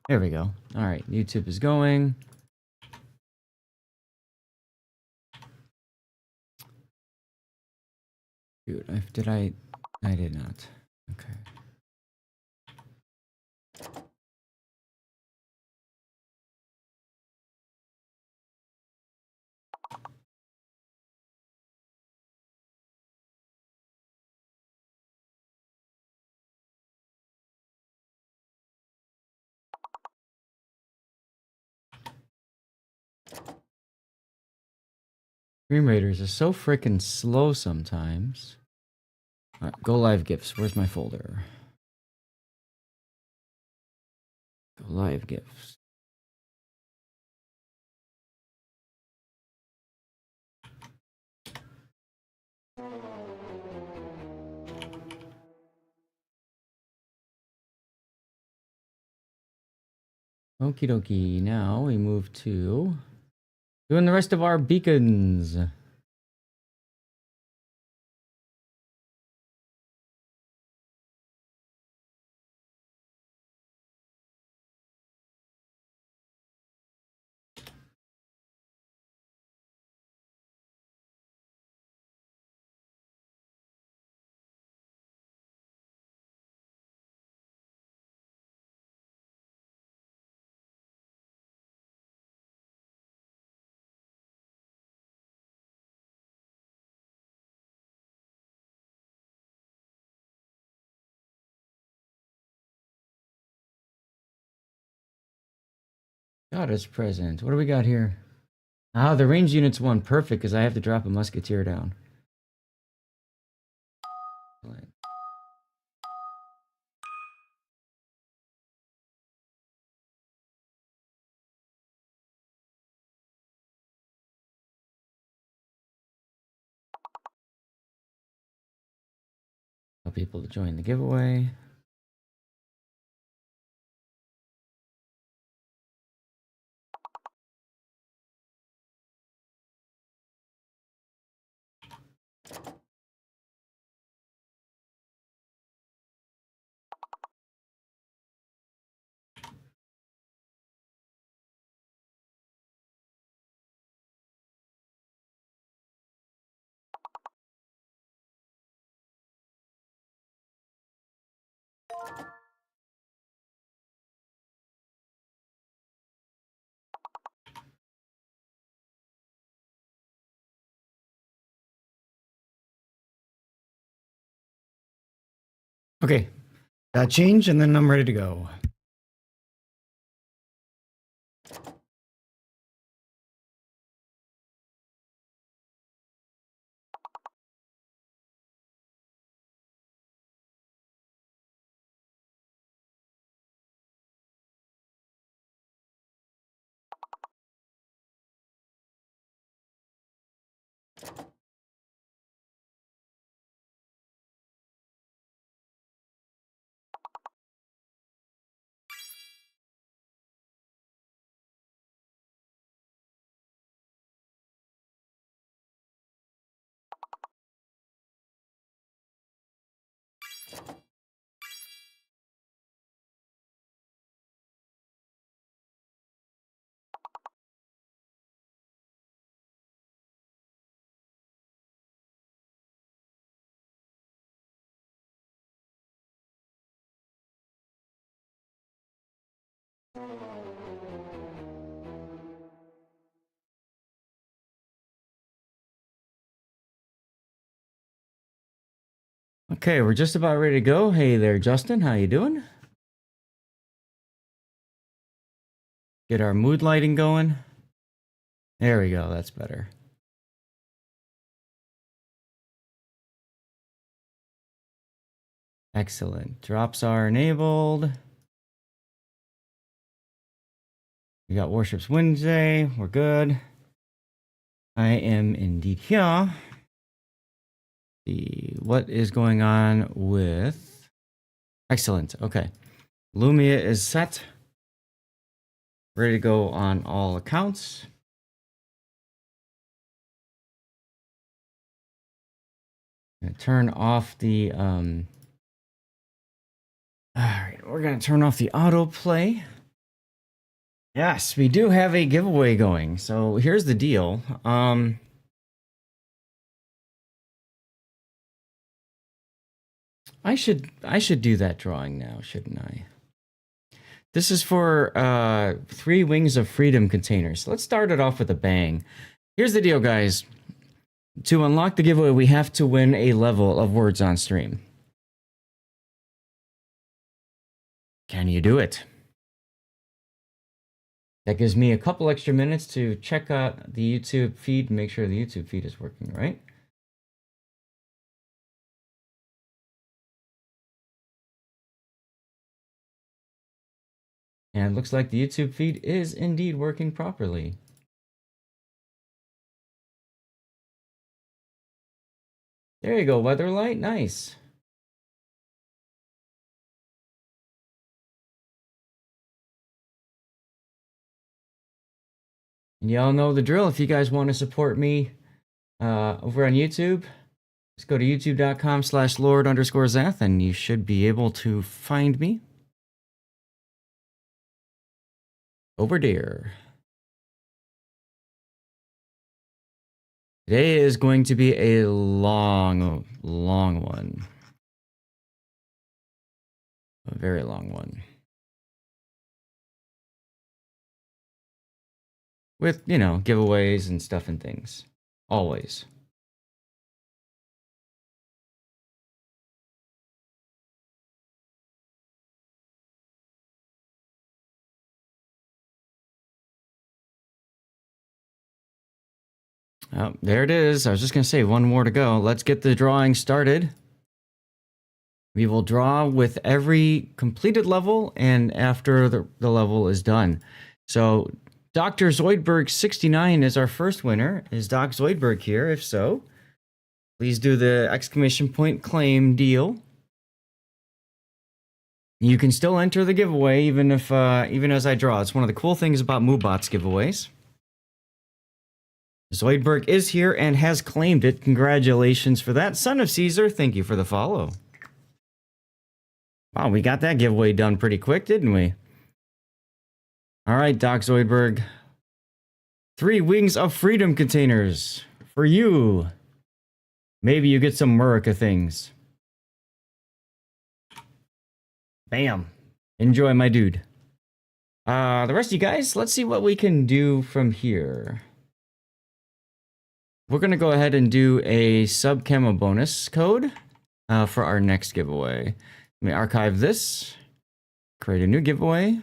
There we go. All right, YouTube is going. Dude, did I did not. Okay. Stream Raiders is so freaking slow sometimes. All right, go live gifts. Where's my folder? Go live gifts. Okie dokie. Now we move to doing the rest of our beacons. God is present. What do we got here? Ah, the range unit's won. Perfect, because I have to drop a musketeer down. Tell people to join the giveaway. Okay, that changed, and then I'm ready to go. Okay, we're just about ready to go. Hey there, Justin. How you doing? Get our mood lighting going. There we go. That's better. Excellent. Drops are enabled. We got Warships Wednesday. We're good. I am indeed here. See what is going on with... Excellent. Okay. Lumia is set. Ready to go on all accounts. Gonna turn off the... All right, we're going to turn off the autoplay. Yes, we do have a giveaway going. So here's the deal. I should do that drawing now, shouldn't I? This is for 3 Wings of Freedom containers. Let's start it off with a bang. Here's the deal, guys. To unlock the giveaway, we have to win a level of Words on Stream. Can you do it? That gives me a couple extra minutes to check out the YouTube feed, make sure the YouTube feed is working, right? And it looks like the YouTube feed is indeed working properly. There you go, Weatherlight, nice. And y'all know the drill. If you guys want to support me over on YouTube, just go to youtube.com/Lord_Zath and you should be able to find me over there. Today is going to be a long one. A very long one. With, you know, giveaways and stuff and things. Always. Oh, there it is. I was just going to say one more to go. Let's get the drawing started. We will draw with every completed level and after the level is done. So Dr. Zoidberg 69 is our first winner. Is Doc Zoidberg here? If so, please do the exclamation point claim deal. You can still enter the giveaway even if even as I draw. It's one of the cool things about MooBot's giveaways. Zoidberg is here and has claimed it. Congratulations for that. Son of Caesar, thank you for the follow. Wow, we got that giveaway done pretty quick, didn't we? All right, Doc Zoidberg. 3 Wings of Freedom containers for you. Maybe you get some Murica things. Bam. Enjoy, my dude. The rest of you guys, let's see what we can do from here. We're going to go ahead and do a sub camo bonus code for our next giveaway. Let me archive this, create a new giveaway.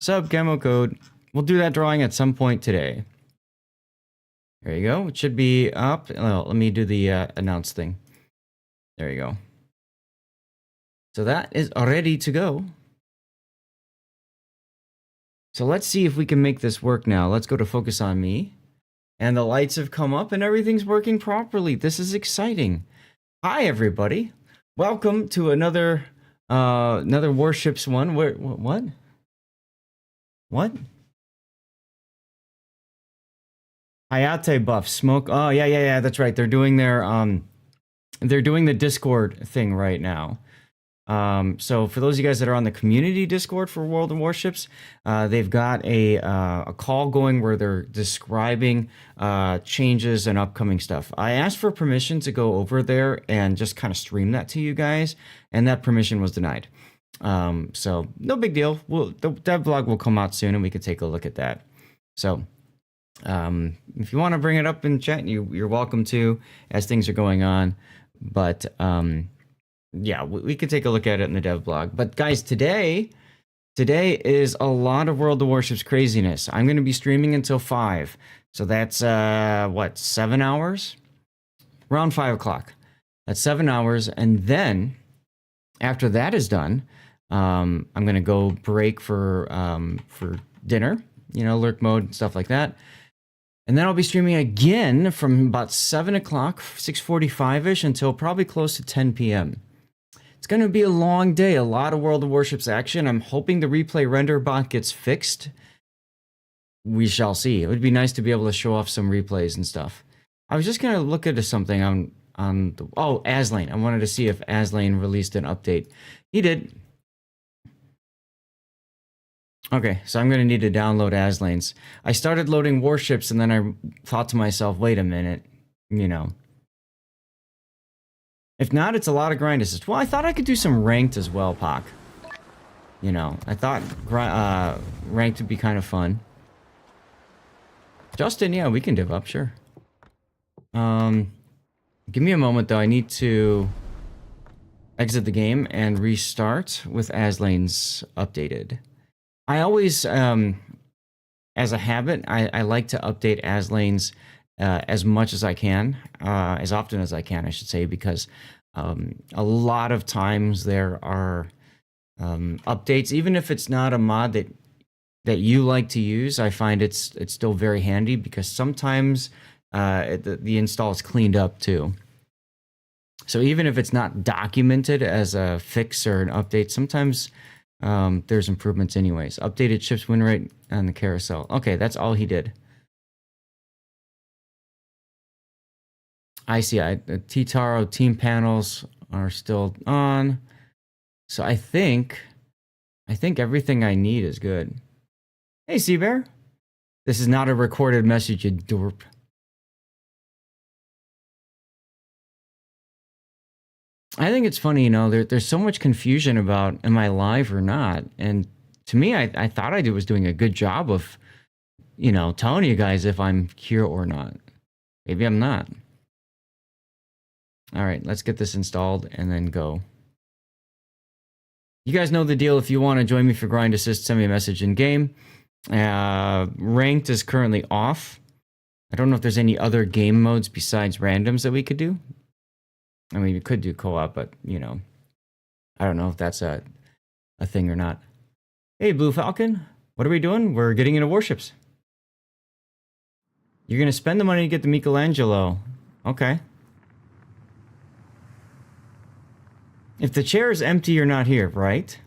Sub camo code. We'll do that drawing at some point today. There you go. It should be up. Oh, let me do the announce thing. There you go. So that is ready to go. So let's see if we can make this work now. Let's go to focus on me. And the lights have come up and everything's working properly. This is exciting. Hi, everybody. Welcome to another Warships one. What? What? Hayate buff, smoke. Oh, yeah. That's right. They're doing the Discord thing right now. So for those of you guys that are on the community Discord for World of Warships, they've got a call going where they're describing changes and upcoming stuff. I asked for permission to go over there and just kind of stream that to you guys, and that permission was denied. So no big deal. The dev blog will come out soon, and we can take a look at that. So if you want to bring it up in chat, you're welcome to as things are going on. But yeah, we could take a look at it in the dev blog. But guys, today is a lot of World of Warships craziness. I'm going to be streaming until 5. So that's, 7 hours? Around 5 o'clock. That's 7 hours. And then, after that is done, I'm going to go break for dinner, lurk mode and stuff like that. And then I'll be streaming again from about 7 o'clock, 6:45-ish, until probably close to 10 p.m. It's going to be a long day, a lot of World of Warships action. I'm hoping the replay render bot gets fixed. We shall see. It would be nice to be able to show off some replays and stuff. I was just going to look into something on Aslane. I wanted to see if Aslane released an update. He did. Okay, so I'm going to need to download Aslane's. I started loading Warships, and then I thought to myself, wait a minute, you know. If not, it's a lot of grind assist. Well, I thought I could do some ranked as well, Pac. You know, I thought ranked would be kind of fun. Justin, yeah, we can div up, sure. Give me a moment, though. I need to exit the game and restart with Aslane's updated. I always, as a habit, I like to update Aslane's as much as I can, as often as I can, I should say, because a lot of times there are updates, even if it's not a mod that you like to use. I find it's still very handy because sometimes the install is cleaned up too. So even if it's not documented as a fix or an update, sometimes there's improvements anyways. Updated ships win rate on the carousel. Okay, that's all he did. I see. The T-Taro team panels are still on. So I think everything I need is good. Hey, Seabear. This is not a recorded message, you dorp. I think it's funny, you know, there's so much confusion about am I live or not. And to me, I thought I was doing a good job of, you know, telling you guys if I'm here or not. Maybe I'm not. All right, let's get this installed and then go. You guys know the deal. If you want to join me for Grind Assist, send me a message in game. Ranked is currently off. I don't know if there's any other game modes besides randoms that we could do. I mean, we could do co-op, but, you know, I don't know if that's a thing or not. Hey, Blue Falcon, what are we doing? We're getting into Warships. You're going to spend the money to get the Michelangelo. Okay. If the chair is empty, you're not here, right?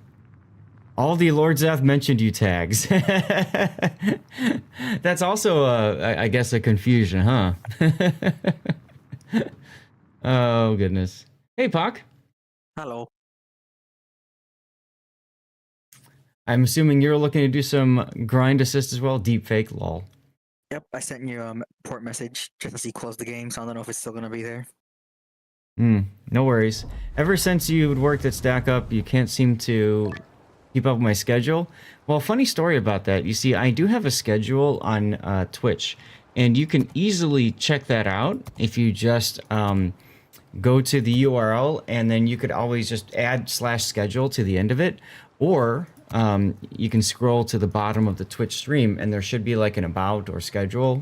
All the Lord Zath mentioned you tags. That's also, I guess, a confusion, huh? Oh, goodness. Hey, Pac. Hello. I'm assuming you're looking to do some grind assist as well? Deepfake, lol. Yep, I sent you a port message just as he closed the game, so I don't know if it's still gonna be there. No worries. Ever since you worked at Stack Up, you can't seem to keep up with my schedule. Well, funny story about that. You see, I do have a schedule on Twitch, and you can easily check that out if you just go to the URL, and then you could always just add /schedule to the end of it, or you can scroll to the bottom of the Twitch stream, and there should be like an about or schedule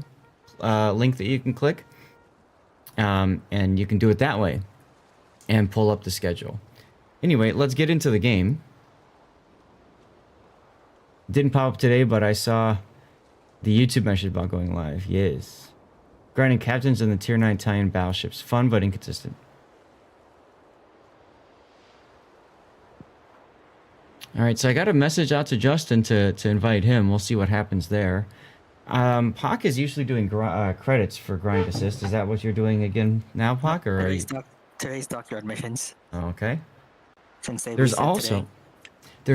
link that you can click. And you can do it that way and pull up the schedule. Anyway, let's get into the game. Didn't pop up today, but I saw the YouTube message about going live. Yes. Grinding captains in the tier 9 Italian battleships. Fun but inconsistent. Alright, so I got a message out to Justin to invite him. We'll see what happens there. Pac is usually doing credits for Grind Assist. Is that what you're doing again now, Pac? Or are you... Today's doctor admissions. Okay. Since they There's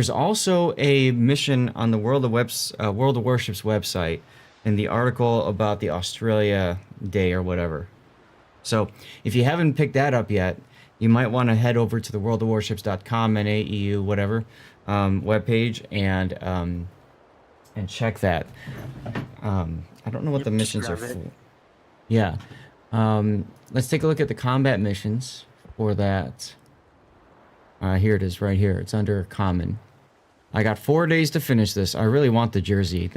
also a mission on the World of Warships website in the article about the Australia Day or whatever. So if you haven't picked that up yet, you might want to head over to the worldofwarships.com, NAEU, whatever, webpage and check that. I don't know what the missions are for. Yeah. Let's take a look at the combat missions for that. Here it is right here. It's under common. I got 4 days to finish this. I really want the jersey.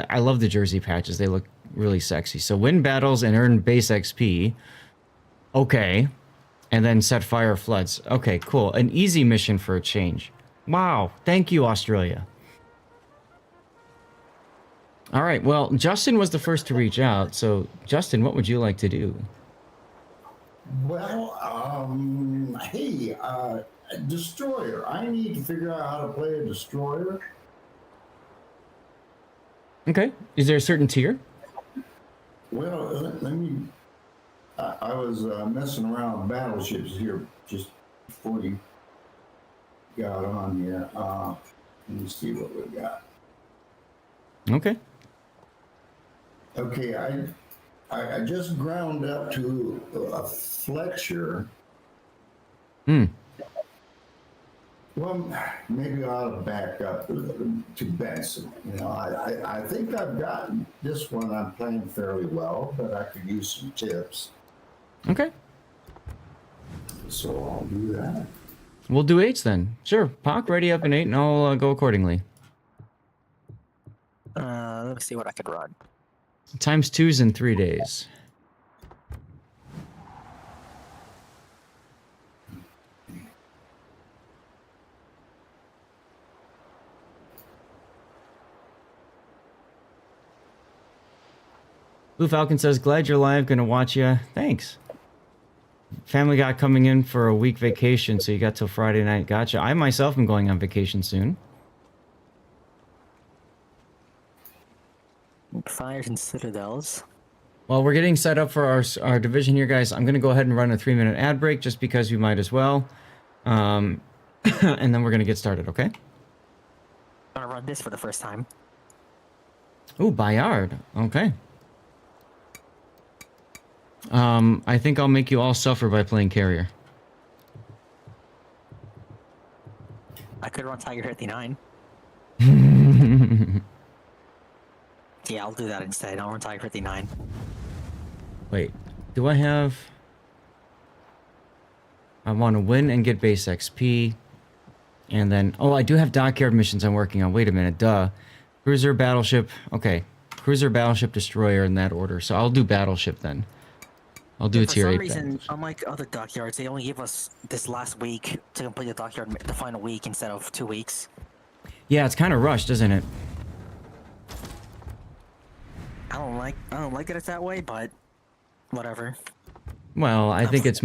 I love the jersey patches. They look really sexy. So win battles and earn base XP. Okay. And then set fire floods. Okay, cool. An easy mission for a change. Wow. Thank you, Australia. All right. Well, Justin was the first to reach out. So, Justin, what would you like to do? Well, hey, destroyer. I need to figure out how to play a destroyer. Okay. Is there a certain tier? Well, let me. I was messing around with battleships here just before you got on here. Let me see what we got. Okay. Okay, I just ground up to a Fletcher. Hmm. Well, maybe I ought to back up to Benson. You know, I think I've gotten this one. I'm playing fairly well, but I could use some tips. Okay. So I'll do that. We'll do 8s then. Sure. Pock, ready up in 8, and I'll go accordingly. Let me see what I could run. Times 2s in 3 days. Blue Falcon says, glad you're live, gonna watch ya. Thanks. Family got coming in for a week vacation, so you got till Friday night. Gotcha. I myself am going on vacation soon. Fires and citadels. Well, we're getting set up for our division here, guys. I'm gonna go ahead and run a 3-minute ad break just because we might as well. And then we're gonna get started, okay? I'm gonna run this for the first time. Ooh, Bayard. Okay. I think I'll make you all suffer by playing carrier. I could run Tiger 59. Yeah, I'll do that instead. I'll run Tiger 59. Wait, do I have... I want to win and get base XP. And then... Oh, I do have dockyard missions I'm working on. Wait a minute, duh. Cruiser, battleship... Okay. Cruiser, battleship, destroyer in that order. So I'll do battleship then. I'll do a tier 8 For some reason, battleship. unlike other dockyards, they only give us this last week to complete the dockyard, the final week, instead of 2 weeks. Yeah, it's kind of rushed, isn't it? I don't like that it's that way, but whatever. Well, I think it's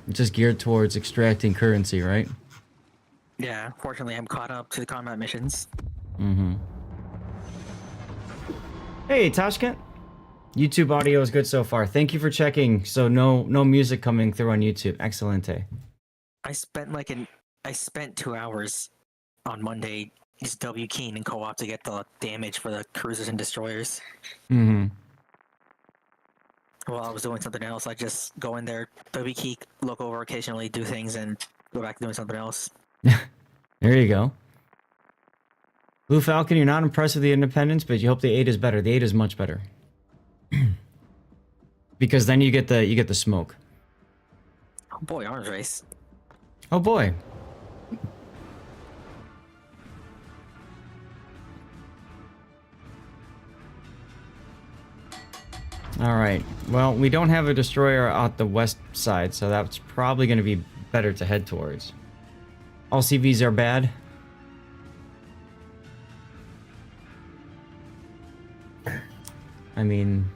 just geared towards extracting currency, right? Yeah, fortunately, I'm caught up to the combat missions. Mm-hmm. Hey, Tashkent. YouTube audio is good so far. Thank you for checking. So no music coming through on YouTube. Excelente. I spent 2 hours on Monday just W keying in co-op to get the damage for the cruisers and destroyers. Mm-hmm. While I was doing something else, I just go in there, W key, look over occasionally, do things, and go back to doing something else. There you go. Blue Falcon, you're not impressed with the Independence, but you hope the 8 is better. The 8 is much better. Because then you get the smoke. Oh boy, arms race. Oh boy. Alright. Well, we don't have a destroyer out the west side, so that's probably going to be better to head towards. All CVs are bad. I mean,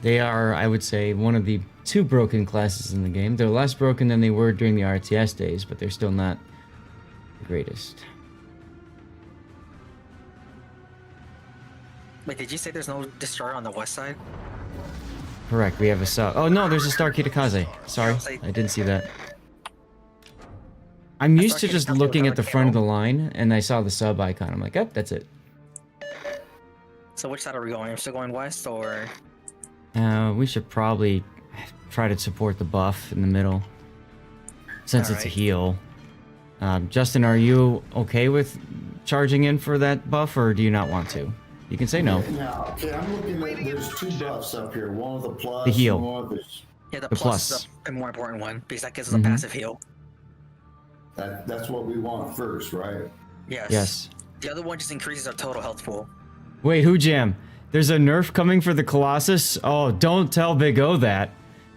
they are, I would say, one of the 2 broken classes in the game. They're less broken than they were during the RTS days, but they're still not the greatest. Wait, did you say there's no destroyer on the west side? Correct, we have a sub. Oh no, there's a Star Kitakaze. Sorry, I didn't see that. I'm used to just looking at the front of the line, and I saw the sub icon. I'm like, oh, that's it. So which side are we going? Are we still going west, or...? We should probably try to support the buff in the middle. Since it's a heal. Justin, are you okay with charging in for that buff, or do you not want to? You can say no. Now, okay, I'm looking at, there's 2 buffs up here. One with a plus, The heal. and one with Yeah, the The plus is plus. a more important one, because that gives us a passive heal. that's what we want first, right? Yes. Yes. The other one just increases our total health pool. Wait, who jam? There's a nerf coming for the Colossus? Oh, don't tell Big O that.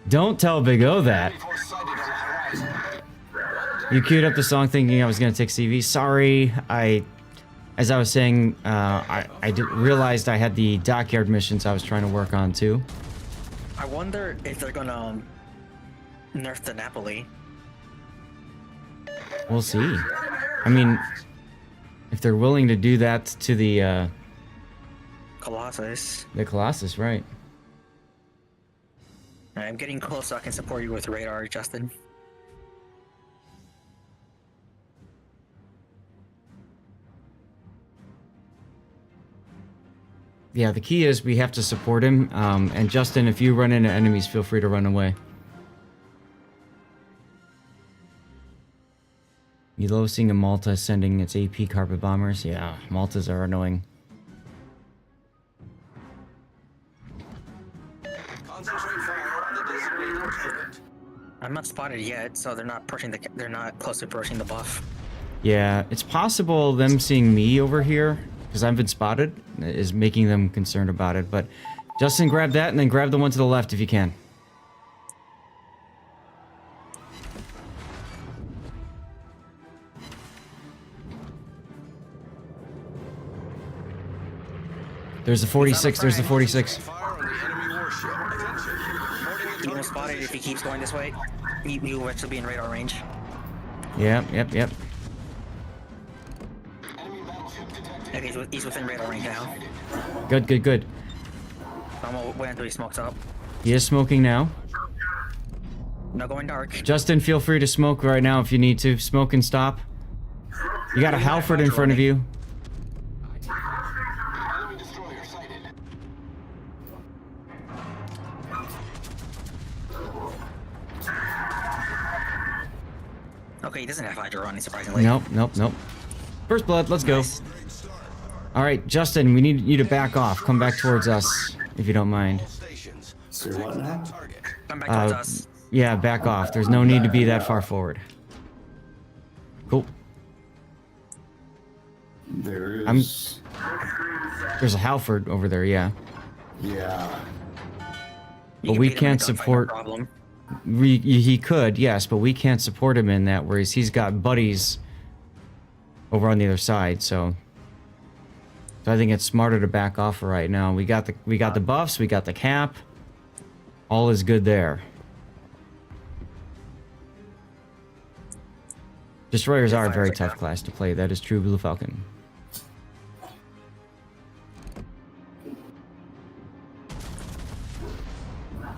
Don't tell Big O that. You queued up the song thinking I was going to take CV. Sorry, as I was saying, I realized I had the dockyard missions I was trying to work on too. I wonder if they're gonna nerf the Napoli. We'll see. I mean, if they're willing to do that to the Colossus. Colossus, right? I'm getting close so I can support you with radar, Justin. Yeah, the key is we have to support him. And Justin, if you run into enemies, feel free to run away. You love seeing a Malta sending its AP carpet bombers? Yeah, Maltas are annoying. Concentrate fire on the designated target. I'm not spotted yet, so they're not close to approaching the buff. Yeah, it's possible them seeing me over here, because I've been spotted, is making them concerned about it. But Justin, grab that and then grab the one to the left if you can. There's the 46, there's the 46. Fire on the enemy warship. Attention. Reporting Keep him spotted if he keeps going this way. He will actually be in radar range. Yep. Okay, he's within radar range now. Good. I'm gonna wait until he smokes up. He is smoking now. No going dark. Justin, feel free to smoke right now if you need to. Smoke and stop. You got a Halford in front of you. enemy destroyer sighted. Okay, he doesn't have Hydra running, surprisingly. Nope. First blood, let's go. Nice. Alright, Justin, we need you to back off. Come back towards us, if you don't mind. Stations. So what now? Target. Come back towards us. Yeah, back off. There's no need to be that far forward. Cool. There I'm- is. There's a Halford over there, yeah. Yeah. You but can we beat him in a can't gunfight, no support- problem. He could, yes, but we can't support him in that, whereas he's got buddies over on the other side, so I think it's smarter to back off for right now. We got the buffs, we got the cap. All is good there. Destroyers are a very tough class to play. That is true, Blue Falcon.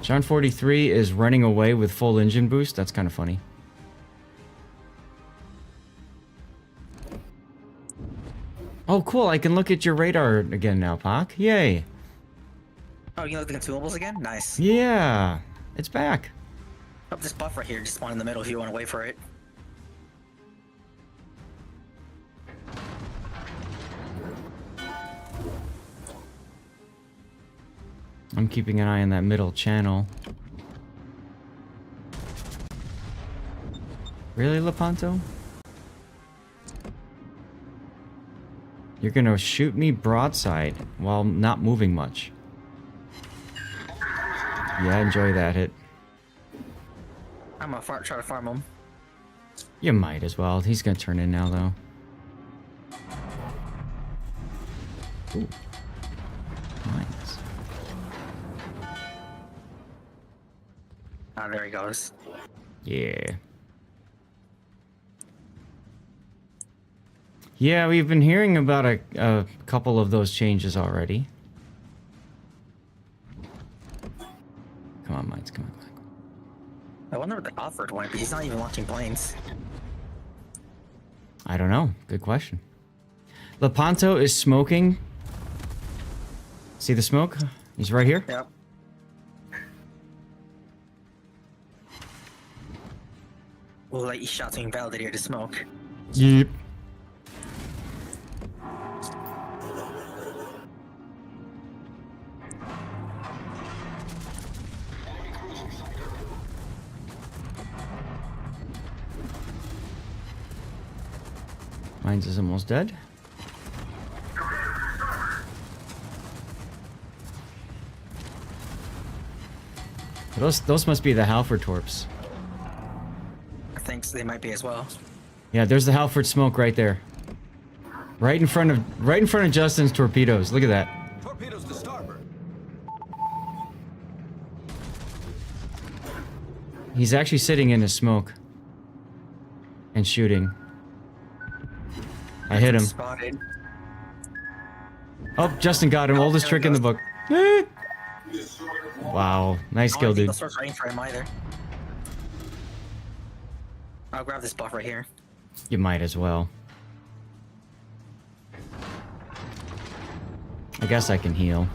Sean 43 is running away with full engine boost. That's kind of funny. Oh, cool. I can look at your radar again now, Pac. Yay. Oh, you know the consumables again? Nice. Yeah. It's back. Oh, this buff right here, just spawn in the middle if you want to wait for it. I'm keeping an eye on that middle channel. Really, Lepanto? You're gonna shoot me broadside while not moving much. Yeah, enjoy that hit. I'm gonna try to farm him. You might as well. He's gonna turn in now, though. Ooh. Nice. Ah, there he goes. Yeah. Yeah, we've been hearing about a couple of those changes already. Come on, Mines, come on. I wonder where the Alfred went, but he's not even launching planes. I don't know. Good question. Lepanto is smoking. See the smoke? He's right here. Yep. We'll let you shots being validated to smoke. Yep. Mines is almost dead. Those must be the Halford torps. I think they might be as well. Yeah, there's the Halford smoke right there. Right in front of Justin's torpedoes. Look at that. Torpedoes to starboard. He's actually sitting in his smoke and shooting. I hit him. Spotted. Oh, Justin got him. Oldest trick in the book. Eh. Wow, nice kill, dude. I'll start fighting for him either. I'll grab this buff right here. You might as well. I guess I can heal.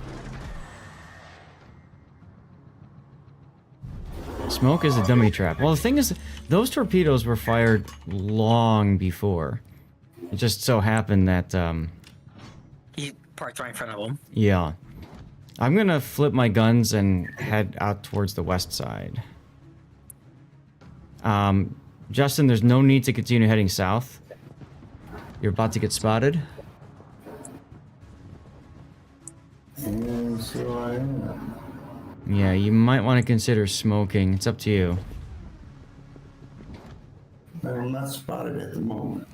Smoke is a dummy trap. Well, the thing is, those torpedoes were fired long before. It just so happened that, He parked right in front of him. yeah. I'm gonna flip my guns and head out towards the west side. Justin, there's no need to continue heading south. You're about to get spotted. And so I am. Yeah, you might want to consider smoking. It's up to you. I'm not spotted at the moment.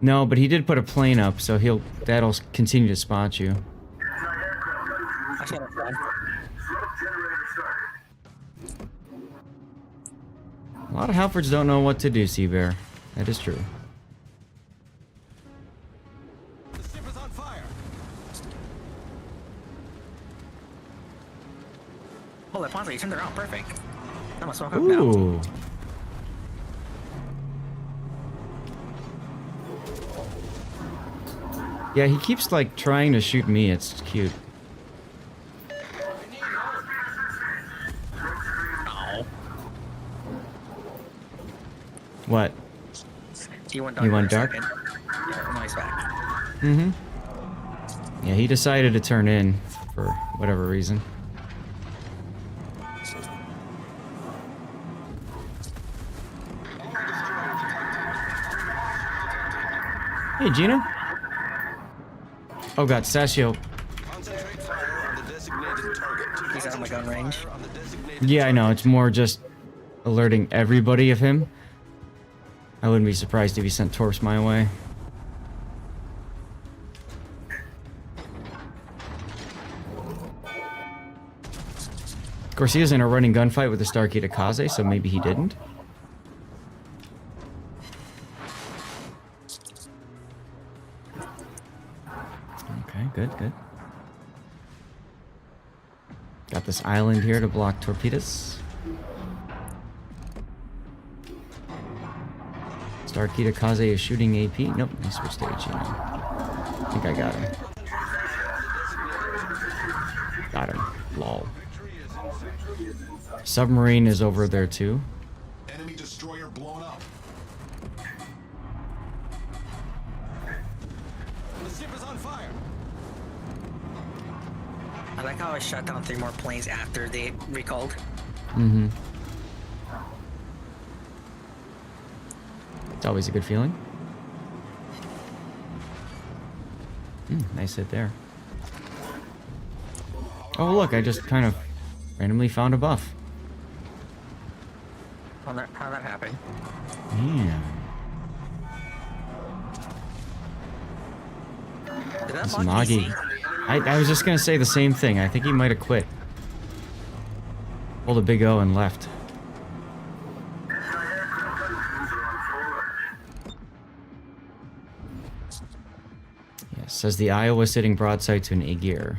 No, but he did put a plane up, so that'll continue to spot you. I shot a friend. A lot of Halfords don't know what to do, Seabear. That is true. The ship is on fire. Oh, that Ponzo, you turned around. Perfect. I'm gonna smoke up now. Ooh. Yeah, he keeps like trying to shoot me. It's cute. Oh. What? He went dark. You for went a dark? second. Yeah, now he's back. Mm-hmm. Yeah, he decided to turn in for whatever reason. Hey, Gina. Oh god, Sashio. Concentrate fire on the designated target. He's out of my gun range. On the designated Yeah, I know. It's more just alerting everybody of him. I wouldn't be surprised if he sent torps my way. Of course, he was in a running gunfight with the Starkey Kaze, so maybe he didn't. Okay, good, good. Got this island here to block torpedoes. Starkey Kaze is shooting AP. Nope, I switched to HE now. I think I got him. Got him. Lol. Submarine is over there too. enemy destroyer blown up. The ship is on fire. I like how I shot down 3 more planes after they recalled. Mm-hmm. It's always a good feeling. Nice hit there. Oh look, I just kind of randomly found a buff. How'd that happen? Yeah. Did that It's lock Nagi. easy? I was just gonna say the same thing. I think he might have quit. Pulled a big O and left. Yes, says the Iowa sitting broadside to an Aegir.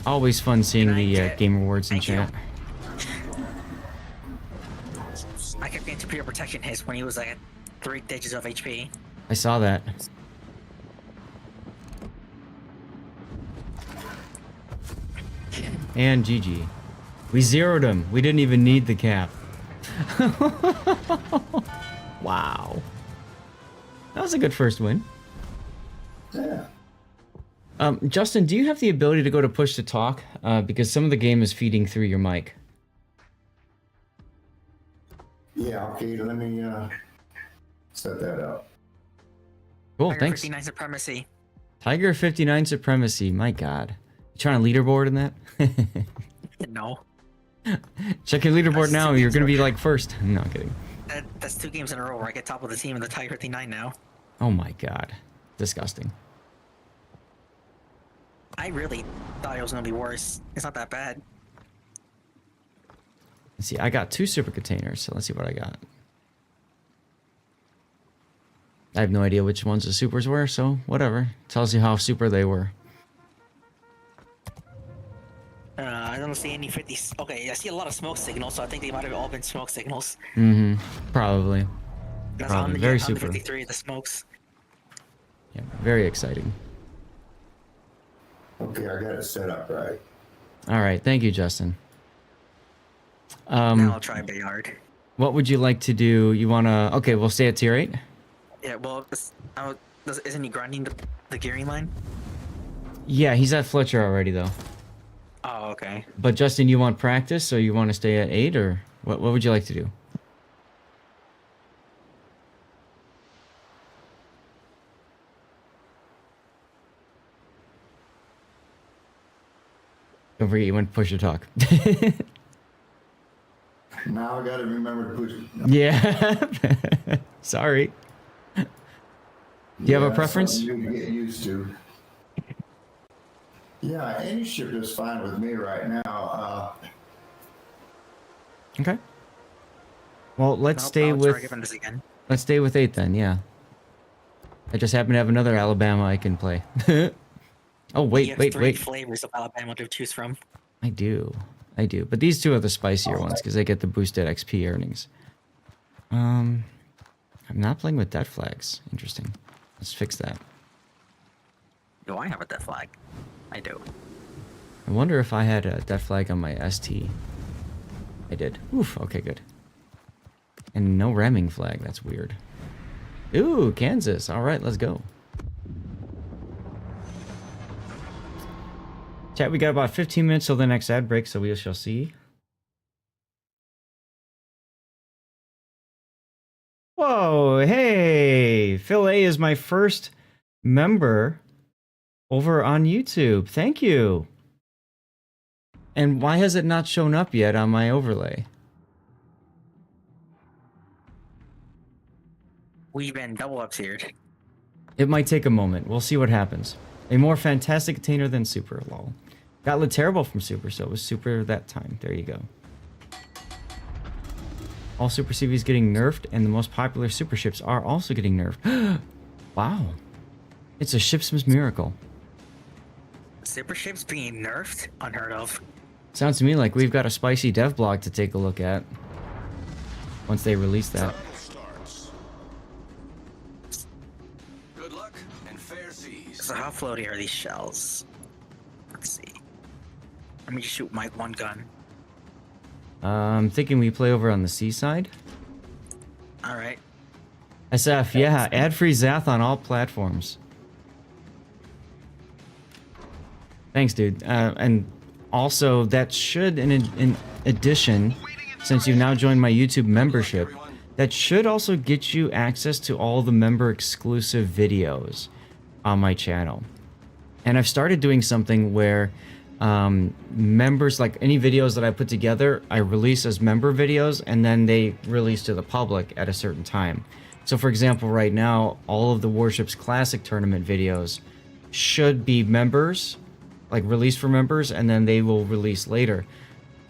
Always fun seeing the game rewards in Thank you. chat. I kept getting superior protection hits when he was like at 3 digits of HP. I saw that. And GG. We zeroed him. We didn't even need the cap. Wow. That was a good first win. Yeah. Justin, do you have the ability to go to push to talk? Because some of the game is feeding through your mic. Yeah, okay, let me set that up. Cool, Tiger thanks. 59 supremacy. Tiger 59 supremacy. My god. You trying to leaderboard in that? No. Check your leaderboard That's now. too You're going to easy. be like first. No, I'm kidding. That's 2 games in a row where I get top of the team in the Tiger 59 now. Oh my god. Disgusting. I really thought it was gonna be worse. It's not that bad. Let's see. I got 2 super containers, so let's see what I got. I have no idea which ones the supers were, so whatever. Tells you how super they were. I don't see any 50s. Okay, I see a lot of smoke signals, so I think they might have all been smoke signals. Mm-hmm. Probably. That's Probably. on the, Very on super. the 53 of the smokes. Yeah, very exciting. Okay, I got it set up right. All right, thank you, Justin. Now I'll try Bayard. What would you like to do? You wanna? Okay, we'll stay at tier 8. Yeah, well, isn't he grinding the gearing line? Yeah, he's at Fletcher already though. Oh, okay. But Justin, you want practice, so you want to stay at 8, or what? What would you like to do? Don't forget you went push to talk. Now I got to remember to push. Yeah. Sorry. Do you have a preference? Something new to get used to. Yeah, any ship is fine with me right now. Okay. Well, let's Nope, stay I'll try with giving this again. let's stay with 8 then. Yeah. I just happen to have another Alabama I can play. Oh You wait, have wait, 3 wait. flavors of Alabama to choose from. I do. But these two are the spicier ones because they get the boosted XP earnings. I'm not playing with death flags. Interesting. Let's fix that. Do I have a death flag? I do. I wonder if I had a death flag on my ST. I did. Oof, okay, good. And no ramming flag, that's weird. Ooh, Kansas. Alright, let's go. Chat, we got about 15 minutes till the next ad break, so we shall see. Whoa, hey! Phil A is my first member over on YouTube. Thank you. And why has it not shown up yet on my overlay? We've been double up tiered. It might take a moment. We'll see what happens. A more fantastic container than Super, lol. Got lit terrible from Super, so it was Super that time. There you go. All Super CVs getting nerfed, and the most popular Super ships are also getting nerfed. Wow. It's a shipsman's miracle. Super ships being nerfed? Unheard of. Sounds to me like we've got a spicy dev blog to take a look at. Once they release that. Good luck and fair seas. So how floaty are these shells? Let's see. Let me just shoot my one gun. I'm thinking we play over on the seaside. Alright. SF, yeah, ad-free Zath on all platforms. Thanks, dude. And also, that should, in addition, since you've now joined my YouTube membership, that should also get you access to all the member-exclusive videos on my channel. And I've started doing something where members, like any videos that I put together, I release as member videos, and then they release to the public at a certain time. So for example, right now, all of the Warships Classic Tournament videos should be members, like released for members, and then they will release later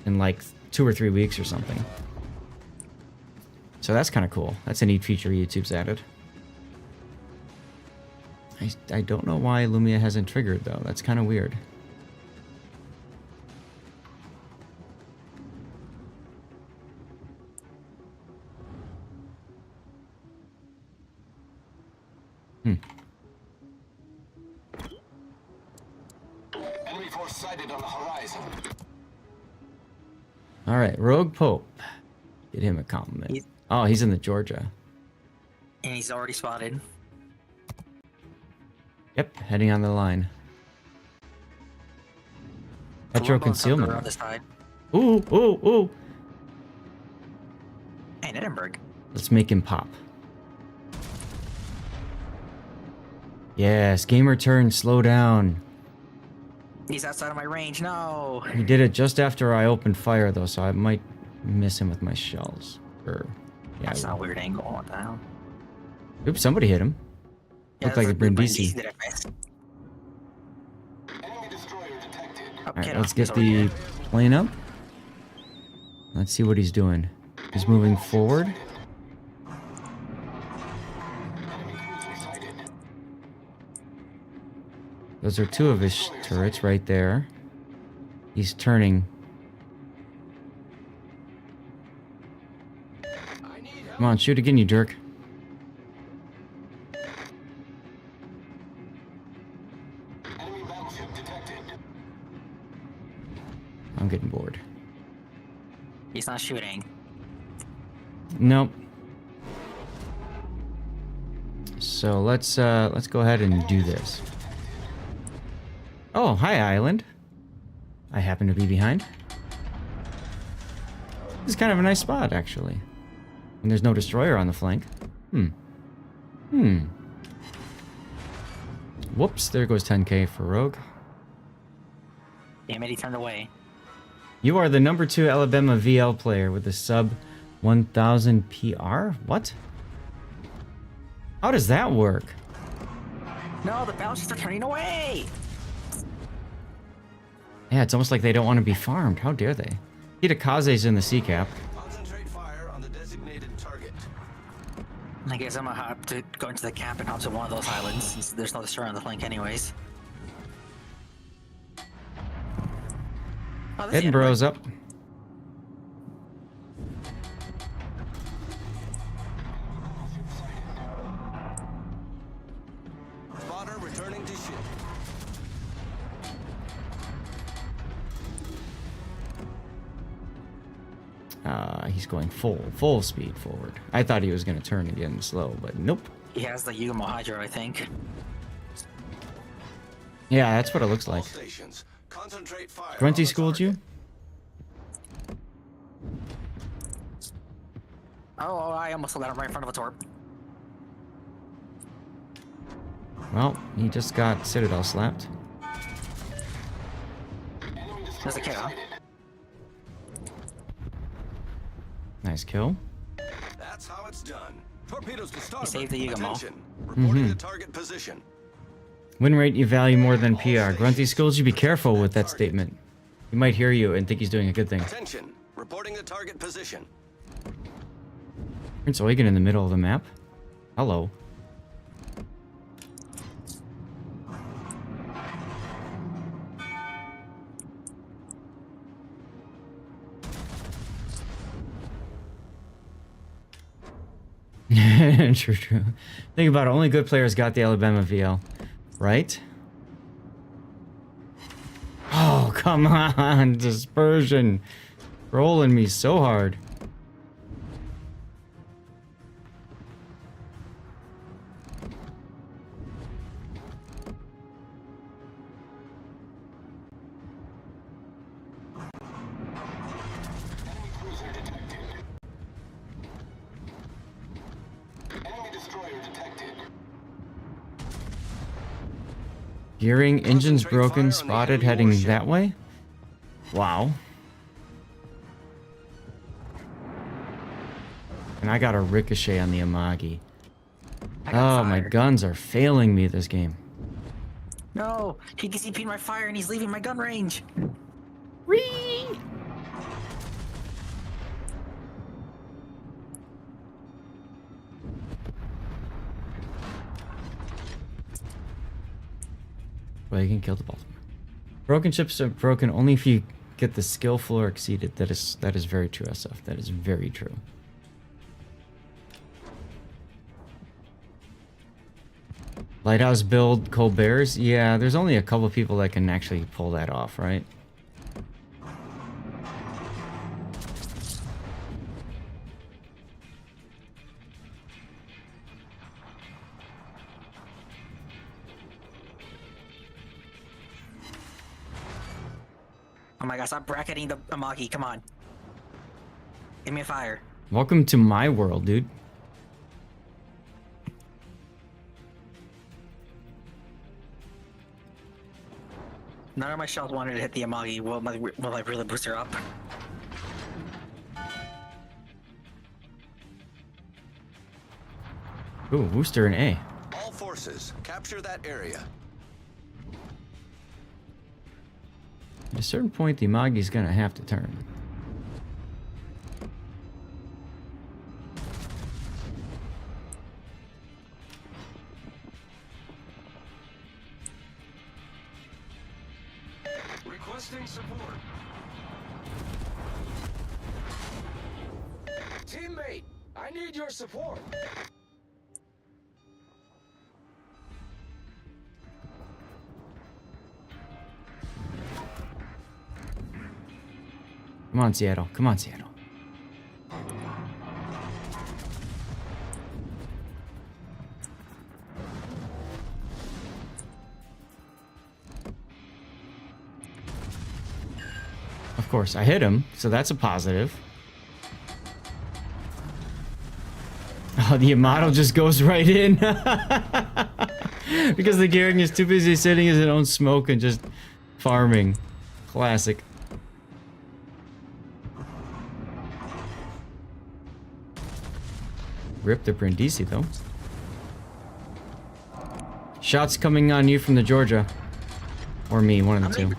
in like 2 or 3 weeks or something. So that's kind of cool. That's a neat feature YouTube's added. I don't know why Lumia hasn't triggered though. That's kind of weird. Enemy force sighted on the horizon. All right, Rogue Pope. Get him a compliment. Oh, he's in the Georgia. And he's already spotted. Yep, heading on the line. Petro Colombo and Tucker are on concealment. the side. Ooh, ooh, ooh. And Edinburgh. Let's make him pop. Yes, gamer turn, slow down. He's outside of my range. No. He did it just after I opened fire though, so I might miss him with my shells. Or yeah. That's not a weird angle. What the hell? Oops, somebody hit him. Yeah, Looked like a that's Brindisi. that I missed. Enemy destroyer detected. Oh, Alright, get let's off. get He's over the here. plane up. Let's see what he's doing. He's moving forward. Those are 2 of his turrets right there. He's turning. Come on, shoot again, you jerk. He's not shooting. Nope. So let's go ahead and do this. Oh, hi island. I happen to be behind. This is kind of a nice spot, actually. And there's no destroyer on the flank. Whoops, there goes 10k for Rogue. Damn it, he turned away. You are the number 2 Alabama VL player with a sub 1000 PR? What? How does that work? No, the Battleships are turning away! Yeah, it's almost like they don't want to be farmed. How dare they? Hitakaze's in the sea cap. Concentrate fire on the designated target. I guess I'm gonna have to go into the camp and hop to one of those islands, since there's no destroyer on the flank anyways. Oh, that's Edinburgh's up. Spotter returning to ship. He's going full speed forward. I thought he was going to turn again slow, but nope. He has the Yugumo Hydro, I think. Yeah, that's what it looks All like. stations, concentrate fire. Grunty on the schooled target. you? Oh, I almost let him right in front of a torp. Well, he just got Citadel slapped. There's a kill. Nice kill. That's how it's done. Torpedoes to starboard. saved the Yugumo. Attention. Reporting the target position. Win rate you value more than PR. Grunty schools you be careful with that statement. He might hear you and think he's doing a good thing. Attention. Reporting the target position. Prince Eugen in the middle of the map. Hello. True. Think about it. Only good players got the Alabama VL, right? Oh, come on. Dispersion. Rolling me so hard. Gearing, engines Concentrate broken, fire on the spotted, enemy heading warship. that way? Wow. And I got a ricochet on the Amagi. I got Oh, my fired. guns are failing me this game. No! He DCP'd my fire and he's leaving my gun range! Whee! Well, you can kill the Baltimore. Broken ships are broken only if you get the skill floor exceeded. That is very true, SF. That is very true. Lighthouse build Colbert's? Yeah, there's only a couple people that can actually pull that off, right? Oh my god, stop bracketing the Amagi, come on. Give me a fire. Welcome to my world, dude. None of my shells wanted to hit the Amagi. Will I really boost her up? Ooh, Wooster and A. All forces, capture that area. At a certain point, the Amagi's gonna have to turn. Requesting support. Teammate, I need your support. Come on, Seattle. Come on, Seattle. course. I hit him, so that's a positive. Oh, the Yamato just goes right in. Because the Gearing is too busy sitting in his own smoke and just farming. Classic. Rip the Brindisi, though. Shots coming on you from the Georgia. Or me, one of the two.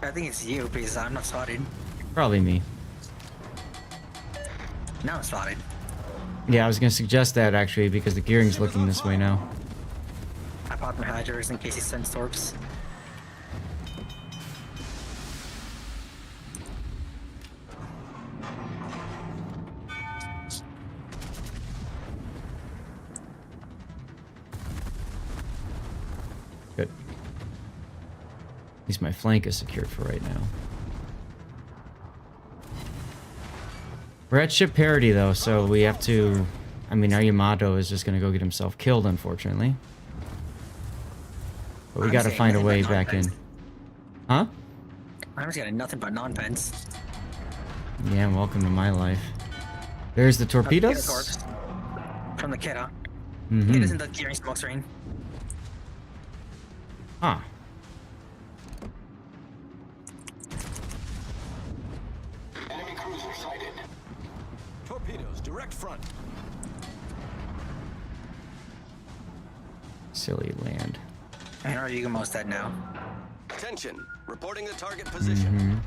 I think it's you because I'm not spotted. Probably me. Now I'm spotted. Yeah, I was gonna suggest that actually because the Gearing's looking this way now. I popped my hydras in case he sends torps. Good. At least my flank is secured for right now. We're at ship parity though, so we have to... I mean, our Yamato is just gonna go get himself killed, unfortunately. But we gotta find a way back in. Huh? I'm just getting nothing but non-pens. Yeah, welcome to my life. There's the torpedoes. From the kiddo. Mm-hmm. Kiddo's in the Gearing smoke screen. Huh. Enemy cruiser sighted. Torpedoes, direct front. Silly land. And our Yugamo's dead now. Attention, reporting the target position. Mm-hmm.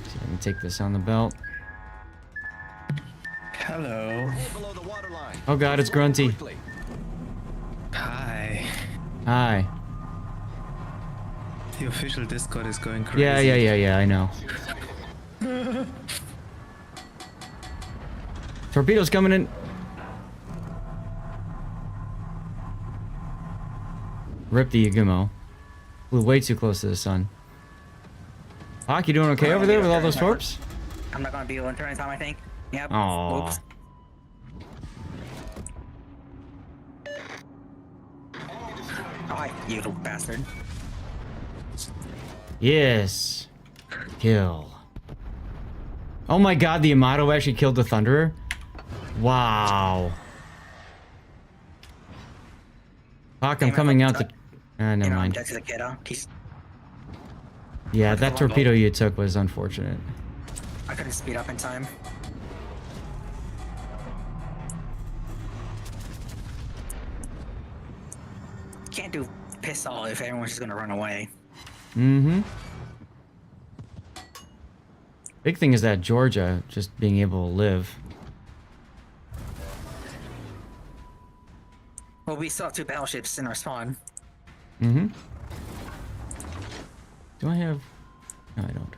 See if I can take this on the belt. Hello. Below the waterline. Oh god, it's Grunty. Quickly. Hi. Hi. The official Discord is going crazy. Yeah, I know. Torpedoes coming in. Rip the Yagumo. Flew way too close to the sun. Hawk, you doing okay over there with all those torps? I'm not gonna be able to turn in time, I think. Yep. Aww. Oops. Oh, hi, you little bastard. Yes. Kill. Oh my god, the Yamato actually killed the Thunderer? Wow. Hawk, I'm coming out to... never mind. Dead to the kiddo. Yeah, that torpedo you took was unfortunate. I couldn't speed up in time. Can't do piss all if everyone's just gonna run away. Mm-hmm. Big thing is that Georgia just being able to live. Well, we still have 2 battleships in our spawn. Mm-hmm. Do I have... No, I don't.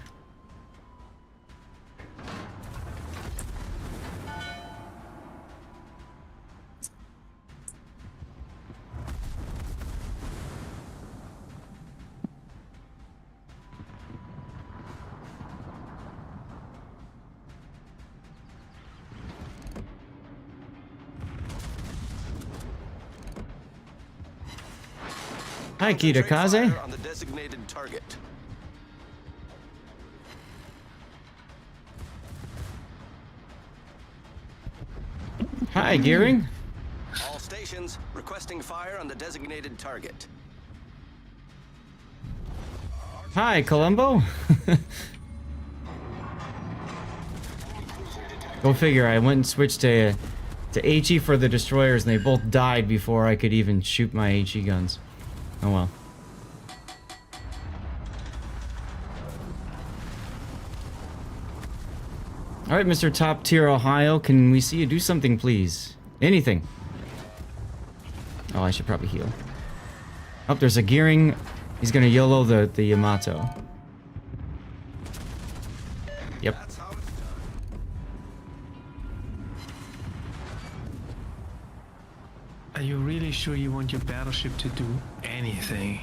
Hi, Kitakaze. On the designated target. Hi, Gearing. All stations requesting fire on the designated target. Hi, Columbo. Go figure, I went and switched to HE for the destroyers and they both died before I could even shoot my HE guns. Oh well. Alright, Mr. Top Tier Ohio, can we see you do something, please? Anything. Oh, I should probably heal. Oh, there's a Gearing. He's gonna YOLO the Yamato. Yep. That's how it's done. Are you really sure you want your battleship to do anything?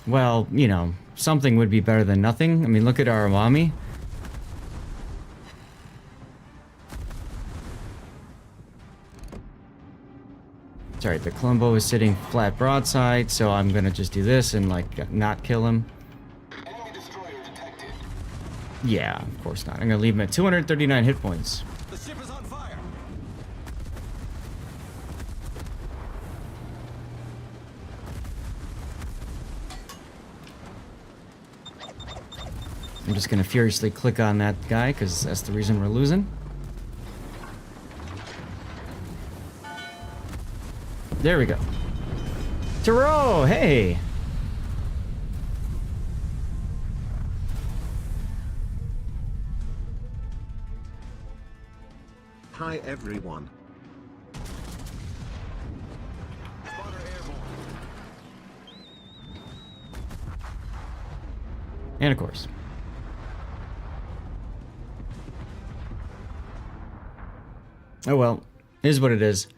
Well, you know, something would be better than nothing. I mean, look at our Awami. Sorry, the Columbo is sitting flat broadside, so I'm gonna just do this and, like, not kill him. Enemy destroyer detected. Yeah, of course not. I'm gonna leave him at 239 hit points. The ship is on fire. I'm just gonna furiously click on that guy because that's the reason we're losing. There we go. Taro, hey! Hi everyone. Spotter airborne. And of course. Oh well, it is what it is.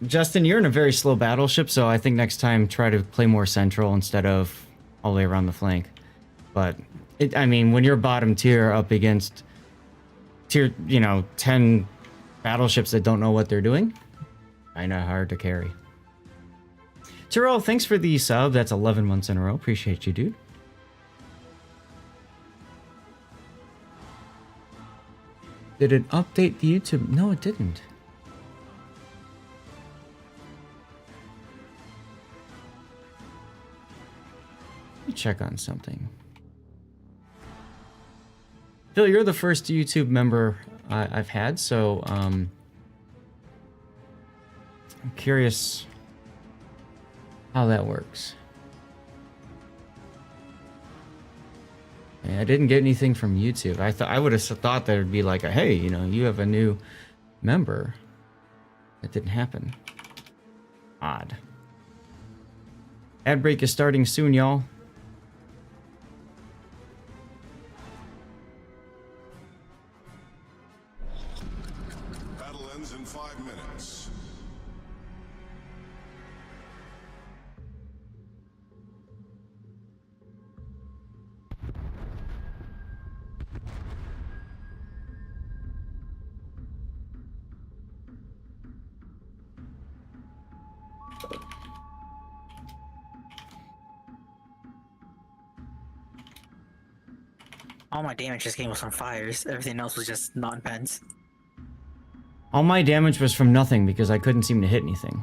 Justin, you're in a very slow battleship, so I think next time try to play more central instead of all the way around the flank. But, I mean, when you're bottom tier up against tier, 10 battleships that don't know what they're doing, kinda hard to carry. Terrell, thanks for the sub. That's 11 months in a row. Appreciate you, dude. Did it update the YouTube? No, it didn't. Let me check on something. Phil, you're the first YouTube member I've had, so I'm curious how that works. I didn't get anything from YouTube. I would have thought that would be like a, hey, you have a new member. That didn't happen. Odd. Ad break is starting soon, y'all. Battle ends in 5 minutes. All my damage this game was from fires. Everything else was just non-pens. All my damage was from nothing because I couldn't seem to hit anything.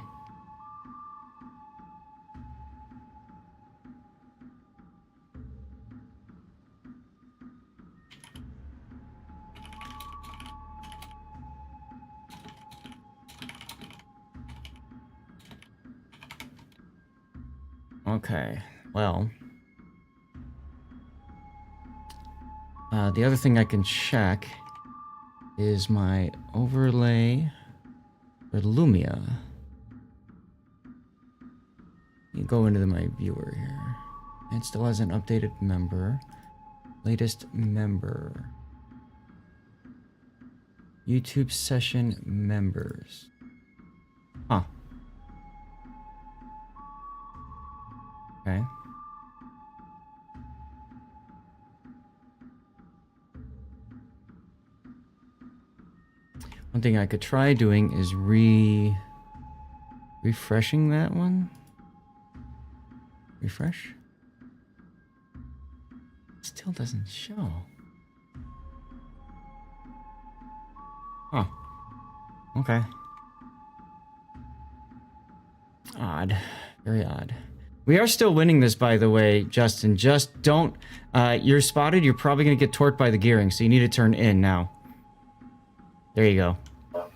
Okay, well. The other thing I can check is my overlay for Lumia. You go into my viewer here. It still has an updated member. Latest member. YouTube session members. Huh. Okay. One thing I could try doing is refreshing that one. Refresh. Still doesn't show. Huh. Okay. Odd. Very odd. We are still winning this, by the way, Justin. Just don't... you're spotted. You're probably going to get torqued by the gearing, so you need to turn in now. There you go.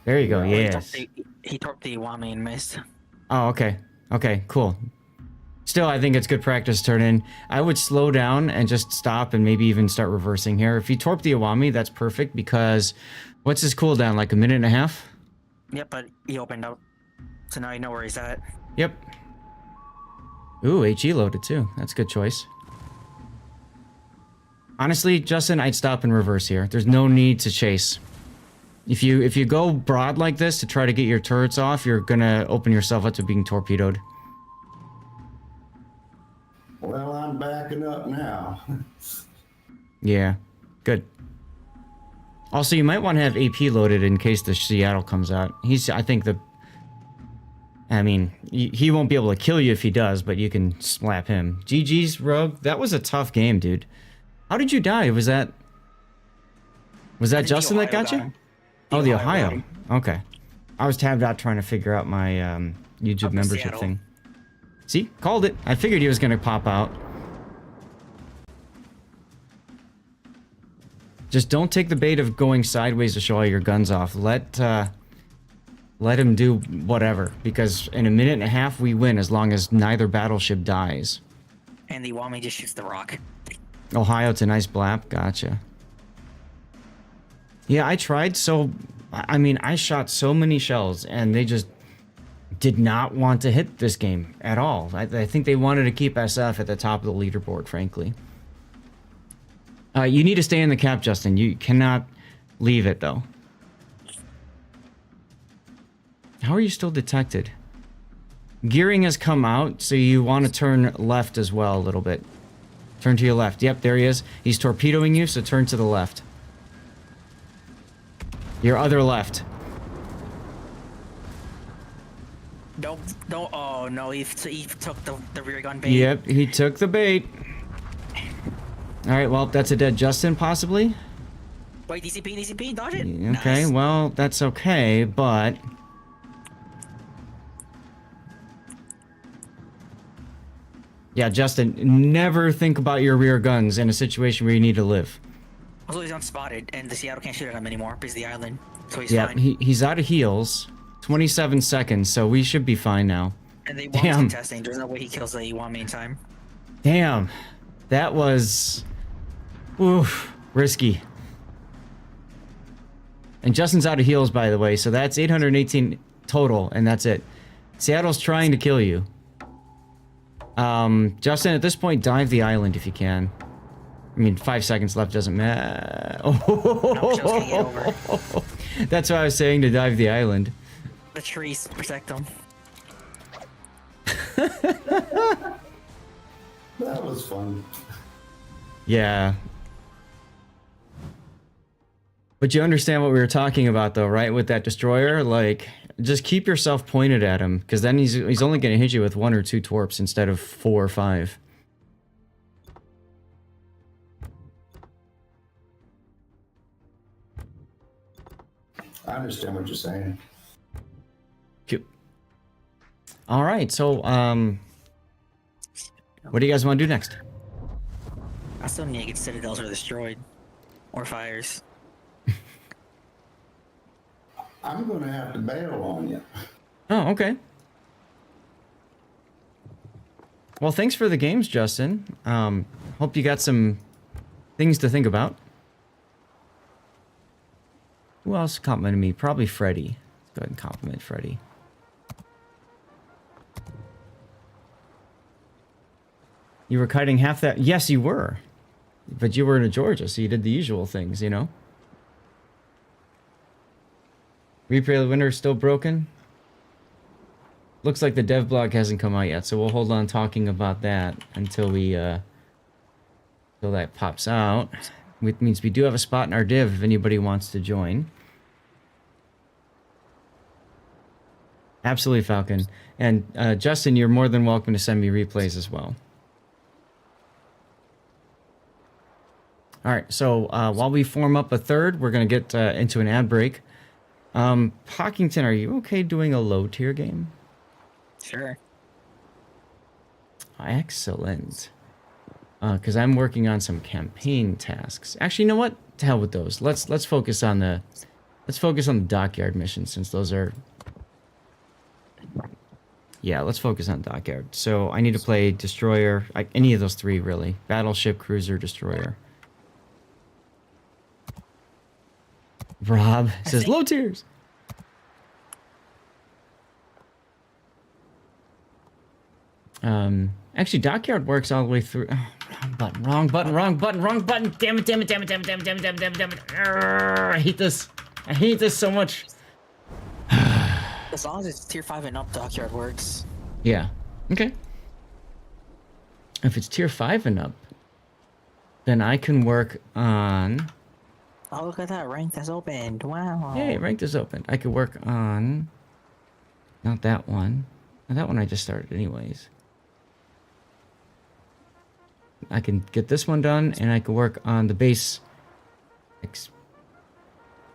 There you go, yes. He torqued the Iwami and missed. Oh, okay. Okay, cool. Still, I think it's good practice to turn in. I would slow down and just stop and maybe even start reversing here. If you torque the Iwami, that's perfect because... What's his cooldown, like a minute and a half? Yep, but he opened up. So now you know where he's at. Yep. Ooh, HE loaded too. That's a good choice. Honestly, Justin, I'd stop and reverse here. There's no need to chase. If you go broad like this to try to get your turrets off, you're gonna open yourself up to being torpedoed. Well, I'm backing up now. Yeah, good. Also, you might want to have AP loaded in case the Seattle comes out. I think I mean, he won't be able to kill you if he does, but you can slap him. GG's, Rogue. That was a tough game, dude. How did you die? Was that Was that I think Justin the that got Ohio you? him. Oh, the Ohio got Ohio. him. Okay. I was tabbed out trying to figure out my YouTube Up in membership Seattle. thing. See? Called it. I figured he was going to pop out. Just don't take the bait of going sideways to show all your guns off. Let him do whatever. Because in a minute and a half, we win as long as neither battleship dies. And the Wami just shoots the rock. Ohio, it's a nice blap. Gotcha. Yeah, I tried so... I mean, I shot so many shells, and they just did not want to hit this game at all. I think they wanted to keep SF at the top of the leaderboard, frankly. You need to stay in the cap, Justin. You cannot leave it, though. How are you still detected? Gearing has come out, so you want to turn left as well a little bit. Turn to your left. Yep, there he is. He's torpedoing you, so turn to the left. Your other left. No, oh no, he took the rear gun bait. Yep, he took the bait. Alright, well, that's a dead Justin, possibly. Wait, DCP, dodge it. Okay, Nice. well, that's okay, but... Yeah, Justin, never think about your rear guns in a situation where you need to live. Also, he's unspotted, and the Seattle can't shoot at him anymore because of the island. So he's Yeah, fine. he's out of heals. 27 seconds, so we should be fine now. And they Damn. want testing. There's no way he kills the Iwami in time. Damn. That was... Oof. Risky. And Justin's out of heals, by the way, so that's 818 total, and that's it. Seattle's trying to kill you. Justin, at this point, dive the island if you can. I mean, 5 seconds left doesn't matter. No, Joe's gonna get over. That's why I was saying to dive the island. The trees protect him. That was fun. Yeah. But you understand what we were talking about, though, right? With that destroyer, like, just keep yourself pointed at him, because then he's only going to hit you with 1 or 2 torps instead of 4 or 5. I understand what you're saying. Cute. All right, so what do you guys want to do next? I still need to get citadels are destroyed. Or fires. I'm going to have to bail on you. Oh, okay. Well, thanks for the games, Justin. Hope you got some things to think about. Who else complimented me? Probably Freddy. Let's go ahead and compliment Freddy. You were kiting half that? Yes, you were. But you were in Georgia, so you did the usual things, you know? Replay the winner is still broken? Looks like the dev blog hasn't come out yet, so we'll hold on talking about that until we, until that pops out. Which means we do have a spot in our div if anybody wants to join. Absolutely, Falcon. And, Justin, you're more than welcome to send me replays as well. Alright, so, while we form up a third, we're gonna get, into an ad break. Pockington, are you okay doing a low tier game? Sure. Excellent. Because I'm working on some campaign tasks. Actually, you know what? To hell with those. Let's focus on the dockyard missions, since those are. Yeah, let's focus on dockyard. So I need to play destroyer, any of those 3 really. Battleship, cruiser, destroyer. Rob says low tiers. Actually, dockyard works all the way through. Oh, wrong button. Damn it. Arrgh, I hate this. I hate this so much. As long as it's tier 5 and up, dockyard works. Yeah. Okay. If it's tier 5 and up, then I can work on. Oh, look at that rank that's opened. Wow. Hey, ranked is open. I could work on. Not that one. That one I just started anyways. I can get this one done, and I can work on the base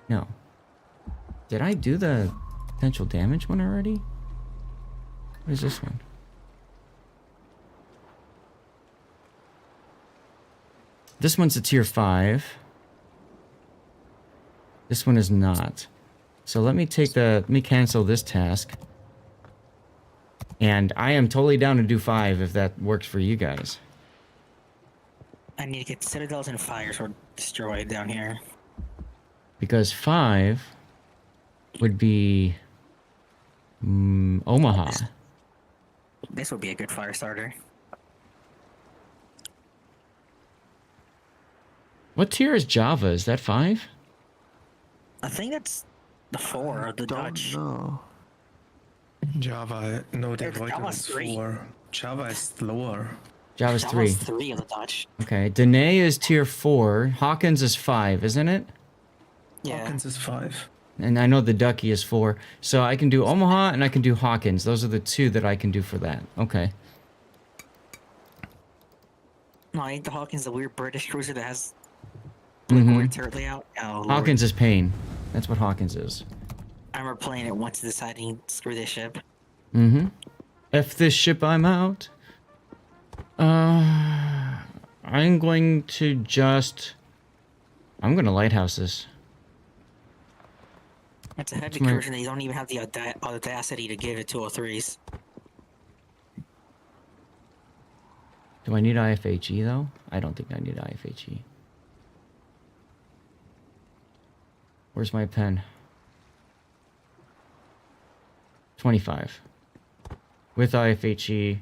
No. Did I do the potential damage one already? What is this one? This one's a tier 5. This one is not. So let me cancel this task. And I am totally down to do 5 if that works for you guys. I need to get citadels and fires were destroyed down here. Because 5 would be Omaha. This would be a good fire starter. What tier is Java? Is that 5? I think that's the 4 of the Dutch. No. Java, no, the Java's Reuters is 3. 4. Java is lower. Java's 3. Java's 3 of the Dutch. Okay, Danae is tier 4. Hawkins is 5, isn't it? Yeah. Hawkins is 5. And I know the Ducky is 4. So I can do Omaha and I can do Hawkins. Those are the 2 that I can do for that. Okay. No, ain't the Hawkins the weird British cruiser that has like, weird turret layout? Oh, Lord. Hawkins is pain. That's what Hawkins is. I remember playing it once deciding screw this ship. Mm-hmm. F this ship, I'm out. I'm going to I'm gonna lighthouse this. It's a heavy my- cruiser and you don't even have the audacity to give it 203s. Do I need IFHE though? I don't think I need IFHE. Where's my pen? 25. With IFHE,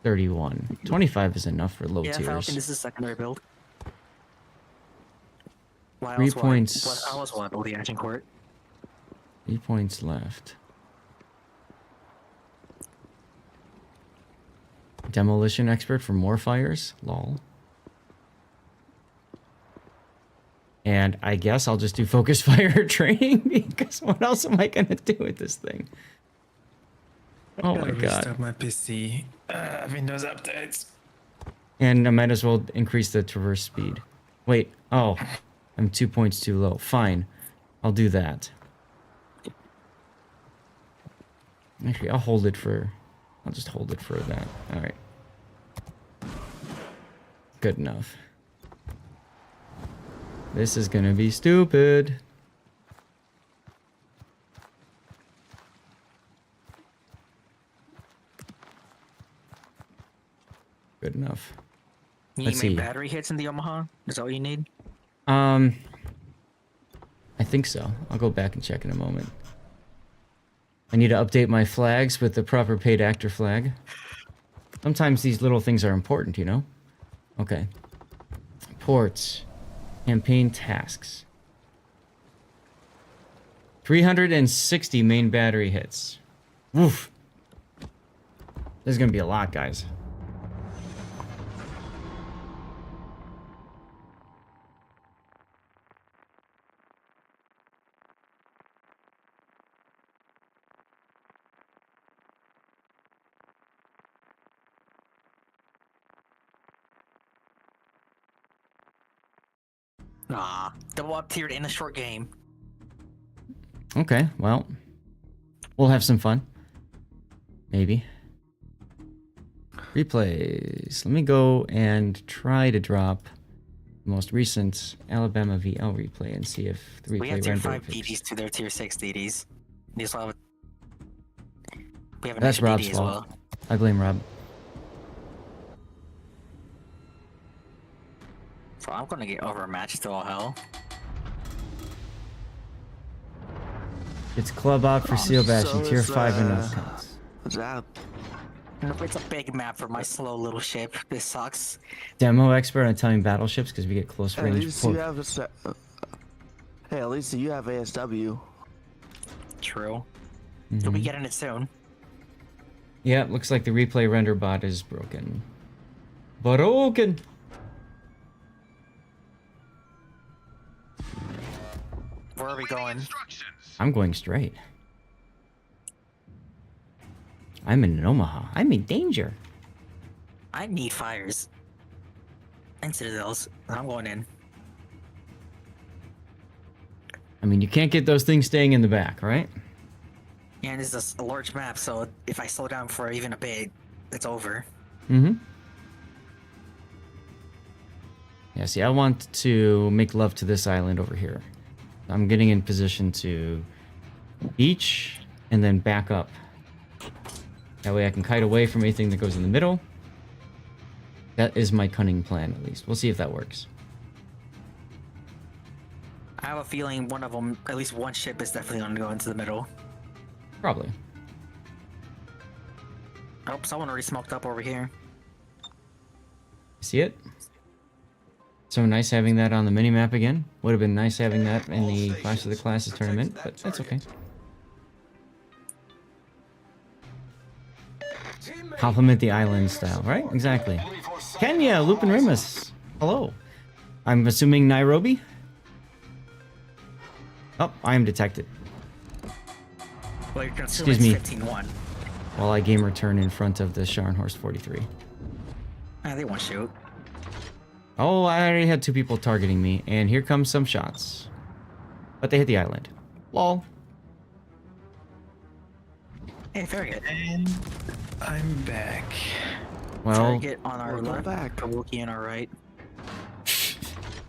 31. 25 is enough for low Yeah, tiers. Falcon is a secondary build. Why 3 else would I- points. What else will I build the action court? 3 points left. Demolition expert for more fires? Lol. And I guess I'll just do focus fire training because what else am I gonna do with this thing? Oh my Gotta god. restart my PC. Windows updates. And I might as well increase the traverse speed. Wait, oh, I'm 2 points too low. Fine, I'll do that. Actually, I'll just hold it for that. Alright. Good enough. This is gonna be stupid. Good enough. You Let's need see. battery hits in the Omaha? Is that what you need? I think so. I'll go back and check in a moment. I need to update my flags with the proper paid actor flag. Sometimes these little things are important, you know? Okay. Ports. Campaign tasks. 360 main battery hits. Woof. This is gonna be a lot, guys. Nah, double up tiered in a short game. Okay, well, we'll have some fun. Maybe. Replays. Let me go and try to drop the most recent Alabama VL replay and see if the replay We have tier render 5 picks. DDs to their tier 6 DDs. These will have we have an That's extra Rob's DD as fault. well. I blame Rob. So I'm gonna get overmatched to all hell. It's club out for seal bashing, tier 5 and up. Zap. It's a big map for my slow little ship. This sucks. Demo expert on telling battleships because we get close At range. least you have hey, at least you have ASW. True. You'll be getting it soon. Yeah, looks like the replay render bot is broken. Broken! Where are we going? I'm going straight. I'm in Omaha. I'm in danger. I need fires. And citadels. I'm going in. I mean, you can't get those things staying in the back, right? Yeah, and this is a large map, so if I slow down for even a bit, it's over. Mm-hmm. Yeah, see, I want to make love to this island over here. I'm getting in position to beach and then back up. That way I can kite away from anything that goes in the middle. That is my cunning plan, at least. We'll see if that works. I have a feeling one of them, at least one ship, is definitely going to go into the middle. Probably. Oh, someone already smoked up over here. See it? So nice having that on the mini-map again. Would have been nice having that in the Clash of the Classes tournament, but that's okay. Compliment the island style, right? Exactly. Kenya, Lupin Remus. Hello. I'm assuming Nairobi? Oh, I am detected. Well, you're Excuse consuming me. 15-1. While I game return in front of the Scharnhorst 43. They won't shoot. Oh, I already had 2 people targeting me, and here comes some shots. But they hit the island. Lol. Hey, Farragut. And I'm back. Well, Farragut on our Welcome left, back. Kabuki on our right.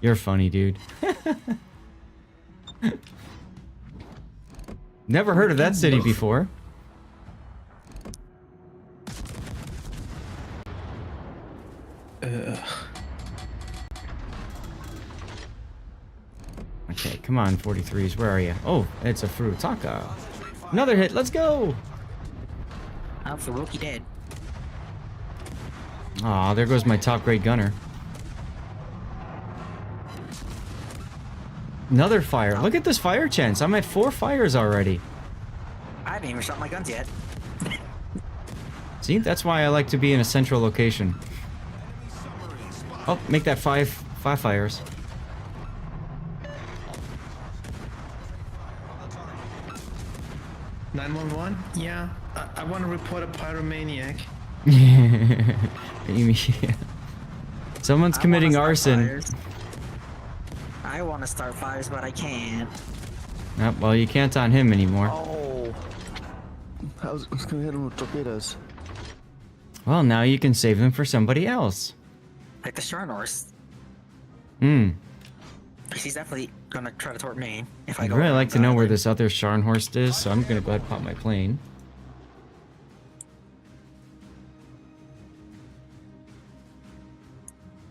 you're funny, dude. Never heard of that city before. Okay, come on, 43s. Where are you? Oh, it's a Furutaka. Another hit. Let's go. Oh, Kabuki dead. Aw, there goes my top grade gunner. Another fire. Look at this fire chance. I'm at 4 fires already. I haven't even shot my guns yet. See, that's why I like to be in a central location. Oh, make that 5 fires. "911? Yeah, I want to report a pyromaniac." You mean- Someone's committing arson. I want to start fires, but I can't. Oh, well, you can't on him anymore. Oh. I was gonna hit him with torpedoes. Well, now you can save them for somebody else. Like the Scharnhorst. Hmm. He's definitely gonna try to tort me if I I'd go. really around like to the know where island. this other Scharnhorst is, so I'm gonna go ahead and pop my plane.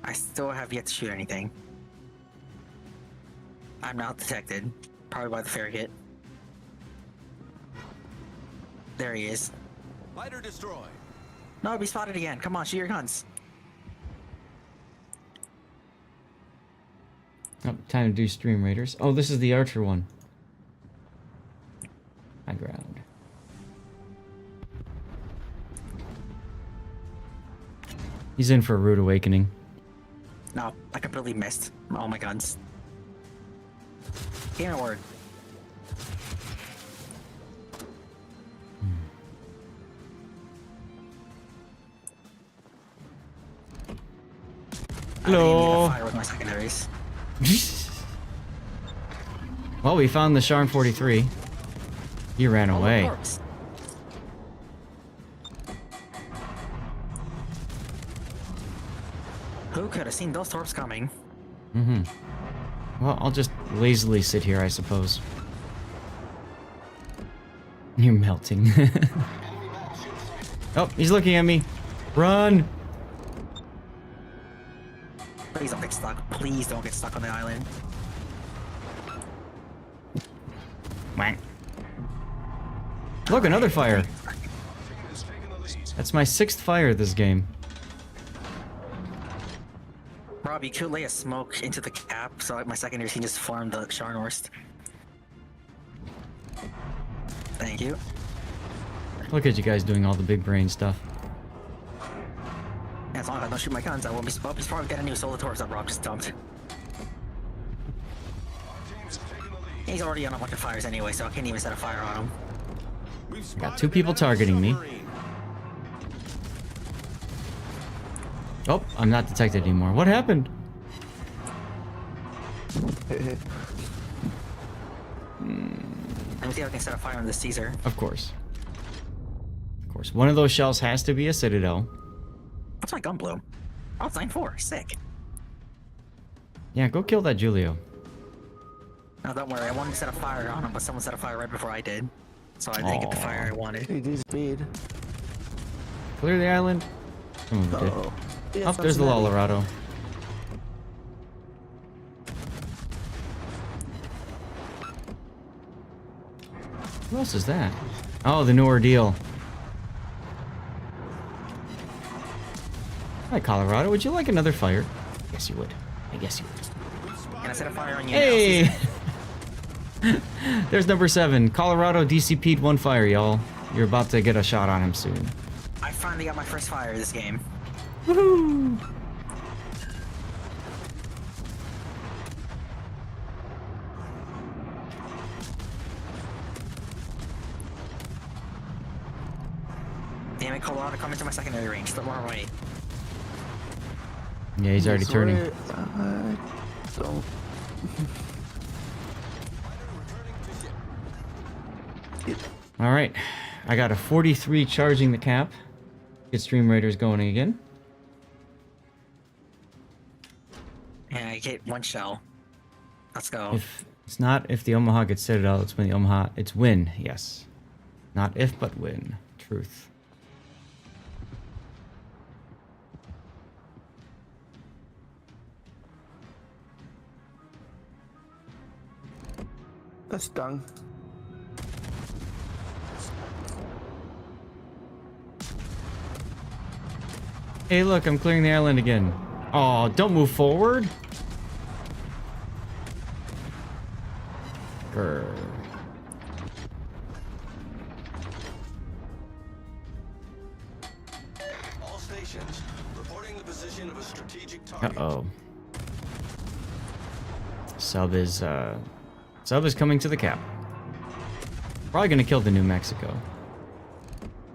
I still have yet to shoot anything. I'm not detected. Probably by the Farragut. There he is. Fighter destroyed. No, be spotted again. Come on, shoot your guns. Oh, time to do Stream Raiders. Oh, this is the Archer one. High ground. He's in for a rude awakening. No, I completely missed all my guns. Give me a word. I didn't even Hello. fire with my secondaries. Well, we found the Sharn 43. He ran Oh, away. of course. Who could have seen those torps coming? Mm-hmm. Well, I'll just lazily sit here, I suppose. You're melting. Oh, he's looking at me. Run! Please don't get stuck. Please don't get stuck on the island. Whack. Look, another fire. That's my 6th fire this game. Rob, you could lay a smoke into the cap so my secondaries can just farm the Scharnhorst. Thank you. Look at you guys doing all the big brain stuff. As long as I don't shoot my guns, I won't be. Well, he's probably got a new solar torps that Rob just dumped. He's already on a bunch of fires anyway, so I can't even set a fire on him. I got 2 people targeting me. Oh, I'm not detected anymore. What happened? me see if I can set a fire on the Caesar. Of course. Of course. One of those shells has to be a Citadel. What's my gun blow? Oh, it's 9-4. Sick. Yeah, go kill that Julio. No, don't worry. I wanted to set a fire on him, but someone set a fire right before I did. So I didn't get the fire I wanted. It is speed. Clear the island. Some of it did. Oh, Oh, there's the Colorado. Who else is that? Oh, the new ordeal. Hi, Colorado. Would you like another fire? Yes, you would. I guess you would. Can I set a fire on you? Hey! Now, Caesar? There's number 7. Colorado DCP'd 1 fire, y'all. You're about to get a shot on him soon. I finally got my first fire this game. Woohoo! Damn it, Colorado, come into my secondary range. Don't run away. Yeah, he's already turning. Don't. All right, I got a 43 charging the cap. Get Stream Raiders going again. And I get 1 shell. Let's go. If it's not if the Omaha gets Citadel, it's when the Omaha. It's win. Yes, not if but win. Truth. That's done. Hey, look, I'm clearing the island again. Oh, don't move forward. Grr. All stations, reporting the position of a strategic target. Uh-oh. Sub is coming to the cap. Probably gonna kill the New Mexico.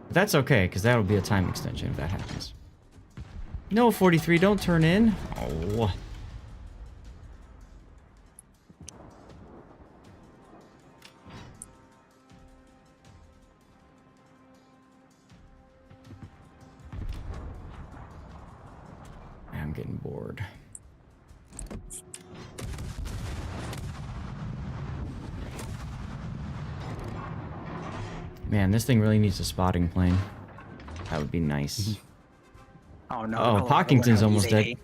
But that's okay, because that'll be a time extension if that happens. No, 43, don't turn in. Oh. I'm getting bored. Man, this thing really needs a spotting plane. That would be nice. Oh no. Oh, Colorado Pockington's went out almost easy. dead.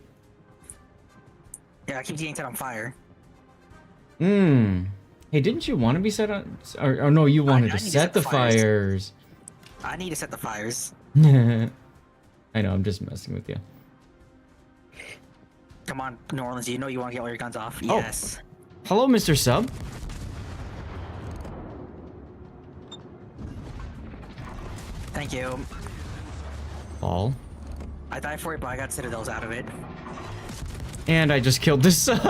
Yeah, I keep getting set on fire. Hmm. Hey, didn't you want to be set on? Or no, you wanted I to need set the fires. I need to set the fires. I know, I'm just messing with you. Come on, New Orleans, you know you want to get all your guns off. Oh. Yes. Hello, Mr. Sub. Thank you. Ball. I died for it, but I got Citadels out of it. And I just killed the sub.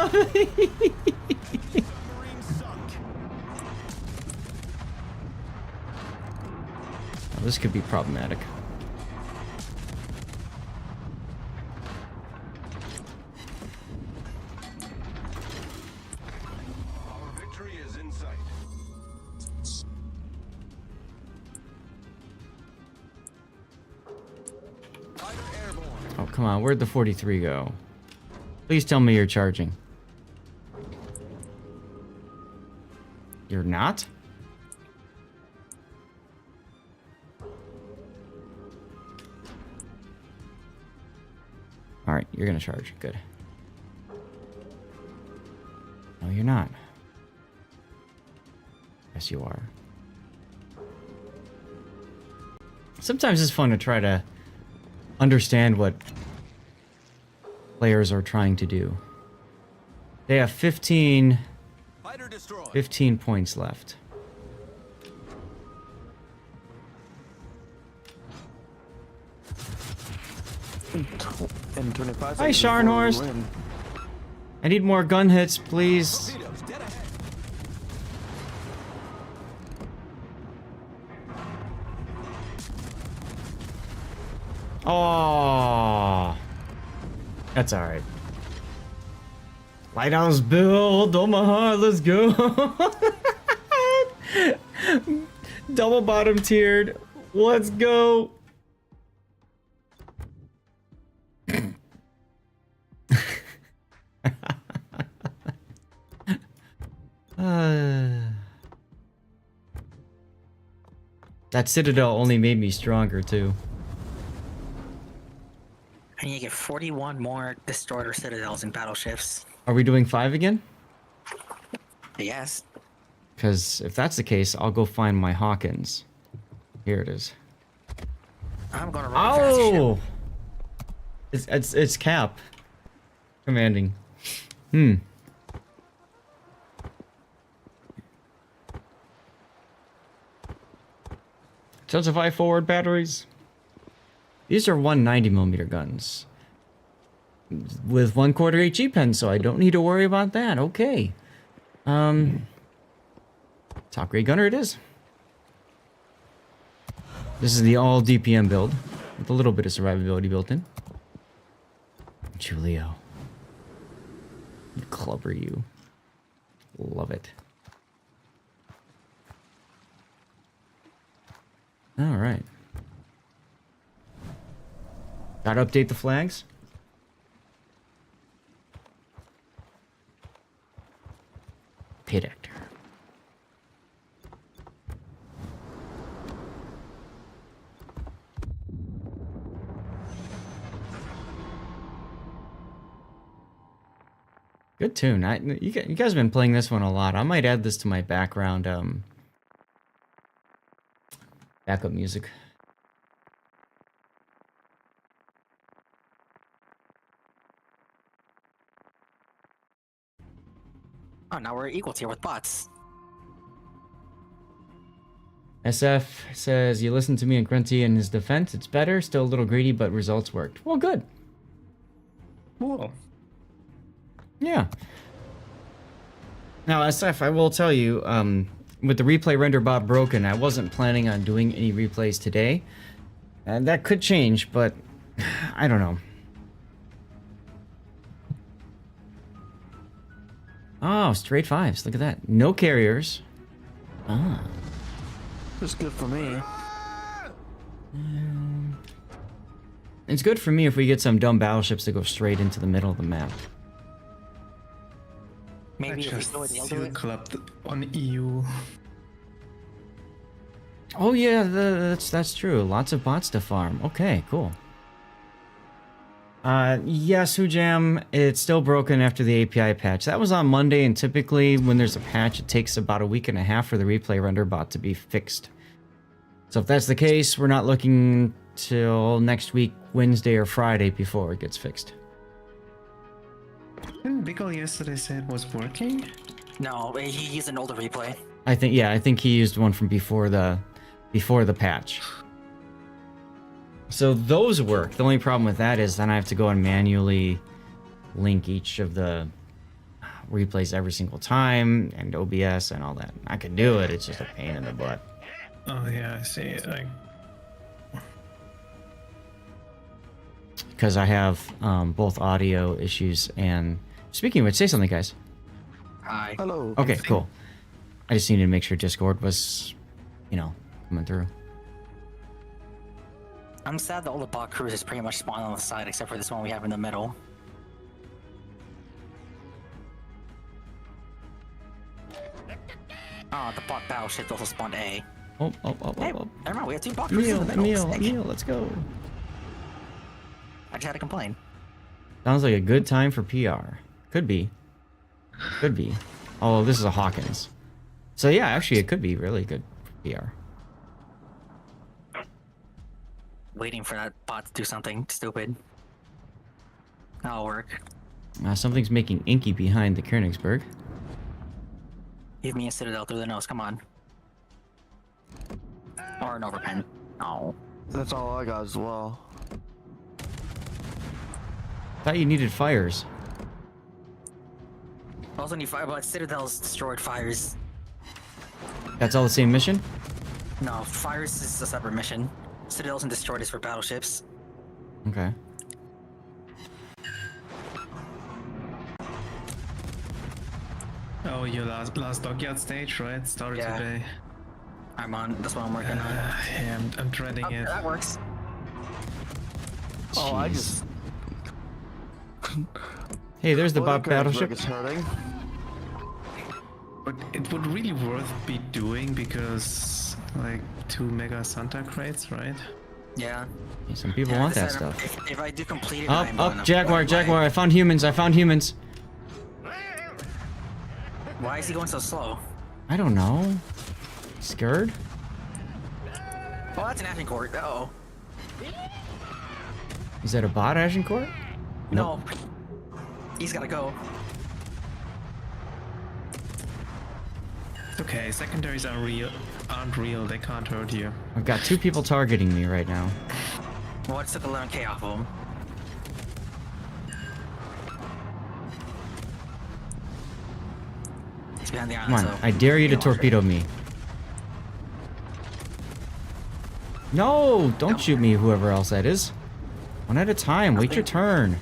Oh, this could be problematic. Our victory is in sight. Fighter airborne. Oh, come on. Where'd the 43 go? Please tell me you're charging. You're not? Alright, you're gonna charge. Good. No, you're not. Yes, you are. Sometimes it's fun to try to understand what players are trying to do. They have 15 Fighter destroyed. 15 points left. In 25 Hi, seconds before we Scharnhorst. win. I need more gun hits, please. Torpedoes dead ahead. Oh, that's all right. Lighthouse build, Omaha, let's go. Double bottom tiered. Let's go. That Citadel only made me stronger too. And you get 41 more destroyer citadels and battleships. Are we doing 5 again? Yes. Because if that's the case, I'll go find my Hawkins. Here it is. I'm gonna run fast as shit. Oh! It's Cap. Commanding. Justify forward batteries. These are 190mm guns. With 1/4 HE pen, so I don't need to worry about that. Okay. Top grade gunner it is. This is the all DPM build, with a little bit of survivability built in. Julio. Clubber you. Love it. Alright. Gotta update the flags. Pit actor. Good tune. You guys have been playing this one a lot. I might add this to my background backup music. Oh, now we're equal tier with bots. SF says, you listen to me and Grunty in his defense. It's better, still a little greedy, but results worked. Well, good. Cool. Yeah. Now, SF, I will tell you, with the replay render bot broken, I wasn't planning on doing any replays today. And that could change, but I don't know. Oh, straight 5s. Look at that. No carriers. Ah. It's good for me. It's good for me if we get some dumb battleships that go straight into the middle of the map. I Maybe if we just go with the seal Elder. clubbed on EU. Oh yeah, that's true. Lots of bots to farm. Okay, cool. Yes, Hujam, it's still broken after the API patch. That was on Monday, and typically when there's a patch, it takes about a week and a half for the replay render bot to be fixed. So if that's the case, we're not looking till next week, Wednesday or Friday, before it gets fixed. Didn't Biggle yesterday say it was working? No, he used an older replay. I think he used one from before the patch. So those work. The only problem with that is then I have to go and manually link each of the replays every single time and OBS and all that. I can do it, it's just a pain in the butt. Oh yeah, I see. Because I have both audio issues and... Speaking of which, say something, guys. Hi. Hello. Okay, cool. I just needed to make sure Discord was, coming through. I'm sad that all the bot cruisers pretty much spawn on the side except for this one we have in the middle. Oh, the bot battleship also spawned A. Oh. Hey, never mind, we have 2 bot cruisers in the middle. Emil, let's go. I just had to complain. Sounds like a good time for PR. Could be. Oh, this is a Hawkins. So yeah, actually it could be really good for PR. Waiting for that bot to do something stupid. That'll work. Something's making inky behind the Königsberg. Give me a citadel through the nose, come on. Or an overpen. Oh. That's all I got as well. Thought you needed fires. Also need fire, but citadels destroyed fires. That's all the same mission? No, fires is a separate mission. Citadels and destroyed is for battleships. Okay. Oh, your last dockyard stage, right? Started Yeah. today. I'm on. That's what I'm working on. Yeah, I'm dreading Oh, it. that works. Oh, I Jeez. just. Hey, there's the Oh, that Bob battleship. is hurting. But it would really worth be doing because like 2 mega Santa crates, right? Yeah. Some people Yeah, want I that decided stuff. If I do complete it, Up, I'm up, gonna- Jaguar, Jaguar. I found humans. I found humans. Why is he going so slow? I don't know. Scared? Oh, that's an action court. Uh-oh. Is that a bot Agincourt? No. He's gotta go. It's okay, secondaries aren't real, they can't hurt you. I've got 2 people targeting me right now. Well, I just took 11k off of him. He's behind the Come island, on, so... I dare you to Get off it. torpedo me. No, don't shoot me, whoever else that is. One at a time, wait your turn.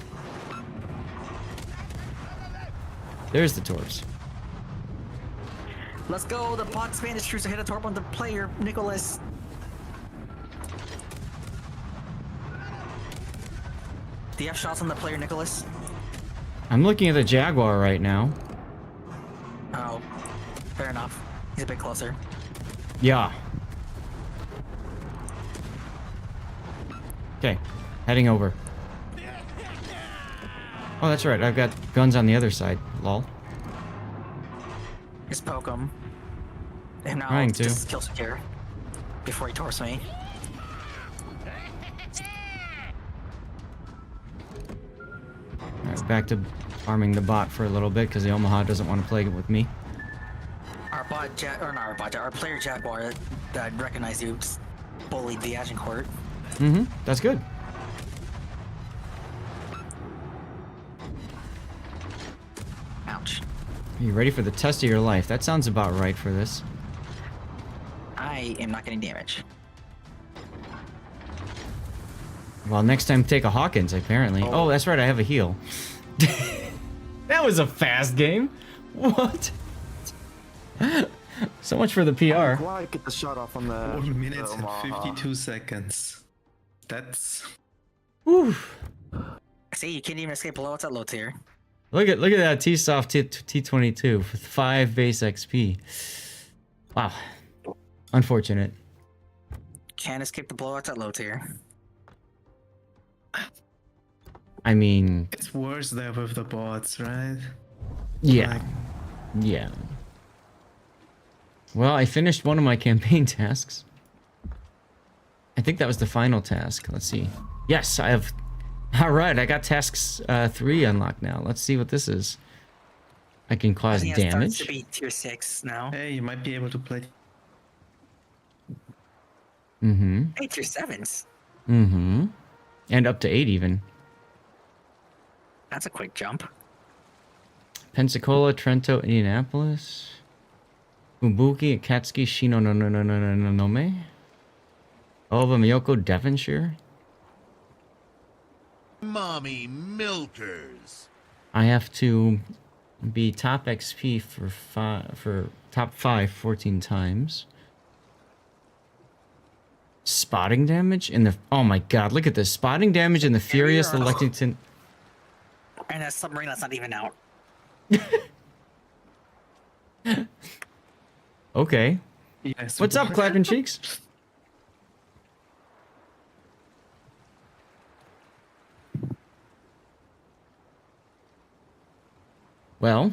There's the torps. Let's go! The bot Spanish troops hit a torp on the player, Nicholas. Do you have shots on the player, Nicholas? I'm looking at the Jaguar right now. Oh, fair enough. He's a bit closer. Yeah. Okay, heading over. Oh, that's right, I've got guns on the other side. Lol. Just poke him. And now Trying to. just kill secure before he torps me. Alright, back to farming the bot for a little bit because the Omaha doesn't want to play with me. Our bot, or not our bot, our player Jaguar that recognized you bullied the Agincourt. Mm-hmm, that's good. Ouch. Are you ready for the test of your life? That sounds about right for this. I am not getting damage. Well, next time take a Hawkins, apparently. Oh, that's right, I have a heal. That was a fast game. What? So much for the PR. Why get the shot off on the. 4 minutes and Omaha? 52 seconds. That's... Whew. See, you can't even escape below. It's at low tier. Look at that T-Soft T22 with 5 base XP. Wow. Unfortunate. Can't escape the blowouts at low tier. I mean, It's worse there with the bots, right? yeah. Like, Yeah. Well, I finished one of my campaign tasks. I think that was the final task. Let's see. Yes, I have... Alright, I got tasks 3 unlocked now. Let's see what this is. I can cause I think it starts damage. to be tier 6 now. hey, you might be able to play... Mm-hmm. Hey, tier 7s. Mm-hmm. And up to 8 even. That's a quick jump. Pensacola, Trento, Indianapolis. Ubuki, Akatsuki, Shino, no, me. Ova, Miyoko, Devonshire. Mommy milkers. I have to be top XP for top 5 14 times. Spotting damage in the... Oh my god, look at this. Spotting damage in the Furious, the Area. Lexington... And a submarine that's not even out. Okay. Yes, What's up, clapping cheeks? Well,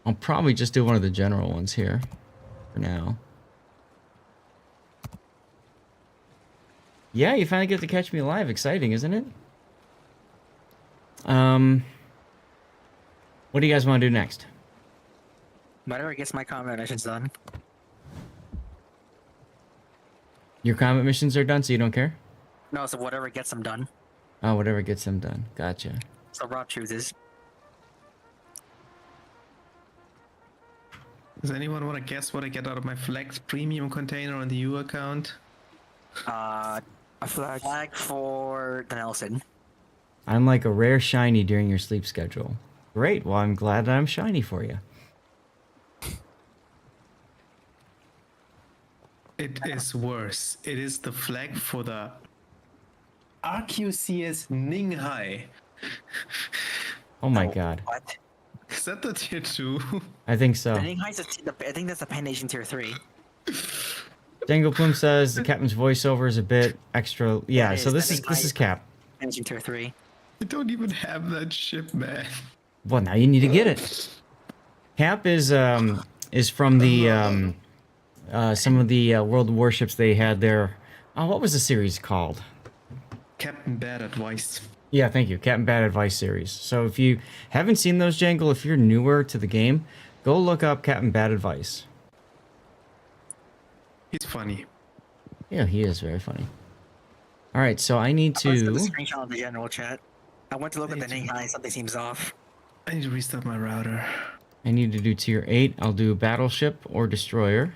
I'll probably just do one of the general ones here for now. Yeah, you finally get to catch me alive. Exciting, isn't it? What do you guys want to do next? Whatever gets my combat missions done. Your combat missions are done, so you don't care? No, so whatever gets them done. Oh, whatever gets them done. Gotcha. So Rob chooses. Does anyone want to guess what I get out of my Flex premium container on the U account? A flag for the Nelson. I'm like a rare shiny during your sleep schedule. Great. Well, I'm glad that I'm shiny for you. It is worse. It is the flag for the RQCS Ninghai. Oh my Oh, god. What? Is that the tier 2? I think The so. Ninghai's I think that's the Pan Nation tier 3. Dangle Plume says the captain's voiceover is a bit extra. Yeah, it so is. this I is think Cap. Pan Nation tier 3. I don't even have that ship, man. Well, now you need to get it. Cap is from the some of the world warships they had there. Oh, what was the series called? Captain Bad Advice. Yeah, thank you. Captain Bad Advice series. So if you haven't seen those, Jangle, if you're newer to the game, go look up Captain Bad Advice. He's funny. Yeah, he is very funny. All right, so I need I posted the to. screenshot of the general chat. I went to look at the Ninghai, something seems off. I need to restart my router. I need to do tier 8. I'll do battleship or destroyer.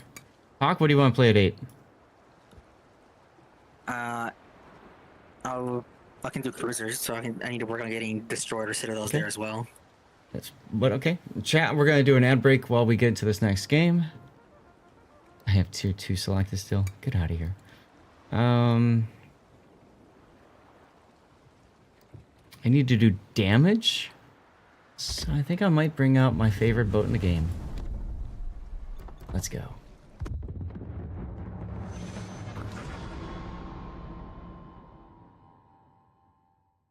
Hawk, what do you want to play at 8? I can do cruisers, so I need to work on getting destroyed or citadels Okay. there as well. But okay, chat. We're gonna do an ad break while we get into this next game. I have tier 2 selected still. Get out of here. I need to do damage. So I think I might bring out my favorite boat in the game. Let's go.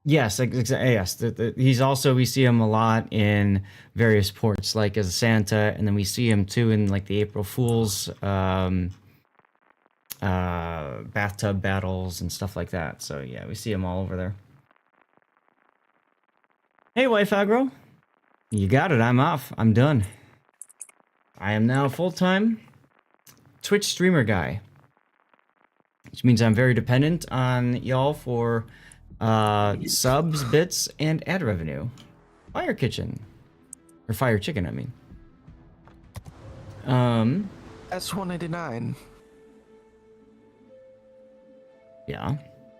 Yes, yes. He's also, we see him a lot in various ports, like as a Santa, and then we see him too in like the April Fools bathtub battles and stuff like that. So yeah, we see him all over there. Hey, Wife Aggro. You got it. I'm off. I'm done. I am now full-time Twitch streamer guy, which means I'm very dependent on y'all for subs, bits, and ad revenue. Fire Kitchen. Or Fire Chicken, I mean. S189. Yeah.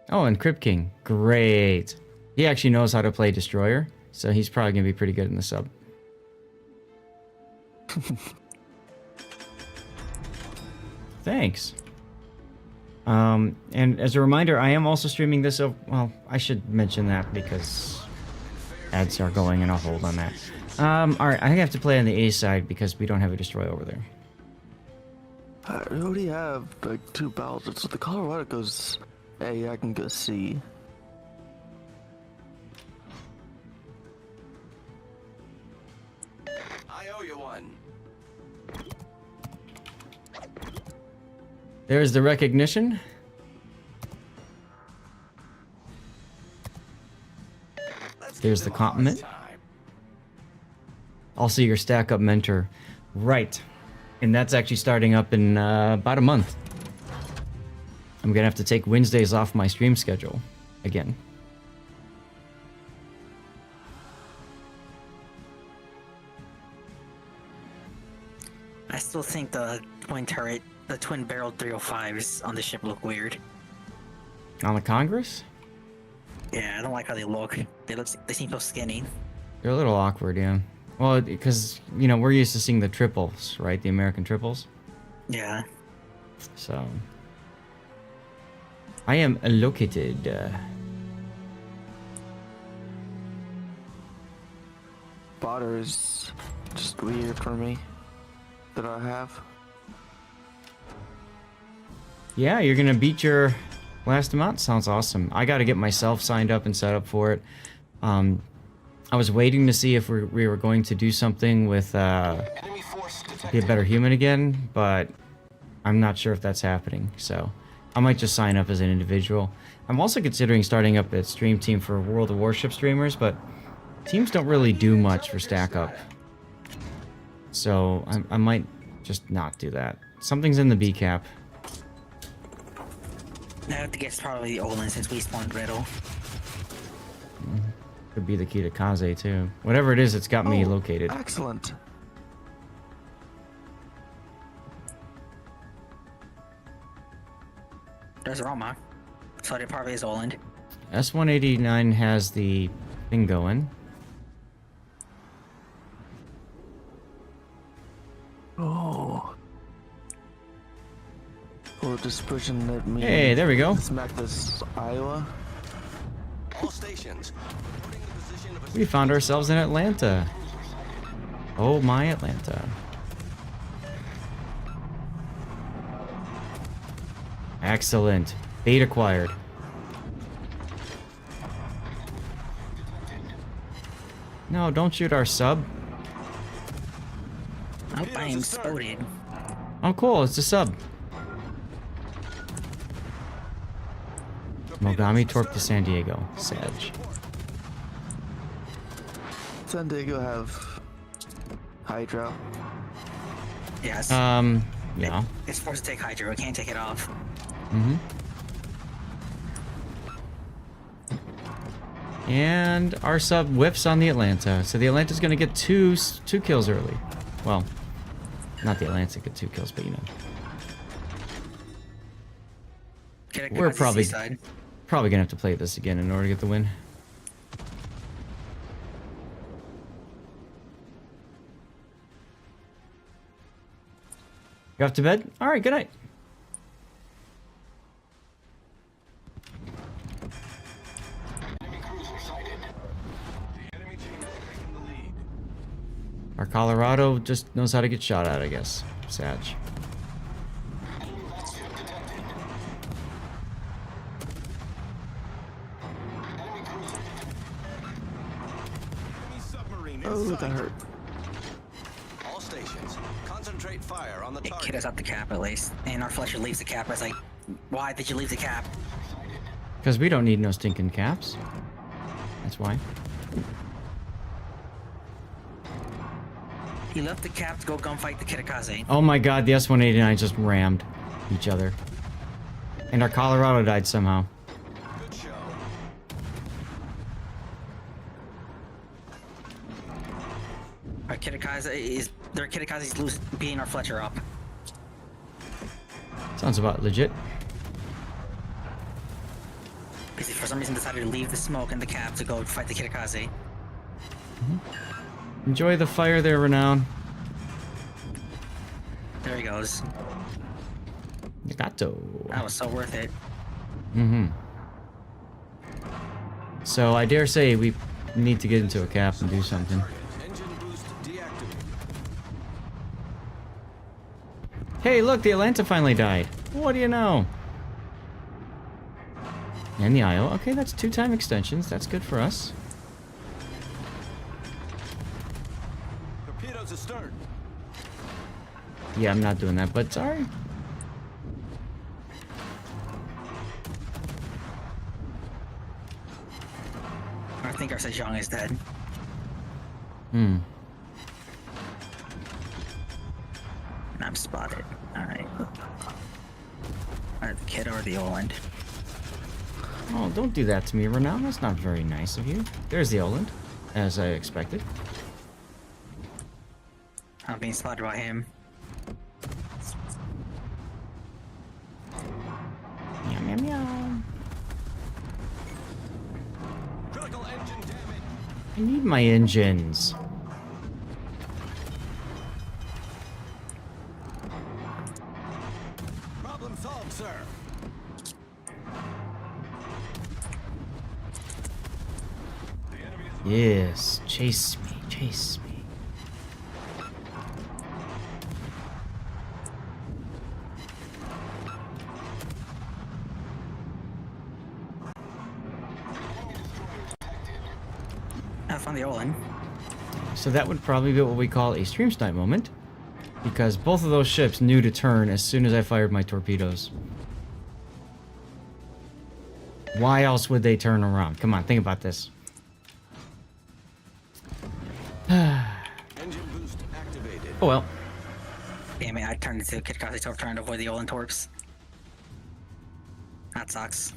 Oh, and Crypt King. Great. He actually knows how to play Destroyer, so he's probably going to be pretty good in the sub. Thanks. And as a reminder, I am also streaming this. Well, I should mention that because ads are going, and I'll hold on that. All right, I have to play on the A side because we don't have a destroy over there. I already have like 2 battles. So the Colorado goes A, I can go C. I owe you one. There's the recognition. There's the compliment. Also, your stack up mentor. Right. And that's actually starting up in about a month. I'm gonna have to take Wednesdays off my stream schedule again. I still think the twin turret, the twin barreled 305s on the ship look weird. On the Congress? Yeah, I don't like how they look. They seem so skinny. They're a little awkward, yeah. Well, because, you know, we're used to seeing the triples, right? The American triples. Yeah. So. I am located. Botter is just weird for me. That I have. Yeah, you're gonna beat your last amount. Sounds awesome. I gotta get myself signed up and set up for it. I was waiting to see if we were going to do something with Enemy force be a detected. better human again, but I'm not sure if that's happening. So I might just sign up as an individual. I'm also considering starting up a stream team for World of Warships streamers, but teams don't really do much for stack up. So I might just not do that. Something's in the B cap. I have to guess probably Olin since we spawned Riddle. Could be the key to Kaze too. Whatever it is, it's got me located. Excellent. There's Roma. So it probably is Olin. S189 has the thing going. Oh. Or dispersion let me Hey, there we go. smack this Iowa. All stations. Reporting the position of a We found ourselves in Atlanta. Oh my Atlanta. Excellent. Bait acquired. No, don't shoot our sub. I hope I am exploded. Oh, cool. It's a sub. Mogami torp to San Diego. Sag. San Diego have Hydra. Yes. Yeah. It's forced to take Hydro. It can't take it off. Mm-hmm. And our sub whiffs on the Atlanta. So the Atlanta's gonna get two kills early. Well, not the Atlanta get 2 kills, but you know. We're probably gonna have to play this again in order to get the win. You off to bed? All right, good night. Our Colorado just knows how to get shot at, I guess. Sag. Oh, that hurt. all stations. Concentrate fire on the It target. kid us out the cap at least. And our Fletcher leaves the cap. I was like, why did you leave the cap? Because we don't need no stinking caps. That's why. He left the cap to go gunfight the Kitakaze. Oh my god, the S-189 just rammed each other. And our Colorado died somehow. Good show. Our Kitakaze is their Kitakaze's loose beating our Fletcher up. Sounds about legit. Because he for some reason decided to leave the smoke and the cap to go fight the Kitakaze. Enjoy the fire there, Renown. There he goes. Gato. That was so worth it. Mm-hmm. So I dare say we need to get into a cap and do something. Engine boost deactivated. Hey, look, the Atlanta finally died. What do you know? And the Iowa. Okay, that's 2-time extensions. That's good for us. Torpedoes astern. Yeah, I'm not doing that, but sorry. I think our Sejong is dead. Hmm. And I'm spotted. Alright. Alright, the kid or the Oland. Oh, don't do that to me, Renown. That's not very nice of you. There's the Oland, as I expected. I'm being spotted by him. Meow, meow, meow. Critical engine damage. I need my engines. Problem solved, sir. Yes, chase me, chase me. I found the Oland. So that would probably be what we call a stream snipe moment, because both of those ships knew to turn as soon as I fired my torpedoes. Why else would they turn around? Come on, think about this. Engine boost activated. Oh well. Damn it, I turned into the Kitakaze torp trying to avoid the Oland torps. That sucks.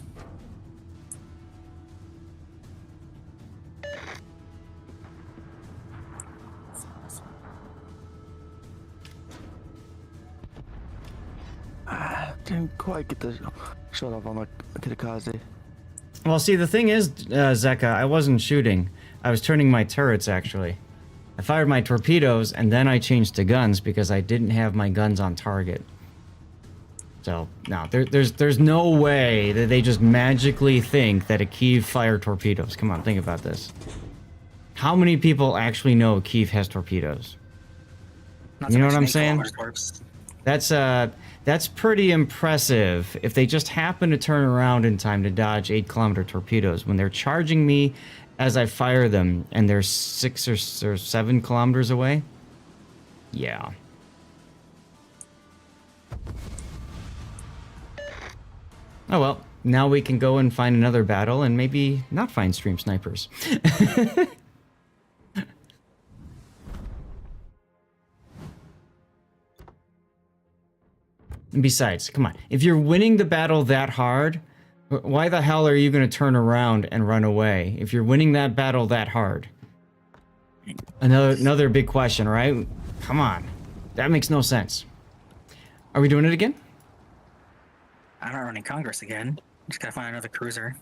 Didn't quite get the shot off on the Kitakaze. Well, see, the thing is, Zeka, I wasn't shooting. I was turning my turrets, actually. I fired my torpedoes, and then I changed to guns because I didn't have my guns on target. So no, there's no way that they just magically think that a Kyiv fire torpedoes. Come on, think about this. How many people actually know Kyiv has torpedoes? Not You to know what I'm mention 8 saying? kilometers works. That's pretty impressive if they just happen to turn around in time to dodge 8-kilometer torpedoes when they're charging me as I fire them and they're 6 or 7 kilometers away. Yeah. Oh well, now we can go and find another battle and maybe not find stream snipers. And besides, come on, if you're winning the battle that hard, why the hell are you going to turn around and run away if you're winning that battle that hard? Another big question, right? Come on. That makes no sense. Are we doing it again? I'm not running Congress again. Just gotta find another cruiser.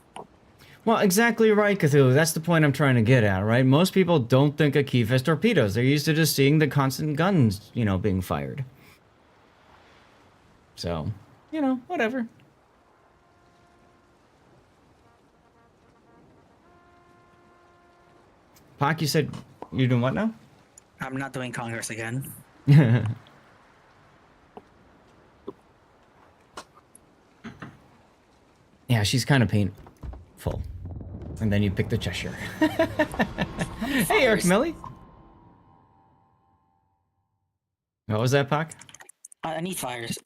Well, exactly right, Cthulhu. That's the point I'm trying to get at, right? Most people don't think of Kyiv as torpedoes. They're used to just seeing the constant guns, you know, being fired. So, you know, whatever. Pac, you said you're doing what now? I'm not doing Congress again. Yeah, she's kind of painful. And then you pick the Cheshire. Hey, Eric Millie. What was that, Pac? I need fires.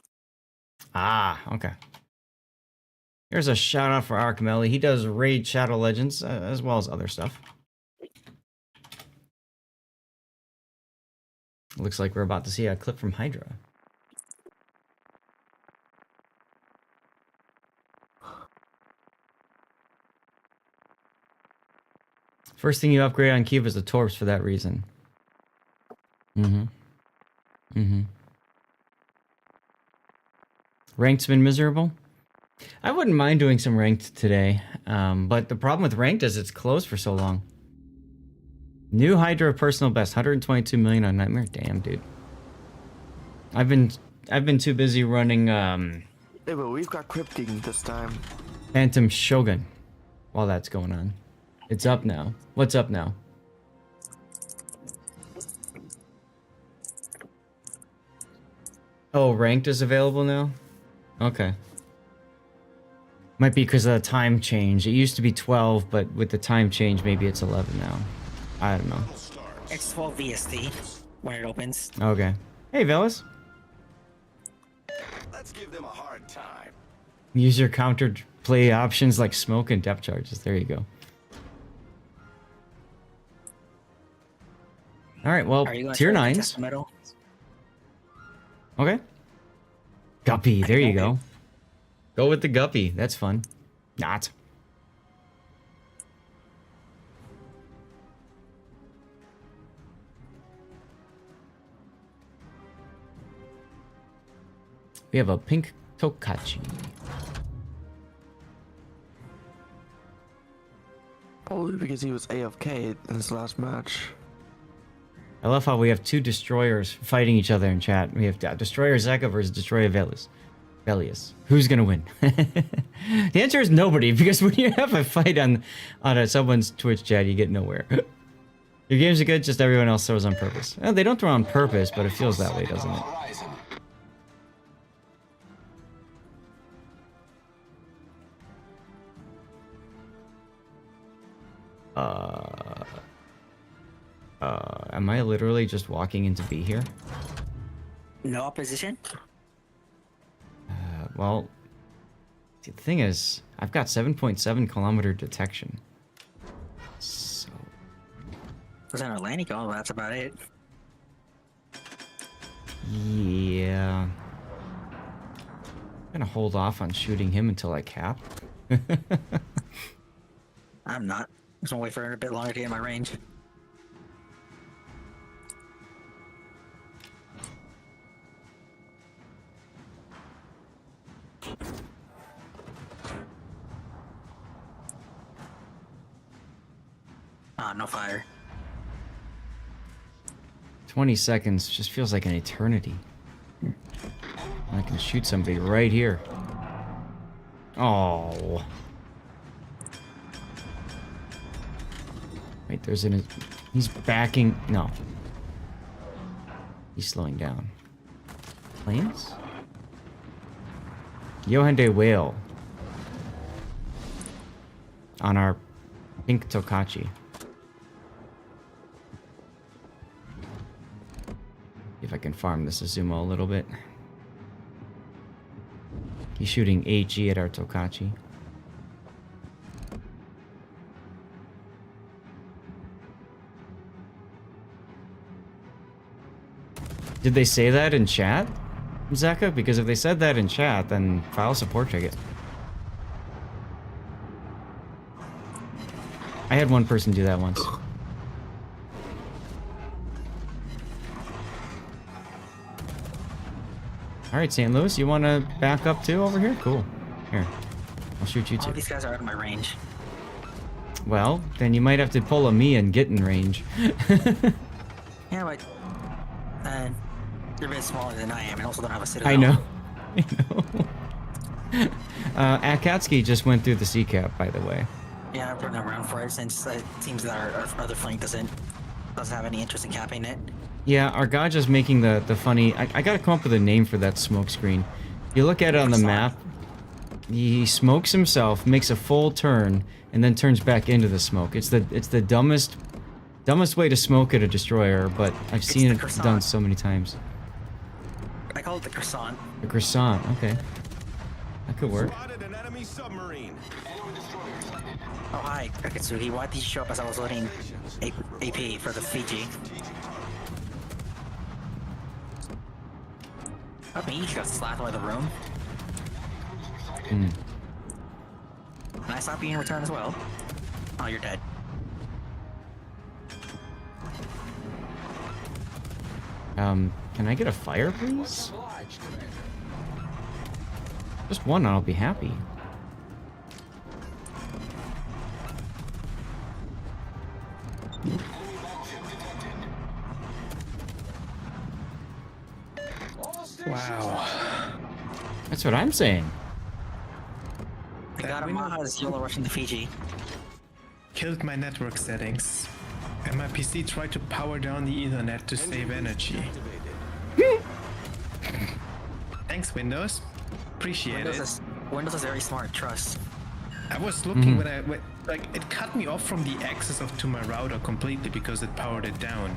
Ah, okay. Here's a shout out for Archimelli. He does Raid Shadow Legends as well as other stuff. Looks like we're about to see a clip from Hydra. First thing you upgrade on Kyiv is the torps for that reason. Ranked's been miserable. I wouldn't mind doing some ranked today, but the problem with ranked is it's closed for so long. New Hydra personal best, 122 million on Nightmare. Damn, dude. I've been too busy running Hey, but we've got Crypt King this time. Phantom Shogun while that's going on. It's up now. What's up now? Oh, ranked is available now? Okay. Might be because of the time change. It used to be 12, but with the time change, maybe it's 11 now. I don't know. It's 12 VST when it opens. Okay. Hey, Velas. Let's give them a hard time. Use your counter play options like smoke and depth charges. There you go. All right, well, Are you gonna tier try to 9s. test the metal? Okay. Guppy, there you go. Go with the Guppy. That's fun. Not. We have a pink Tokachi. Probably because he was AFK in his last match. I love how we have two destroyers fighting each other in chat. We have Destroyer Zeka versus Destroyer Velius. Who's gonna win? The answer is nobody, because when you have a fight on someone's Twitch chat, you get nowhere. Your games are good, just everyone else throws on purpose. Well, they don't throw on purpose, but it feels that way, doesn't it? Am I literally just walking into B here? No opposition? Well, the thing is, I've got 7.7 kilometer detection. So, Was that an Atlantic? Oh, that's about it. yeah. I'm gonna hold off on shooting him until I cap. I'm not. Just gonna wait for it a bit longer to get my range. Ah, no fire. 20 seconds just feels like an eternity. I can shoot somebody right here. Oh. Wait, there's an... He's backing... No. He's slowing down. Planes? Yohende whale. On our pink Tokachi. If I can farm this Azuma a little bit. He's shooting HE at our Tokachi. Did they say that in chat, Zeka? Because if they said that in chat, then file support ticket. I had one person do that once. Alright, St. Louis, you want to back up too over here? Cool. Here. I'll shoot you All too. these guys are out of my range. Well, then you might have to pull a me and get in range. Yeah, but you're a bit smaller than I am, and also don't have a citadel. I know. I know. Akatsuki just went through the C cap, by the way. Yeah, I'm running around for it since it seems that our other flank doesn't have any interest in capping it. Yeah, our god just making the funny... I gotta come up with a name for that smoke screen. You look at it on the map, he smokes himself, makes a full turn, and then turns back into the smoke. It's the dumbest way to smoke at a destroyer, but I've seen it done so many times. I call it the croissant. The croissant, okay. That could work. Spotted an enemy submarine. Oh hi, Akatsuki. Why did you show up as I was loading AP for the Fiji? I mean, you just got slapped by the room. Hmm. Can I slap you in return as well? Oh, you're dead. Can I get a fire, please? Just one and I'll be happy. Wow. That's what I'm saying. I got a Maha's YOLO rushing the Fiji. Killed my network settings. And my PC tried to power down the Ethernet to save energy. Thanks, Windows. Appreciate it. Windows is very smart, trust. I was looking when like it cut me off from the access to my router completely because it powered it down.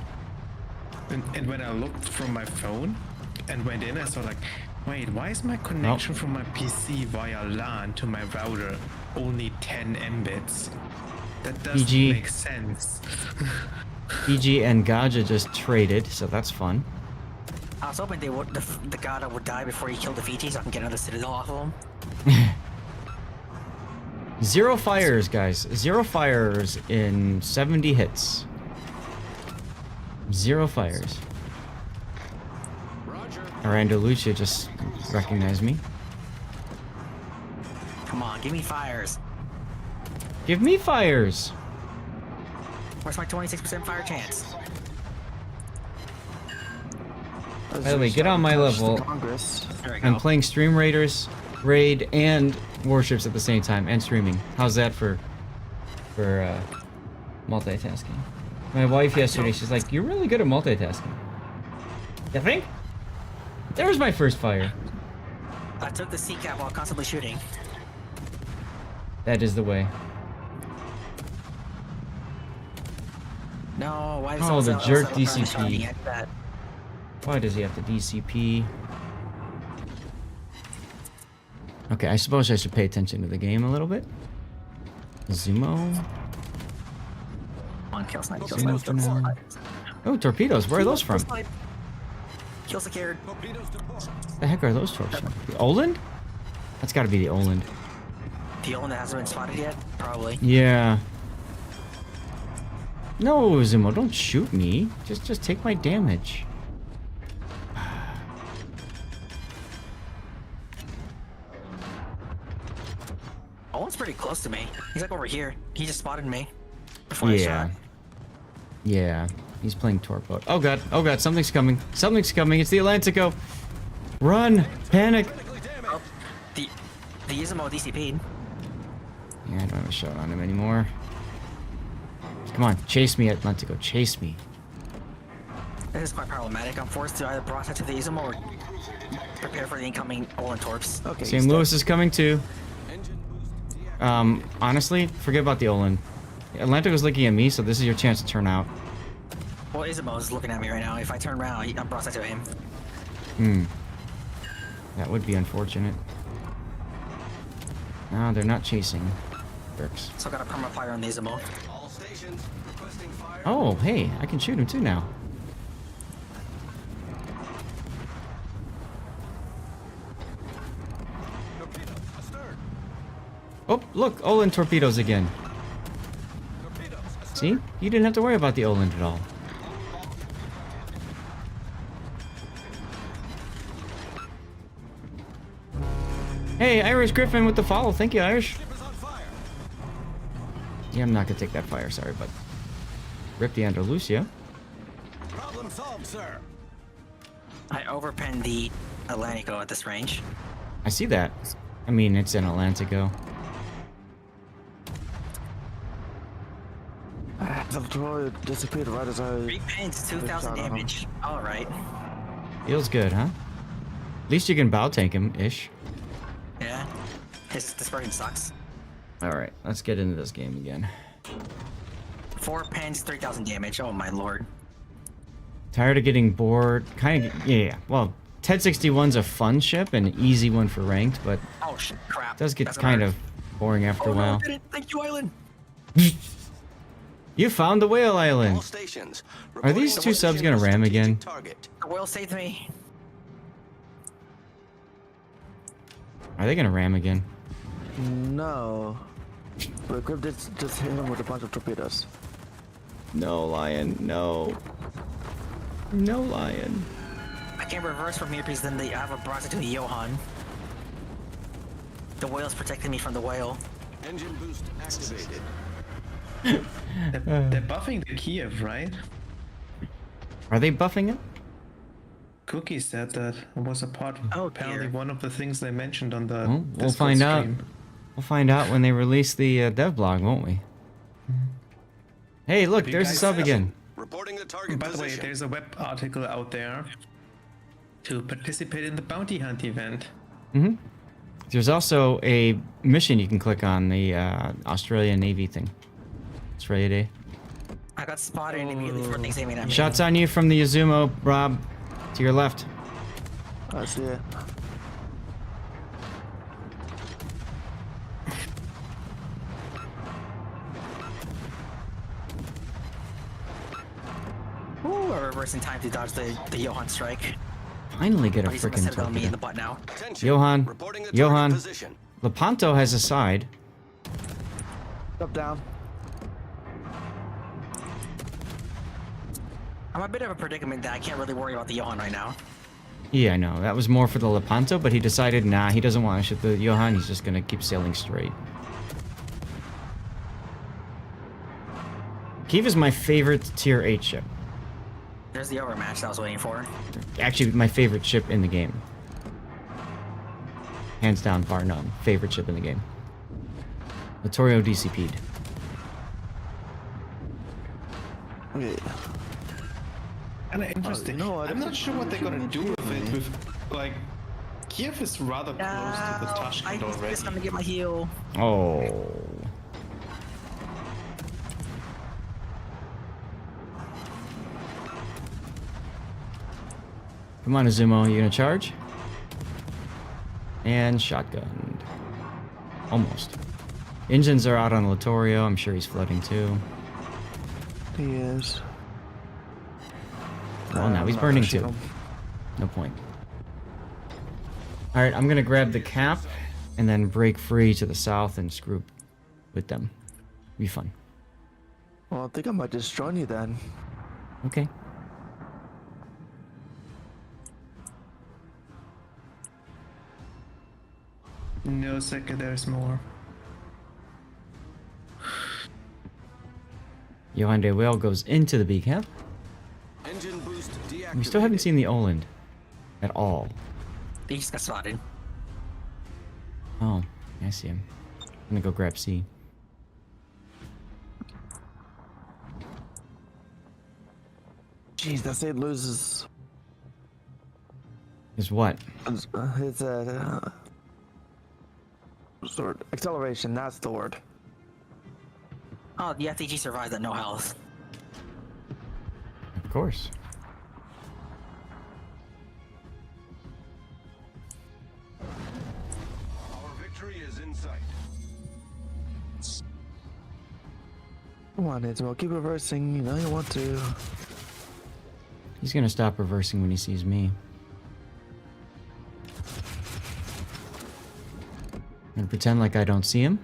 And when I looked from my phone and went in, I saw like, wait, why is my connection from my PC via LAN to my router only 10 Mbits? That doesn't PG. make sense. PG and Gaja just traded, so that's fun. I was hoping they would, the Gada would die before he killed the Fiji so I can get another citadel off of him. 0 fires, guys. 0 fires in 70 hits. 0 fires. Aranda Lucia just recognized me. Come on, give me fires. Give me fires! Where's my 26% fire chance? By the way, get on my level. Congress. There we go. I'm playing Stream Raiders, Raid, and Warships at the same time, and streaming. How's that for multitasking? My wife yesterday, she's like, "You're really good at multitasking." You think? There's my first fire. I took the C cap while constantly shooting. That is the way. No, why Oh, the jerk DCP. DCP. That? Why does he have to DCP? Okay, I suppose I should pay attention to the game a little bit. Zumo. Come on, kill snipe, kill Zumo snipe, kill for now. snipe. Oh, torpedoes. Where are those from? Kill secured. The heck are those torps from? The Oland? That's got to be the Oland. The only that hasn't been spotted yet? Probably. Yeah. No, Zumo, don't shoot me. Just take my damage. Owen's pretty close to me. He's like over here. He just spotted me. Before I Yeah. shot. Yeah. He's playing torpedo. Oh god, something's coming. Something's coming. It's the Atlantico. Run! Panic! Oh, the Izumo DCP'd. Yeah, I don't have a shot on him anymore. Come on, chase me, Atlantico, chase me. This is quite problematic. I'm forced to either broadside to the Izumo or prepare for the incoming Olin torps. Okay. St. Louis is coming too. Honestly, forget about the Olin. Atlantico's looking at me, so this is your chance to turn out. Well, Izumo's looking at me right now. If I turn around, I'm broadside to him. Hmm. That would be unfortunate. No, they're not chasing. Bricks. So I got a perma fire on the Izumo. All stations requesting fire. Oh, hey, I can shoot him too now. Torpedoes astern. Oh, look, Olin torpedoes again. Torpedoes astern. See? You didn't have to worry about the Olin at all. Hey, Irish Griffin with the follow. Thank you, Irish. Ship is on fire. Yeah, I'm not gonna take that fire, sorry, but rip the Andalusia. Problem solved, sir. I overpenned the Atlantico at this range. I see that. I mean, it's in Atlantico. The droid disappeared right as I. 3 pins, 2,000 shot on him. damage. Alright. Feels good, huh? At least you can bow tank him, ish. Yeah. This version sucks. Alright, let's get into this game again. 4 pins, 3,000 damage. Oh my lord. Tired of getting bored. Kind of, yeah. Well, Ted 61's a fun ship, an easy one for ranked, but Oh crap. it does get That's kind another- of boring after Oh a no, I while. did it. Thank you, Island. You found the whale All stations. stations. Are these reporting two subs gonna position of ram again? strategic Target. The whale saved me. Are they gonna ram again? No. But Grip did just hit him with a bunch of torpedoes. No, Lion, no. No, Lion. I can't reverse from here because then I have a broadside to the Johan. The whale's protecting me from the whale. Engine boost activated. They're buffing the Kiev, right? Are they buffing it? Cookie said that it was a part Oh, apparently dear. one of the things they mentioned on the Well, we'll Discord find out. stream. We'll find out when they release the dev blog, won't we? Hey, look, You there's a guys sub have- again. Reporting the target By the way, position. there's a web article out there to participate in the bounty hunt event. There's also a mission you can click on, the Australian Navy thing. Australia Day. I got spotted immediately for things aiming at me. Shots on you from the Izumo, Rob. To your left. I see it. Ooh, I reversed in time to dodge the Johan strike. Finally get a But he's gonna freaking set it on me in torpedo. the butt now. Attention. Johan. Reporting the target Johan. position. Lepanto has a side. Up down. I'm a bit of a predicament that I can't really worry about the Johan right now. Yeah, I know. That was more for the Lepanto, but he decided, nah, he doesn't want to shoot the Johan. He's just gonna keep sailing straight. Kiev is my favorite tier 8 ship. There's the overmatch that I was waiting for. Actually, my favorite ship in the game. Hands down, bar none. Favorite ship in the game. Littorio DCP'd. Okay. Kind of interesting. no, I I'm don't not think sure what they're gonna do with it. me. With like, Kiev is rather close to the I Tashkent just already. gonna get my heal. Oh. Come on, Izumo, you gonna charge? And shotgunned. Almost. Engines are out on Littorio. I'm sure he's floating too. He is. Well, now he's I'm not burning gonna shoot too. him. No point. Alright, I'm gonna grab the cap and then break free to the south and screw with them. Be fun. Well, I think I might just join you then. Okay. No, second, there's more. Johan de Whale goes into the B cap. Engine boost deactivated. We still haven't seen the Oland at all. He just got spotted. Oh, I see him. I'm gonna go grab C. Jeez, that St. loses Is what? his sword acceleration. That's the word. Oh, the FTG survived at no health. Of course. Our victory is in sight. Come on, Ismail, keep reversing. You know you want to. He's gonna stop reversing when he sees me. I'm gonna pretend like I don't see him.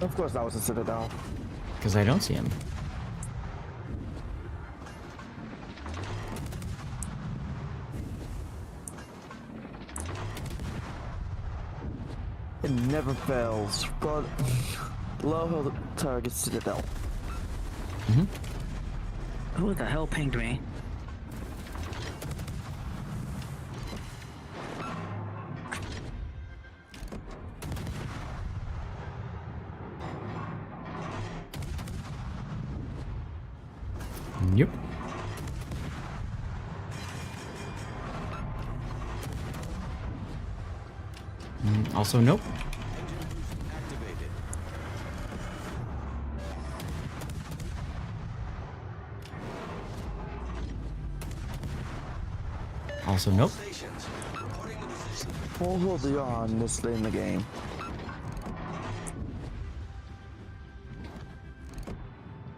Of course, that was a citadel. Because I don't see him. It never fails. But low health target citadel. Who the hell pinged me? Yep. Also, nope. Activated. Also, nope. Stations. Reporting the position. We'll hold the on this late in the game.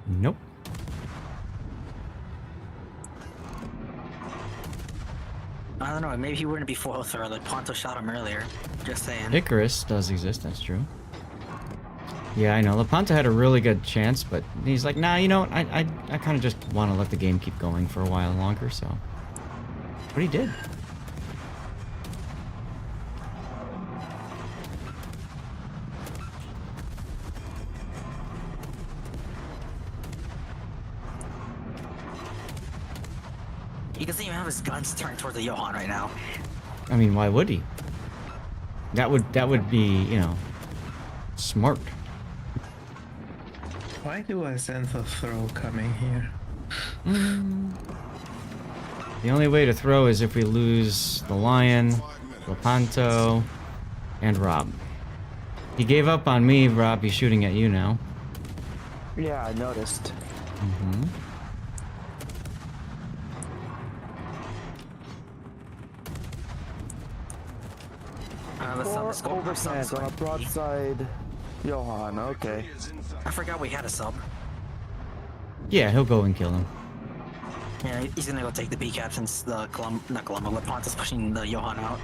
Nope. I don't know, maybe he wouldn't be full health or like Ponto shot him earlier. Just saying. Icarus does exist, that's true. Yeah, I know. Lepanto had a really good chance, but he's like, nah, you know what? I kind of just want to let the game keep going for a while longer, so. But he did. He doesn't even have his guns turned towards the Johan right now. I mean, why would he? That would be, you know, smart. Why do I sense a throw coming here? The only way to throw is if we lose the Lion, Lepanto, and Rob. He gave up on me, Rob. He's shooting at you now. Yeah, I noticed. The sub Four is going. overhands on a broadside. Johan, okay. I forgot we had a sub. Yeah, he'll go and kill him. Yeah, he's gonna go take the B cap since the not Columbo, but Ponto's pushing the Johan out.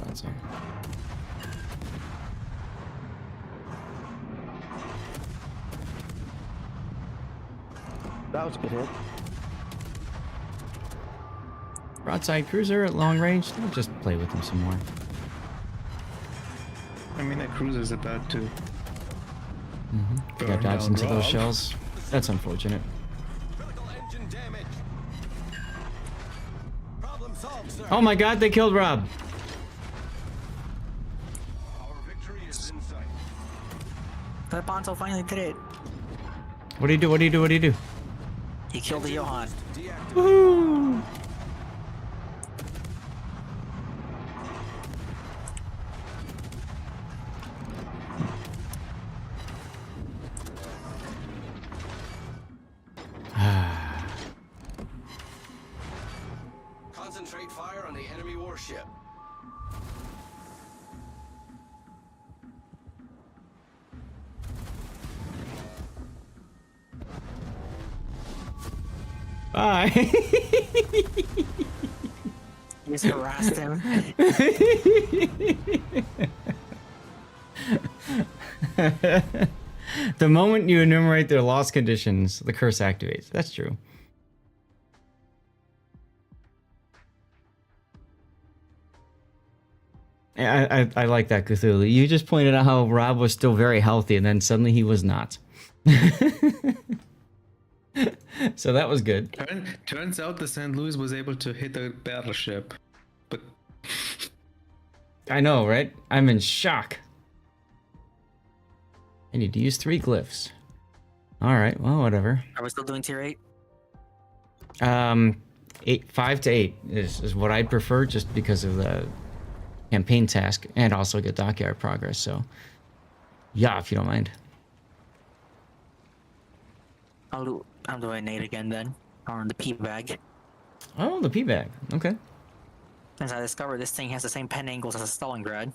That's him. That was a good hit. Broadside cruiser at long range. We'll just play with him some more. I mean, that cruiser's about to. Got burn dodged down into those Rob. shells. That's unfortunate. Critical engine damage. Problem solved, sir. Oh my god, they killed Rob. Our victory is in sight. But Ponto finally did it. What do you do? What do you do? What do you do? He killed the Johan. Deactivate. Woohoo! Concentrate fire on the enemy warship. Bye. He just harassed him. The moment you enumerate their loss conditions, the curse activates. That's true. I like that, Cthulhu. You just pointed out how Rob was still very healthy, and then suddenly he was not. So that was good. Turns out the St. Louis was able to hit a battleship, but I know, right? I'm in shock. I need to use 3 glyphs. All right, well, whatever. Are we still doing tier 8? 5 to 8 is what I'd prefer, just because of the campaign task, and also get dockyard progress. So, yeah, if you don't mind. I'm doing Nate again then, on the P bag. Oh, the P bag. Okay. As I discovered, this thing has the same pen angles as a Stalingrad.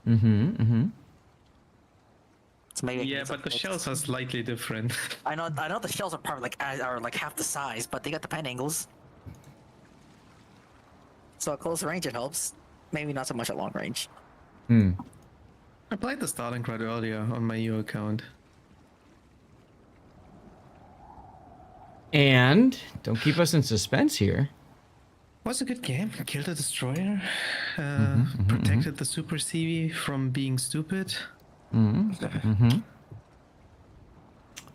Mm-hmm. So maybe I can yeah, get but the some- shells are slightly different. I know the shells are probably like half the size, but they got the pen angles. So at close range it helps. Maybe not so much at long range. Hmm. I played the Stalingrad earlier on my U account. And don't keep us in suspense here. Was a good game. Killed a destroyer. Protected the Super CV from being stupid.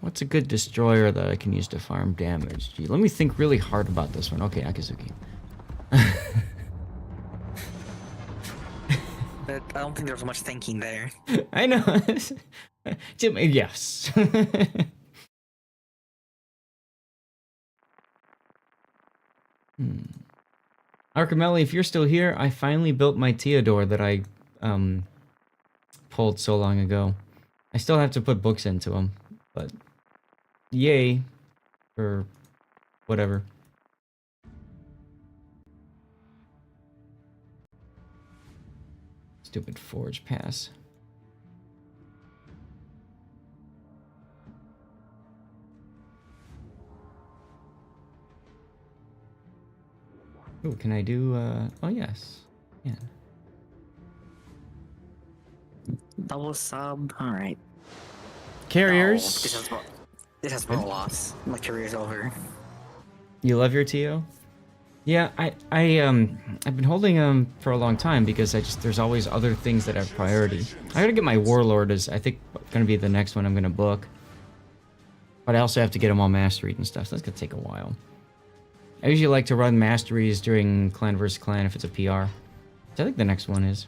What's a good destroyer that I can use to farm damage? Gee, let me think really hard about this one. Okay, Akizuki. But I don't think there's much thinking there. I know. Yes. Archimelli, if you're still here, I finally built my Theodore that I pulled so long ago. I still have to put books into them, but yay for whatever. Stupid forge pass. Ooh, can I do, oh yes, yeah. Double sub, alright. Carriers. This has roll-offs. My career's over. You love your TO? Yeah, I've been holding them for a long time because there's always other things that have priority. I gotta get my Warlord is, I think, gonna be the next one I'm gonna book. But I also have to get them all masteried and stuff, so that's gonna take a while. I usually like to run masteries during clan versus clan if it's a PR. So I think the next one is.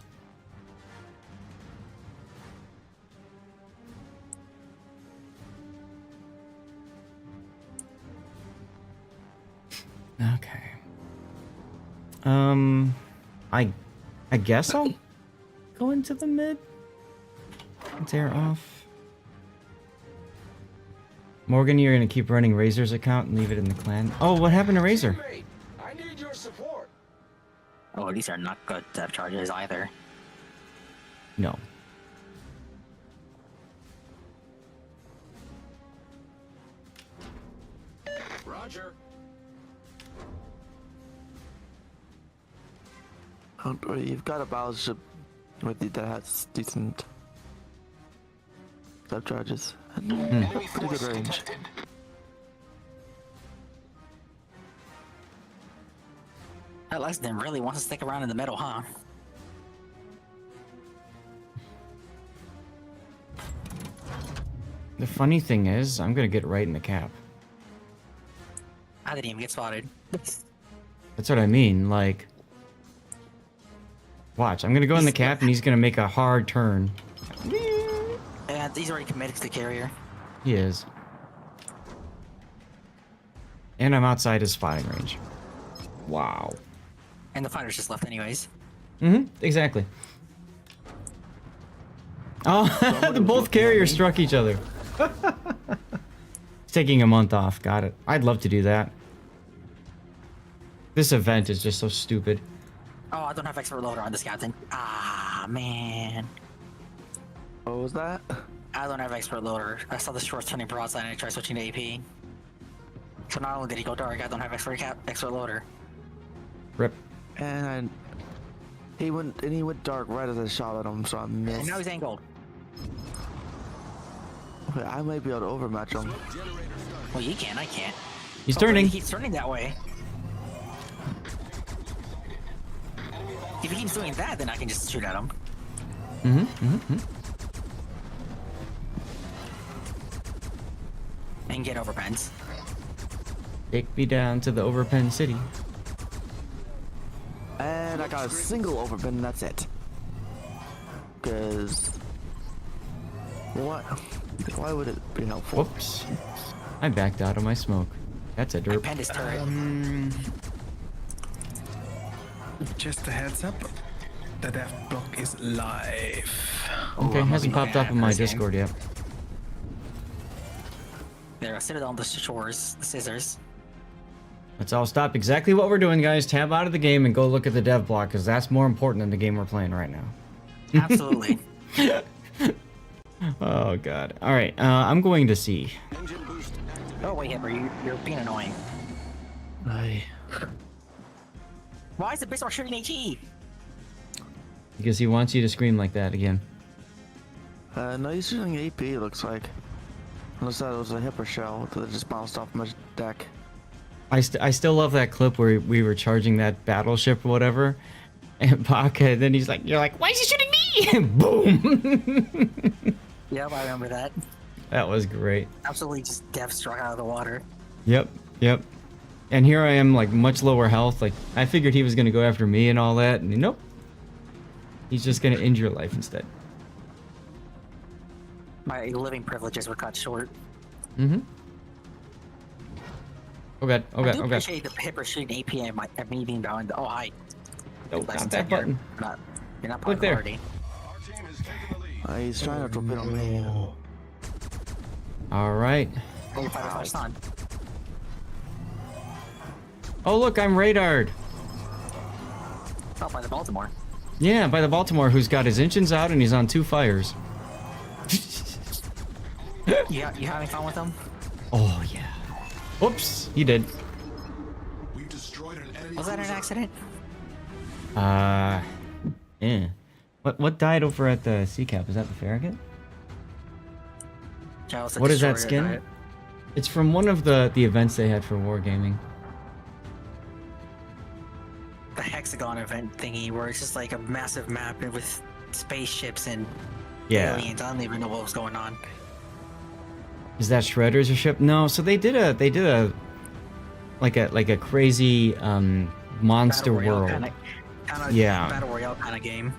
Okay. I guess I'll go into the mid. Tear off. Morgan, you're gonna keep running Razor's account and leave it in the clan. Oh, what happened to Razor? Mate, I need your support. Oh, these are not good depth charges either. No. Roger. Don't worry, you've got a battleship with you that has decent depth charges and pretty good range. That last them really wants to stick around in the middle, huh? The funny thing is, I'm gonna get right in the cap. I didn't even get spotted. That's what I mean, like... Watch, I'm gonna go in the cap and he's gonna make a hard turn. And he's already committed to the carrier. He is. And I'm outside his spotting range. Wow. And the fighters just left anyways. Exactly. Oh, both carriers struck each other. It's taking a month off, got it. I'd love to do that. This event is just so stupid. Oh, I don't have expert loader on this captain. Ah, man. What was that? I don't have expert loader. I saw the short turning broadside and I tried switching to AP. So not only did he go dark, I don't have expert loader. Rip. And he went dark right as I shot at him, so I And missed. now he's angled. Okay, I might be able to overmatch him. Well, you can. I can't. He's Oh, turning. He keeps turning that way. If he keeps doing that, then I can just shoot at him. And get overpens. Take me down to the Overpen City. And I got a single overpin, and that's it. Because... What? Why would it be helpful? Whoops. I backed out of my smoke. That's a I derp. penned his turret. Just a heads up. The death block is live. Okay, I'm hasn't looking popped up at in my this game. Discord yet. There, I sit it on the shores. The scissors. Let's all stop exactly what we're doing, guys. Tab out of the game and go look at the dev block, because that's more important than the game we're playing right now. Absolutely. Oh, God. All right, I'm going to C. Engine boost activated. Oh wait, Hipper, you're being annoying. Aye. Why is the Bismarck shooting HE? Because he wants you to scream like that again. No, he's shooting AP, it looks like. Unless that was a hipper shell that just bounced off my deck. I still love that clip where we were charging that battleship or whatever. And Baka, then he's like, you're like, why is he shooting me? Boom. Yep, I remember that. That was great. Absolutely just death struck out of the water. Yep. And here I am, like, much lower health. Like, I figured he was going to go after me and all that. And nope. He's just going to end your life instead. My living privileges were cut short. Mm-hmm. Oh, God. Oh, I God. do Oh, God. appreciate the Hipper shooting AP at me being bound. Oh, hi. No, Less not than that 10 here. button. You're not Click part of the there. party. Our team has taken the lead. He's trying to torpedo me. All right. Oh, you're first on. Oh, look, I'm radared. Oh, by the Baltimore. Yeah, by the Baltimore, who's got his engines out and he's on 2 fires. You having fun with them? Oh, yeah. Oops, he did. We've destroyed an enemy Was that an cruiser. accident? Yeah. What died over at the sea cap? Is that the Farragut? Giles, the What is that destroyer skin? died. It's from one of the events they had for Wargaming. The hexagon event thingy, where it's just like a massive map with spaceships and Yeah. aliens. I don't even know what was going on. Is that Shredder's or ship? No, so they did a like a crazy monster Battle Royale world. kinda, Yeah. Battle Royale kind of game.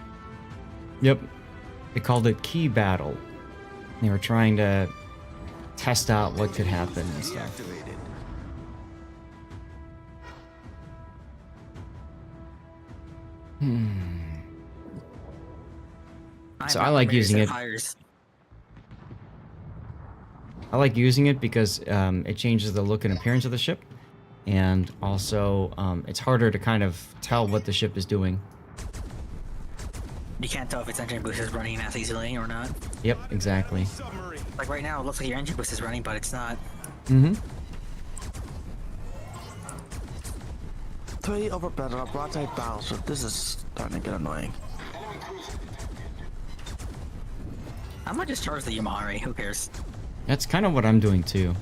Yep. They called it Key Battle. They were trying to test out what could happen and stuff. Deactivated. So I like using it. Fires. I like using it because it changes the look and appearance of the ship, and also it's harder to kind of tell what the ship is doing. You can't tell if its engine boost is running as easily or not. Yep, exactly. Like right now, it looks like your engine boost is running, but it's not. Mm-hmm. 3 overpin on a broadside battleship. This is starting to get annoying. I might just charge the Yamahari. Who cares? That's kind of what I'm doing too.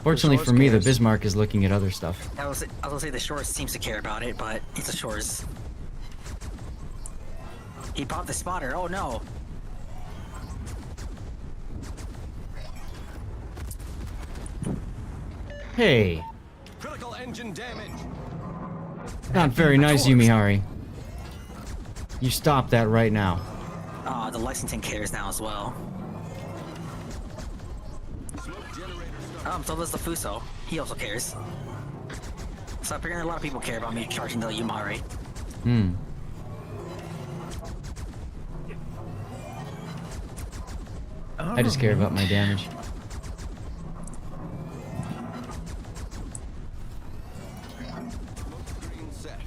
Fortunately for me, the Bismarck is looking at other stuff. I was gonna say the Shores seems to care about it, but it's the Shores. He popped the spotter. Oh no! Hey, Critical engine damage. not very nice, Yumihari. You stop that right now. The Lexington cares now as well. So does the Fuso. He also cares. So apparently a lot of people care about me charging the Yumari. I just care about my damage. Screen set.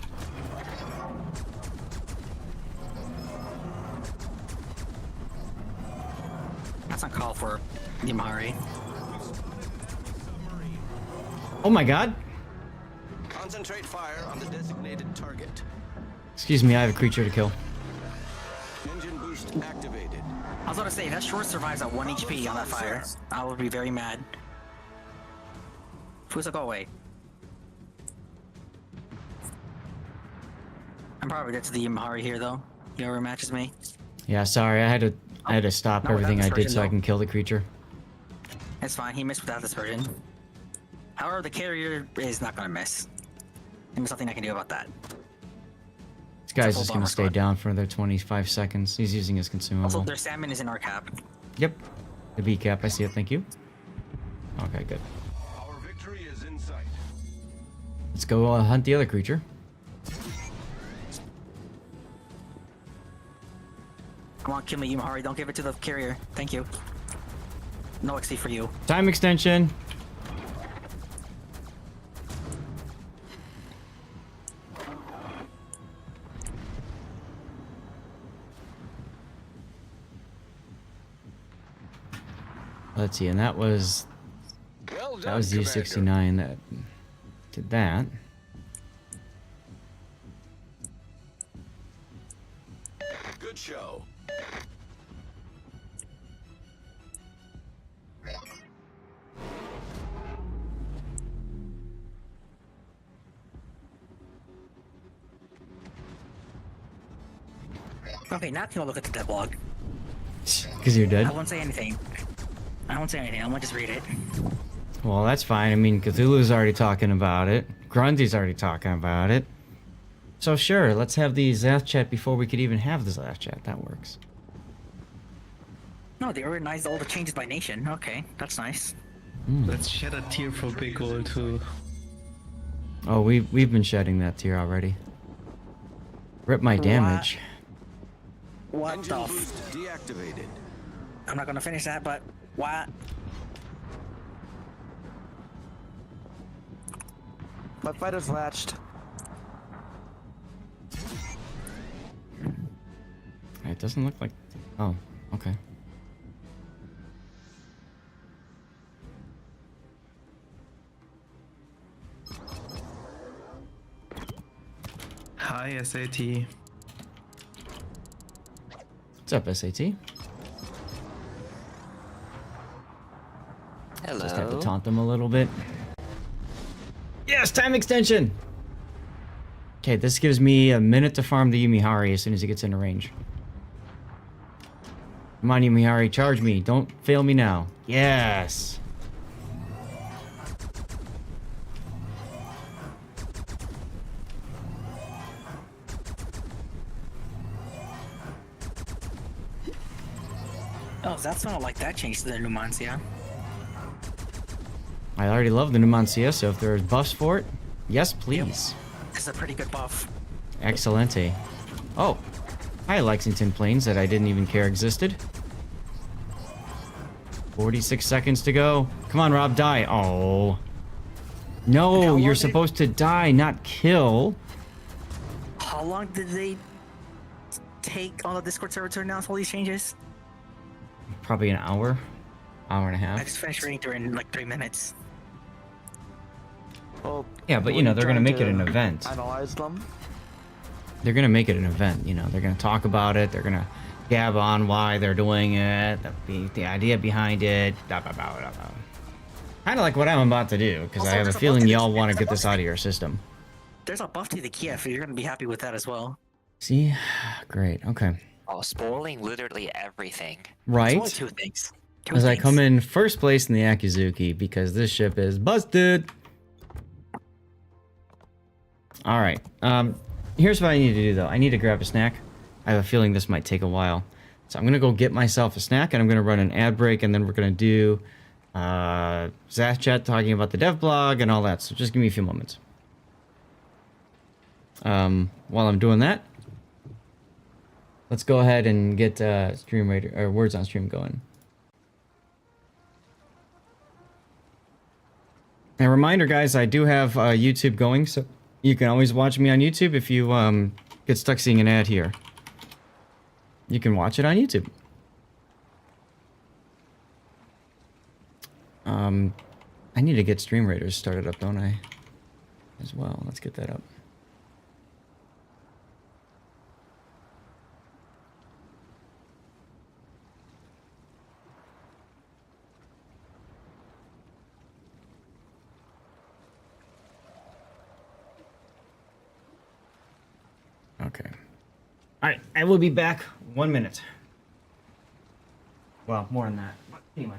That's not called for Yumari. Oh my god! Concentrate fire on the designated target. Excuse me, I have a creature to kill. Engine boost activated. I was gonna say, if that short survives at 1 HP on that fire, I would be very mad. Fusa, go away. I'm probably dead to the Yamahari here, though. Whoever matches me. Yeah, sorry, I had to stop Not without everything I did dispersion, so I though. can kill the creature. It's fine, he missed without dispersion. However, the carrier is not gonna miss. And there's nothing I can do about that. This guy's full just gonna bomber stay squad. down for another 25 seconds. He's using his consumable. Also, their salmon is in our cap. Yep. The B cap, I see it, thank you. Okay, good. Our victory is in sight. Let's go hunt the other creature. Come on, kill me, Yamahari. Don't give it to the carrier. Thank you. No XP for you. Time extension. Let's see, and that was Well that done, was Commander. U69 that did that. Good show. Okay, now can I look at the dev log? Because you're dead. I won't say anything. I won't say anything. I'm gonna just read it. Well, that's fine. I mean, Cthulhu's already talking about it. Grundy's already talking about it. So sure, let's have the Zath chat before we could even have the Zath chat. That works. No, they organized all the changes by nation. Okay, that's nice. Let's shed a tear for Big Ol too. Oh, we've been shedding that tear already. Rip my damage. What Engine the boost deactivated. I'm not gonna finish that, but what? My fighter's latched. It doesn't look like. Oh, okay. Hi, SAT. What's up, SAT? Hello. Just have to taunt them a little bit. Yes, time extension! Okay, this gives me a minute to farm the Yumihari as soon as he gets into range. Come on, Yumihari, charge me. Don't fail me now. Yes! Oh, that's not like that changed to the Numancia. I already love the Numancia, so if there's buffs for it, yes, please. This is a pretty good buff. Excellente. Oh, hi, Lexington Plains that I didn't even care existed. 46 seconds to go. Come on, Rob, die. Oh. No, you're supposed to die, not kill. How long did they take on the Discord server to announce all these changes? Probably an hour. Hour and a I half. just finished reading through it in like 3 minutes. Well, Yeah, but were you know, you they're gonna trying make it to an event. Analyze them. They're gonna make it an event, you know. They're gonna talk about it. They're gonna gab on why they're doing it, the idea behind it. Kind of like what I'm about to do, because I Also, have a there's a feeling bunch of y'all these- want to there's a get this bunch out of of your system. There's a buff to the Kiev, you're gonna be happy with that as well. See? Great. Okay. Oh, spoiling literally everything. There's Right? only 2 things. Two As I things. come in first place in the Akizuki, because this ship is busted. Alright. Here's what I need to do, though. I need to grab a snack. I have a feeling this might take a while. So I'm going to go get myself a snack, and I'm going to run an ad break, and then we're going to do Zath chat talking about the dev blog and all that. So just give me a few moments. While I'm doing that, let's go ahead and get Stream Raider, or Words on Stream going. And a reminder, guys, I do have YouTube going, so you can always watch me on YouTube if you get stuck seeing an ad here. You can watch it on YouTube. I need to get Stream Raiders started up, don't I? As well. Let's get that up. Okay. All right, I will be back 1 minute. Well, more than that. But anyway.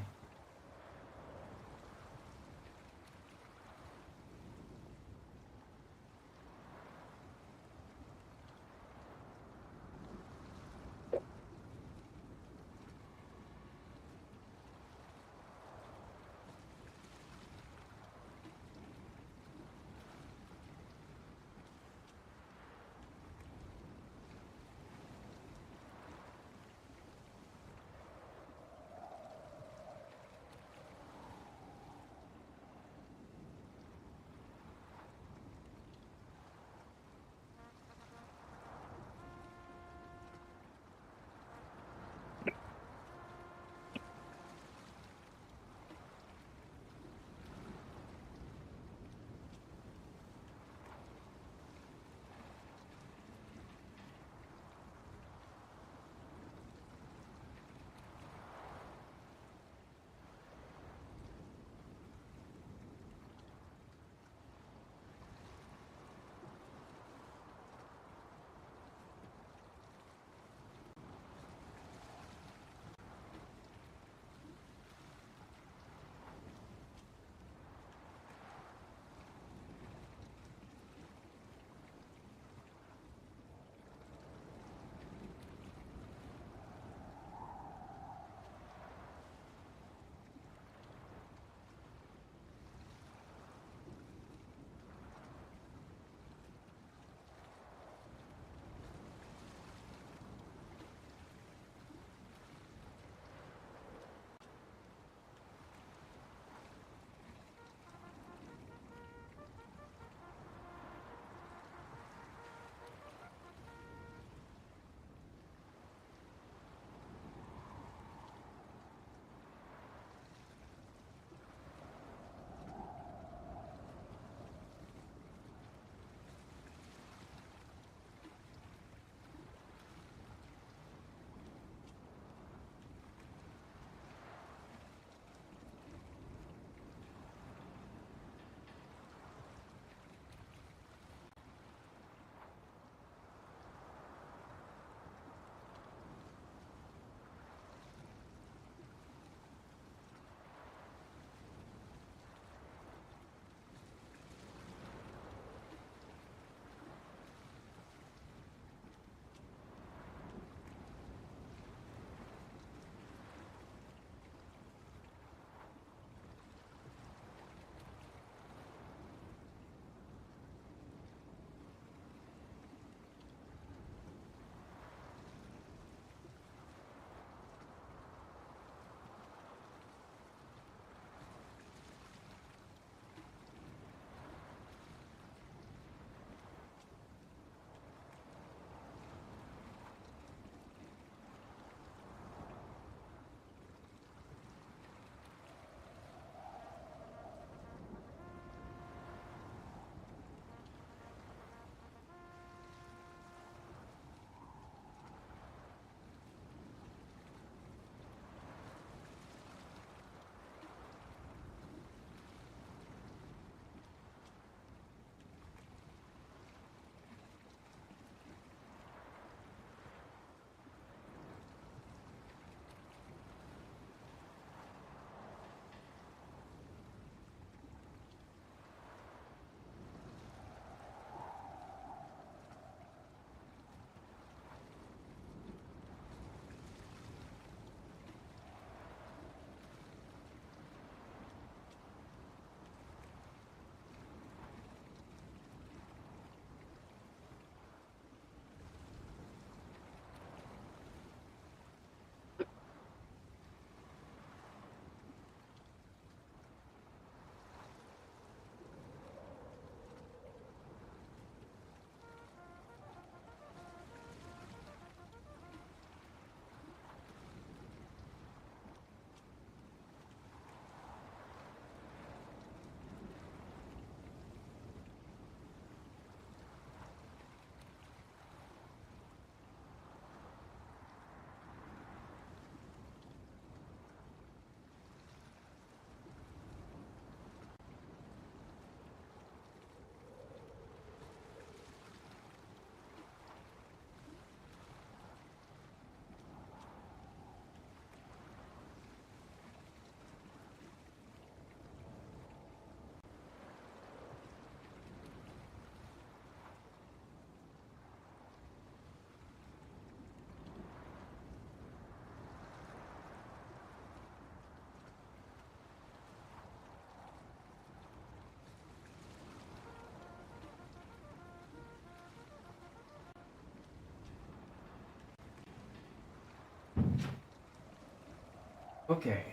Okay.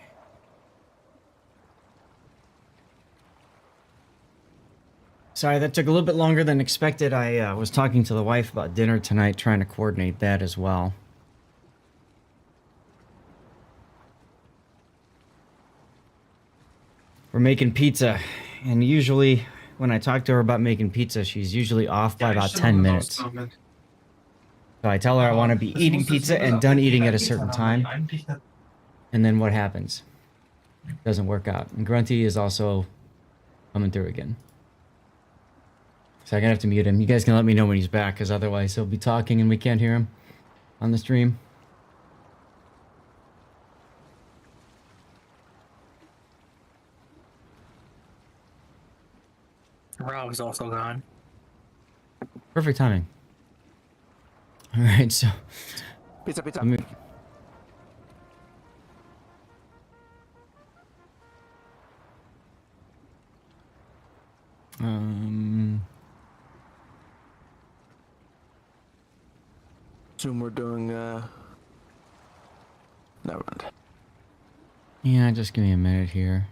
Sorry, that took a little bit longer than expected. I was talking to the wife about dinner tonight, trying to coordinate that as well. We're making pizza, and usually when I talk to her about making pizza, she's usually off by about 10 minutes. So I tell her I want to be eating pizza and done eating at a certain time, and then what happens? Doesn't work out. And Grunty is also coming through again. So I'm gonna have to mute him. You guys can let me know when he's back, because otherwise he'll be talking and we can't hear him on the stream. Rob's also gone. Perfect timing. All right, so Pizza, pizza. let me. Assume we're doing, never mind. Yeah, just give me a minute here.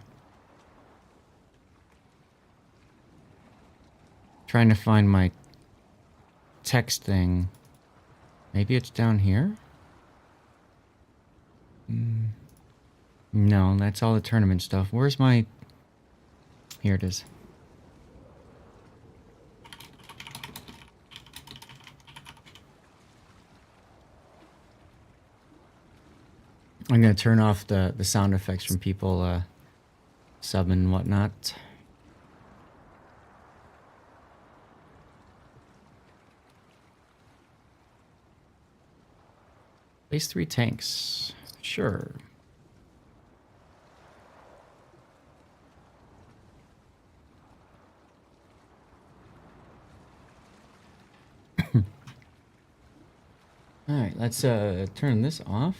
Trying to find my text thing. Maybe it's down here? No, that's all the tournament stuff. Where's my... Here it is. I'm gonna turn off the sound effects from people subbing and whatnot. Place 3 tanks. Sure. Alright, let's turn this off.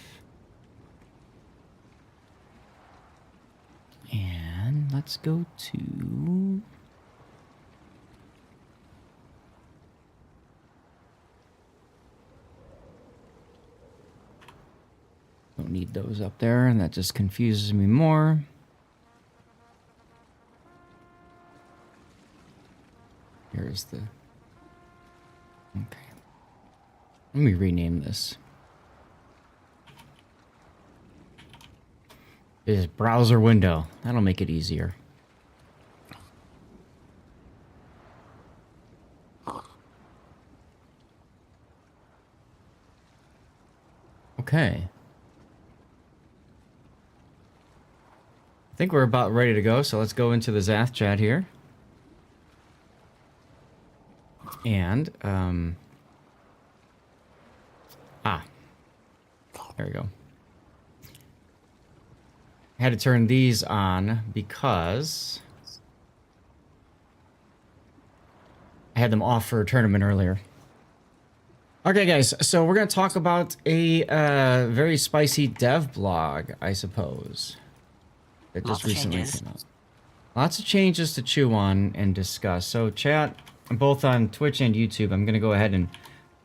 And let's go to... Don't need those up there, and that just confuses me more. Here's the... Okay. Let me rename this. It is browser window. That'll make it easier. Okay. I think we're about ready to go, so let's go into the Zath chat here. And, there we go. I had to turn these on because I had them off for a tournament earlier. Okay, guys, so we're going to talk about a very spicy dev blog, I suppose, that just recently came out. Lots of changes to chew on and discuss. So, chat, both on Twitch and YouTube, I'm going to go ahead and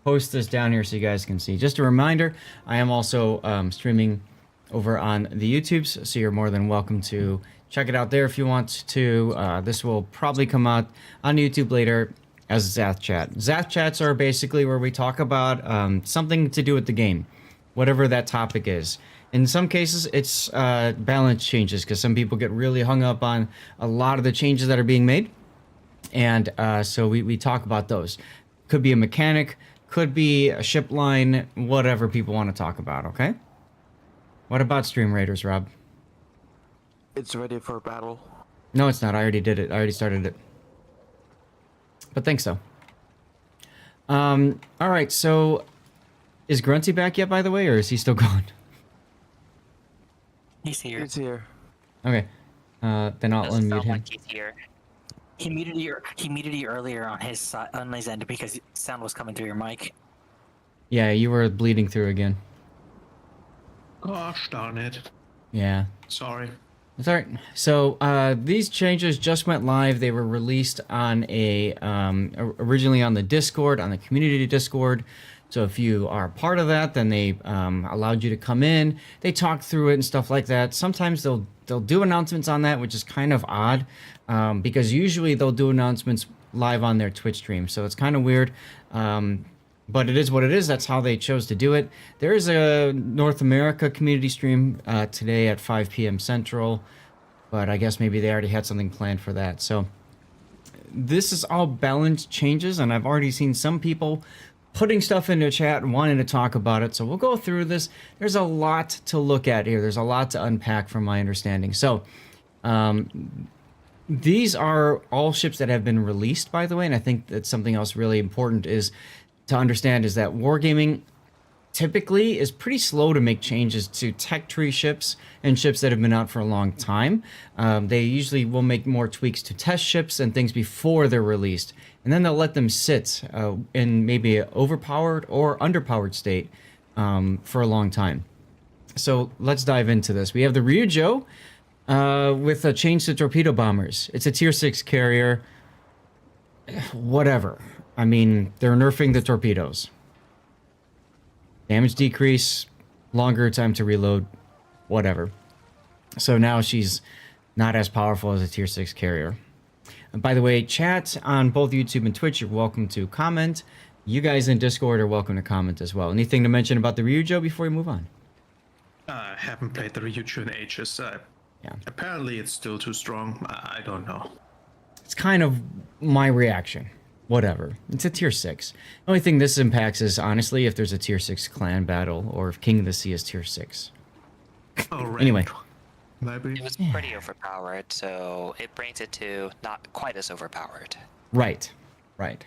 post this down here so you guys can see. Just a reminder, I am also streaming over on the YouTubes, so you're more than welcome to check it out there if you want to. This will probably come out on YouTube later as Zath Chat. Zath Chats are basically where we talk about something to do with the game, whatever that topic is. In some cases, it's balance changes, because some people get really hung up on a lot of the changes that are being made. And so we talk about those. Could be a mechanic, could be a ship line, whatever people want to talk about, okay? What about Stream Raiders, Rob? It's ready for battle. No, it's not. I already did it. I already started it. But thanks, though. All right, so is Grunty back yet, by the way, or is he still gone? He's here. It's here. Okay. Then I'll Doesn't unmute sound him. like he's here. He muted you earlier on his end because sound was coming through your mic. Yeah, you were bleeding through again. Gosh darn it. Yeah. Sorry. That's all right. So these changes just went live. They were released on a originally on the Discord, on the community Discord. So if you are part of that, then they allowed you to come in. They talk through it and stuff like that. Sometimes they'll do announcements on that, which is kind of odd, because usually they'll do announcements live on their Twitch stream. So it's kind of weird. But it is what it is. That's how they chose to do it. There is a North America community stream today at 5 p.m. Central, but I guess maybe they already had something planned for that. So this is all balanced changes, and I've already seen some people putting stuff into chat and wanting to talk about it. So we'll go through this. There's a lot to look at here. There's a lot to unpack from my understanding. So these are all ships that have been released, by the way, and I think that's something else really important is to understand is that wargaming typically is pretty slow to make changes to tech tree ships and ships that have been out for a long time. They usually will make more tweaks to test ships and things before they're released. And then they'll let them sit in maybe an overpowered or underpowered state for a long time. So let's dive into this. We have the Ryujo with a change to torpedo bombers. It's a tier 6 carrier. Whatever. I mean, they're nerfing the torpedoes. Damage decrease, longer time to reload, whatever. So now she's not as powerful as a tier 6 carrier. And by the way, chat on both YouTube and Twitch, you're welcome to comment. You guys in Discord are welcome to comment as well. Anything to mention about the Ryujo before we move on? I haven't played the Ryuchu in ages. Yeah. Apparently it's still too strong. I don't know. It's kind of my reaction. Whatever. It's a tier 6. The only thing this impacts is, honestly, if there's a tier 6 clan battle or if King of the Sea is tier 6. Oh, right. Anyway. It was pretty overpowered, so it brings it to not quite as overpowered. Right. Right.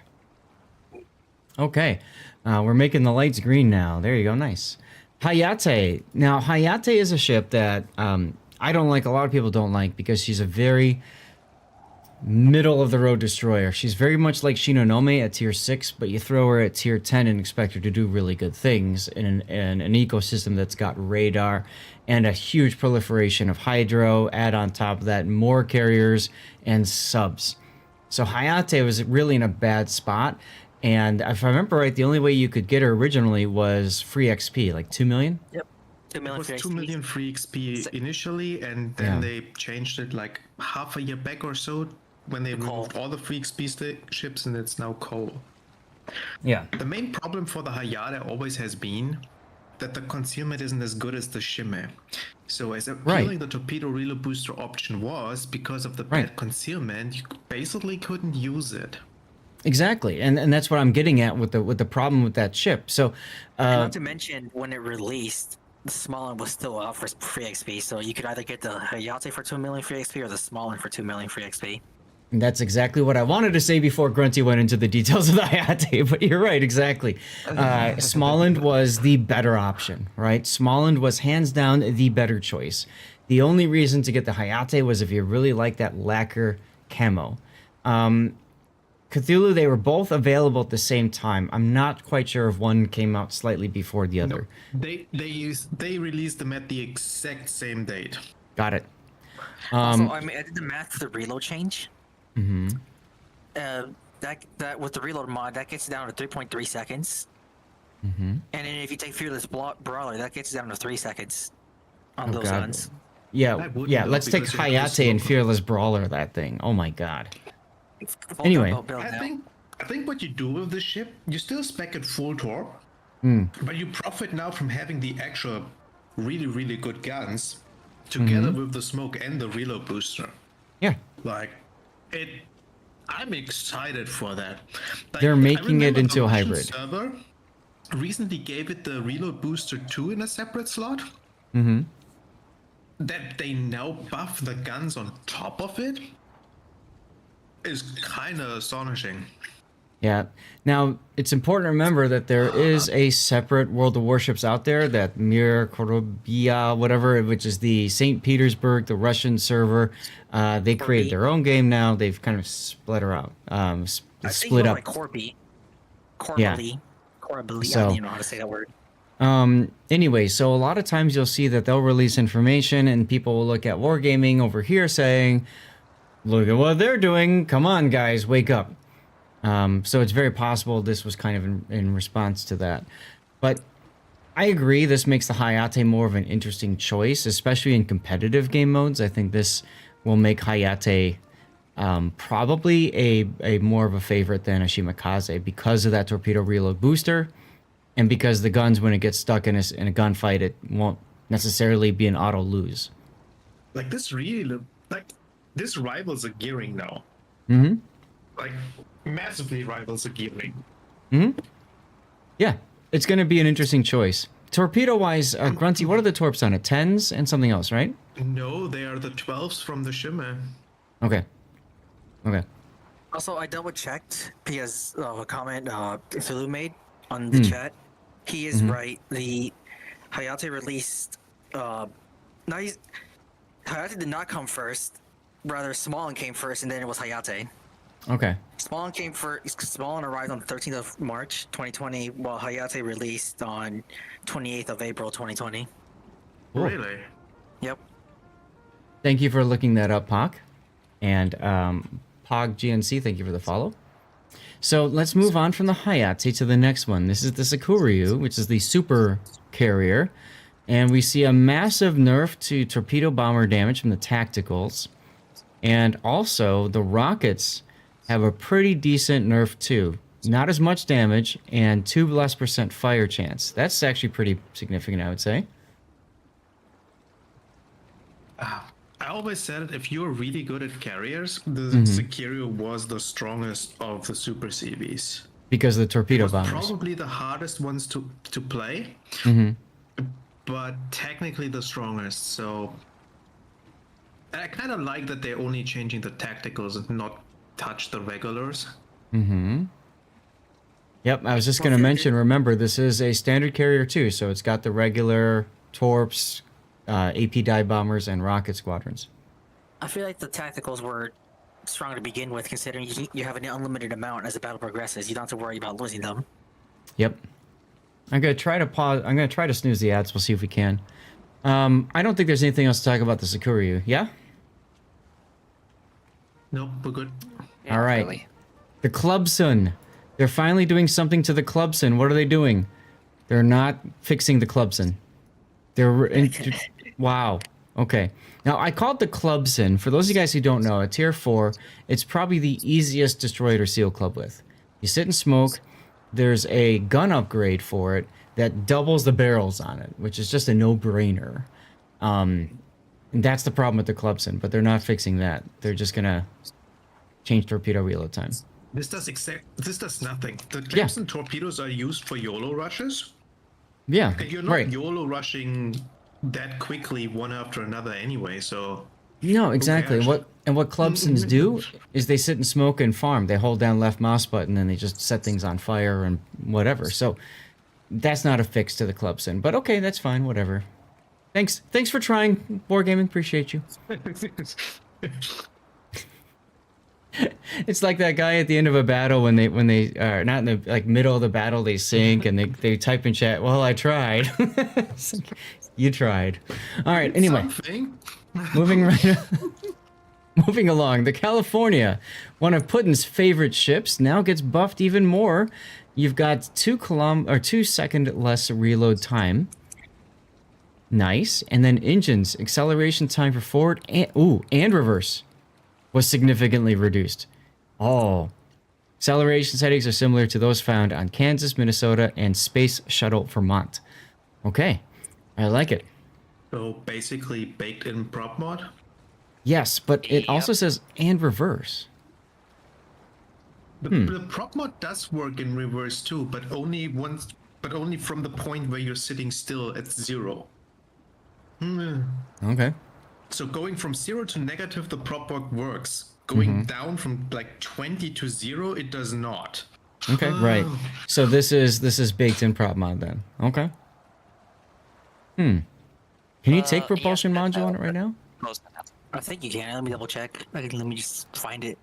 Okay. We're making the lights green now. There you go. Nice. Hayate. Now, Hayate is a ship that I don't like. A lot of people don't like because she's a very middle of the road destroyer. She's very much like Shinonome at tier 6, but you throw her at tier 10 and expect her to do really good things in an ecosystem that's got radar and a huge proliferation of hydro. Add on top of that more carriers and subs. So Hayate was really in a bad spot, and if I remember right, the only way you could get her originally was free XP, like 2 million? Yep. 2 It million was free 2 XP. million free XP initially, and then they changed it like half a year back or so when they removed all the free XP ships, and it's now coal. Yeah. The main problem for the Hayate always has been that the concealment isn't as good as the Shime. So as appealing the torpedo reload booster option was, because of the bad concealment, you basically couldn't use it. Exactly, and that's what I'm getting at with the problem with that ship. So, Not to mention, when it released, the small one was still out for free XP, so you could either get the Hayate for 2 million free XP or the small one for 2 million free XP. and that's exactly what I wanted to say before Grunty went into the details of the Hayate, but you're right, exactly. Smallland was the better option, right? Smallland was hands down the better choice. The only reason to get the Hayate was if you really like that lacquer camo. Cthulhu, they were both available at the same time. I'm not quite sure if one came out slightly before the other. They released them at the exact same date. Got it. Also, I mean, I did the math for the reload change. Mm-hmm. That with the reload mod, that gets down to 3.3 seconds. Mm-hmm. And then if you take Fearless Brawler, that gets down to 3 seconds on those God. guns. Yeah, wouldn't yeah. though, Let's take because you have to Hayate and slow- Fearless Brawler that thing. Oh my God. Full Anyway. combo build now. I think what you do with this ship, you still spec it full torp, but you profit now from having the actual really, really good guns together with the smoke and the reload booster. Yeah. Like, I'm excited for that. Like, They're I making it remember into the a Russian hybrid. Server recently gave it the reload booster 2 in a separate slot. Mm-hmm. That they now buff the guns on top of it is kind of astonishing. Yeah. Now, it's important to remember that there is a separate World of Warships out there, that Mir Korobia, whatever, which is the St. Petersburg, the Russian server. They created their own game now. They've kind of split her out. Split up. Like Corby. Yeah. Corbally. So- I don't even know how to say that word. Anyway, so a lot of times you'll see that they'll release information and people will look at Wargaming over here saying, look at what they're doing. Come on, guys, wake up. So it's very possible this was kind of in response to that. But I agree, this makes the Hayate more of an interesting choice, especially in competitive game modes. I think this will make Hayate probably a more of a favorite than a Shimakaze because of that torpedo reload booster, and because the guns, when it gets stuck in a gunfight, it won't necessarily be an auto lose. Like this really this rivals a gearing now. Mm-hmm. Like massively rivals a gearing. Mm-hmm. Yeah, it's going to be an interesting choice. Torpedo-wise, Grunty, what are the torps on it? 10s and something else, right? No, they are the 12s from the Shimmer. Okay. Okay. Also, I double checked because of a comment Zulu made on the chat. He is right. The Hayate released. Hayate did not come first. Rather, Smallin came first, and then it was Hayate. Okay. Smallin came first. Smallin arrived on the 13th of March 2020, while Hayate released on 28th of April 2020. Cool. Really? Yep. Thank you for looking that up, Pog. And Pog GNC, thank you for the follow. So let's move on from the Hayate to the next one. This is the Sakuryu, which is the super carrier. And we see a massive nerf to torpedo bomber damage from the tacticals. And also, the rockets have a pretty decent nerf too. Not as much damage and 2% less fire chance. That's actually pretty significant, I would say. I always said if you're really good at carriers, the Sakuryu was the strongest of the super CVs. Because of the torpedo was bombers. Probably the hardest ones to play, but technically the strongest. So I kind of like that they're only changing the tacticals and not touch the regulars. Yep, I was just going to mention, remember, this is a standard carrier too, so it's got the regular torps, AP dive bombers, and rocket squadrons. I feel like the tacticals were strong to begin with, considering you have an unlimited amount as the battle progresses. You don't have to worry about losing them. Yep. I'm going to try to pause. I'm going to try to snooze the ads. We'll see if we can. I don't think there's anything else to talk about the Sakuryu. Yeah? Nope, we're good. Yeah, All right. really. The Clubsun. They're finally doing something to the Clubsun. What are they doing? They're not fixing the Clubsun. Wow. Okay. Now, I called the Clubsun. For those of you guys who don't know, a tier 4, it's probably the easiest destroy it or seal club with. You sit and smoke. There's a gun upgrade for it that doubles the barrels on it, which is just a no-brainer. And that's the problem with the Clubsun, but they're not fixing that. They're just going to change torpedo reload time. This does nothing. The Clemson torpedoes are used for YOLO rushes. Yeah, And you're not right. YOLO rushing that quickly one after another anyway, so... No, exactly. Okay, What Clubsons do is they sit and smoke and farm. They hold down left mouse button and they just set things on fire and whatever. So that's not a fix to the Clubson. But okay, that's fine, whatever. Thanks for trying, Board Gaming. Appreciate you. It's like that guy at the end of a battle when they are not in the like middle of the battle, they sink and they type in chat, well, I tried. It's like, you tried. All right, anyway. Something. Moving along, the California, one of Putin's favorite ships, now gets buffed even more. You've got 2 second less reload time. Nice. And then engines, acceleration time for forward and reverse was significantly reduced. Oh. Acceleration settings are similar to those found on Kansas, Minnesota, and Space Shuttle Vermont. Okay. I like it. So basically baked in prop mod? Yes, but it also says and reverse. The prop mod does work in reverse too, but only from the point where you're sitting still at 0. Okay. So going from 0 to negative, the prop mod works. Going down from like 20 to 0, it does not. Okay, right. So this is baked in prop mod then. Okay. Can you take propulsion module on it right now? Most of them. I think you can. Let me double check. Let me just find it,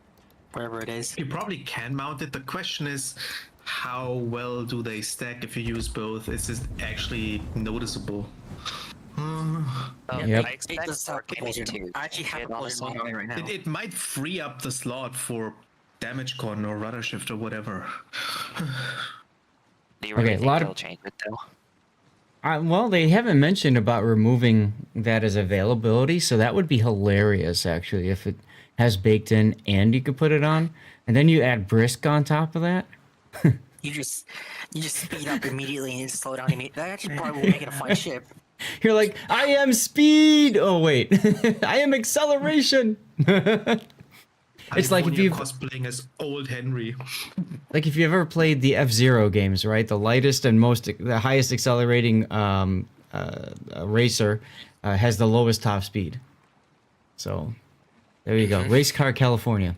wherever it is. You probably can mount it. The question is, how well do they stack if you use both? Is this actually noticeable? Yep. I expect does have for gaming propulsion. too. I actually have It propulsion honestly- on it right now. It might free up the slot for damage con or rudder shift or whatever. Do you really Okay, a think lot they'll of- change it though? Well, they haven't mentioned about removing that as availability, so that would be hilarious actually if it has baked in and you could put it on, and then you add brisk on top of that. You just speed up immediately and slow down immediately. That actually probably will make it a fun ship. You're like, I am speed. Oh wait, I am acceleration. It's like if California you cosplaying as old Henry. like if you've ever played the F-Zero games, right? The lightest and the highest accelerating racer has the lowest top speed. So there you go, Race Car California.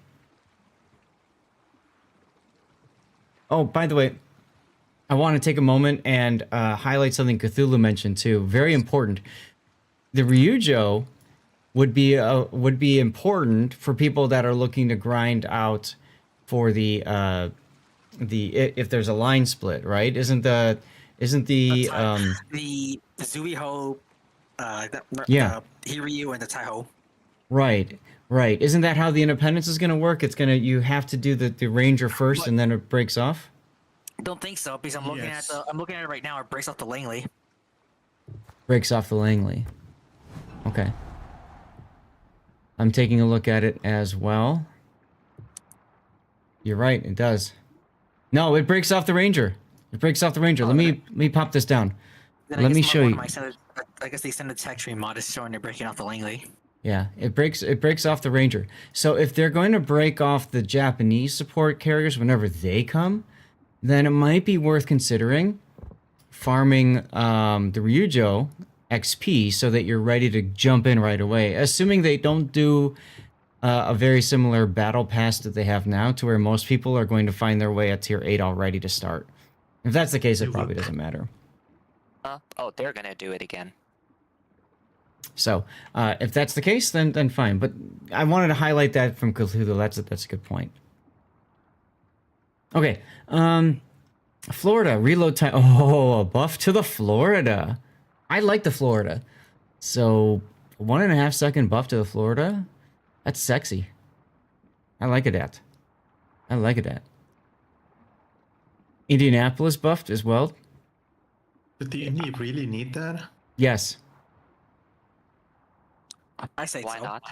Oh, by the way, I want to take a moment and highlight something Cthulhu mentioned too. Very important. The Ryujo would be important for people that are looking to grind out for the if there's a line split, right? Isn't the The Zuiho, Yeah. the Hiryu and the Taiho. right. Isn't that how the Independence is going to work? It's gonna you have to do the Ranger first and then it breaks off. Don't think so because I'm looking Yes. at it right now. It breaks off the Langley. Breaks off the Langley. Okay. I'm taking a look at it as well. You're right, it does. No, it breaks off the Ranger. It breaks off the Ranger. Let me pop this down. Then I Let guess me one- show one you. of my extended- I guess the extended texturing mod is showing it breaking off the Langley. Yeah, it breaks off the Ranger. So if they're going to break off the Japanese support carriers whenever they come, then it might be worth considering farming the Ryujo XP so that you're ready to jump in right away. Assuming they don't do a very similar battle pass that they have now, to where most people are going to find their way at tier 8 already to start. If that's the case, it probably doesn't matter. Oh, they're gonna do it again. So, if that's the case, then fine. But I wanted to highlight that from Cthulhu. That's a good point. Okay, Florida reload time. Oh, a buff to the Florida. I like the Florida. So 1.5 second buff to the Florida. That's sexy. I like it at. I like it at. Indianapolis buffed as well. Did the Indy really need that? Yes. I say Why so. not?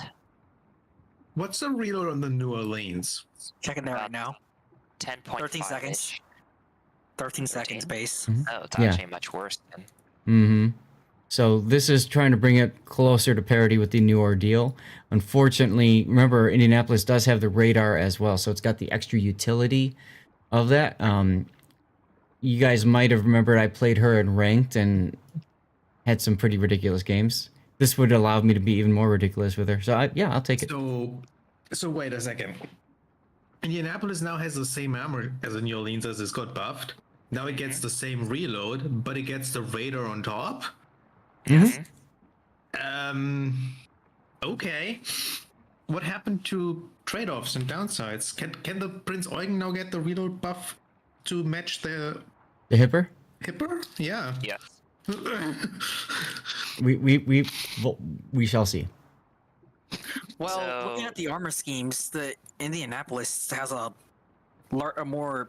What's the reload on the New Orleans? Checking there right now. 10.5. 13 seconds. 13 seconds base. Oh, it's Yeah. actually much worse than. Mm-hmm. So this is trying to bring it closer to parity with the New Ordeal. Unfortunately, remember, Indianapolis does have the radar as well, so it's got the extra utility of that. You guys might have remembered I played her in ranked and had some pretty ridiculous games. This would allow me to be even more ridiculous with her. So yeah, I'll take it. So wait a second. Indianapolis now has the same armor as the New Orleans as it's got buffed. Now it gets the same reload, but it gets the radar on top. Mhm. Okay. What happened to trade-offs and downsides? Can the Prince Eugen now get the reload buff to match the The Hipper? Hipper? Yeah. Yes. We shall see. Well, So- looking at the armor schemes, the Indianapolis has a more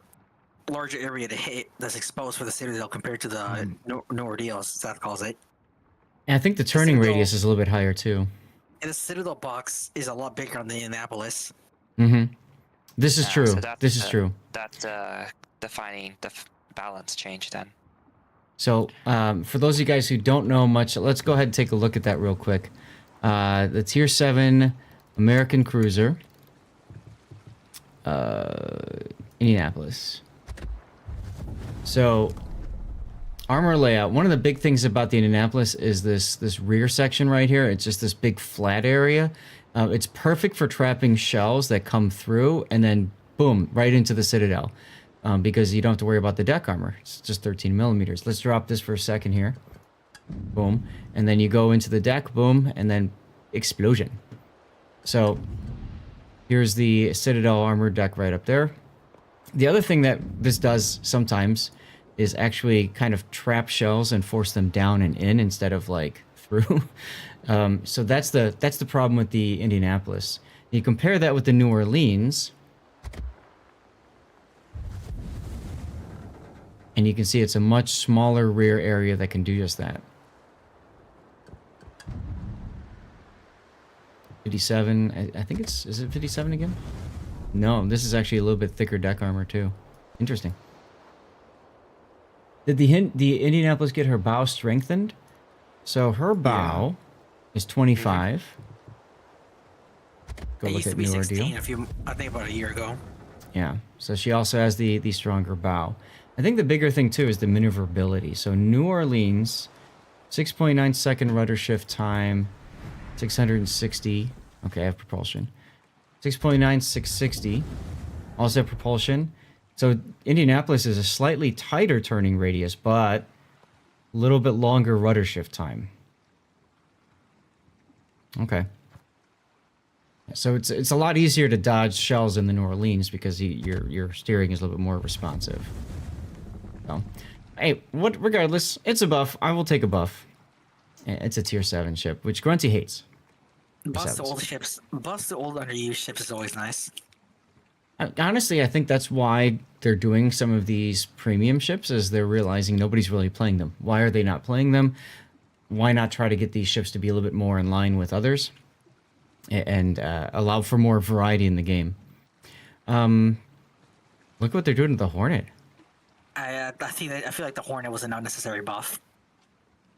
larger area to hit that's exposed for the Citadel compared to the New Ordeal, as Seth calls it. And I think the turning Citadel- radius is a little bit higher too. And the Citadel box is a lot bigger than the Indianapolis. Mm-hmm. This is Yeah, true. so that's This is the- true. That's defining the balance change then. So, for those of you guys who don't know much, let's go ahead and take a look at that real quick. The Tier 7 American Cruiser. Indianapolis. So, armor layout. One of the big things about the Indianapolis is this rear section right here. It's just this big flat area. It's perfect for trapping shells that come through and then boom, right into the Citadel. Because you don't have to worry about the deck armor. It's just 13 millimeters. Let's drop this for a second here. Boom. And then you go into the deck, boom, and then explosion. So here's the Citadel armor deck right up there. The other thing that this does sometimes is actually kind of trap shells and force them down and in instead of like through. So that's the problem with the Indianapolis. You compare that with the New Orleans. And you can see it's a much smaller rear area that can do just that. 57, I think is it 57 again? No, this is actually a little bit thicker deck armor too. Interesting. Did the Indianapolis get her bow strengthened? So her bow is 25. Go It look used to at be newer 16 deal. I think about a year ago. Yeah, so she also has the stronger bow. I think the bigger thing too is the maneuverability. So New Orleans, 6.9 second rudder shift time, 660. Okay, I have propulsion. 6.9, 660. Also have propulsion. So Indianapolis is a slightly tighter turning radius, but a little bit longer rudder shift time. Okay. So it's a lot easier to dodge shells in the New Orleans because your steering is a little bit more responsive. So, hey, regardless, it's a buff. I will take a buff. It's a tier 7 ship, which Grunty hates. Bust the old ships. Bust the old underused ships is always nice. Honestly, I think that's why they're doing some of these premium ships, is they're realizing nobody's really playing them. Why are they not playing them? Why not try to get these ships to be a little bit more in line with others and allow for more variety in the game? Look what they're doing to the Hornet. I feel like the Hornet was an unnecessary buff.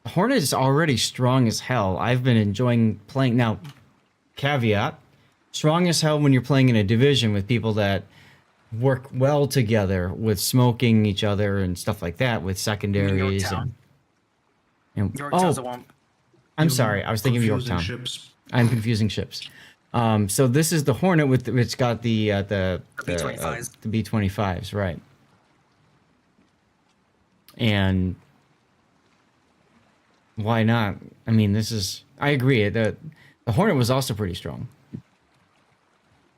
The Hornet is already strong as hell. I've been enjoying playing. Now, caveat, strong as hell when you're playing in a division with people that work well together with smoking each other and stuff like that with secondaries Yorktown. and Yorktown's the one. I'm sorry, I was thinking of Confusing Yorktown. ships. I'm confusing ships. So this is the Hornet with it's got the B-25s. the B-25s, right? And why not? I mean, I agree. The Hornet was also pretty strong.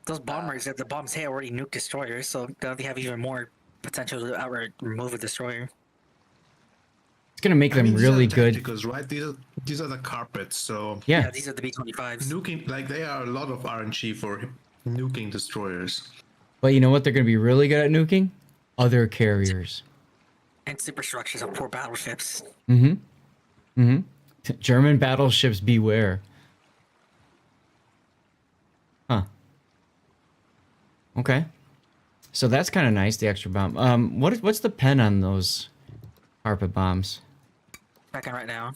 Those bombers, the bombs hit already nuke destroyers, so they have even more potential to outright remove a destroyer. It's gonna make them these really are good. tacticals, right? These are the carpets. So Yeah. These are the B-25s. nuking, like they are a lot of RNG for nuking destroyers. But you know what? They're gonna be really good at nuking other carriers. And superstructures of poor battleships. German battleships beware. Huh. Okay. So that's kind of nice, the extra bomb. What's the pen on those carpet bombs? Checking right now.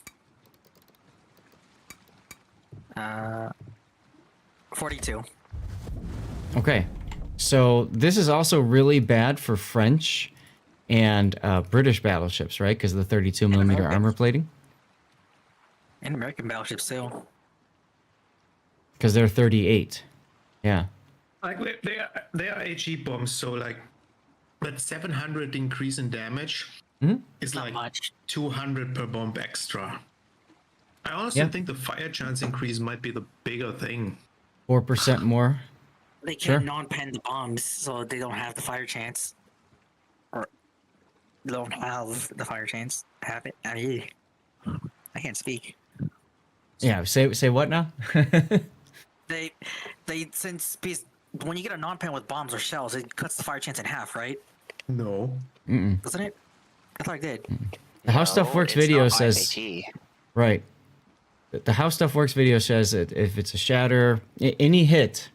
42. Okay. So this is also really bad for French and British battleships, right? Because of the 32 millimeter American. armor plating. And American battleships too. Because they're 38. Yeah. Like they are HE bombs, so like that 700 increase in damage is Not like much. 200 per bomb extra. I honestly Yeah. think the fire chance increase might be the bigger thing. 4% more. They can't Sure. non-pen the bombs, so they don't have the fire chance. Or they don't have the fire chance. Have it? I can't speak. Yeah. Say what now? They because when you get a non-pen with bombs or shells, it cuts the fire chance in half, right? No. Doesn't it? I thought it did. The How Stuff Works it's video not says. IFAT. Right. The How Stuff Works video says that if it's a shatter, any hit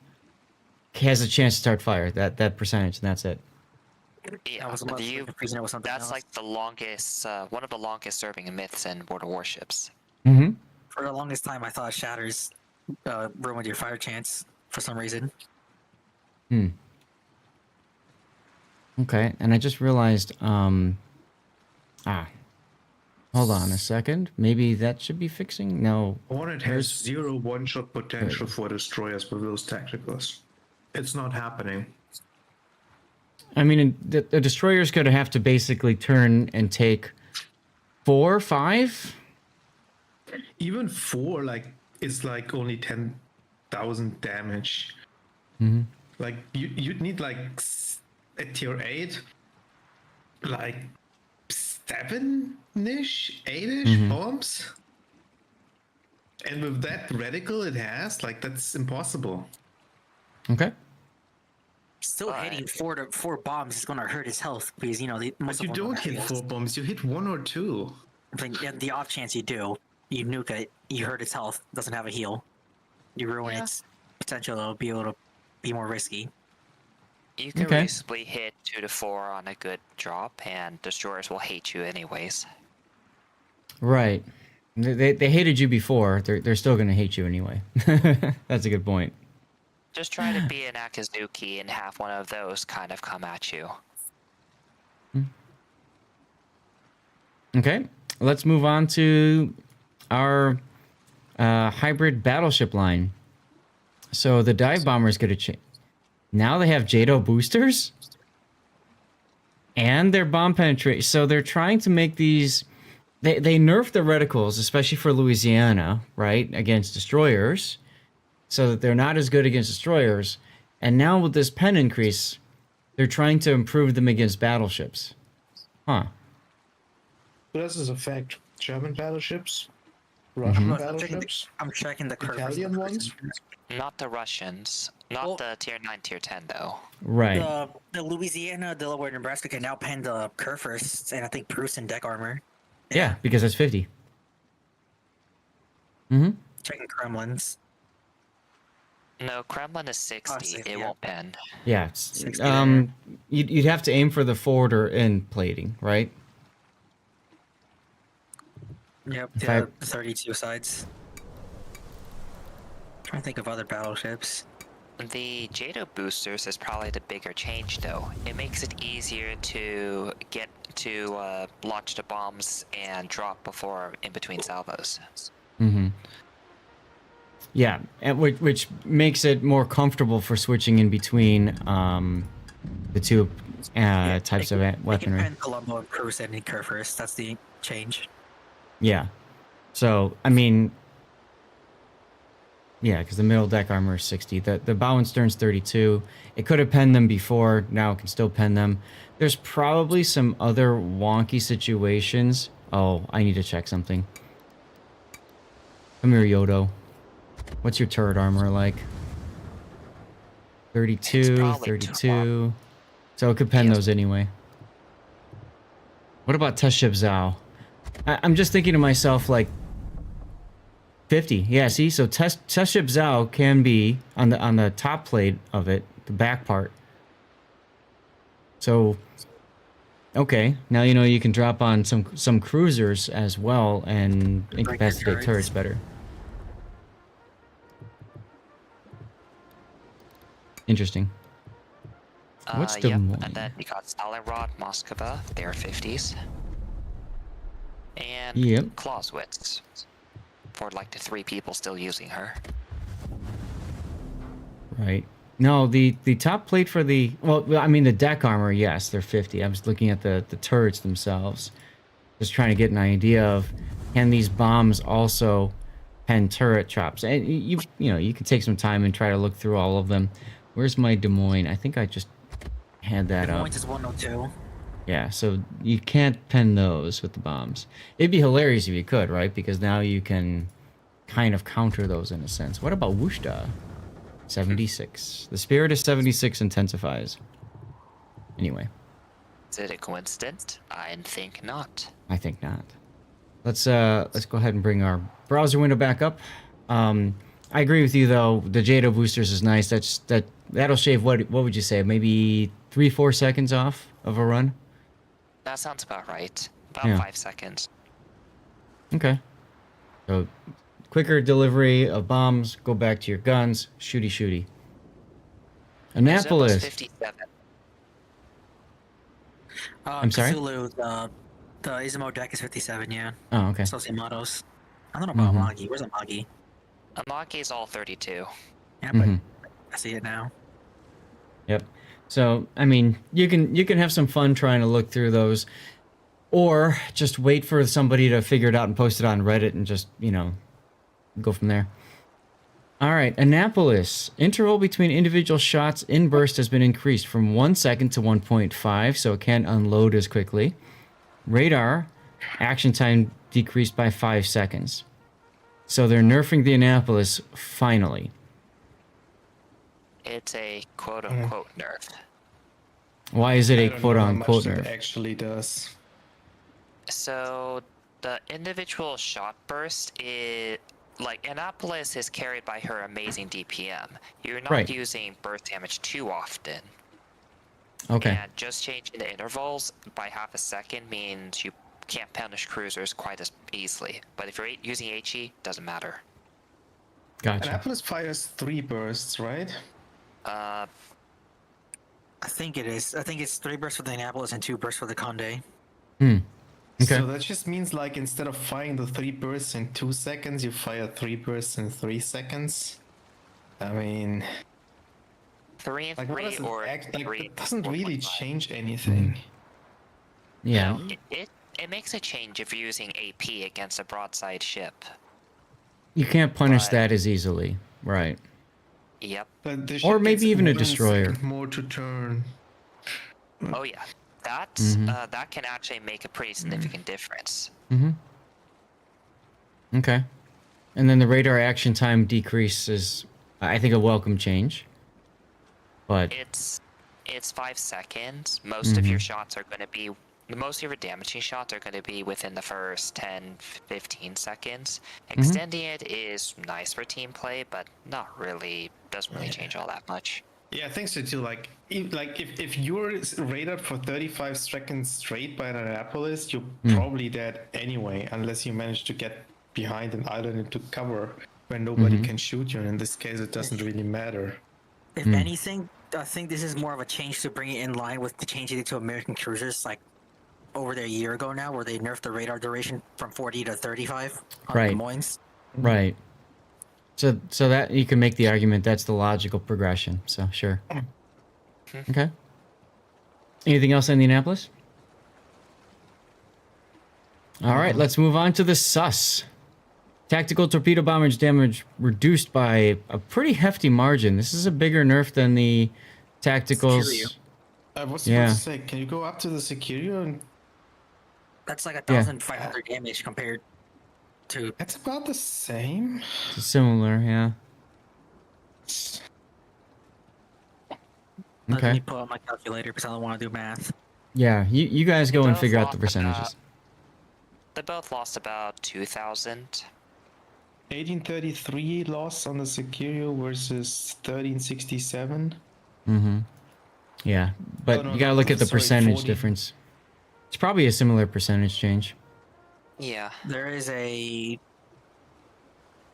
has a chance to start fire. That percentage, and that's it. Yeah, I was about to you- confusing it with something that's else. like the longest, one of the longest serving myths in World of Warships. Mm-hmm. For the longest time, I thought shatters ruined your fire chance for some reason. Okay, and I just realized, hold on a second. Maybe that should be fixing. No. Hornet has 0 one-shot potential for destroyers with those tacticals. It's not happening. I mean, the destroyer's going to have to basically turn and take 4 or 5. Even 4, like, is like only 10,000 damage. Like, you'd need like a tier 8, like 7-ish, 8-ish bombs. And with that reticle it has, like, that's impossible. Okay. Still hitting four bombs is gonna hurt his health because most But you of them don't hit 4 bombs, you hit 1 or 2. The off chance you do, you nuke it, you hurt its health, doesn't have a heal, you ruin Yeah. its potential to be able to be more risky. You can Okay. reasonably hit 2 to 4 on a good drop, and destroyers will hate you anyways. Right. They hated you before. They're still gonna hate you anyway. That's a good point. Just try to be an Akazuki and have one of those kind of come at you. Okay, let's move on to our hybrid battleship line. So the dive bombers get a change. Now they have JADO boosters, and their bomb penetration. So they're trying to make these. They nerf the reticles, especially for Louisiana, right, against destroyers, so that they're not as good against destroyers. And now with this pen increase, they're trying to improve them against battleships. Huh. Who does this affect? German battleships? Russian battleships? I'm checking the curve. Italian ones? Not the Russians. Not the tier 9, tier 10, though. Right. The Louisiana, Delaware, Nebraska can now pen the Kerfurs and I think Bruce and deck armor. Yeah, because that's 50. Mm-hmm. Checking Kremlins. No, Kremlin is 60. 60, It yeah. won't pen. Yeah. 60 there. You'd have to aim for the forward or end plating, right? Yep, If the 32 sides. Trying to think of other battleships. The JADO boosters is probably the bigger change, though. It makes it easier to get to launch the bombs and drop before in between salvos. Mm-hmm. Yeah, and which makes it more comfortable for switching in between the two types of weaponry. Pen Colombo and Bruce and Kerfurs. That's the change. Yeah. So, I mean, yeah, because the middle deck armor is 60. The bow and stern's 32. It could have penned them before. Now it can still pen them. There's probably some other wonky situations. Oh, I need to check something. Come here, Yodo. What's your turret armor like? 32, probably 32. So it could pen those anyway. What about Test Ship Zhao? I'm just thinking to myself, like, 50. Yeah, see? So Test Ship Zhao can be on the top plate of it, the back part. So, okay. Now you know you can drop on some cruisers as well and incapacitate turrets better. Interesting. What's the Yep, one? and then you got Stalingrad, Moskva, they're 50s. And Yep. Clausewitz, for like the 3 people still using her. Right. No, the top plate for the... Well, I mean, the deck armor, yes, they're 50. I was looking at the turrets themselves. Just trying to get an idea of, can these bombs also pen turret chops? And you know, you can take some time and try to look through all of them. Where's my Des Moines? I think I just had that up. Points is 102. Yeah, so you can't pen those with the bombs. It'd be hilarious if you could, right? Because now you can kind of counter those in a sense. What about Wushta? 76. The spirit of 76 intensifies. Anyway. Is it a coincidence? I think not. I think not. Let's go ahead and bring our browser window back up. I agree with you though. The JADO boosters is nice. That'll shave what would you say? Maybe 3-4 seconds off of a run. That sounds about right. About Yeah. 5 seconds. Okay. So quicker delivery of bombs. Go back to your guns. Shooty. Annapolis. 57. I'm sorry? Cthulhu, the Izmo deck is 57, yeah. Oh, okay. So same models. I don't know about Mhm. Amagi. Where's Amagi? Amagi is all 32. Yeah, but Mhm. I see it now. Yep. So, I mean, you can have some fun trying to look through those, or just wait for somebody to figure it out and post it on Reddit and just, you know, go from there. All right, Annapolis. Interval between individual shots in burst has been increased from 1 second to 1.5, so it can't unload as quickly. Radar action time decreased by 5 seconds. So they're nerfing the Annapolis finally. It's a quote-unquote nerf. Why is it I a don't know quote how unquote much that nerf? actually does. So the individual shot burst is like Annapolis is carried by her amazing DPM. You're not Right. using burst damage too often. Okay. And just changing the intervals by half a second means you can't punish cruisers quite as easily. But if you're using HE, doesn't matter. Gotcha. Annapolis fires 3 bursts, right? Uh, I think it is. I think it's 3 bursts for the Annapolis and 2 bursts for the Conde. Hmm. Okay. So that just means like instead of firing the 3 bursts in 2 seconds, you fire 3 bursts in 3 seconds. I mean, 3 and like what 3 does it or act like? 3 It doesn't really 4.5. change anything. Yeah. No, it makes a change if you're using AP against a broadside ship. You can't punish But- that as easily. Right. Yep. But the Or ship maybe gets even a 1 destroyer. second more to turn. Oh yeah. That that can actually make a pretty significant difference. Mm-hmm. Okay. And then the radar action time decrease is, I think, a welcome change. But It's 5 seconds. Most of your shots are going to be most of your damaging shots are going to be within the first 10, 15 seconds. Extending it is nice for team play, but not really. Doesn't really change all that much. Yeah, I think so too. Like, if you're radared for 35 seconds straight by an Annapolis, you're probably dead anyway, unless you manage to get behind an island into cover where nobody can shoot you. And in this case, it doesn't really matter. If anything, I think this is more of a change to bring it in line with the change they did to American cruisers, like over there a year ago now, where they nerfed the radar duration from 40 to 35 on Right. Des Moines. right. So that you can make the argument that's the logical progression. So sure. Okay. Anything else on the Annapolis? All right, let's move on to the sus. Tactical torpedo bombers damage reduced by a pretty hefty margin. This is a bigger nerf than the tacticals. Security. I was supposed Yeah. to say, can you go up to the Securio? And That's like Yeah. 1,500 damage compared to. it's about the same. It's similar, yeah. Let Okay. me pull out my calculator because I don't want to do math. Yeah, you guys go and both figure out the lost about- percentages. They both lost about 2,000. 1833 loss on the Securio versus 1367. Mm-hmm. Yeah, but Oh, no, you gotta no, look at the sorry, percentage 40. difference. It's probably a similar percentage change. Yeah. There is a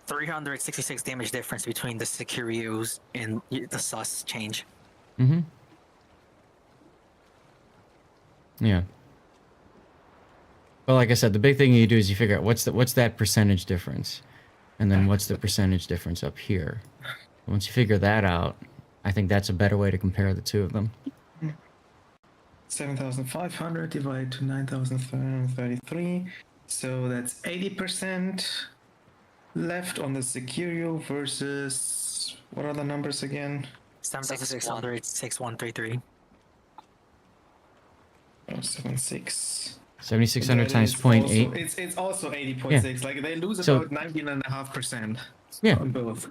366 damage difference between the Securios and the sus change. Mm-hmm. Yeah. But like I said, the big thing you do is you figure out what's that percentage difference, and then what's the percentage difference up here. Once you figure that out, I think that's a better way to compare the two of them. 7,500 divided to 9,333. So that's 80% left on the Securio versus what are the numbers again? 7,600, 6,133. Oh, 76. 7,600 That times is 0.8. also- It's also 80.6. Like they lose So- about 19.5% Yeah. on both.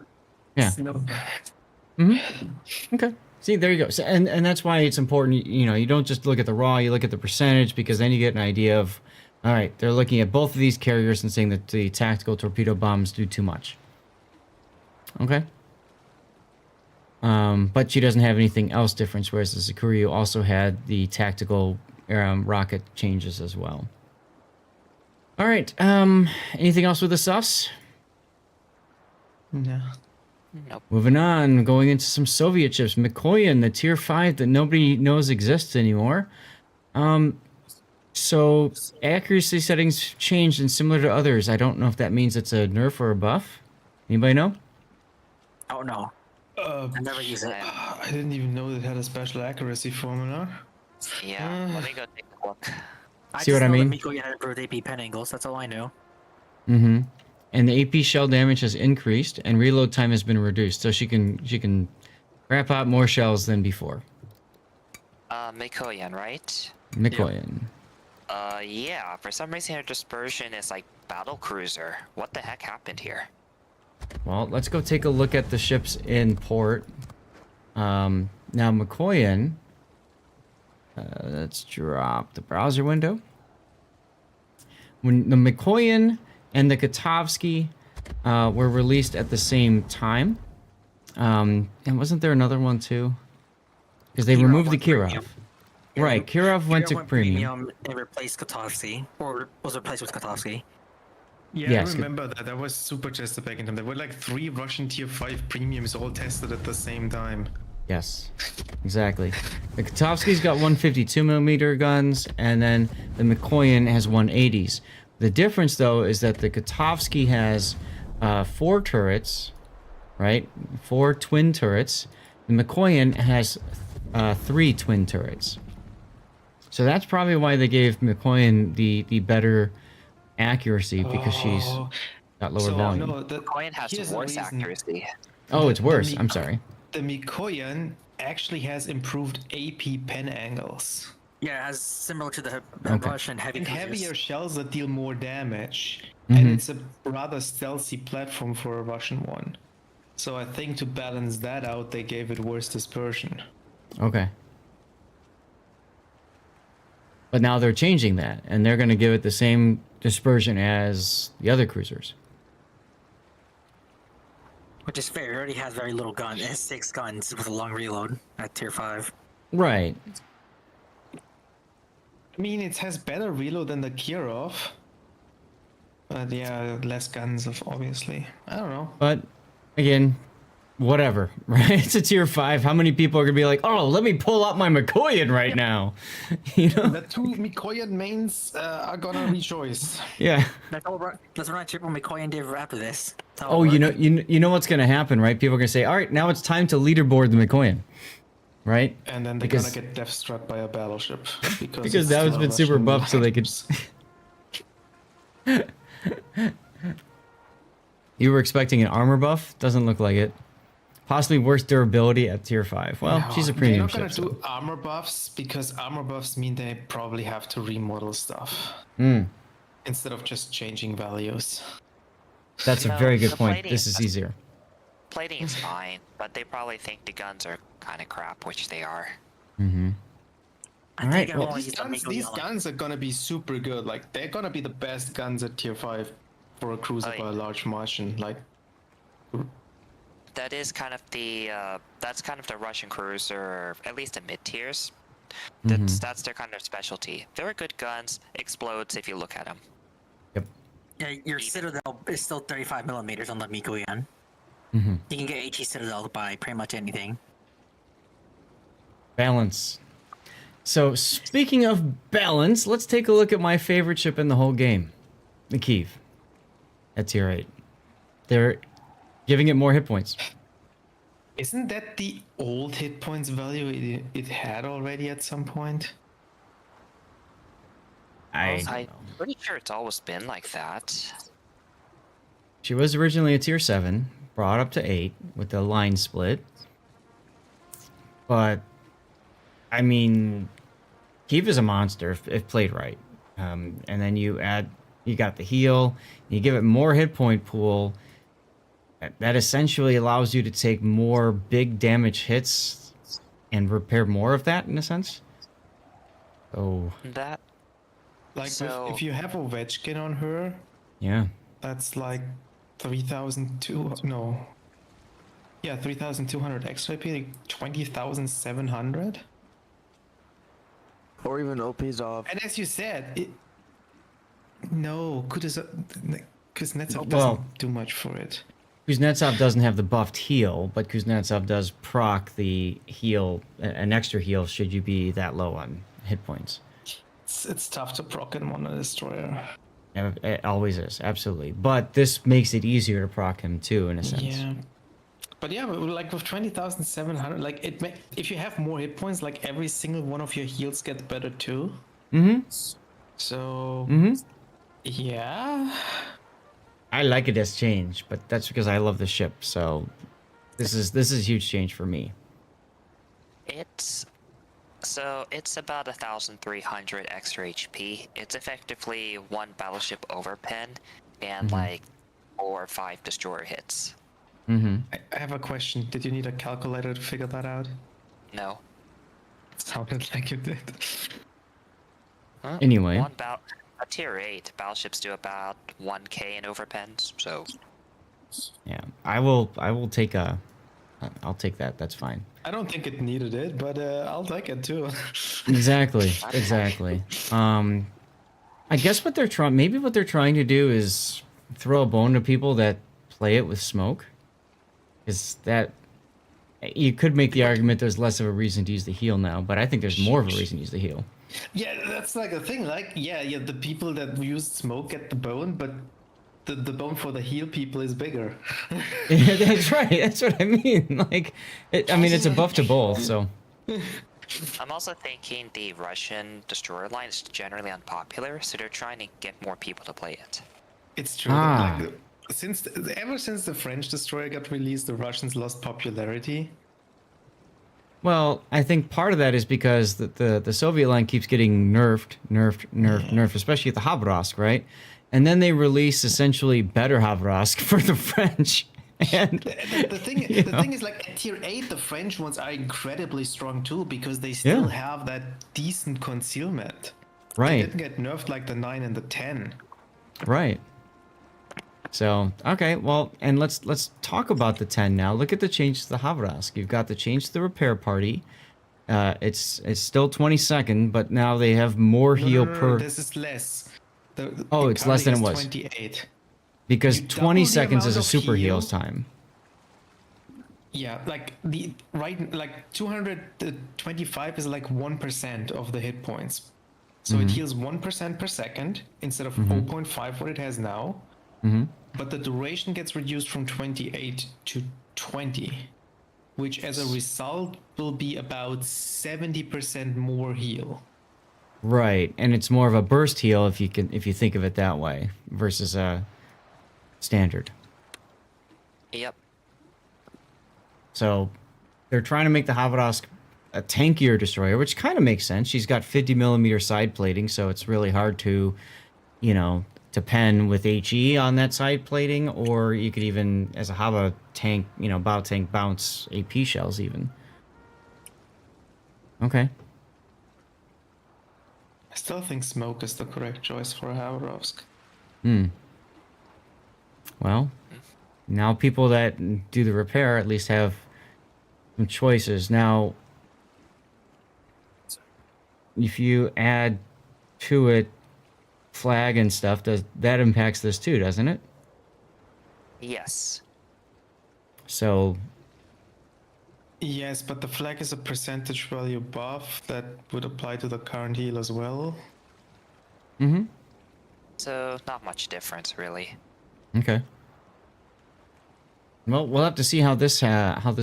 Yeah. So, Okay. See, there you go. So, and that's why it's important. You know, you don't just look at the raw; you look at the percentage, because then you get an idea of, all right, they're looking at both of these carriers and saying that the tactical torpedo bombs do too much. Okay. But she doesn't have anything else different, whereas the Securio also had the tactical rocket changes as well. All right. Anything else with the sus? no. Nope. Moving on, going into some Soviet ships. Mikoyan, the tier 5 that nobody knows exists anymore. So accuracy settings changed and similar to others. I don't know if that means it's a nerf or a buff. Anybody know? Oh no, I never use it. I didn't even know it had a special accuracy formula. Yeah. Let me go take a look. I See just what I know mean? that Miko had improved AP pen angles. That's all I know. Mm-hmm. And the AP shell damage has increased and reload time has been reduced. So she can wrap out more shells than before. Mikoyan, right? Mikoyan. Yeah. For some reason, her dispersion is like battle cruiser. What the heck happened here? Well, let's go take a look at the ships in port. Now Mikoyan, let's drop the browser window. When the Mikoyan and the Kotovsky were released at the same time, and wasn't there another one too? Because they removed the Kirov. Yeah, Right, Kirov went to premium. and replaced Kotovsky, or was replaced with Kotovsky. Yeah, Yes, I remember that. That was super tested back in time. There were like 3 Russian tier 5 premiums all tested at the same time. Yes, exactly. The Kotovsky's got 152mm guns, and then the Mikoyan has 180s. The difference, though, is that the Kotovsky has 4 turrets, right? 4 twin turrets. The Mikoyan has 3 twin turrets. So that's probably why they gave Mikoyan the better accuracy, because she's got lower volume. No, Coin has here's the worse reason. accuracy. Oh, it's worse. I'm sorry. The Mikoyan actually has improved AP pen angles. Yeah, it has similar to the Okay. Russian heavy And cruisers. heavier shells that deal more damage. Mhm. And it's a rather stealthy platform for a Russian one. So I think to balance that out, they gave it worse dispersion. Okay. But now they're changing that, and they're going to give it the same dispersion as the other cruisers. Which is fair. It already has very little gun. It has 6 guns with a long reload at tier 5. Right. I mean, it has better reload than the Kirov. But yeah, less guns, obviously. I don't know. But, again, whatever, right? It's a tier 5. How many people are going to be like, oh, let me pull out my Mikoyan right now? You know? The 2 Mikoyan mains are gonna rejoice. Yeah. Let's run a triple McCoy and Dave after this. That's how Oh, it you know, works. you know what's going to happen, right? People are going to say, all right, now it's time to leaderboard the Mikoyan. Right? And then they're Because- gonna get death struck by a battleship. Because it's that has still been a super Russian buffed so they could... Warships. You were expecting an armor buff? Doesn't look like it. Possibly worse durability at tier 5. Well, No, she's a premium they're not ship. gonna do armor buffs because armor buffs mean they probably have to remodel stuff Mm, instead of just changing values. that's a No, very good the point. plating This is is- easier. Plating is fine, but they probably think the guns are kind of crap, which they are. Mm-hmm. I All think right, well, everyone These used to guns, make these yellow. guns are gonna be super good. Like they're gonna be the best guns at tier 5 for a cruiser Oh, by a large margin. Like That is kind of the that's kind of the Russian cruiser, at least the mid tiers. That's their kind of specialty. They're good guns, explodes if you look at them. Yep. Yeah, your Citadel is still 35 millimeters on the Mikoyan. Mm-hmm. You can get HE Citadel by pretty much anything. Balance. So, speaking of balance, let's take a look at my favorite ship in the whole game. The Kiev. At tier 8. They're giving it more hit points. isn't that the old hit points value it had already at some point? I I'm pretty sure it's always been like that. She was originally a tier 7, brought up to 8 with the line split. But, I mean, Kiev is a monster if played right. And then you got the heal, you give it more hit point pool. That essentially allows you to take more big damage hits and repair more of that in a sense. Oh, That Like So- if you have a Ovechkin on her, yeah. that's like 3,200. No. Yeah, 3,200 extra AP, like 20,700. Or even OP's off. And as you said, no, Kuznetsov doesn't Well- do much for it. Kuznetsov doesn't have the buffed heal, but Kuznetsov does proc the heal, an extra heal should you be that low on hit points. It's tough to proc in Mono Destroyer. It always is, absolutely. But this makes it easier to proc him too, in a sense. Yeah. But yeah, like with 20,700, like if you have more hit points, like every single one of your heals gets better too. Mm-hmm. So Mm-hmm. yeah. I like it as change, but that's because I love the ship. So this is a huge change for me. it's about 1,300 extra HP. It's effectively one battleship overpen and like 4 or 5 destroyer hits. I have a question. Did you need a calculator to figure that out? No. Sounded like you did. Huh? Anyway. A tier 8 battleships do about 1k in overpens, so Yeah, I'll take that. That's fine. I don't think it needed it, but I'll take it too. Exactly. I guess what they're trying to do is throw a bone to people that play it with smoke. Is that you could make the argument there's less of a reason to use the heal now, but I think there's more of a reason to use the heal. Yeah, that's like a thing. Like, yeah, the people that use smoke get the bone, but the bone for the heal people is bigger. Yeah, that's right. That's what I mean. Like, I mean, it's a buff to both. So. I'm also thinking the Russian destroyer line is generally unpopular, so they're trying to get more people to play it. It's true. Ah. Like, ever since the French destroyer got released, the Russians lost popularity. Well, I think part of that is because the Soviet line keeps getting nerfed, especially at the Havrosk, right? And then they release essentially better Havrosk for the French. And the thing is, like, at tier 8, the French ones are incredibly strong too, because they still have that decent concealment. Right. They didn't get nerfed like the 9 and the 10. Right. So, okay, well, and let's talk about the 10 now. Look at the change to the Havrask. You've got the change to the repair party. It's still 22nd, but now they have more heal per... This is less. It's less than it was. 28. Because You 20 double the seconds is a amount of super heal. heals time. Yeah, like like 225 is like 1% of the hit points. So it heals 1% per second instead of 0.5 what it has now. But the duration gets reduced from 28 to 20, which as a result will be about 70% more heal. Right, and it's more of a burst heal if you think of it that way versus a standard. Yep. So they're trying to make the Havrosk a tankier destroyer, which kind of makes sense. She's got 50mm side plating, so it's really hard to, to pen with HE on that side plating, or you could even, as a Hava tank, battle tank, bounce AP shells even. Okay. I still think smoke is the correct choice for Havrovsk. Well, now people that do the repair at least have some choices. Now, if you add to it flag and stuff, that impacts this too, doesn't it? Yes. So Yes, but the flag is a percentage value buff that would apply to the current heal as well. So not much difference really. okay. Well, we'll have to see how this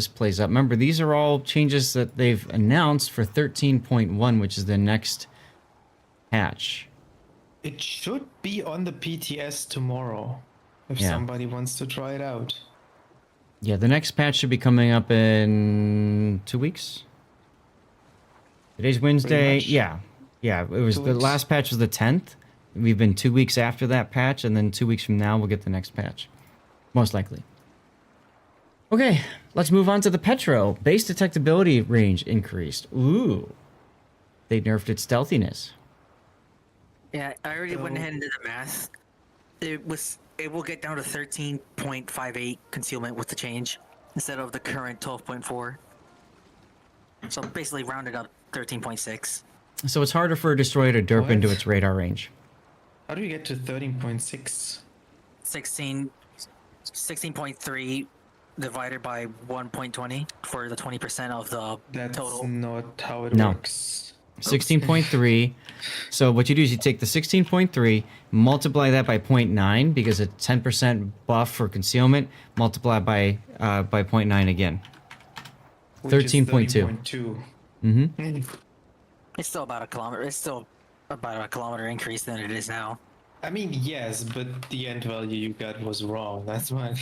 plays out. Remember, these are all changes that they've announced for 13.1, which is the next patch. It should be on the PTS tomorrow, if Yeah. somebody wants to try it out. Yeah, the next patch should be coming up in 2 weeks. Today's Wednesday. much. Yeah. It was 2 the weeks. last patch was the 10th. We've been 2 weeks after that patch, and then 2 weeks from now we'll get the next patch, most likely. Okay, let's move on to the Petro. Base detectability range increased. Ooh, they nerfed its stealthiness. Yeah, I already went ahead and did the math. It will get down to 13.58 concealment with the change instead of the current 12.4. So basically rounded up 13.6. So it's harder for a destroyer to derp into What? its radar range. How do you get to 13.6? 16.3 divided by 1.20 for the 20% of the That's total. not how it No. works. 16.3. So what you do is you take the 16.3, multiply that by 0.9 because it's 10% buff for concealment, multiply by 0.9 again. Which is 13.2. 13.2. It's still about a kilometer. It's still about a kilometer increase than it is now. I mean, yes, but the end value you got was wrong. That's why.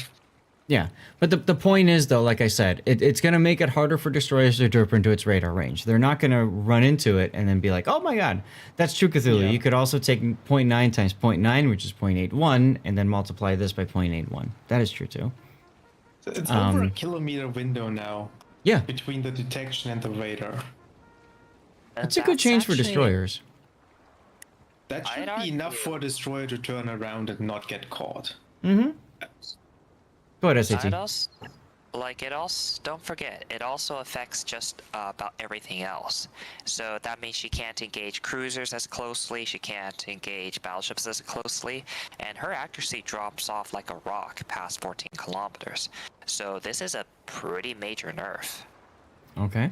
Yeah, but the point is, though, like I said, it's going to make it harder for destroyers to derp into its radar range. They're not going to run into it and then be like, oh my god, that's true Cthulhu. Yeah. You could also take 0.9 times 0.9, which is 0.81, and then multiply this by 0.81. That is true, too. It's over a kilometer window now Yeah, between the detection and the radar. it's a good change for destroyers. That should I'd be enough argue- for a destroyer to turn around and not get caught. Mm-hmm. Go ahead, SAT. I'd also, it also, don't forget, it also affects just about everything else. So that means she can't engage cruisers as closely, she can't engage battleships as closely, and her accuracy drops off like a rock past 14 kilometers. So this is a pretty major nerf. Okay.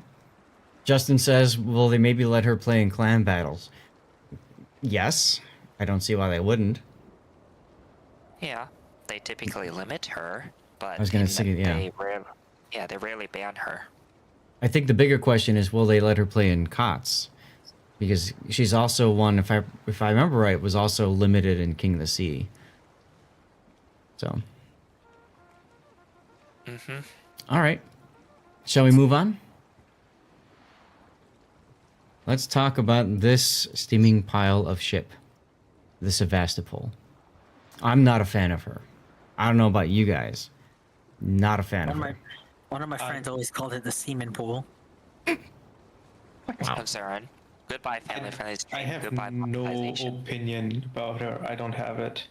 Justin says, will they maybe let her play in clan battles? Yes. I don't see why they wouldn't. Yeah, they typically limit her, but I was gonna say, yeah. they rarely ban her. I think the bigger question is, will they let her play in COTS? Because she's also one, if I remember right, was also limited in King of the Sea. So. Mm-hmm. All right. Shall we move on? Let's talk about this steaming pile of ship, the Sevastopol. I'm not a fan of her. I don't know about you guys. Not a fan of her. One of my friends always called it the semen pool. Concern. Goodbye, family-friendly I stream. have Goodbye, no monetization. opinion about her. I don't have it.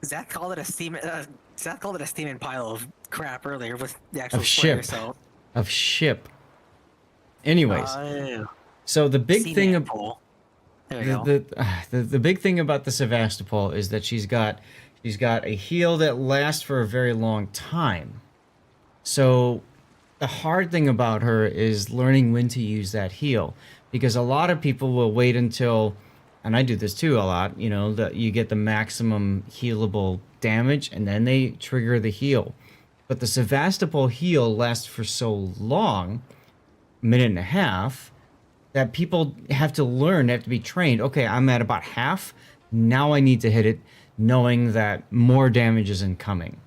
Zach called it a steaming pile of crap earlier with the actual Of swear, ship. so Of ship. Anyways, oh, so the big semen thing of pool. There you go. the big thing about the Sevastopol is that she's got a heal that lasts for a very long time. So the hard thing about her is learning when to use that heal, because a lot of people will wait until, and I do this too a lot, you know, that you get the maximum healable damage and then they trigger the heal. But the Sevastopol heal lasts for so long, minute and a half, that people have to learn, they have to be trained. Okay, I'm at about half. Now I need to hit it, knowing that more damage is incoming.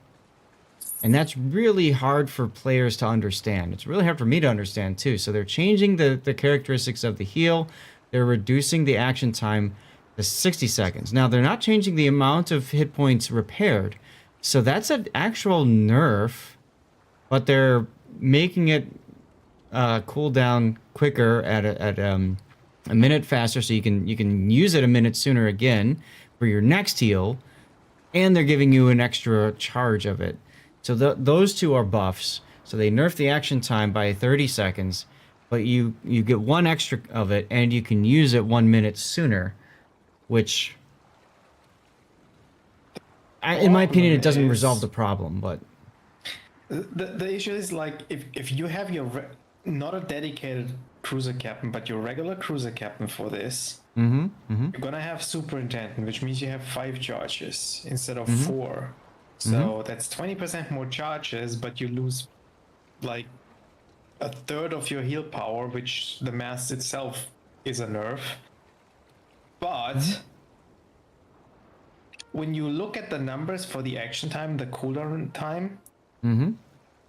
And that's really hard for players to understand. It's really hard for me to understand too. So they're changing the characteristics of the heal. They're reducing the action time to 60 seconds. Now, they're not changing the amount of hit points repaired. So that's an actual nerf, but they're making it cool down quicker at a minute faster, so you can use it a minute sooner again for your next heal, and they're giving you an extra charge of it. So those two are buffs. So they nerf the action time by 30 seconds, but you get one extra of it, and you can use it 1 minute sooner, which, in my opinion, it doesn't resolve the problem. But The issue is, like, if you have your not a dedicated cruiser captain, but your regular cruiser captain for this, you're gonna have superintendent, which means you have 5 charges instead of 4. So that's 20% more charges, but you lose like a third of your heal power, which the mass itself is a nerf. But when you look at the numbers for the action time, the cooldown time,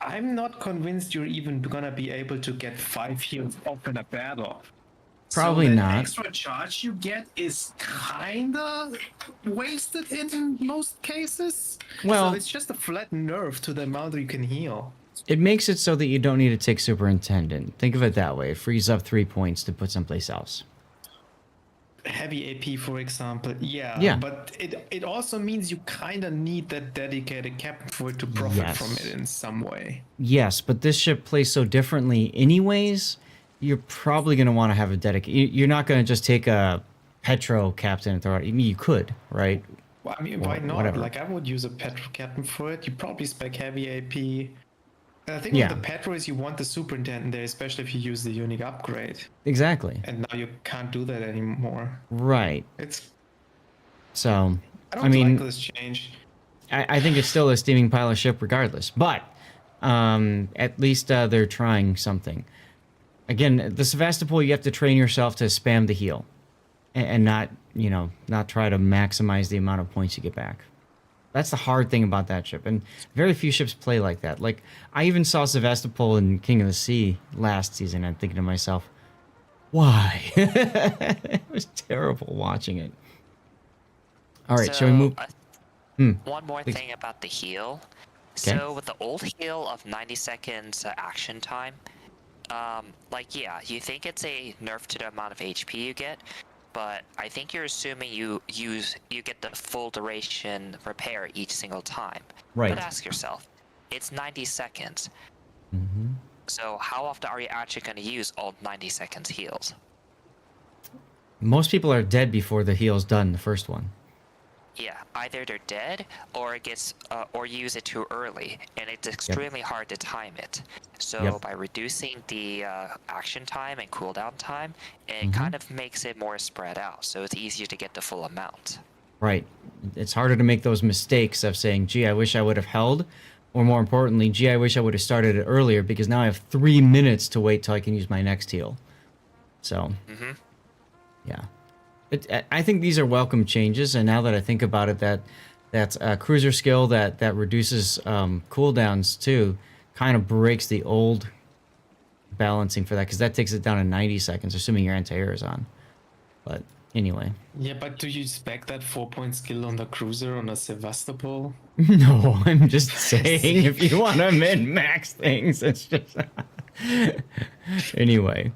I'm not convinced you're even gonna be able to get 5 heals off in a battle. Probably so not. The extra charge you get is kinda wasted in most cases. Well, so it's just a flat nerf to the amount that you can heal. it makes it so that you don't need to take superintendent. Think of it that way. It frees up 3 points to put someplace else. Heavy AP, for example, Yeah. but it also means you kind of need that dedicated captain for it to profit Yes. from it in some way. Yes, but this ship plays so differently anyways. You're probably going to want to have a dedicated... You're not going to just take a Petro captain and throw it. I mean, you could, right? Well, I mean, Or why not? whatever. Like, I would use a Petro captain for it. You probably spec heavy AP. And I think Yeah. with the Petro is you want the superintendent there, especially if you use the unique upgrade. Exactly. And now you can't do that anymore. Right. It's... So, I don't I mean, like this change. I think it's still a steaming pile of ship regardless. But at least they're trying something. Again, the Sevastopol, you have to train yourself to spam the heal. And not, not try to maximize the amount of points you get back. That's the hard thing about that ship. And very few ships play like that. Like, I even saw Sevastopol in King of the Sea last season. I'm thinking to myself, why? It was terrible watching it. All right, shall we move? One more Please. thing about the heal. So with the old heal of 90 seconds action time, like yeah, you think it's a nerf to the amount of HP you get, but I think you're assuming you get the full duration repair each single time. Right. But ask yourself, it's 90 seconds. So how often are you actually going to use all 90 seconds heals? Most people are dead before the heal's done, the first one. Yeah, either they're dead or it gets or you use it too early, and it's extremely hard to time it. So by reducing the action time and cooldown time, it kind of makes it more spread out, so it's easier to get the full amount. Right. It's harder to make those mistakes of saying, gee, I wish I would have held, or more importantly, gee, I wish I would have started it earlier, because now I have 3 minutes to wait till I can use my next heal. So, yeah. I think these are welcome changes, and now that I think about it, that's a cruiser skill that reduces cooldowns too, kind of breaks the old balancing for that, because that takes it down to 90 seconds, assuming your anti-air is on. But anyway. Yeah, but do you expect that 4-point skill on the cruiser on a Sevastopol? No, I'm just saying if you want to min-max things, it's just... Anyway.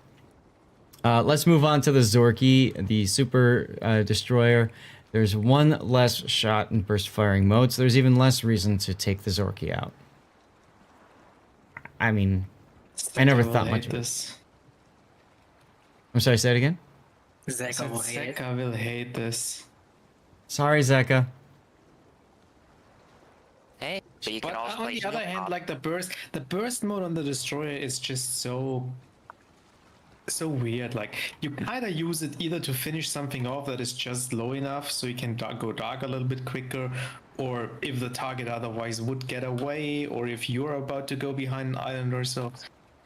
Let's move on to the Zorky, the Super Destroyer. There's one less shot in burst firing mode, so there's even less reason to take the Zorky out. I mean, I never thought much of this. I'm sorry, say it again? Zeka will hate this. Sorry, Zeka. Hey, but you can But also on play the other hand, like the burst mode on the Destroyer is just so weird. Like you either use it either to finish something off that is just low enough so you can go dark a little bit quicker, or if the target otherwise would get away, or if you're about to go behind an island or so.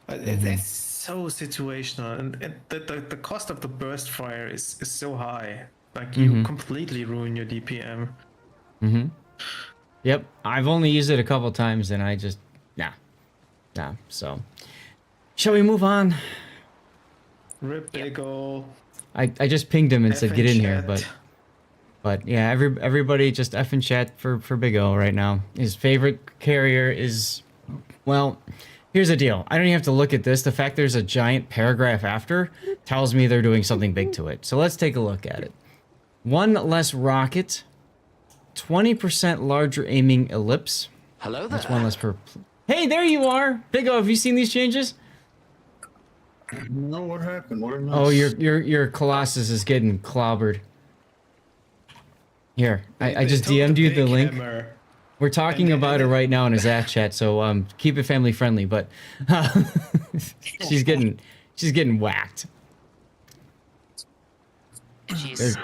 It's so situational, and the cost of the burst fire is so high. Like you completely ruin your DPM. Yep, I've only used it a couple times, and I just nah. So, shall we move on? Rip Big ol'. I just pinged him and said get in here, chat. but yeah, everybody just effing chat for Big O right now. His favorite carrier is, well, here's the deal. I don't even have to look at this. The fact there's a giant paragraph after tells me they're doing something big to it. So let's take a look at it. One less rocket, 20% larger aiming ellipse. Hello there. That's one less per. Hey, there you are, Big O. Have you seen these changes? No, what happened? What Oh, your Colossus is getting clobbered. Here, I just DM'd you the link. Hammer. We're talking about it right now in a Zach chat, so keep it family friendly. But she's getting whacked. She's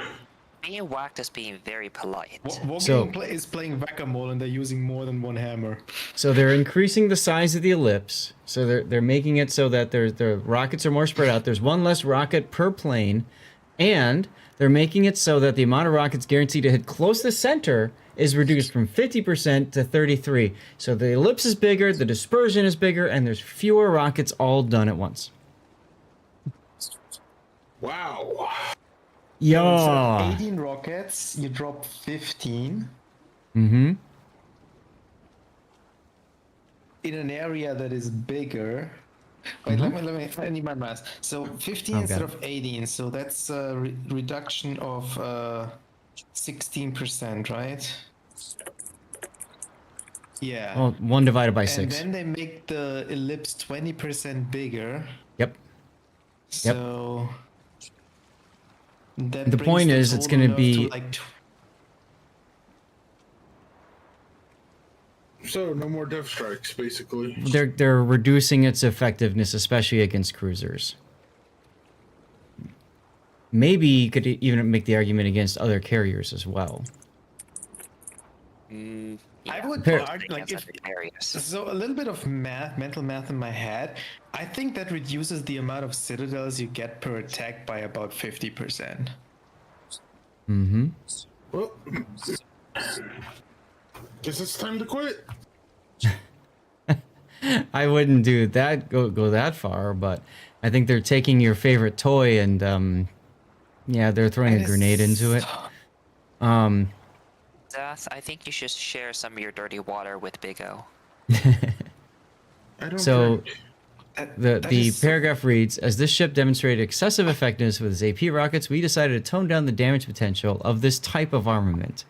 being whacked as being very polite. So- is playing whack-a-mole and they're using more than one hammer. So they're increasing the size of the ellipse. So they're making it so that the rockets are more spread out. There's one less rocket per plane, and they're making it so that the amount of rockets guaranteed to hit close to the center is reduced from 50% to 33%. So the ellipse is bigger, the dispersion is bigger, and there's fewer rockets all done at once. Wow. Yo. So 18 rockets, you drop 15. In an area that is bigger. Wait, I need my math. So 15 instead of 18, so that's a reduction of 16%, right? Yeah. Well, 1 divided by 6. And then they make the ellipse 20% bigger. Yep. So that The brings point the is, it's total gonna up be- to like So no more death strikes, basically. They're reducing its effectiveness, especially against cruisers. Maybe you could even make the argument against other carriers as well. I would Compare- argue, like, if areas. so, a little bit of mental math in my head. I think that reduces the amount of citadels you get per attack by about 50%. Well, guess it's time to quit. I wouldn't do that, go that far, but I think they're taking your favorite toy and yeah, they're throwing a grenade into it. Zath, I think you should share some of your dirty water with Big O. I don't So drink. the paragraph reads, as this ship demonstrated excessive effectiveness with its AP rockets, we decided to tone down the damage potential of this type of armament.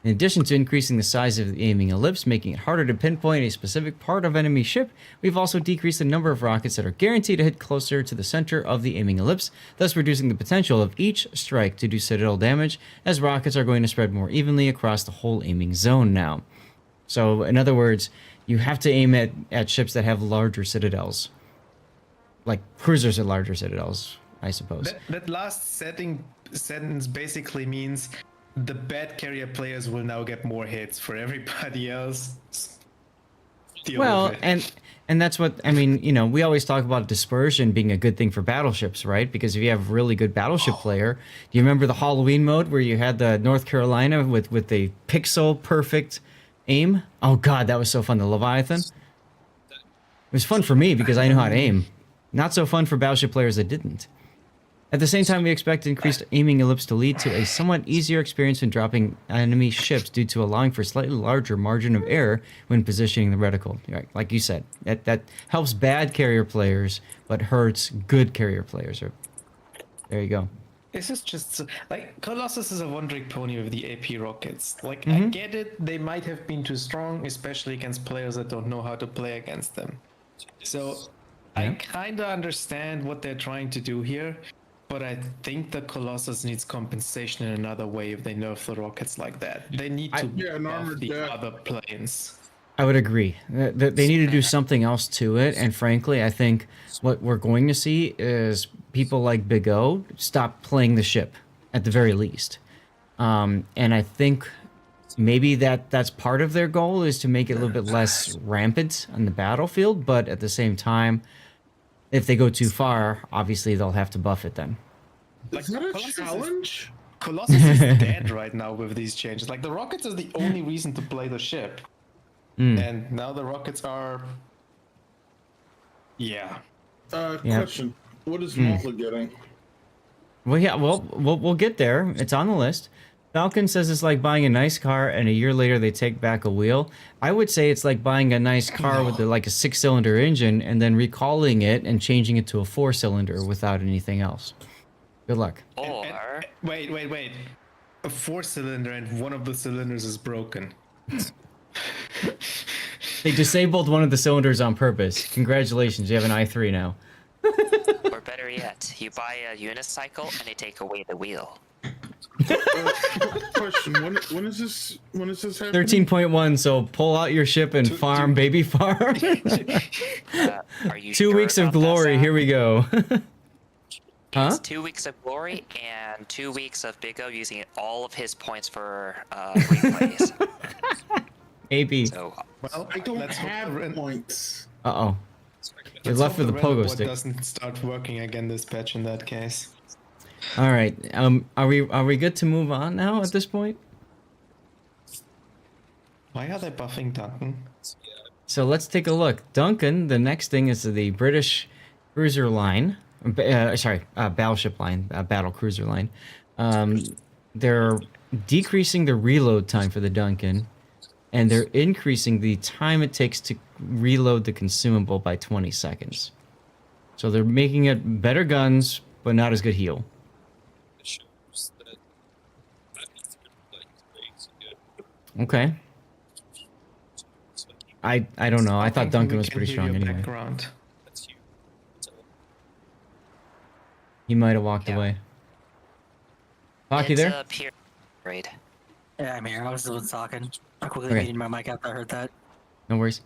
In addition to increasing the size of the aiming ellipse, making it harder to pinpoint a specific part of enemy ship, we've also decreased the number of rockets that are guaranteed to hit closer to the center of the aiming ellipse, thus reducing the potential of each strike to do citadel damage, as rockets are going to spread more evenly across the whole aiming zone now. So, in other words, you have to aim at ships that have larger citadels. Like cruisers at larger citadels, I suppose. That last sentence basically means the bad carrier players will now get more hits for everybody else. Deal Well, with it. and that's what I mean. You know, we always talk about dispersion being a good thing for battleships, right? Because if you have a really good battleship player, do you remember the Halloween mode where you had the North Carolina with the pixel perfect aim? Oh God, that was so fun. The Leviathan. It was fun for me because I knew how to aim. Not so fun for battleship players that didn't. At the same time, we expect increased aiming ellipse to lead to a somewhat easier experience when dropping enemy ships due to allowing for slightly larger margin of error when positioning the reticle. Right, like you said, that helps bad carrier players, but hurts good carrier players. There you go. This is just like Colossus is a one-trick pony with the AP rockets. Like I get it, they might have been too strong, especially against players that don't know how to play against them. So I kind of understand what they're trying to do here, but I think the Colossus needs compensation in another way if they nerf the rockets like that. They need to an buff armored the deck. other planes. I would agree. They need to do something else to it, and frankly, I think what we're going to see is people like Big O stop playing the ship, at the very least. And I think maybe that's part of their goal, is to make it a little bit less rampant on the battlefield, but at the same time, if they go too far, obviously they'll have to buff it then. Is that a challenge? Colossus is dead right now with these changes. Like the rockets is the only reason to play the ship. And now the rockets are... Yeah. Question. What is Malta getting? Well, yeah, we'll get there. It's on the list. Falcon says it's like buying a nice car and a year later they take back a wheel. I would say it's like buying a nice car with like a 6-cylinder engine and then recalling it and changing it to a 4-cylinder without anything else. Good luck. Or Wait. A 4-cylinder and one of the cylinders is broken. They disabled one of the cylinders on purpose. Congratulations, you have an i3 now. or better yet, you buy a unicycle and they take away the wheel. Question. When is this happening? 13.1, so pull out your ship and farm, baby farm. Are you 2 sure weeks of about that, glory, Zach? here we go. Huh? It's 2 weeks of glory and 2 weeks of Big O using all of his points for replays. AB. So Well, I don't let's have hope, points. Uh-oh. You're let's left hope with the Red pogo Board stick. doesn't start working again this patch in that case. All right. Are we good to move on now at this point? Why are they buffing Duncan? So let's take a look. Duncan, the next thing is the British cruiser line. Battleship line, battle cruiser line. They're decreasing the reload time for the Duncan, and they're increasing the time it takes to reload the consumable by 20 seconds. So they're making it better guns, but not as good heal. Okay. I don't know. I thought think Duncan we was can pretty hear strong your anyway. background. He might have walked away. Baki it's there? a peer grade. Yeah, I'm here. I was the one talking. I quickly Okay. muted my mic after I heard that. No worries.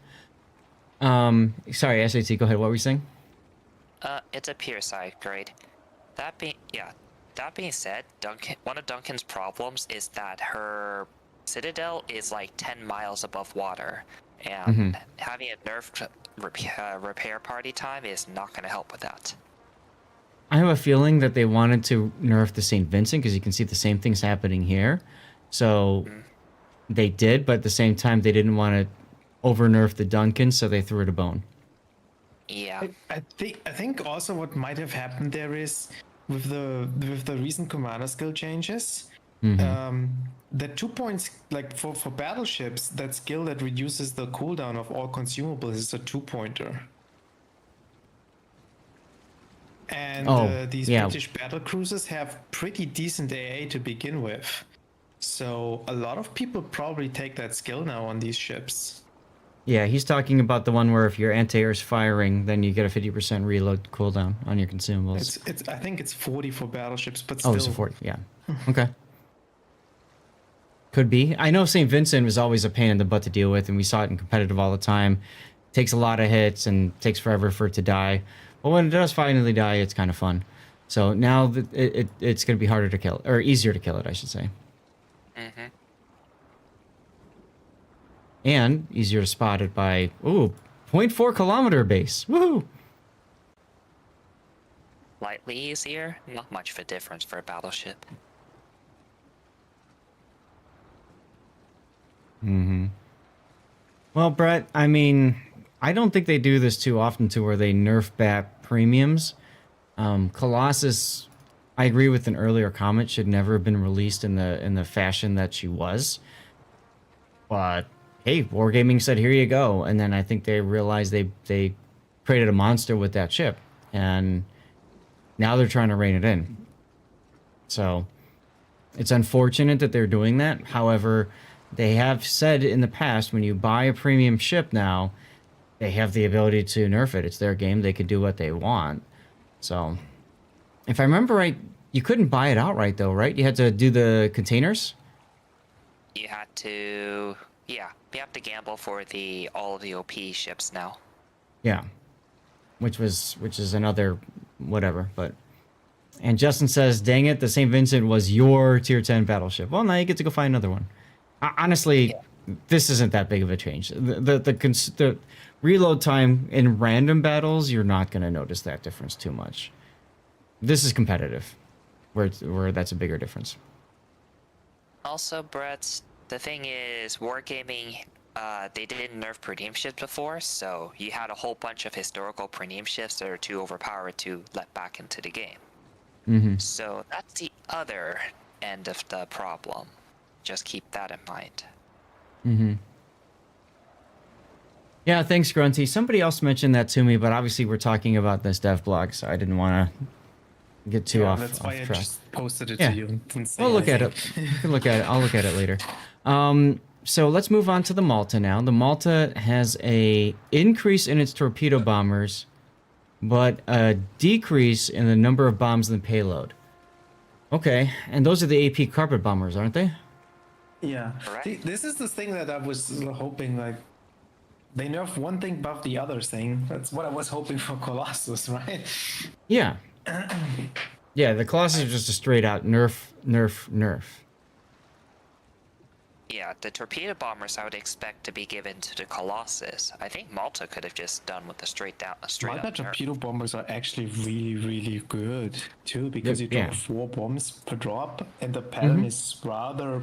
Sorry, SAT, go ahead. What were you saying? It's a peer side grade. That being said, one of Duncan's problems is that her citadel is like 10 miles above water, and having a nerfed repair party time is not going to help with that. I have a feeling that they wanted to nerf the St. Vincent because you can see the same things happening here. So they did, but at the same time, they didn't want to over nerf the Duncan, so they threw it a bone. Yeah. I think also what might have happened there is with the recent commander skill changes, The 2 points, like for battleships, that skill that reduces the cooldown of all consumables is a 2-pointer. And these British battle cruisers have pretty decent AA to begin with. So a lot of people probably take that skill now on these ships. Yeah, he's talking about the one where if your anti-air is firing, then you get a 50% reload cooldown on your consumables. It's I think it's 40 for battleships, but still. Oh, it's a 40, yeah. Okay. Could be. I know St. Vincent was always a pain in the butt to deal with, and we saw it in competitive all the time. Takes a lot of hits and takes forever for it to die. But when it does finally die, it's kind of fun. So now it's going to be harder to kill, or easier to kill it, I should say. Mm-hmm. And easier to spot it by, 0.4 kilometer base. Woohoo! Slightly easier, not much of a difference for a battleship. Well, Brett, I mean, I don't think they do this too often to where they nerf back premiums. Colossus, I agree with an earlier comment, should never have been released in the fashion that she was. But hey, Wargaming said, here you go. And then I think they realized they created a monster with that ship. And now they're trying to rein it in. So it's unfortunate that they're doing that. However, they have said in the past, when you buy a premium ship now, they have the ability to nerf it. It's their game. They could do what they want. So if I remember right, you couldn't buy it outright though, right? You had to do the containers? You had to... Yeah, you have to gamble for all of the OP ships now. Yeah. Which is another whatever, but... And Justin says, dang it, the St. Vincent was your tier 10 battleship. Well, now you get to go find another one. Honestly, this isn't that big of a change. The reload time in random battles, you're not going to notice that difference too much. This is competitive, where that's a bigger difference. Also, Brett, the thing is, Wargaming, they didn't nerf premium ships before, so you had a whole bunch of historical premium ships that are too overpowered to let back into the game. Mm-hmm. So that's the other end of the problem. Just keep that in mind. Mm-hmm. Yeah, thanks, Grunty. Somebody else mentioned that to me, but obviously we're talking about this dev blog, so I didn't want to get too off That's why track. I just posted it to you. We'll look at it. You can look at it. I'll look at it later. So let's move on to the Malta now. The Malta has a increase in its torpedo bombers, but a decrease in the number of bombs and payload. Okay, and those are the AP carpet bombers, aren't they? Yeah. See, this is the thing that I was hoping, like, they nerf one thing above the other thing. That's what I was hoping for Colossus, right? Yeah. Yeah, the Colossus is just a straight out nerf, nerf, nerf. Yeah, the torpedo bombers I would expect to be given to the Colossus. I think Malta could have just done with the straight Malta up torpedo bombers are actually really, really good too, because you drop 4 bombs per drop, and the pattern is rather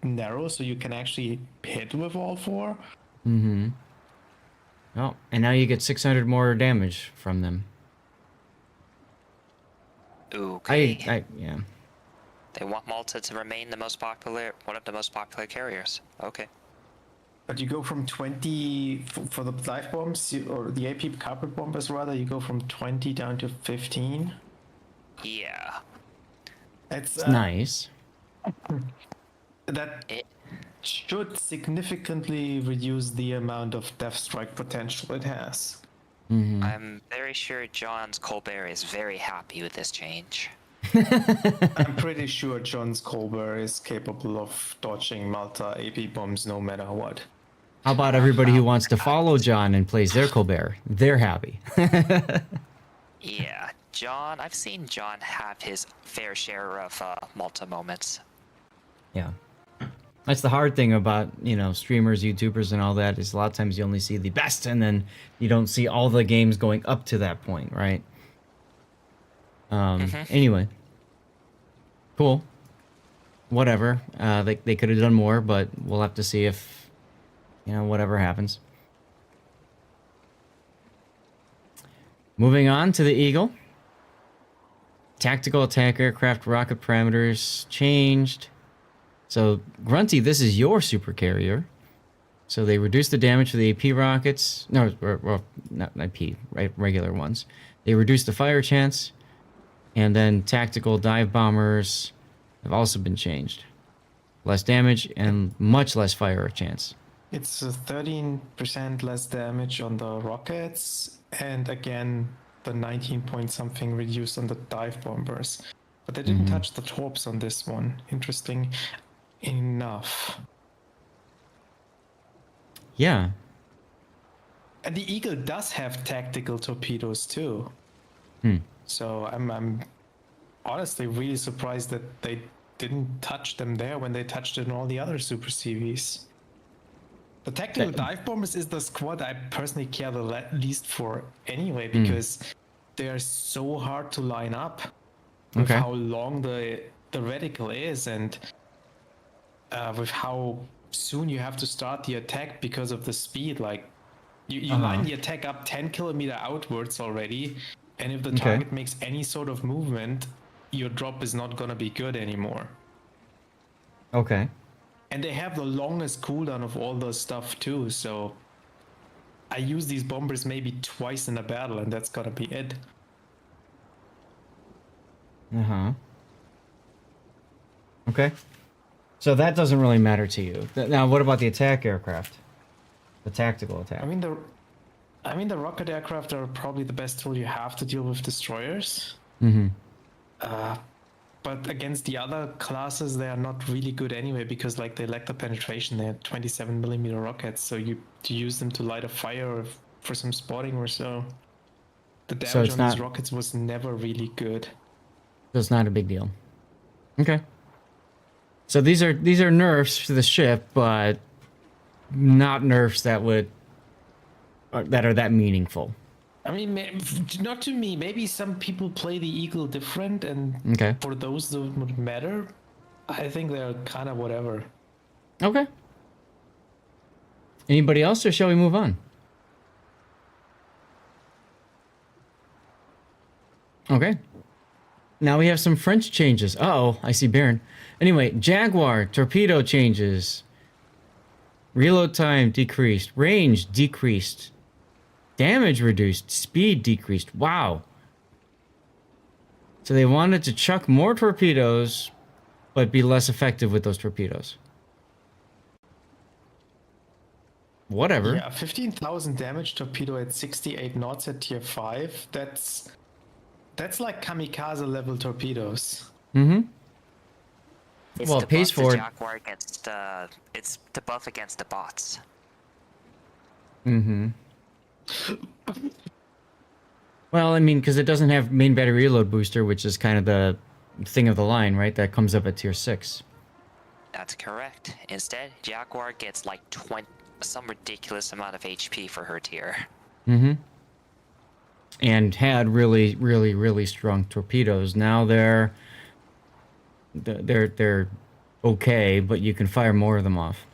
narrow, so you can actually hit with all 4. Mm-hmm. Oh, and now you get 600 more damage from them. Okay. Yeah. They want Malta to remain one of the most popular carriers. Okay. But you go from 20 for the dive bombs, or the AP carpet bombers rather, you go from 20 down to 15. Yeah. It's nice. That should significantly reduce the amount of death strike potential it has. Mm-hmm. I'm very sure John's Colbert is very happy with this change. I'm pretty sure John's Colbert is capable of dodging Malta AP bombs no matter what. How about everybody who wants to follow John and plays their Colbert? They're happy. Yeah, John, I've seen John have his fair share of Malta moments. Yeah. That's the hard thing about, streamers, YouTubers, and all that, is a lot of times you only see the best, and then you don't see all the games going up to that point, right? Anyway. Cool. Whatever. They could have done more, but we'll have to see if, whatever happens. Moving on to the Eagle. Tactical attack aircraft rocket parameters changed. So, Grunty, this is your super carrier. So they reduce the damage for the AP rockets. No, well, not AP, right? Regular ones. They reduce the fire chance. And then tactical dive bombers have also been changed. Less damage and much less fire chance. It's 13% less damage on the rockets, and again, the 19 point something reduced on the dive bombers. But they didn't touch the torps on this one. Interesting enough. Yeah. And the Eagle does have tactical torpedoes too. So I'm honestly really surprised that they didn't touch them there when they touched it in all the other Super CVs. The tactical dive bombers is the squad I personally care the least for anyway, because they are so hard to line up with how long the reticle is, and with how soon you have to start the attack because of the speed. Like you line the attack up 10 kilometer outwards already, and if the target makes any sort of movement, your drop is not gonna be good anymore. Okay. And they have the longest cooldown of all those stuff too, so I use these bombers maybe twice in a battle, and that's gonna be it. Okay. So that doesn't really matter to you. Now, what about the attack aircraft? The tactical attack. I mean the rocket aircraft are probably the best tool you have to deal with destroyers. But against the other classes, they are not really good anyway, because like they lack the penetration. They had 27mm rockets, so you use them to light a fire or for some spotting or so. The damage on these rockets was never really good. So it's not a big deal. Okay. So these are nerfs to the ship, but not nerfs that are that meaningful. I mean, not to me. Maybe some people play the Eagle different, and for those that would matter, I think they're kind of whatever. Okay. Anybody else, or shall we move on? Okay. Now we have some French changes. Uh-oh, I see Baron. Anyway, Jaguar, torpedo changes. Reload time decreased. Range decreased. Damage reduced. Speed decreased. Wow. So they wanted to chuck more torpedoes, but be less effective with those torpedoes. Whatever. Yeah, 15,000 damage torpedo at 68 knots at tier 5. That's like kamikaze level torpedoes. It's well, to it pays buff the for it. Jaguar against, it's to buff against the bots. Well, I mean, because it doesn't have main battery reload booster, which is kind of the thing of the line, right? That comes up at tier 6. That's correct. Instead, Jaguar gets like some ridiculous amount of HP for her tier. And had really, really, really strong torpedoes. Now they're okay, but you can fire more of them off.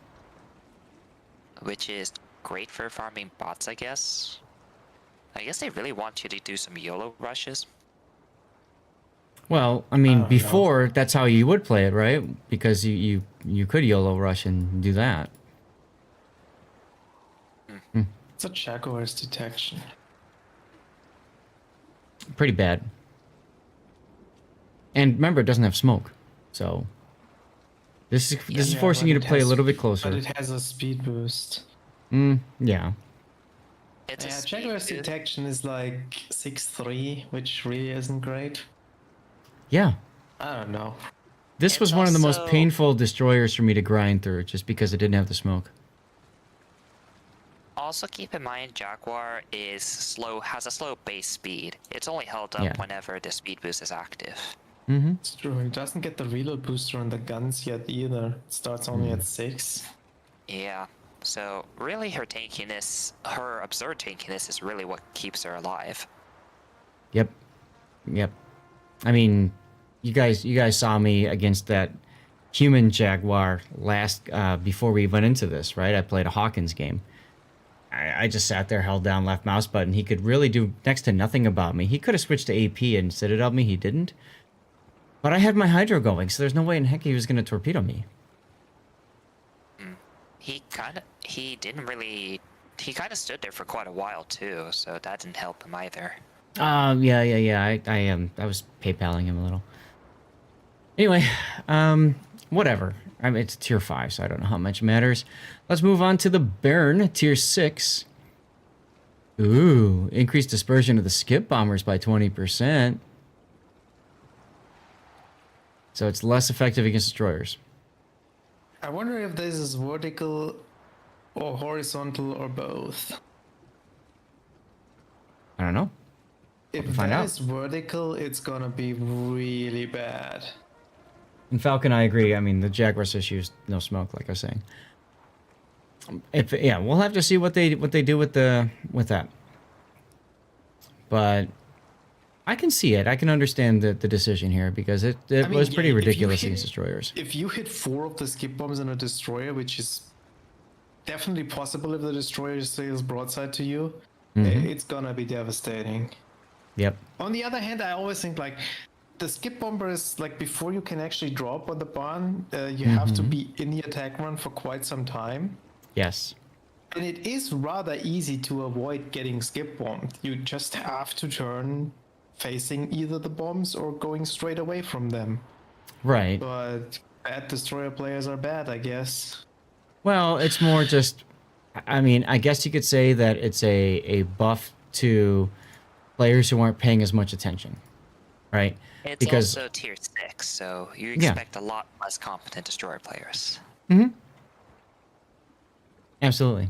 Which is great for farming bots, I guess. I guess they really want you to do some YOLO rushes. Well, I mean, before, that's how you would play it, right? Because you could YOLO rush and do that. It's a Jaguar's detection. Pretty bad. And remember, it doesn't have smoke. So, this is forcing you to play a little bit closer. But it has a speed boost. Yeah. Yeah, Jaguar's detection is like 6-3, which really isn't great. Yeah. I don't know. This was one of the most painful destroyers for me to grind through, just because it didn't have the smoke. Also keep in mind, Jaguar is slow, has a slow base speed. It's only held up whenever the speed boost is active. It's true. It doesn't get the reload booster on the guns yet either. It starts only at 6. Yeah. So really, her tankiness, her absurd tankiness, is really what keeps her alive. Yep. I mean, you guys saw me against that human Jaguar before we went into this, right? I played a Hawkins game. I just sat there, held down left mouse button. He could really do next to nothing about me. He could have switched to AP and citadel me. He didn't. But I had my Hydro going, so there's no way in heck he was going to torpedo me. he didn't really. He kind of stood there for quite a while too, so that didn't help him either. Yeah. I was PayPaling him a little. Anyway, whatever. I mean, it's tier 5, so I don't know how much it matters. Let's move on to the Baron, tier 6. Ooh, increased dispersion of the skip bombers by 20%. So it's less effective against destroyers. I wonder if this is vertical or horizontal or both. I don't know. If find that out. is vertical, it's gonna be really bad. And Falcon, I agree. I mean, the Jaguars issues, no smoke, like I was saying. We'll have to see what they do with that. But I can see it. I can understand the decision here because it was pretty ridiculous against destroyers. If you hit 4 of the skip bombs in a destroyer, which is definitely possible if the destroyer sails broadside to you, it's gonna be devastating. Yep. On the other hand, I always think like the skip bomber is like before you can actually drop on the barn, you have to be in the attack run for quite some time. Yes. And it is rather easy to avoid getting skip bombed. You just have to turn facing either the bombs or going straight away from them. Right. But bad destroyer players are bad, I guess. Well, it's more just, I mean, I guess you could say that it's a buff to players who aren't paying as much attention, right? It's because also tier 6, so you expect a lot less competent destroyer players. Absolutely.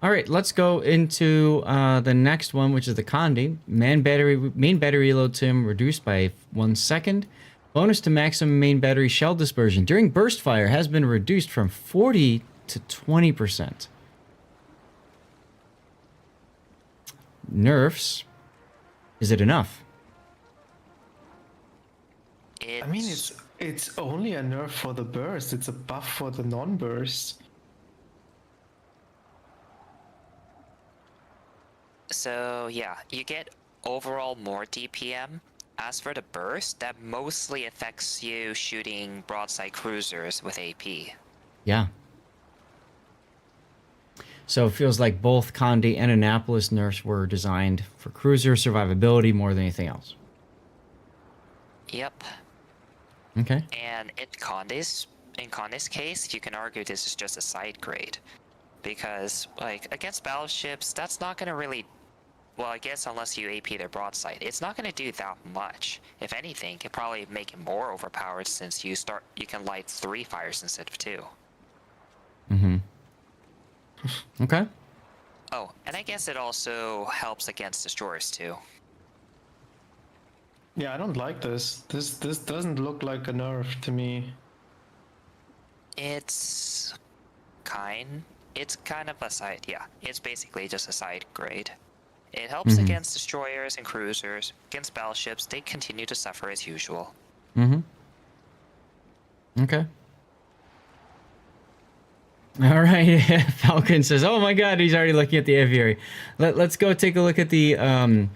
All right, let's go into the next one, which is the Condi. Main battery reload time reduced by 1 second. Bonus to maximum main battery shell dispersion during burst fire has been reduced from 40 to 20%. Nerfs. Is it enough? I mean, it's only a nerf for the burst. It's a buff for the non-burst. So yeah, you get overall more DPM. As for the burst, that mostly affects you shooting broadside cruisers with AP. Yeah. So it feels like both Condi and Annapolis nerfs were designed for cruiser survivability more than anything else. Yep. Okay. And in Condi's case, you can argue this is just a side grade. Because, like, against battleships, that's not going to really... Well, I guess unless you AP their broadside, it's not going to do that much. If anything, it could probably make it more overpowered since you can light 3 fires instead of 2. Okay. Oh, and I guess it also helps against destroyers too. Yeah, I don't like this. This doesn't look like a nerf to me. It's kind of a side, yeah. It's basically just a side grade. It helps against destroyers and cruisers. Against battleships, they continue to suffer as usual. Okay. All right. Falcon says, "Oh my God, he's already looking at the aviary." Let's go take a look at the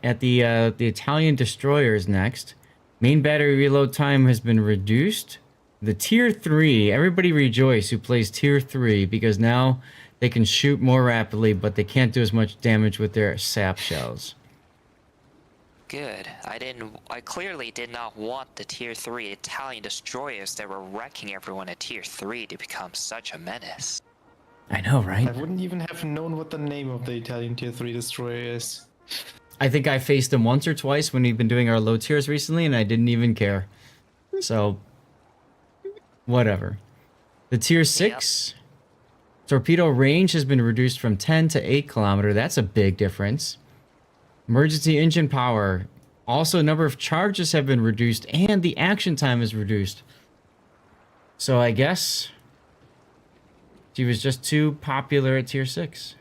Italian destroyers next. Main battery reload time has been reduced. The tier 3, everybody rejoice who plays tier 3 because now they can shoot more rapidly, but they can't do as much damage with their sap shells. Good. I clearly did not want the tier 3 Italian destroyers that were wrecking everyone at tier 3 to become such a menace. I know, right? I wouldn't even have known what the name of the Italian tier 3 destroyer is. I think I faced him once or twice when we've been doing our low tiers recently, and I didn't even care. So, whatever. The tier 6 torpedo range has been reduced from 10 to 8 kilometer. That's a big difference. Emergency engine power. Also, number of charges have been reduced, and the action time is reduced. So I guess she was just too popular at tier 6.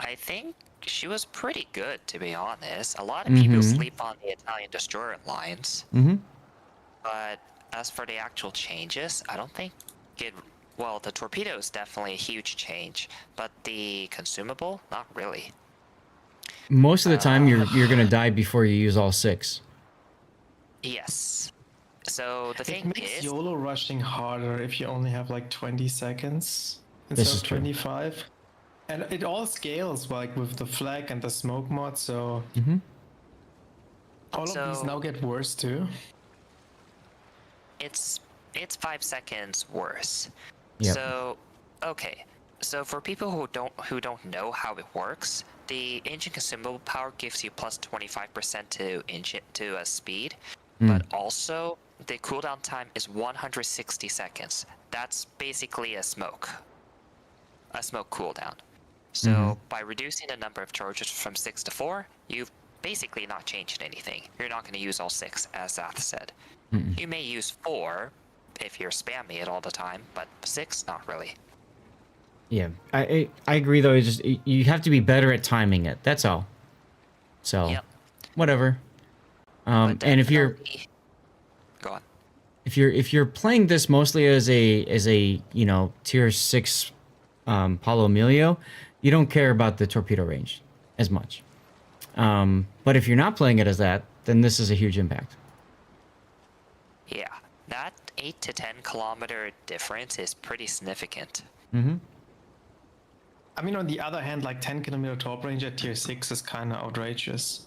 I think she was pretty good, to be honest. A lot of people sleep on the Italian destroyer lines. But as for the actual changes, I don't think it... Well, the torpedo is definitely a huge change, but the consumable, not really. Most of the time, you're gonna die before you use all 6. Yes. So the It thing makes is, YOLO rushing harder if you only have like 20 seconds This instead is of true. 25. And it all scales like with the flag and the smoke mod, so all of these So- now get worse too. it's 5 seconds worse. Yep. So, okay. So for people who don't know how it works, the engine consumable power gives you plus 25% to engine to a speed, but also the cooldown time is 160 seconds. That's basically a smoke cooldown. So by reducing the number of charges from 6 to 4, you've basically not changed anything. You're not going to use all 6, as Zath said. You may use 4 if you're spamming it all the time, but 6, not really. Yeah, I agree though. It's just you have to be better at timing it. That's all. So, Yep. whatever. But And if you're definitely- Go on. if you're playing this mostly as a tier 6 Paulo Emilio, you don't care about the torpedo range as much. But if you're not playing it as that, then this is a huge impact. Yeah, that 8 to 10 kilometer difference is pretty significant. I mean, on the other hand, like 10 kilometer torp range at tier 6 is kind of outrageous.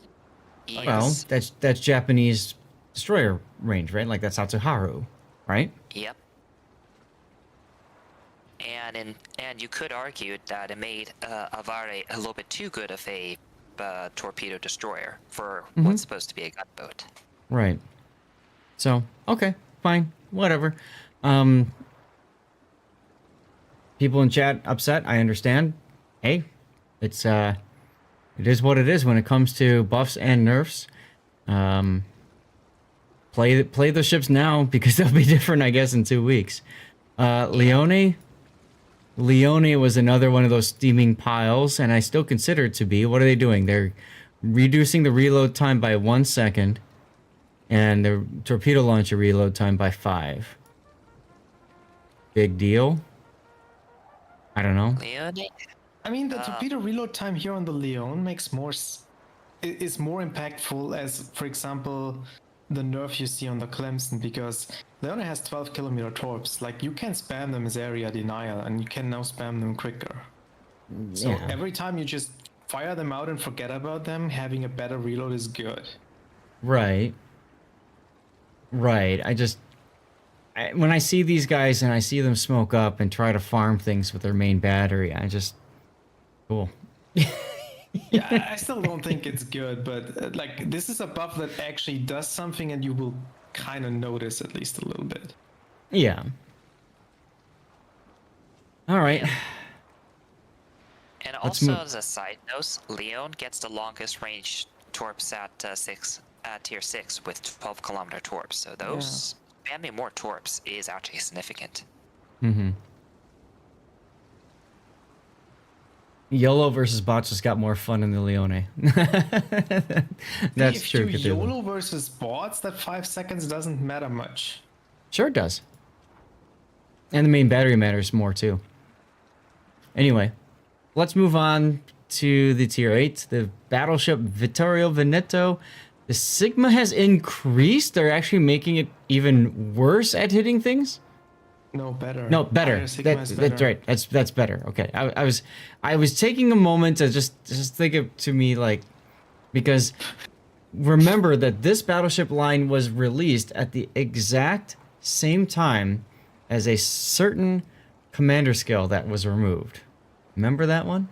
Well, Yes. that's Japanese destroyer range, right? Like that's Atsuharu, right? Yep. And you could argue that it made Avare a little bit too good of a torpedo destroyer for what's supposed to be a gunboat. Right. So, okay, fine, whatever. People in chat upset, I understand. Hey, it is what it is when it comes to buffs and nerfs. Play the ships now because they'll be different, I guess, in 2 weeks. Leone was another one of those steaming piles, and I still consider it to be. What are they doing? They're reducing the reload time by 1 second, and the torpedo launcher reload time by 5. Big deal. I don't know. Leone? I mean, the torpedo reload time here on the Leon makes is more impactful as, for example, the nerf you see on the Clemson, because Leon has 12 kilometer torps. Like, you can spam them as area denial, and you can now spam them quicker. So Yeah. every time you just fire them out and forget about them, having a better reload is good. Right. Right. When I see these guys and I see them smoke up and try to farm things with their main battery, cool. Yeah, I still don't think it's good, but like, this is a buff that actually does something, and you will kind of notice at least a little bit. Yeah. All right. And Let's also, move- as a side note, Leon gets the longest range torps at tier 6 with 12 kilometer torps. So those spamming more torps is actually significant. YOLO versus bots just got more fun in the Leone. That's if true. you Cthulhu. YOLO versus bots, that 5 seconds doesn't matter much. Sure it does. And the main battery matters more too. Anyway, let's move on to the tier 8, the battleship Vittorio Veneto. The Sigma has increased. They're actually making it even worse at hitting things. No, better. No, better. Higher Sigma is That's better. right. That's better. Okay. I was taking a moment to just think of to me like, because remember that this battleship line was released at the exact same time as a certain commander skill that was removed. Remember that one?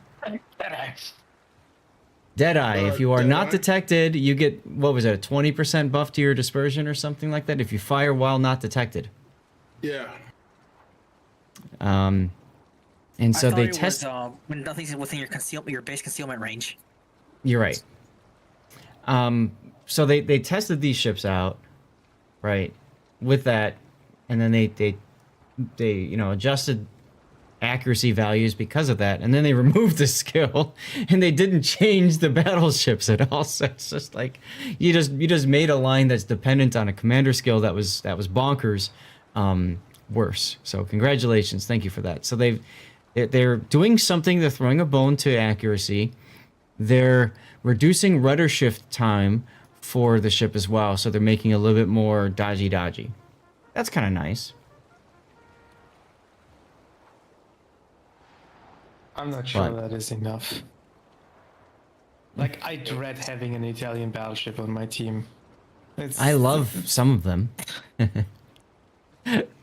Deadeye. If you are not Deadeye? detected, you get, what was it, a 20% buff to your dispersion or something like that if you fire while not detected. Yeah. And so I thought they it test. was, when nothing's within your base concealment range. You're right. So they tested these ships out, right, with that, and then they adjusted accuracy values because of that, and then they removed the skill, and they didn't change the battleships at all. So it's just like you just made a line that's dependent on a commander skill that was bonkers, worse. So congratulations, thank you for that. So they're doing something. They're throwing a bone to accuracy. They're reducing rudder shift time for the ship as well. So they're making it a little bit more dodgy. That's kind of nice. I'm not sure But- that is enough. Like, I dread having an Italian battleship on my team. I love some of them.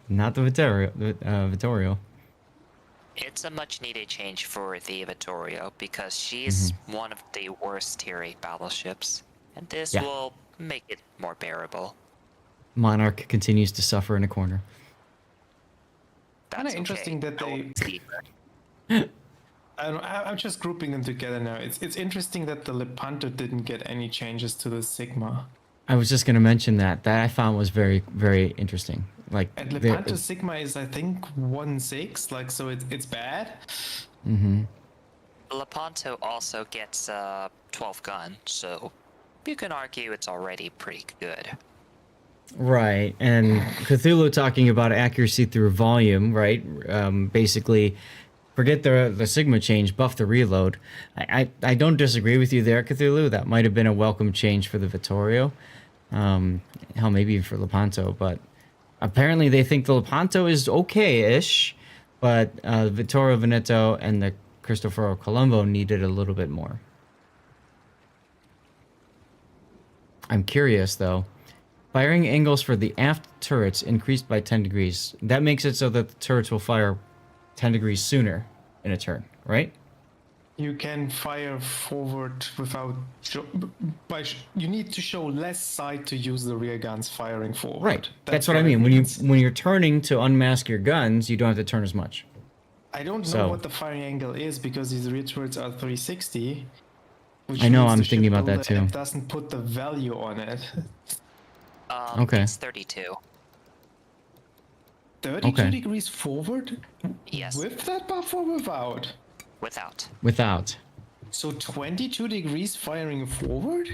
Not the Vittorio. It's a much needed change for the Vittorio because she's one of the worst tier 8 battleships, and this Yeah. will make it more bearable. Monarch continues to suffer in a corner. Kind of That's interesting okay. that I they. won't see. I'm just grouping them together now. It's interesting that the Lepanto didn't get any changes to the Sigma. I was just going to mention that. That I found was very, very interesting. Like, And Lepanto Sigma is, I think, 1.6, like, so it's bad. Lepanto also gets 12 gun, so you can argue it's already pretty good. right. And Cthulhu talking about accuracy through volume, right? Basically, forget the Sigma change, buff the reload. I don't disagree with you there, Cthulhu. That might have been a welcome change for the Vittorio. Hell, maybe even for Lepanto, but apparently they think the Lepanto is okay-ish, but Vittorio Veneto and the Cristoforo Colombo needed a little bit more. I'm curious, though. Firing angles for the aft turrets increased by 10 degrees. That makes it so that the turrets will fire 10 degrees sooner in a turn, right? You can fire forward without. You need to show less side to use the rear guns firing forward. Right. That's what I mean. When you're turning to unmask your guns, you don't have to turn as much. I don't know So- what the firing angle is because these rear turrets are 360. Which I know, means I'm the thinking ship about that builder too. Doesn't put the value on it. Okay. It's 32. 32 Okay. degrees forward? Yes. With that buff or without? Without. Without. So 22 degrees firing forward?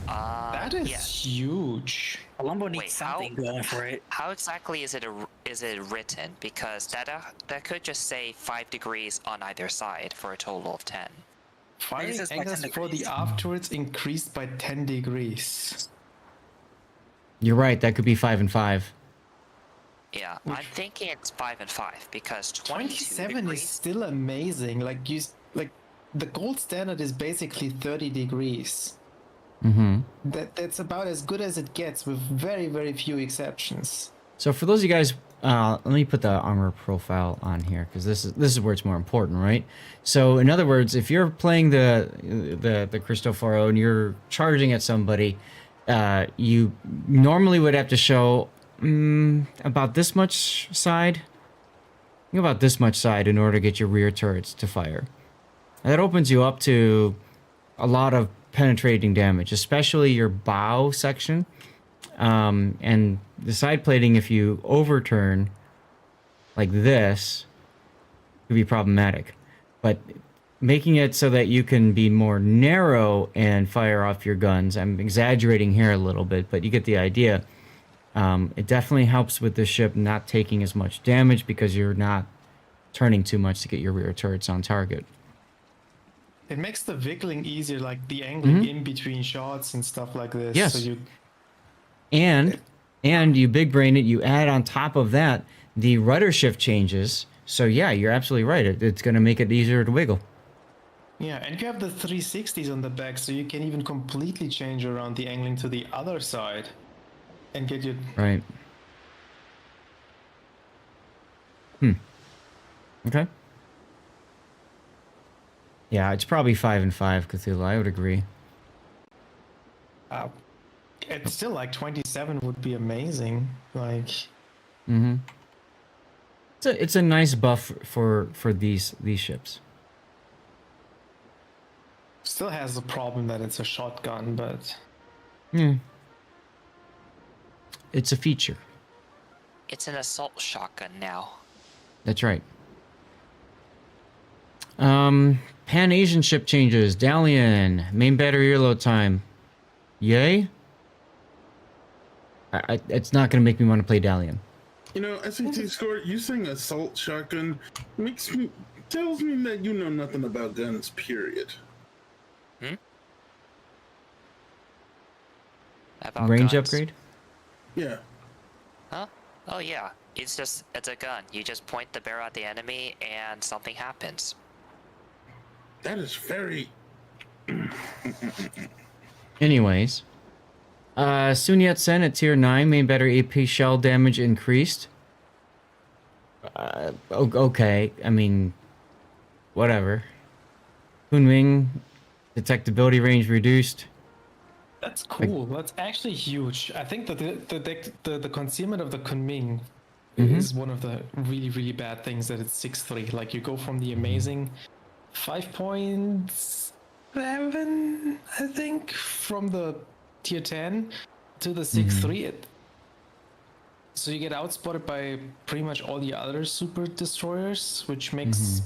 That is yes. huge. Colombo needs Wait, how- something going for it. How exactly is it written? Because that could just say 5 degrees on either side for a total of 10. Firing says by 10 angles for the degrees. aft turrets increased by 10 degrees. You're right. That could be 5 and 5. Yeah, I'm thinking it's 5 and 5 because 27 degrees, is still amazing. Like the gold standard is basically 30 degrees. Mm-hmm. That's about as good as it gets with very, very few exceptions. So for those of you guys, let me put the armor profile on here because this is where it's more important, right? So in other words, if you're playing the Cristoforo and you're charging at somebody, you normally would have to show about this much side. About this much side in order to get your rear turrets to fire. And that opens you up to a lot of penetrating damage, especially your bow section. And the side plating, if you overturn like this, could be problematic. But making it so that you can be more narrow and fire off your guns, I'm exaggerating here a little bit, but you get the idea. It definitely helps with the ship not taking as much damage because you're not turning too much to get your rear turrets on target. It makes the wiggling easier, like the angling in between shots and stuff like this. Yes. So you And you big brain it, you add on top of that the rudder shift changes. So yeah, you're absolutely right. It's going to make it easier to wiggle. Yeah, and you have the 360s on the back, so you can even completely change around the angling to the other side and get your Right. Okay. Yeah, it's probably 5 and 5, Cthulhu. I would agree. It's still like 27 would be amazing. Like, It's a nice buff for these ships. still has the problem that it's a shotgun, but It's a feature. It's an assault shotgun now. That's right. Pan-Asian ship changes. Dalian. Main battery reload time. Yay? It's not going to make me want to play Dalian. You know, SAT score, you saying assault shotgun tells me that you know nothing about guns, period. About range guns. upgrade? Yeah. Huh? Oh yeah. It's a gun. You just point the barrel at the enemy and something happens. That is very. Anyways. Sun Yat-sen at tier 9, main better AP shell damage increased. Okay, I mean, whatever. Kunming, detectability range reduced. That's cool. That's actually huge. I think that the concealment of the Kunming is one of the really, really bad things that it's 6-3. Like you go from the amazing 5.7, I think, from the tier 10 to the 6-3. So you get outspotted by pretty much all the other super destroyers, which makes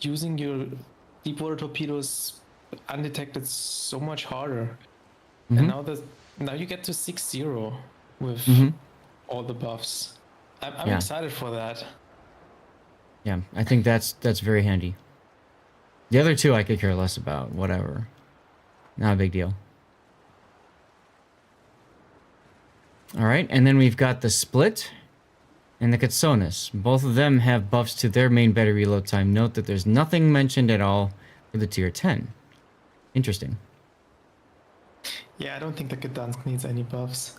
using your deep water torpedoes undetected so much harder. And now you get to 6-0 with all the buffs. I'm excited for that. Yeah, I think that's very handy. The other two I could care less about. Whatever. Not a big deal. Alright, and then we've got the Split and the Katsonis. Both of them have buffs to their main better reload time. Note that there's nothing mentioned at all for the tier 10. Interesting. Yeah, I don't think the Gdansk needs any buffs.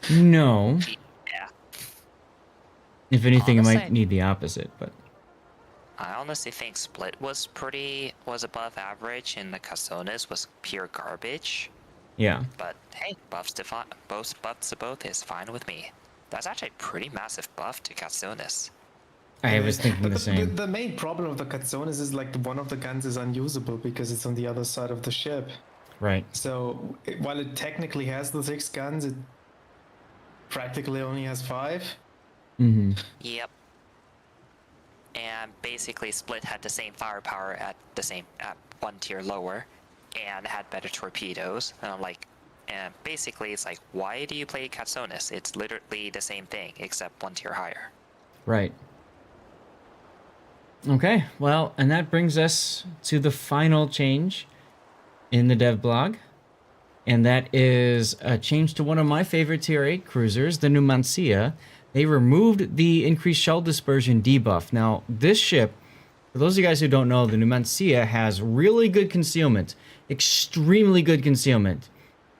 No. Yeah. If anything, it might Honestly, need the opposite, but... I honestly think Split was above average and the Casones was pure garbage. Yeah. But hey, buffs to both is fine with me. That's actually a pretty massive buff to Casones. I was thinking the same. The main problem of the Katsonis is like one of the guns is unusable because it's on the other side of the ship. Right. So while it technically has the 6 guns, it practically only has 5. Yep. And basically Split had the same firepower at one tier lower and had better torpedoes. And I'm like, and basically it's like, why do you play Katsonis? It's literally the same thing except one tier higher. Right. Okay, well, and that brings us to the final change in the dev blog. And that is a change to one of my favorite tier 8 cruisers, the Numancia. They removed the increased shell dispersion debuff. Now, this ship, for those of you guys who don't know, the Numancia has really good concealment. Extremely good concealment.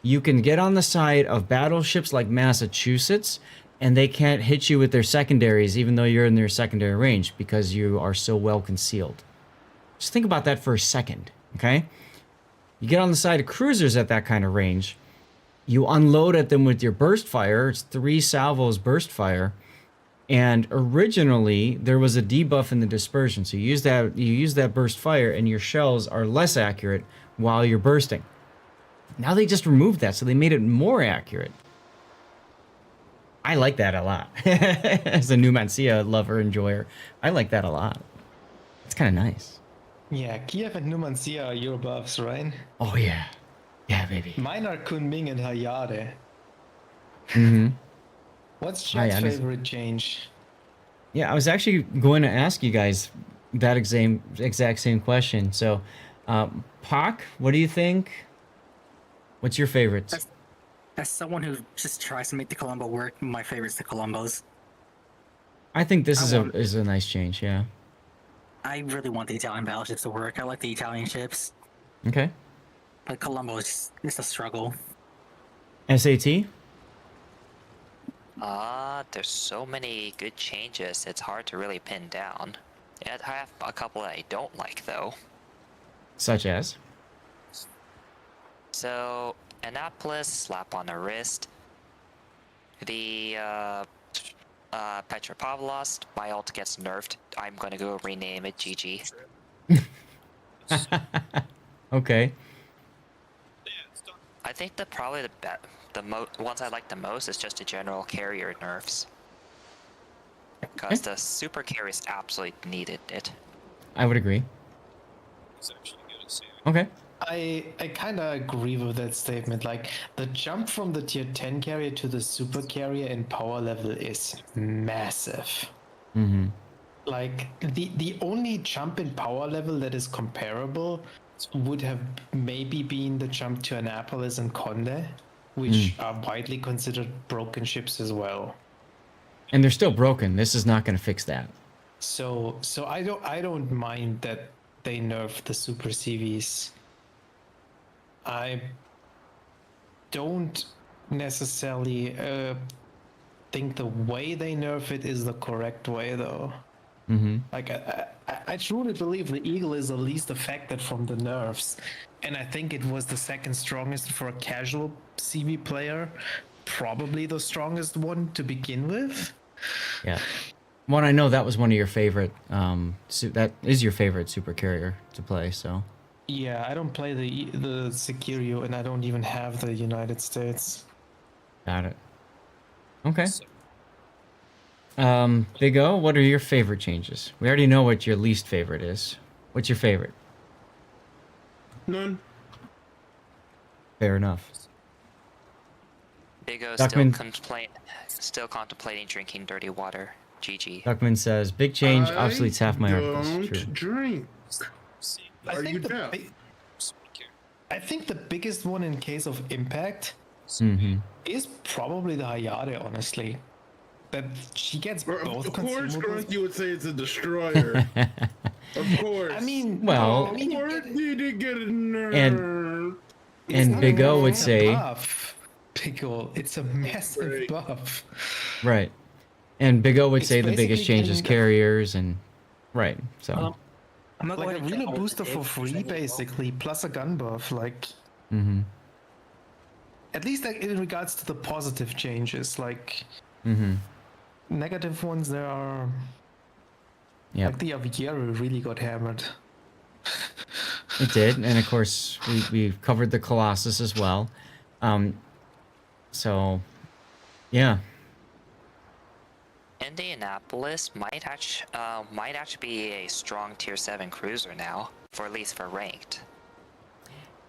You can get on the side of battleships like Massachusetts, and they can't hit you with their secondaries, even though you're in their secondary range, because you are so well concealed. Just think about that for a second, okay? You get on the side of cruisers at that kind of range, you unload at them with your burst fire. It's 3 salvos burst fire. And originally, there was a debuff in the dispersion. So you use that burst fire, and your shells are less accurate while you're bursting. Now they just removed that, so they made it more accurate. I like that a lot. As a Numancia lover, enjoyer, I like that a lot. It's kind of nice. Yeah, Kiev and Numancia are your buffs, right? Oh, yeah. Yeah, baby. Mine are Kunming and Hayate. What's Chad's favorite change? Yeah, I was actually going to ask you guys that exact same question. So, Pak, what do you think? What's your favorites? As someone who just tries to make the Colombo work, my favorite's the Colombos. I think this is a nice change, yeah. I really want the Italian battleships to work. I like the Italian ships. Okay. But Colombo is a struggle. SAT? There's so many good changes, it's hard to really pin down. I have a couple that I don't like, though. Such as? So, Annapolis, slap on the wrist. The, Petropavlovsk, my ult gets nerfed. I'm gonna go rename it GG. Okay. I think probably the ones I like the most is just the general carrier nerfs. Because the super carriers absolutely needed it. I would agree. Okay. I kind of agree with that statement. Like, the jump from the tier 10 carrier to the super carrier in power level is massive. Like, the only jump in power level that is comparable would have maybe been the jump to Annapolis and Conde. which are widely considered broken ships as well. And they're still broken. This is not going to fix that. So I don't mind that they nerf the Super CVs. I don't necessarily think the way they nerf it is the correct way, though. Like I truly believe the Eagle is the least affected from the nerfs, and I think it was the second strongest for a casual CV player, probably the strongest one to begin with. Yeah. One, I know that was one of your favorite. That is your favorite super carrier to play. So. Yeah, I don't play the Securio, and I don't even have the United States. Got it. Okay. Big O, what are your favorite changes? We already know what your least favorite is. What's your favorite? None. Fair enough. Big O Duckman- still contemplating drinking dirty water. GG. Duckman says, big change obsoletes half my articles. Don't True. drink. I Are you think deaf? I think the biggest one in case of impact is probably the Hayate, honestly. That she gets both Of course, consumables. Grunt, you would say it's a destroyer. Of course. I mean, Well- Of course you did get a nerf. And Big O would it's a say, buff, Big O. It's a massive buff. right. And Big O would It's say the biggest basically change is getting- carriers and, right. So, I'm not Like a going to real check all booster the for dates, free, because I need to know. basically, plus a gun buff. Like, at least like, in regards to the positive changes, like negative ones, there are. yeah, Like the Aviary really got hammered. it did. And of course, we covered the Colossus as well. So, yeah. Indianapolis might actually be a strong tier 7 cruiser now, for at least for ranked.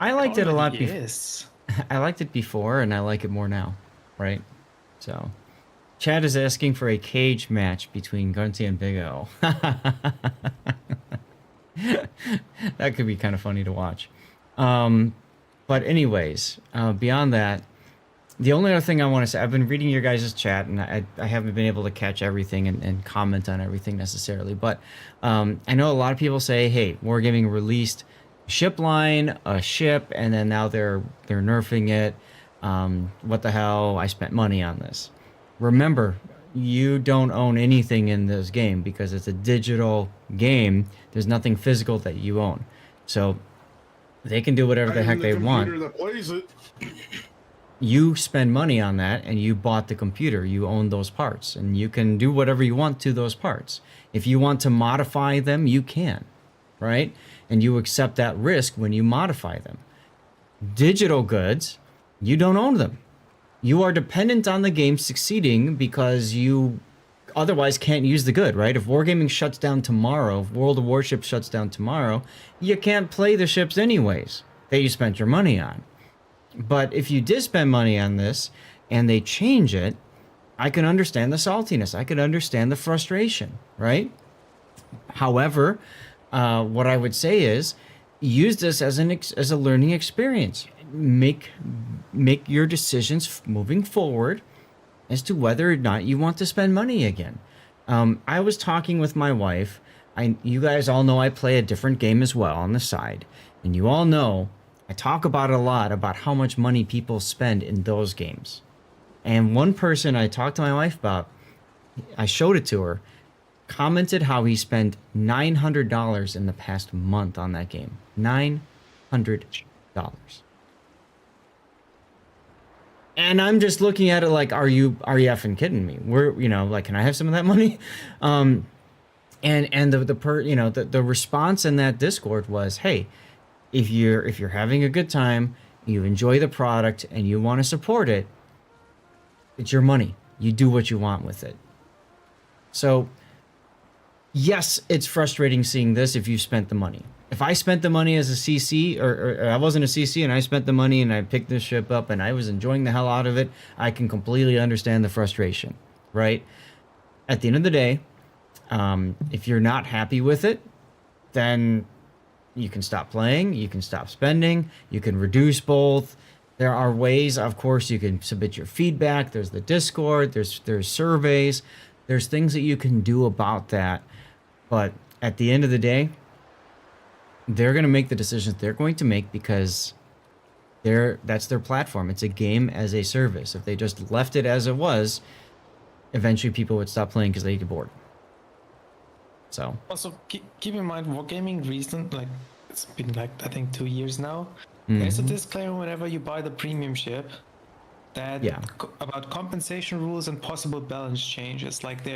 I liked it a lot before. Yes. I liked it before, and I like it more now, right? So, Chad is asking for a cage match between Gunty and Big O. That could be kind of funny to watch. But anyways, beyond that, the only other thing I want to say, I've been reading your guys' chat, and I haven't been able to catch everything and comment on everything necessarily. But I know a lot of people say, hey, Wargaming released ship line, a ship, and then now they're nerfing it. What the hell? I spent money on this. Remember, you don't own anything in this game because it's a digital game. There's nothing physical that you own. So they can do whatever the heck they want. That plays it. You spend money on that and you bought the computer. You own those parts and you can do whatever you want to those parts. If you want to modify them, you can, right? And you accept that risk when you modify them. Digital goods, you don't own them. You are dependent on the game succeeding because you otherwise can't use the good, right? If Wargaming shuts down tomorrow, if World of Warships shuts down tomorrow, you can't play the ships anyways that you spent your money on. But if you did spend money on this and they change it, I can understand the saltiness. I can understand the frustration, right? However, what I would say is use this as a learning experience. Make your decisions moving forward as to whether or not you want to spend money again. I was talking with my wife. You guys all know I play a different game as well on the side. And you all know I talk about it a lot about how much money people spend in those games. And one person I talked to my wife about, I showed it to her, commented how he spent $900 in the past month on that game. $900. And I'm just looking at it like, are you effing kidding me? Can I have some of that money? And the response in that Discord was, hey, if you're having a good time, you enjoy the product and you want to support it, it's your money. You do what you want with it. So yes, it's frustrating seeing this if you spent the money. If I spent the money as a CC, or I wasn't a CC and I spent the money and I picked this ship up and I was enjoying the hell out of it, I can completely understand the frustration, right? At the end of the day, if you're not happy with it, then you can stop playing, you can stop spending, you can reduce both, There are ways, of course, you can submit your feedback. There's the Discord, there's surveys, there's things that you can do about that. But at the end of the day, they're going to make the decisions they're going to make because that's their platform. It's a game as a service. If they just left it as it was, eventually people would stop playing because they get bored. So Also, keep in mind, Wargaming recent, like, it's been like, I think 2 years now. There's a disclaimer whenever you buy the premium ship that about compensation rules and possible balance changes. Like,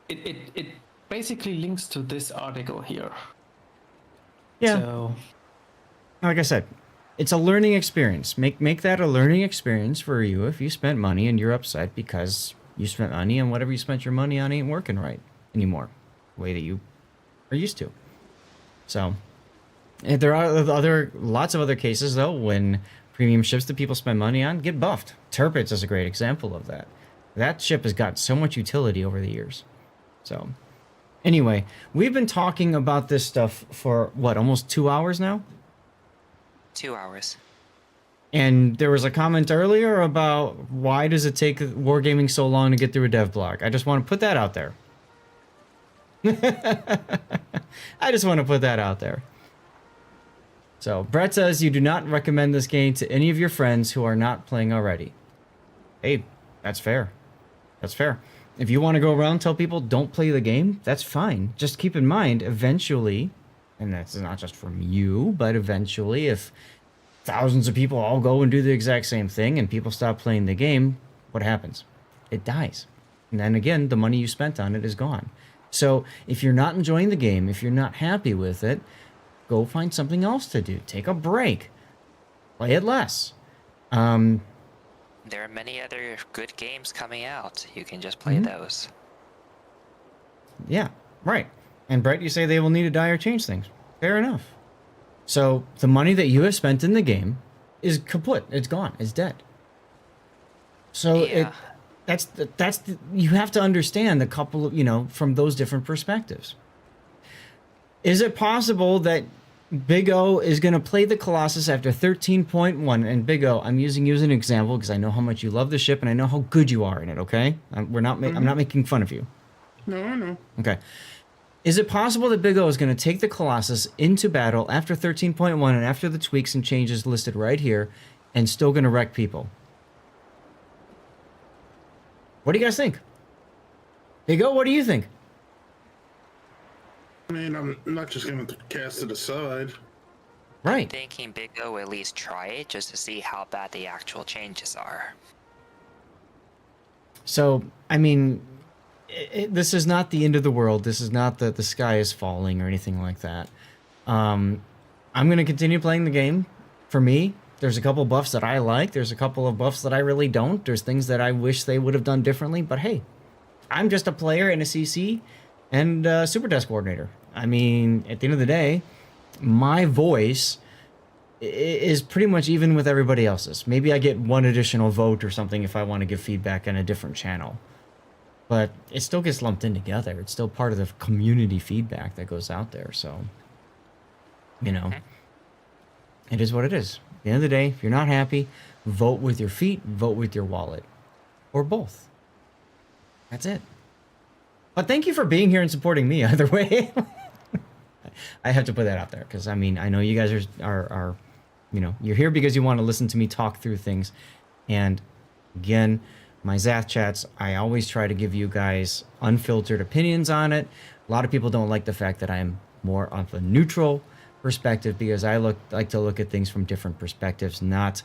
it basically links to this article here. yeah, So, like I said, it's a learning experience. Make that a learning experience for you if you spent money and you're upset because you spent money and whatever you spent your money on ain't working right anymore, the way that you are used to. So, and there are lots of other cases though when premium ships that people spend money on get buffed. Tirpitz is a great example of that. That ship has got so much utility over the years. So, anyway, we've been talking about this stuff for what, almost 2 hours now? 2 hours. And there was a comment earlier about why does it take Wargaming so long to get through a dev blog? I just want to put that out there. I just want to put that out there. So, Brett says you do not recommend this game to any of your friends who are not playing already. Hey, that's fair. That's fair. If you want to go around and tell people don't play the game, that's fine. Just keep in mind, eventually, and that's not just from you, but eventually, if thousands of people all go and do the exact same thing and people stop playing the game, what happens? It dies. And then again, the money you spent on it is gone. So if you're not enjoying the game, if you're not happy with it, go find something else to do. Take a break. Play it less. There are many other good games coming out. You can just play those. Yeah, right. And Brett, you say they will need to die or change things. Fair enough. So the money that you have spent in the game is kaput. It's gone. It's dead. So you have to understand a couple of, from those different perspectives. Is it possible that Big O is going to play the Colossus after 13.1? And Big O, I'm using you as an example because I know how much you love the ship and I know how good you are in it, okay? I'm not making fun of you. No, I know. Okay. Is it possible that Big O is going to take the Colossus into battle after 13.1 and after the tweaks and changes listed right here and still going to wreck people? What do you guys think? Big O, what do you think? I mean, I'm not just going to cast it aside. Right. Thinking Big O will at least try it just to see how bad the actual changes are. So, I mean, this is not the end of the world. This is not that the sky is falling or anything like that. I'm going to continue playing the game. For me, there's a couple buffs that I like. There's a couple of buffs that I really don't. There's things that I wish they would have done differently. But hey, I'm just a player and a CC and a Super Desk Coordinator. I mean, at the end of the day, my voice is pretty much even with everybody else's. Maybe I get one additional vote or something if I want to give feedback on a different channel. But it still gets lumped in together. It's still part of the community feedback that goes out there. So, it is what it is. At the end of the day, if you're not happy, vote with your feet, vote with your wallet. Or both. That's it. But thank you for being here and supporting me either way. I have to put that out there because, I mean, I know you guys are you're here because you want to listen to me talk through things. And again, my Zath chats, I always try to give you guys unfiltered opinions on it. A lot of people don't like the fact that I'm more of a neutral perspective because I like to look at things from different perspectives, not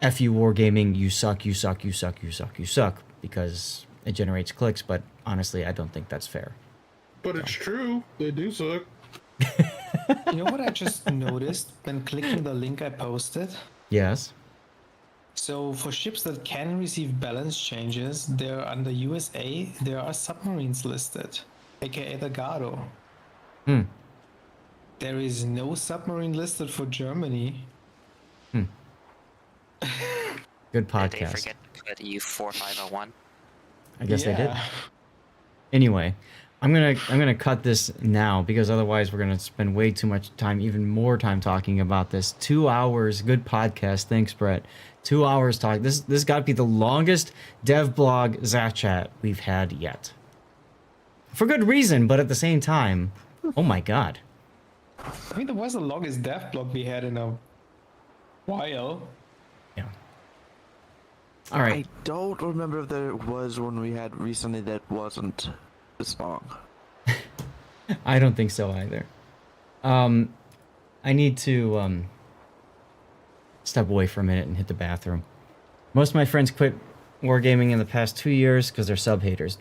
F you Wargaming, you suck, you suck, you suck, you suck, you suck, because it generates clicks, but honestly, I don't think that's fair. But it's true. They do suck. you know what I just noticed when clicking the link I posted? Yes. So for ships that can receive balance changes, they're under USA, there are submarines listed, aka the Gado. There is no submarine listed for Germany. Good podcast. Did they forget to put U4501? I guess they did. Anyway, I'm gonna cut this now because otherwise we're gonna spend way too much time, even more time talking about this. 2 hours, good podcast. Thanks, Brett. 2 hours talk. This got to be the longest dev blog Zach chat we've had yet. For good reason, but at the same time, oh my god. I mean, that was the longest dev blog we had in a while. Yeah. All right. I don't remember if there was one we had recently that wasn't this long. I don't think so either. I need to step away for a minute and hit the bathroom. Most of my friends quit wargaming in the past 2 years because they're sub haters.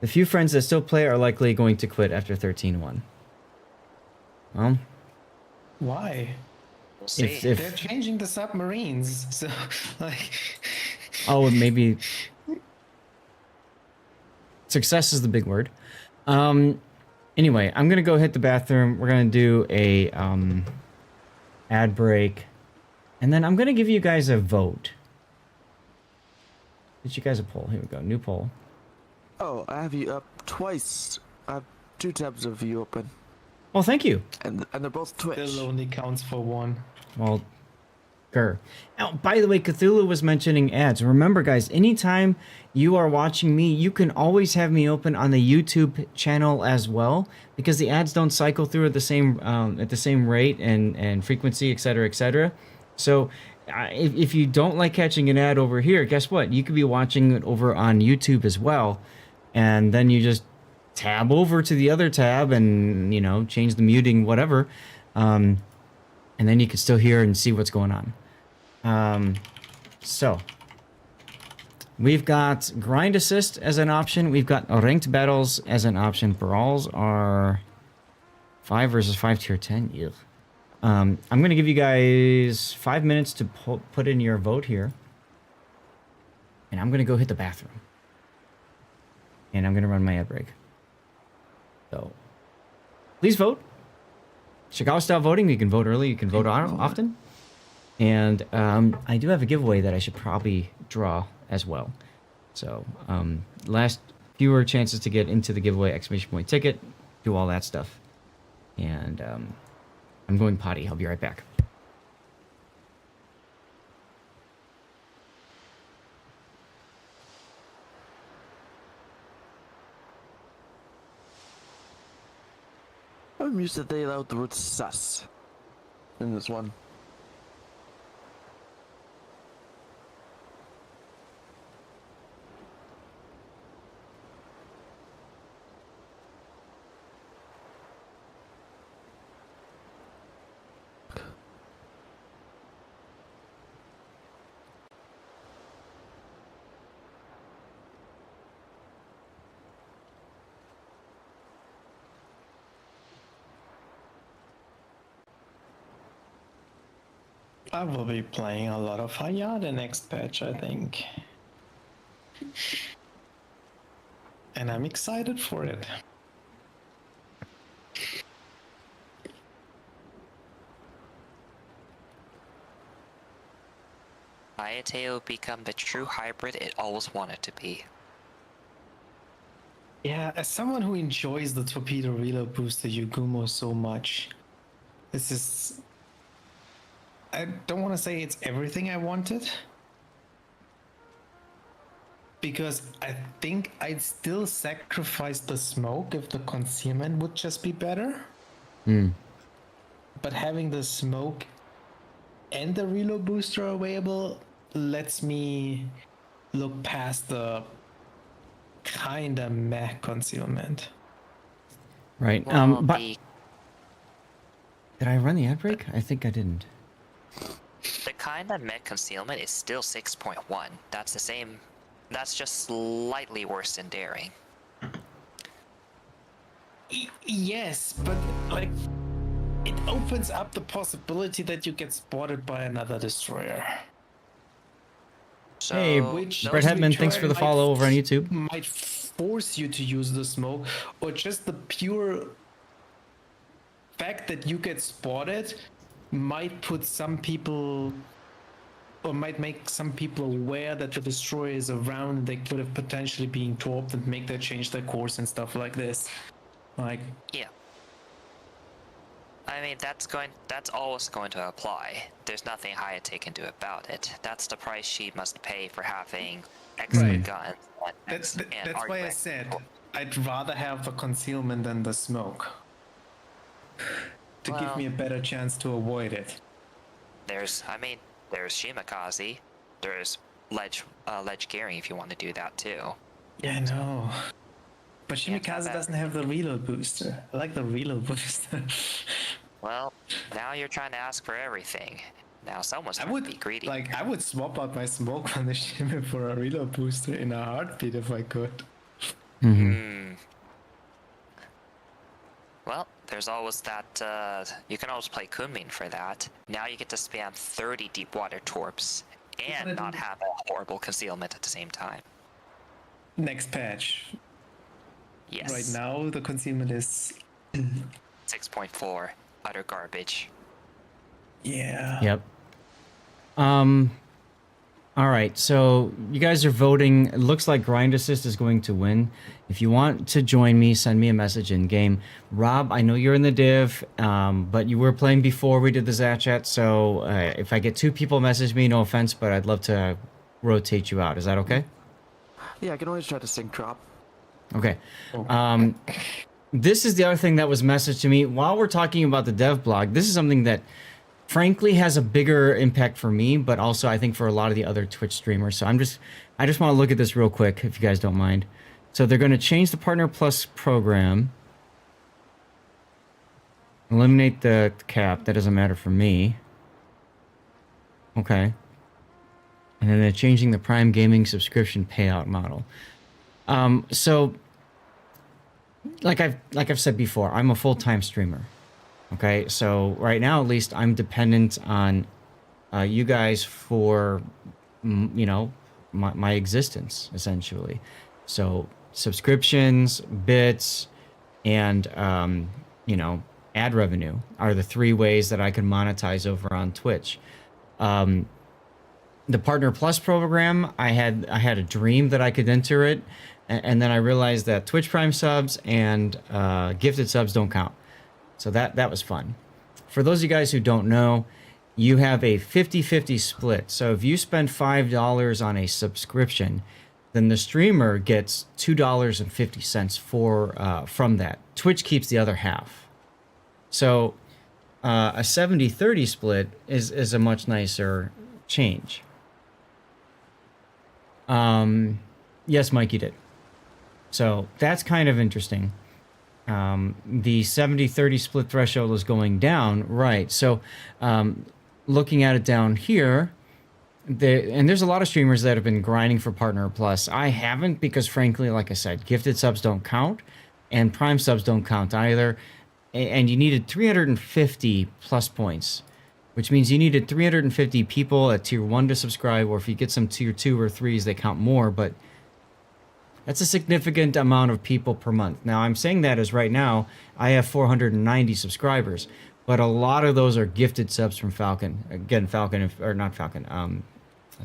The few friends that still play are likely going to quit after 13-1. Well, Why? We'll see. if They're changing the submarines, so like. oh, maybe success is the big word. Anyway, I'm gonna go hit the bathroom. We're gonna do a ad break, and then I'm gonna give you guys a vote. Get you guys a poll. Here we go. New poll. Oh, I have you up twice. I have 2 tabs of you open. Well, thank you. And they're both Twitch. Still only counts for one. Well, grr. Now, by the way, Cthulhu was mentioning ads. Remember, guys, anytime you are watching me, you can always have me open on the YouTube channel as well, because the ads don't cycle through at the same rate and frequency, etc., etc. So, if you don't like catching an ad over here, guess what? You could be watching it over on YouTube as well, and then you just tab over to the other tab and, you know, change the muting, whatever. And then you can still hear and see what's going on. So we've got grind assist as an option. We've got ranked battles as an option. Brawls are 5 versus 5 tier 10. Ew. I'm going to give you guys 5 minutes to put in your vote here. And I'm going to go hit the bathroom. And I'm going to run my ad break. So please vote. Chicago style voting. You can vote early. You can vote often. And I do have a giveaway that I should probably draw as well. So last fewer chances to get into the giveaway, exclamation point ticket, do all that stuff. And I'm going potty. I'll be right back. I'm used that they allowed the word sus in this one. I will be playing a lot of Hayate next patch, I think. And I'm excited for it. Hayate will become the true hybrid it always wanted to be. Yeah, as someone who enjoys the torpedo reload booster Yugumo so much, this is... I don't want to say it's everything I wanted, because I think I'd still sacrifice the smoke if the concealment would just be better. But having the smoke and the reload booster available lets me look past the kinda meh concealment. Right. Well, But did I run the ad break? I think I didn't. the kinda meh concealment is still 6.1. That's the same. That's just slightly worse than daring. Yes, but like it opens up the possibility that you get spotted by another destroyer. So, Hey, Which Brett Hedman, thanks for the might follow over on YouTube. Might force you to use the smoke, or just the pure fact that you get spotted might put some people or might make some people aware that the destroyer is around and they could have potentially been torped and make them change their course and stuff like this. Like, Yeah. I mean, that's always going to apply. There's nothing Hayate can do about it. That's the price she must pay for having X-ray guns. that's and why I arc said I'd rather have the concealment than the smoke. To give me a better chance to avoid it. There's Shimakaze. There's ledge gearing if you want to do that too. Yeah, I know. But Yeah, Shimikaze not doesn't have the reload booster. I like the reload booster. Well, now you're trying to ask for everything. Now someone's I trying would to be greedy. like I would swap out my smoke on the Shimmy for a reload booster in a heartbeat if I could. Well, there's always that, you can always play Kunmin for that. Now you get to spam 30 deep water torps and not have a horrible concealment at the same time. Next patch. Yes. Right now the concealment is 6.4, utter garbage. yeah. Yep. All right, so you guys are voting. It looks like Grind Assist is going to win. If you want to join me, send me a message in game. Rob, I know you're in the div, but you were playing before we did the Zatchat, so if I get 2 people message me, no offense, but I'd love to rotate you out. Is that okay? Yeah, I can always try to sync drop. Okay. This is the other thing that was messaged to me. While we're talking about the dev blog, this is something that frankly has a bigger impact for me, but also I think for a lot of the other Twitch streamers. So I just want to look at this real quick, if you guys don't mind. So they're going to change the Partner Plus program. Eliminate the cap. That doesn't matter for me. Okay. And then they're changing the Prime Gaming subscription payout model. So like I've said before, I'm a full-time streamer. Okay, so right now, at least, I'm dependent on you guys for, you know, my existence, essentially. So subscriptions, bits, and, you know, ad revenue are the 3 ways that I can monetize over on Twitch. The Partner Plus program, I had a dream that I could enter it, and then I realized that Twitch Prime subs and gifted subs don't count. So that was fun. For those of you guys who don't know, you have a 50-50 split. So if you spend $5 on a subscription, then the streamer gets $2.50 from that. Twitch keeps the other half. So a 70-30 split is a much nicer change. Yes, Mike, you did. So that's kind of interesting. The 70-30 split threshold is going down, right? So looking at it down here, and there's a lot of streamers that have been grinding for Partner Plus. I haven't because, frankly, like I said, gifted subs don't count, and Prime subs don't count either. And you needed 350 plus points, which means you needed 350 people at Tier 1 to subscribe, or if you get some Tier 2 or 3s, they count more, but that's a significant amount of people per month. Now, I'm saying that as right now, I have 490 subscribers, but a lot of those are gifted subs from Falcon. Again, Falcon, or not Falcon,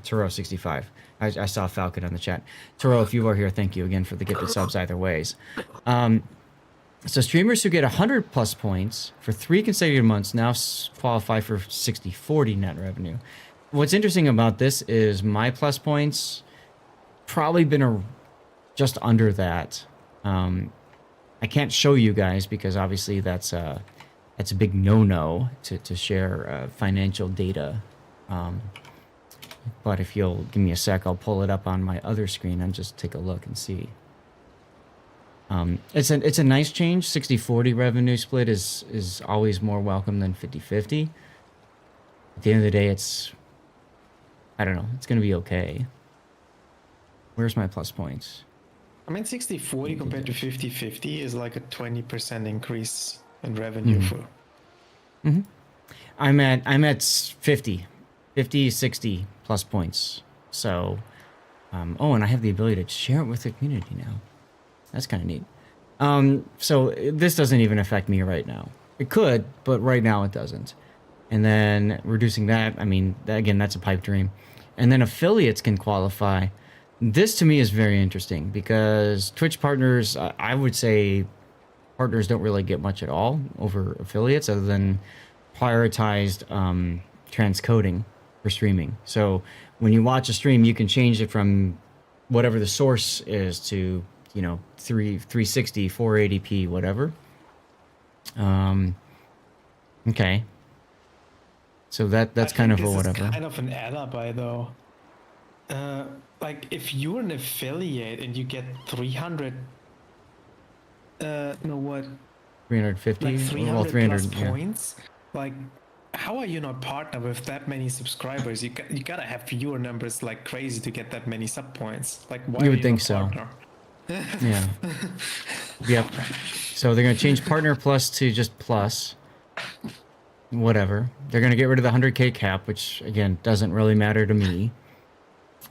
Turo65. I saw Falcon on the chat. Turo, if you are here, thank you again for the gifted subs either ways. So streamers who get 100 plus points for 3 consecutive months now qualify for 60-40 net revenue. What's interesting about this is my plus points probably been just under that. I can't show you guys because obviously that's a big no-no to share financial data. But if you'll give me a sec, I'll pull it up on my other screen and just take a look and see. It's a nice change. 60-40 revenue split is always more welcome than 50-50. At the end of the day, I don't know, it's gonna be okay. Where's my plus points? I mean, 60-40 compared to 50-50 is like a 20% increase in revenue for. I'm at 50-60 plus points. So, oh, and I have the ability to share it with the community now. That's kind of neat. So this doesn't even affect me right now. It could, but right now it doesn't. And then reducing that, I mean, again, that's a pipe dream. And then affiliates can qualify. This to me is very interesting because Twitch partners, I would say partners don't really get much at all over affiliates other than prioritized transcoding for streaming. So when you watch a stream, you can change it from whatever the source is to, 360, 480p, whatever. Okay. So that's kind of a whatever. This is kind of an alibi, though. Like, if you're an affiliate and you get 300... no, what? 350? Like 300 well, 300 plus yeah. points? Like, how are you not partner with that many subscribers? You gotta have viewer numbers like crazy to get that many sub points. Like, why You are would you think not so. partner? Yeah. Yep. So they're going to change partner plus to just plus. Whatever. They're going to get rid of the 100K cap, which, again, doesn't really matter to me.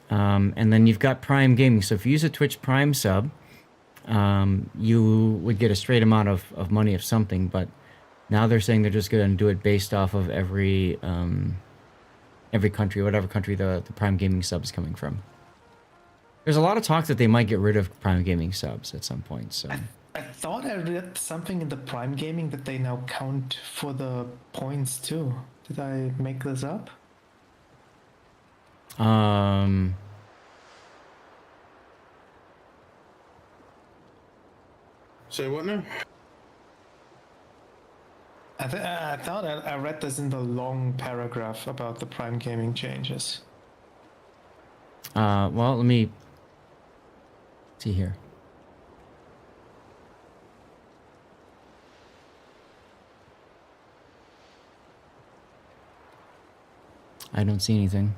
And then you've got Prime Gaming. So if you use a Twitch Prime sub, you would get a straight amount of money of something. But now they're saying they're just going to do it based off of every country, whatever country the Prime Gaming sub is coming from. There's a lot of talk that they might get rid of Prime Gaming subs at some point. So I thought I read something in the Prime Gaming that they now count for the points too. Did I make this up? Say what now? I thought I read this in the long paragraph about the Prime Gaming changes. well, let me see here. I don't see anything.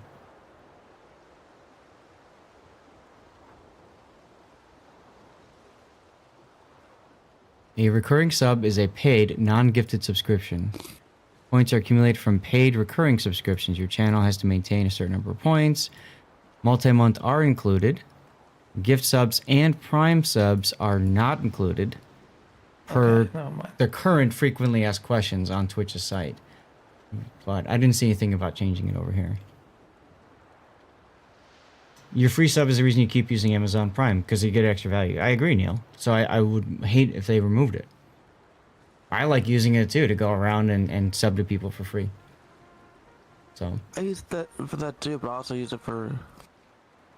A recurring sub is a paid, non-gifted subscription. Points are accumulated from paid recurring subscriptions. Your channel has to maintain a certain number of points. Multi-month are included. Gift subs and Prime subs are not included per the current frequently asked questions on Twitch's site. But I didn't see anything about changing it over here. Your free sub is the reason you keep using Amazon Prime, because you get extra value. I agree, Neil. So I would hate if they removed it. I like using it too, to go around and sub to people for free. So I use that for that too, but I also use it for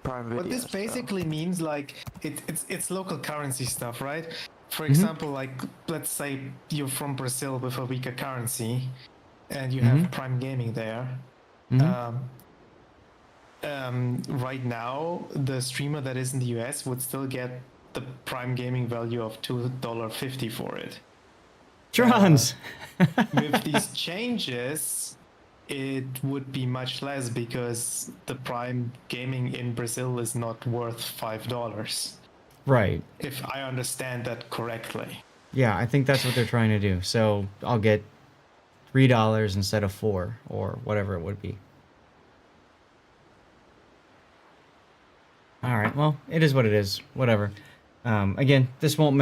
Prime Video. What this basically means, like, it's local currency stuff, right? For example, like, let's say you're from Brazil with a weaker currency, and you have Prime Gaming there. Right now, the streamer that is in the US would still get the Prime Gaming value of $2.50 for it. Trons! With these changes, it would be much less because the Prime Gaming in Brazil is not worth $5. Right. If I understand that correctly. Yeah, I think that's what they're trying to do. So I'll get $3 instead of $4 or whatever it would be. All right, well, it is what it is. Whatever. Again, this won't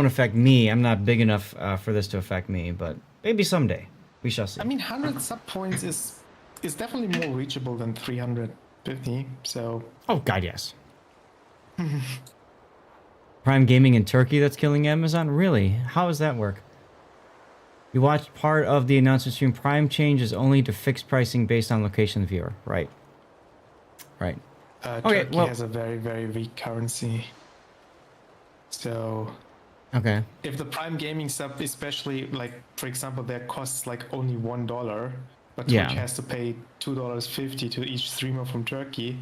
affect me. I'm not big enough for this to affect me, but maybe someday we shall see. I mean, 100 sub points is definitely more reachable than 350. So. Oh God, yes. Prime Gaming in Turkey that's killing Amazon? Really? How does that work? You watched part of the announcement stream. Prime changes only to fixed pricing based on location of the viewer. Right. Right. Okay, Turkey has a very, very weak currency. So. Okay. If the Prime Gaming sub, especially, like, for example, their costs like only $1, but Twitch has to pay $2.50 to each streamer from Turkey,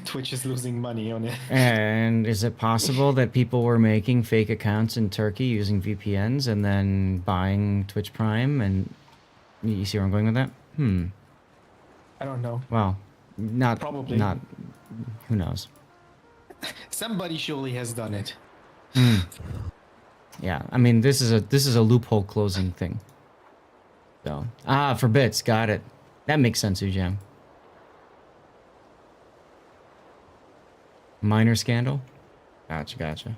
Twitch is losing money on it. And is it possible that people were making fake accounts in Turkey using VPNs and then buying Twitch Prime? And you see where I'm going with that? I don't know. Well, not probably. Not. Who knows? Somebody surely has done it. Yeah, I mean this is a loophole closing thing. So for bits, got it. That makes sense, Ujam. Minor scandal. Gotcha.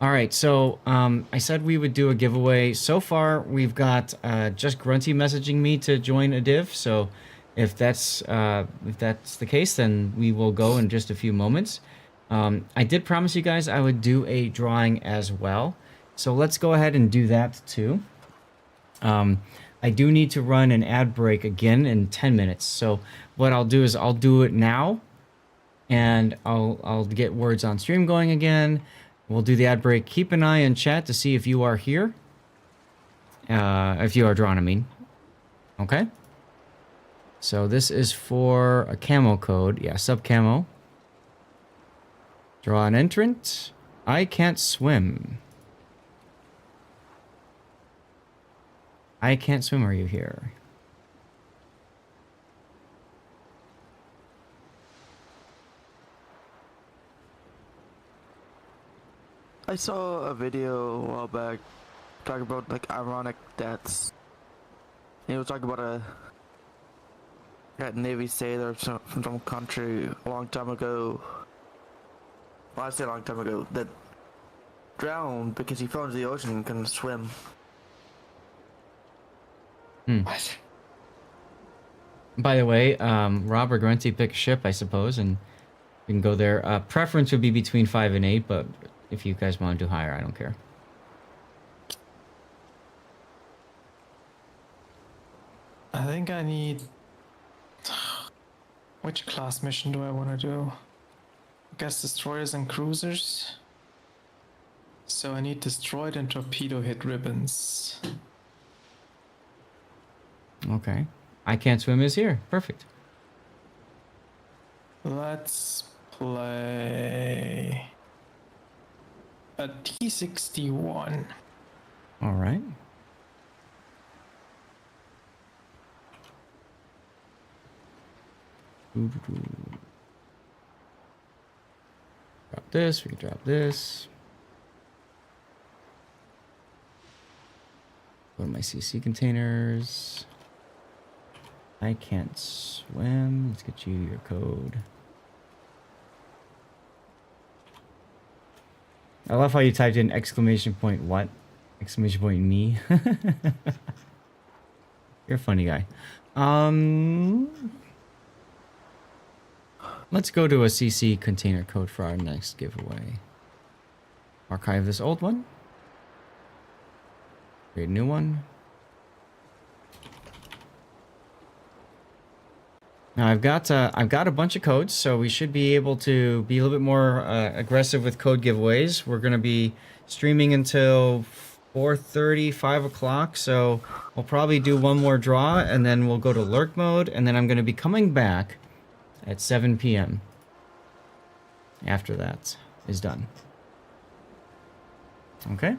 All right, so I said we would do a giveaway. So far, we've got just Grunty messaging me to join a div. So if that's the case, then we will go in just a few moments. I did promise you guys I would do a drawing as well. So let's go ahead and do that too. I do need to run an ad break again in 10 minutes. So what I'll do is I'll do it now, and I'll get words on stream going again. We'll do the ad break. Keep an eye in chat to see if you are here. If you are drawn, I mean. Okay. So this is for a camo code. Yeah, sub camo. Draw an entrant. I can't swim. I can't swim. Are you here? I saw a video a while back talking about like ironic deaths. He was talking about a Navy sailor from some country a long time ago. Well, I say a long time ago, that drowned because he fell into the ocean and couldn't swim. What? By the way, Rob or Grunty pick a ship, I suppose, and we can go there. Preference would be between 5 and 8, but if you guys want to do higher, I don't care. I think I need... Which class mission do I want to do? I guess destroyers and cruisers. So I need destroyed and torpedo hit ribbons. Okay. I can't swim is here. Perfect. Let's play a T61. All right. Drop this. We can drop this. Go to my CC containers. I can't swim. Let's get you your code. I love how you typed in exclamation point what? Exclamation point me. You're a funny guy. Let's go to a CC container code for our next giveaway. Archive this old one. Create a new one. Now I've got a bunch of codes, so we should be able to be a little bit more aggressive with code giveaways. We're gonna be streaming until 4:30, 5 o'clock, so we'll probably do one more draw, and then we'll go to lurk mode, and then I'm gonna be coming back at 7 p.m. after that is done. Okay?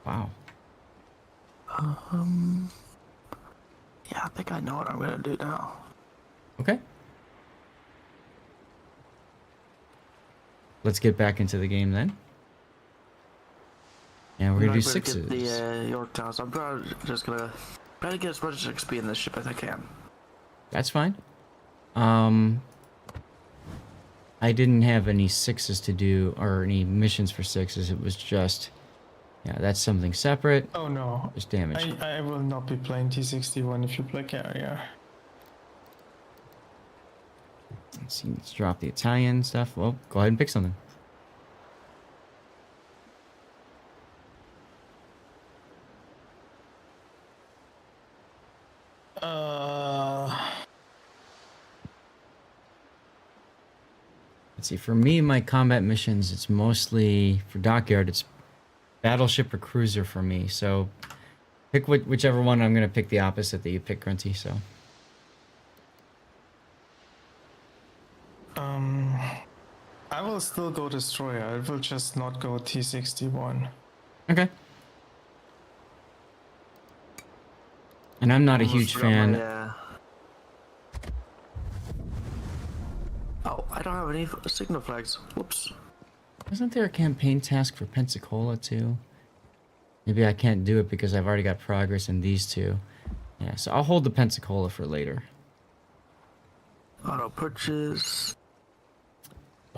Wow. Yeah, I think I know what I'm gonna do now. Okay. Let's get back into the game then. And we're gonna do sixes. Get the Yorktown, so I'm probably just gonna try to get as much XP in this ship as I can. That's fine. I didn't have any sixes to do, or any missions for sixes. It was just, yeah, that's something separate. Oh no. Just damage. I will not be playing T61 if you play carrier. Let's see, let's drop the Italian stuff. Well, go ahead and pick something. Let's see, for me, my combat missions, it's mostly, for Dockyard, it's battleship or cruiser for me. So pick whichever one. I'm going to pick the opposite that you pick, Grunty, so. I will still go destroyer. I will just not go T61. Okay. And I'm not a huge fan. Oh, I don't have any signal flags. Whoops. Isn't there a campaign task for Pensacola too? Maybe I can't do it because I've already got progress in these two. Yeah, so I'll hold the Pensacola for later. Auto purchase.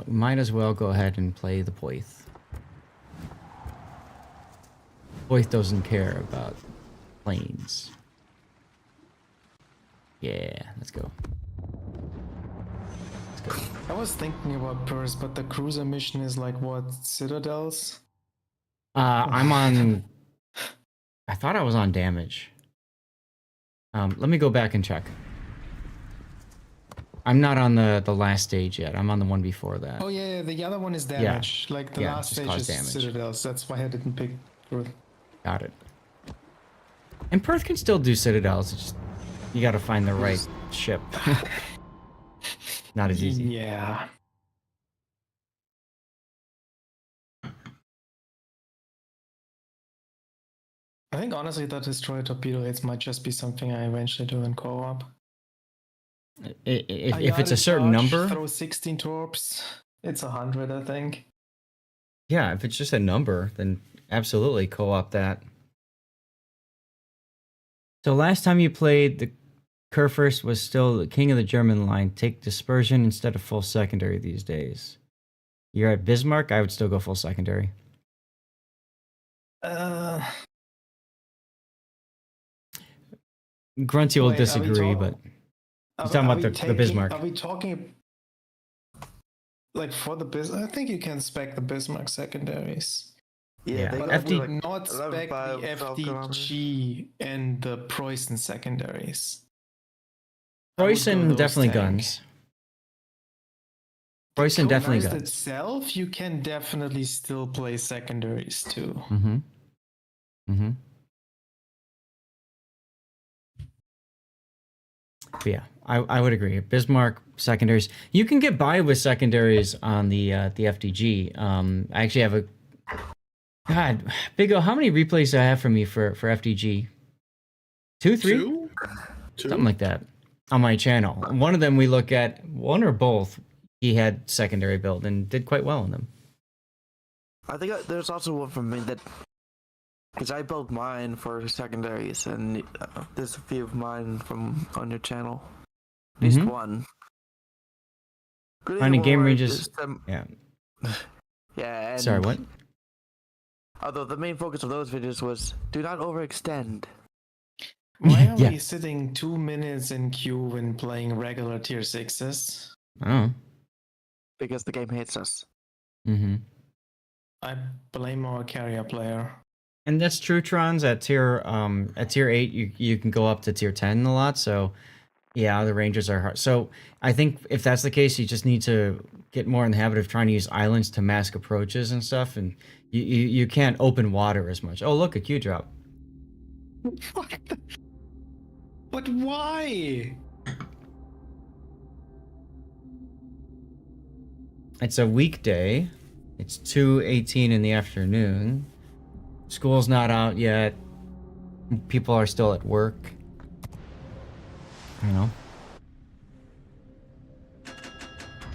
might as well go ahead and play the Poith. Poith doesn't care about planes. Yeah, let's go. Let's go. I was thinking about Purse, but the cruiser mission is like what, Citadels? I'm on. I thought I was on damage. Let me go back and check. I'm not on the last stage yet. I'm on the one before that. Oh yeah, the other one is damage. Like the last just stage cause is damage. Citadels. That's why I didn't pick Perth. Got it. And Perth can still do Citadels. It's just, you got to find the right ship. Not as easy. Yeah. I think honestly that destroyer torpedo hits might just be something I eventually do in co-op. If it's a certain number, throw 16 torps. It's 100, I think. yeah. If it's just a number, then absolutely co-op that. So last time you played, the Kurfürst was still the king of the German line. Take dispersion instead of full secondary these days. You're at Bismarck. I would still go full secondary. Grunty will Wait, disagree, but he's talking about the Bismarck. Are we talking like for the Bismarck? I think you can spec the Bismarck secondaries. Yeah, they But got I FD would not spec the 11.5 FDG and the Preußen secondaries. Preußen definitely tank. guns. Preußen definitely Colonized guns. itself, you can definitely still play secondaries too. Mm-hmm. Mm-hmm. But yeah, I would agree. Bismarck secondaries. You can get by with secondaries on the FDG. I actually have a God, Big O, how many replays do I have from you for FDG? 2, 3? Two? Something like that. On my channel. One of them we look at, one or both, he had secondary build and did quite well in them. I think there's also one from me that, because I built mine for secondaries, and there's a few of mine from on your channel. At least one. Good Finding one game where ranges. it's, Yeah. Yeah. And Sorry, what? Although the main focus of those videos was do not overextend. Why are Yeah. we sitting 2 minutes in queue when playing regular tier 6s? Oh. Because the game hates us. Mm-hmm. I blame our carrier player. And that's true, Trons. At tier 8, you can go up to tier 10 a lot. So, yeah, the ranges are hard. So, I think if that's the case, you just need to get more in the habit of trying to use islands to mask approaches and stuff. And you can't open water as much. Oh, look, a Q drop. What? But why? It's a weekday. It's 2:18 in the afternoon. School's not out yet. People are still at work. I don't know.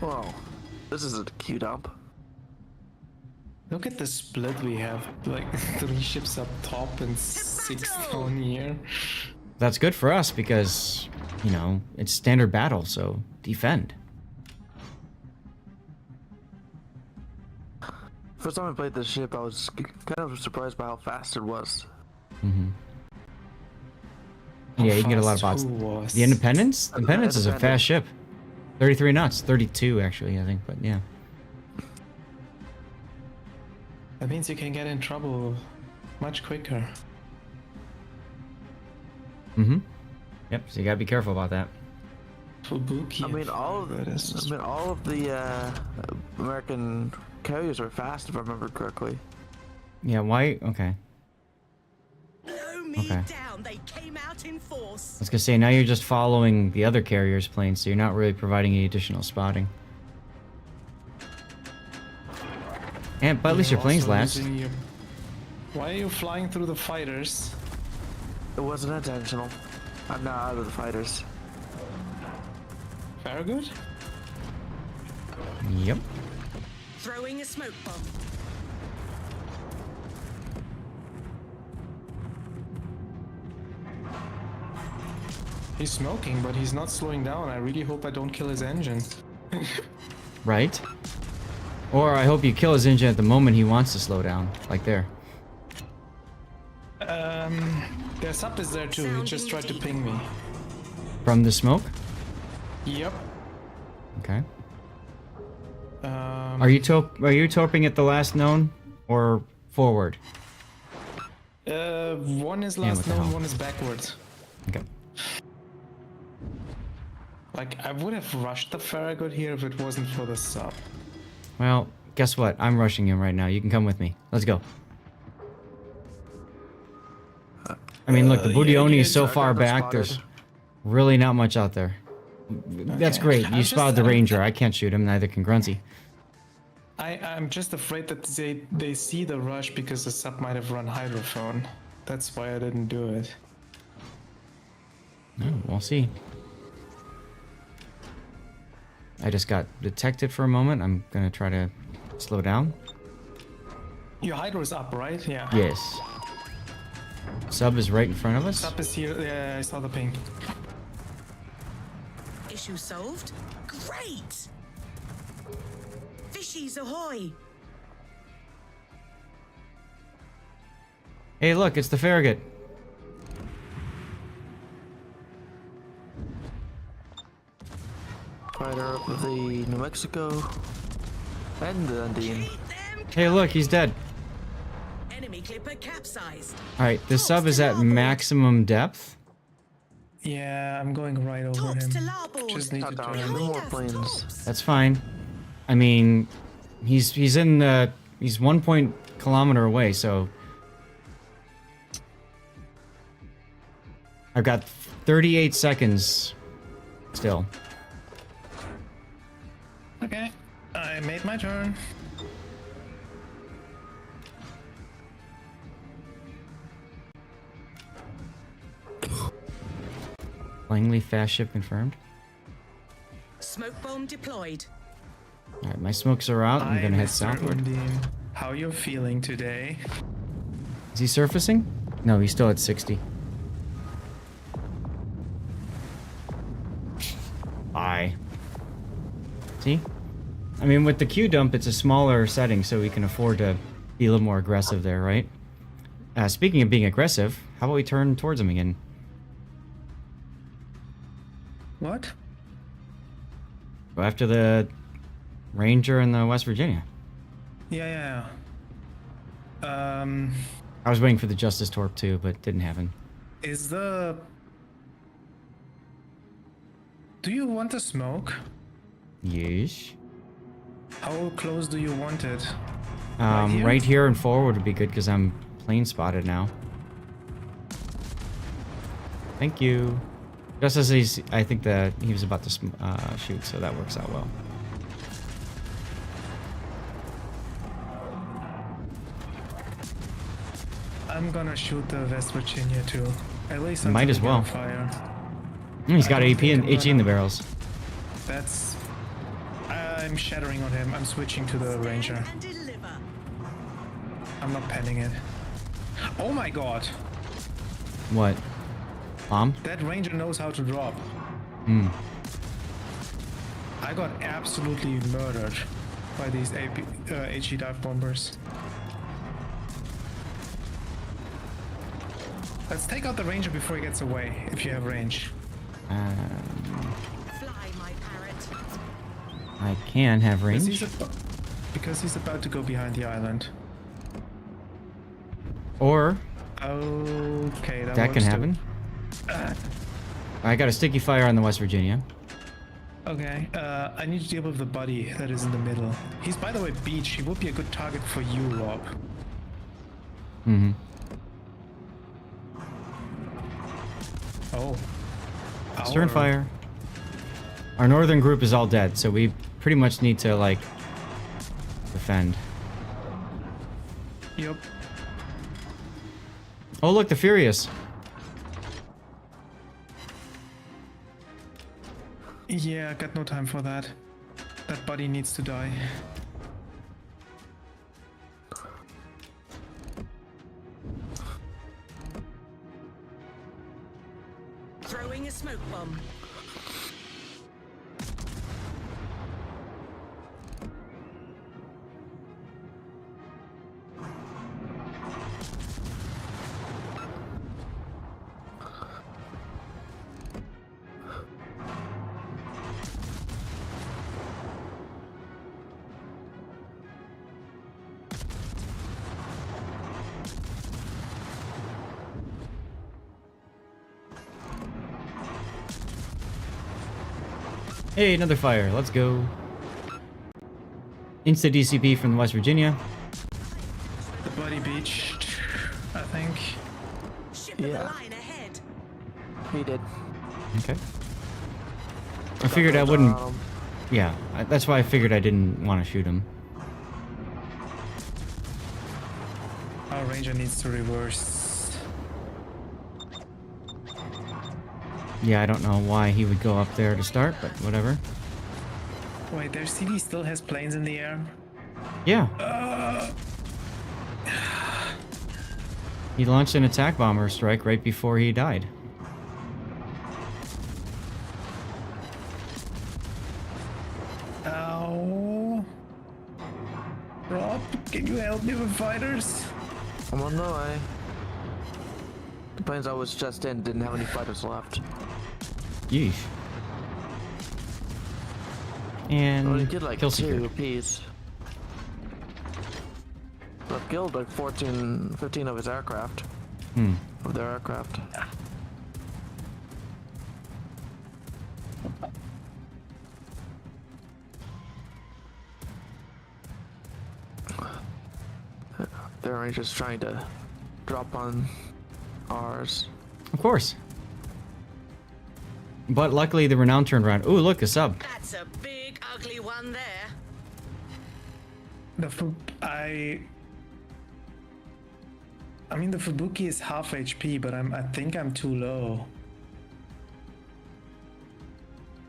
Whoa. This is a queue dump. Look at the split we have. Like 3 ships up top and 6 down here. That's good for us because, you know, it's standard battle, so defend. First time I played this ship, I was kind of surprised by how fast it was. Mm-hmm. Yeah, you can get a lot of bots. The Independence? Independence is a fast ship. 33 knots. 32, actually, I think, but yeah. That means you can get in trouble much quicker. Mm-hmm. Yep, so you gotta be careful about that. Fubuki. I mean, all of the American carriers are fast, if I remember correctly. Yeah, why? Okay. Okay. Down. They came out in force. I was gonna say, now you're just following the other carrier's plane, so you're not really providing any additional spotting. And, but at least your planes last. Why are you flying through the fighters? It wasn't intentional. I'm not out of the fighters. Very good. Yep. Throwing a smoke bomb. He's smoking, but he's not slowing down. I really hope I don't kill his engine. Right. Or I hope you kill his engine at the moment he wants to slow down, like there. Their sub is there too. He just tried to ping me. From the smoke? Yep. Okay. Are you torping at the last known or forward? One is Yeah, what last the known, hell? one is backwards. Okay. Like, I would have rushed the Farragut here if it wasn't for the sub. Well, guess what? I'm rushing him right now. You can come with me. Let's go. I mean, look, the Budioni is so far back, there's really not much out there. That's great. You spotted the Ranger. I can't shoot him, neither can Grunty. I'm just afraid that they see the rush because the sub might have run hydrophone. That's why I didn't do it. Oh, we'll see. I just got detected for a moment. I'm gonna try to slow down. Your hydro is up, right? Yeah. Yes. Sub is right in front of us. Sub is here. Yeah, I saw the ping. Issue solved? Great! Fishies ahoy! Hey, look, it's the Farragut. Fighter of the New Mexico and the Andean. Hey, look, he's dead. Enemy clipper capsized. Alright, the sub is at maximum depth. Yeah, I'm going right over Tops to him. larboard. Just need to Down, turn. no more planes. That's fine. I mean, he's in the... He's 1 kilometer away, so... I've got 38 seconds still. Okay, I made my turn. Langley fast ship confirmed. Smoke bomb deployed. Alright, my smokes are out. I'm gonna head southward. Undine. How you feeling today? Is he surfacing? No, he's still at 60. Bye. See? I mean, with the Q dump, it's a smaller setting, so we can afford to be a little more aggressive there, right? Speaking of being aggressive, how about we turn towards him again? What? Go after the Ranger and the West Virginia. Yeah. I was waiting for the Justice Torp too, but didn't happen. Is the... Do you want to smoke? Yes. How close do you want it? Right here and forward would be good because I'm plane spotted now. Thank you. Just as he's, I think that he was about to shoot, so that works out well. I'm gonna shoot the West Virginia too. At least Might as well. Fire. He's got I don't AP think and I'm HE in the gonna- barrels. That's... I'm shattering on him. I'm switching to the Ranger. And deliver. I'm not penning it. Oh my god! What? Bomb? That Ranger knows how to drop. Hmm. I got absolutely murdered by these HE dive bombers. Let's take out the Ranger before he gets away, if you have range. Fly, my parrot. I can have range. Because he's about to go behind the island. Or Okay, that can works too. happen. I got a sticky fire on the West Virginia. Okay, I need to deal with the buddy that is in the middle. He's, by the way, Beach. He would be a good target for you, Rob. Mm-hmm. Oh. Stern fire. Our northern group is all dead, so we pretty much need to, like, defend. Yep. Oh, look, the Furious. Yeah, I got no time for that. That buddy needs to die. Throwing a smoke bomb. Hey, another fire. Let's go. Insta DCP from West Virginia. The buddy beached, I think. Ship of the Yeah. line ahead. He did. Okay. I figured I wouldn't. Um, Yeah, that's why I figured I didn't want to shoot him. Our ranger needs to reverse. Yeah, I don't know why he would go up there to start, but whatever. Wait, their CD still has planes in the air? Yeah. He launched an attack bomber strike right before he died. Ow. Rob, can you help me with fighters? I'm on the way. The planes I was just in didn't have any fighters left. Yeesh. And Only did like kill 2 secured. apiece. But I've killed like 14, 15 of his aircraft. Hmm. Of their aircraft. Their ranger's trying to drop on ours. Of course. But luckily the Renown turned around. Ooh, look, a sub. That's a big, ugly one there. I mean, the Fubuki is half HP, but I think I'm too low.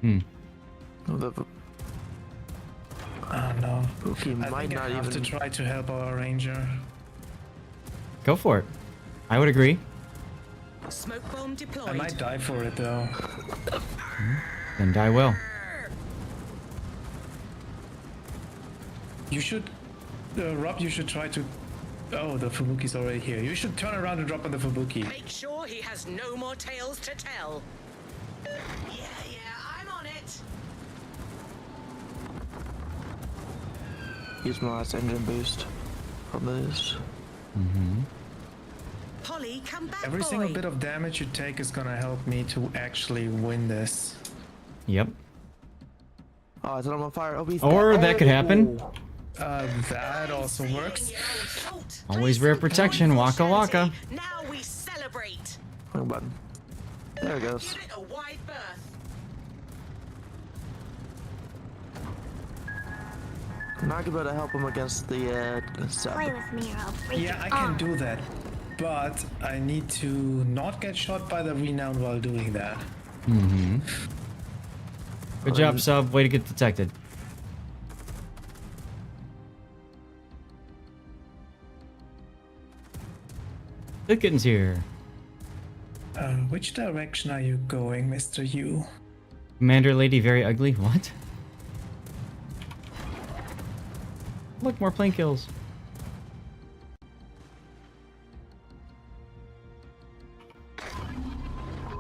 Hmm. The Oh no. Fubuki I might think I not have even. to try to help our ranger. Go for it. I would agree. Smoke bomb I deployed. might die for it though. Then die well. You should, Rob, you should try to... Oh, the Fubuki's already here. You should turn around and drop on the Fubuki. Make sure he has no more tales to tell. Yeah, I'm on it. Use my last engine boost from this. Mm-hmm. Polly, come back, Every boy. single bit of damage you take is gonna help me to actually win this. Yep. Oh, I set him on fire. Oh, he's Or dead. that could happen. That also works. Always rare protection. Waka waka. Now we celebrate. Wrong button. There it goes. Give it a wide berth. I'm not gonna be able to help him against the sub. Play with me or I'll break Yeah, I your can arm. do that. But I need to not get shot by the Renown while doing that. Mm-hmm. Good job, sub. Way to get detected. Dickens here. Which direction are you going, Mr. Yu? Commander Lady Very Ugly. What? Look, more plane kills.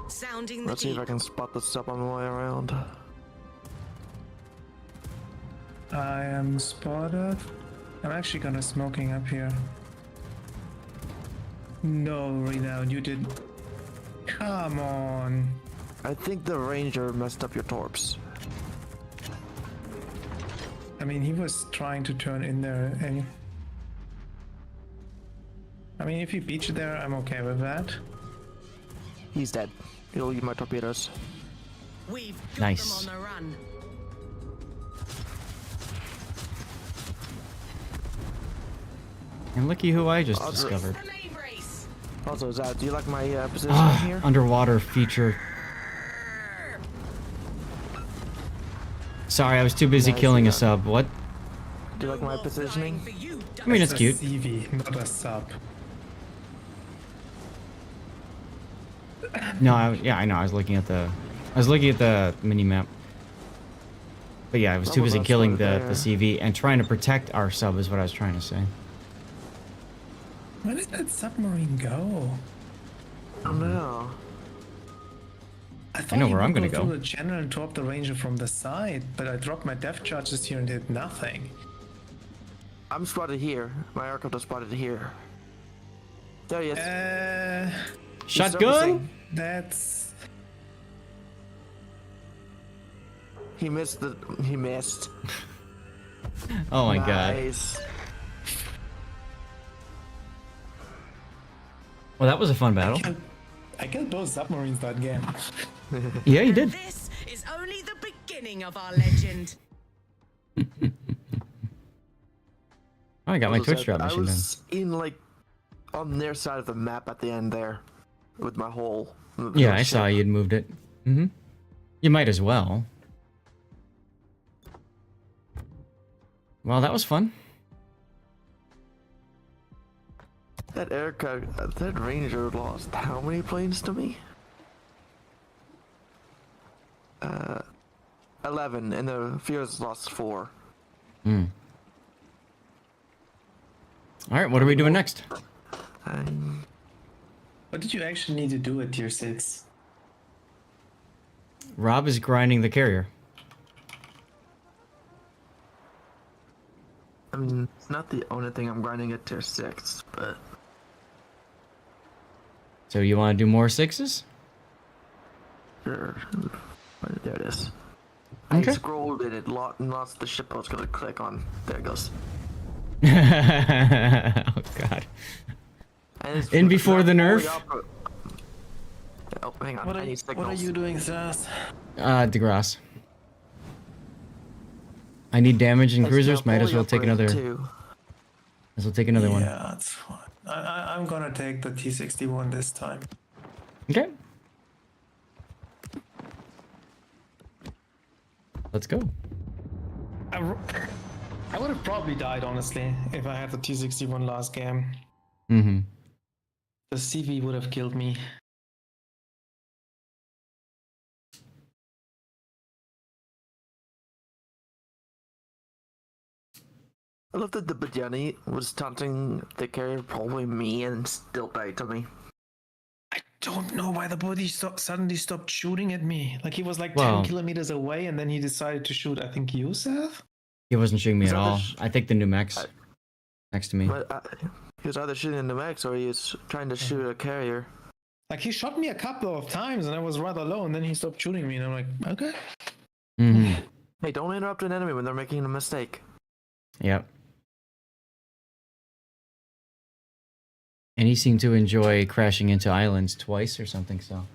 Sounding the Let's see if deep. I can spot the sub on my way around. I am spotted. I'm actually gonna smoking up here. No, Renown, you did. Come on. I think the ranger messed up your torps. I mean, he was trying to turn in there. And I mean, if he beats it there, I'm okay with that. He's dead. He'll use my torpedoes. We've got Nice. them on the run. And looky who I just Oh, discovered. The main brace. Also, Zad, do you like my position Ah, here? underwater feature. Sorry, I was too busy Yeah, I killing see a that. sub. What? Do you like my positioning? For you, I mean, it's a cute. CV, not a sub. No, yeah, I know. I was looking at the mini map. But yeah, I was too Bubble busy dust killing over the there. CV and trying to protect our sub is what I was trying to say. Where did that submarine go? Oh no. I thought know he where I'm would gonna go. through the channel and drop the ranger from the side, but I dropped my depth charges here and did nothing. I'm spotted here. My aircraft is spotted here. There he is. He's Shotgun? servicing. That's... He missed. He missed. Oh my god. Nice. Well, that was a fun battle. I killed both submarines that game. Yeah, you did. This is only the beginning of our legend. Oh, I got my What was Twitch drop that? I mission done. was in like on their side of the map at the end there, with my whole. Yeah, I saw you'd moved it. Mm-hmm. You might as well. Well, that was fun. That that Ranger lost how many planes to me? 11, and the Fears lost 4. Hmm. All right, what are we doing next? What did you actually need to do at tier 6? Rob is grinding the carrier. I mean, it's not the only thing I'm grinding at tier 6, but... So you want to do more 6s? Sure. There it is. Okay. I scrolled and it lost the ship I was gonna click on. There it goes. Oh god. In before the nerf? Oh, hang on. What I need signals. are you doing, Zaz? DeGrasse. I need damage in cruisers. Might as well take another. Might as well take another one. Yeah, that's fine. I'm gonna take the T61 this time. Okay. Let's go. I would have probably died, honestly, if I had the T61 last game. Mm-hmm. The CV would have killed me. I love that the Bajani was taunting the carrier, probably me, and still died to me. I don't know why the body suddenly stopped shooting at me. Like he was like Well, 10 kilometers away, and then he decided to shoot, I think, you, Seth? He wasn't shooting me He's at either all. I think the new mech's next to me. But, he was either shooting in the max or he was trying to shoot a carrier. Like he shot me a couple of times, and I was rather low, and then he stopped shooting me, and I'm like, okay. Mm-hmm. Hey, don't interrupt an enemy when they're making a mistake. Yep. And he seemed to enjoy crashing into islands twice or something, so.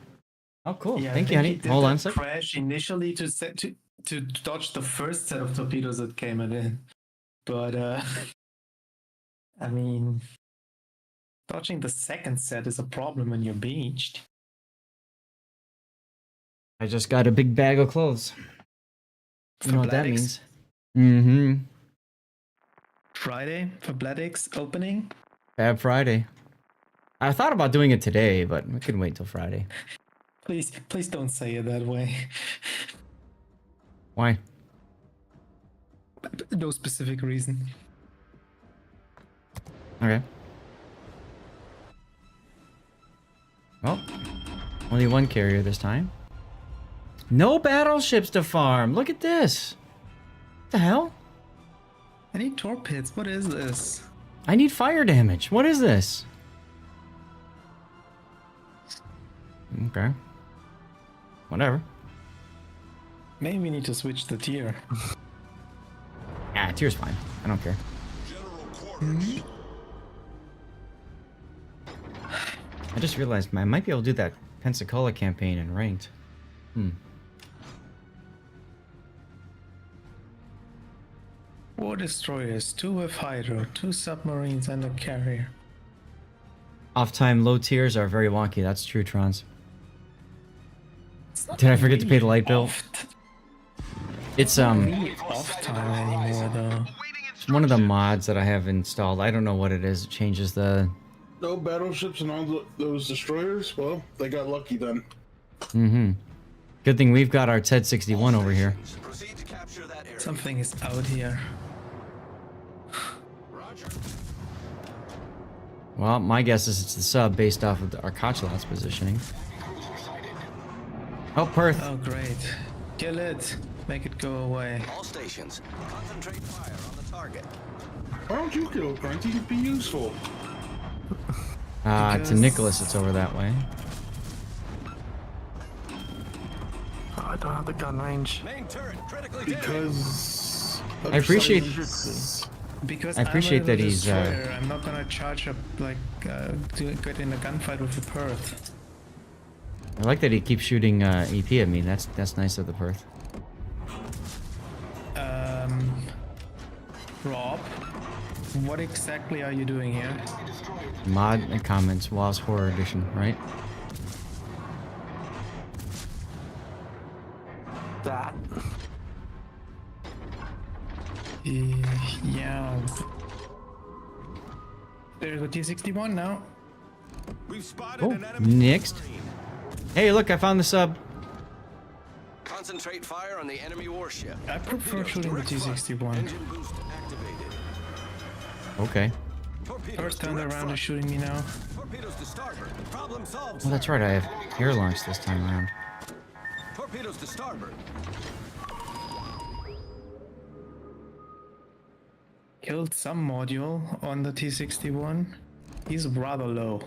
Oh, cool. Yeah, Thank you, I honey. think he did Hold on a that sec. crash initially to dodge the first set of torpedoes that came in. But, I mean, dodging the second set is a problem when you're beached. I just got a big bag of clothes. You know what that Fabletics. means? Mm-hmm. Friday for Bladix opening. Fab Friday. I thought about doing it today, but we can wait till Friday. Please don't say it that way. Why? No specific reason. Okay. Well, only one carrier this time. No battleships to farm. Look at this. What the hell? I need torpedoes. What is this? I need fire damage. What is this? Okay. Whatever. Maybe we need to switch the tier. Yeah, tier's fine. I don't care. I just realized I might be able to do that Pensacola campaign in ranked. War destroyers, 2 with hydro, 2 submarines, and a carrier. Off time low tiers are very wonky. That's true, Trons. Did I forget to pay the light bill? It's Really off time anymore though. one of the mods that I have installed. I don't know what it is. It changes the. No battleships and all those destroyers? Well, they got lucky then. Mm-hmm. Good thing we've got our TED 61 over here. Proceed to capture that area. Something is out here. Well, my guess is it's the sub based off of our Kochelat's positioning. Oh, Perth. Oh great. Kill it. Make it go away. All stations, concentrate fire on the target. Why don't you kill it, Brent? You'd be useful. To Nicholas, it's over that way. I don't have the gun range. Main turret critically damaged. Because I appreciate. Because I appreciate I'm that a he's, destroyer, I'm not gonna charge up like to get in a gunfight with the Perth. I like that he keeps shooting EP at me. That's nice of the Perth. Rob, what exactly are you doing here? Mod and comments, Wasp Horror Edition, right? That. Yeah. There's a T-61 now. We've spotted Oh, an enemy. next. Hey, look, I found the sub. Concentrate fire on the enemy warship. I prefer Torpedoes, shooting the direct front. T-61. Engine boost activated. Okay. Torpedoes, First time direct around front. is shooting me now. Torpedoes to starboard. Problem solved. Well, that's right. I have air launch this time around. Torpedoes to starboard. Killed some module on the T-61. He's rather low.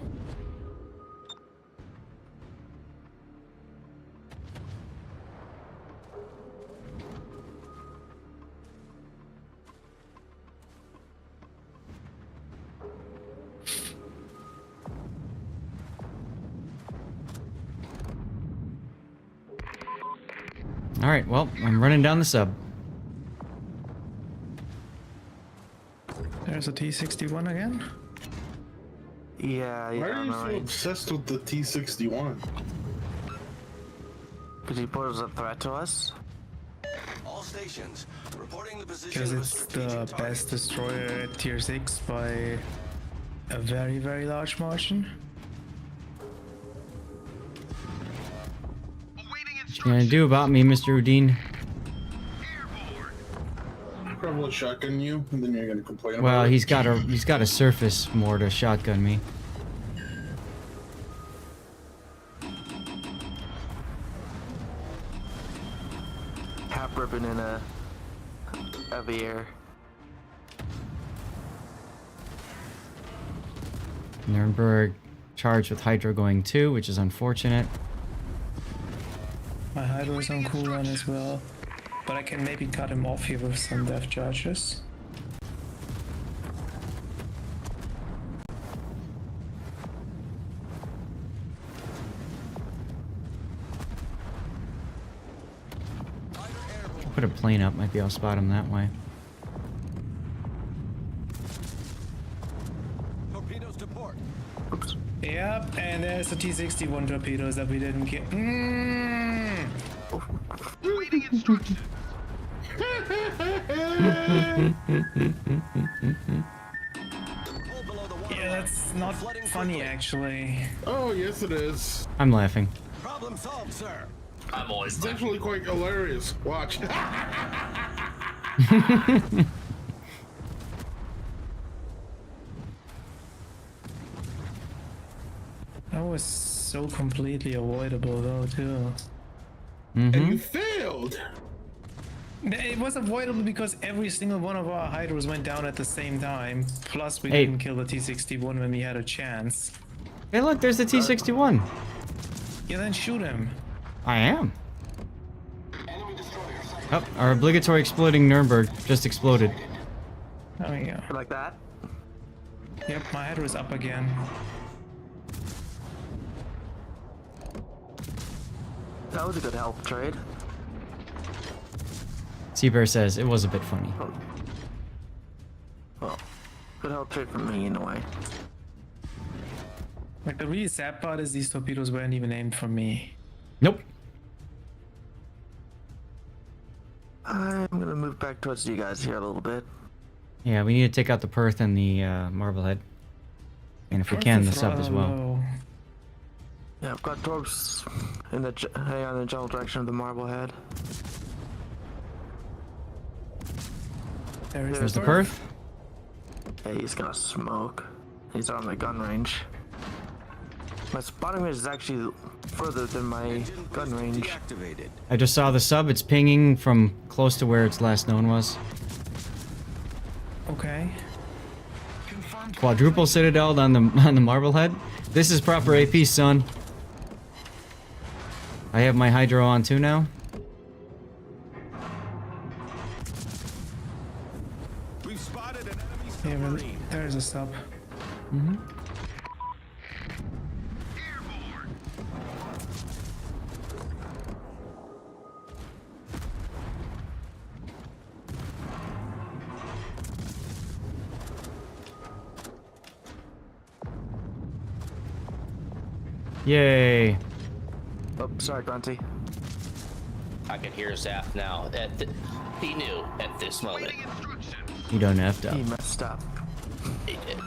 All right. Well, I'm running down the sub. There's a T-61 again. Yeah, Why are on you the so range. obsessed with the T-61? Because he poses a threat to us. All stations reporting the position Because of a it's the strategic target. best destroyer at tier 6 by a very, very large margin. What you gonna do about me, Mr. Udine? Probably shotgun you, and then you're gonna complain about Well, it. he's got a surface more to shotgun me. Half ribbon in a heavy air. Nuremberg charged with Hydro going 2, which is unfortunate. My Hydro is on cooldown as well. But I can maybe cut him off here with some death charges. Put a plane up, might be able to spot him that way. Torpedoes to port. Oops. Yep, and there's the T-61 torpedoes that we didn't get. Pull below the water Yeah, that's not Flooding funny quickly. actually. Oh, yes, it is. I'm laughing. Problem solved, sir. I'm always It's actually quite hilarious. Watch. That was so completely avoidable though too. And Mm-hmm. you failed. It was avoidable because every single one of our Hydros went down at the same time. Plus we Hey. didn't kill the T-61 when we had a chance. Hey, look, there's the T-61. Yeah, then shoot him. I am. Oh, our obligatory exploding Nuremberg just exploded. There we go. Like that. Yep, my Hydro is up again. That was a good help trade. Seabear says it was a bit funny. Well, good help trade for me in a way. Like the really sad part is these torpedoes weren't even aimed for me. Nope. I'm gonna move back towards you guys here a little bit. Yeah, we need to take out the Perth and the Marblehead. And if we Perth can, is the sub as rather well. low. Yeah, I've got torps in the heading on the general direction of the Marblehead. There's the Perth. Hey, he's gonna smoke. He's on my gun range. My spotting range is actually further than my gun range. Deactivated. I just saw the sub. It's pinging from close to where its last known was. Okay. Quadruple Citadel on the Marblehead. This is proper AP, son. I have my Hydro on too now. There's a sub. Mm-hmm. Yay. Oh, sorry, Grunty. I can hear Zaf now. He knew at this moment. You done effed up. He messed up. He did.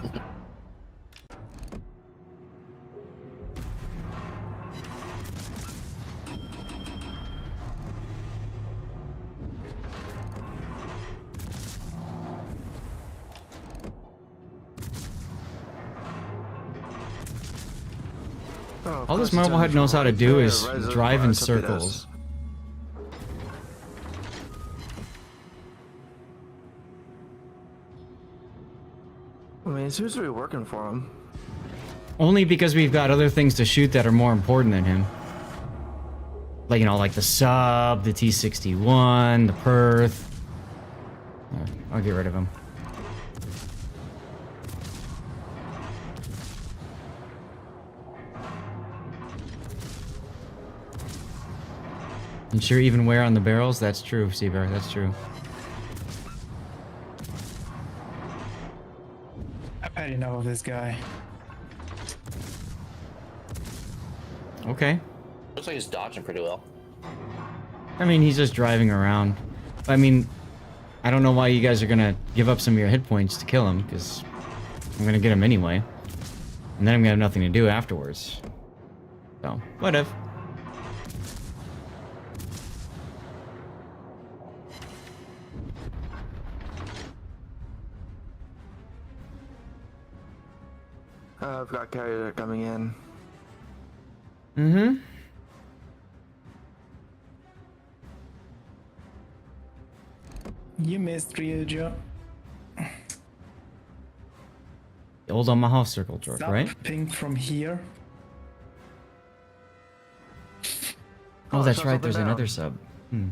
Oh, All this plus it's Marblehead knows how to do is reservoir drive in torpedoes. circles. I mean, it seems to be working for him. Only because we've got other things to shoot that are more important than him. Like, you know, like the sub, the T-61, the Perth. I'll get rid of him. Ensure even wear on the barrels? That's true, Seabear, that's true. I've had enough of this guy. Okay. Looks like he's dodging pretty well. I mean, he's just driving around. I mean, I don't know why you guys are gonna give up some of your hit points to kill him, because I'm gonna get him anyway. And then I'm gonna have nothing to do afterwards. So, whatever. I've got carrier coming in. Mm-hmm. You missed, Ryojo. The old Omaha circle jerk, Sub right? pinged from here. Oh, Oh, that's shut right, something there's down. another sub. Hmm.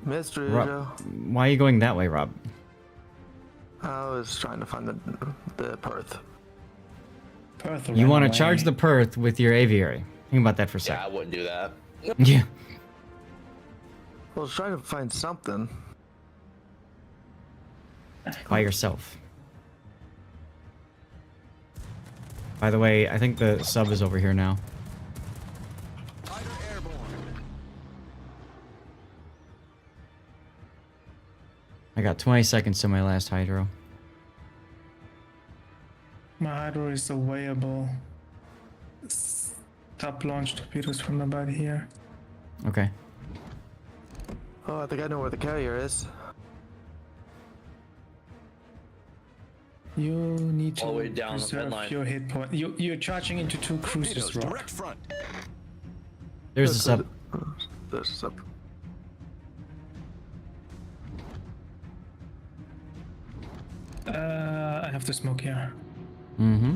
Mystery, Rob, Joe. why are you going that way, Rob? I was trying to find the Perth. Perth You want to charge the Perth with your aviary. Think about that for a Yeah, I sec. wouldn't do that. Yeah. I was trying to find something. By yourself. By the way, I think the sub is over here now. Fighter airborne. I got 20 seconds to my last hydro. My hydro is available. Top launch torpedoes from about here. Okay. Oh, I think I know where the carrier is. You need to All the way down the reserve red line. your hit point. You're charging into two cruisers, Torpedoes, Rob. direct front. There's the sub. There's a sub. I have to smoke here. Mm-hmm.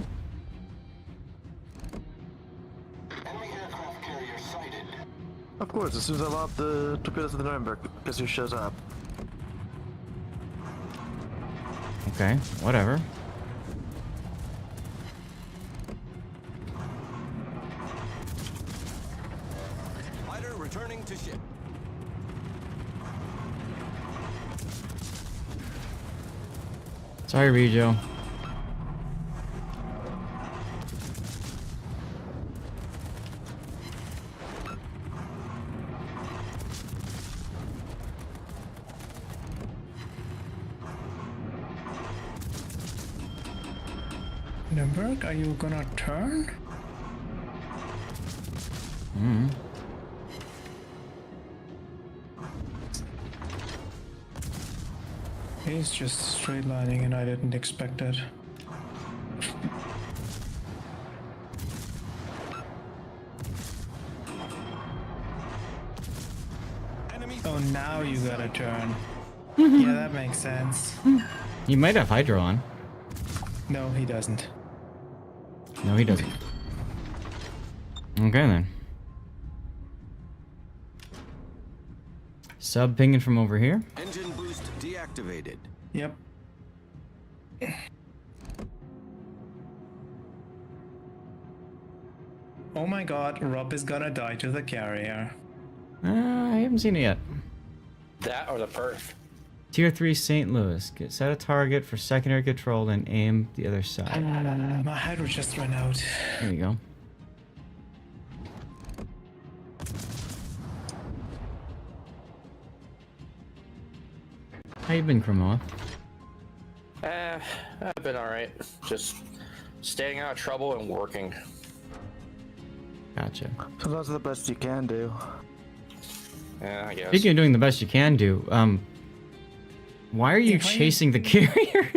Enemy aircraft carrier sighted. Of course, as soon as I lob the torpedoes of the Nuremberg, guess who shows up? Okay, whatever. Fighter returning to ship. Sorry, Rijo. Nuremberg, are you gonna turn? Mm. He's just straight lining and I didn't expect it. Enemy Oh, now you gotta turn. Yeah, that makes sense. He might have hydro on. No, he doesn't. No, he doesn't. Okay, then. Sub pinging from over here. engine boost deactivated. Yep. Oh my god, Rob is gonna die to the carrier. I haven't seen it yet. That or the Perth. Tier 3 St. Louis. Set a target for secondary control and aim the other side. My hydro just ran out. There you go. How you been, Cromoa? I've been alright. Just staying out of trouble and working. Gotcha. So that's the best you can do. Yeah, I guess. Speaking of doing the best you can do, why are you chasing the carrier?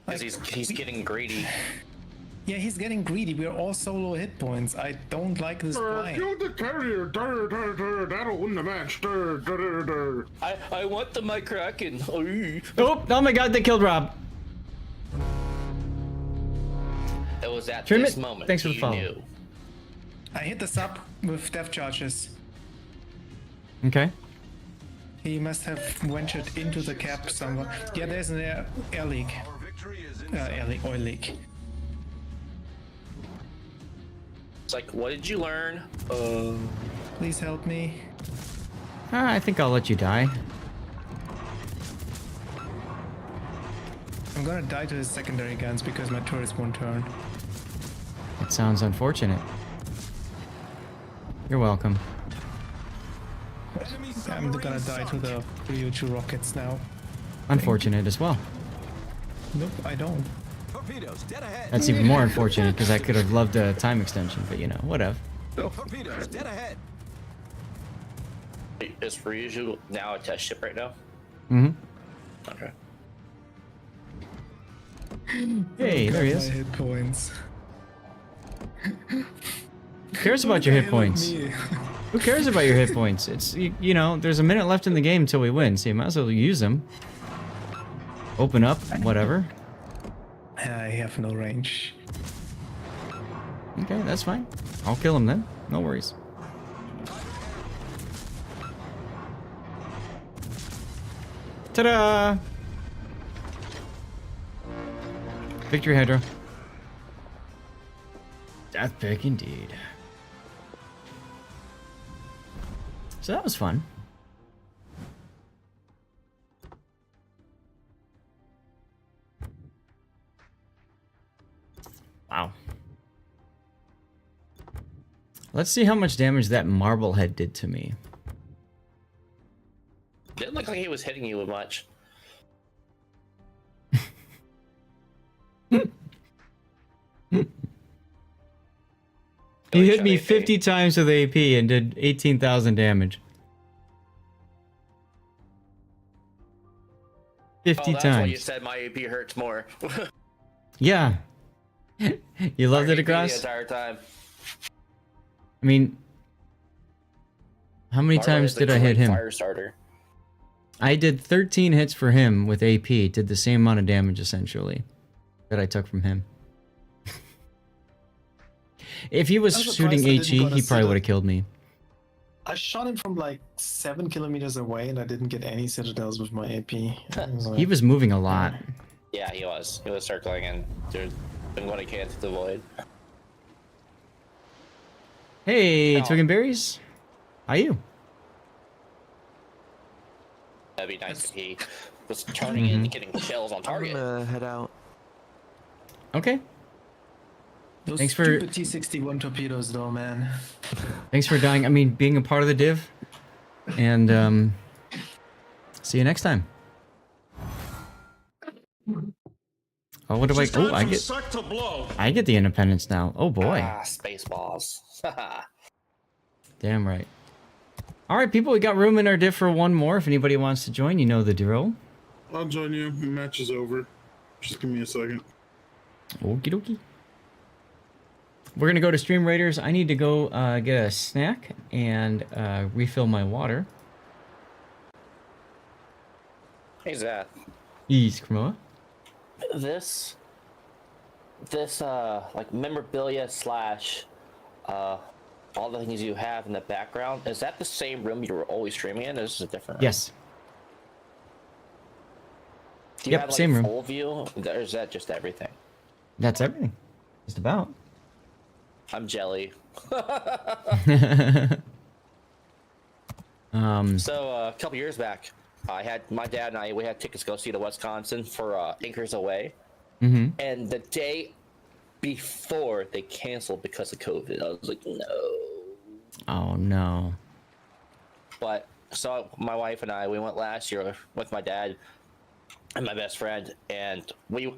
Because he's getting greedy. Yeah, he's getting greedy. We're all so low hit points. I don't like this fight. Kill the carrier. That'll win the match. I want the my Kraken. Oh my god, they killed Rob. It was at Trim this it. moment Thanks for the he follow. knew. I hit the sub with death charges. Okay. He must have ventured into the cap somewhere. Yeah, there's an air leak. Oil leak. It's like, what did you learn? Please help me. I think I'll let you die. I'm gonna die to his secondary guns because my turrets won't turn. That sounds unfortunate. You're welcome. I'm gonna die to the Ryuchu rockets now. Unfortunate as well. Nope, I don't. Torpedoes, dead ahead. That's even more unfortunate because I could have loved a time extension, but you know, whatever. Torpedoes, dead ahead. Is Ryuju now a test ship right now? Mm-hmm. Okay. Hey, there he is. My hit points. Who cares about your hit points? Who cares about your hit points? It's, you know, there's a minute left in the game until we win, so you might as well use them. Open up, whatever. I have no range. Okay, that's fine. I'll kill him then. No worries. Ta-da! Victory, Hydra. Death pick indeed. So that was fun. Wow. Let's see how much damage that Marblehead did to me. Didn't look like he was hitting you with much. He hit me 50 times with AP and did 18,000 damage. 50 that's why you times. said my AP hurts more. Yeah. You loved it The across? entire time. I mean, how many Marvel times is a did I hit great him? Fire starter. I did 13 hits for him with AP. Did the same amount of damage essentially that I took from him. If he was shooting HE, he probably would have killed me. I shot him from like 7 kilometers away and I didn't get any citadels with my AP. He was moving a lot. Yeah, he was. He was circling and doing what he can to the void. Hey, Oh. Twig and Berries. How you? That'd be nice if he was turning in and getting kills on target. I'm gonna head out. Okay. Those Thanks for- stupid T-61 torpedoes though, man. Thanks for dying. I mean, being a part of the div. And see you next time. Oh, what do I? Oh, I get the independence now. Oh boy. Ah, space balls. Damn right. All right, people, we got room in our div for one more. If anybody wants to join, you know the drill. I'll join you. The match is over. Just give me a second. Okie dokie. We're gonna go to Stream Raiders. I need to go get a snack and refill my water. Hey, Zach. Ease, Cromoa. This like memorabilia slash all the things you have in the background, is that the same room you were always streaming in, or is this a different room? Yes. Do you Yep, have like same a room. full view, or is that just everything? That's everything. Just about. I'm jelly. So a couple years back, I had my dad and we had tickets to go see the Wisconsin for Anchors Away, Mm-hmm. and the day before they canceled because of COVID, I was like, no. Oh no. But so my wife and we went last year with my dad and my best friend, and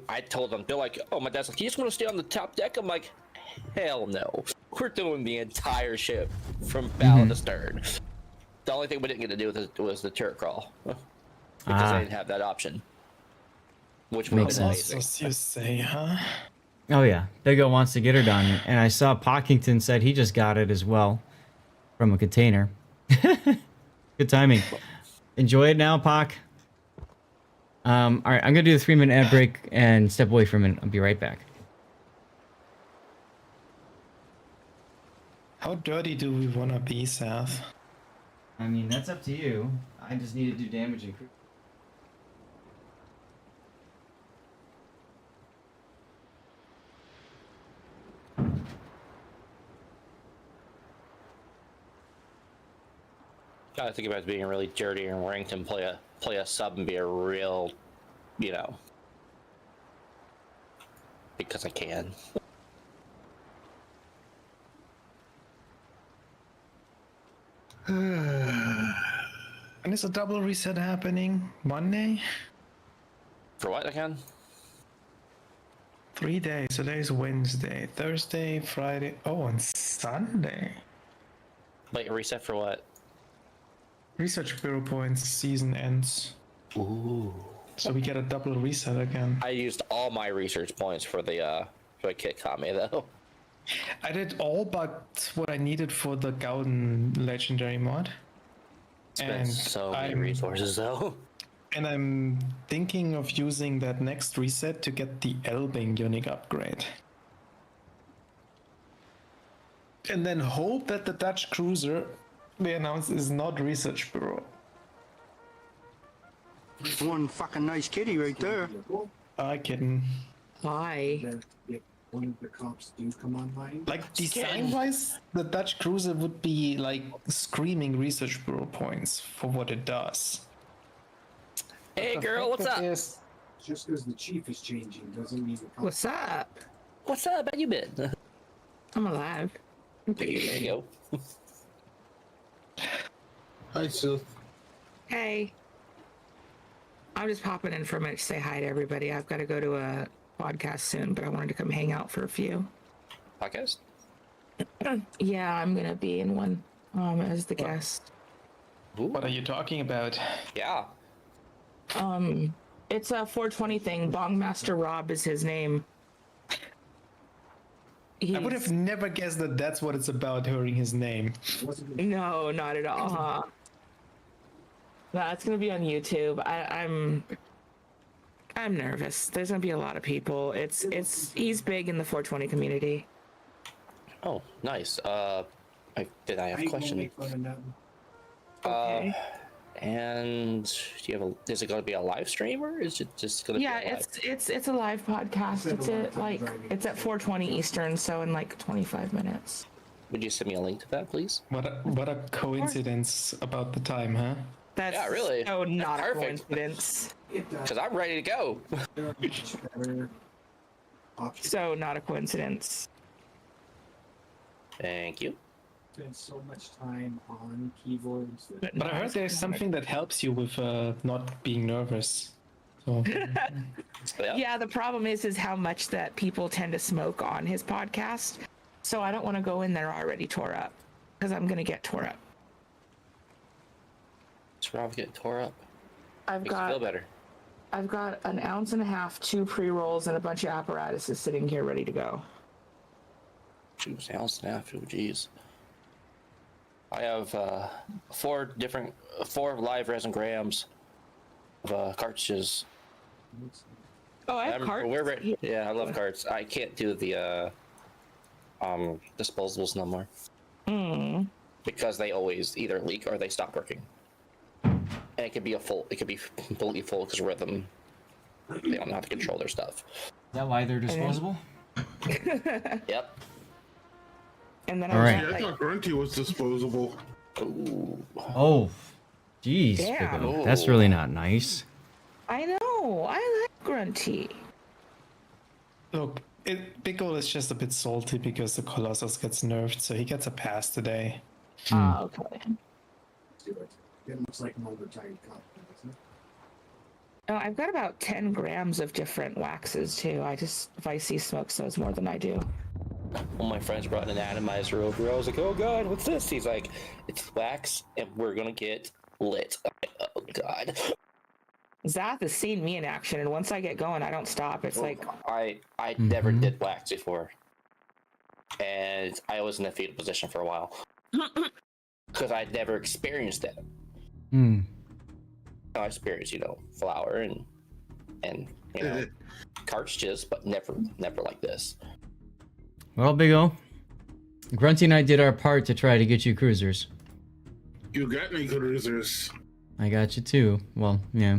I told them, they're like, oh, my dad's like, you just want to stay on the top deck? I'm like, hell no. We're doing the entire ship from bow to stern. The only thing we didn't get to do was the turret crawl because they didn't have that option, which would have Makes been sense. amazing. You say, huh? Oh yeah, Bigo wants to get her done, and I saw Pockington said he just got it as well from a container. Good timing. Enjoy it now, Pock. All right, I'm gonna do the 3-minute ad break and step away for a minute. I'll be right back. How dirty do we want to be, Seth? I mean, that's up to you. I just need to do damage and crew. I think about being really dirty and ranked and play a sub and be a real, because I can. And is a double reset happening Monday? For what again? 3 days. Today's Wednesday, Thursday, Friday. Oh, and Sunday. Wait, reset for what? Research Bureau points season ends. Ooh. So we get a double reset again. I used all my research points for the Kit Kame though. I did all but what I needed for the Gauden legendary mod. Spent so many resources though. And I'm thinking of using that next reset to get the Elbing unique upgrade. And then hope that the Dutch cruiser they announced is not Research Bureau. One fucking nice kitty right there. I kidding. Why? One of the cops do come online. Like design-wise, the Dutch cruiser would be like screaming Research Bureau points for what it does. Hey girl, what's up? Just because the chief is changing doesn't mean the cops. What's up? What's up? How you been? I'm alive. There you go. Hi, Seth. Hey. I'm just popping in for a minute to say hi to everybody. I've got to go to a podcast soon, but I wanted to come hang out for a few. Podcast? Yeah, I'm going to be in one as the guest. Ooh. What are you talking about? Yeah. It's a 420 thing. Bongmaster Rob is his name. I would have never guessed that that's what it's about, hearing his name. No, not at all, huh? No, it's gonna be on YouTube. I'm nervous. There's gonna be a lot of people. He's big in the 420 community. Oh, nice. I have a question. Okay. And do you have is it going to be a live stream or is it just going to be a live? it's a live podcast. It's at 4:20 Eastern, so in like 25 minutes. Would you send me a link to that, please? What a coincidence about the time, huh? That's yeah, really. so not That's a perfect. coincidence. Because I'm ready to go. So not a coincidence. Thank you. Spend so much time on keyboards. But I heard there's something that helps you with not being nervous. So. Yeah, the problem is how much that people tend to smoke on his podcast. So I don't want to go in there already tore up, because I'm gonna get tore up. Is Rob getting tore up? Makes you feel better. I've got an ounce and a half, 2 pre-rolls, and a bunch of apparatuses sitting here ready to go. 2 ounces and a half. Oh, geez. I have 4 live resin grams of cartridges. Oh, I have carts. Yeah, I love carts. I can't do the disposables no more. Because they always either leak or they stop working. And it could be completely full because rhythm They don't know how to control their stuff. Is that why they're disposable? Yep. And then All I was right. Yeah, I thought Grunty was disposable. Ooh. Oh, jeez, Damn. Pickle. That's really not nice. I know. I like Grunty. Look, Pickle is just a bit salty because the Colossus gets nerfed, so he gets a pass today. Okay. It looks like an overtired cop, doesn't it? Oh, I've got about 10 grams of different waxes too. If I see smoke, so it's more than I do. One of my friends brought an atomizer over. I was like, oh god, what's this? He's like, it's wax and we're gonna get lit. I'm like, oh god. Zath has seen me in action, and once I get going, I don't stop. It's like I never did wax before. And I was in a fetal position for a while. Because I'd never experienced it. I experienced, flour and cartridges, but never like this. Well, Big O, Grunty and I did our part to try to get you cruisers. You got me cruisers. I got you too. Well, yeah.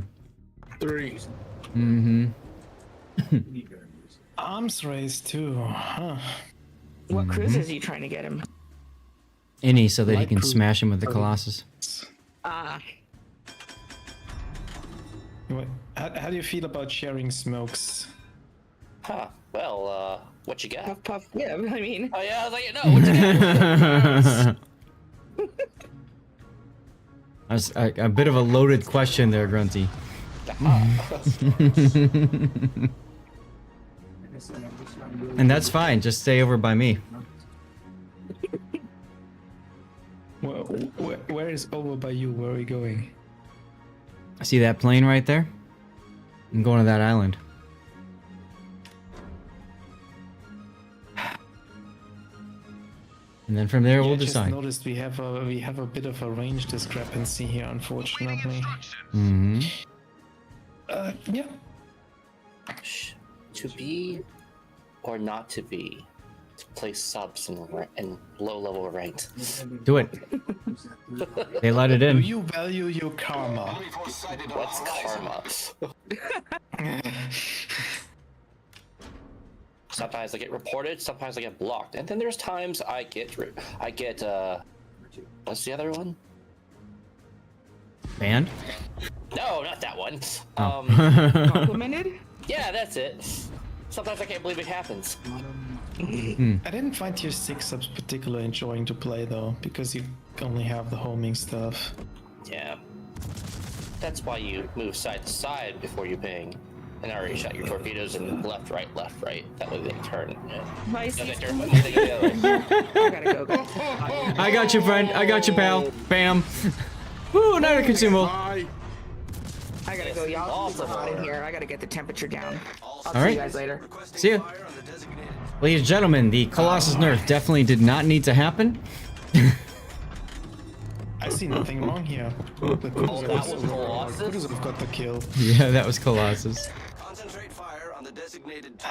3. Arms race too, huh? what cruises are you trying to get him? Any, so that he Light can cruise- smash him with the Colossus. How do you feel about sharing smokes? Huh. Well, what you got? Puff puff. Yeah, I mean. Oh yeah, I was like, no, what you got? That's a bit of a loaded question there, Grunty. And that's fine. Just stay over by me. Where is over by you? Where are we going? See that plane right there? I'm going to that island. And then from there we'll I just decide. noticed we have a bit of a range discrepancy here, unfortunately. Yeah. To be or not to be. To play subs and low level ranked. Do it. They let it Do in. you value your karma? What's karma? Sometimes I get reported, sometimes I get blocked, and then there's times I get what's the other one? Banned? No, not that one. Complimented? Yeah, that's it. Sometimes I can't believe it happens. I didn't find tier 6 subs particularly enjoying to play though, because you only have the homing stuff. Yeah. That's why you move side to side before you ping. And I already shot your torpedoes in left, right. That way they turn. I gotta go. I got you, friend. I got you, pal. Bam. Woo, another consumable. I gotta go. Y'all keep out of here. I gotta get the temperature down. I'll see right. you guys later. See ya. Ladies and gentlemen, the Colossus nerf definitely did not need to happen. I see nothing wrong here. The Colossus have got the kill. Yeah, that was Colossus. Concentrate fire on the designated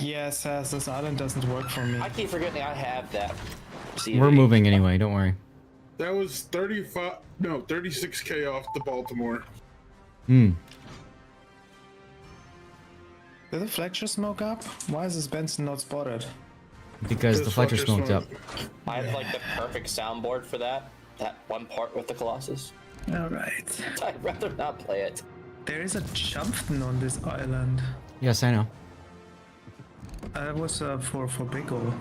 Yes, this island doesn't work for me. I keep forgetting I have that. We're moving anyway, don't worry. That was 36k off the Baltimore. Did the Fletcher smoke up? Why is this Benson not spotted? Because the Fletcher smoked up. I have like the perfect soundboard for that one part with the Colossus. Alright. I'd rather not play it. There is a Jumpton on this island. Yes, I know. That was for Biggle.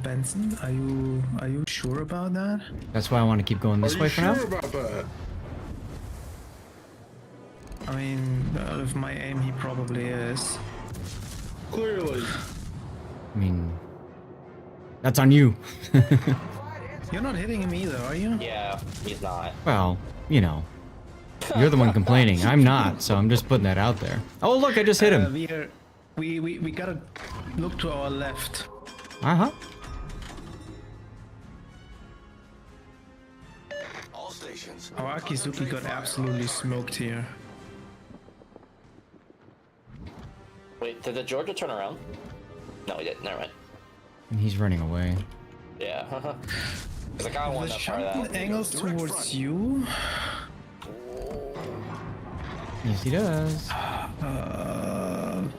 Benson, are you sure about that? That's why I want to keep going this way for now. Are you sure about that? I mean, with my aim, he probably is. Clearly. I mean, that's on you. You're not hitting him either, are you? Yeah, he's not. Well, you know. You're the one complaining. I'm not, so I'm just putting that out there. Oh, look, I just hit him. We gotta look to our left. Uh-huh. all stations. Our Akizuki got absolutely smoked here. Wait, did the Georgia turn around? No, he didn't. Never mind. And he's running away. Yeah. It's like I don't want The that part of shot that. angles towards you. Yes, he does. I'm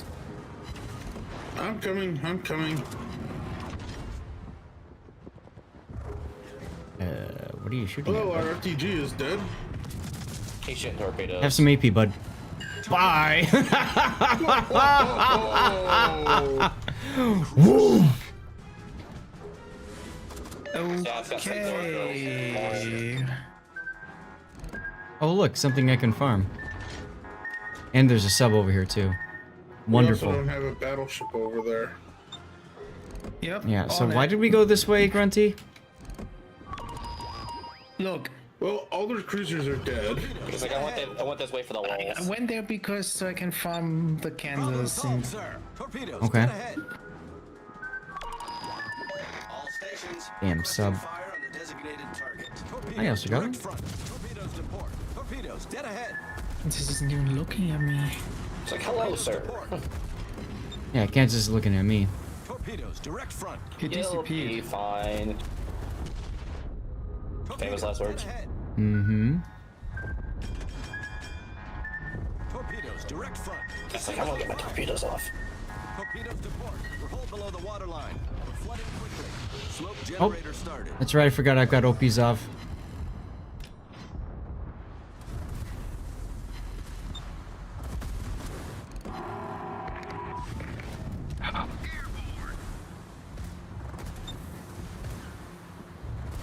coming. I'm coming. What are you shooting Oh, at? our RPG is dead. He's shooting torpedoes. Have some AP, bud. Bye. Woo. Okay. Oh, look, something I can farm. And there's a sub over here too. Wonderful. We also don't have a battleship over there. Yep. Yeah. So on why it. did we go this way, Grunty? Look, Well, all their cruisers are dead. It's like I went this way for the I walls. went there because so I can farm the Kansas. And Torpedoes. Okay. dead ahead. All stations. Damn sub. Fire on the designated target. I also got direct it. front. Torpedoes to port. Torpedoes dead ahead. this isn't even looking at me. It's like, hello, sir. Yeah, Kansas is looking at me. Torpedoes direct front. He You'll be disappeared. fine. Famous last words. Mm-hmm. Torpedoes direct front. It's like, I'm gonna get my torpedoes off. Torpedoes to port. We're hull below the water line. We're flooding quickly. Smoke Oh, generator started. that's right. I forgot I've got OPs off.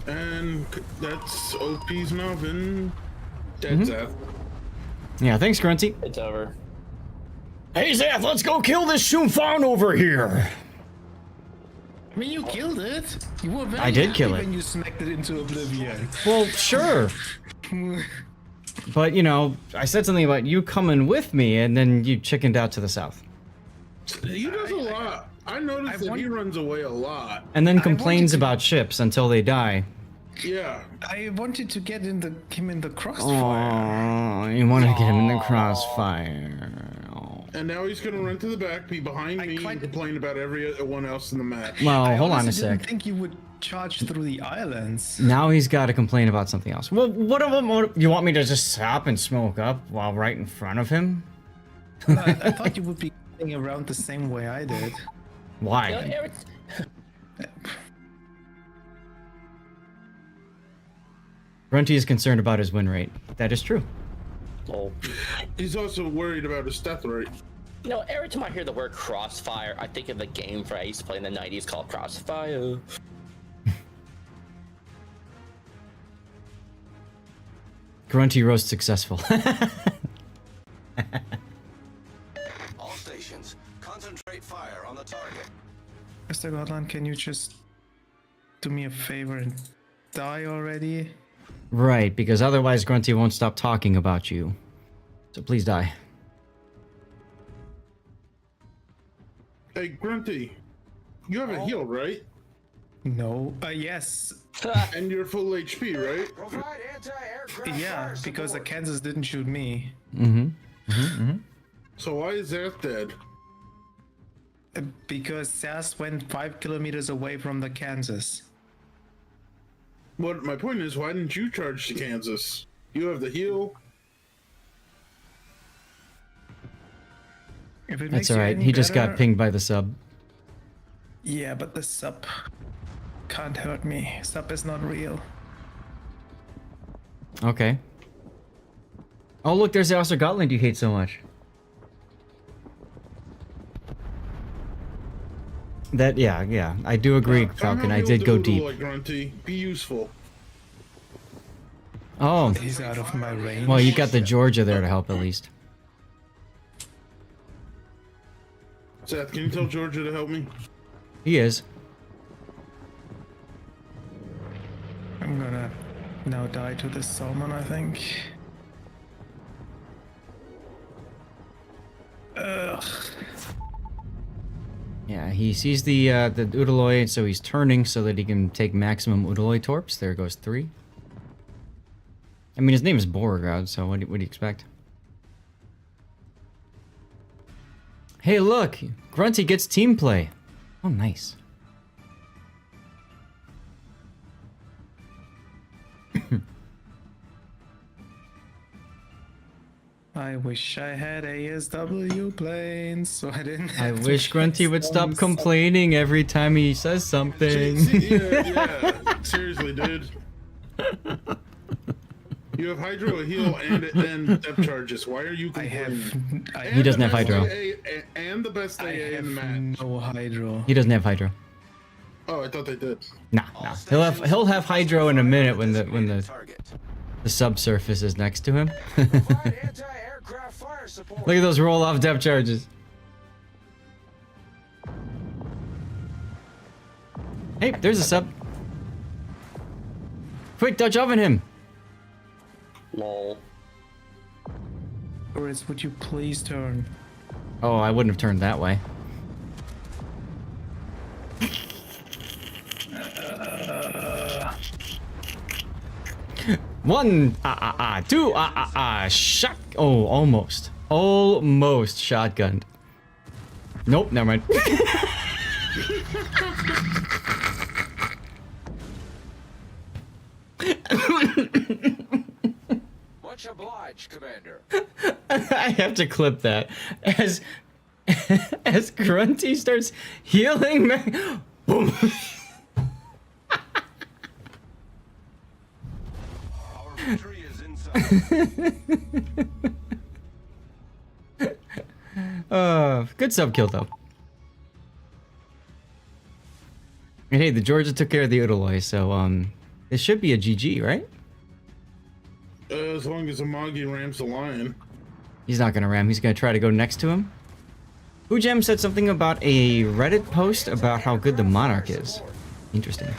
And that's OP's Melvin. Dead Zeth. Yeah, thanks, Grunty. It's over. Hey, Zeth, let's go kill this Shumfarn over here. I mean, you killed it. You were very I did happy kill it. when you smacked it into oblivion. Well, sure. But, you know, I said something about you coming with me, and then you chickened out to the south. He does a lot. I noticed that he runs away a lot. And then I complains wanted to- about ships until they die. Yeah. I wanted to get him in the crossfire. Oh, you wanted to get him in the crossfire. Oh. And now he's gonna run to the back, be behind me, and complain about everyone else in the match. Well, I hold on a honestly didn't sec. think you would charge through the islands. Now he's got to complain about something else. Well, what of him? You want me to just stop and smoke up while right in front of him? I thought you would be going around the same way I did. Why? You know, Eric, Grunty is concerned about his win rate. That is true. oh. He's also worried about his death rate. You know, every time I hear the word crossfire, I think of the game I used to play in the 90s called Crossfire. Grunty roast successful. All stations. Concentrate fire on the target. Mr. Godland, can you just do me a favor and die already? Right, because otherwise Grunty won't stop talking about you. So please die. Hey, Grunty, you have a heal, right? No. Yes. And you're full HP, right? Provide anti-aircraft Yeah, fire because the support. Kansas didn't shoot me. So why is that dead? Because SAS went 5 kilometers away from the Kansas. What my point is, why didn't you charge to Kansas? You have the heal. If it That's makes you alright. any He just got better- pinged by the sub. Yeah, but the sub can't hurt me. Sub is not real. Okay. Oh, look, there's also Gotland you hate so much. That, yeah, I do agree, Falcon. I did go deep. Like Grunty, be useful. Oh, He's out of my range. well, you got the Georgia there to help at least. Seth, can you tell Georgia to help me? He is. I'm gonna now die to this salmon, I think. Ugh. Yeah, he sees the Udaloy, so he's turning so that he can take maximum Udaloy torps. There goes 3. I mean, his name is Beauregard, so what do you expect? Hey, look! Grunty gets team play. Oh, nice. I wish I had ASW planes, so I didn't. I have to wish Grunty would stop complaining every time he says something. Yeah, seriously, dude. You have hydro, a heal, and depth charges. Why are you complaining? He doesn't have hydro. And the best AA in the match. No hydro. He doesn't have hydro. Oh, I thought they did. Nah. He'll have hydro in a minute when the subsurface is next to him. Look at those roll-off depth charges. Hey, there's a sub. Quick, Dutch oven him. Lol. Boris, would you please turn? Oh, I wouldn't have turned that way. One, two, shot. Oh, almost shotgunned. Nope, never mind. Much obliged, Commander. I have to clip that as Grunty starts healing me. Boom. Good sub kill though. And hey, the Georgia took care of the Udaloy, so it should be a GG, right? As long as Amagi rams the lion. He's not gonna ram. He's gonna try to go next to him. Ujam said something about a Reddit post about how good the Monarch is. Interesting.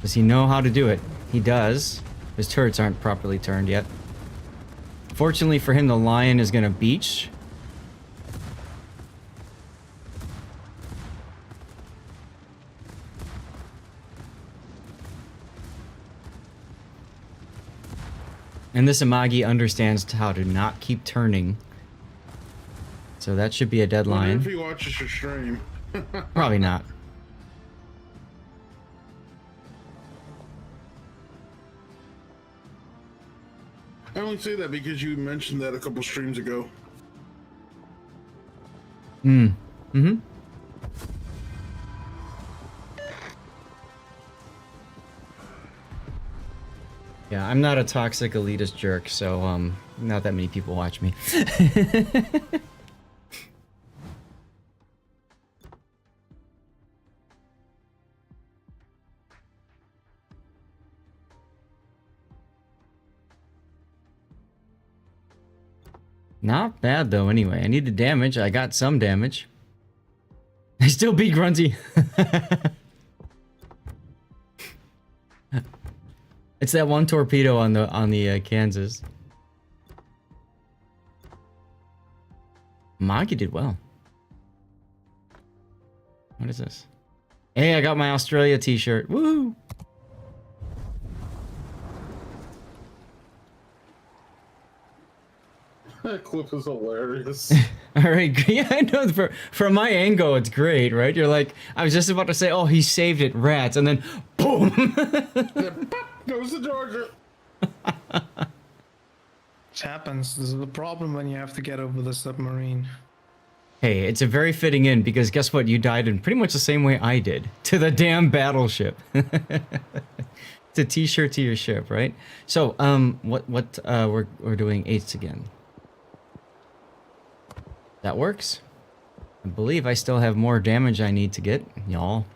Does he know how to do it? He does. His turrets aren't properly turned yet. Fortunately for him, the lion is gonna beach. And this Amagi understands how to not keep turning. So that should be a dead What lion. if he watches your stream? Probably not. I only say that because you mentioned that a couple streams ago. Mm-hmm. Yeah, I'm not a toxic elitist jerk, so not that many people watch me. Not bad though, anyway. I needed damage. I got some damage. I still beat Grunty. It's that one torpedo on the Kansas. Magi did well. What is this? Hey, I got my Australia t-shirt. Woo! That clip is hilarious. All right, yeah, I know. From my angle, it's great, right? You're like, I was just about to say, oh, he saved it, rats, and then boom. Goes the Georgia. It happens. This is the problem when you have to get over the submarine. Hey, it's a very fitting in because guess what? You died in pretty much the same way I did to the damn battleship. It's a t-shirt to your ship, right? So, we're doing 8s again. That works. I believe I still have more damage I need to get, y'all.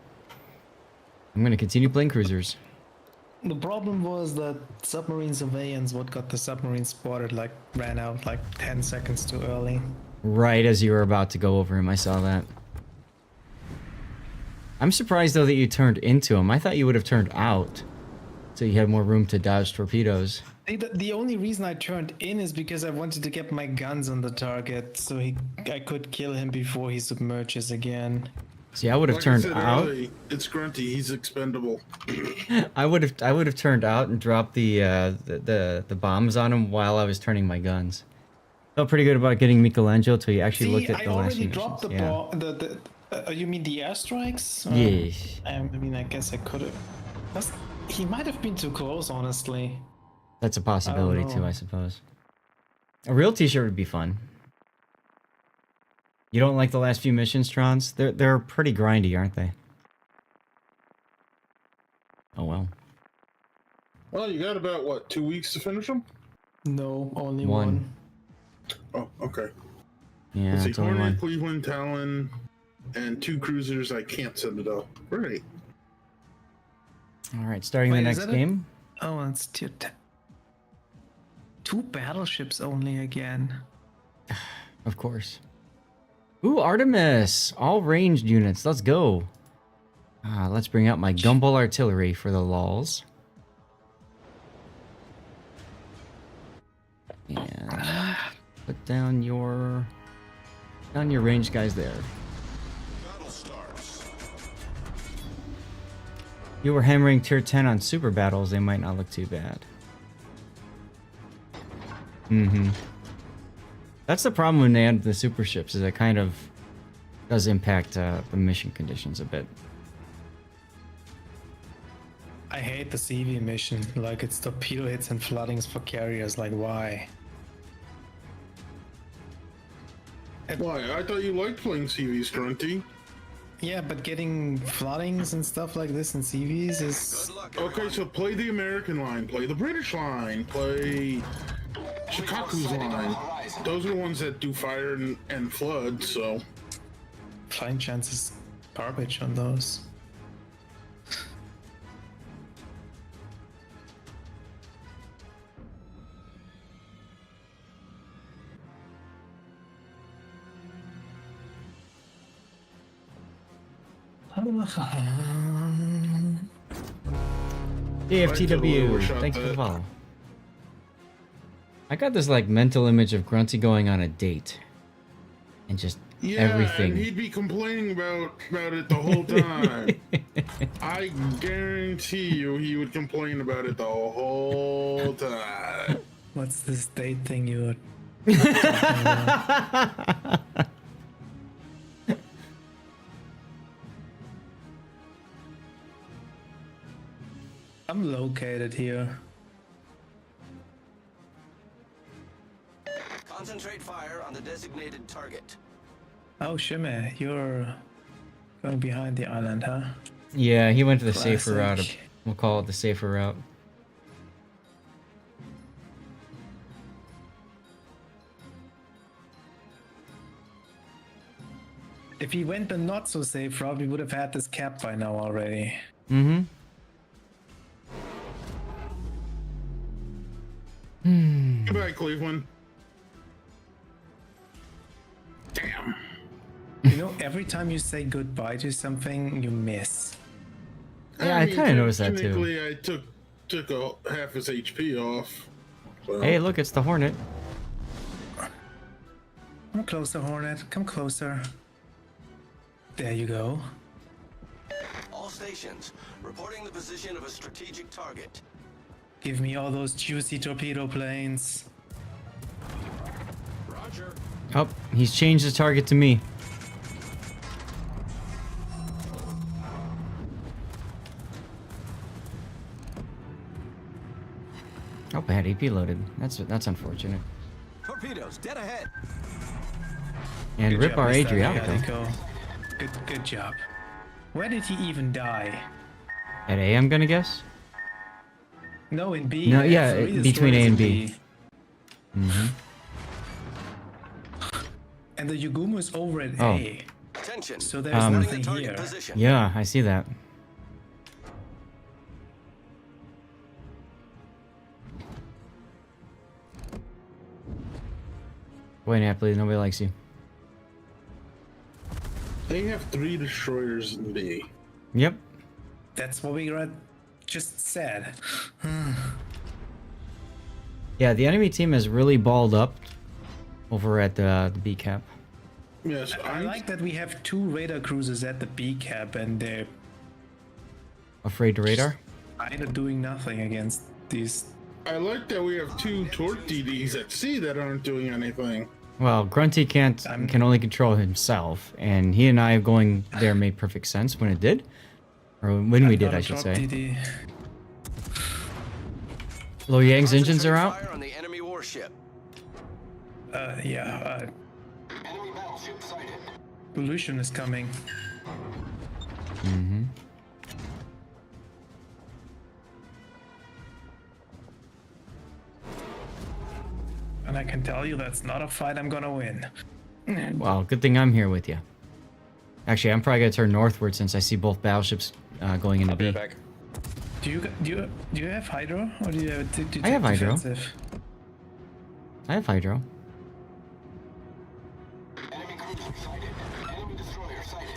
I'm gonna continue playing cruisers. The problem was that submarine surveillance, what got the submarine spotted, like ran out like 10 seconds too early. Right as you were about to go over him, I saw that. I'm surprised though that you turned into him. I thought you would have turned out, so you had more room to dodge torpedoes. The only reason I turned in is because I wanted to get my guns on the target, so I could kill him before he submerges again. See, I would have turned out. Early, it's Grunty. He's expendable. I would have turned out and dropped the bombs on him while I was turning my guns. Felt pretty good about getting Michelangelo till you actually looked at the last few dropped the missions. you mean the airstrikes? Yes. I mean, I guess I could have. He might have been too close, honestly. That's a possibility too, I suppose. A real t-shirt would be fun. You don't like the last few missions, Trons? They're pretty grindy, aren't they? Oh well. Well, you got about, what, 2 weeks to finish them? No, only One. Oh, okay. Yeah, Let's see, it's only Hornet, one. Cleveland, Talon, and 2 cruisers I can't send it up. Great. Alright, starting Wait, the is next that it? game. Oh, it's two battleships only again. Of course. Ooh, Artemis! All ranged units, let's go. Let's bring out my gumball artillery for the lulz. And put down your ranged guys there. You were hammering tier 10 on super battles, they might not look too bad. That's the problem when they add the super ships, is it kind of does impact the mission conditions a bit. I hate the CV mission. Like, it's torpedo hits and floodings for carriers. Like, why? Why? I thought you liked playing CVs, Grunty. Yeah, but getting floodings and stuff like this in CVs is... Okay, so play the American line, play the British line, play Shikaku's line. Those are the ones that do fire and flood, so... Flying chance is garbage on those. DFTW, thank you for the follow. I got this like mental image of Grunty going on a date. And just everything. And he'd be complaining about it the whole time. I guarantee you he would complain about it the whole time. What's this date thing you I'm located here. Concentrate fire on the designated target. Oh, Shime, you're going behind the island, huh? Yeah, he went to the safer Classic. route. We'll call it the safer route. If he went the not so safe route, we would have had this cap by now already. Mm-hmm. Goodbye, Cleveland. Damn. You know, every time you say goodbye to something, you miss. Yeah, I kind of noticed that too. Technically, I took a half his HP off. So. Hey, look, it's the Hornet. Come closer, Hornet. Come closer. There you go. All stations, reporting the position of a strategic target. Give me all those juicy torpedo planes. Roger. Oh, he's changed his target to me. Oh, bad AP loaded. That's unfortunate. Torpedoes dead ahead. And Good rip job, our Mr. Adriatico. Adriatico. Good job. Where did he even die? At A, I'm gonna guess. No, in B. No, yeah, Three between A destroyers and in B. Mm-hmm. And the Yugumo is over at Oh. A. Attention. So there's nothing here. Yeah, I see that. Boy, Napoli, nobody likes you. They have 3 destroyers in B. Yep. That's what we just said. Yeah, the enemy team has really balled up over at the B cap. Yes, I like that we have 2 radar cruisers at the B cap and they're Afraid to radar? either doing nothing against these. I like that we have 2 torque DDs at C that aren't doing anything. Well, Grunty can only control himself, and he and I going there made perfect sense when it did. Or when we did, I should say. DD. Lo Yang's engines are out. Fire on the enemy warship. Yeah. Enemy battleship sighted. Pollution is coming. Mm-hmm. And I can tell you that's not a fight I'm gonna win. Well, good thing I'm here with you. Actually, I'm probably gonna turn northward since I see both battleships going into B. Back. Do you have hydro or do you have? Do you I have take hydro. defensive? I have hydro. Enemy cruiser sighted. Enemy destroyer sighted.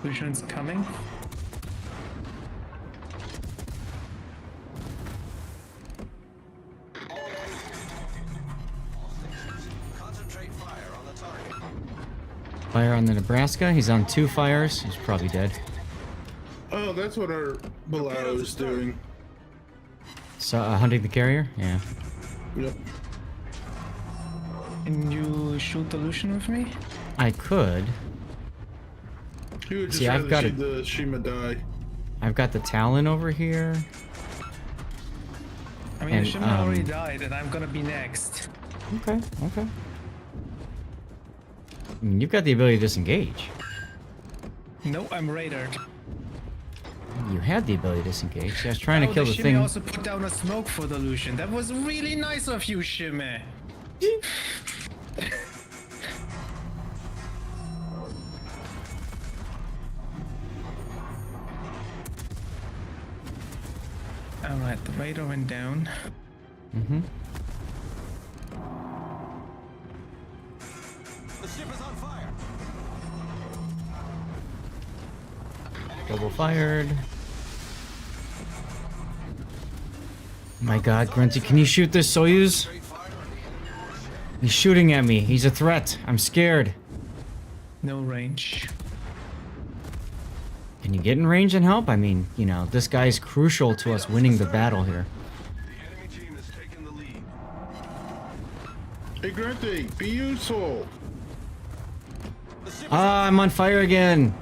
Pollution's coming. Concentrate fire on the target. Fire on the Nebraska. He's on 2 fires. He's probably dead. Oh, that's what our Bilal is doing. So hunting the carrier. Yeah. Yep. Can you shoot Pollution with me? I could. He would just See, I've rather got see it. the Shima die. I've got the Talon over here. I mean, And, Shima already died, and I'm gonna be next. Okay. Okay. I mean, you've got the ability to disengage. No, I'm radared. You had the ability to disengage. I was trying to kill the Shimmy thing. also put down a smoke for the Lucian. That was really nice of you, Shimmy. Alright, the radar went down. Mm-hmm. The ship is on fire. Double fired. My God, Grunty, can you shoot this Soyuz? He's shooting at me. He's a threat. I'm scared. No range. Can you get in range and help? I mean, you know, this guy's crucial to us winning the battle here. The enemy team has taken the lead. Hey, Grunty, be useful. Ah, I'm on fire again.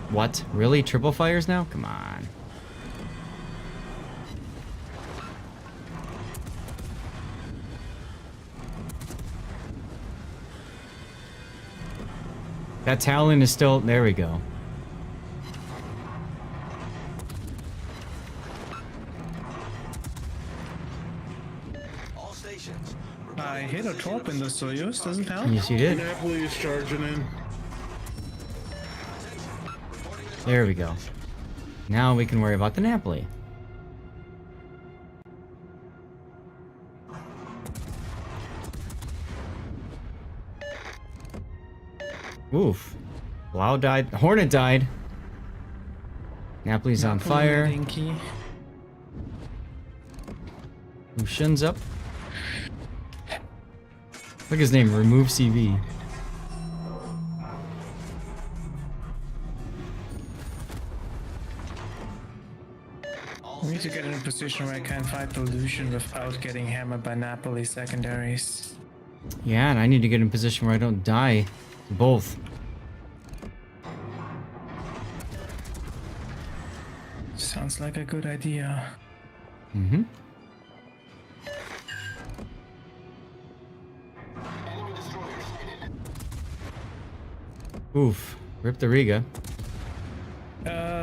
What? Really? Triple fires now? Come on. That Talon is still... There we go. All stations. I hit a torp in the Soyuz, doesn't help? Yes, you did. Napoli is charging in. There we go. Now we can worry about the Napoli. Oof. Blau died. Hornet died. Napoli's on fire. Dinky. Lucian's up. Look at his name. Remove CV. I need to get in a position where I can fight the Lucian without getting hammered by Napoli secondaries. Yeah, and I need to get in a position where I don't die. Both. Sounds like a good idea. Mm-hmm. Oof. Rip the Riga.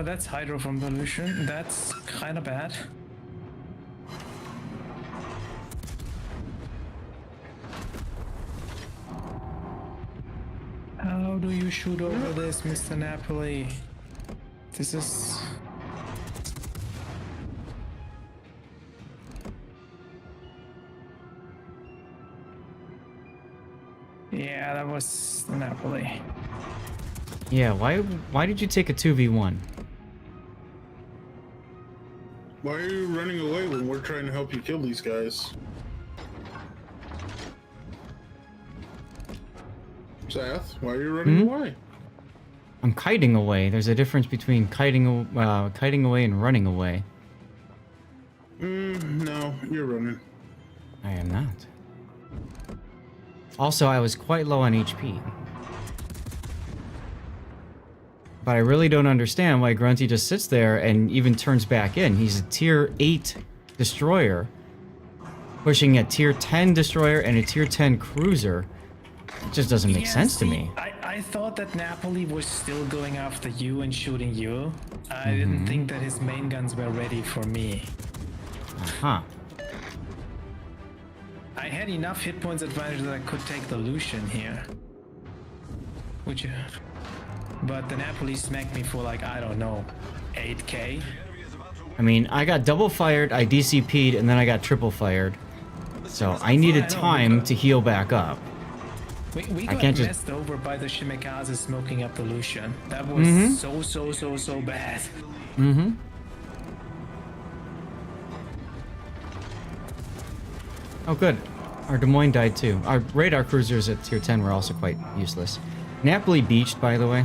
That's Hydro from the Lucian. That's kind of bad. How do you shoot over this, Mr. Napoli? This is... Yeah, that was Napoli. Yeah, why did you take a 2v1? Why are you running away when we're trying to help you kill these guys? Seth, why are you running away? I'm kiting away. There's a difference between kiting away and running away. No, you're running. I am not. Also, I was quite low on HP. But I really don't understand why Grunty just sits there and even turns back in. He's a tier 8 destroyer, pushing a tier 10 destroyer and a tier 10 cruiser. It just doesn't make sense to me. I thought that Napoli was still going after you and shooting you. I didn't think that his main guns were ready for me. Uh-huh. I had enough hit points advantage that I could take the Lucian here. But the Napoli smacked me for like, I don't know, 8k? I mean, I got double fired, I DCP'd, and then I got triple fired. So I needed time to heal back up. We got messed over by the Shimikaze smoking up the Lucian. That was so bad. Mm-hmm. Oh, good. Our Des Moines died too. Our radar cruisers at tier 10 were also quite useless. Napoli beached, by the way.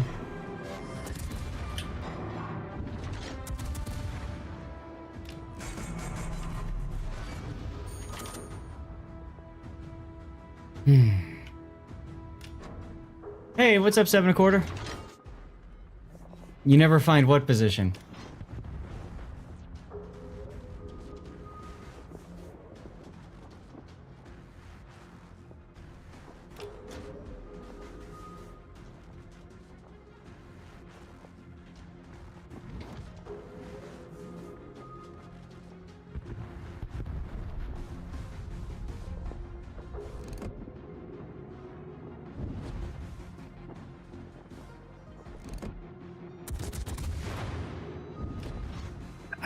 Hey, what's up, 7 1/4? You never find what position?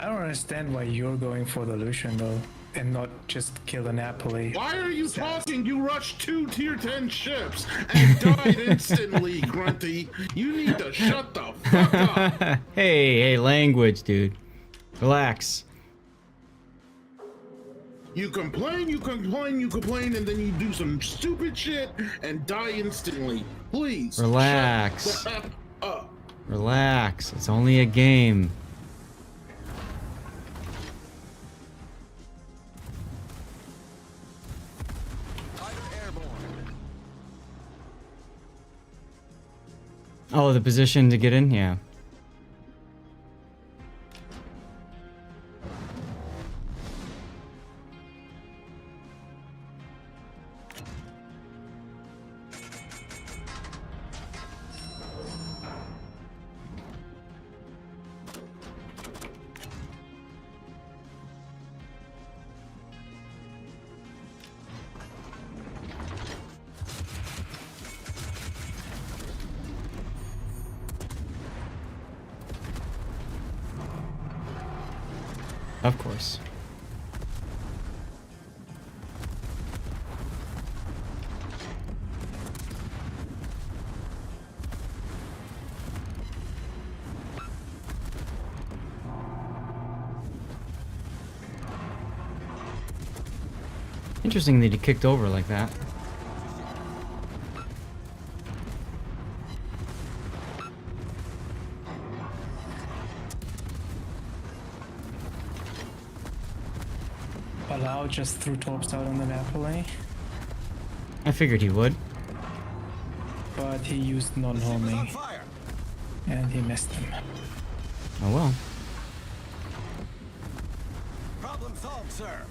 I don't understand why you're going for the Lucian though, and not just kill the Napoli. Why are you talking? You rushed 2 tier 10 ships and died instantly, Grunty. You need to shut the fuck up. Hey, language, dude. Relax. You complain, and then you do some stupid shit and die instantly. Please. Relax. Shut the F up. Relax. It's only a game. Oh, the position to get in? Yeah. Of course. Interesting that he kicked over like that. Palau just threw torps out on the Napoli, I figured he would. but he used non-homing, and he missed him. Oh well. Problem solved, sir.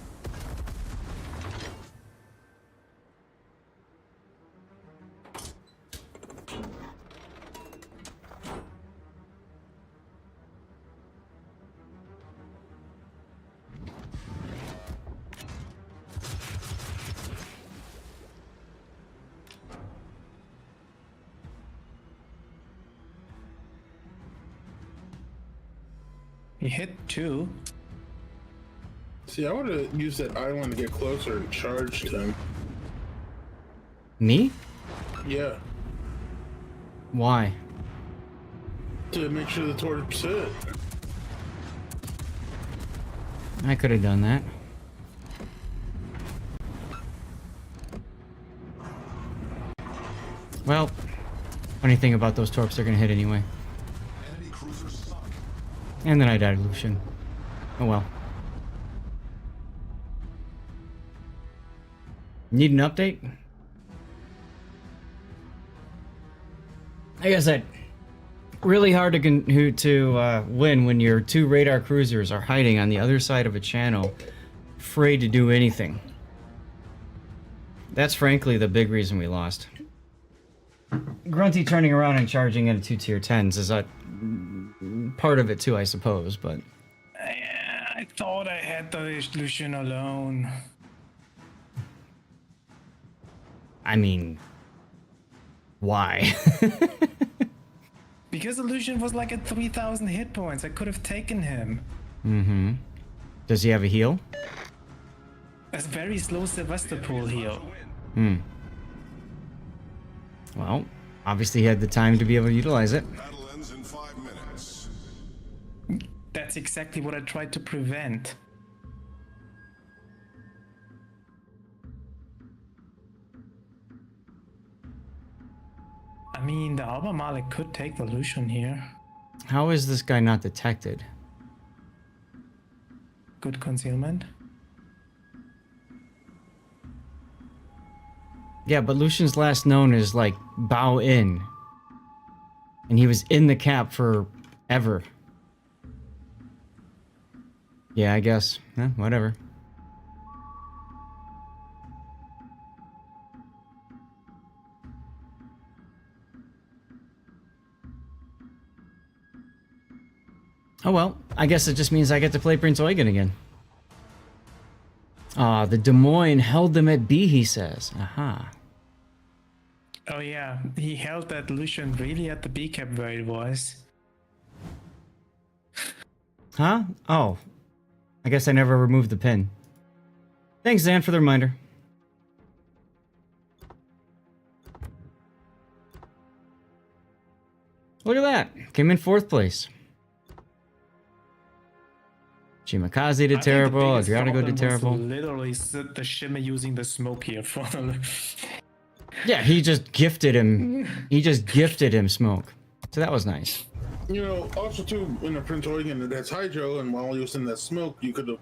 He hit 2. See, I would have used that island to get closer and charged him. Me? Yeah, Why? to make sure the torps hit. I could have done that. Well, Funny thing about those torps, they're gonna hit anyway. And then I died, Lucian. Oh well. Need an update? Like I said, really hard to win when your 2 radar cruisers are hiding on the other side of a channel, afraid to do anything. That's frankly the big reason we lost. Grunty turning around and charging into 2 tier 10s is a part of it too, I suppose, but... I thought I had the Lucian alone. I mean... Why? Because Lucian was like at 3,000 hit points. I could have taken him. Mm-hmm. Does he have a heal? A very slow Sevastopol heal. Hmm. Well, obviously he had the time to be able to utilize it. Battle ends in 5 minutes. That's exactly what I tried to prevent. I mean, the Alba Malik could take the Lucian here. How is this guy not detected? Good concealment. Yeah, but Lucian's last known is like bow in. And he was in the cap forever. Yeah, I guess. Whatever. Oh well, I guess it just means I get to play Prince Eugen again. Ah, the Des Moines held them at B, he says. Aha. Oh yeah, he held that Lucian really at the B cap where it was. Huh? Oh. I guess I never removed the pin. Thanks, Zan, for the reminder. Look at that. Came in 4th place. Chimakaze did terrible. Adriano did terrible. Literally the shimmer using the smoke here for the... Yeah, he just gifted him. He just gifted him smoke. So that was nice. You know, also too, in the Prince Eugen, that's hydro, and while he was in that smoke, you could have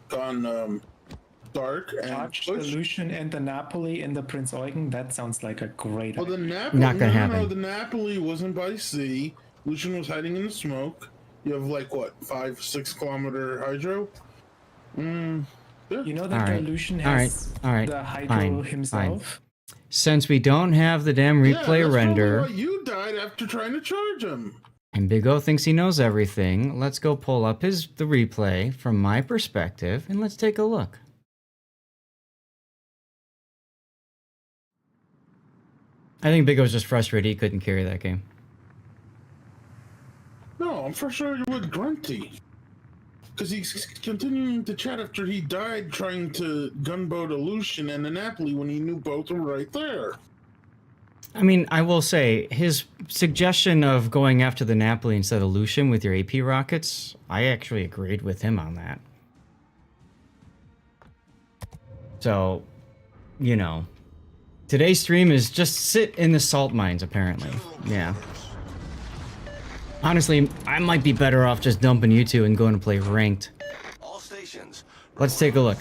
gone dark and Touch the Lucian and the Napoli in the Prince Eugen. That sounds like a great Well, idea. the Napoli, Not gonna happen. No, the Napoli wasn't by sea. Lucian was hiding in the smoke. You have like what, 5-6 kilometer hydro? Yeah. You know that the Lucian has the hydro himself? Fine. Since we don't have the damn replay render, Why you died after trying to charge him. and Big O thinks he knows everything, let's go pull up the replay from my perspective, and let's take a look. I think Big O's just frustrated he couldn't carry that game. No, I'm frustrated with Grunty. Because he's continuing to chat after he died trying to gunboat a Lucian and a Napoli when he knew both were right there. I mean, I will say, his suggestion of going after the Napoli instead of Lucian with your AP rockets, I actually agreed with him on that. So, you know, today's stream is just sit in the salt mines, apparently. Yeah. Honestly, I might be better off just dumping you two and going to play ranked. All stations. Let's take a look.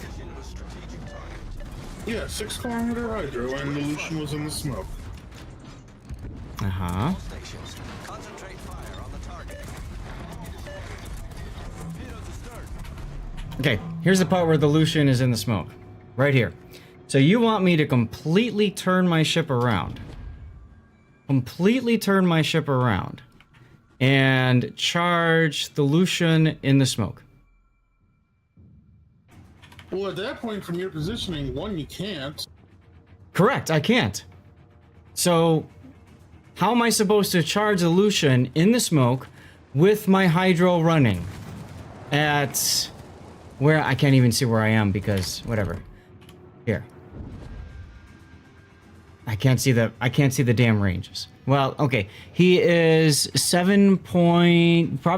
Yeah, 6 kilometer hydro and the Lucian was in the smoke. Uh-huh. Stations. Concentrate fire on the target. Okay, here's the part where the Lucian is in the smoke. Right here. So you want me to completely turn my ship around. Completely turn my ship around. And charge the Lucian in the smoke. Well, at that point, from your positioning, one, you can't. Correct, I can't. So, how am I supposed to charge the Lucian in the smoke with my hydro running? At where I can't even see where I am because whatever. Here. I can't see the damn ranges. Well, okay. He is probably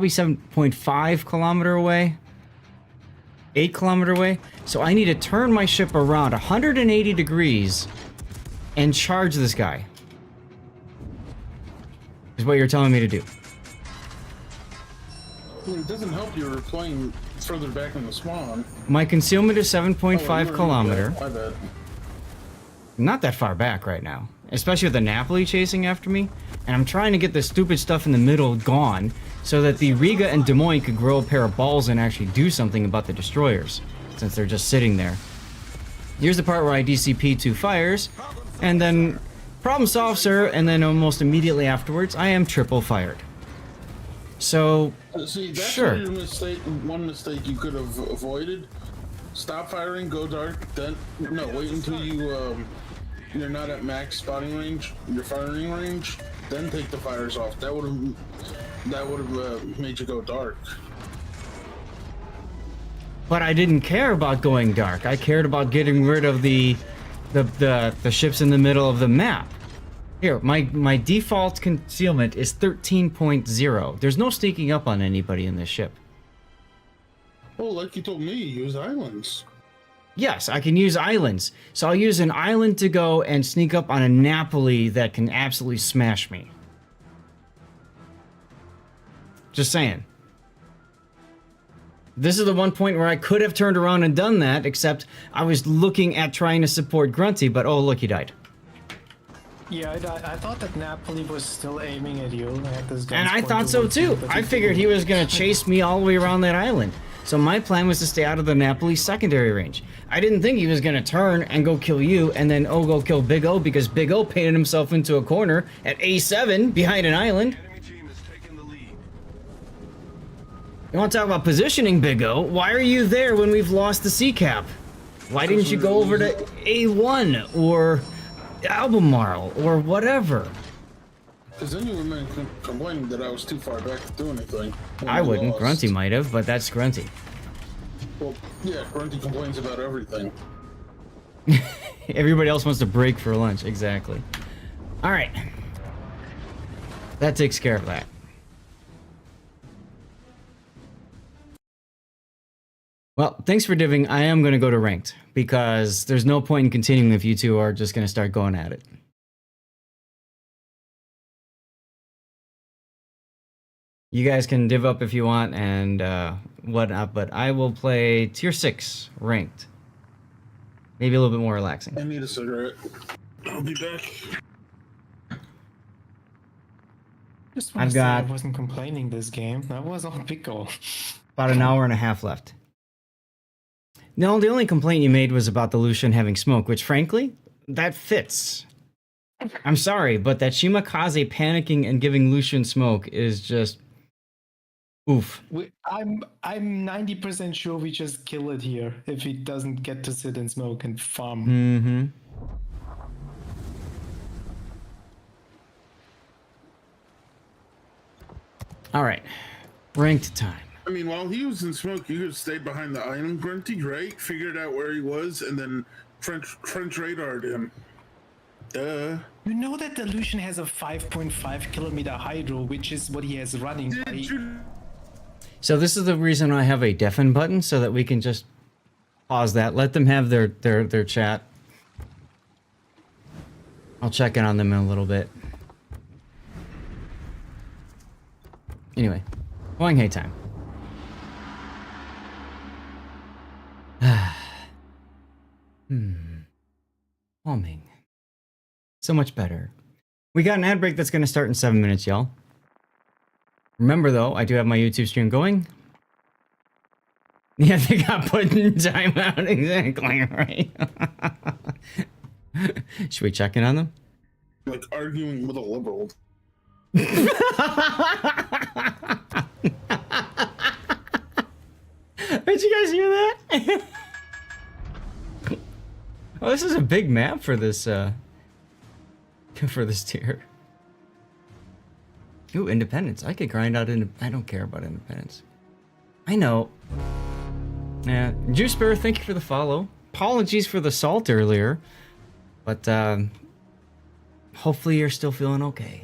7.5 kilometer away. 8 kilometer away. So I need to turn my ship around 180 degrees and charge this guy. what you're telling me to do. Well, it doesn't help you're playing further back in the spawn. My concealment is Oh, 7.5 kilometer. My bad. Not that far back right now. Especially with the Napoli chasing after me. And I'm trying to get the stupid stuff in the middle gone so that the Riga and Des Moines could grow a pair of balls and actually do something about the destroyers, since they're just sitting there. Here's the part where I DCP 2 fires, and then problem solved, sir, and then almost immediately afterwards, I am triple fired. So, See, that's sure. your mistake. One mistake you could have avoided. Stop firing, go dark, then no, wait until you're not at max spotting range, your firing range, then take the fires off. That would have made you go dark. But I didn't care about going dark. I cared about getting rid of the ships in the middle of the map. Here, my default concealment is 13.0. There's no sneaking up on anybody in this ship. Oh, like you told me, use islands. Yes, I can use islands. So I'll use an island to go and sneak up on a Napoli that can absolutely smash me. Just saying. This is the one point where I could have turned around and done that, except I was looking at trying to support Grunty, but oh look, he died. Yeah, I thought that Napoli was still aiming at you. And I thought so too. I figured he was going to chase me all the way around that island. So my plan was to stay out of the Napoli secondary range. I didn't think he was going to turn and go kill you and then go kill Big O, because Big O painted himself into a corner at A7 behind an island. You want to talk about positioning, Big O? Why are you there when we've lost the C-cap? Why didn't you go over to A1 or Albemarle or whatever? Because then you were complaining that I was too far back to do anything. I wouldn't. Grunty might have, but that's Grunty. Well, yeah, Grunty complains about everything. Everybody else wants to break for lunch. Exactly. All right. That takes care of that. Well, thanks for diving. I am going to go to ranked because there's no point in continuing if you two are just going to start going at it. You guys can div up if you want and whatnot, but I will play tier 6 ranked. Maybe a little bit more relaxing. I need a cigarette. I'll be back. Just want to say I wasn't complaining this game. That was on Pico. About an hour and a half left. No, the only complaint you made was about the Lucian having smoke, which frankly, that fits. I'm sorry, but that Shimakaze panicking and giving Lucian smoke is just oof. I'm 90% sure we just kill it here if he doesn't get to sit and smoke and farm. Mm-hmm. All right, ranked time. I mean, while he was in smoke, you could have stayed behind the island, Grunty, right? Figured out where he was, and then French radared him. Duh. You know that the Lucian has a 5.5 kilometer hydro, which is what he has running. So this is the reason I have a deafen button, so that we can just pause that. Let them have their chat. I'll check in on them in a little bit. Anyway, Boing Hay time. Calming. So much better. We got an ad break that's going to start in 7 minutes, y'all. Remember, though, I do have my YouTube stream going. Yeah, they got put in timeout. Exactly, right? Should we check in on them? Like arguing with a liberal. Did you guys hear that? Oh, this is a big map for this tier. Ooh, independence. I could grind out I don't care about independence. I know. Yeah, Juice Bear, thank you for the follow. Apologies for the salt earlier, but hopefully you're still feeling okay.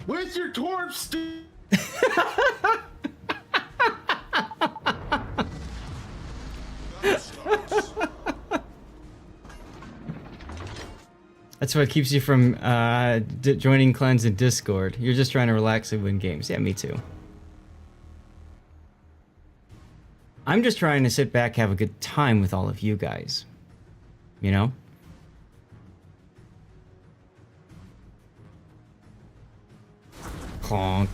With your corpse, That's what keeps you from joining clans in Discord. You're just trying to relax and win games. Yeah, me too. I'm just trying to sit back, have a good time with all of you guys. You know? Clonk.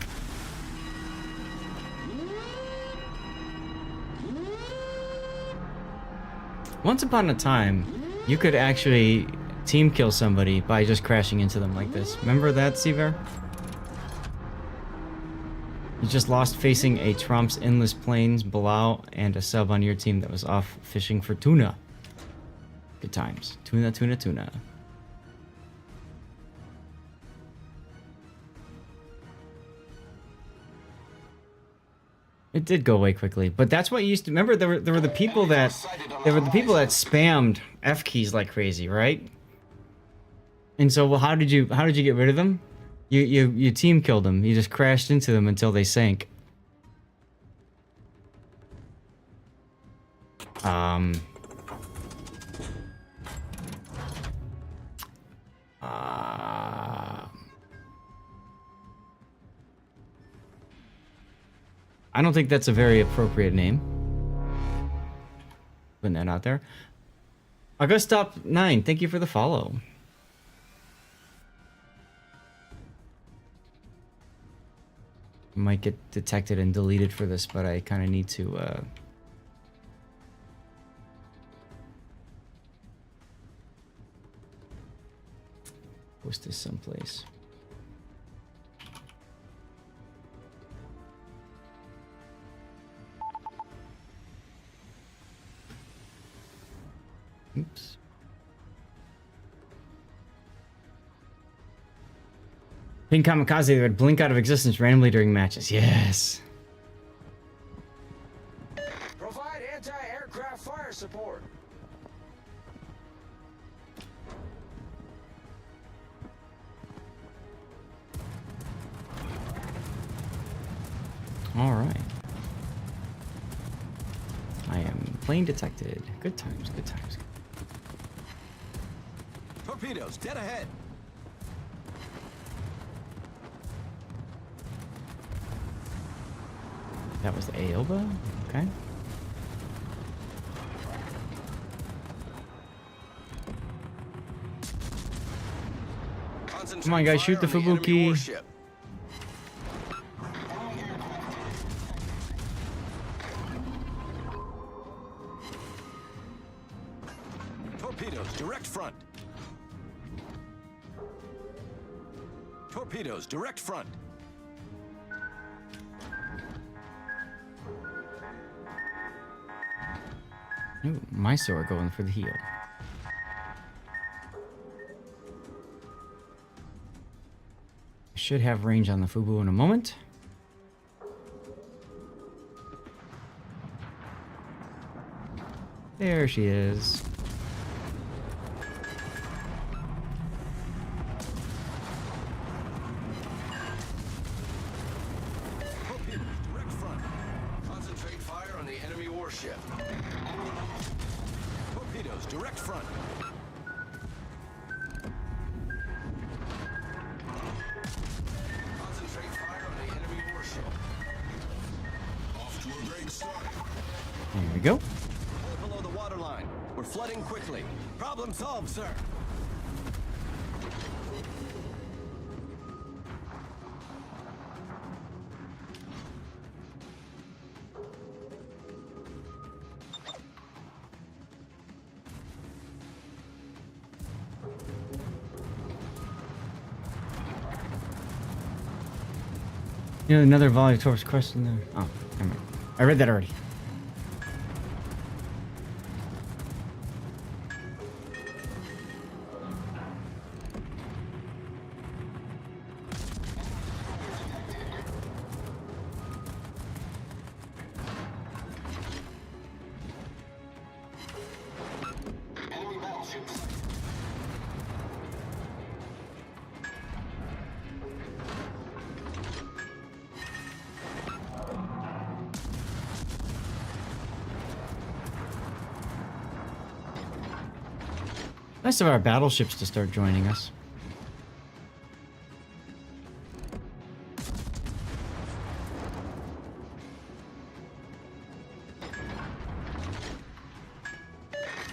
Once upon a time, you could actually team kill somebody by just crashing into them like this. Remember that, Seaver? You just lost facing a Trump's endless plains, Bilal, and a sub on your team that was off fishing for tuna. Good times. Tuna, tuna, tuna. It did go away quickly, but that's what you used to remember. There were the people that spammed F keys like crazy, right? And so, well, how did you get rid of them? You team killed them. You just crashed into them until they sank. I don't think that's a very appropriate name. Putting that out there. Augustop9, thank you for the follow. Might get detected and deleted for this, but I kind of need to post this someplace. Oops. Pink Kamikaze, they would blink out of existence randomly during matches. Yes. Provide anti-aircraft fire support. All right. I am plane detected. Good times, good times. Torpedoes, dead ahead. That was the Aoba? Okay. Come on, guys, shoot the Fubuki. Torpedoes, direct front. Torpedoes, direct front. Ooh, my sword going for the heel. Should have range on the Fubu in a moment. There she is. Torpedoes, direct front. Concentrate fire on the enemy warship. Torpedoes, direct front. Concentrate fire on the enemy warship. Off to a great start. There we go. Hold below the waterline. We're flooding quickly. Problem solved, sir. You know, another volley of torps question there. Oh, never mind. I read that already. Enemy battleships. Nice of our battleships to start joining us.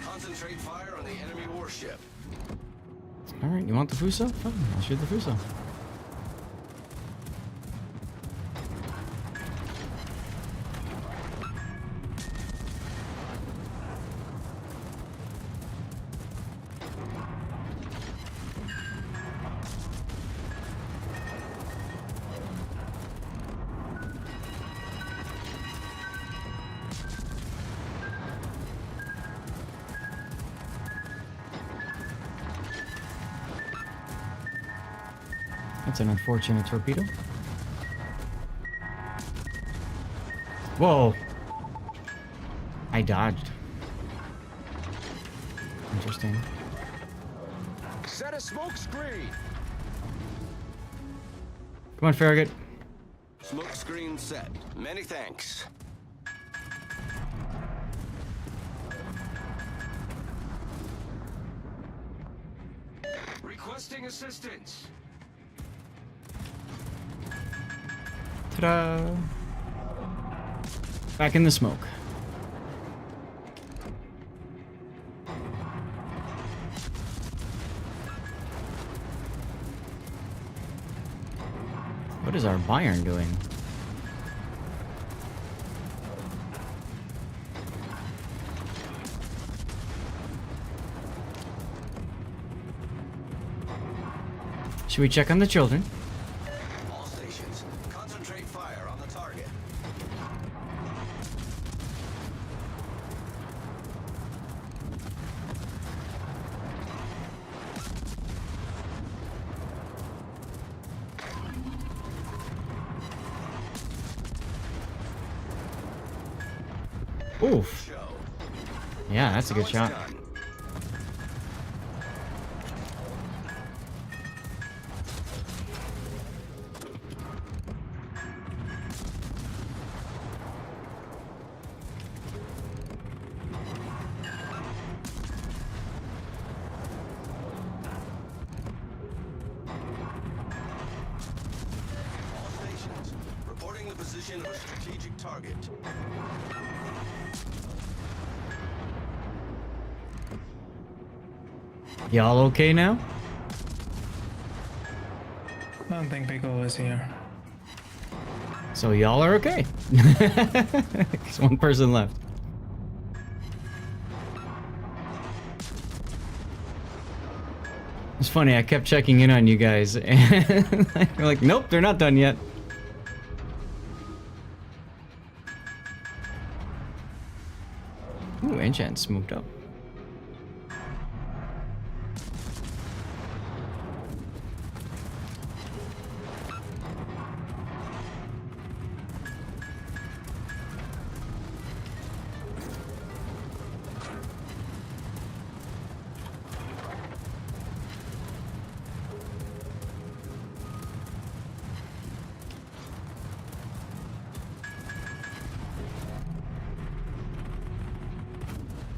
Concentrate fire on the enemy warship. Alright, you want the Fuso? Fine, I'll shoot the Fuso. That's an unfortunate torpedo. Whoa! I dodged. Interesting. Set a smoke screen. Come on, Farragut. Smoke screen set. Many thanks. Requesting assistance. Ta-da! Back in the smoke. What is our Bayern doing? Should we check on the children? All stations, concentrate fire on the target. Oof. Yeah, that's a good shot. All stations, reporting the position of a strategic target. Y'all okay now? I don't think Pickle is here. So y'all are okay. There's one person left. It's funny, I kept checking in on you guys and you're like, nope, they're not done yet. Ooh, enchant's moved up.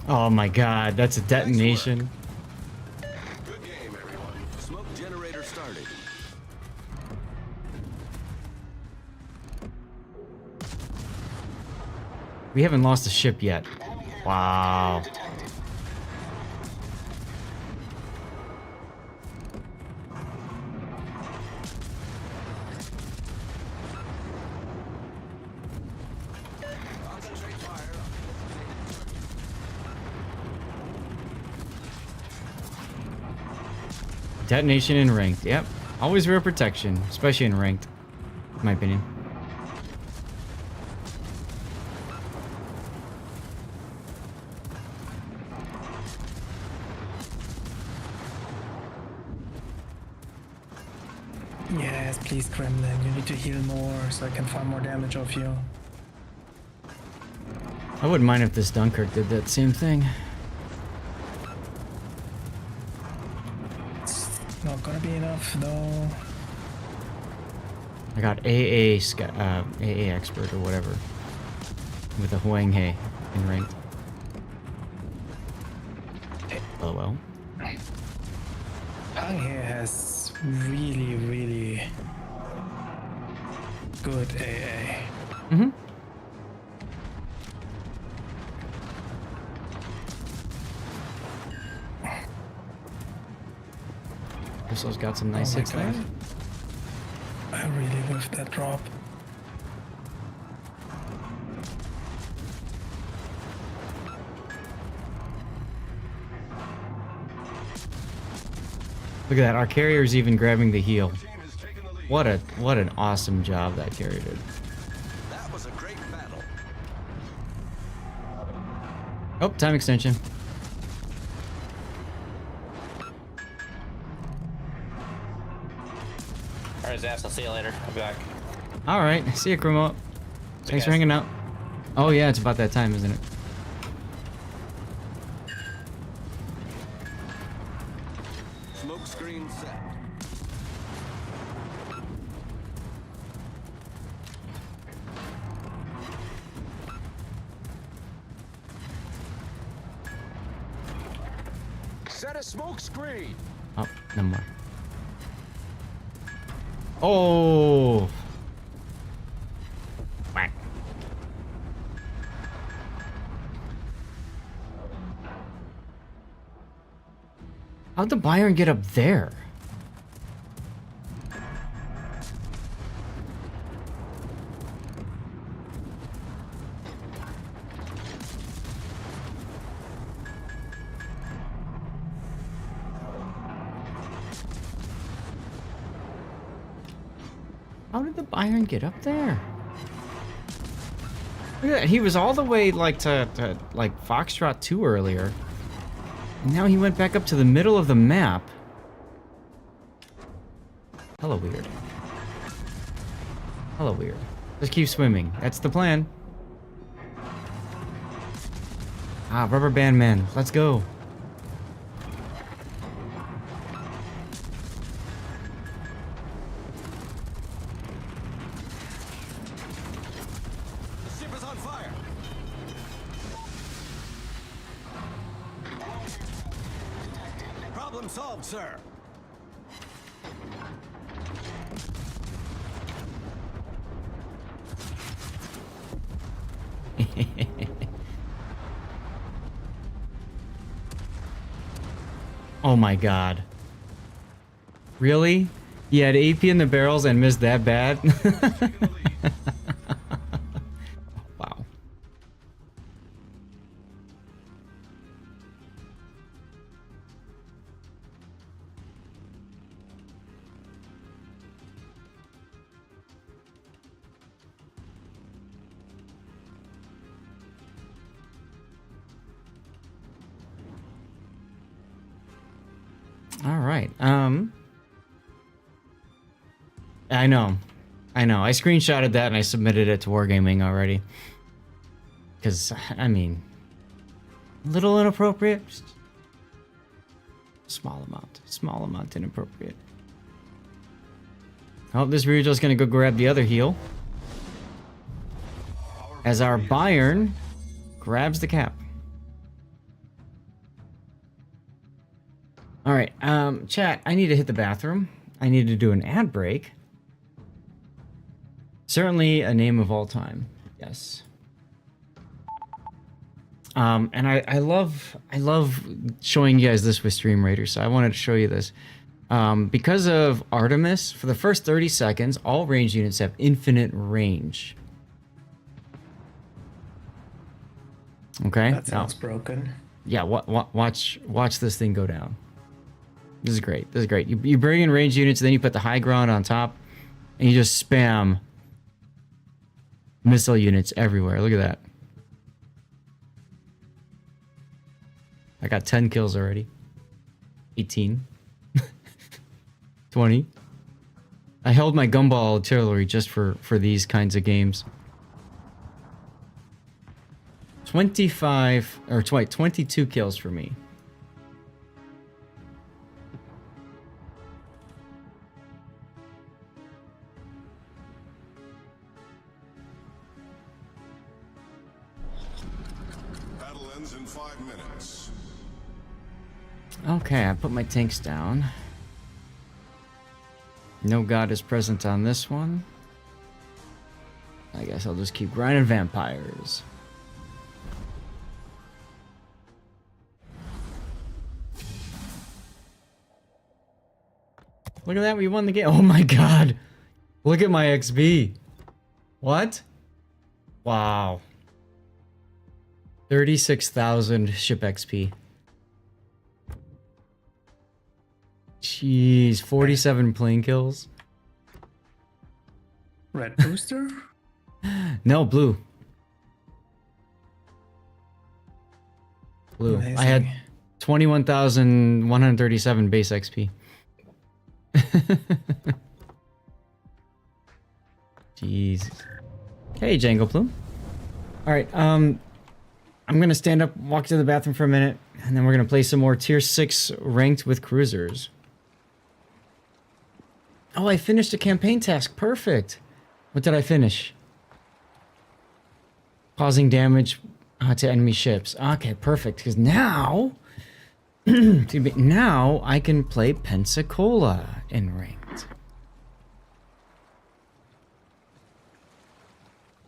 Oh my god, that's a detonation. Good game, everyone. Smoke generator started. We haven't lost a ship yet. Wow. Concentrate fire. Detonation in ranked. Yep. Always rear protection, especially in ranked, in my opinion. Yes, please, Kremlin. You need to heal more so I can farm more damage off you. I wouldn't mind if this Dunkirk did that same thing. It's not gonna be enough, though. I got AA expert or whatever with a Huang He in ranked. Oh well. Hang here has really, really good AA. Mm-hmm. Bristol's got some nice hits there. I really love that drop. Look at that, our carrier's even grabbing the heel. What an awesome job that carrier did. That was a great battle. Oh, time extension. Alright, Zaz, I'll see you later. I'll be back. Alright, see you, Krumot. Thanks for guys. hanging out. Oh yeah, it's about that time, isn't it? Smoke screen set. Set a smoke screen. Oh, no more. Oh! Whack. How'd the Byron get up there? How did the Byron get up there? Look at that. He was all the way like to like Foxtrot 2 earlier. And now he went back up to the middle of the map. Hella weird. Hella weird. Just keep swimming. That's the plan. Ah, Rubber Band Man. Let's go. The ship is on fire. Problem solved, sir. Oh my god. Really? You had AP in the barrels and missed that bad? Wow. All right. I know. I screenshotted that and I submitted it to Wargaming already. Because, I mean, a little inappropriate. Just small amount inappropriate. Oh, this Ryujo's gonna go grab the other heel. As our Bayern grabs the cap. All right, chat, I need to hit the bathroom. I need to do an ad break. Certainly a name of all time, yes. And I love showing you guys this with Stream Raider, so I wanted to show you this. Because of Artemis, for the first 30 seconds, all range units have infinite range. Okay? That sounds broken. Yeah, watch this thing go down. This is great. This is great. You bring in range units, then you put the high ground on top, and you just spam missile units everywhere. Look at that. I got 10 kills already. 18. 20. I held my gumball artillery just for these kinds of games. 22 kills for me. Battle ends in 5 minutes. Okay, I put my tanks down. No god is present on this one. I guess I'll just keep grinding vampires. Look at that, we won the game. Oh my god. Look at my XP. What? Wow. 36,000 ship XP. Jeez, 47 plane kills. Red booster? No, blue. Blue. Amazing. I had 21,137 base XP. Jeez. Hey, Django Plume. All right, I'm gonna stand up, walk to the bathroom for a minute, and then we're gonna play some more Tier 6 ranked with cruisers. Oh, I finished a campaign task. Perfect. What did I finish? Causing damage to enemy ships. Okay, perfect. Because now, excuse me, now I can play Pensacola in ranked.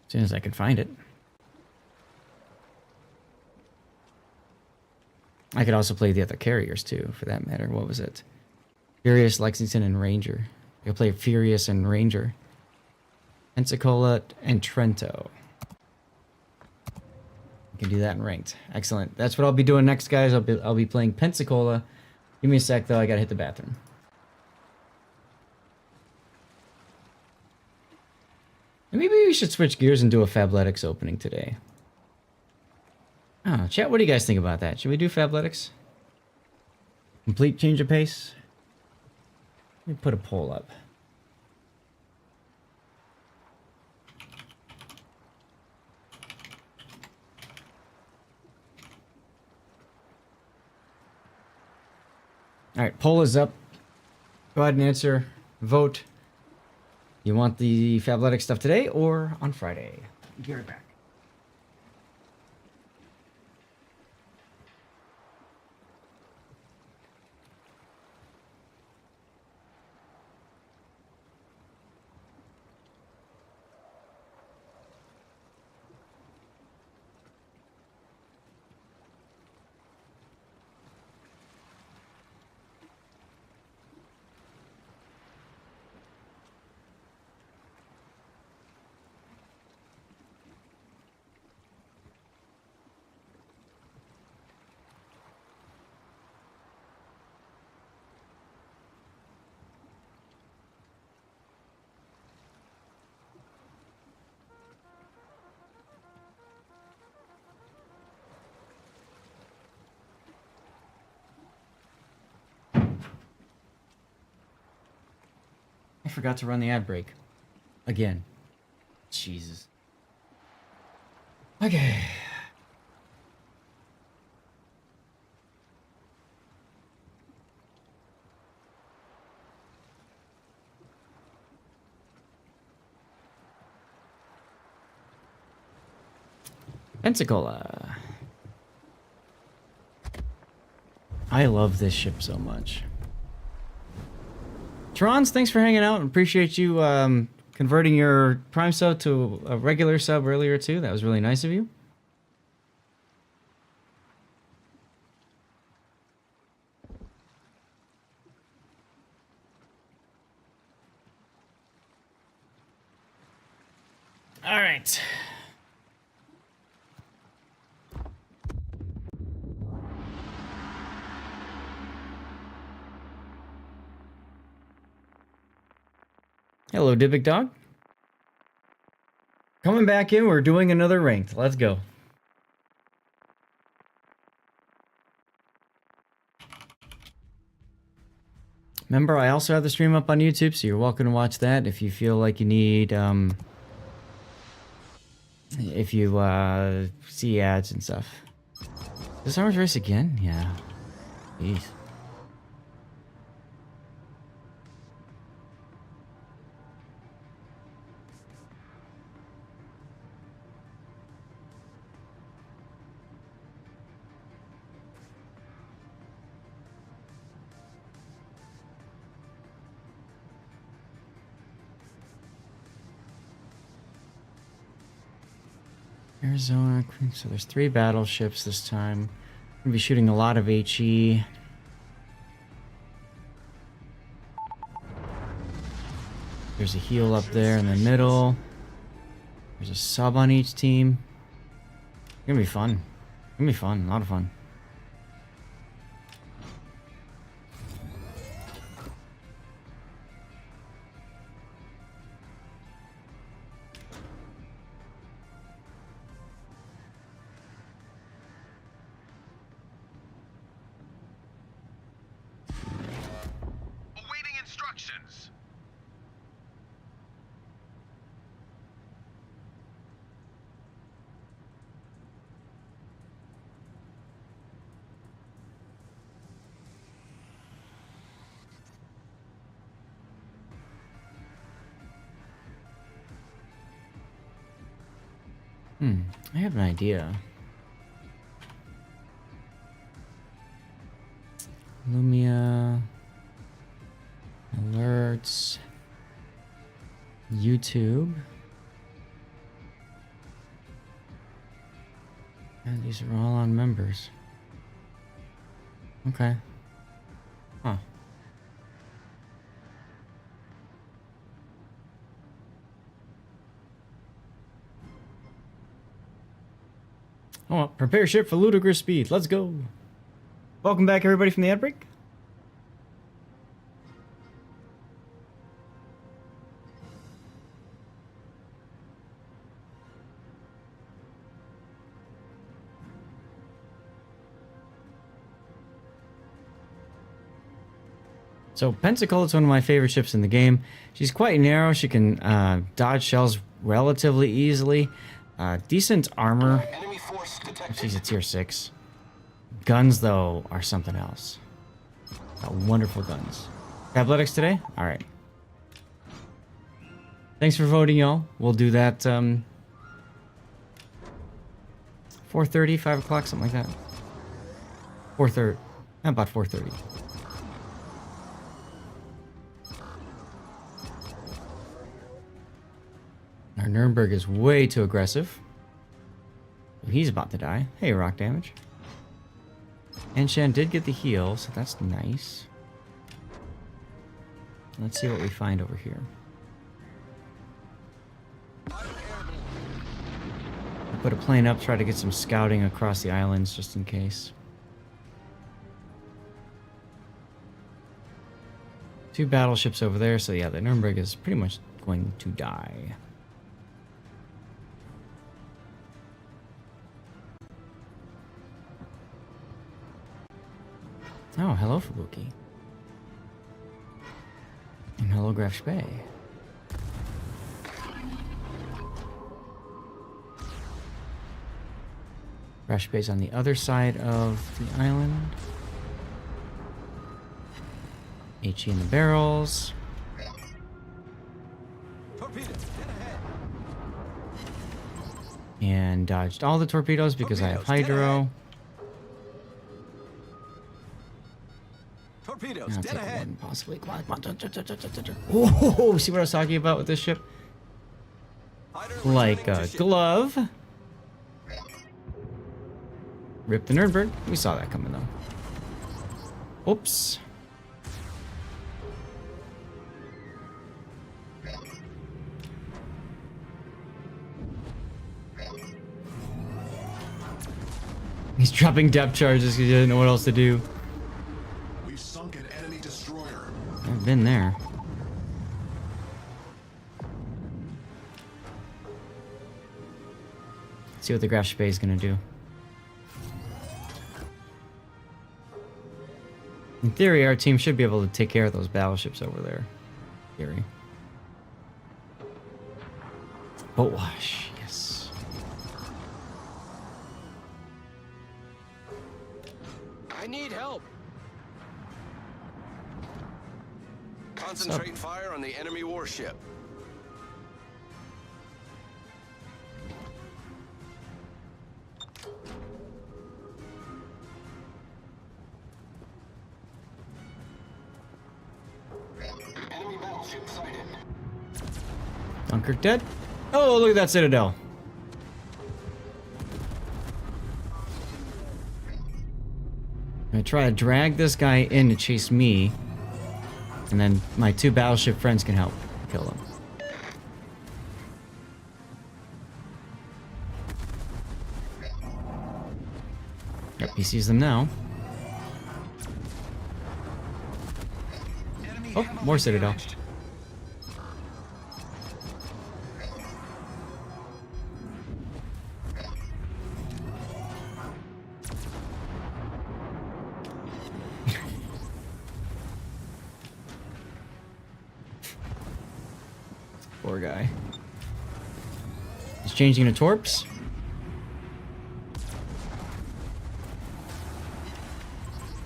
As soon as I can find it. I could also play the other carriers too, for that matter. What was it? Furious, Lexington, and Ranger. I could play Furious and Ranger. Pensacola and Trento. I can do that in ranked. Excellent. That's what I'll be doing next, guys. I'll be playing Pensacola. Give me a sec, though. I gotta hit the bathroom. And maybe we should switch gears and do a Fabletics opening today. Oh, chat, what do you guys think about that? Should we do Fabletics? Complete change of pace? Let me put a poll up. All right, poll is up. Go ahead and answer. Vote. You want the Fabletics stuff today or on Friday? Be right back. I forgot to run the ad break. Again. Jesus. Okay. Pensacola. I love this ship so much. Trons, thanks for hanging out. Appreciate you converting your Prime sub to a regular sub earlier too. That was really nice of you. All right. Hello, Dybbuk Dog. Coming back in, we're doing another ranked. Let's go. Remember, I also have the stream up on YouTube, so you're welcome to watch that if you feel like you need, if you see ads and stuff. This arms race again? Yeah. Jeez. Arizona. So there's 3 battleships this time. Gonna be shooting a lot of HE. There's a heal up there in the middle. There's a sub on each team. Gonna be fun. Gonna be fun. A lot of fun. Awaiting instructions. I have an idea. Lumia. Alerts. YouTube. And these are all on members. Okay. Huh. Oh, well, prepare ship for ludicrous speed. Let's go. Welcome back, everybody, from the ad break. So Pensacola is one of my favorite ships in the game. She's quite narrow. She can dodge shells relatively easily. Decent armor. She's a tier 6. Guns, though, are something else. Got wonderful guns. Athletics today? Alright. Thanks for voting, y'all. We'll do that 4:30, 5 o'clock, something like that. 4:30. About 4:30. Our Nuremberg is way too aggressive. He's about to die. Hey, rock damage. And Shan did get the heal, so that's nice. Let's see what we find over here. I'll put a plane up, try to get some scouting across the islands just in case. 2 battleships over there, so yeah, the Nuremberg is pretty much going to die. Oh, hello, Fubuki. And hello, Graf Spee. Graf Spee's on the other side of the island. HE in the barrels. Torpedoes, dead ahead. And dodged all the torpedoes because I have Hydro. Torpedoes, I'll dead take ahead. one, possibly. Come on. Oh, see what I was talking about with this ship? Like a glove. Rip the Nuremberg. We saw that coming, though. Oops. He's dropping depth charges because he doesn't know what else to do. We've sunk an enemy destroyer. I've been there. Let's see what the Graf Spee is going to do. In theory, our team should be able to take care of those battleships over there. In theory. Boat wash, yes. I need help. Concentrate fire on the enemy warship. Enemy battleship sighted. Dunkirk dead. Oh, look at that Citadel. I try to drag this guy in to chase me, and then my 2 battleship friends can help kill him. Yep, he sees them now. Oh, more Citadel. Poor guy. He's changing to torps.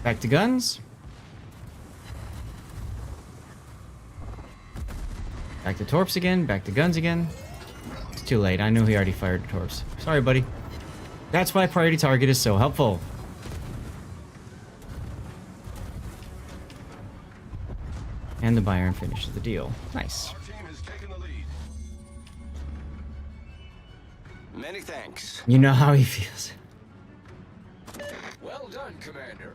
Back to guns. Back to torps again. Back to guns again. It's too late. I knew he already fired the torps. Sorry, buddy. That's why priority target is so helpful. And the Bayern finishes the deal. Nice. Many thanks. You know how he feels. Well done, Commander.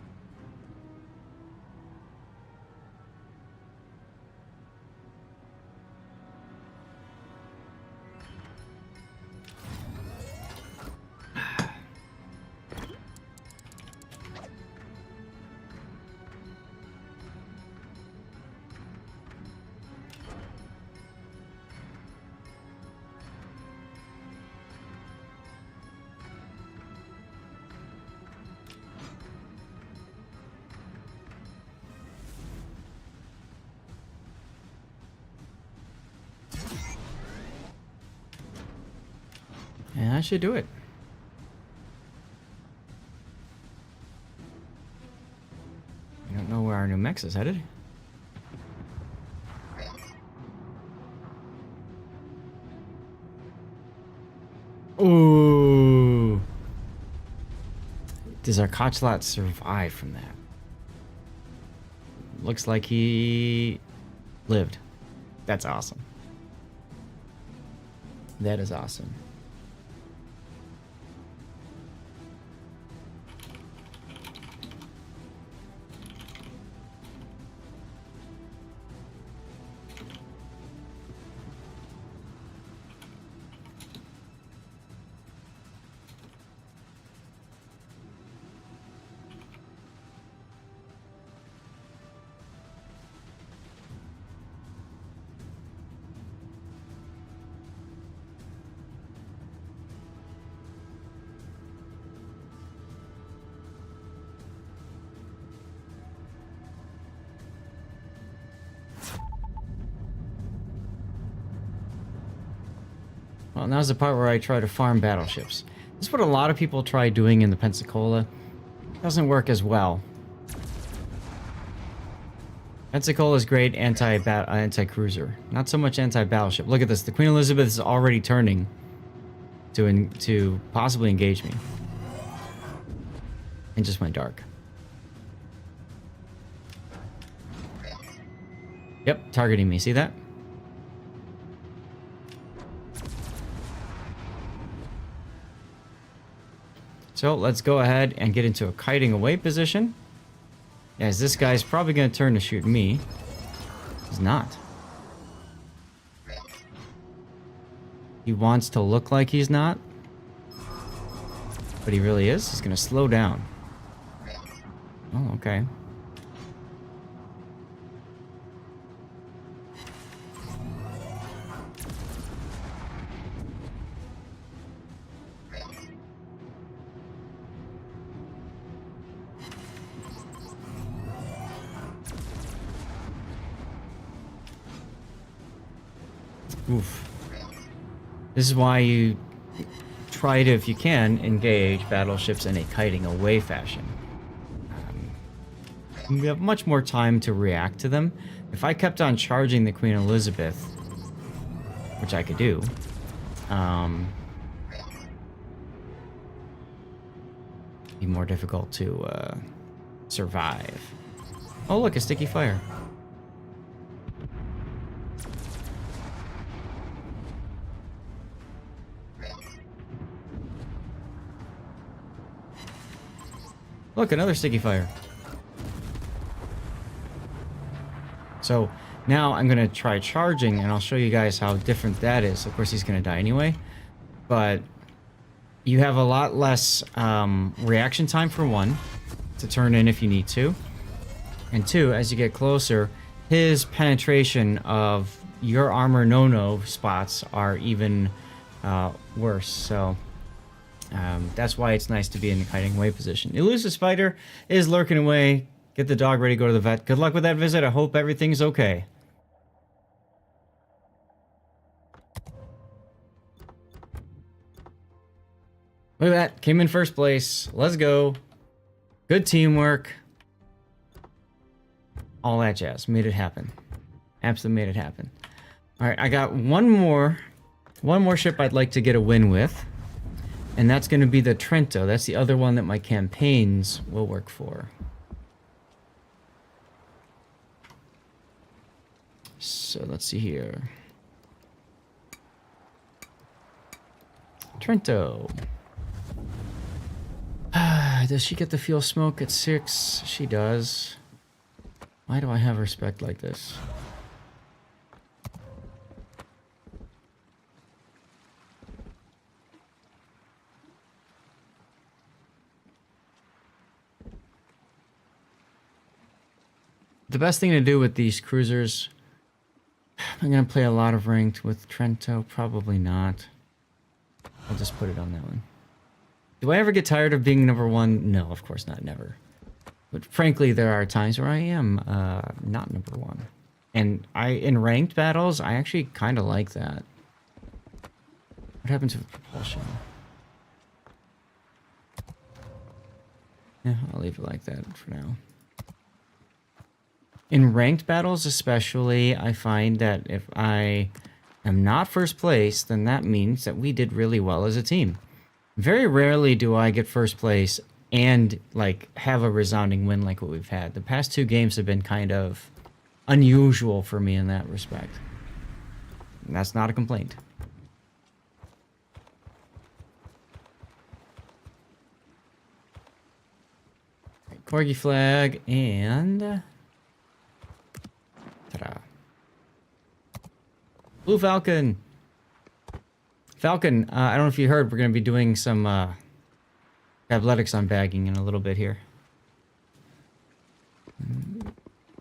Yeah, I should do it. I don't know where our new mech is headed. Ooh. Does our Kochlat survive from that? Looks like he lived. That's awesome. That is awesome. Well, now's the part where I try to farm battleships. This is what a lot of people try doing in the Pensacola. Doesn't work as well. Pensacola is great anti-cruiser. Not so much anti-battleship. Look at this. The Queen Elizabeth is already turning to possibly engage me. And just went dark. Yep, targeting me. See that? So let's go ahead and get into a kiting away position. As this guy's probably going to turn to shoot me. He's not. He wants to look like he's not. But he really is. He's going to slow down. Oh, okay. Oof. This is why you try to, if you can, engage battleships in a kiting away fashion. We have much more time to react to them. If I kept on charging the Queen Elizabeth, which I could do, be more difficult to survive. Oh look, a sticky fire. Look, another sticky fire. So now I'm going to try charging, and I'll show you guys how different that is. Of course, he's going to die anyway. But you have a lot less reaction time, for one, to turn in if you need to. And two, as you get closer, his penetration of your armor no-no spots are even worse. So that's why it's nice to be in the hiding away position. Elusive Spider is lurking away. Get the dog ready to go to the vet. Good luck with that visit. I hope everything's okay. Look at that. Came in first place. Let's go. Good teamwork. All that jazz. Made it happen. Absolutely made it happen. Alright, I got one more ship I'd like to get a win with. And that's going to be the Trento. That's the other one that my campaigns will work for. So let's see here. Trento. Does she get the fuel smoke at 6? She does. Why do I have her spec like this? The best thing to do with these cruisers... I'm going to play a lot of ranked with Trento. Probably not. I'll just put it on that one. Do I ever get tired of being number one? No, of course not, never. But frankly, there are times where I am not number one. And in ranked battles, I actually kind of like that. What happens with propulsion? Yeah, I'll leave it like that for now. In ranked battles especially, I find that if I am not first place, then that means that we did really well as a team. Very rarely do I get first place and like have a resounding win like what we've had. The past 2 games have been kind of unusual for me in that respect. And that's not a complaint. Right, Corgi flag and ta-da. Blue Falcon. Falcon, I don't know if you heard, we're going to be doing some athletics on bagging in a little bit here.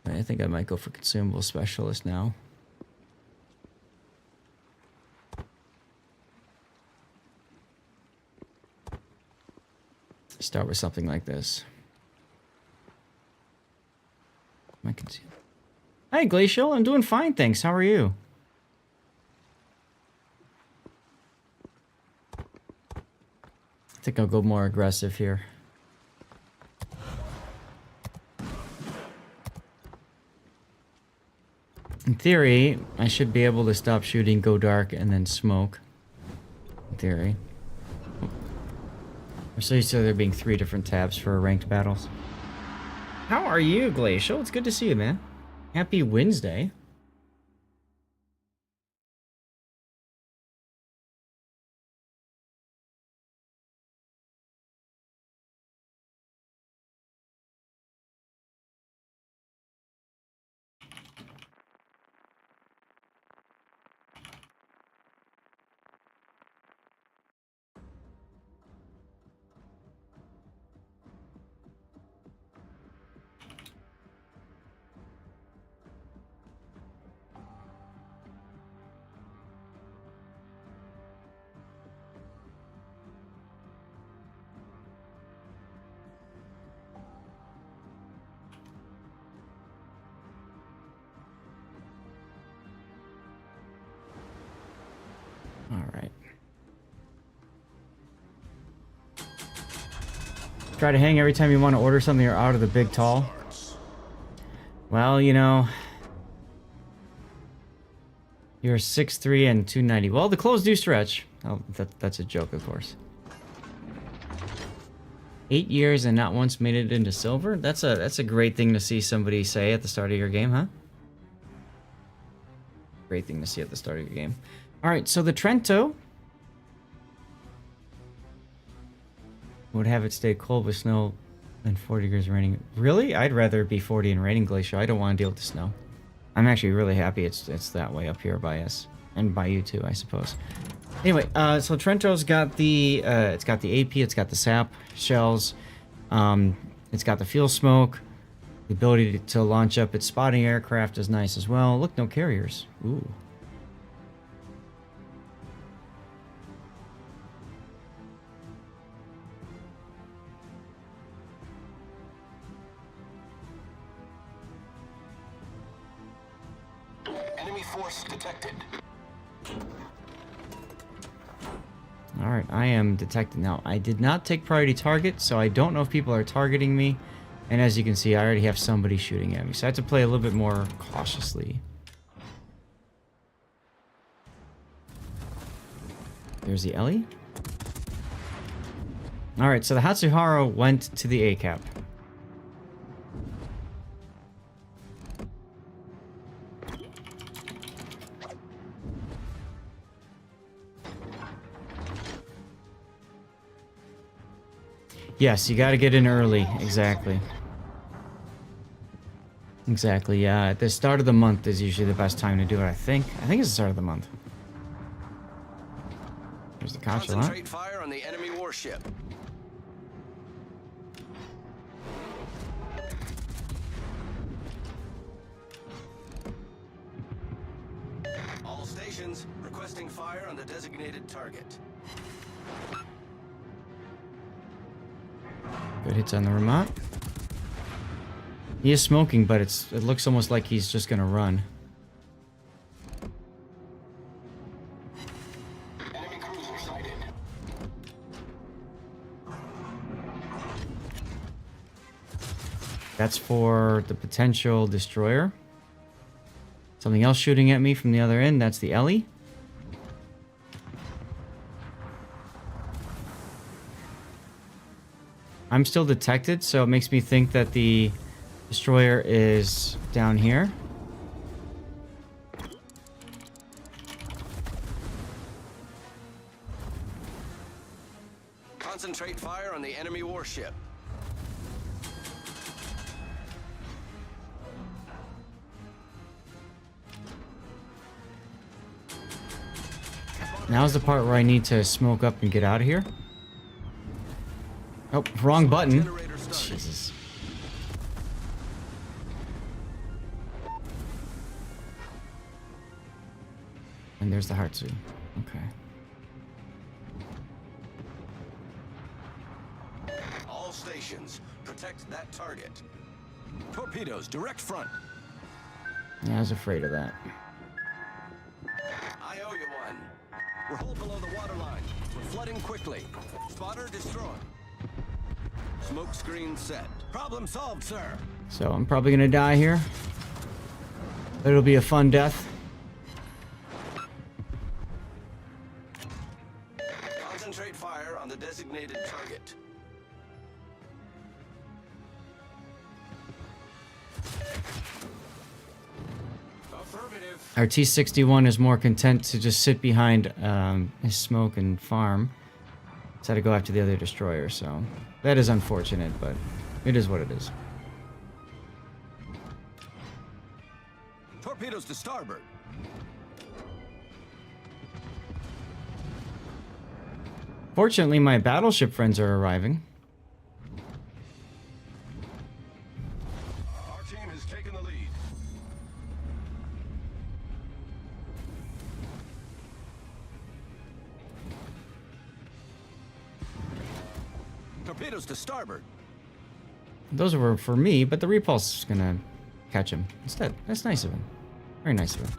I think I might go for consumable specialist now. Start with something like this. Hi, Glacial. I'm doing fine, thanks. How are you? I think I'll go more aggressive here. In theory, I should be able to stop shooting, go dark, and then smoke. In theory. I'm so used to there being 3 different tabs for ranked battles. How are you, Glacial? It's good to see you, man. Happy Wednesday. Alright. Try to hang every time you want to order something or out of the big tall. Well, you know... You're 6'3" and 290. Well, the clothes do stretch. Oh, that's a joke, of course. 8 years and not once made it into silver? That's a great thing to see somebody say at the start of your game, huh? Great thing to see at the start of your game. Alright, so the Trento would have it stay cold with snow and 40 degrees raining. Really? I'd rather it be 40 and raining, Glacier. I don't want to deal with the snow. I'm actually really happy it's that way up here by us and by you too, I suppose. Anyway, so Trento's got the it's got the AP, it's got the sap shells, it's got the fuel smoke, the ability to launch up its spotting aircraft is nice as well. Look, no carriers. Ooh. Enemy force detected. Alright, I am detected now. I did not take priority target, so I don't know if people are targeting me. And as you can see, I already have somebody shooting at me. So I have to play a little bit more cautiously. There's the Ellie. Alright, so the Hatsuhara went to the A-cap. Yes, you gotta get in early. Exactly. Exactly, yeah. At the start of the month is usually the best time to do it, I think. I think it's the start of the month. There's the Consulate. Concentrate fire on the enemy warship. All stations requesting fire on the designated target. Good hits on the remote. He is smoking, but it looks almost like he's just gonna run. Enemy cruiser sighted. That's for the potential destroyer. Something else shooting at me from the other end. That's the Ellie. I'm still detected, so it makes me think that the destroyer is down here. Concentrate fire on the enemy warship. Now's the part where I need to smoke up and get out of here. Oh, wrong button. Jesus. And there's the Hartsu. Okay. All stations, protect that target. Torpedoes, direct front. Yeah, I was afraid of that. I owe you one. We're hull below the waterline. We're flooding quickly. Spotter destroyed. Smoke screen set. Problem solved, sir. So I'm probably gonna die here. But it'll be a fun death. Concentrate fire on the designated target. Affirmative. Our T-61 is more content to just sit behind his smoke and farm. Instead of go after the other destroyer, so that is unfortunate, but it is what it is. Torpedoes to starboard. Fortunately, my battleship friends are arriving. Our team has taken the lead. Torpedoes to starboard. Those were for me, but the repulse is gonna catch him instead. That's nice of him. Very nice of him.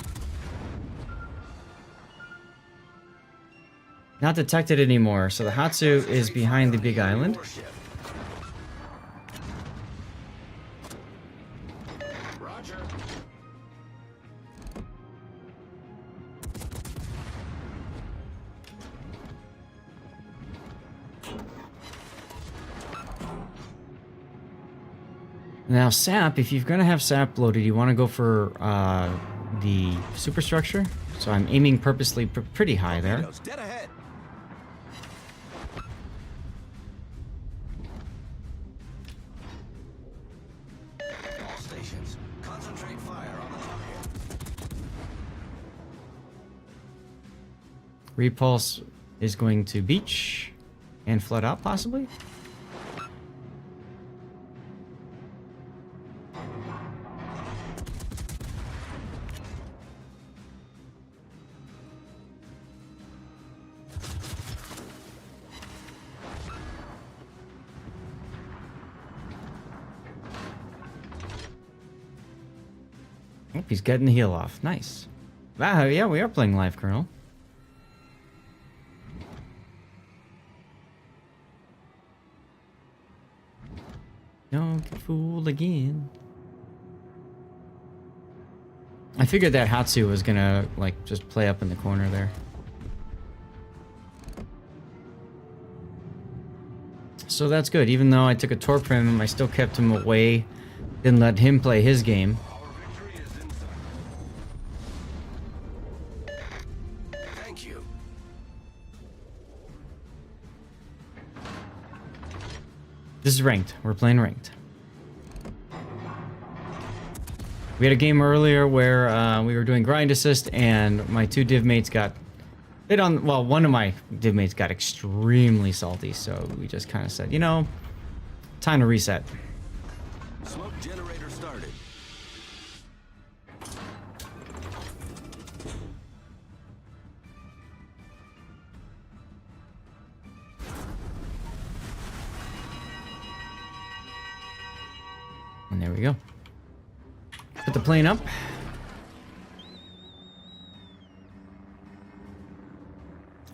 Not detected anymore, so the Hatsu is behind the big island. Roger. Now, sap, if you're gonna have sap loaded, you want to go for the superstructure. So I'm aiming purposely pretty high there. Torpedoes dead ahead. All stations, concentrate fire on the target. Repulse is going to beach and flood out, possibly. Oh, he's getting the heal off. Nice. Wow, yeah, we are playing live, Colonel. Don't get fooled again. I figured that Hatsu was gonna, like, just play up in the corner there. So that's good. Even though I took a torp from him, I still kept him away. Didn't let him play his game. Thank you. This is ranked. We're playing ranked. We had a game earlier where we were doing grind assist, and my two div mates got hit on. Well, one of my div mates got extremely salty, so we just kind of said, you know, time to reset. Smoke generator started. And there we go. Put the plane up.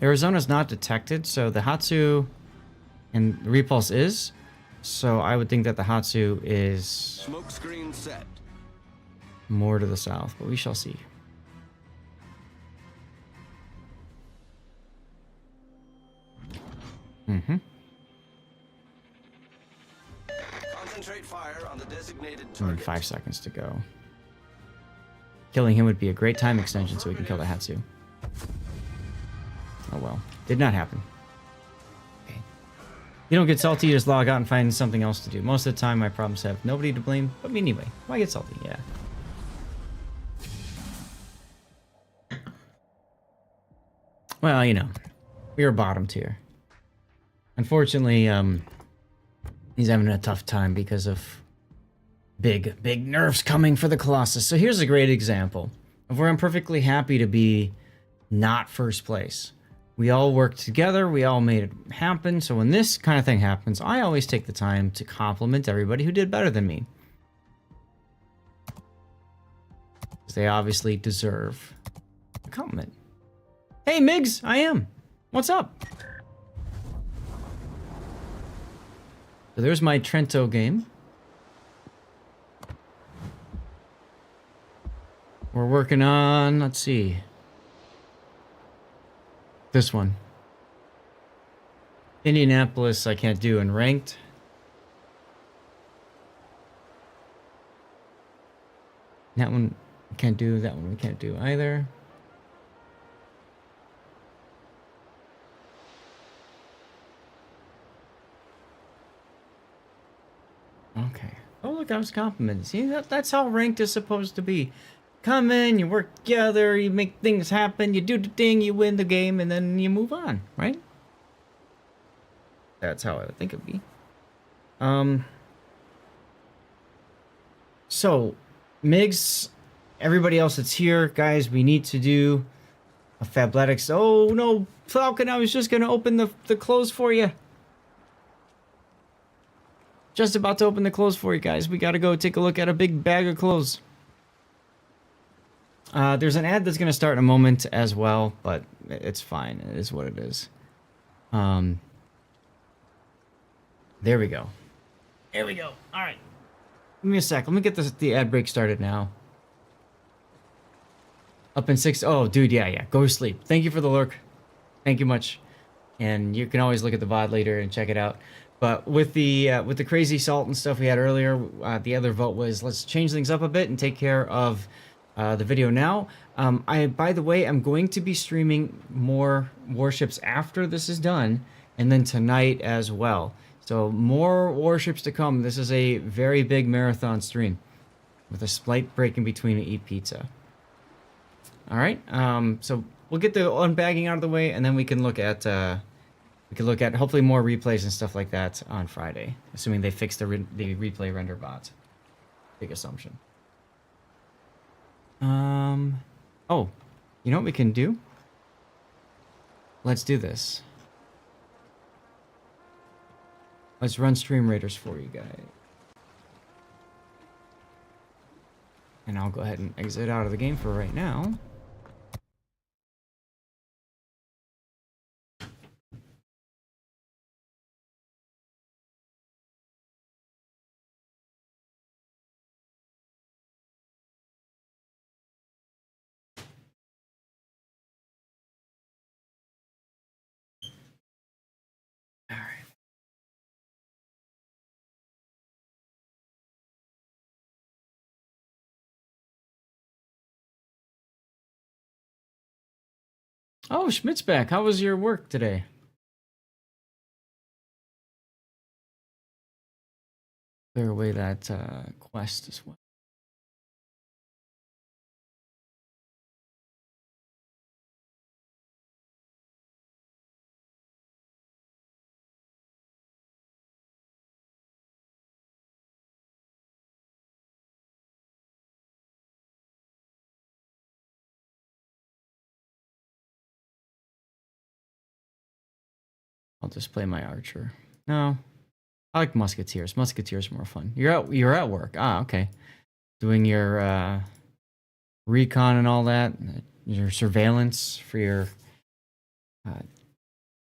Arizona's not detected, so the Hatsu and the Repulse is. So I would think that the Hatsu is Smoke screen set. more to the south, but we shall see. Mm-hmm. Concentrate fire on the designated Only target. 5 seconds to go. Killing him would be a great time extension so we can kill the Hatsu. Oh well. Did not happen. Okay. You don't get salty, you just log out and find something else to do. Most of the time my problems have nobody to blame but me anyway. Why get salty? Yeah. Well, you know. We are bottom tier. Unfortunately, he's having a tough time because of big nerfs coming for the Colossus. So here's a great example of where I'm perfectly happy to be not first place. We all worked together, we all made it happen. So when this kind of thing happens, I always take the time to compliment everybody who did better than me. Because they obviously deserve a compliment. Hey Migs, I am. What's up? So there's my Trento game. We're working on, let's see, this one. Indianapolis I can't do in ranked. That one we can't do, that one we can't do either. Okay. Oh look, I was complimented. See, that's how ranked is supposed to be. Come in, you work together, you make things happen, you do the thing, you win the game, and then you move on, right? That's how I would think it'd be. So, Migs, everybody else that's here, guys, we need to do a Fabletics. Oh no, Falcon, I was just gonna open the clothes for you. Just about to open the clothes for you guys. We gotta go take a look at a big bag of clothes. There's an ad that's going to start in a moment as well, but it's fine. It is what it is. There we go. There we go. All right. Give me a sec. Let me get the ad break started now. Up in 6. Oh, dude, yeah. Go to sleep. Thank you for the lurk. Thank you much. And you can always look at the VOD later and check it out. But with the crazy salt and stuff we had earlier, the other vote was let's change things up a bit and take care of the video now. By the way, I'm going to be streaming more Warships after this is done, and then tonight as well. So more Warships to come. This is a very big marathon stream with a slight break in between to eat pizza. All right. So we'll get the unbagging out of the way, and then we can look at hopefully more replays and stuff like that on Friday, assuming they fix the replay render bot. Big assumption. Oh, you know what we can do? Let's do this. Let's run Stream Raiders for you guys. And I'll go ahead and exit out of the game for right now. All right. Oh, Schmidt's back. How was your work today? Clear away that quest as well. I'll just play my archer. No, I like musketeers. Musketeers are more fun. You're at work. Ah, okay. Doing your recon and all that. Your surveillance for your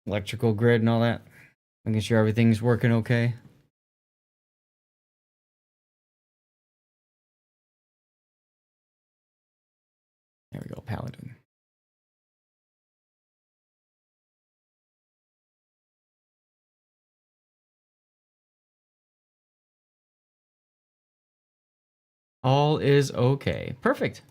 electrical grid and all that. Making sure everything's working okay. There we go, Paladin. All is okay. Perfect.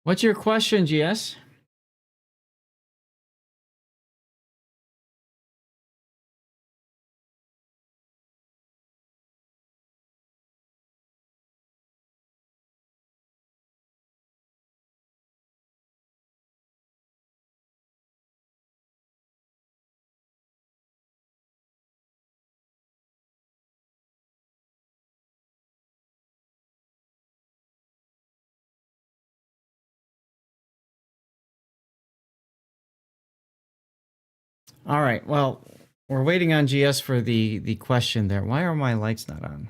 What's your question, GS? All right. Well, we're waiting on GS for the question there. Why are my lights not on?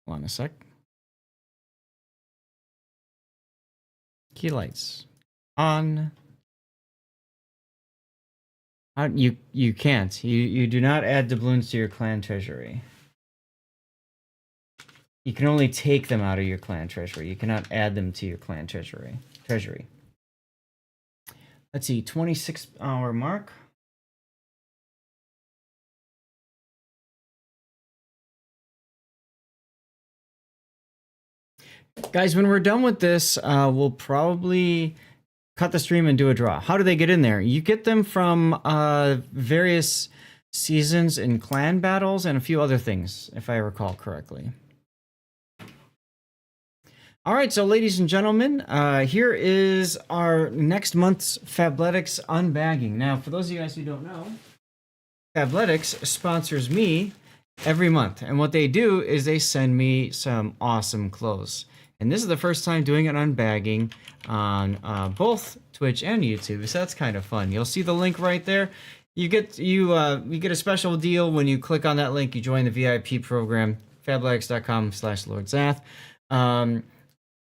Hold on a sec. Key lights on. You can't. You do not add doubloons to your clan treasury. You can only take them out of your clan treasury. You cannot add them to your clan treasury. Let's see, 26-hour mark. Guys, when we're done with this, we'll probably cut the stream and do a draw. How do they get in there? You get them from various seasons in clan battles and a few other things, if I recall correctly. All right, so ladies and gentlemen, here is our next month's Fabletics unbagging. Now, for those of you guys who don't know, Fabletics sponsors me every month. And what they do is they send me some awesome clothes. And this is the first time doing an unbagging on both Twitch and YouTube, so that's kind of fun. You'll see the link right there. You get a special deal when you click on that link. You join the VIP program, fabletics.com/LordZath.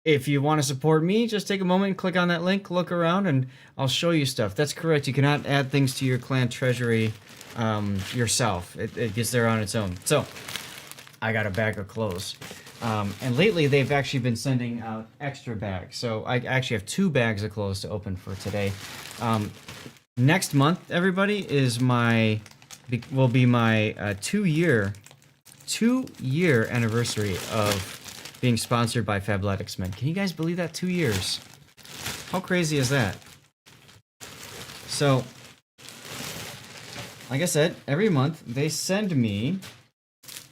If you want to support me, just take a moment and click on that link, look around, and I'll show you stuff. That's correct. You cannot add things to your clan treasury yourself. It gets there on its own. So I got a bag of clothes. And lately, they've actually been sending out extra bags. So I actually have 2 bags of clothes to open for today. Next month, everybody, will be my 2-year anniversary of being sponsored by Fabletics, man. Can you guys believe that? 2 years. How crazy is that? So like I said, every month they send me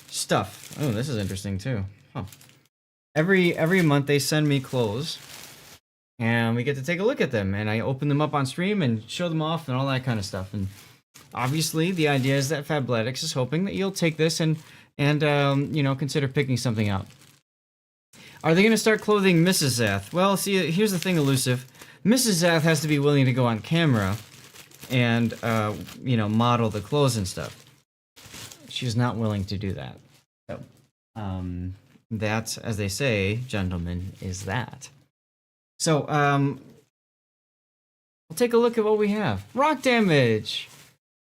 stuff. Oh, this is interesting too. Huh. Every month they send me clothes, and we get to take a look at them, and I open them up on stream and show them off and all that kind of stuff. And obviously, the idea is that Fabletics is hoping that you'll take this and you know, consider picking something out. Are they going to start clothing Mrs. Zath? Well, see, here's the thing, Elusive. Mrs. Zath has to be willing to go on camera and you know, model the clothes and stuff. She's not willing to do that. So, that, as they say, gentlemen, is that. So, we'll take a look at what we have. Rock Damage!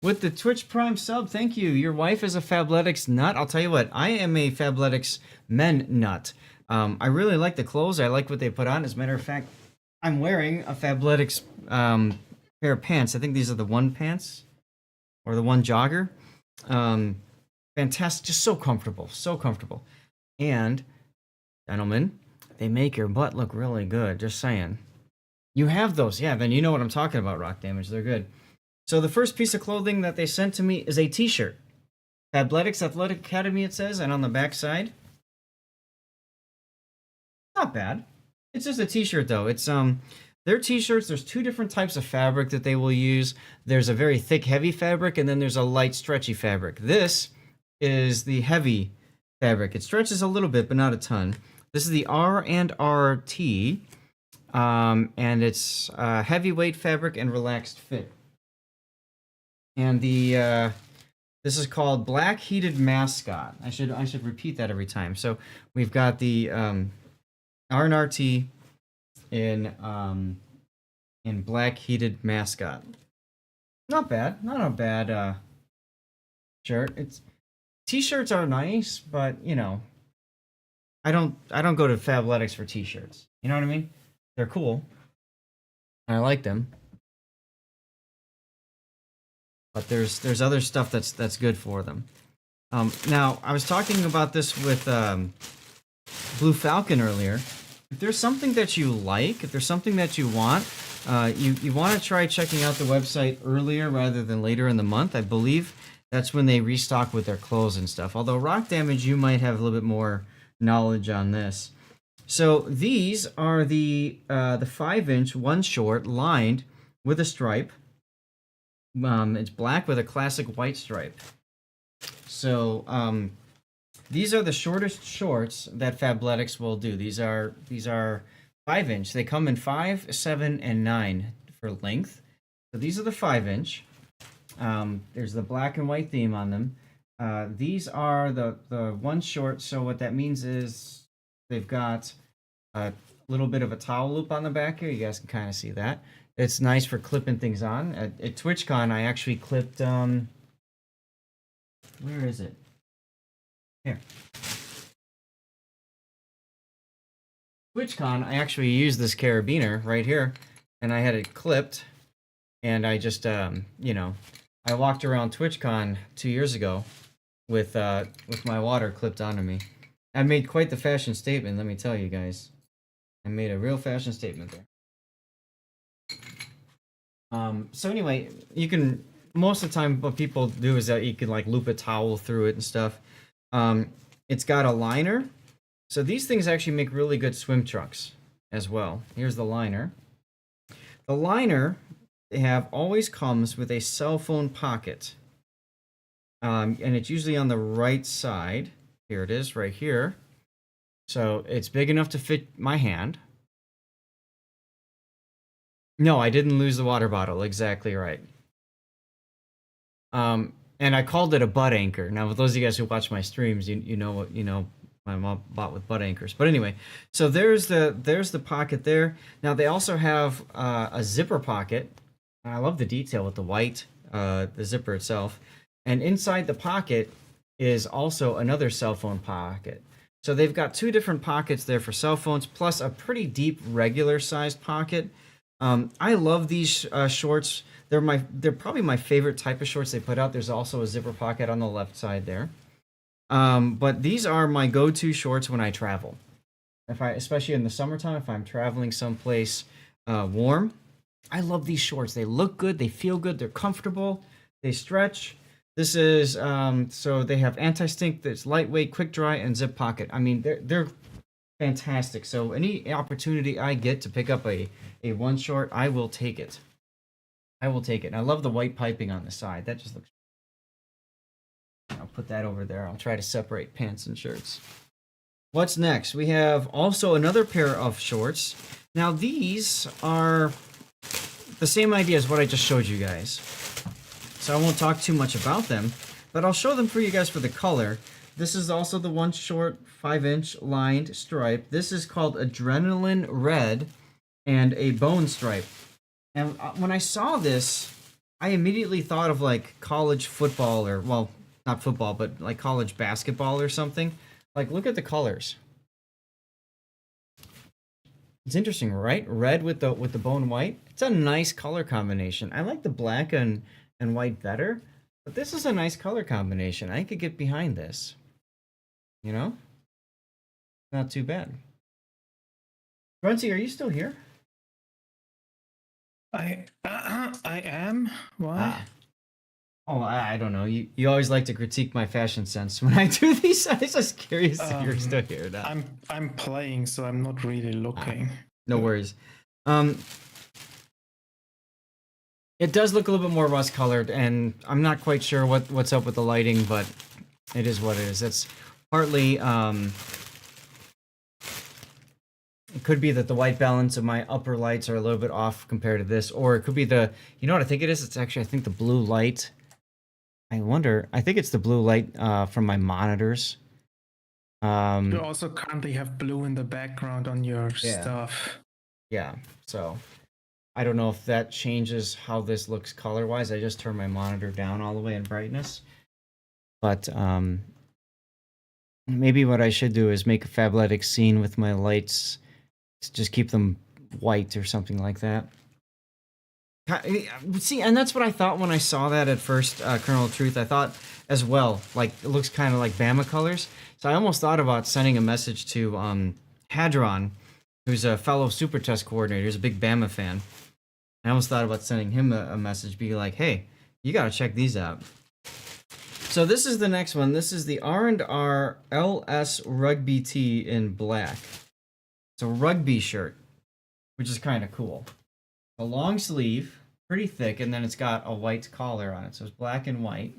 With the Twitch Prime sub, thank you. Your wife is a Fabletics nut. I'll tell you what, I am a Fabletics men nut. I really like the clothes. I like what they put on. As a matter of fact, I'm wearing a Fabletics pair of pants. I think these are the one pants or the one jogger. Fantastic, just so comfortable, so comfortable. And, gentlemen, they make your butt look really good, just saying. You have those, yeah, then you know what I'm talking about, Rock Damage, they're good. So the first piece of clothing that they sent to me is a t-shirt. Fabletics Athletic Academy, it says, and on the back side, not bad. It's just a t-shirt, though. It's, their t-shirts, there's two different types of fabric that they will use. There's a very thick, heavy fabric, and then there's a light, stretchy fabric. This is the heavy fabric. It stretches a little bit, but not a ton. This is the R&RT, and it's heavyweight fabric and relaxed fit. And the this is called Black Heated Mascot. I should repeat that every time. So we've got the R&RT in Black Heated Mascot. Not bad. Not a bad shirt. It's t-shirts are nice, but you know, I don't go to Fabletics for t-shirts. You know what I mean? They're cool. I like them. But there's other stuff that's good for them. Now, I was talking about this with Blue Falcon earlier. If there's something that you like, if there's something that you want, you want to try checking out the website earlier rather than later in the month. I believe that's when they restock with their clothes and stuff. Although Rock Damage, you might have a little bit more knowledge on this. So these are the 5-inch one short lined with a stripe. It's black with a classic white stripe. So these are the shortest shorts that Fabletics will do. These are 5-inch. They come in 5, 7, and 9 for length. So these are the 5-inch. There's the black and white theme on them. These are the one short. So what that means is they've got a little bit of a towel loop on the back here. You guys can kind of see that. It's nice for clipping things on. At TwitchCon, I actually clipped, where is it? Here. TwitchCon, I actually used this carabiner right here, and I had it clipped, and I just, you know, I walked around TwitchCon 2 years ago with my water clipped onto me. I made quite the fashion statement, let me tell you guys. I made a real fashion statement there. So anyway, you can, most of the time what people do is that you can like loop a towel through it and stuff. It's got a liner. So these things actually make really good swim trunks as well. Here's the liner. The liner they have always comes with a cell phone pocket. And it's usually on the right side. Here it is right here. So it's big enough to fit my hand. No, I didn't lose the water bottle. Exactly right. And I called it a butt anchor. Now, with those of you guys who watch my streams, you know what my mom bought with butt anchors. But anyway, so there's the pocket there. Now they also have a zipper pocket. I love the detail with the white, the zipper itself. And inside the pocket is also another cell phone pocket. So they've got two different pockets there for cell phones, plus a pretty deep regular sized pocket. I love these shorts. They're probably my favorite type of shorts they put out. There's also a zipper pocket on the left side there. But these are my go-to shorts when I travel. Especially in the summertime, if I'm traveling someplace warm, I love these shorts. They look good, they feel good, they're comfortable. They stretch. This is so they have anti-stink that's lightweight, quick dry, and zip pocket. I mean, they're fantastic. So any opportunity I get to pick up a one short, I will take it. I will take it. And I love the white piping on the side. That just looks. I'll put that over there. I'll try to separate pants and shirts. What's next? We have also another pair of shorts. Now these are the same idea as what I just showed you guys. So I won't talk too much about them, but I'll show them for you guys for the color. This is also the one short 5-inch lined stripe. This is called Adrenaline Red and a bone stripe. And when I saw this, I immediately thought of like college football, or well, not football, but like college basketball or something. Like, look at the colors. It's interesting, right? Red with the bone white. It's a nice color combination. I like the black and white better, but this is a nice color combination. I could get behind this. You know? Not too bad. Grunty, are you still here? I am. Why? Ah. Oh, I don't know. You always like to critique my fashion sense when I do these. I was just curious if you're still here or not. I'm playing, so I'm not really looking. No worries. It does look a little bit more rust colored, and I'm not quite sure what's up with the lighting, but it is what it is. It's partly it could be that the white balance of my upper lights are a little bit off compared to this, or it could be you know what I think it is? It's actually, I think, the blue light. I think it's the blue light from my monitors. You also currently have blue in the background on your stuff. Yeah, so I don't know if that changes how this looks color-wise. I just turned my monitor down all the way in brightness. But maybe what I should do is make a Fabletics scene with my lights. Just keep them white or something like that. See, and that's what I thought when I saw that at first, Kernel of Truth. I thought as well, like, it looks kind of like Bama colors. So I almost thought about sending a message to Hadron, who's a fellow Super Test coordinator. He's a big Bama fan. I almost thought about sending him a message, be like, hey, you got to check these out. So this is the next one. This is the R&R LS Rugby Tee in black. It's a rugby shirt, which is kind of cool. A long sleeve, pretty thick, and then it's got a white collar on it. So it's black and white.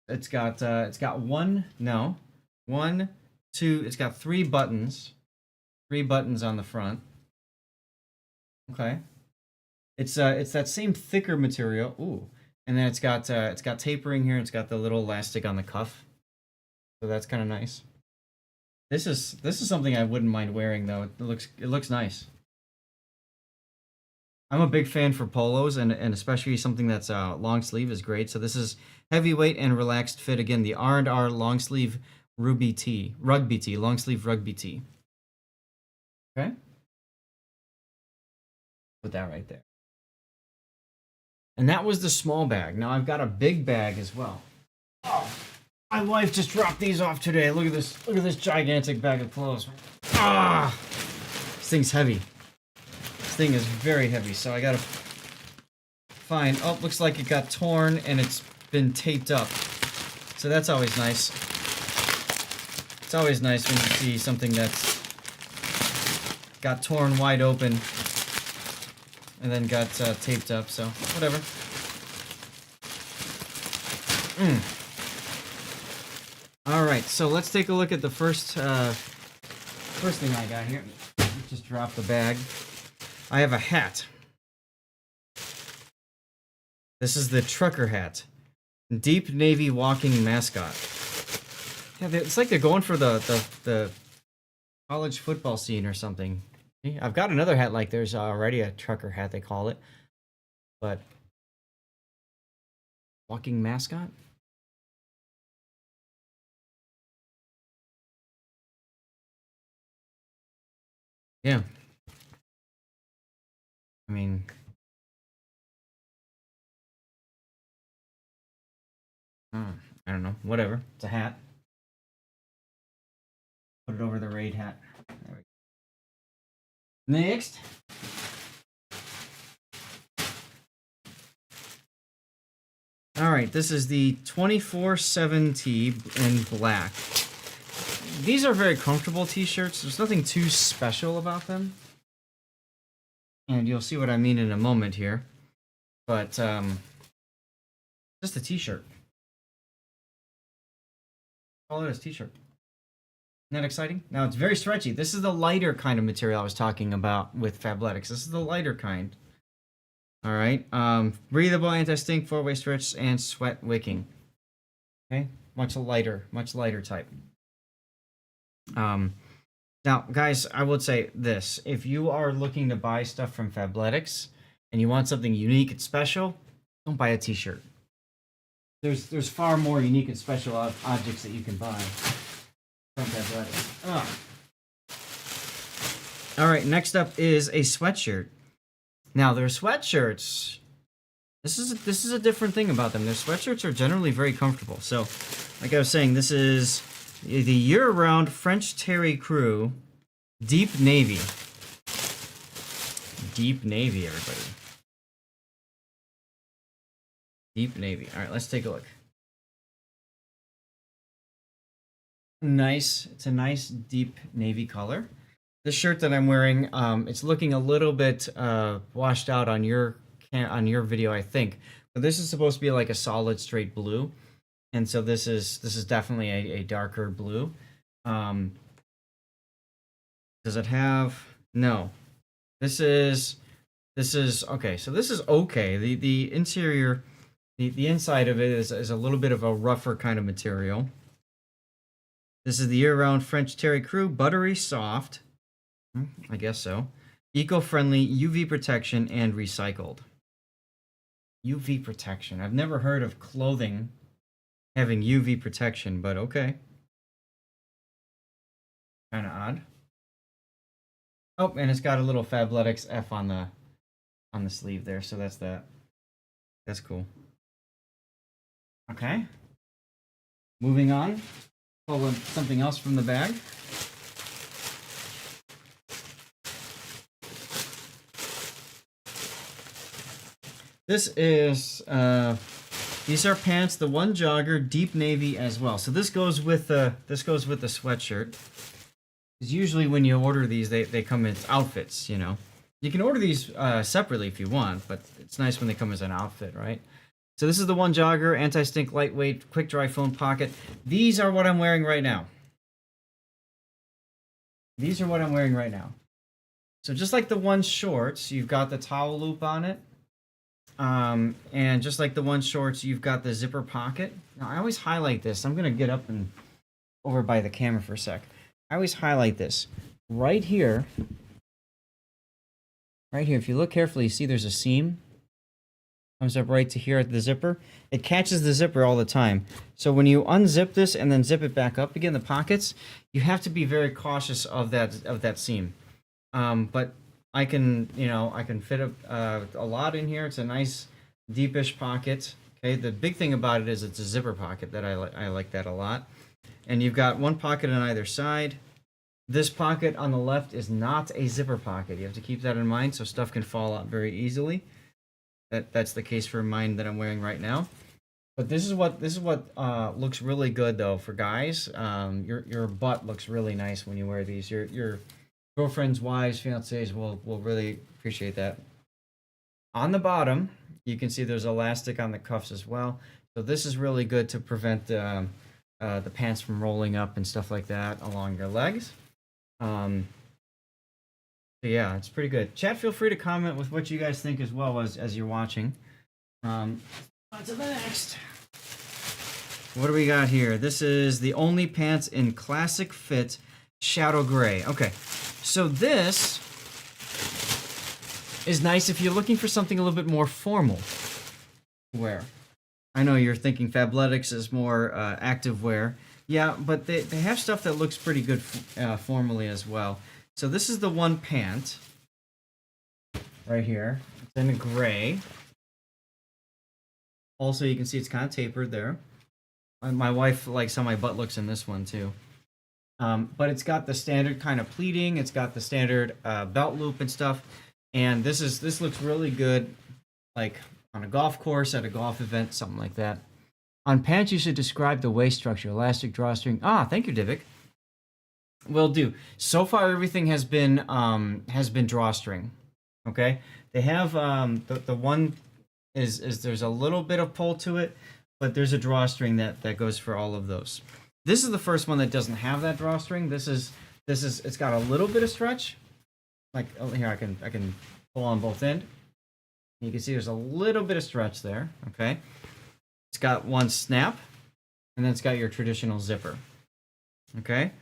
It's got it's got three buttons. 3 buttons on the front. Okay. It's that same thicker material. Ooh. And then it's got tapering here, and it's got the little elastic on the cuff. So that's kind of nice. This is something I wouldn't mind wearing though. It looks nice. I'm a big fan for polos, and especially something that's long sleeve is great. So this is heavyweight and relaxed fit. Again, the R&R long sleeve rugby tee, long sleeve rugby tee. Okay. Put that right there. And that was the small bag. Now I've got a big bag as well. Oh, my wife just dropped these off today. Look at this. Look at this gigantic bag of clothes. Ah, this thing's heavy. This thing is very heavy. So I gotta find. Oh, looks like it got torn and it's been taped up. So that's always nice. It's always nice when you see something that's got torn wide open and then got taped up. So whatever. All right, so let's take a look at the first thing I got here. Just drop the bag. I have a hat. This is the trucker hat. Deep Navy walking mascot. Yeah, it's like they're going for the college football scene or something. I've got another hat like there's already a trucker hat, they call it. But walking mascot? Yeah. I mean, I don't know. Whatever. It's a hat. Put it over the raid hat. There we go. Next. All right, this is the 24/7 tee in black. These are very comfortable t-shirts. There's nothing too special about them. And you'll see what I mean in a moment here. But, just a t-shirt. All it is, t-shirt. Isn't that exciting? Now, it's very stretchy. This is the lighter kind of material I was talking about with Fabletics. This is the lighter kind. All right. Breathable, anti-stink, 4-way stretch, and sweat wicking. Okay. Much lighter type. Now, guys, I would say this. If you are looking to buy stuff from Fabletics and you want something unique and special, don't buy a t-shirt. There's far more unique and special objects that you can buy from Fabletics. All right, next up is a sweatshirt. Now, their sweatshirts, this is a different thing about them. Their sweatshirts are generally very comfortable. So, like I was saying, this is the year-round French Terry Crew Deep Navy. Deep Navy, everybody. Deep Navy. All right, let's take a look. Nice. It's a nice deep navy color. This shirt that I'm wearing, it's looking a little bit washed out on your video, I think. But this is supposed to be like a solid straight blue, and so this is definitely a darker blue. Does it have? No. This is okay. So this is okay. The interior, the inside of it is a little bit of a rougher kind of material. This is the year-round French Terry Crew, buttery soft. I guess so. Eco-friendly, UV protection, and recycled. UV protection. I've never heard of clothing having UV protection, but okay. Kind of odd. Oh, and it's got a little Fabletics F on the sleeve there, so that's that. That's cool. Okay. Moving on. Pull something else from the bag. This is these are pants, the one jogger, deep navy as well. So this goes with the sweatshirt. Because usually when you order these, they come in outfits. You know, you can order these separately if you want, but it's nice when they come as an outfit, right? So this is the one jogger, anti-stink, lightweight, quick dry phone pocket. These are what I'm wearing right now. These are what I'm wearing right now. So just like the one shorts, you've got the towel loop on it. And just like the one shorts, you've got the zipper pocket. Now I always highlight this. I'm gonna get up and over by the camera for a sec. I always highlight this. Right here. Right here, if you look carefully, you see there's a seam. Comes up right to here at the zipper. It catches the zipper all the time. So when you unzip this and then zip it back up again, the pockets, you have to be very cautious of that seam. But I can fit a lot in here. It's a nice deepish pocket. Okay, the big thing about it is it's a zipper pocket that I like that a lot. And you've got one pocket on either side. This pocket on the left is not a zipper pocket. You have to keep that in mind, so stuff can fall out very easily. That's the case for mine that I'm wearing right now. But this is what looks really good though for guys. Your butt looks really nice when you wear these. Your girlfriends, wives, fiancés will really appreciate that. On the bottom, you can see there's elastic on the cuffs as well. So this is really good to prevent the pants from rolling up and stuff like that along your legs. So yeah, it's pretty good. Chat, feel free to comment with what you guys think as well as you're watching. On to the next. What do we got here? This is the only pants in classic fit shadow gray. Okay, so this is nice if you're looking for something a little bit more formal to wear. I know you're thinking Fabletics is more active wear. Yeah, but they have stuff that looks pretty good formally as well. So this is the one pant right here. It's in a gray. Also, you can see it's kind of tapered there. My wife likes how my butt looks in this one too. But it's got the standard kind of pleating. It's got the standard belt loop and stuff. And this looks really good, like on a golf course, at a golf event, something like that. On pants, you should describe the waist structure, elastic drawstring. Ah, thank you, Divik. Will do. So far, everything has been drawstring. Okay, they have the one is there's a little bit of pull to it, but there's a drawstring that goes for all of those. This is the first one that doesn't have that drawstring. This is it's got a little bit of stretch. Like here, I can pull on both ends. You can see there's a little bit of stretch there. Okay, it's got one snap, and then it's got your traditional zipper. Okay.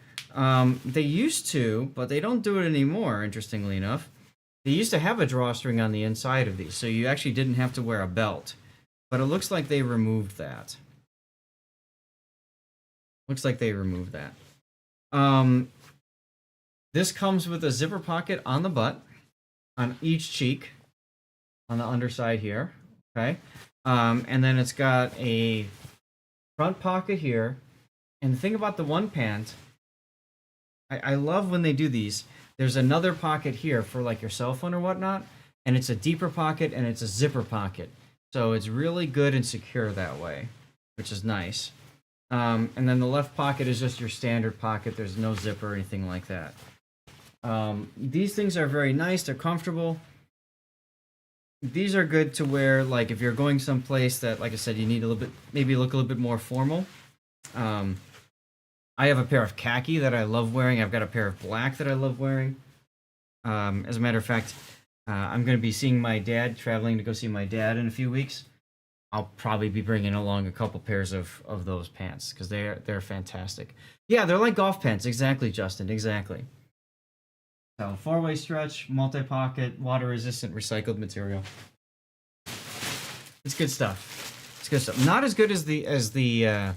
They used to, but they don't do it anymore, interestingly enough. They used to have a drawstring on the inside of these, so you actually didn't have to wear a belt. But it looks like they removed that. Looks like they removed that. This comes with a zipper pocket on the butt, on each cheek, on the underside here. Okay. And then it's got a front pocket here. And the thing about the one pant, I love when they do these. There's another pocket here for like your cell phone or whatnot, and it's a deeper pocket and it's a zipper pocket. So it's really good and secure that way, which is nice. And then the left pocket is just your standard pocket. There's no zipper or anything like that. These things are very nice. They're comfortable. These are good to wear like if you're going someplace that, like I said, you need a little bit, maybe look a little bit more formal. I have a pair of khaki that I love wearing. I've got a pair of black that I love wearing. As a matter of fact, I'm going to be seeing my dad, traveling to go see my dad in a few weeks. I'll probably be bringing along a couple pairs of those pants because they're fantastic. Yeah, they're like golf pants. Exactly, Justin. Exactly. So 4-way stretch, multi-pocket, water-resistant, recycled material. It's good stuff. It's good stuff. Not as good as the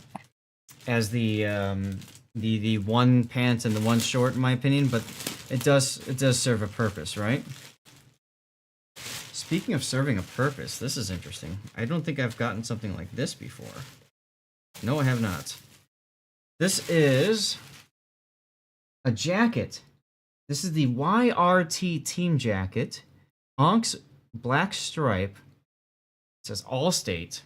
one pants and the one short, in my opinion, but it does serve a purpose, right? Speaking of serving a purpose, this is interesting. I don't think I've gotten something like this before. No, I have not. This is a jacket. This is the YRT team jacket. Onk's black stripe. It says Allstate.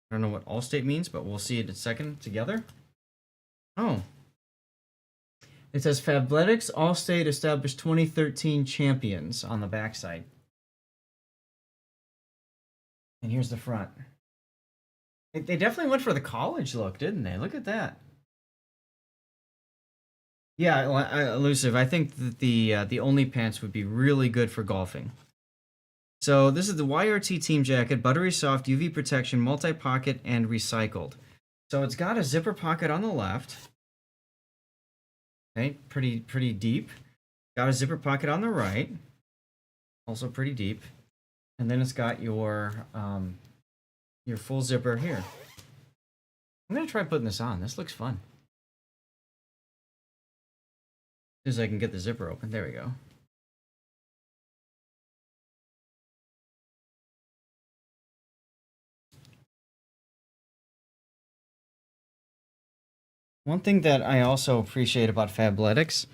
I don't know what Allstate means, but we'll see it in a second together. Oh. It says Fabletics Allstate established 2013 champions on the backside. And here's the front. They definitely went for the college look, didn't they? Look at that. Yeah, Elusive, I think that the only pants would be really good for golfing. So this is the YRT team jacket, buttery soft, UV protection, multi-pocket, and recycled. So it's got a zipper pocket on the left. Okay, pretty deep. Got a zipper pocket on the right. Also pretty deep. And then it's got your full zipper here. I'm gonna try putting this on. This looks fun. As soon as I can get the zipper open. There we go. One thing that I also appreciate about Fabletics,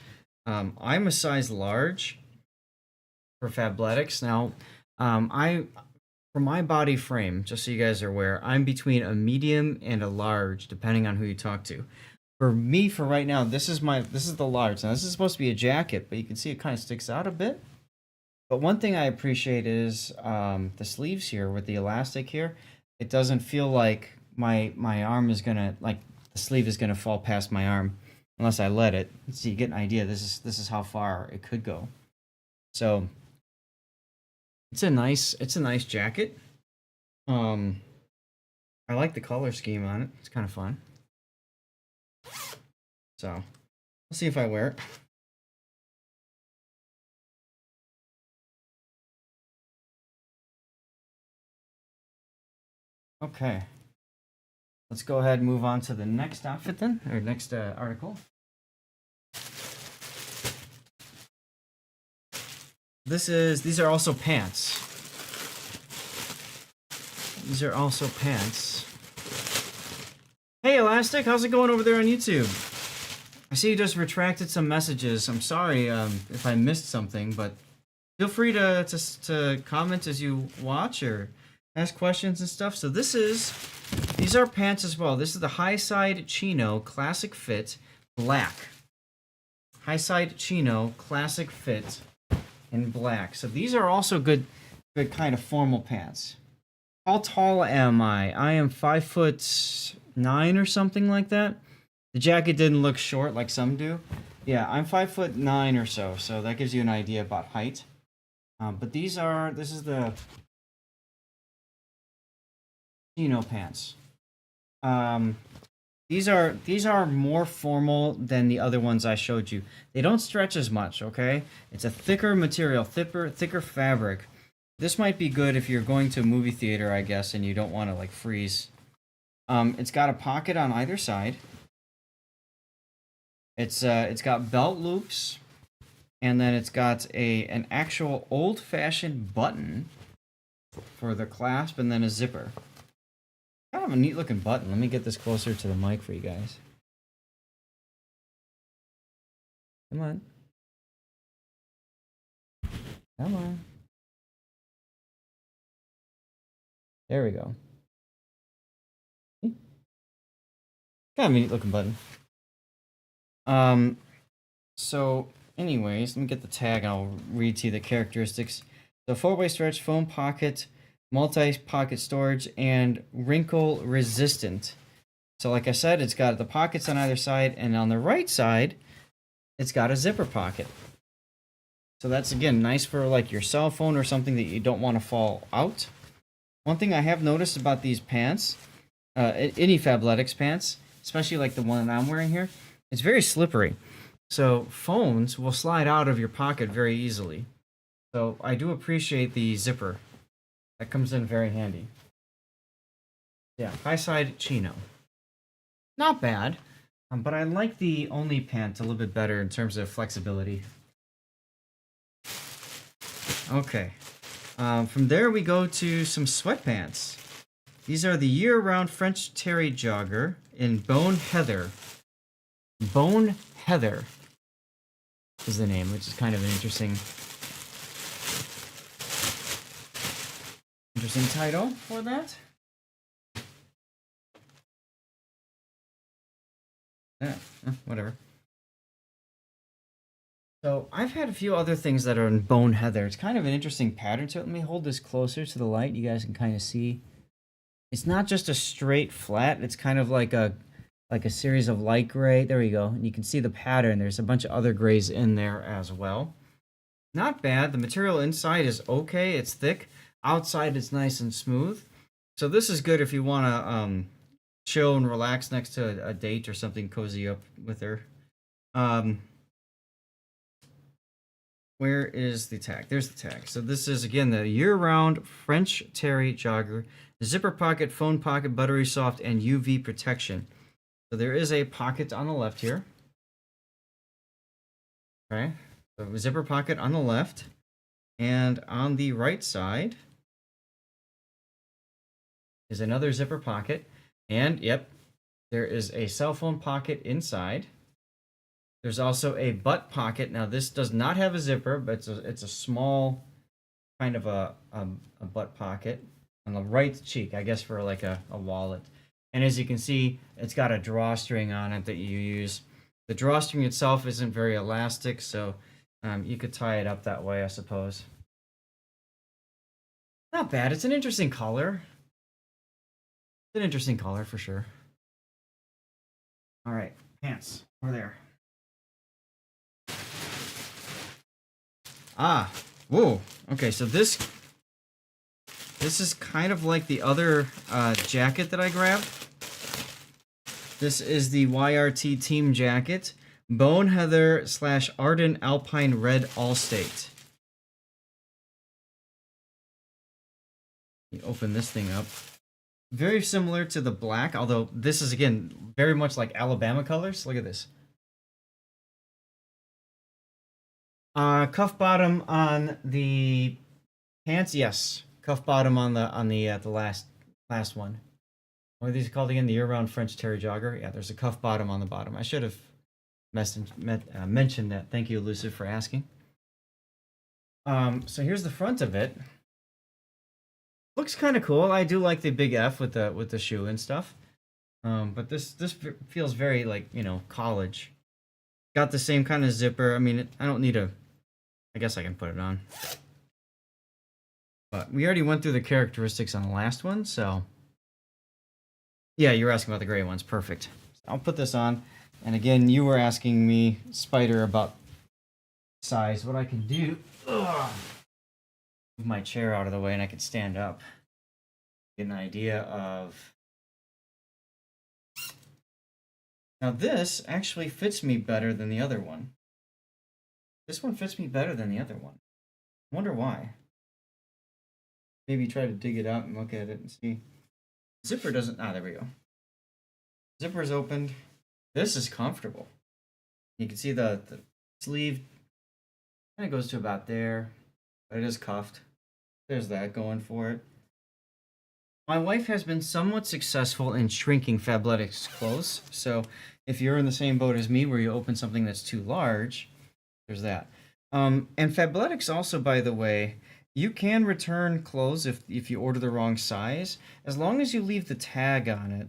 I'm a size large for Fabletics. Now, for my body frame, just so you guys are aware, I'm between a medium and a large, depending on who you talk to. For me, for right now, this is the large. Now, this is supposed to be a jacket, but you can see it kind of sticks out a bit. But one thing I appreciate is the sleeves here with the elastic here. It doesn't feel like my arm is gonna, like, the sleeve is gonna fall past my arm unless I let it. So you get an idea. This is how far it could go. So it's a nice jacket. I like the color scheme on it. It's kind of fun. So we'll see if I wear it. Okay. Let's go ahead and move on to the next outfit then, or next article. These are also pants. These are also pants. Hey Elastic, how's it going over there on YouTube? I see you just retracted some messages. I'm sorry if I missed something, but feel free to comment as you watch, or ask questions and stuff. So these are pants as well. This is the high side chino classic fit black. High side chino classic fit in black. So these are also good kind of formal pants. How tall am I? I am 5'9" or something like that. The jacket didn't look short like some do. Yeah, I'm 5'9" or so. So that gives you an idea about height. But this is the chino pants. These are more formal than the other ones I showed you. They don't stretch as much, okay? It's a thicker material, thicker fabric. This might be good if you're going to a movie theater, I guess, and you don't want to like freeze. It's got a pocket on either side. It's got belt loops, and then it's got an actual old-fashioned button for the clasp, and then a zipper. Kind of a neat looking button. Let me get this closer to the mic for you guys. Come on. Come on. There we go. Kind of a neat looking button. So anyways, let me get the tag and I'll read to you the characteristics. So 4-way stretch, foam pocket, multi-pocket storage, and wrinkle resistant. So like I said, it's got the pockets on either side, and on the right side, it's got a zipper pocket. So that's, again, nice for like your cell phone or something that you don't want to fall out. One thing I have noticed about these pants, any Fabletics pants, especially like the one that I'm wearing here, it's very slippery. So phones will slide out of your pocket very easily. So I do appreciate the zipper. That comes in very handy. Yeah, high side chino. Not bad, but I like the only pant a little bit better in terms of flexibility. Okay, from there we go to some sweatpants. These are the year-round French terry jogger in Bone Heather. Bone Heather is the name, which is kind of an interesting title for that. Yeah, whatever. So I've had a few other things that are in Bone Heather. It's kind of an interesting pattern to it. Let me hold this closer to the light. You guys can kind of see. It's not just a straight flat. It's kind of like a series of light gray. There we go. And you can see the pattern. There's a bunch of other grays in there as well. Not bad. The material inside is okay. It's thick. Outside, it's nice and smooth. So this is good if you want to chill and relax next to a date or something, cozy up with her. Where is the tag? There's the tag. So this is, again, the year-round French terry jogger. Zipper pocket, phone pocket, buttery soft, and UV protection. So there is a pocket on the left here. Okay. So zipper pocket on the left. And on the right side is another zipper pocket. And, yep, there is a cell phone pocket inside. There's also a butt pocket. Now, this does not have a zipper, but it's a small kind of a butt pocket on the right cheek, I guess for like a wallet. And as you can see, it's got a drawstring on it that you use. The drawstring itself isn't very elastic, so you could tie it up that way, I suppose. Not bad. It's an interesting color. It's an interesting color for sure. All right, pants. Over there. Ah, whoa. Okay, so this is kind of like the other jacket that I grabbed. This is the YRT team jacket, Bone Heather / Arden Alpine Red Allstate. You open this thing up. Very similar to the black, although this is, again, very much like Alabama colors. Look at this. Cuff bottom on the pants, yes. Cuff bottom on the last one. What are these called again? The year-round French terry jogger. Yeah, there's a cuff bottom on the bottom. I should have mentioned that. Thank you, Elusive, for asking. So here's the front of it. Looks kind of cool. I do like the big F with the shoe and stuff. But this feels very like, you know, college. Got the same kind of zipper. I mean, I don't need a. I guess I can put it on. But we already went through the characteristics on the last one, so. Yeah, you were asking about the gray ones. Perfect. I'll put this on. And again, you were asking me, Spider, about size. What I can do. Ugh, move my chair out of the way and I can stand up. Get an idea of. Now this actually fits me better than the other one. This one fits me better than the other one. I wonder why. Maybe try to dig it out and look at it and see. Zipper doesn't. Ah, there we go. Zipper's opened. This is comfortable. You can see the sleeve kind of goes to about there, but it is cuffed. There's that going for it. My wife has been somewhat successful in shrinking Fabletics clothes, so if you're in the same boat as me where you open something that's too large, there's that. And Fabletics also, by the way, you can return clothes if you order the wrong size. As long as you leave the tag on it,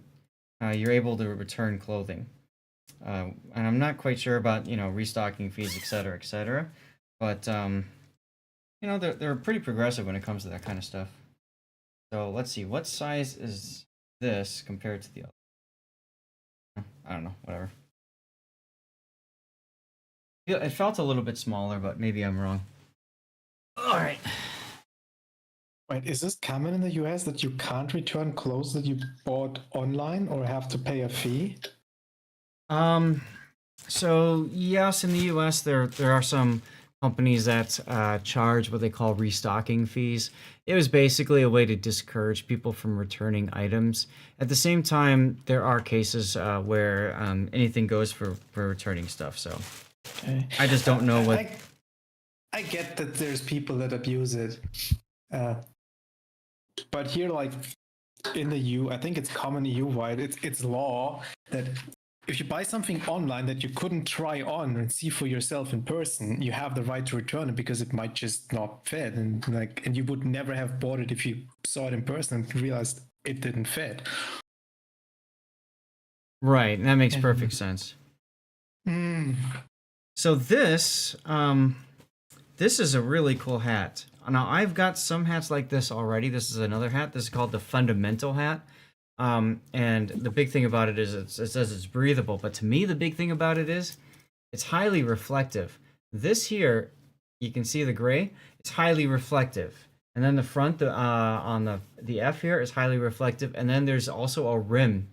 you're able to return clothing. And I'm not quite sure about, you know, restocking fees, etc., etc. But, you know, they're pretty progressive when it comes to that kind of stuff. So let's see, what size is this compared to the other? I don't know, whatever. It felt a little bit smaller, but maybe I'm wrong. All right. Wait, is this common in the US that you can't return clothes that you bought online or have to pay a fee? So yes, in the US there are some companies that charge what they call restocking fees. It was basically a way to discourage people from returning items. At the same time, there are cases where anything goes for returning stuff. So okay. I just don't know what. I get that there's people that abuse it, but here, like in the EU, I think it's common EU-wide. It's law that if you buy something online that you couldn't try on and see for yourself in person, you have the right to return it because it might just not fit, and you would never have bought it if you saw it in person and realized it didn't fit. Right, that makes perfect sense. So this is a really cool hat. Now I've got some hats like this already. This is another hat. This is called the Fundamental hat. And the big thing about it is it says it's breathable, but to me the big thing about it is it's highly reflective. This here, you can see the gray, it's highly reflective. And then the front on the F here is highly reflective, and then there's also a rim.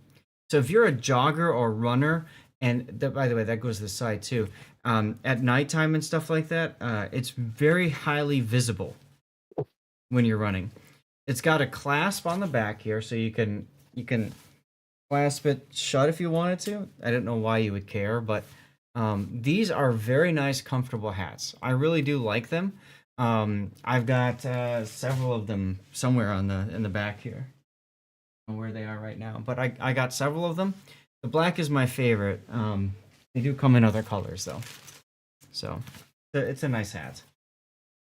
So if you're a jogger or runner, and by the way, that goes to the side too, at nighttime and stuff like that, it's very highly visible when you're running. It's got a clasp on the back here, so you can clasp it shut if you wanted to. I don't know why you would care, but these are very nice, comfortable hats. I really do like them. I've got several of them somewhere in the back here. I don't know where they are right now, but I got several of them. The black is my favorite. They do come in other colors though, so it's a nice hat.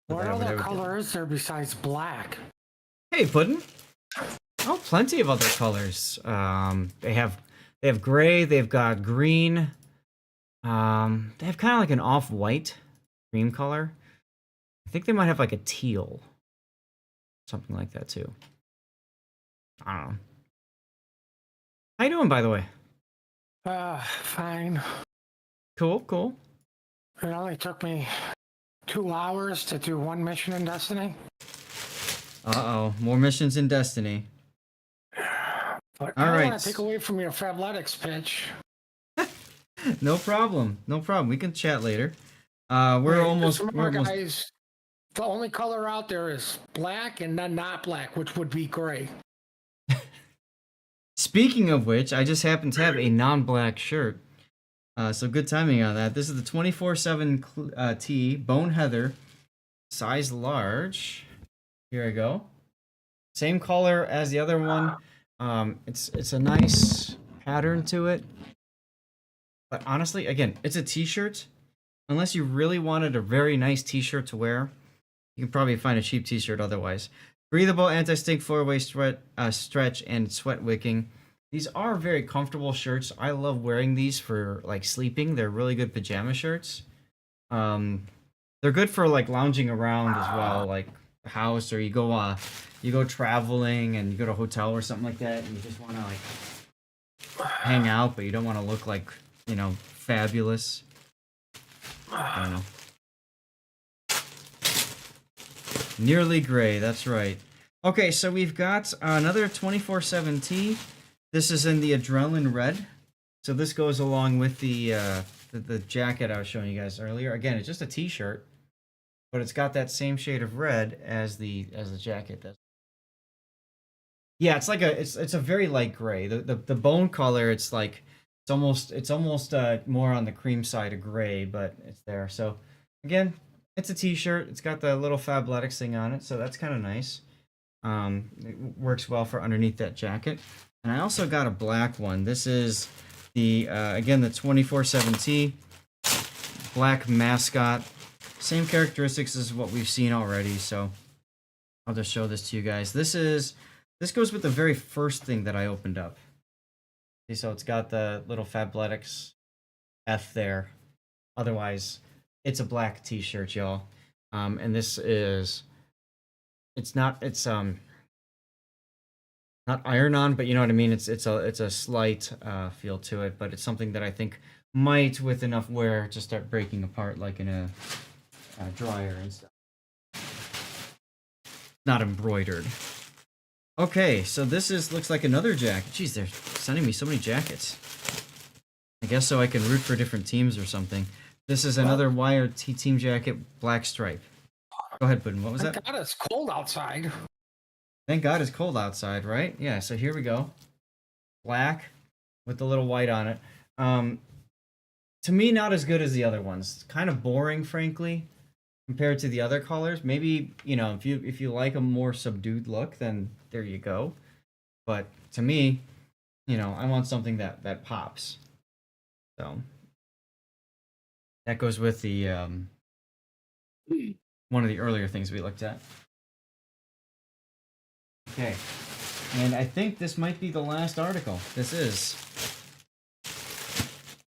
What other color is there besides black? Hey, Puddin'. Oh, plenty of other colors. They have gray. They've got green. They have kind of like an off-white cream color. I think they might have like a teal, something like that too. I don't know. How you doing, by the way? Fine. Cool. It only took me 2 hours to do one mission in Destiny. Uh-oh, more missions in Destiny. But I don't want to take away from your Fabletics pitch. No problem. We can chat later. We're almost. Guys, the only color out there is black and then not black, which would be gray. Speaking of which, I just happen to have a non-black shirt. So good timing on that. This is the 24/7 T Bone Heather, size large. Here I go. Same color as the other one. It's a nice pattern to it. But honestly, again, it's a t-shirt. Unless you really wanted a very nice t-shirt to wear, you can probably find a cheap t-shirt otherwise. Breathable, anti-stink, four-way stretch, and sweat wicking. These are very comfortable shirts. I love wearing these for like sleeping. They're really good pajama shirts. They're good for like lounging around as well, like the house, or you go traveling and you go to a hotel or something like that, and you just want to like hang out, but you don't want to look like, fabulous. I don't know. Nearly gray, that's right. Okay, so we've got another 24/7 tee. This is in the Adrenaline Red. So this goes along with the jacket I was showing you guys earlier. Again, it's just a t-shirt, but it's got that same shade of red as the jacket does. Yeah, it's like it's a very light gray. The bone color, it's almost more on the cream side of gray, but it's there. So again, it's a t-shirt. It's got the little Fabletics thing on it, so that's kind of nice. It works well for underneath that jacket. And I also got a black one. This is the again the 24/7 tee, black mascot. Same characteristics as what we've seen already. So I'll just show this to you guys. This goes with the very first thing that I opened up. Okay, so it's got the little Fabletics F there. Otherwise, it's a black t-shirt, y'all. And this is, it's not iron-on, but you know what I mean. It's a slight feel to it, but it's something that I think might, with enough wear, just start breaking apart like in a dryer and stuff. Not embroidered. Okay, so this looks like another jacket. Jeez, they're sending me so many jackets. I guess so I can root for different teams or something. This is another YRT team jacket, black stripe. Go ahead, Puddin. What was that? Thank God it's cold outside. Thank God it's cold outside, right? Yeah, so here we go. Black with the little white on it. To me, not as good as the other ones. Kind of boring, frankly, compared to the other colors. Maybe, if you like a more subdued look, then there you go. But to me, I want something that pops. So that goes with the one of the earlier things we looked at. Okay, and I think this might be the last article. This is.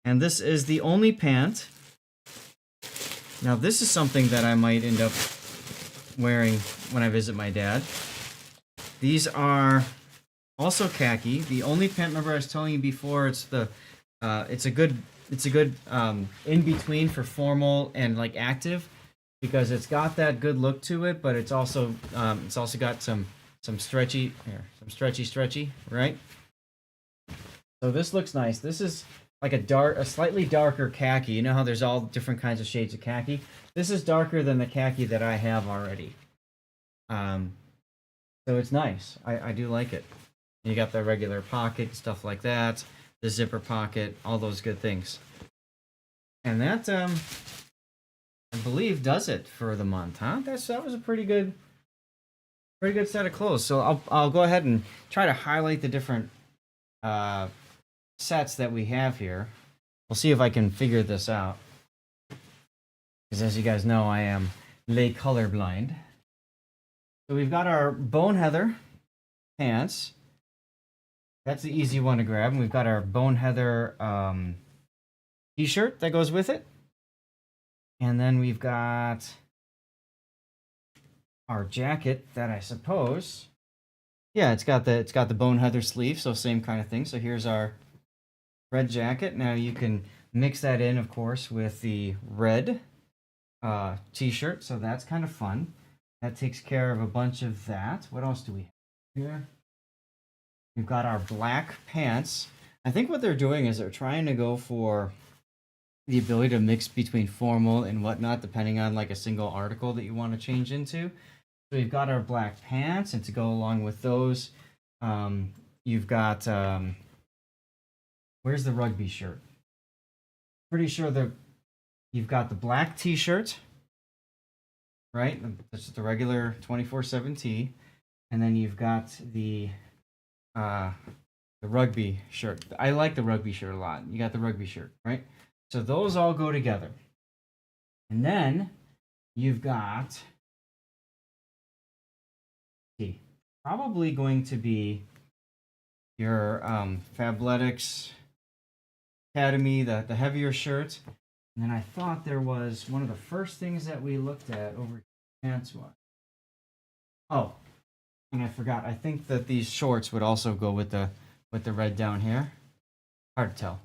And this is the only pant. Now this is something that I might end up wearing when I visit my dad. These are also khaki. The only pant, remember I was telling you before, it's a good in between for formal and like active, because it's got that good look to it, but it's also got some stretchy, right? So this looks nice. This is like a slightly darker khaki. You know how there's all different kinds of shades of khaki? This is darker than the khaki that I have already. So it's nice. I do like it. You got the regular pocket, stuff like that, the zipper pocket, all those good things. And that, I believe, does it for the month, huh? That was a pretty good set of clothes. So I'll go ahead and try to highlight the different sets that we have here. We'll see if I can figure this out, because as you guys know, I am lay colorblind. So we've got our Boneheather pants. That's the easy one to grab. And we've got our Boneheather t-shirt that goes with it. And then we've got our jacket that I suppose, yeah, it's got the Boneheather sleeve, so same kind of thing. So here's our red jacket. Now you can mix that in, of course, with the red t-shirt, so that's kind of fun. That takes care of a bunch of that. What else do we have here? We've got our black pants. I think what they're doing is they're trying to go for the ability to mix between formal and whatnot, depending on like a single article that you want to change into. So we've got our black pants, and to go along with those, you've got, where's the rugby shirt? Pretty sure you've got the black t-shirt, right? That's just the regular 24/7 tee. And then you've got the rugby shirt. I like the rugby shirt a lot. You got the rugby shirt, right? So those all go together. And then you've got see, probably going to be your Fabletics Academy, the heavier shirt. And then I thought there was one of the first things that we looked at over pants was. Oh, and I forgot. I think that these shorts would also go with the red down here. Hard to tell.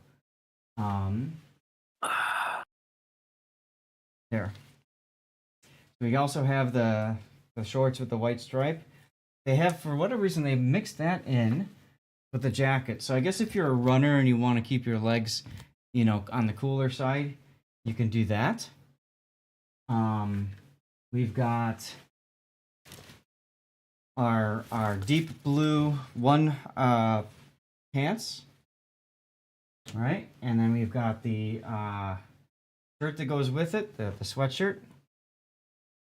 There. We also have the shorts with the white stripe. They have, for whatever reason, they mixed that in with the jacket. So I guess if you're a runner and you want to keep your legs, you know, on the cooler side, you can do that. We've got our deep blue one pants. All right, and then we've got the shirt that goes with it, the sweatshirt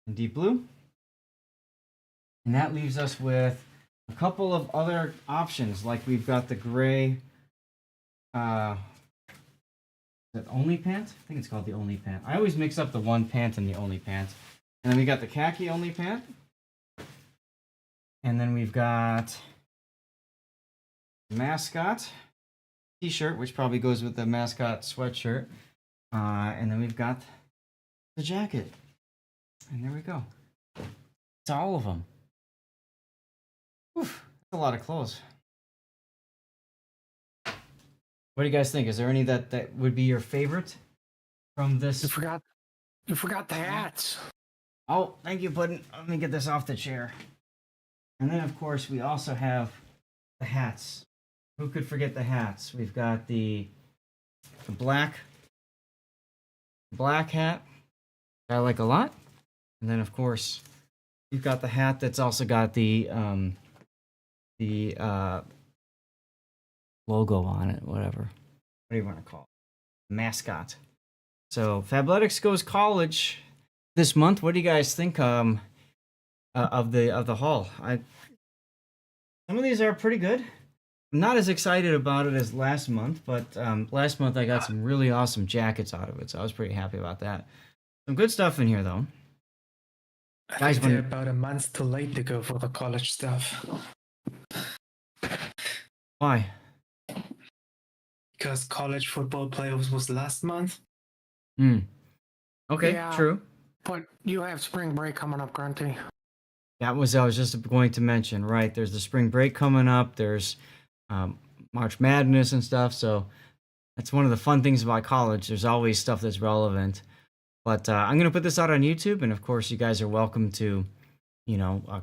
in deep blue. And that leaves us with a couple of other options, like we've got the gray, is it only pant? I think it's called the only pant. I always mix up the one pant and the only pant. And then we got the khaki only pant. And then we've got the mascot t-shirt, which probably goes with the mascot sweatshirt. And then we've got the jacket. And there we go. It's all of them. Oof, that's a lot of clothes. What do you guys think? Is there any that would be your favorite from this? You forgot the hats. Oh, thank you, Puddin'. Let me get this off the chair. And then, of course, we also have the hats. Who could forget the hats? We've got the black hat that I like a lot. And then, of course, you've got the hat that's also got the logo on it, whatever. What do you want to call it? Mascot. So Fabletics goes college this month. What do you guys think of the haul? Some of these are pretty good. I'm not as excited about it as last month, but last month I got some really awesome jackets out of it, so I was pretty happy about that. Some good stuff in here, though. I think they're about a month too late to go for the college stuff. Why? Because college football playoffs was last month. Okay, Yeah. true. But you have spring break coming up, Grunty. I was just going to mention, right? There's the spring break coming up. There's March Madness and stuff. So that's one of the fun things about college. There's always stuff that's relevant. But I'm going to put this out on YouTube. And of course, you guys are welcome to,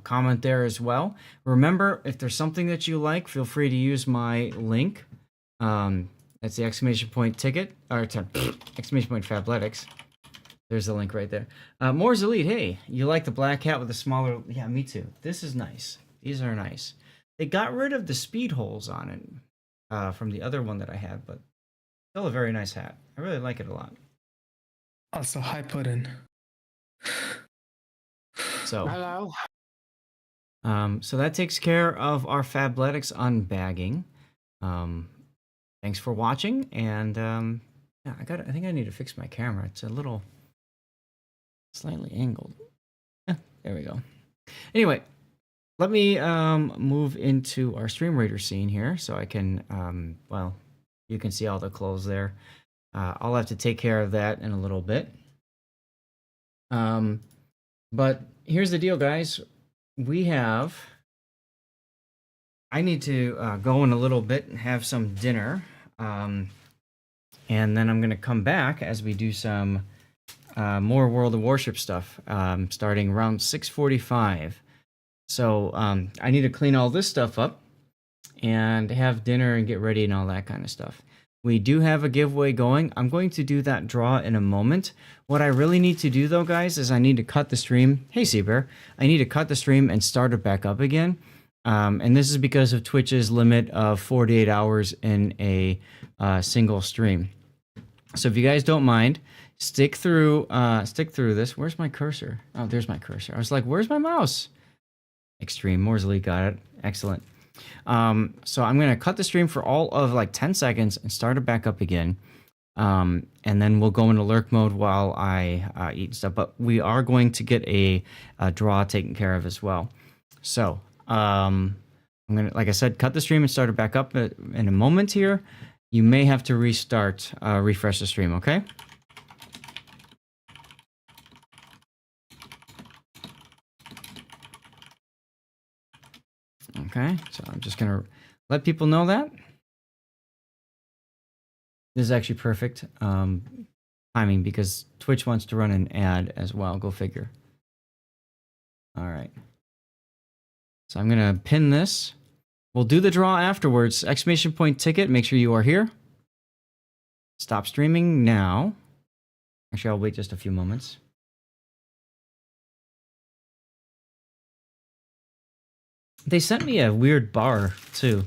comment there as well. Remember, if there's something that you like, feel free to use my link. That's the exclamation point ticket, or exclamation point Fabletics. There's the link right there. Moore's Elite, hey, you like the black hat with the smaller... Yeah, me too. This is nice. These are nice. They got rid of the speed holes on it from the other one that I had, but still a very nice hat. I really like it a lot. Also, hi, Puddin'. So, hello. So that takes care of our Fabletics unbagging. Thanks for watching, and yeah, I think I need to fix my camera. It's a little slightly angled. There we go. Anyway, let me move into our Stream Raider scene here, so I can well, you can see all the clothes there. I'll have to take care of that in a little bit. But here's the deal, guys. I need to go in a little bit and have some dinner. And then I'm going to come back as we do some more World of Warships stuff, starting around 6:45. So I need to clean all this stuff up and have dinner and get ready and all that kind of stuff. We do have a giveaway going. I'm going to do that draw in a moment. What I really need to do, though, guys, is I need to cut the stream. Hey, Seabear. I need to cut the stream and start it back up again. And this is because of Twitch's limit of 48 hours in a single stream. So if you guys don't mind, stick through this. Where's my cursor? Oh, there's my cursor. I was like, where's my mouse? Extreme. Moore's Elite got it. Excellent. So I'm going to cut the stream for all of like 10 seconds and start it back up again. And then we'll go into lurk mode while I eat stuff. But we are going to get a draw taken care of as well. So I'm gonna, like I said, cut the stream and start it back up in a moment here. You may have to restart, refresh the stream, okay? Okay, so I'm just gonna let people know that. This is actually perfect timing because Twitch wants to run an ad as well. Go figure. All right. So I'm gonna pin this. We'll do the draw afterwards. Exclamation point ticket. Make sure you are here. Stop streaming now. Actually, I'll wait just a few moments. They sent me a weird bar too.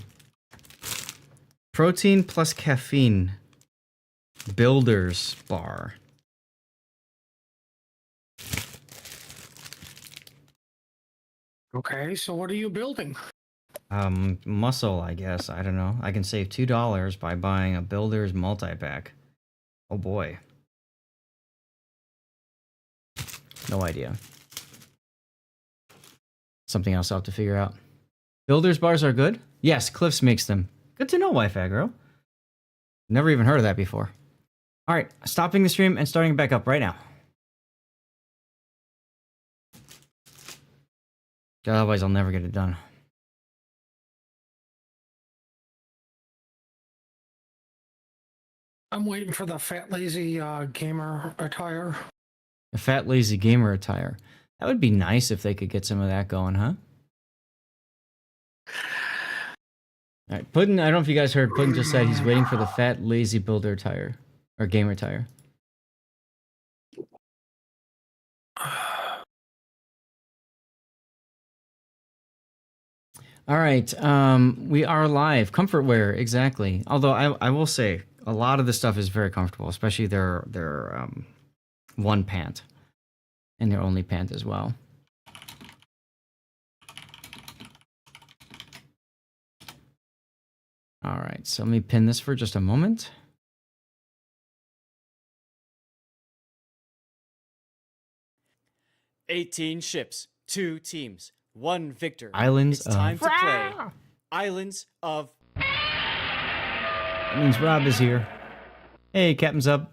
Protein plus caffeine. Builder's bar. Okay, so what are you building? Muscle, I guess. I don't know. I can save $2 by buying a Builder's multi-pack. Oh boy. No idea. Something else I'll have to figure out. Builder's bars are good? Yes, Cliffs makes them. Good to know, Wi-Fi girl. Never even heard of that before. All right, stopping the stream and starting it back up right now. Otherwise, I'll never get it done. I'm waiting for the fat lazy gamer attire. A fat lazy gamer attire. That would be nice if they could get some of that going, huh? All right, Puddin', I don't know if you guys heard, Puddin' just said he's waiting for the fat lazy builder attire. Or gamer attire. All right, we are live. Comfort wear, exactly. Although I will say a lot of the stuff is very comfortable, especially their one pant and their only pant as well. All right, so let me pin this for just a moment. "18 ships, 2 teams, 1 victor. Islands It's time of... to play Islands of..." That means Rob is here. Hey, Captain's up.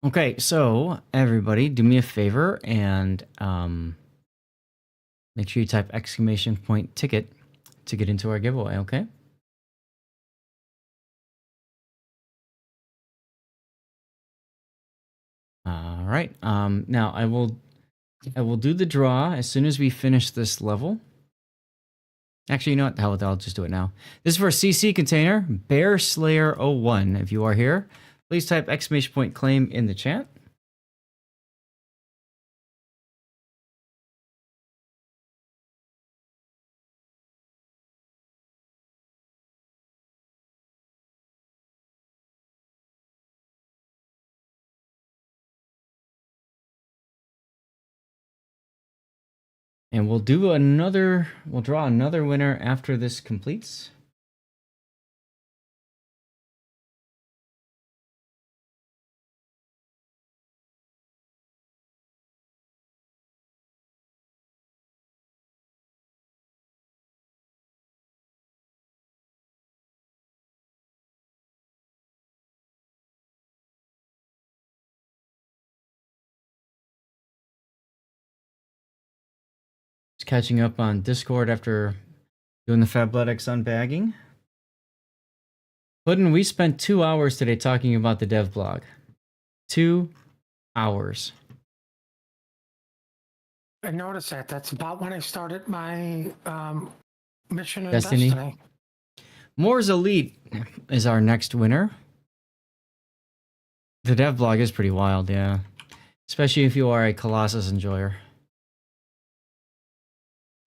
Okay, so everybody, do me a favor and make sure you type exclamation point ticket to get into our giveaway, okay? All right. Now I will do the draw as soon as we finish this level. Actually, you know what? The hell with that, I'll just do it now. This is for a CC container, Bear Slayer 01. If you are here, please type exclamation point claim in the chat. And we'll draw another winner after this completes. Just catching up on Discord after doing the Fabletics unbagging. Puddin', we spent 2 hours today talking about the dev blog. 2 hours. I noticed that. That's about when I started my mission in Destiny. Destiny. Moore's Elite is our next winner. The dev blog is pretty wild, yeah. Especially if you are a Colossus enjoyer.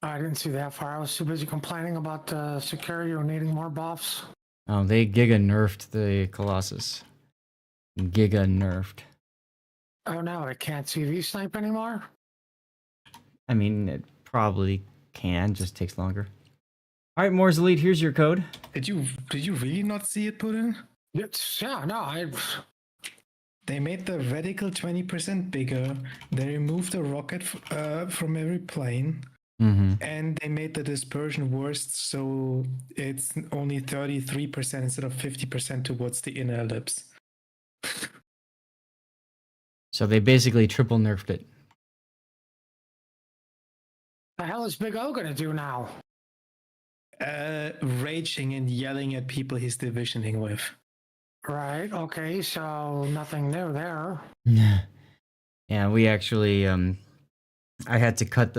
I didn't see that far. I was too busy complaining about the security or needing more buffs. Oh, they giga nerfed the Colossus. Giga nerfed. Oh no, I can't CV snipe anymore? I mean, it probably can, just takes longer. All right, Moore's Elite, here's your code. Did you really not see it put in? Yeah, no, They made the reticle 20% bigger. They removed the rocket from every plane. And they made the dispersion worse, so it's only 33% instead of 50% towards the inner ellipse. So they basically triple nerfed it. The hell is Big O gonna do now? Raging and yelling at people he's divisioning with. Right. Okay. So nothing new there. Yeah, we actually I had to cut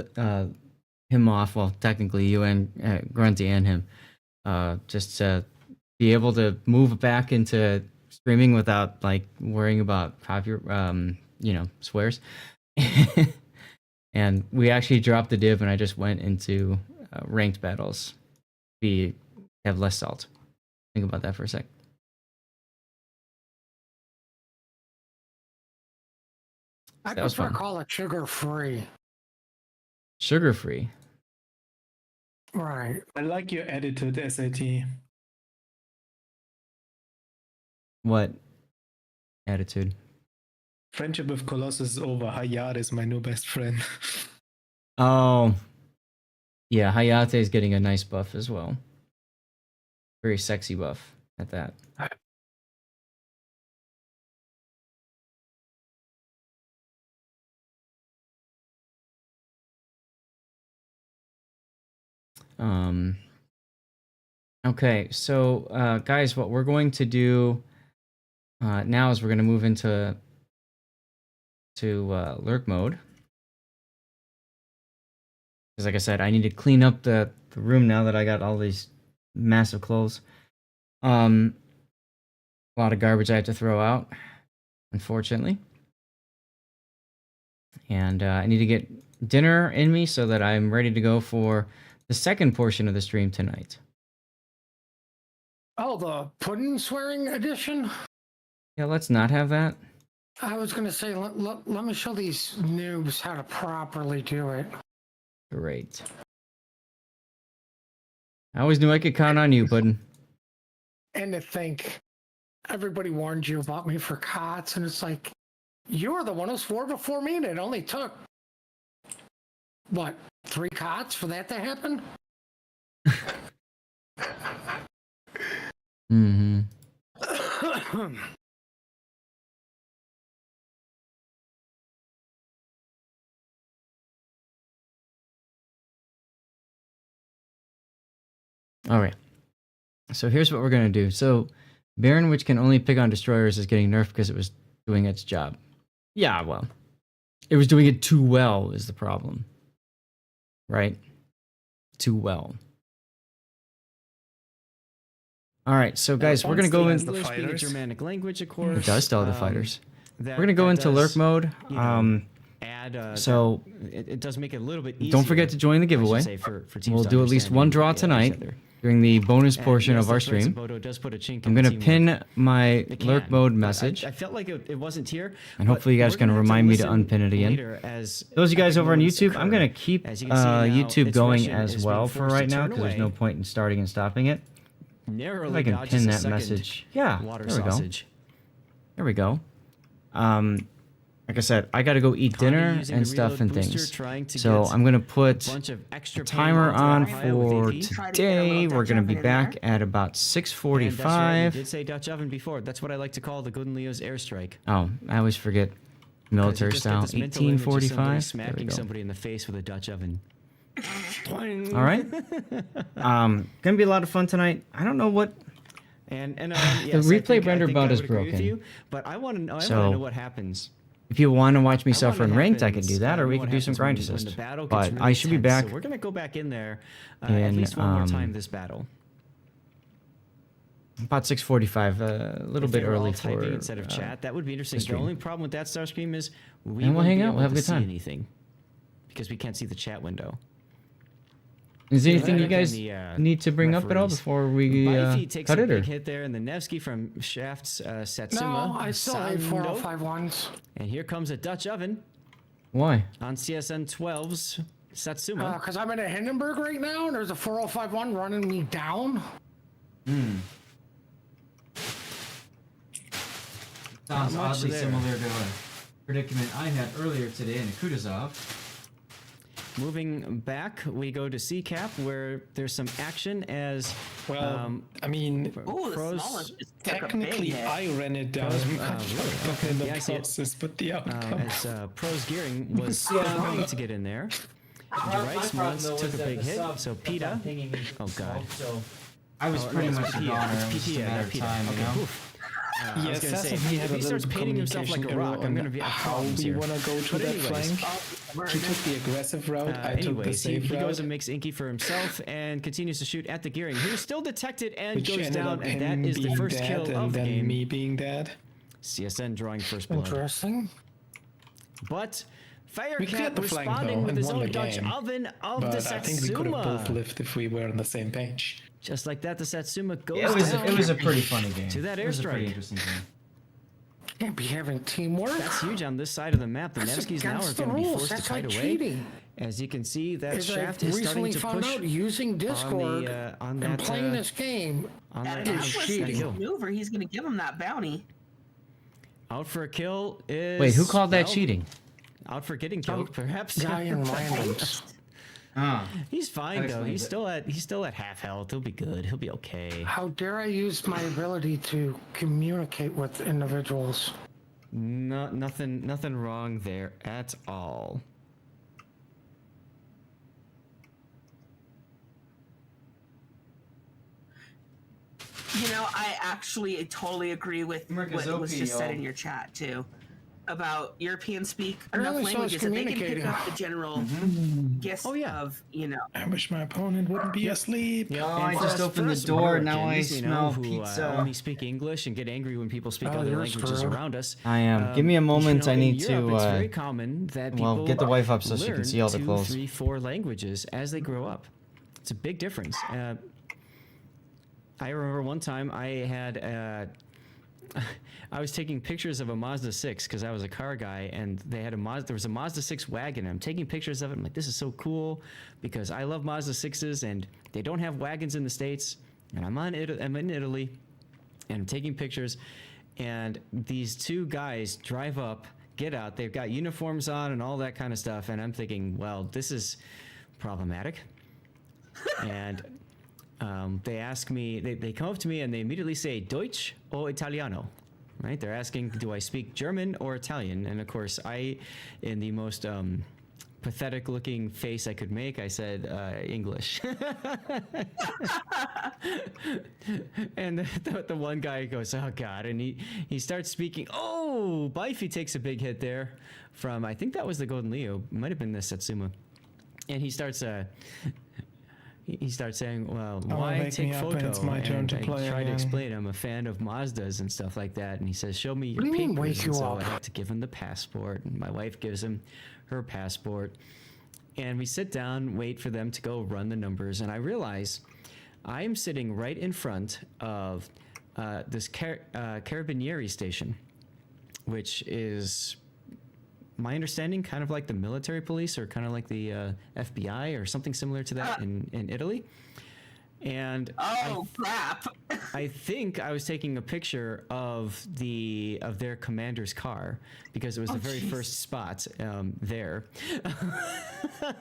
him off. Well, technically you and Grunty and him, just to be able to move back into streaming without like worrying about swears. And we actually dropped the div, and I just went into ranked battles. We have less salt. Think about that for a sec. I That was prefer fun. to call it sugar-free. Sugar-free. Right. I like your attitude, SAT. What attitude? Friendship with Colossus is over. Hayat is my new best friend. Oh, yeah. Hayate is getting a nice buff as well. Very sexy buff at that. Okay, so guys, what we're going to do now is we're going to move into lurk mode. Because like I said, I need to clean up the room now that I got all these massive clothes. A lot of garbage I have to throw out, unfortunately. And I need to get dinner in me so that I'm ready to go for the second portion of the stream tonight. Oh, the pudding swearing edition? Yeah, let's not have that. I was going to say, let me show these noobs how to properly do it. Great. I always knew I could count on you, Puddin'. And to think, everybody warned you about me for cots, and it's like, you were the one who swore before me, and it only took, what, 3 cots for that to happen? Mm-hmm. All right. So here's what we're going to do. So Baron, which can only pick on destroyers, is getting nerfed because it was doing its job. Yeah, well, it was doing it too well is the problem. Right? Too well. All right, so guys, we're going to go in. English being a Germanic language, of course. It does tell the fighters. We're going to go into lurk mode. So it does make it a little bit easier. Don't forget to join the giveaway. We'll do at least one draw tonight during the bonus portion of our stream. I'm going to pin my lurk mode message. I felt like it wasn't here. And hopefully you guys can remind me to unpin it again. Those of you guys over on YouTube, I'm going to keep YouTube going as well for right now because there's no point in starting and stopping it. If I can pin that message. Yeah, there we go. There we go. Like I said, I got to go eat dinner and stuff and things. So I'm going to put a timer on for today. We're going to be back at about 6:45. Right, you did say Dutch oven before. That's what I like to call the Golden Leo's airstrike. Oh, I always forget military style. 1845. Smacking somebody in the face with a Dutch oven. All right. Gonna be a lot of fun tonight. I don't know what. And yes, the replay render bot is broken. But I want to know what happens. If you want to watch me suffer in ranked, I can do that, or we can do some grind assist. But I should be back. So we're gonna go back in there at least one more time this battle. About 6:45, a little bit early for instead of chat. That would be interesting. The only problem with that Starscream is we and we'll hang out. We'll have a good time. Anything because we can't see the chat window. Is there anything you guys need to bring up at all before we cut it? Big hit there, and the Nevsky from Shaft's Satsuma. No, I still have 4051s. And here comes a Dutch oven. Why? On CSN 12's Satsuma. Because I'm in a Hindenburg right now, and there's a 4051 running me down. Sounds much oddly there. similar to a predicament I had earlier today in Kutuzov. Moving back, we go to CCAP, where there's some action as Well, I mean, Ooh, the pros. smallest just took a technically, big hit. I ran it down Really? in the Yeah, I see it. process, but the outcome. As Pros Gearing was trying to get in there. Right, Smuts took a big hit, so PETA. Oh god. So I was pretty no, much it's a PETA. goner. It It's was just a PETA, matter not of PETA. time, you Okay, know? oof. I Yeah, was gonna say, Assassin, he if had a he starts little painting himself like a communication rock, error I'm on gonna be how problems we here. want to go to But that anyways, flank. He took the aggressive route. I took the anyways, safe he route. goes and makes Inky for himself and continues to shoot at the gearing, who's still detected and which goes ended down, up and him that is the being first dead kill and of the then game. me being dead. CSN drawing first blood. Interesting. But We cleared Firecat the flank responding though with and his won the own Dutch game. oven of But the I think we could have both Satsuma. lived if we were on the same page. Just like that, the Satsuma goes Yeah, down it was a pretty funny game. to that It was a pretty airstrike. interesting game. Can't be having teamwork. That's huge on this side of the map. The That's Nevskis now are against the going to be rules. forced That's to fight like away. cheating. As you can see, that As shaft I is recently starting to found push out, using Discord on and that, playing this game on That that is accuracy cheating. kill. maneuver, he's going to give him that bounty. Out for a kill is. Wait, who called that well, cheating? Out for getting killed, perhaps. Guy in randoms. Ah, He's fine That though. explains He's still at half health. He'll be good. He'll be okay. How dare I use my ability to communicate with individuals? No, nothing wrong there at all. You know, I actually totally agree with America's what was OP, just said y'all. in your chat too, about European speak I enough really saw us languages that they can pick communicating. up the general gist Oh, yeah. of, you know. I wish my opponent wouldn't be asleep. Oh, And I for just us- opened for the us door. Now I Americans, you know, smell who, pizza. only speak English and get angry when people speak Oh, other you're languages screwed. around us. I am. Give me a moment, I in need Europe, to, It's very common that well, people get the wife up so she can learn see all the 2, clothes. 3, 4 languages as they grow up. It's a big difference. I remember one time I had. I was taking pictures of a Mazda 6 because I was a car guy, and they had there was a Mazda 6 wagon. I'm taking pictures of it. I'm like, this is so cool because I love Mazda 6s, and they don't have wagons in the States. And I'm in Italy, and I'm taking pictures, and these two guys drive up, get out. They've got uniforms on and all that kind of stuff, and I'm thinking, well, this is problematic. And they ask me, they come up to me and they immediately say, Deutsch o Italiano? Right? They're asking, do I speak German or Italian? And of course, in the most pathetic looking face I could make, I said, English. And the one guy goes, oh God. And he starts speaking. Oh, Bifey takes a big hit there from, I think that was the Golden Leo. Might have been the Satsuma. And he starts saying, well, why wake take me up photo? and it's my turn to I play try to again. explain I'm a fan of Mazdas and stuff like that. And he says, show me your What do you mean, papers. wake And you so up? I have to give him the passport. And my wife gives him her passport. And we sit down, wait for them to go run the numbers. And I realize I'm sitting right in front of this Carabinieri station, which is, my understanding, kind of like the military police or kind of like the FBI or something similar to that in Italy. And Crap. I think I was taking a picture of their commander's car because it was the very first spot there.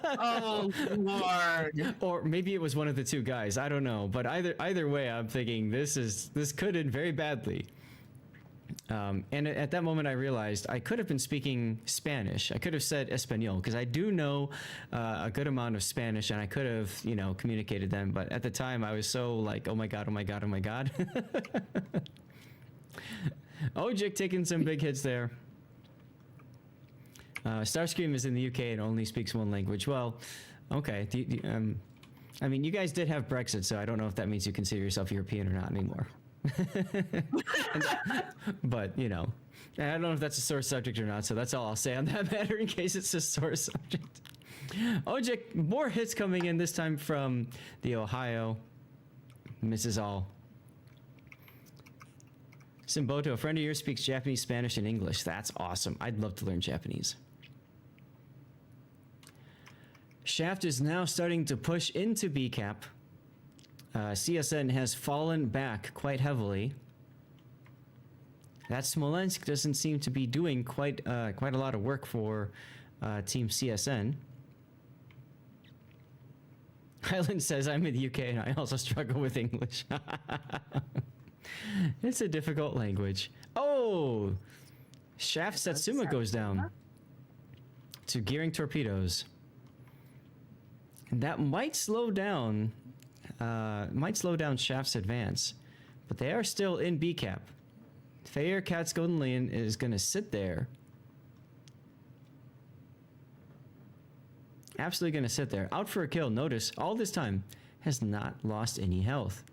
Oh Lord. Or maybe it was one of the two guys. I don't know. But either way, I'm thinking this could end very badly. And at that moment, I realized I could have been speaking Spanish. I could have said Espanol because I do know a good amount of Spanish, and I could have, communicated them. But at the time, I was so like, oh my God, oh my God, oh my God. Ojik taking some big hits there. Starscream is in the UK and only speaks one language. Well, okay. I mean, you guys did have Brexit, so I don't know if that means you consider yourself European or not anymore. But I don't know if that's a sore subject or not, so that's all I'll say on that matter in case it's a sore subject. Ojik, more hits coming in, this time from the Ohio. Misses all. Simboto, a friend of yours speaks Japanese, Spanish, and English. That's awesome. I'd love to learn Japanese. Shaft is now starting to push into BCAP. CSN has fallen back quite heavily That Smolensk doesn't seem to be doing quite a lot of work for Team CSN. Highland says, I'm in the UK and I also struggle with English. It's a difficult language. Oh! Shaft Satsuma goes down to gearing torpedoes. That might slow down Shaft's advance, but they are still in B cap. Fair Kat's Golden Lion is going to sit there. Absolutely going to sit there. Out for a kill. Notice, all this time, has not lost any health.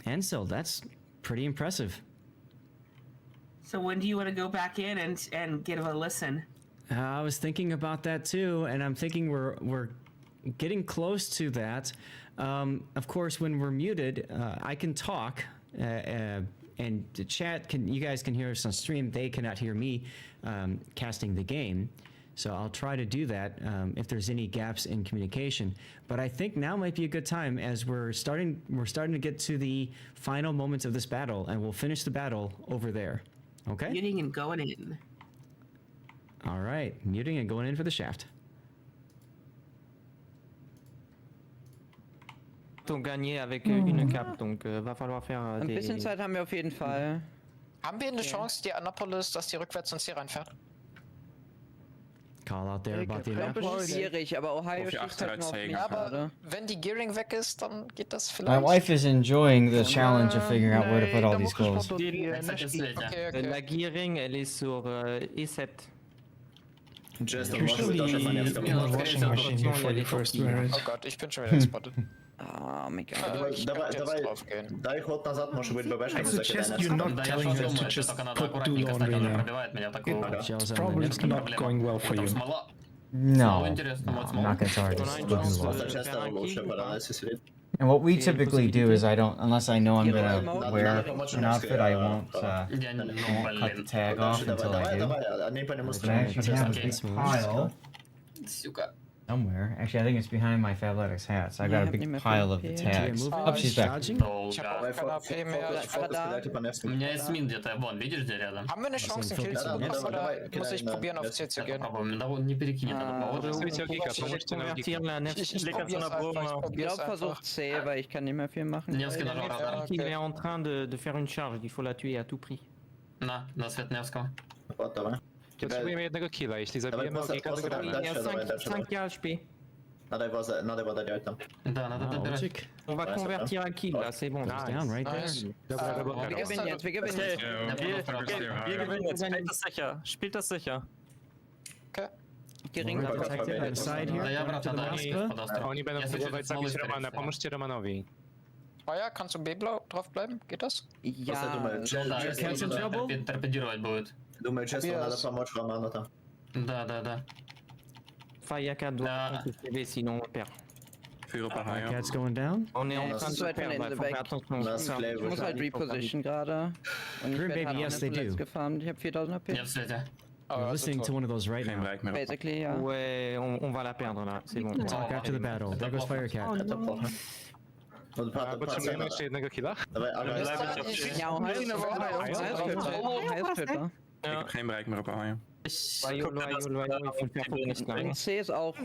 And so, that's pretty impressive. So when do you want to go back in and give a listen? I was thinking about that too, and I'm thinking we're getting close to that. Of course, when we're muted, I can talk, and the chat you guys can hear us on stream. They cannot hear me casting the game, so I'll try to do that if there's any gaps in communication. But I think now might be a good time as we're starting to get to the final moments of this battle, and we'll finish the battle over there. Okay. Muting and going in. All right, muting and going in for the shaft. Gagner avec une cap, donc va falloir faire Ein des... bisschen Zeit haben wir auf jeden Fall. Haben wir eine Chance, die Annapolis, dass die rückwärts ins C reinfährt? Call out there about the Annapolis. Schwierig, aber Ohio schießt halt nur auf mich gerade. Wenn die Gearing weg ist, dann geht das My vielleicht. wife is enjoying the challenge of figuring out where to put all these goals. La gearing, elle est sur E7. Just usually in the washing machine before you first wear it. Oh Gott, ich bin schon wieder gespottet. Oh my god. Дай ход назад, может быть, ББшка. I suggest you not telling her to just do laundry now. It's probably not going well for you. No, I'm not gonna tell her to do laundry. And what we typically do is unless I know I'm gonna wear an outfit, I won't cut the tag off until I do. I actually have a big pile somewhere. Actually, I think it's behind my Fabletics hats. I got a big pile of the tags. Oh, she's back. У меня есть мин где-то, вон, видишь, где рядом? Haben wir eine Chance, den Kill zu bekommen, oder muss ich probieren, auf C zu gehen? Не перекинет. Ich glaube, versucht C, weil ich kann nicht mehr viel machen. Il est en train de faire une charge, il faut la tuer à tout prix. На Светневского. Potrzebujemy jednego killa, jeśli zabijemy ognika, to gramy. Il y a 5 HP. Надо его дать там. Да, надо добирать. On va convertir un kill, là, c'est bon. Down right there. Wir gewinnen jetzt, wir gewinnen jetzt. Wir gewinnen jetzt, spielt das sicher. Spielt das sicher. Okay. Gering Protected on the side here. Going to the Moskva. Oni będą próbować zabić Romana, pomóżcie Romanowi. Feuer, kannst du B-Blau draufbleiben? Geht das? Ja. Торпедировать будет. Думаю, честно, надо помочь Роману там. Да. Fire 4 doit sauver, sinon on perd. Cat's going down. On est en train de perdre, faut faire attention. Ich muss halt reposition gerade. Und ich Grim werde Baby, yes, they do. gefarmt. Ich habe 4000 HP. We're listening to one of those right now. Basically, ja. Ouais, on va la perdre là, c'est bon. Talk after the battle. There goes Firecat. Potrzebujemy jeszcze jednego killa? Ja, Ohio ist töter. Geen bereik meer op Ohio. Il faut le faire pour l'instant. C ist auch.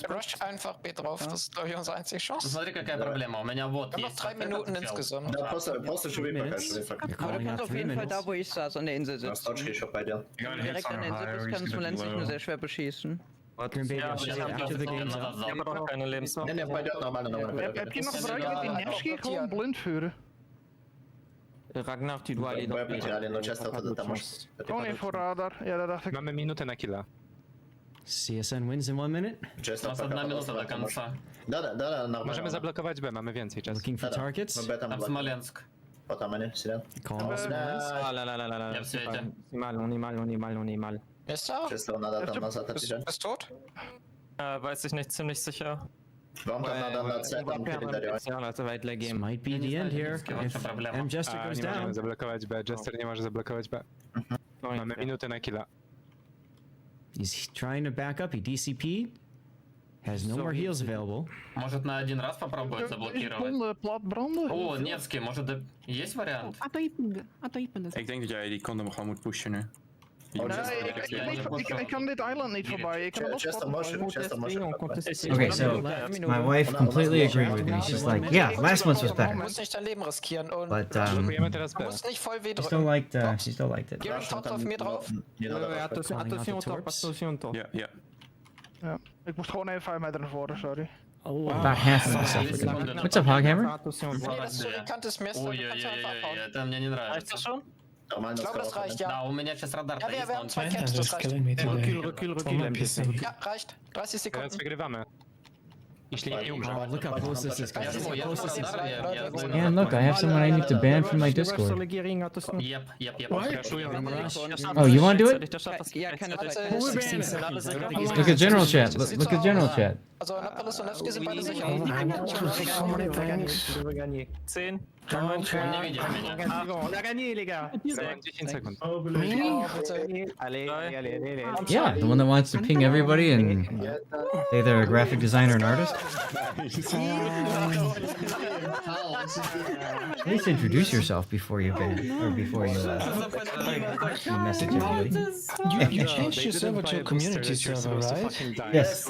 Rush einfach B drauf, das ist glaube ich unsere einzige Chance. Смотри, какая проблема. У меня вот Wir haben noch 3 Minuten insgesamt. Да, просто живи пока, живи пока. Aber du kannst auf jeden Fall da, wo ich saß, an der Insel sitzen. Direkt an der Insel kann Smolensk sich nur sehr schwer beschießen. Grim Baby, after the game's up. Ich habe noch keine Lebensmittel. Nee, pойдет нормально. Heb je nog gebruikt die Nevsky gewoon blind vuren? Ragnar, tu dois aller dans le Gewoon even voor radar. Ja, dat dacht ik. Mamy minutę na killa. CSN wins in 1 minute. Możemy zablokować B, mamy więcej czasu. Looking for targets. Там Смоленск. Call Smolensk. Ah là là là là là. Я в свете. C'est mal, on est mal. Ist er? Ist tot? Weiß ich nicht, ziemlich sicher. Вам там надо на C там передаривать. This might be the end here. If M Jester goes Nie down. możemy zablokować B, Jester nie może zablokować B. Mamy minutę na killa. He's trying to back up. He DCP'd. has no more heals available. Может на один раз попробовать заблокировать? О, Невский, может есть вариант? Ik denk dat jij die condom gewoon moet pushen nu. Ik kan dit eiland niet voorbij. Ik kan Okay, so my wife completely agreed with me. She's like, yeah, last month was better. But she still liked it. Ja. Ik moest gewoon even 5 meter naar voren, sorry. About half of myself. What's up, Hoghammer? Это мне не нравится. Нормально Да, у меня сейчас радар Ja, wir haben 2 есть. Camps, das reicht. Recul. Ja, reicht. 30 Sekunden. Przegrywamy. Jeśli nie umrze. Oh, look how close this is, guys. Look how close this is. Yeah, and look, I have someone I need to ban from my Discord. Yep. Oh, you want to do it? Ja, keine Zeit. Look at general chat. Look at general chat. Also, Napolis und Nevsky sind beide sicher. So many things. 10. General chat. On a gagné, les gars. 10 secondes. Yeah, the one that wants to ping everybody and say they're a graphic designer and artist. At least introduce yourself before you ban or before you message everybody. You changed your server to a community server, right? Yes.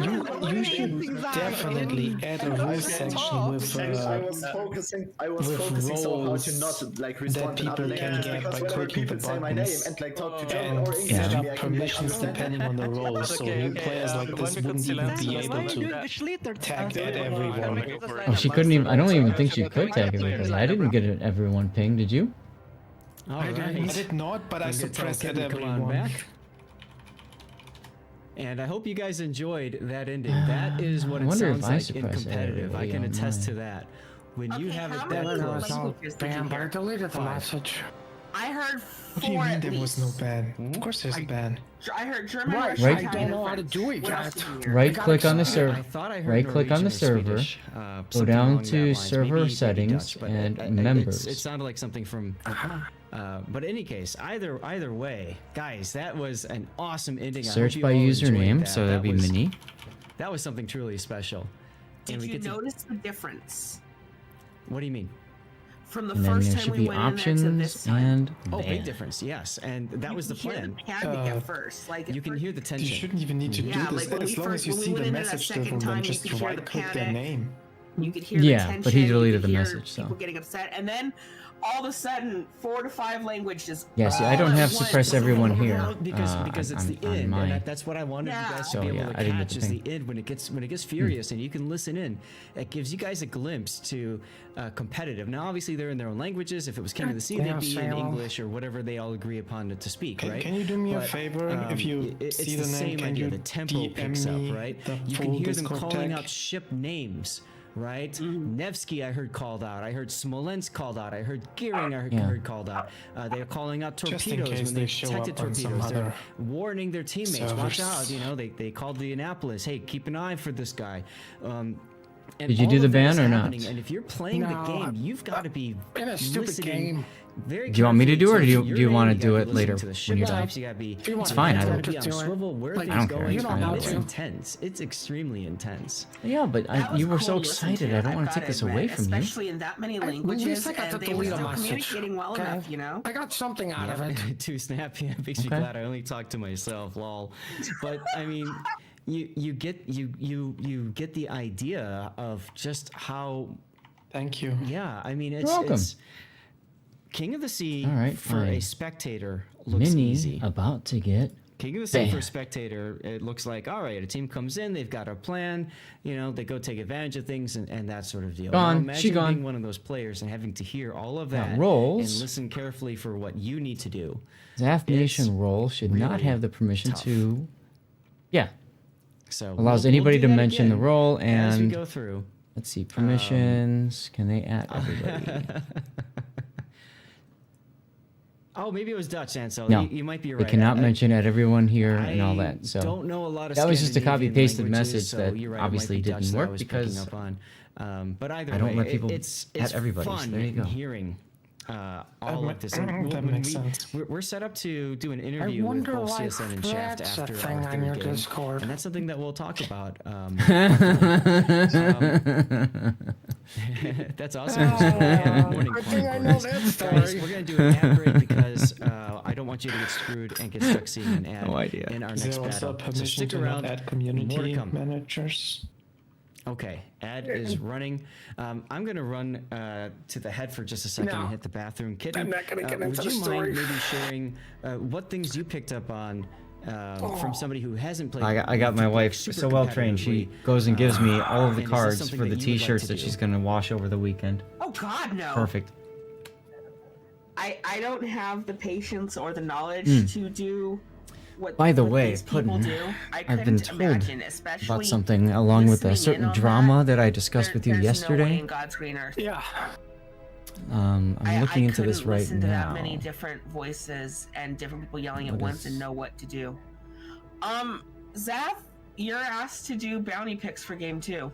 You should definitely add a rules section with roles that people can get by clicking the buttons and permissions depending on the role. So new players like this wouldn't even be able to tag at everyone. Oh, she couldn't even. I don't even think she could tag everybody. I didn't get everyone ping. Did you? I did not, but I suppressed at everyone. And I hope you guys enjoyed that ending. That is what it sounds like in competitive. I can attest to that. When you have it that close. Bam, but I deleted the message. I heard What do you mean there was no ban? Of course there's a ban. I heard German. Right, Right. I don't know how to do it yet. Right click on the server. I thought I heard Right click on the Norwegian or server. Swedish, Go something down along that to lines. server Maybe settings Dutch, but and members. It sounded like something from. But in any case, either way, guys, that was an awesome ending. I hope Search you by all enjoyed username, that. so that'd be was- Mini. That was something truly special. Did we you get to- notice the difference What do you mean? from the And then first there time should we be went in there to this options time? and Oh, big ban. difference, yes, and that was the You hear plan. the panic at first, like You can hear the tension. You shouldn't even need to Yeah, do this. like when As we long as first- you when we see went the into that message second still from them, time, you just could hear the right click their panic. name. You could hear Yeah, the tension. but he you could deleted the hear message, so. people getting upset, and then all of a sudden, 4 to 5 languages. Yeah, see, I don't have all at suppress once. everyone here. because on- it's the on end, my- and that's what I wanted you guys to So, be able yeah, to I didn't get catch the is ping. the end when it gets furious and you can listen in. It gives you guys a glimpse to competitive. Now, obviously, they're in their own languages. If it was King of the Sea, they'd be in English or whatever they all agree upon to speak, right? Can you do me a But, favor? If you it's see the the name, same can idea. you The tempo DM picks up, me right? the You can full hear them Discord calling tag? out ship names. Right, Nevsky I heard called out. I heard Smolensk called out. I heard Gearing I heard called out. They are calling out Just in torpedoes case when they they show detected up on some torpedoes. They're other warning their teammates. Watch servers. out! You know, they called the Annapolis. Hey, keep an eye for this guy. And Did you all do the of that ban is or not? happening, And if you're playing the No, game, you've got to be In a stupid listening game. very Do you want me to carefully do it, or do you- your do you name. wanna You do gotta it be later listening to the when ship you're done? types. You gotta be. It's fine, I You don't- gotta be on Just do it. swivel. Where Like, things I don't going. care, it's You don't fine. know It's to. intense. It's extremely intense. Yeah, but That was you were cool so to listen excited. I don't I've want to gotta take this admit, away from you. especially in that many At languages, least I got to and they were delete a still message. communicating well Okay. enough, you know. I got something out of it. Too snappy. It makes me Okay. glad I only talk to myself. Lol. But I mean, you get the idea of just how. Thank you. Yeah, I mean You're welcome. it's King of the Sea All right, for my a spectator looks Mini easy. about to get King of the Sea for a banned. spectator, it looks like, all right, a team comes in, they've got a plan, you know, they go take advantage of things and that sort of deal. Gone. Now, imagine She gone. being one of those players and having to hear all of Now, that roles. and listen carefully for what you need to do. Zaf Nation It's role should not really have the permission tough. to. Yeah, So allows we'll anybody do to that mention the again role as we and go through. let's see permissions. Can they add everybody? Oh, maybe it was Dutch, Ansel. No, you might be they right. cannot mention at everyone here and all I that. So don't know a lot of that was just a Scandinavian copy pasted languages, message so that you're right, it might obviously be Dutch didn't that I work was picking because up on. But either I don't way, let people it's at everybody, so fun there you go. hearing all of this. And That makes sense. We're set up to do an interview with both CSN and Shaft that's a after thing our on third your game, Discord. and that's something that we'll talk about. That's awesome. Morning Good thing I corn know corners. that Guys, story. we're gonna do an ad break because I don't want you to get screwed and get stuck seeing an ad No idea. in our Is next there also battle. So permission stick to around. not add More to community come. managers? Okay, ad is running. I'm gonna run to the head for just a second No. and hit the bathroom. Kitten, I'm not gonna get into would the you story. mind maybe sharing what things you picked up on from somebody who hasn't played? I got my wife super so well trained. She competitively, goes and gives me all of the and is this cards something for the that you would like T-shirts to that do? she's gonna wash over the weekend. Oh God, no. Perfect. I don't have the patience or the knowledge to do what. By the what way, these people Puddin', do. I I've been couldn't told imagine, especially about something along with a listening in certain on drama that I discussed There- with you there's No way yesterday. in God's green earth. Yeah. I'm looking into this couldn't right listen to now. that many different voices and different people yelling at What once is- and know what to do. Zaph, you're asked to do bounty picks for game 2.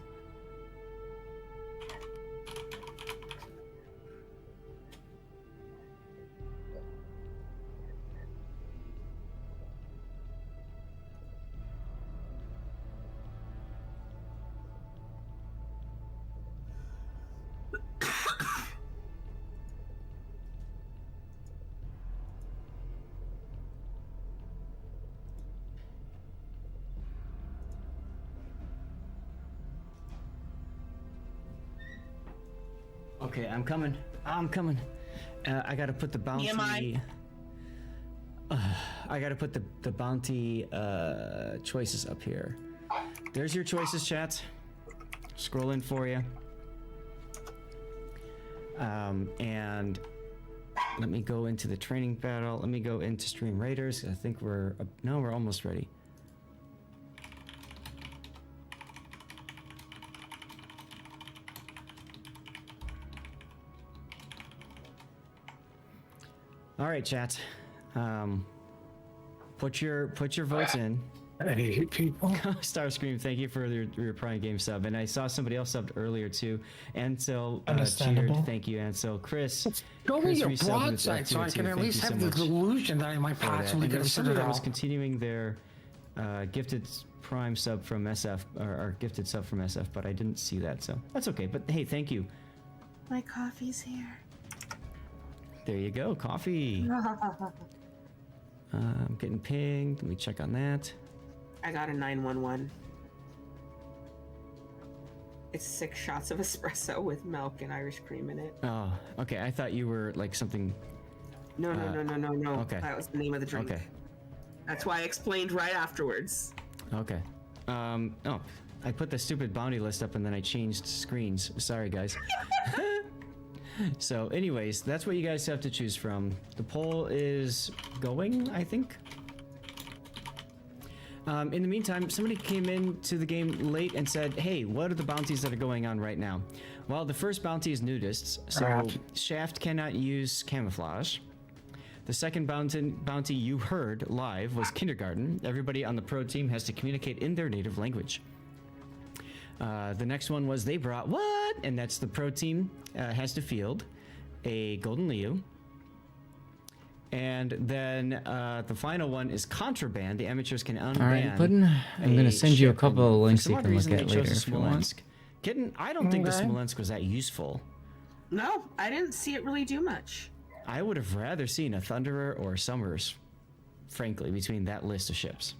Okay, I'm coming. I gotta put the bounty. TMI. I gotta put the bounty choices up here. There's your choices, chat. Scroll in for you. And let me go into the training battle. Let me go into Stream Raiders. I think we're almost ready. All right, chat. Put your votes in. I hate people. Starscream, thank you for your Prime Game sub, and I saw somebody else subbed earlier too. Ansel, Understandable. cheered. Thank you, Ansel. Chris, Go me Chris your resubbed with broadside so I F202. can at Thank least you so have the much delusion that I might for that. possibly And there was somebody consider it that was all. continuing their gifted Prime sub from SF or gifted sub from SF, but I didn't see that, so that's okay. But hey, thank you. My coffee's here. There you go, coffee. I'm getting pinged. Let me check on that. I got a 911. It's 6 shots of espresso with milk and Irish cream in it. Oh, okay. I thought you were like something. No. Okay. That was the name of the drink. Okay. That's why I explained right afterwards. Okay. Oh, I put the stupid bounty list up and then I changed screens. Sorry, guys. So, anyways, that's what you guys have to choose from. The poll is going, I think. In the meantime, somebody came into the game late and said, hey, what are the bounties that are going on right now? Well, the first bounty is nudists, so Shaft cannot use camouflage. The second bounty you heard live was kindergarten. Everybody on the pro team has to communicate in their native language. The next one was they brought what? And that's the pro team has to field a golden Leo. And then the final one is contraband. The amateurs can unban. All right, Puddin', I'm gonna send you a ship, couple and of links for you some can look reason at they chose later if you want. Smolensk. Kitten, I don't think the Okay. Smolensk was that useful. No, I didn't see it really do much. I would have rather seen a Thunderer or a Summers, frankly, between that list of ships.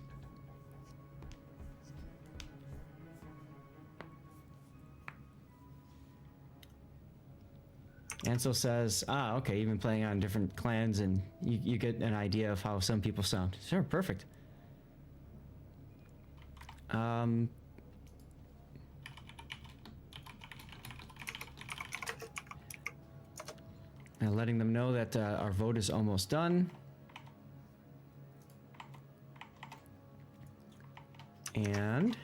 Ansel says, okay, you've been playing on different clans and you get an idea of how some people sound. Sure, perfect. And letting them know that our vote is almost done. And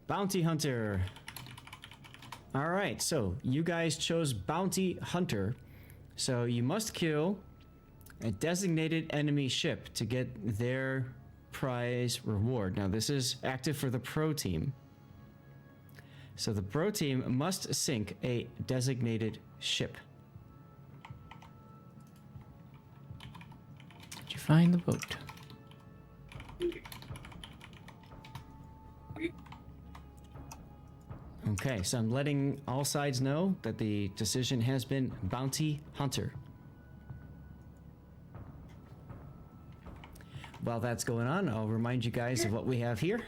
Bounty Hunter. All right, so you guys chose Bounty Hunter. So you must kill a designated enemy ship to get their prize reward. Now, this is active for the pro team. So the pro team must sink a designated ship. Did you find the boat? Okay, so I'm letting all sides know that the decision has been Bounty Hunter. While that's going on, I'll remind you guys of what we have here.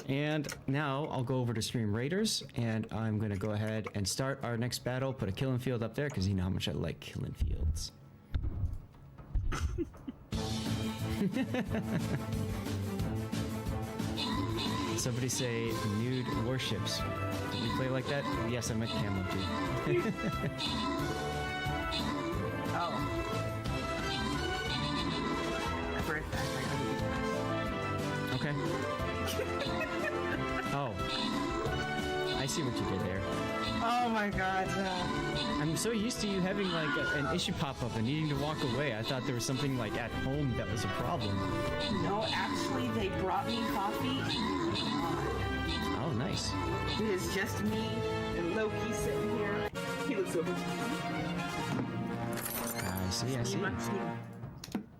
And now I'll go over to Stream Raiders, and I'm going to go ahead and start our next battle. Put a killing field up there, because you know how much I like killing fields. Somebody say nude warships. Did we play like that? Yes, I'm a camel too. Oh. Okay. Oh. I see what you did there. Oh my god, no. I'm so used to you having like an issue pop up and needing to walk away. I thought there was something like at home that was a problem. No, actually, they brought me coffee. Oh, nice. It is just me and Loki sitting here. He looks over. I see, I see.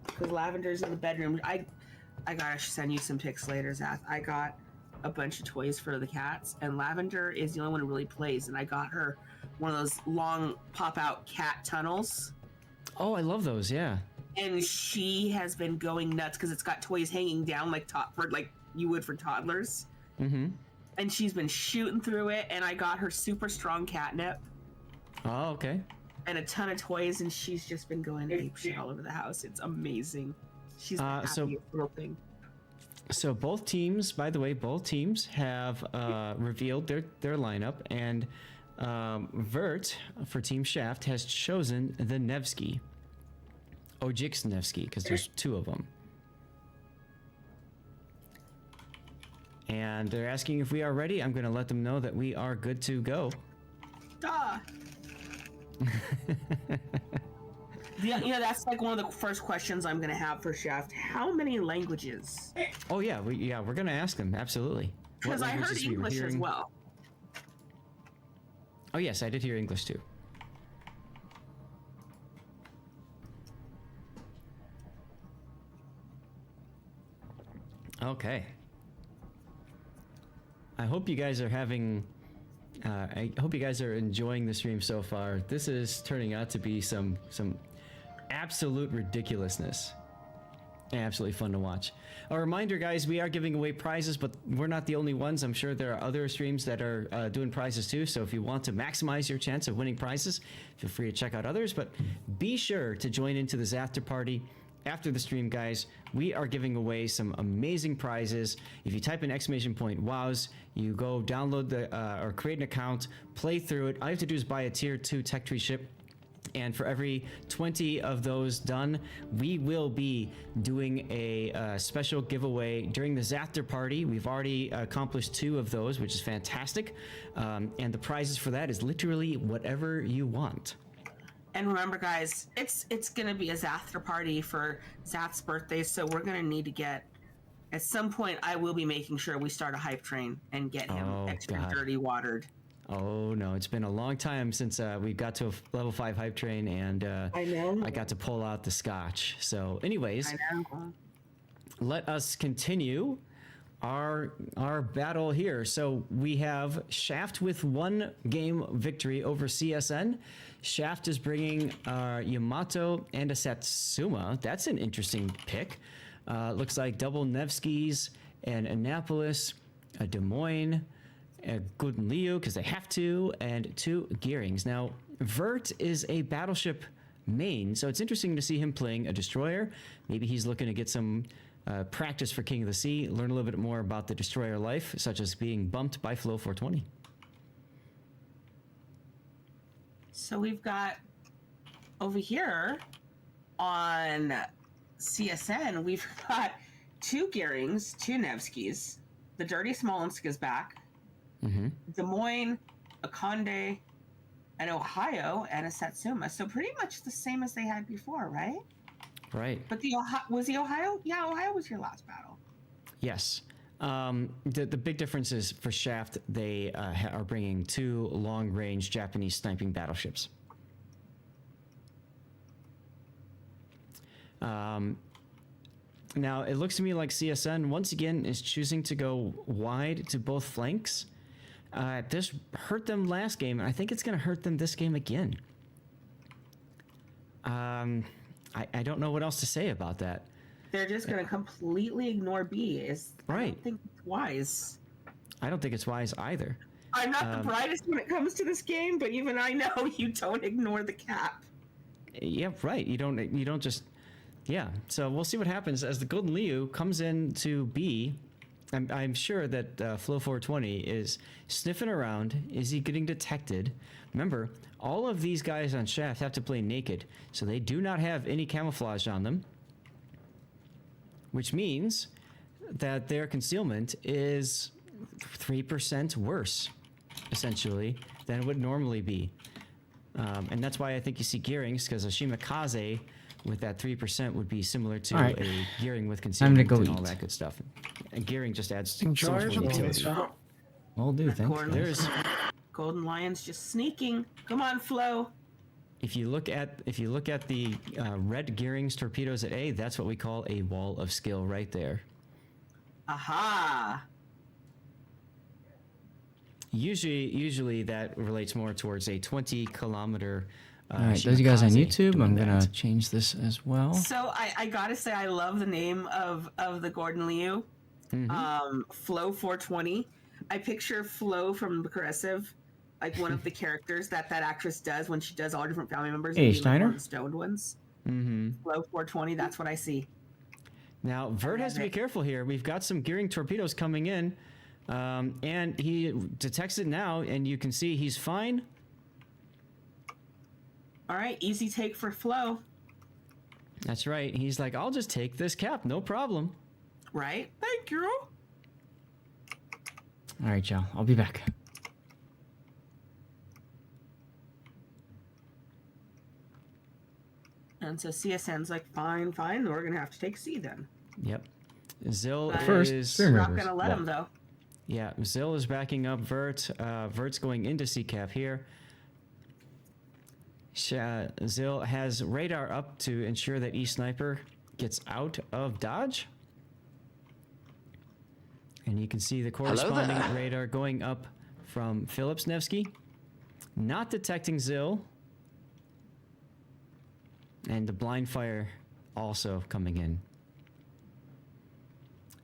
Because Lavender's in the bedroom. I gotta send you some pics later, Zach. I got a bunch of toys for the cats, and Lavender is the only one who really plays, and I got her one of those long pop-out cat tunnels. Oh, I love those, yeah. And she has been going nuts because it's got toys hanging down like you would for toddlers. Mm-hmm. And she's been shooting through it, and I got her super strong catnip. Oh, okay. And a ton of toys, and she's just been going apeshit all over the house. It's amazing. She's the happiest little thing. So both teams, by the way, both teams have revealed their lineup, and Vert for Team Shaft has chosen the Nevsky. Ojix Nevsky, because there's two of them. And they're asking if we are ready. I'm going to let them know that we are good to go. Duh. Yeah, that's like one of the first questions I'm gonna have for Shaft. How many languages? Oh yeah, we're gonna ask them, absolutely. Because I heard English as well. Oh yes, I did hear English too. Okay. I hope you guys are having. I hope you guys are enjoying the stream so far. This is turning out to be some absolute ridiculousness. Absolutely fun to watch. A reminder, guys, we are giving away prizes, but we're not the only ones. I'm sure there are other streams that are doing prizes too. So if you want to maximize your chance of winning prizes, feel free to check out others. But be sure to join into this after party. After the stream, guys, we are giving away some amazing prizes. If you type in !WOWs, you go download or create an account, play through it. All you have to do is buy a tier 2 tech tree ship. And for every 20 of those done, we will be doing a special giveaway during the Zapter party. We've already accomplished 2 of those, which is fantastic. And the prizes for that is literally whatever you want. And remember, guys, it's gonna be a Zapter party for Zat's birthday, so we're gonna need to get. At some point, I will be making sure we start a hype train and get him extra dirty watered. Oh no, it's been a long time since we got to a level 5 hype train, and I know I got to pull out the scotch. So, anyways, I know. Let us continue our battle here. So we have Shaft with 1 game victory over CSN. Shaft is bringing Yamato and a Satsuma. That's an interesting pick. Looks like double Nevskys and Annapolis, a Des Moines, a Golden Leo because they have to, and 2 Gearings. Now, Vert is a battleship main, so it's interesting to see him playing a destroyer. Maybe he's looking to get some practice for King of the Sea, learn a little bit more about the destroyer life, such as being bumped by Flow 420. So we've got over here on CSN, we've got 2 Gearings, 2 Nevskys, the Dirty Smolensk is back, Des Moines, a Conde, an Ohio, and a Satsuma. So pretty much the same as they had before, right? Right. But was the Ohio? Yeah, Ohio was your last battle. Yes. The big difference is for Shaft, they are bringing 2 long-range Japanese sniping battleships. Now, it looks to me like CSN, once again, is choosing to go wide to both flanks. This hurt them last game, and I think it's going to hurt them this game again. I don't know what else to say about that. They're just going to completely ignore B. I Right. don't think it's wise. I don't think it's wise either. I'm not the brightest when it comes to this game, but even I know you don't ignore the cap. Yeah, right. You don't just... Yeah, so we'll see what happens as the Golden Liu comes in to B. I'm sure that Flow 420 is sniffing around. Is he getting detected? Remember, all of these guys on Shaft have to play naked, so they do not have any camouflage on them, which means that their concealment is 3% worse, essentially, than it would normally be. And that's why I think you see Gearings, because a Shimakaze with that 3% would be similar to a Gearing with concealment and all that good stuff. And Gearing just adds so much more utility. Will do, thanks. There's Golden Lion's just sneaking. Come on, Flo. if you look at the red Gearing's torpedoes at A, that's what we call a wall of skill right there. Aha. Usually that relates more towards a 20-kilometer. All right, those of you guys on YouTube, I'm gonna change this as well. So I gotta say I love the name of the Gordon Liu, Flo 420. I picture Flo from Progressive, like one of the characters that actress does when she does all different family members. Hey, Steiner? Like stoned ones. Flo 420. That's what I see. Now Vert has to be careful here. We've got some Gearing torpedoes coming in, and he detects it now, and you can see he's fine. All right, easy take for Flo. That's right. He's like, I'll just take this cap, no problem. Right? Thank you. All right, y'all. I'll be back. And so CSN's like, fine, we're gonna have to take C then. Yep. Zill First, is stream not rivers. gonna let him though. Yeah, Zill is backing up Vert. Vert's going into C cap here. Zill has radar up to ensure that E-Sniper gets out of dodge. And you can see the corresponding radar going up from Phillips Nevsky. Not detecting Zill. And the blind fire also coming in.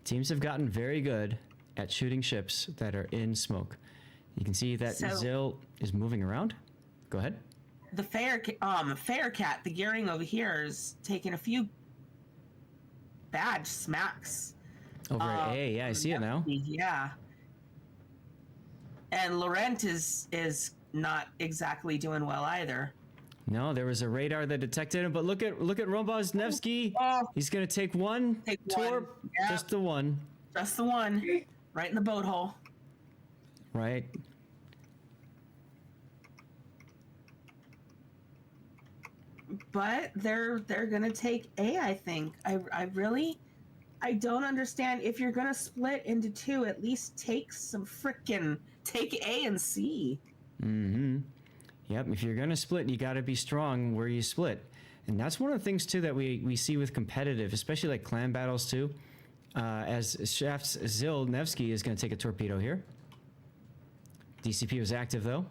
Teams have gotten very good at shooting ships that are in smoke. You can see that Zill is moving around. Go ahead. The Faircat, the Gearing over here is taking a few bad smacks. Over at A, yeah, I see it now. Yeah. And Laurent is not exactly doing well either. No, there was a radar that detected him, but look at Rombaz Nevsky. He's gonna take one. Torp. Yeah. Just the one. Just the one. Right in the boat hole. Right. But they're gonna take A, I think. I don't understand. If you're gonna split into two, at least take A and C. Mm-hmm. Yep, if you're gonna split, you gotta be strong where you split. And that's one of the things too that we see with competitive, especially like clan battles too. As Shaft's Zill Nevsky is gonna take a torpedo here. DCP was active though.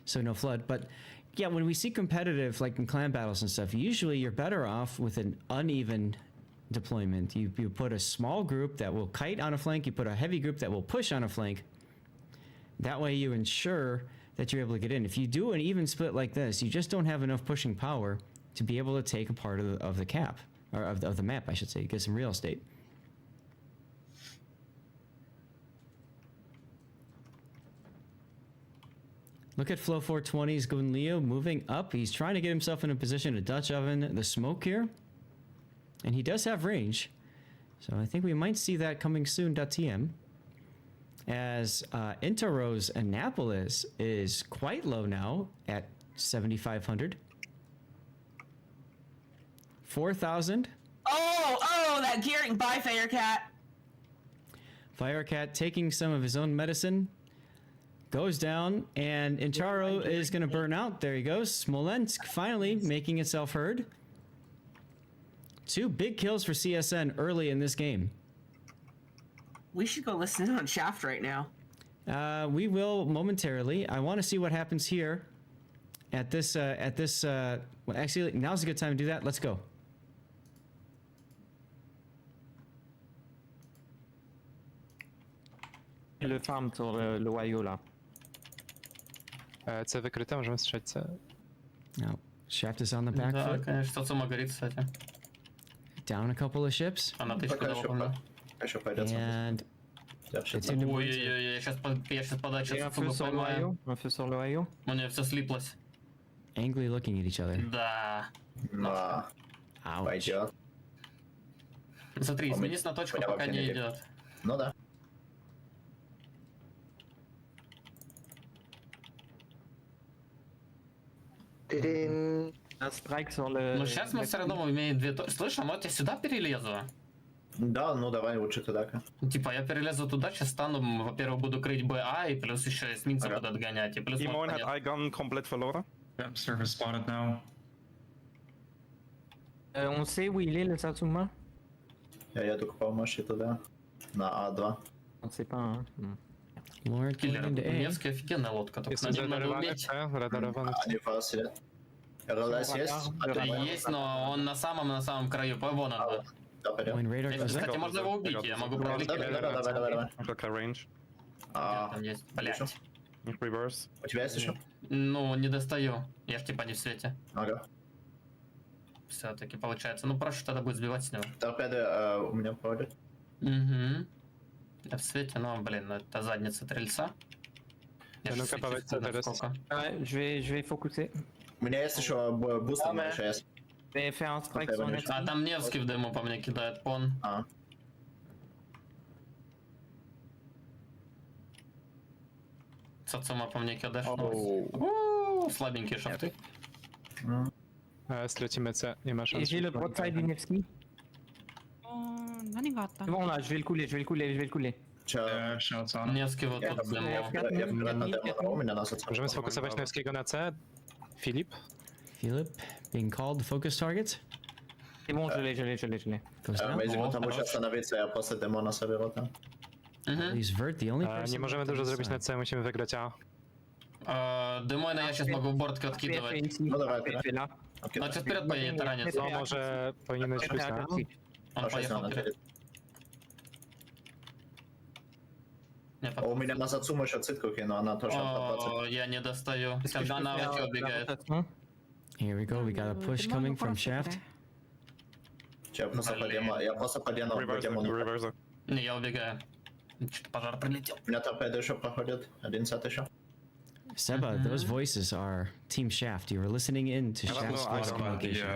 So no flood. But yeah, when we see competitive, like in clan battles and stuff, usually you're better off with an uneven deployment. You put a small group that will kite on a flank, you put a heavy group that will push on a flank. That way you ensure that you're able to get in. If you do an even split like this, you just don't have enough pushing power to be able to take a part of the cap, or of the map, I should say, get some real estate. Look at Flow 420's Golden Leo moving up. He's trying to get himself in a position to Dutch oven the smoke here. And he does have range. So I think we might see that coming soon, .tm. As Intero's Annapolis is quite low now at 7,500. 4,000. Oh, that gearing. Bye, Firecat. Firecat taking some of his own medicine. Goes down, and Incharo is going to burn out. There he goes. Smolensk finally making itself heard. 2 big kills for CSN early in this game. We should go listen in on Shaft right now. We will momentarily. I want to see what happens here at this, well, actually, now's a good time to do that. Let's go. Le farm sur le Wayo là. Це вykryte, możemy strzelić C. No. Shaft is on the back Да, foot. конечно, Сацума горит, кстати. Down a couple of ships. Она тычку дала, по-моему. And Ой-ой-ой, я сейчас подачу Сацума поймаю. У меня все слиплось. angrily looking at each other. Да. Ouch. Смотри, изменись на точку, пока не идет. Ну да. Но сейчас мы все равно имеем 2 точки. Слышь, а может я сюда перелезу? Да, ну давай лучше туда-ка. Типа я перелезу туда, сейчас стану, во-первых, буду крыть БА, и плюс еще эсминца буду отгонять, и плюс... Imoen hat Icon komplett verloren. Yep, surface spotted now. On sait où il est le Satsuma? Я еду к помощи туда. На А2. On sait pas, hein. Lord Киллер, going into A. немецкая офигенная лодка, только на нем надо уметь. Они вас есть. РЛС есть? Есть, но он на самом краю, вон он. When radar goes Кстати, up. можно его убить, я могу пролететь. Давай. Только range. Там есть, блядь. Reverse. У тебя есть еще? Ну, не достаю, я ж типа не в свете. Ага. Все-таки получается, ну прошу, тогда будет сбивать с него. Торпеды у меня проходят. Угу. Я в свете, но, блин, ну это задница трельца. Я ж в свете всегда сколько. Je vais focuser. У меня есть еще бустер на ШС. Je vais faire un strike sur Netflix. А там Невский в дыму по мне кидает пон. Сацума по мне кидаешь. Слабенькие шафты. Stracimy C, nie ma szans. Et j'ai le broadside du Nevsky. Bon là, je vais le couler, je vais le couler, je vais le couler. Невский вот тут в дыму. Możemy sfokusować Nevskiego na C. Filip? Philip being called the focus target. C'est bon, je l'ai. Goes down. Если мы там лучше остановиться, я после демона соберу там. He's Vert, the only person Nie możemy dużo zrobić na C, musimy wygrać A. Дымойна я сейчас могу в бортке откидывать. Ну давай. Но сейчас вперед поедет ранец. No może powinieneś pójść na... Он поехал вперед. У меня на Сацуму еще цитку кину, она тоже О, я не достаю. Когда она вообще убегает. Here we go. We got a push coming from Shaft. Я просто по демону. Не, я убегаю. Что-то пожар прилетел. У меня торпеды еще проходят. 1 сет еще. Seba, those voices are Team Shaft. You were listening in to Shaft's voice communication.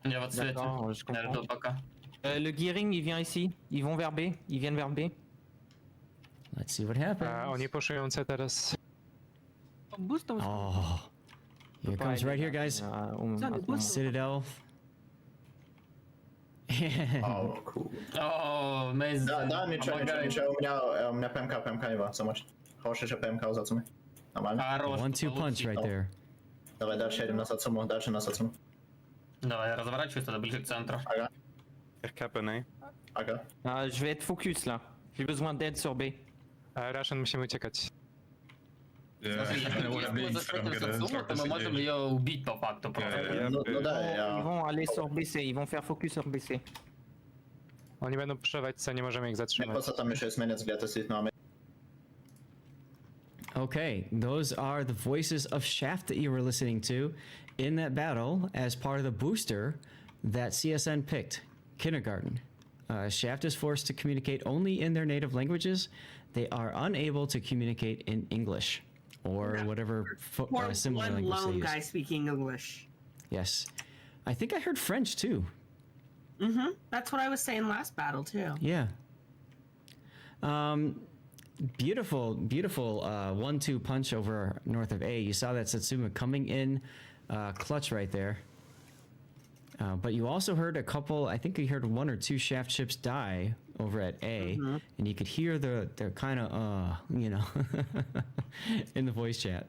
Я вот в свете. Я жду пока. Le gearing, il vient ici. Ils vont vers B. Ils viennent vers B. Let's see what happens. Oni puszują C teraz. Oh. Here it comes right here, guys. Citadel. Oh, cool. О, amazing. Да, ничего. У меня ПМК его, замочь. Хороший же ПМК у Сацумы. Нормально. 1-2 punch right there. Давай дальше едем на Сацуму, Давай, я разворачиваюсь тогда ближе к центру. Ага. Ага. Je vais être focus là. J'ai besoin d'aide sur B. Russian, musimy uciekać. Мы можем ее убить по факту просто. Ну да, Ils vont aller sur BC. Ils vont faire focus sur BC. Oni będą puszować C, nie możemy ich Я zatrzymać. просто там еще эсминец где-то сидит на аме. Okay, those are the voices of Shaft that you were listening to in that battle as part of the booster that CSN picked, Kindergarten. Shaft is forced to communicate only in their native languages. They are unable to communicate in English or whatever similar one language they lone use. guy speaking English. Yes. I think I heard French too. Mm-hmm. That's what I was saying last battle too. Yeah. Beautiful 1-2 punch over north of A. You saw that Satsuma coming in clutch right there. But you also heard a couple, I think you heard 1 or 2 shaft ships die over at A, and you could hear the kind of, you know, in the voice chat.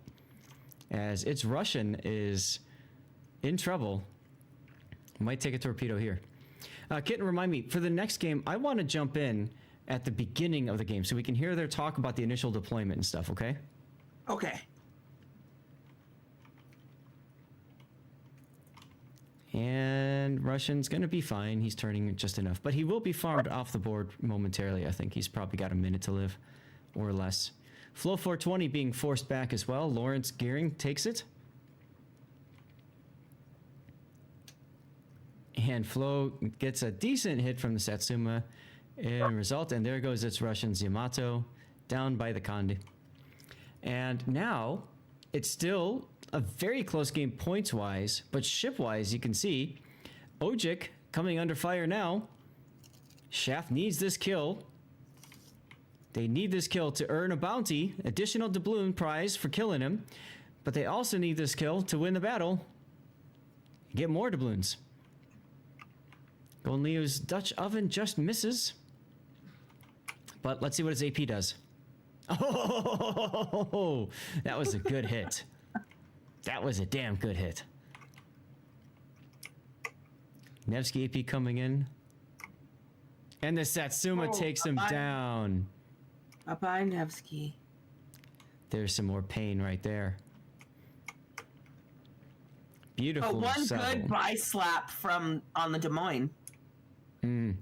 As its Russian is in trouble. Might take a torpedo here. Kitten, remind me, for the next game, I want to jump in at the beginning of the game so we can hear their talk about the initial deployment and stuff, okay? Okay. And Russian's going to be fine. He's turning just enough. But he will be farmed off the board momentarily. I think he's probably got a minute to live or less. Flow 420 being forced back as well. Lawrence Gearing takes it. And Flo gets a decent hit from the Satsuma in result. And there goes its Russian's Yamato down by the Kandi. And now it's still a very close game points-wise, but ship-wise, you can see Ojik coming under fire now. Shaft needs this kill. They need this kill to earn a bounty, additional doubloon prize for killing him, but they also need this kill to win the battle. Get more doubloons. Golden Leo's Dutch oven just misses. But let's see what his AP does. Oh, that was a good hit. That was a damn good hit. Nevsky AP coming in. And the Satsuma takes him down. Bye-bye, Nevsky. There's some more pain right there. Beautiful. But one subtle. good buy slap from on the Des Moines. On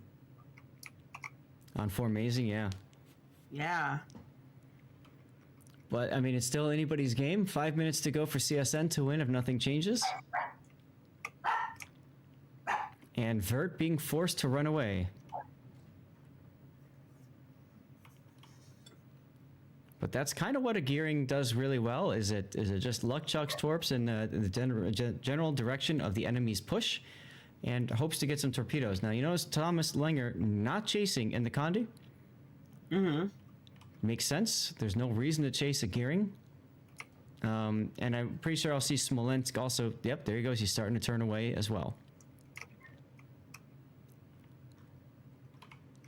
Formazing, yeah. Yeah. But, I mean, it's still anybody's game. 5 minutes to go for CSN to win if nothing changes. And Vert being forced to run away. But that's kind of what a Gearing does really well. Is it just luck chucks torps in the general direction of the enemy's push and hopes to get some torpedoes. Now, you notice Thomas Langer not chasing in the Kandi? Mm-hmm. Makes sense. There's no reason to chase a Gearing. And I'm pretty sure I'll see Smolensk also. Yep, there he goes. He's starting to turn away as well.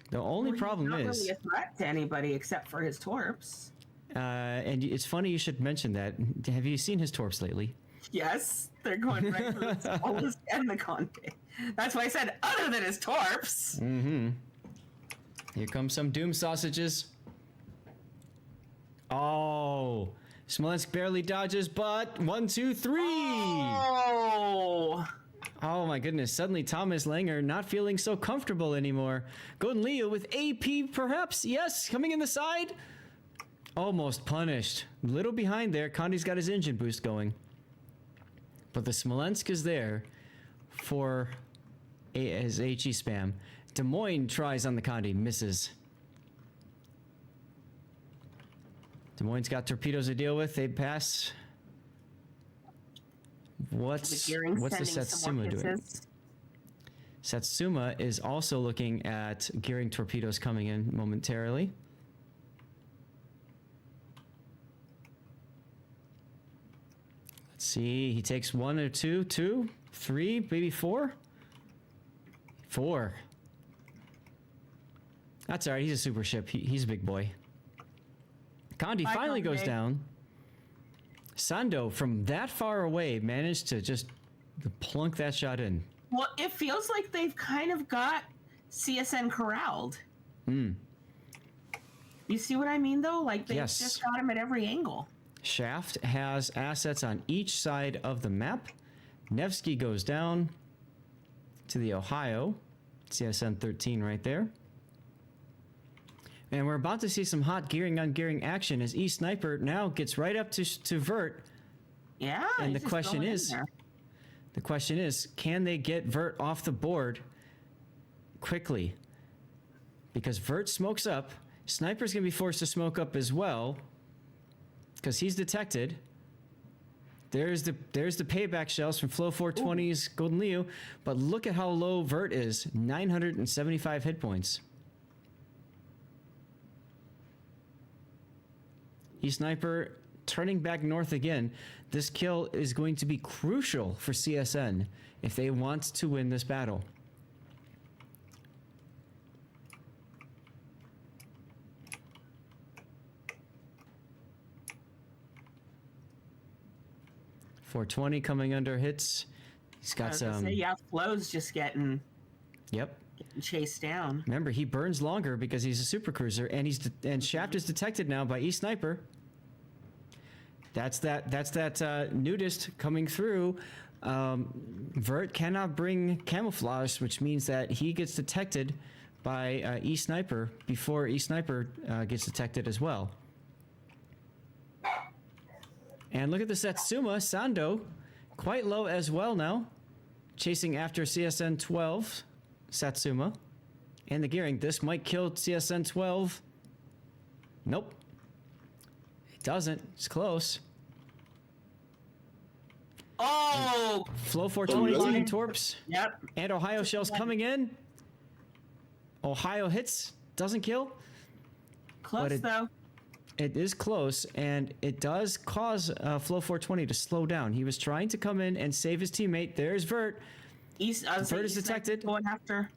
The only problem he's not is... really a threat to anybody except for his torps. And it's funny you should mention that. Have you seen his torps lately? Yes, they're going right for the Smolensk and the Conte. That's why I said other than his torps. Mm-hmm. Here comes some Doom sausages. Oh, Smolensk barely dodges, but 1, 2, 3. Oh. Oh my goodness, suddenly Thomas Langer not feeling so comfortable anymore. Golden Leo with AP perhaps, yes, coming in the side. Almost punished. Little behind there, Condi's got his engine boost going. But the Smolensk is there for his HE spam. Des Moines tries on the Condi, misses. Des Moines got torpedoes to deal with, they pass. What's the Satsuma doing? Satsuma is also looking at Gearing torpedoes coming in momentarily. Let's see, he takes 1 or 2, 2, 3, maybe 4? 4. That's alright, he's a super ship. He's a big boy. Condi finally goes down. Sando, from that far away, managed to just plunk that shot in. Well, it feels like they've kind of got CSN corralled. Hmm. You see what I mean, though? Like, they've Yes. just got him at every angle. Shaft has assets on each side of the map. Nevsky goes down to the Ohio. CSN 13 right there. And we're about to see some hot Gearing on Gearing action as E-Sniper now gets right up to Vert. Yeah. And he's the just question going in is, there. can they get Vert off the board quickly? Because Vert smokes up. Sniper's going to be forced to smoke up as well because he's detected. There's the payback shells from Flow 420's Golden Leo, but look at how low Vert is, 975 hit points. E-Sniper turning back north again. This kill is going to be crucial for CSN if they want to win this battle. .420 coming under hits. He's got some. Yeah, Flo's just getting. Yep. Chased down. Remember, he burns longer because he's a super cruiser, and and Shaft is detected now by E-Sniper. That's that nudist coming through. Vert cannot bring camouflage, which means that he gets detected by E-Sniper before E-Sniper gets detected as well. And look at the Satsuma, Sando, quite low as well now, chasing after CSN 12, Satsuma, and the gearing. This might kill CSN 12. Nope. It doesn't. It's close. Oh! Flow 420 leading Torps. Yep. And Ohio shells coming in. Ohio hits, doesn't kill. Close though. It is close, and it does cause Flow 420 to slow down. He was trying to come in and save his teammate. There's Vert. Vert is detected. Going after.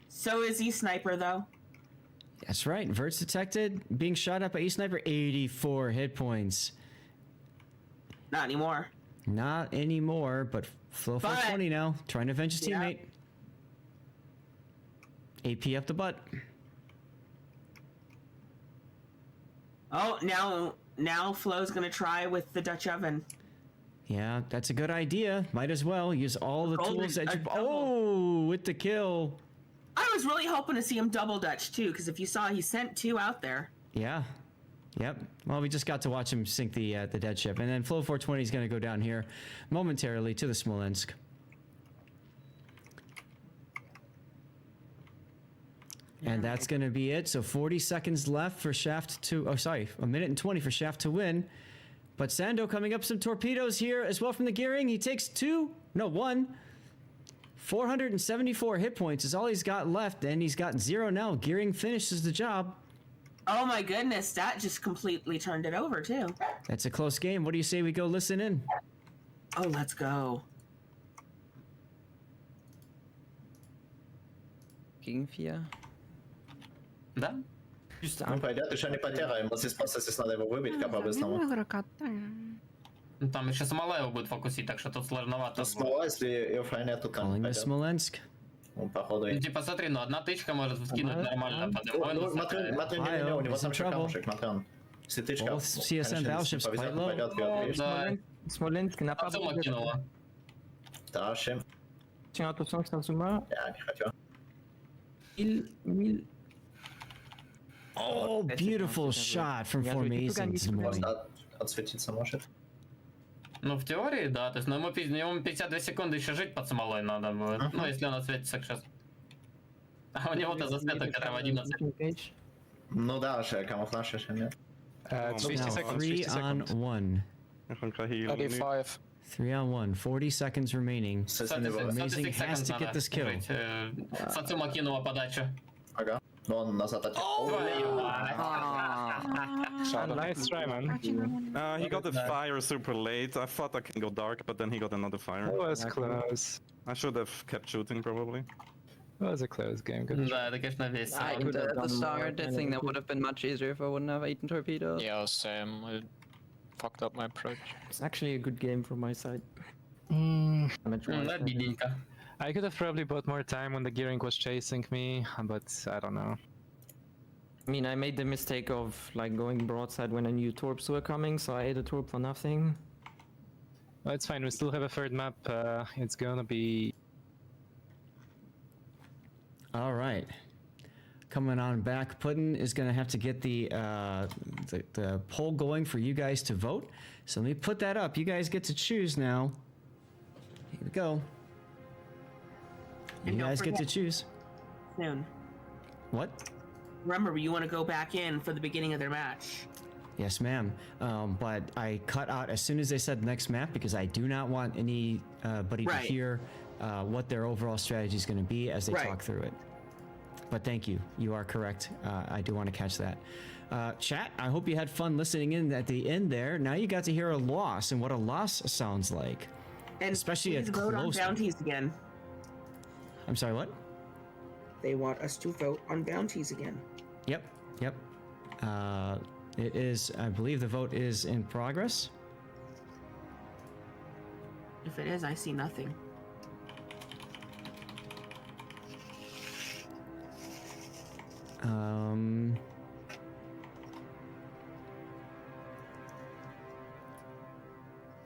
So is E-Sniper though. That's right. Vert's detected. Being shot at by E-Sniper. 84 hit points. Not anymore. Not anymore, but Flow 420 now. Trying to avenge his teammate. AP up the butt. Oh, now Flo's gonna try with the Dutch oven. Yeah, that's a good idea. Might as well use all the tools that you. Oh, with the kill. I was really hoping to see him double Dutch too, because if you saw, he sent 2 out there. Yeah. Yep. Well, we just got to watch him sink the dead ship, and then Flow 420 is going to go down here momentarily to the Smolensk. And that's going to be it. So 40 seconds left for Shaft to... Oh, sorry. 1 minute and 20 for Shaft to win. But Sando coming up some torpedoes here as well from the gearing. He takes 1. 474 hit points is all he's got left, and he's got 0 now. Gearing finishes the job. Oh my goodness, that just completely turned it over too. That's a close game. What do you say we go listen in? Oh, let's go. Gegen 4. Да? Ну, пойдет, еще не потеряем. Вот здесь просто здесь надо его выбить, по-быстрому. Ну, там еще смола его будет фокусить, так что тут сложновато. Смола, если его нету, там Calling the Smolensk. Ну, походу... Ну, типа, смотри, ну, одна тычка может вкинуть нормально. Ну, смотри, не, у него там еще камушек, Матрон. Если тычка... CSN Battleships quite low. Smolensk n'a pas beaucoup de... Да, Шим. Tiens, attention, Satsuma. Я не хочу. 1000. Oh, beautiful shot from formation. Отсветиться может. Ну, в теории, да. То есть, ему 52 секунды еще жить под смолой надо будет. Ну, если он отсветится сейчас. А у него-то засветок это в 11. Ну да, ще камуфлаж еще нет. 60 seconds. 3 on 1. 35. 3 on 1. 40 seconds remaining. Amazing has to get this kill. Сацума кинула подачу. Ага. Но он назад от... Nice try, man. He got the fire super late. I thought I can go dark, but then he got another fire. It was close. I should have kept shooting, probably. It was a close game. Good. Да, это, конечно, весело. I could at the start, I think that would have been much easier if I wouldn't have eaten torpedoes. Yeah, same. I fucked up my approach. It's actually a good game from my side. Обидненько. I could have probably bought more time when the gearing was chasing me, but I don't know. I mean, I made the mistake of like going broadside when I knew torps were coming, so I ate a torp for nothing. Well, it's fine. We still have a third map. It's gonna be... All right. Coming on back, Puddin is going to have to get the poll going for you guys to vote. So let me put that up. You guys get to choose now. Here we go. You guys get to choose. Soon. What? Remember, you want to go back in for the beginning of their match. Yes, ma'am. But I cut out as soon as they said next map because I do not want anybody to hear what their overall strategy is going to be as they talk through it. But thank you. You are correct. I do want to catch that. Chat, I hope you had fun listening in at the end there. Now you got to hear a loss and what a loss sounds like. And especially please at vote on close. bounties again. I'm sorry, what? They want us to vote on bounties again. Yep. It is, I believe the vote is in progress. If it is, I see nothing.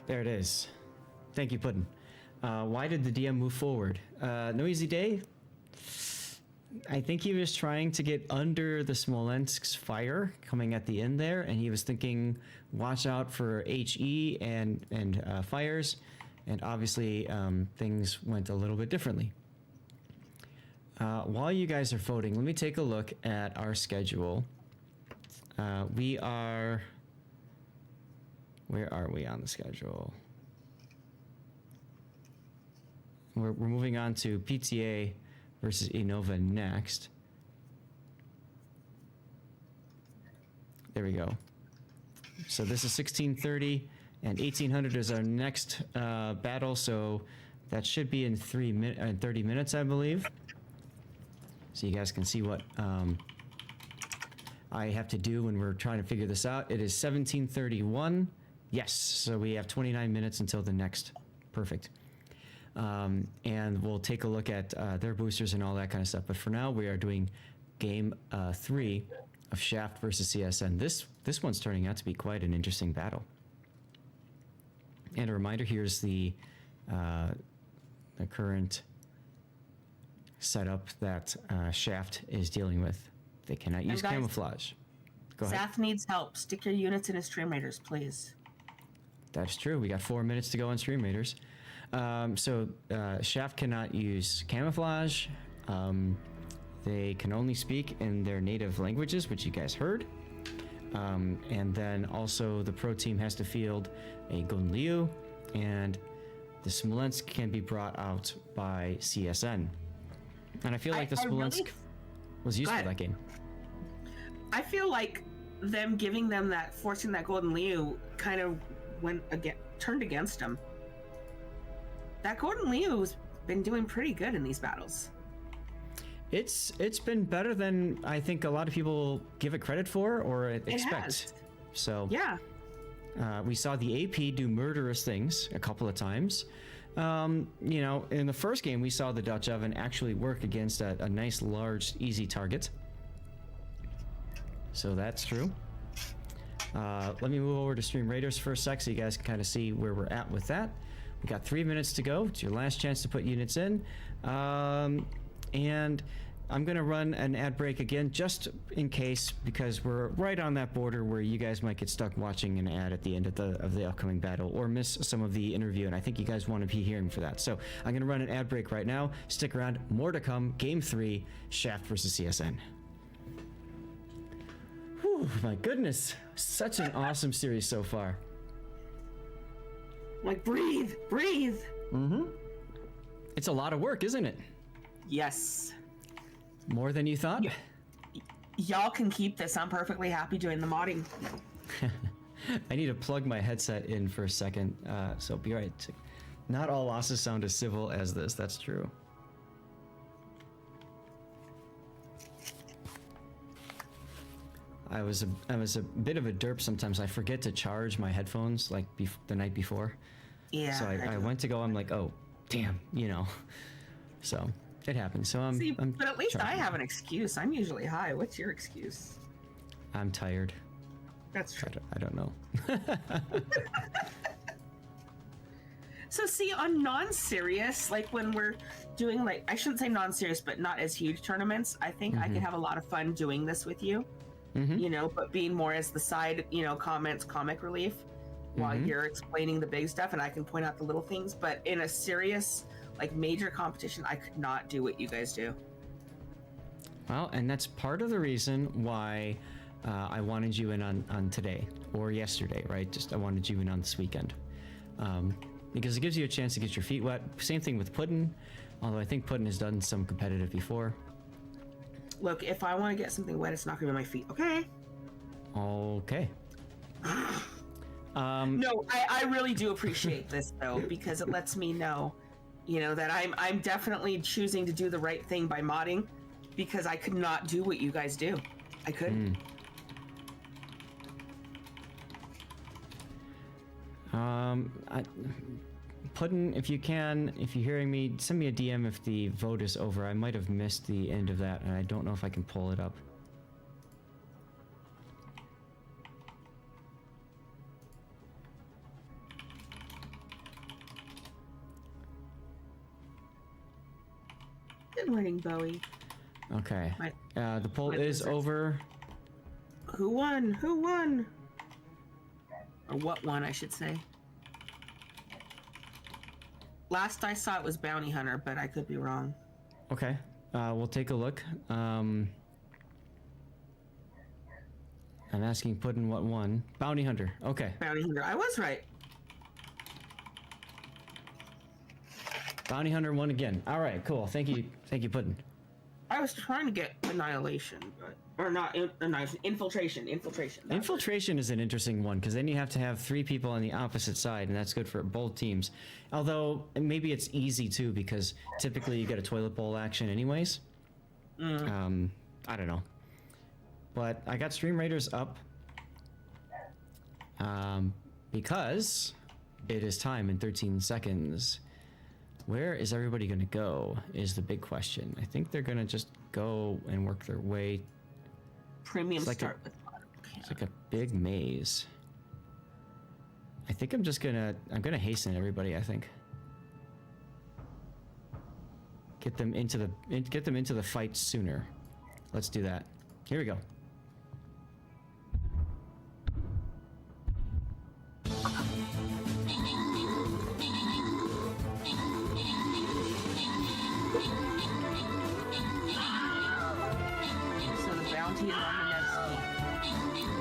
There it is. Thank you, Puddin. Why did the DM move forward? No easy day. I think he was trying to get under the Smolensk's fire coming at the end there, and he was thinking, watch out for HE and fires, and obviously things went a little bit differently. While you guys are voting, let me take a look at our schedule. We are... Where are we on the schedule? We're moving on to PTA versus Innova next. There we go. So this is 1630 and 1800 is our next battle. So that should be in 30 minutes, I believe. So you guys can see what I have to do when we're trying to figure this out. It is 1731. Yes, so we have 29 minutes until the next. Perfect. And we'll take a look at their boosters and all that kind of stuff. But for now, we are doing game 3 of Shaft versus CSN. This one's turning out to be quite an interesting battle. And a reminder, here's the current setup that Shaft is dealing with. They cannot use camouflage. Go ahead. Zath needs help. Stick your units in his Stream Raiders, please. That's true. We got 4 minutes to go on Stream Raiders. So Shaft cannot use camouflage. They can only speak in their native languages, which you guys heard. And then also the pro team has to field a Golden Liu, and the Smolensk can be brought out by CSN. And I feel like the Smolensk was used for that game. I feel like them giving them that, forcing that Golden Liu kind of turned against them. That Golden Liu's been doing pretty good in these battles. It's been better than I think a lot of people give it credit for or expect. So yeah, we saw the AP do murderous things a couple of times. You know, in the first game we saw the Dutch oven actually work against a nice, large, easy target. So that's true. Let me move over to Stream Raiders for a sec so you guys can kind of see where we're at with that. We got 3 minutes to go. It's your last chance to put units in. And I'm going to run an ad break again just in case, because we're right on that border where you guys might get stuck watching an ad at the end of the upcoming battle or miss some of the interview, and I think you guys want to be hearing for that. So I'm going to run an ad break right now. Stick around. More to come. Game 3, Shaft versus CSN. Whew, my goodness. Such an awesome series so far. Like, breathe. Mm-hmm. It's a lot of work, isn't it? Yes. More than you thought? Y'all can keep this. I'm perfectly happy doing the modding. I need to plug my headset in for a second, so be right. Not all losses sound as civil as this, that's true. I was a bit of a derp sometimes. I forget to charge my headphones like the night before. Yeah. So I went to go, I'm like, oh, damn, you know. So it happens. So but at least I have an excuse. I'm usually high. What's your excuse? I'm tired. That's true. I don't know. So see, on non-serious, like when we're doing like, I shouldn't say non-serious, but not as huge tournaments, I think I could have a lot of fun doing this with you. You know, but being more as the side, you know, comments, comic relief while you're explaining the big stuff, and I can point out the little things. But in a serious, like major competition, I could not do what you guys do. Well, and that's part of the reason why I wanted you in on today or yesterday, right? Just I wanted you in on this weekend because it gives you a chance to get your feet wet. Same thing with Puddin, although I think Puddin has done some competitive before. Look, if I want to get something wet, it's not going to be my feet, okay? Okay. No, I really do appreciate this though, because it lets me know, that I'm definitely choosing to do the right thing by modding, because I could not do what you guys do. I couldn't. Puddin', if you can, if you're hearing me, send me a DM if the vote is over. I might have missed the end of that, and I don't know if I can pull it up. Good morning, Bowie. Okay. The poll is over. Who won? Who won? Or what won, I should say. Last I saw it was Bounty Hunter, but I could be wrong. Okay. We'll take a look. I'm asking Puddin' what won. Bounty Hunter. Okay. Bounty Hunter. I was right. Bounty Hunter won again. All right, cool. Thank you, Puddin'. I was trying to get Annihilation, or not Annihilation, Infiltration. Infiltration is an interesting one because then you have to have 3 people on the opposite side, and that's good for both teams. Although maybe it's easy too because typically you get a toilet bowl action anyways. I don't know, but I got Stream Raiders up because it is time in 13 seconds. Where is everybody gonna go is the big question. I think they're gonna just go and work their way. Premium It's start it's like a big maze. I think I'm gonna hasten everybody, I think. Get them into the fight sooner. Let's do that. Here we go.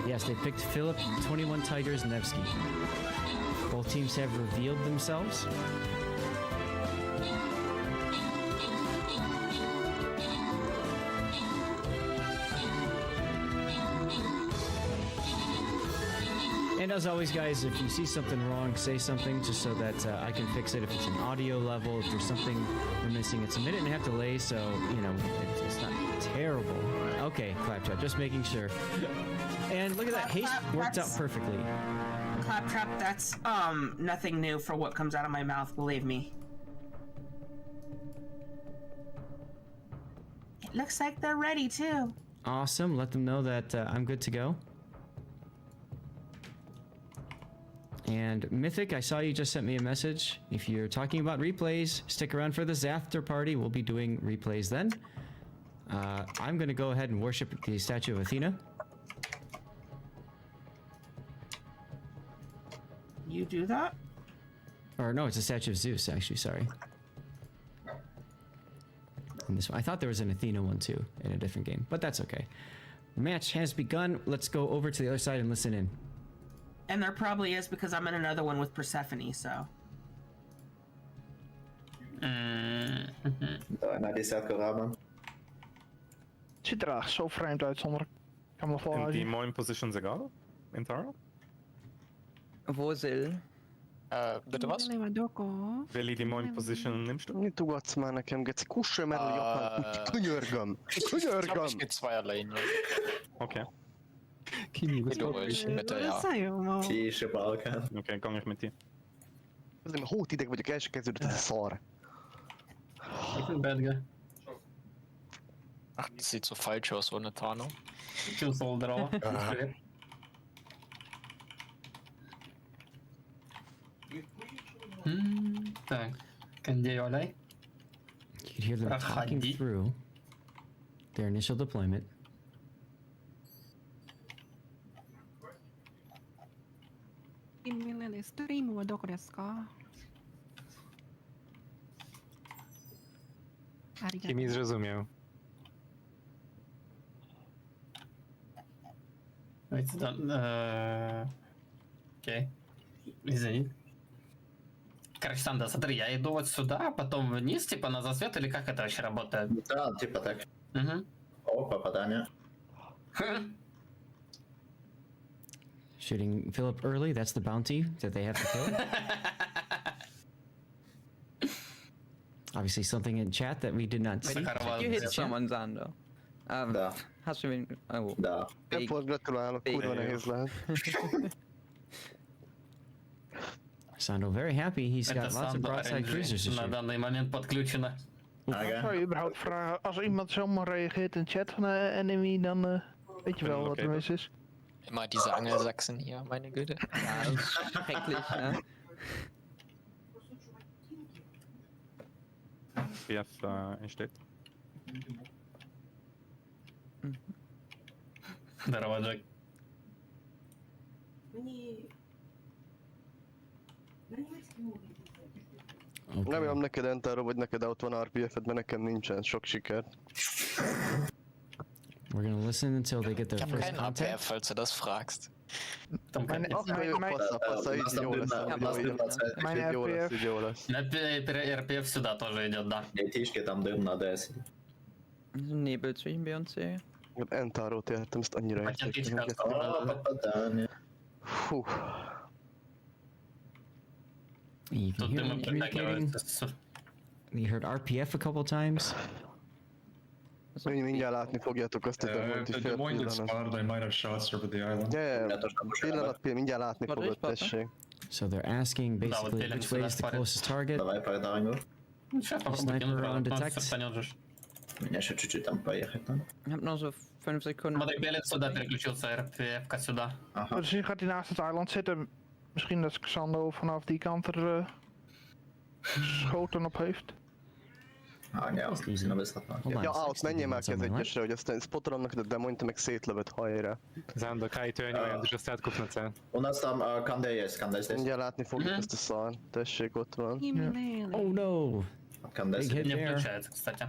Yes, they picked Philip 21 Tigers Nevsky. Both teams have revealed themselves. And as always, guys, if you see something wrong, say something just so that I can fix it. If it's an audio level, if there's something we're missing, it's a 1.5 delay, so, it's not terrible. Okay, Claptrap, just making sure. And look at that, haste worked out perfectly. Claptrap, that's nothing new for what comes out of my mouth, believe me. It looks like they're ready too. Awesome, let them know that I'm good to go. And Mythic, I saw you just sent me a message. If you're talking about replays, stick around for the Zafter party. We'll be doing replays then. I'm gonna go ahead and worship the statue of Athena. You do that? Or no, it's a statue of Zeus, actually, sorry. And this one, I thought there was an Athena one too in a different game, but that's okay. The match has begun. Let's go over to the other side and listen in. And there probably is because I'm in another one with Persephone, so. Ziet er echt zo vreemd uit zonder camouflage. En die mooi in position zegal? In Taro? Vozel. Bitte was? Veli die mooi in position nimmst du? Mit tudsz már nekem, Geci, kussolj már a japán, könyörgöm! Könyörgöm! Ich geht zweierlei. Okay. Logisch, bitte, ja. Késő Balkán. Okay, gang ich mit dir. Azért, mert hótideg vagyok, első kezdődött ez a szar. Ich bin bad guy. Ach, das sieht so falsch aus ohne Tarnung. Too soul draw. Так, Candiolai. You could hear them talking through their initial deployment. Kimi zrozumiał. It's done. Окей. Извини. Короче, Санда, смотри, я иду вот сюда, а потом вниз, типа на засвет, или как это вообще работает? Да, типа так. Угу. О, попадание. Shooting Philip early, that's the bounty that they have to kill. Obviously something in chat that we did not see. You hit someone, Zando. Hast du wen... Oh. Da. Gratulálok, kurva nehéz lehet. Sando very happy. He's got lots of broadside cruisers to shoot. На данный момент подключено. Zou je überhaupt vragen, als iemand zomaar reageert in chat van een enemy, dan weet je wel wat er mis is. Immer diese Angelsachsen hier, meine Güte. Ja, das ist schrecklich, ja. PF entsteht. Здорово, Джек. Okay. Remélem neked Entaro, vagy neked ott van RPF-ed, mert nekem nincsen. Sok sikert. We're gonna listen until they get their Ich habe first keinen contact. APF, falls du das fragst. Mijn RPF сюда тоже идет, да. Тишки там дым на DS. Nebel zwischen B und C. Entárót értem, ezt annyira értem. Fú. You can hear them communicating. You heard RPF a couple times. Mindjárt látni fogjátok azt, hogy demont is fél pillanat. Mindjárt látni fogod, tessék. So they're asking basically which way is the closest target. Sniper on detect. Меня еще чуть-чуть там поехать надо. Ich hab noch so 5 Sekunden. Смотри, белец сюда переключился, RPF-ка сюда. Misschien gaat hij naast het eiland zitten. Misschien dat Xando vanaf die kant er schoten op heeft. Ja, out, menjél már kezdetjesre, hogy aztán spotolom neked a demonyt, meg szétlövöd hajra. Zando, Kajtő, olyan is azt átkopnacál. У нас там Кандея есть, Кандея здесь. Mindjárt látni fogjuk ezt a szar. Tessék, ott van. Oh no! Кандея Big hit Не there. включается, кстати.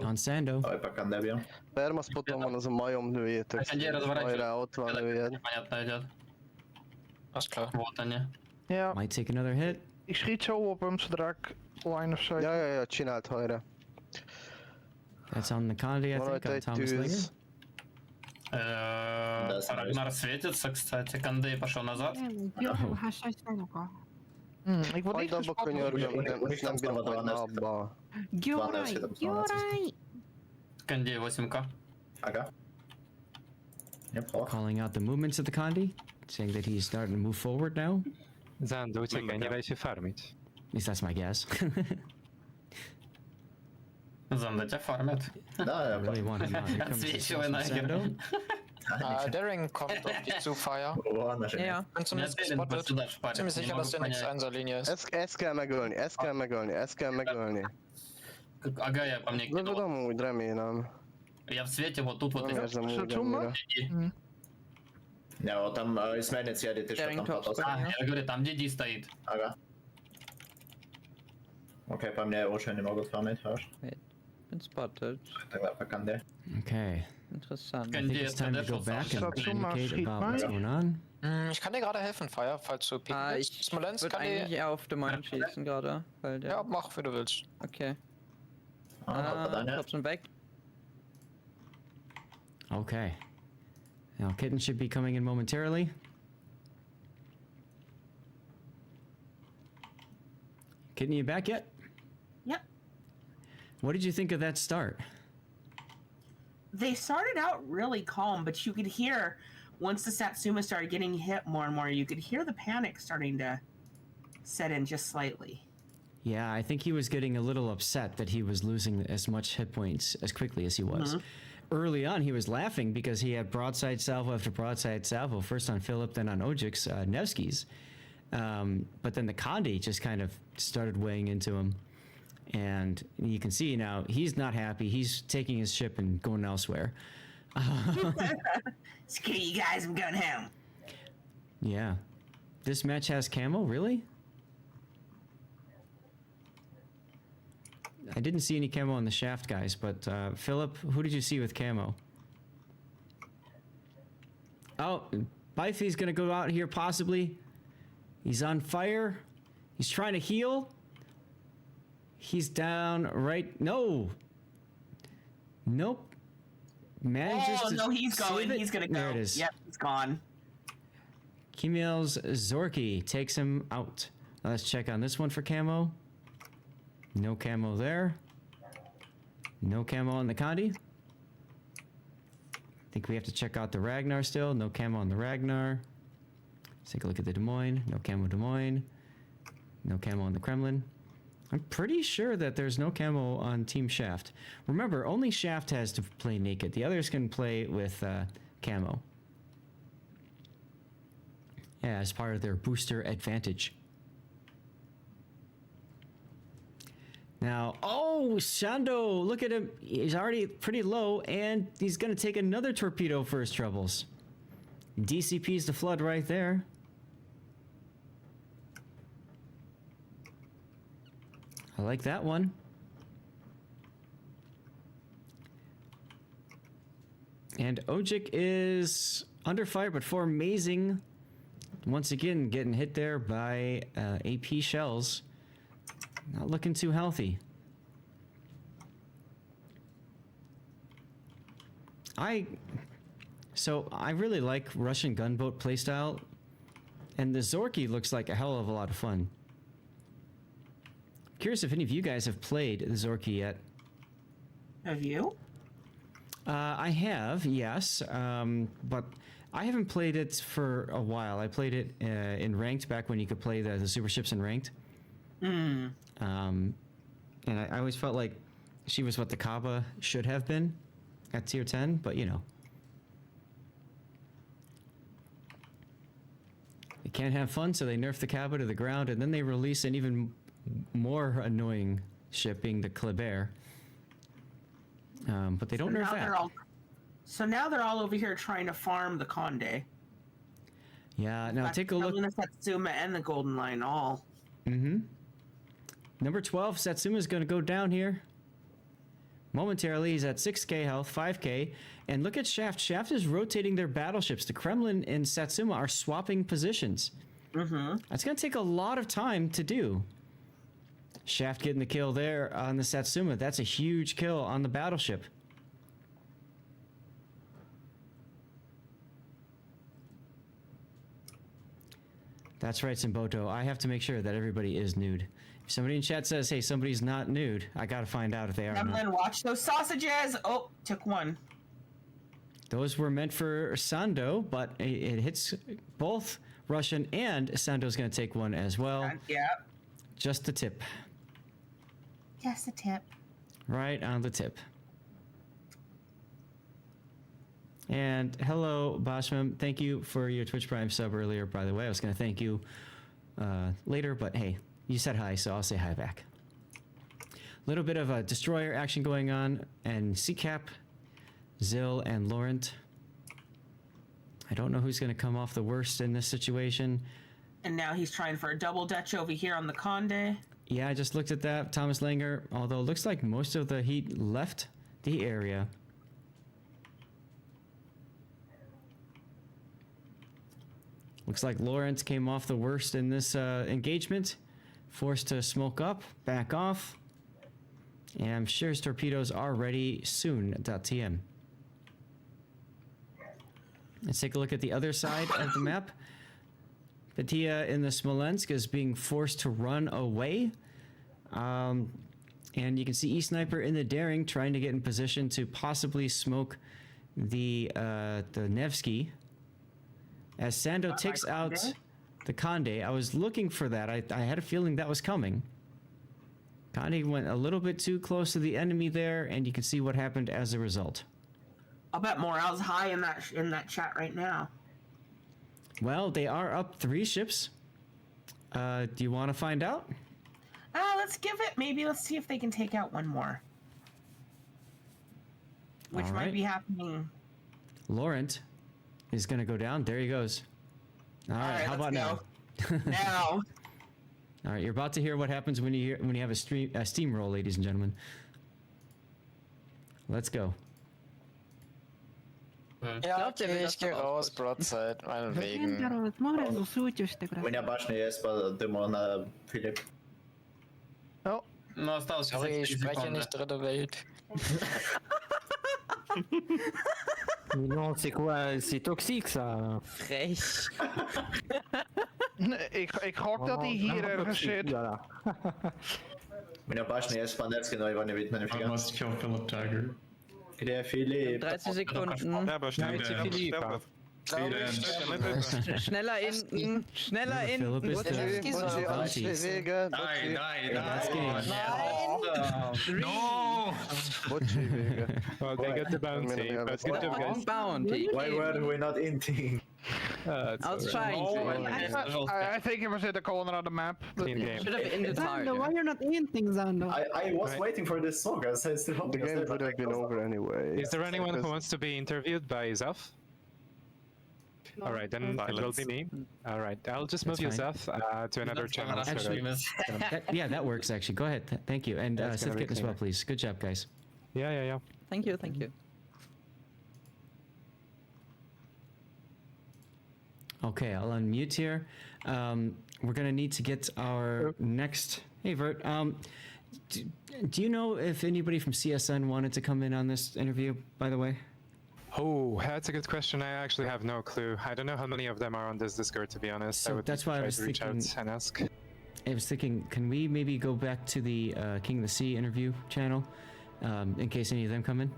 On Sando. Давай по Кандебию. Permaspoton van az a majom nőjétek. Hajrá, ott van nőjed. Понятно идет. That's klar. Вот они. Ja. Might take another hit. Ik schiet zo op hem zodra ik line of sight. Ja, csinált hajrá. That's on the Conde, I think, on Thomas Langer. Рагнар светится, кстати. Кандей пошел назад. Ik word niet gespoten. nem bírom hagyni abba. Кандей 8К. Ага. Calling out the movements of the Conde, saying that he's starting to move forward now. Zando, uciekaj, nie daj się farmić. At least that's my guess. Занда тебя фармят. Да, я really want him out. Here comes this Отсвечивай нахер. Daring kommt auf dich zu, Fire. Ja. Und zumindest gespottet. Ziemlich sicher, dass der nächste Einserlinie ist. Ezt kell megölni, ezt kell megölni, ezt kell megölni. Ага, я по мне кинул. Amúgy remélem. Я в свете вот тут вот. Не, вот там изменец едет, и что там потом? Я говорю, там Диди стоит. Ага. Окей, по мне уже не могут фармить, хорошо. Been spotted. Тогда по Канде. Okay. Interessant. I think it's time to go back and communicate about what's going on. Ich kann dir gerade helfen, Fire, falls du picken willst. Smolensk würde kann eigentlich auf den Mine schießen gerade. Weil der... Ja, mach, wie du willst. Okay. Kopf sind weg. Okay. Now, Kitten should be coming in momentarily. Kitten, you back yet? Yep. What did you think of that start? They started out really calm, but you could hear, once the Satsuma started getting hit more and more, you could hear the panic starting to set in just slightly. Yeah, I think he was getting a little upset that he was losing as much hit points as quickly as he was. Early on, he was laughing because he had broadside salvo after broadside salvo, first on Philip, then on Ojik's, Nevsky's. But then the Conde just kind of started weighing into him. And you can see now, he's not happy. He's taking his ship and going elsewhere. Screw you guys, I'm going home. Yeah. This match has camo, really? I didn't see any camo on the shaft, guys, but Philip, who did you see with camo? Oh, Byfie's gonna go out here possibly. He's on fire. He's trying to heal. He's down right. No. Nope. Manages Oh, to no, he's going. save it. He's gonna go. There it is. Yep, he's gone. Kimil's Zorky takes him out. Now let's check on this one for camo. No camo there. No camo on the Condi. Think we have to check out the Ragnar still. No camo on the Ragnar. Let's take a look at the Des Moines. No camo Des Moines. No camo on the Kremlin. I'm pretty sure that there's no camo on Team Shaft. Remember, only Shaft has to play naked. The others can play with camo. Yeah, as part of their booster advantage. Now, oh, Shando, look at him. He's already pretty low, and he's going to take another torpedo for his troubles. DCP's the flood right there. I like that one. And Ojik is under fire, but for amazing. Once again, getting hit there by AP shells. Not looking too healthy. I really like Russian gunboat playstyle, and the Zorky looks like a hell of a lot of fun. Curious if any of you guys have played the Zorky yet. Have you? I have, yes, but I haven't played it for a while. I played it in ranked back when you could play the super ships in ranked. And I always felt like she was what the Kaaba should have been at tier 10, but you know. They can't have fun, so they nerf the Kaaba to the ground, and then they release an even more annoying ship, being the Kleber. But they don't nerf that. So now they're all over here trying to farm the Conde. Yeah, now take a look. The Satsuma and the Golden Line all. Mm-hmm. Number 12, Satsuma's going to go down here. Momentarily, he's at 6k health, 5k. And look at Shaft. Shaft is rotating their battleships. The Kremlin and Satsuma are swapping positions. Mm-hmm. That's going to take a lot of time to do. Shaft getting the kill there on the Satsuma. That's a huge kill on the battleship. That's right, Simboto. I have to make sure that everybody is nude. If somebody in chat says, hey, somebody's not nude, I gotta find out if they are. Kremlin, watch those sausages! Oh, took one. Those were meant for Sando, but it hits both Russian and Sando's gonna take one as well. Yeah. Just the tip. Just the tip. Right on the tip. And hello, Bashmam. Thank you for your Twitch Prime sub earlier, by the way. I was going to thank you later, but hey, you said hi, so I'll say hi back. A little bit of a destroyer action going on, and CCAP, Zill, and Laurent. I don't know who's going to come off the worst in this situation. And now he's trying for a double Dutch over here on the Conde. Yeah, I just looked at that. Thomas Langer, although it looks like most of the heat left the area. Looks like Lawrence came off the worst in this engagement. Forced to smoke up, back off. And I'm sure his torpedoes are ready soon. .tm. Let's take a look at the other side of the map. Petia in the Smolensk is being forced to run away. And you can see E-Sniper in the Daring trying to get in position to possibly smoke the Nevsky. As Sando takes out the Conde. I was looking for that. I had a feeling that was coming. Conde went a little bit too close to the enemy there, and you can see what happened as a result. I'll bet morale's high in that chat right now. Well, they are up 3 ships. Do you want to find out? Let's give it. Maybe let's see if they can take out one more. Which might be happening. Laurent is going to go down. There he goes. All right, how about now? Now. All right, you're about to hear what happens when you have a steamroll, ladies and gentlemen. Let's go. Ja, okay, ich geh raus, Broadside, meinetwegen. У меня башня есть по дыму на Филипп. Oh. Ну, осталось Sorry, ich spreche nicht Dritte Welt. Mais non, c'est quoi? C'est toxique ça. Frech. Ik gok dat hij hier ergens zit. Meneer Baschny is van net genau, wann wird meine I must kill Philip Tiger. Der Philipp. 30 Sekunden. Ja, aber schnell, Schneller hinten. Schneller Philip hinten. is the bounty. No! Okay, get the bounty. But good job, guys. Bounty. Why were we not inting? I was trying to. I think he was in the corner of the map. Clean game. Should have ended Xander, why you're not inting, Xander? I was waiting for this song. I said still The game would have been over anyway. Is there anyone who wants to be interviewed by Zaf? All right, then it will be me. All right, I'll just move you, Zaf, to another channel. Yeah, that works actually. Go ahead. Thank you. And Sith Kitten as well, please. Good job, guys. Yeah. Thank you, thank you. Okay, I'll unmute here. We're gonna need to get our next. Hey, Vert. Do you know if anybody from CSN wanted to come in on this interview? By the way. Oh, that's a good question. I actually have no clue. I don't know how many of them are on this Discord, to be honest. So that's why I was reach thinking. out and ask. I was thinking, can we maybe go back to the King of the Sea interview channel, in case any of them come in?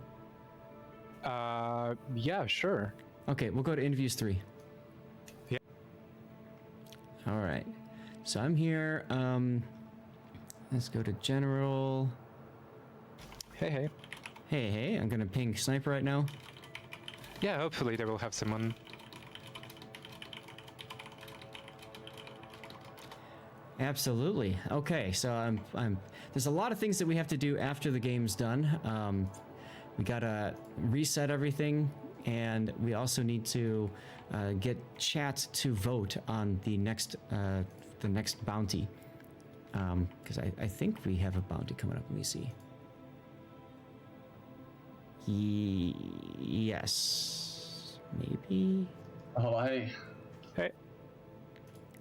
Yeah, sure. Okay, we'll go to interviews 3. Yeah. All right. So I'm here. Let's go to general. Hey. Hey. I'm gonna ping Sniper right now. Yeah, hopefully they will have someone. Absolutely. Okay, so I'm. There's a lot of things that we have to do after the game's done. We gotta reset everything, and we also need to get chat to vote on the next bounty. Because I think we have a bounty coming up. Let me see. Yes, maybe. Oh, hey.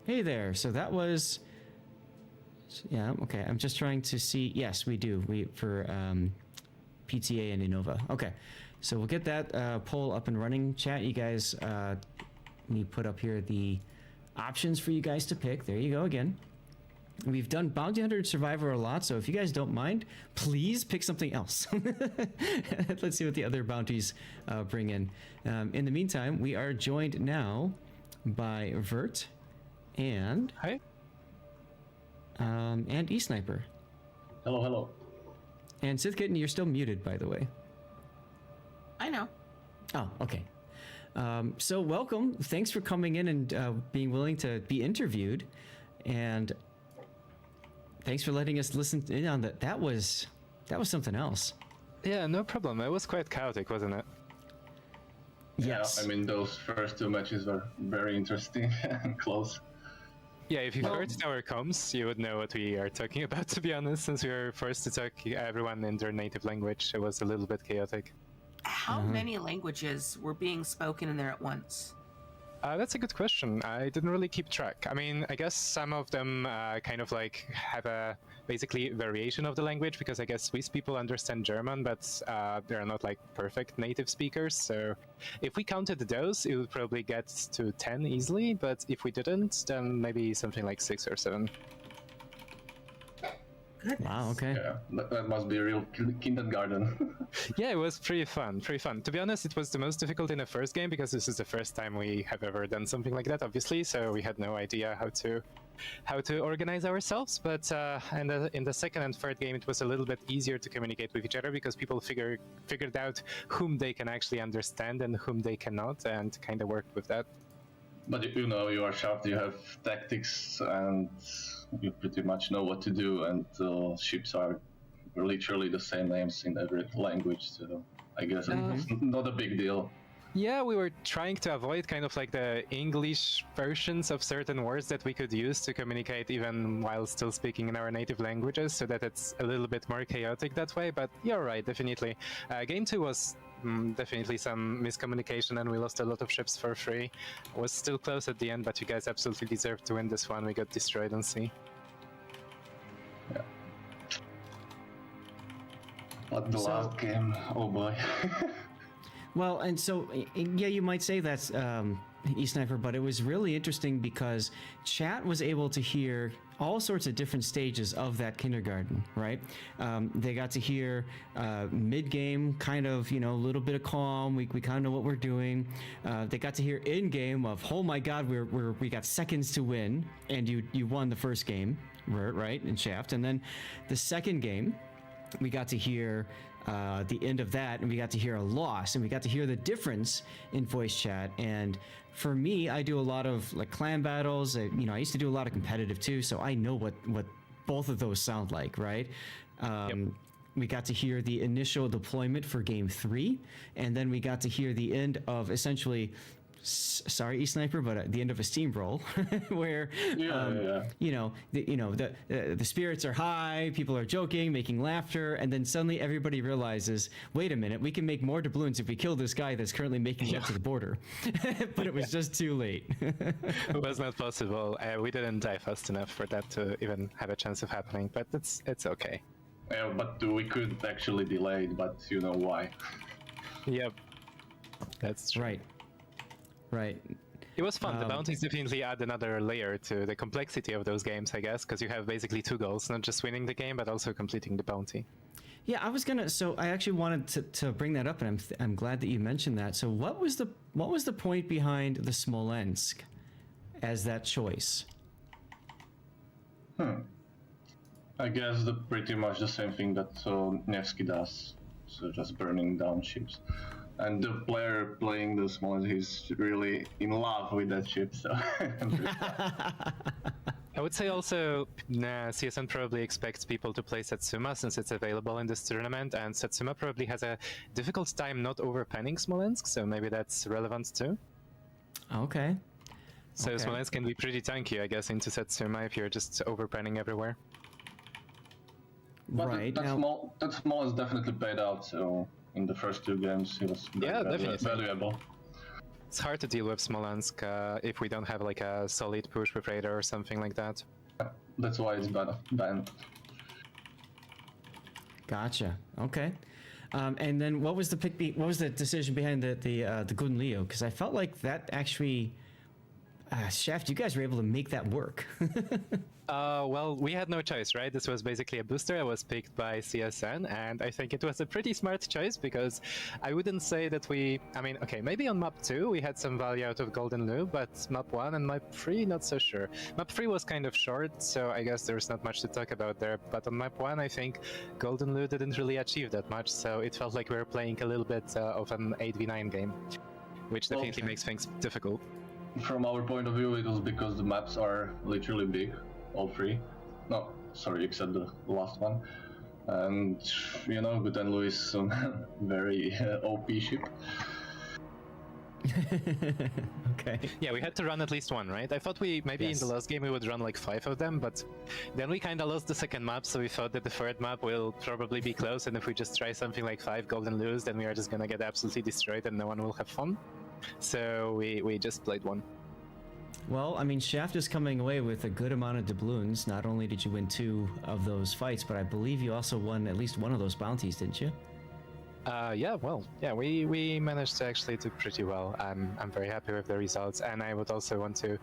Hey there. So that was. Yeah. Okay. I'm just trying to see. Yes, we do. For PTA and Innova. Okay. So we'll get that poll up and running. Chat, you guys. Let me put up here the options for you guys to pick. There you go again. We've done Bounty Hunter and Survivor a lot, so if you guys don't mind, please pick something else. Let's see what the other bounties bring in. In the meantime, we are joined now by Vert and E-Sniper. Hello. And Sith Kitten, you're still muted, by the way. I know. Oh, okay. So welcome. Thanks for coming in and being willing to be interviewed. And thanks for letting us listen in on that. That was something else. Yeah, no problem. It was quite chaotic, wasn't it? Yes. Yeah, I mean, those first 2 matches were very interesting and close. Yeah, if you heard our comms, you would know what we are talking about, to be honest, since we were forced to talk everyone in their native language. It was a little bit chaotic. How many languages were being spoken in there at once? That's a good question. I didn't really keep track. I mean, I guess some of them kind of like have a basically variation of the language, because I guess Swiss people understand German, but they're not like perfect native speakers. So if we counted those, it would probably get to 10 easily. But if we didn't, then maybe something like 6 or 7. Wow, okay. Yeah, that must be a real kindergarten. Yeah, it was pretty fun. To be honest, it was the most difficult in the first game, because this is the first time we have ever done something like that, obviously, so we had no idea how to organize ourselves. But in the second and third game, it was a little bit easier to communicate with each other, because people figured out whom they can actually understand and whom they cannot, and kind of worked with that. But you know, you are sharp, you have tactics, and you pretty much know what to do, and ships are literally the same names in every language, so I guess it's not a big deal. Yeah, we were trying to avoid kind of like the English versions of certain words that we could use to communicate even while still speaking in our native languages, so that it's a little bit more chaotic that way. But you're right, definitely. Game 2 was definitely some miscommunication, and we lost a lot of ships for free. It was still close at the end, but you guys absolutely deserved to win this one. We got destroyed on sea. Yeah. But the last game, oh boy. Well, and so yeah, you might say that's eSniper, but it was really interesting because chat was able to hear all sorts of different stages of that kindergarten, right? They got to hear mid-game, kind of, a little bit of calm. We kind of know what we're doing. They got to hear in-game of, oh my God, we got seconds to win, and you won the first game, right, in Shaft. And then the second game, we got to hear the end of that, and we got to hear a loss, and we got to hear the difference in voice chat. And for me, I do a lot of like clan battles. I used to do a lot of competitive too, so I know what both of those sound like, right? We got to hear the initial deployment for game 3, and then we got to hear the end of essentially, sorry, eSniper, but at the end of a steamroll, where the spirits are high, people are joking, making laughter, and then suddenly everybody realizes, wait a minute, we can make more doubloons if we kill this guy that's currently making it to the border. But it was just too late. It was not possible. We didn't die fast enough for that to even have a chance of happening, but it's okay. Yeah, but we could actually delay it, but you know why. Yep, that's true. Right. It was fun. The bounties definitely add another layer to the complexity of those games, I guess, because you have basically 2 goals, not just winning the game, but also completing the bounty. Yeah, I actually wanted to bring that up, and I'm glad that you mentioned that. So what was the point behind the Smolensk as that choice? I guess pretty much the same thing that Nevsky does, so just burning down ships. And the player playing the Smolensk, he's really in love with that ship, so... I would say also, CSN probably expects people to play Satsuma since it's available in this tournament, and Satsuma probably has a difficult time not overpanning Smolensk, so maybe that's relevant too. Okay. So Smolensk can be pretty tanky, I guess, into Satsuma if you're just overpanning everywhere. But that Smolensk definitely paid out, so... In the first 2 games, it was definitely valuable. It's hard to deal with Smolensk if we don't have like a solid push with Raider or something like that. That's why it's banned. Gotcha. Okay. And then what was the decision behind the Gun Leo? Because I felt like that actually, Shaft, you guys were able to make that work. Well, we had no choice, right? This was basically a booster that was picked by CSN, and I think it was a pretty smart choice because I wouldn't say that maybe on map 2 we had some value out of Golden Lou, but map 1 and map 3, not so sure. Map 3 was kind of short, so I guess there's not much to talk about there, but on map 1 I think Golden Lou didn't really achieve that much, so it felt like we were playing a little bit of an 8v9 game, which definitely makes things difficult. From our point of view, it was because the maps are literally big. All 3. No, sorry, except the last one. And, Guten Louis is a very OP ship. Okay. Yeah, we had to run at least one, right? I thought in the last game we would run like 5 of them, but then we kind of lost the second map, so we thought that the third map will probably be close, and if we just try something like 5 Golden Louis, then we are just gonna get absolutely destroyed and no one will have fun. So we just played one. Well, Shaft is coming away with a good amount of doubloons. Not only did you win 2 of those fights, but I believe you also won at least one of those bounties, didn't you? We managed to actually do pretty well. I'm very happy with the results, and I would also want to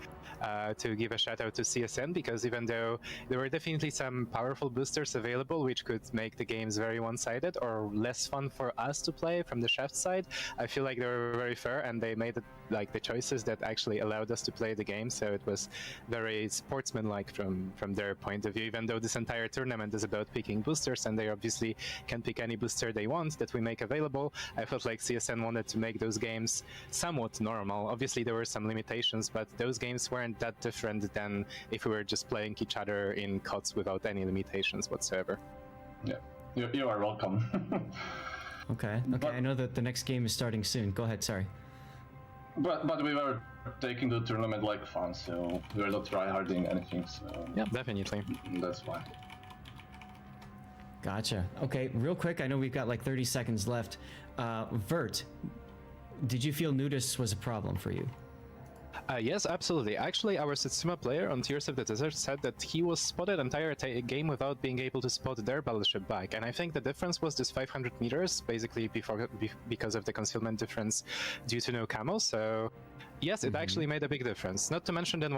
give a shout out to CSN because even though there were definitely some powerful boosters available which could make the games very one-sided or less fun for us to play from the Shaft side, I feel like they were very fair and they made the choices that actually allowed us to play the game. So it was very sportsmanlike from their point of view. Even though this entire tournament is about picking boosters and they obviously can pick any booster they want that we make available, I felt like CSN wanted to make those games somewhat normal. Obviously there were some limitations, but those games weren't that different than if we were just playing each other in COTS without any limitations whatsoever. Yeah, you are welcome. Okay, I know that the next game is starting soon. Go ahead, sorry. But we were taking the tournament like fun, so we were not tryharding anything, so... Yeah, definitely. That's why. Gotcha. Okay, real quick, I know we've got like 30 seconds left. Vert, did you feel nudist was a problem for you? Yes, absolutely. Actually, our Satsuma player on Tears of the Desert said that he was spotted entire game without being able to spot their battleship back, and I think the difference was just 500 meters, basically because of the concealment difference due to no camo. So yes, it actually made a big difference. Not to mention that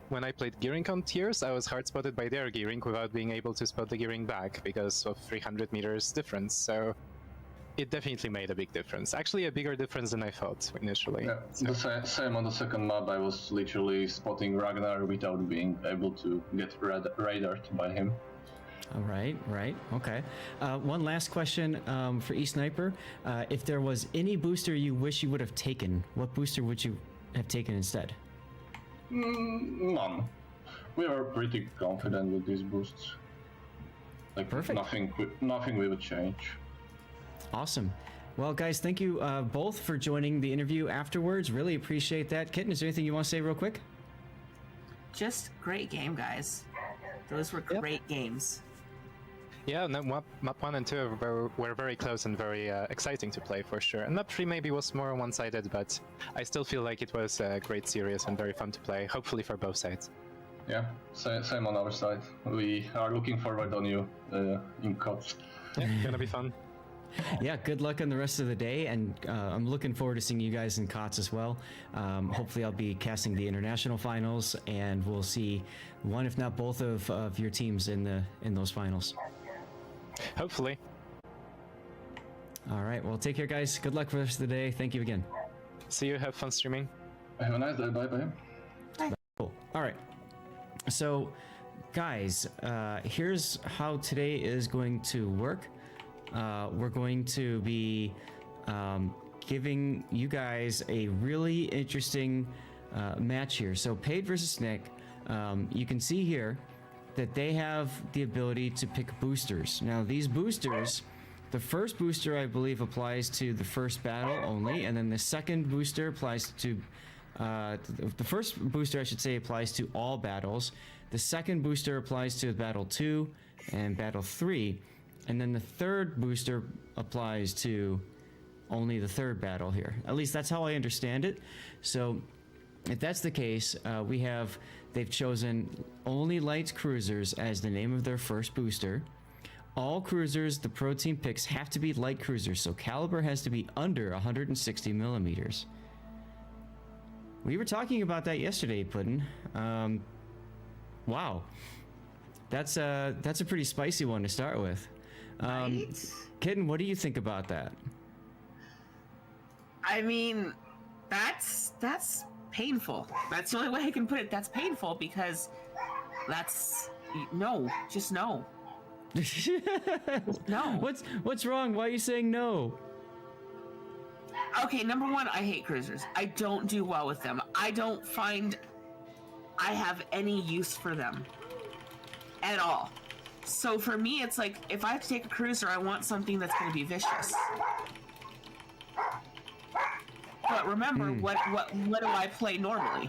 when I played gearing on Tears, I was hard spotted by their gearing without being able to spot the gearing back because of 300 meters difference. So it definitely made a big difference. Actually, a bigger difference than I thought initially. Yeah, the same on the second map. I was literally spotting Ragnar without being able to get radared by him. All right, okay. One last question for E-Sniper. If there was any booster you wish you would have taken, what booster would you have taken instead? None. We were pretty confident with these boosts. Like, perfect. Nothing we would change. Awesome. Well, guys, thank you both for joining the interview afterwards. Really appreciate that. Kitten, is there anything you want to say real quick? Just great game, guys. Those were great games. Yeah, no, map 1 and 2 were very close and very exciting to play for sure. And map 3 maybe was more one-sided, but I still feel like it was a great series and very fun to play, hopefully for both sides. Yeah, same on our side. We are looking forward on you in COTS. Yeah, gonna be fun. Yeah, good luck on the rest of the day, and I'm looking forward to seeing you guys in COTS as well. Hopefully I'll be casting the international finals, and we'll see one, if not both, of your teams in those finals. Hopefully. All right, well, take care, guys. Good luck for the rest of the day. Thank you again. See you. Have fun streaming. Have a nice day. Bye-bye. Cool. All right. So, guys, here's how today is going to work. We're going to be giving you guys a really interesting match here. So Paid versus Nick, you can see here that they have the ability to pick boosters. Now these boosters, the first booster I believe applies to the first battle only, and then the second booster applies to the first booster I should say applies to all battles. The second booster applies to battle 2 and battle 3. And then the third booster applies to only the third battle here. At least that's how I understand it. So if that's the case, they've chosen only light cruisers as the name of their first booster. All cruisers the pro team picks have to be light cruisers, so caliber has to be under 160 millimeters. We were talking about that yesterday, Puddin'. Wow. That's a pretty spicy one to start with. Right? Kitten, what do you think about that? I mean, that's painful. That's the only way I can put it. That's painful because no. No. What's wrong? Why are you saying no? Okay, number one, I hate cruisers. I don't do well with them. I don't find I have any use for them at all. So for me, it's like, if I have to take a cruiser, I want something that's going to be vicious. But remember, what do I play normally?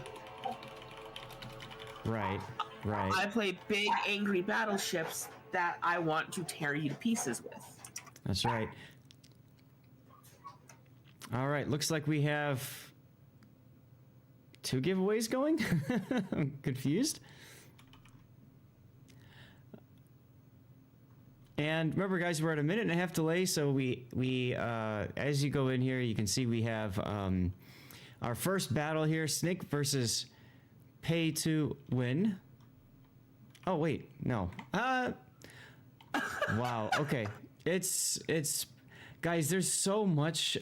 Right. I play big, angry battleships that I want to tear you to pieces with. That's right. All right, looks like we have 2 giveaways going. I'm confused. And remember, guys, we're at a 1.5-minute delay, so we as you go in here, you can see we have our first battle here: Snick versus Pay to Win. Oh wait, no. Wow. Okay, it's guys. There's so much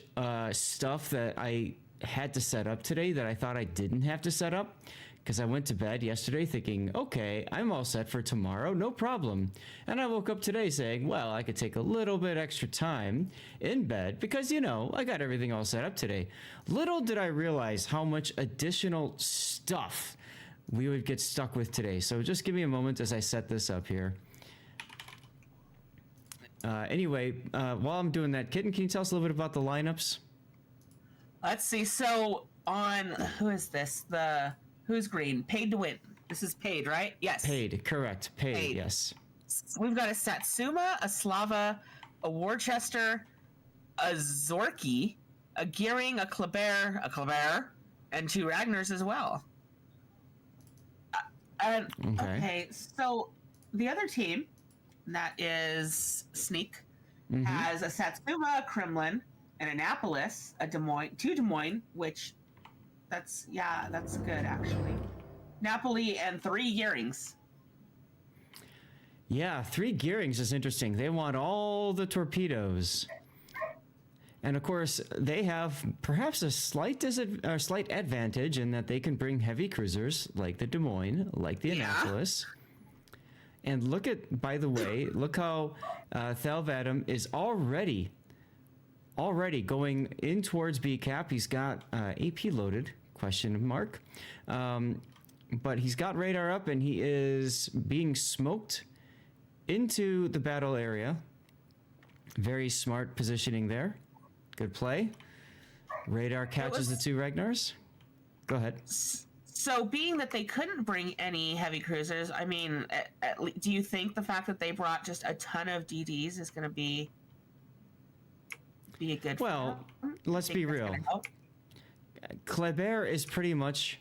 stuff that I had to set up today that I thought I didn't have to set up. Because I went to bed yesterday thinking, okay, I'm all set for tomorrow, no problem. And I woke up today saying, well, I could take a little bit extra time in bed because, you know, I got everything all set up today. Little did I realize how much additional stuff we would get stuck with today. So just give me a moment as I set this up here. Anyway, while I'm doing that, Kitten, can you tell us a little bit about the lineups? Let's see. So on, who is this? Who's green? Paid to Win. This is Paid, right? Yes. Paid, correct. Paid, yes. We've got a Satsuma, a Slava, a Worcester, a Zorky, a Gearing, a Kleber, and 2 Ragnars as well. Okay, so the other team, that is Sneak, has a Satsuma, a Kremlin, an Annapolis, a Des Moines, 2 Des Moines, which that's good actually. Napoli and 3 Gearings. Yeah, 3 Gearings is interesting. They want all the torpedoes. And of course, they have perhaps a slight advantage in that they can bring heavy cruisers like the Des Moines, like the Annapolis. And look at, by the way, look how Thalvadam is already going in towards BCAP. He's got AP loaded, question mark. But he's got radar up and he is being smoked into the battle area. Very smart positioning there. Good play. Radar catches the 2 Ragnars. Go ahead. So, being that they couldn't bring any heavy cruisers, I mean, do you think the fact that they brought just a ton of DDs is going to be a good? Well, let's be real. Kleber is pretty much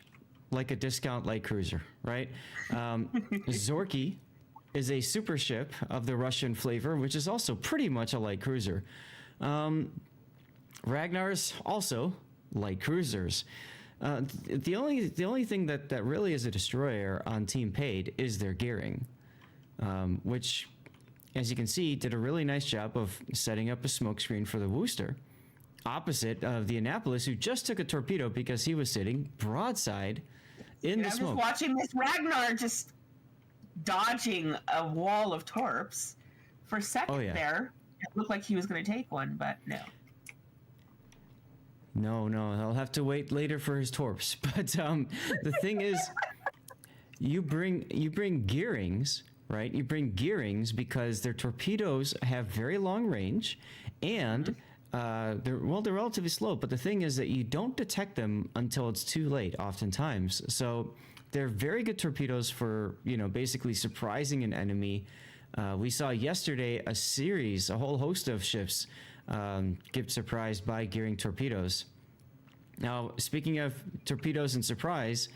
like a discount light cruiser, right? Zorky is a super ship of the Russian flavor, which is also pretty much a light cruiser. Ragnar's also light cruisers. The only thing that really is a destroyer on Team Paid is their gearing, which, as you can see, did a really nice job of setting up a smokescreen for the Wooster, opposite of the Annapolis, who just took a torpedo because he was sitting broadside in the smoke. I'm just watching this Ragnar just dodging a wall of torps. For a second there, it looked like he was going to take one, but no. No, I'll have to wait later for his torps. But the thing is, you bring gearings, right? You bring gearings because their torpedoes have very long range, and they're relatively slow. But the thing is that you don't detect them until it's too late, oftentimes. So they're very good torpedoes for basically surprising an enemy. We saw yesterday a whole host of ships get surprised by gearing torpedoes. Now, speaking of torpedoes and surprise,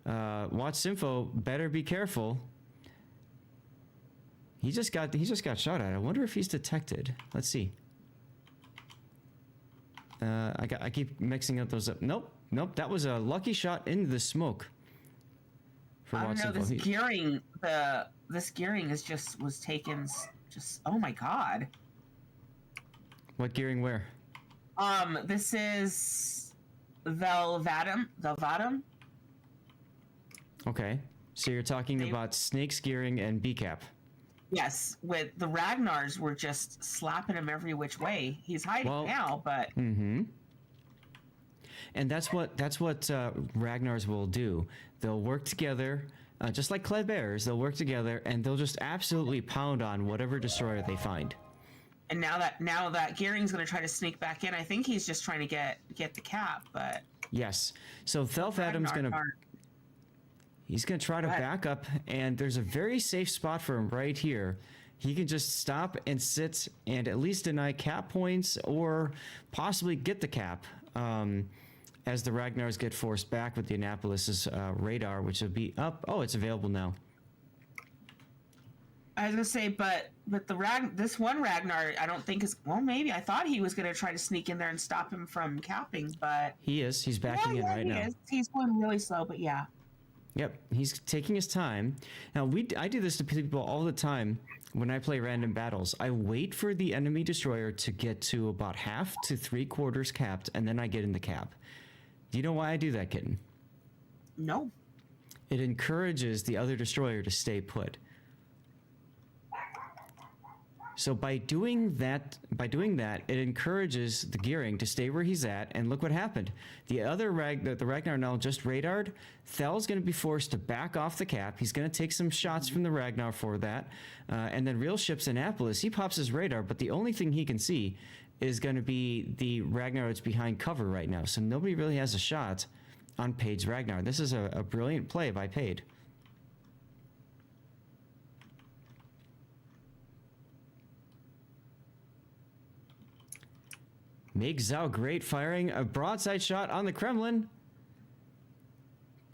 Watch Sympho better be careful. He just got shot at. I wonder if he's detected. Let's see. I keep mixing up those up. Nope. That was a lucky shot into the smoke. For Watch Sympho. This gearing was taken. Oh my god. What gearing where? This is Velvadum. Okay, so you're talking about Snake's gearing and BCAP. Yes, with the Ragnars were just slapping him every which way. He's hiding now, but. Mm-hmm. And that's what Ragnars will do. They'll work together, just like Kleber's. They'll work together and they'll just absolutely pound on whatever destroyer they find. And now that Gearing's going to try to sneak back in, I think he's just trying to get the cap, but. Yes. So Thalfadam's going to. He's going to try to back up, and there's a very safe spot for him right here. He can just stop and sit and at least deny cap points or possibly get the cap as the Ragnars get forced back with the Annapolis's radar, which will be up. Oh, it's available now. I was going to say, but this one Ragnar, I don't think is... Well, maybe. I thought he was going to try to sneak in there and stop him from capping, but... He is. He's backing in right now. He's going really slow, but yeah. Yep, he's taking his time. Now, I do this to people all the time when I play random battles. I wait for the enemy destroyer to get to about half to 3/4 capped, and then I get in the cap. Do you know why I do that, Kitten? No. It encourages the other destroyer to stay put. So by doing that, it encourages the gearing to stay where he's at, and look what happened. The other the Ragnar now just radared. Thel's going to be forced to back off the cap. He's going to take some shots from the Ragnar for that. And then Real Ship's Annapolis, he pops his radar, but the only thing he can see is going to be the Ragnar that's behind cover right now. So nobody really has a shot on Paid's Ragnar. This is a brilliant play by Paid. Mig Zhao great firing a broadside shot on the Kremlin.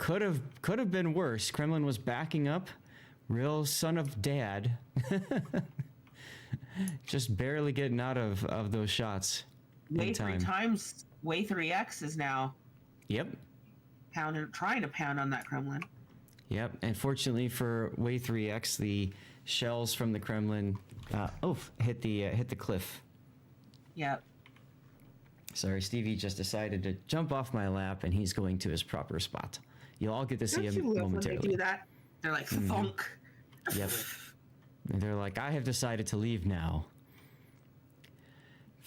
could have been worse. Kremlin was backing up. Real son of dad. Just barely getting out of those shots. Way 3 times. Way 3X is now. Yep. Trying to pound on that Kremlin. Yep. And fortunately for Way 3X, the shells from the Kremlin hit the cliff. Yep. Sorry, Stevie just decided to jump off my lap, and he's going to his proper spot. You'll all get to see Don't him you love momentarily. when they do that? They're like thunk. Yep. And they're like, I have decided to leave now.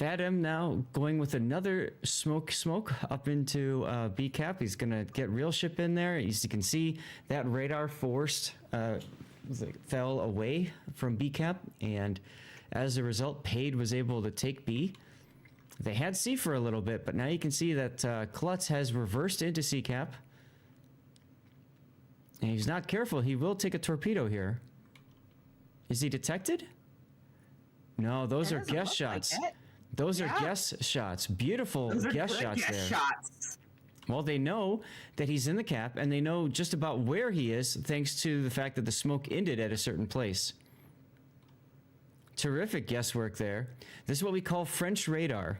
Vadim now going with another smoke up into B cap. He's gonna get real ship in there. As you can see, that radar forced fell away from B cap, and as a result, Paid was able to take B. They had C for a little bit, but now you can see that Klutz has reversed into C cap. And he's not careful. He will take a torpedo here. Is he detected? No, those are guess shots. Those are guess shots. Beautiful guess shots there. Shots. Well, they know that he's in the cap, and they know just about where he is, thanks to the fact that the smoke ended at a certain place. Terrific guesswork there. This is what we call French radar.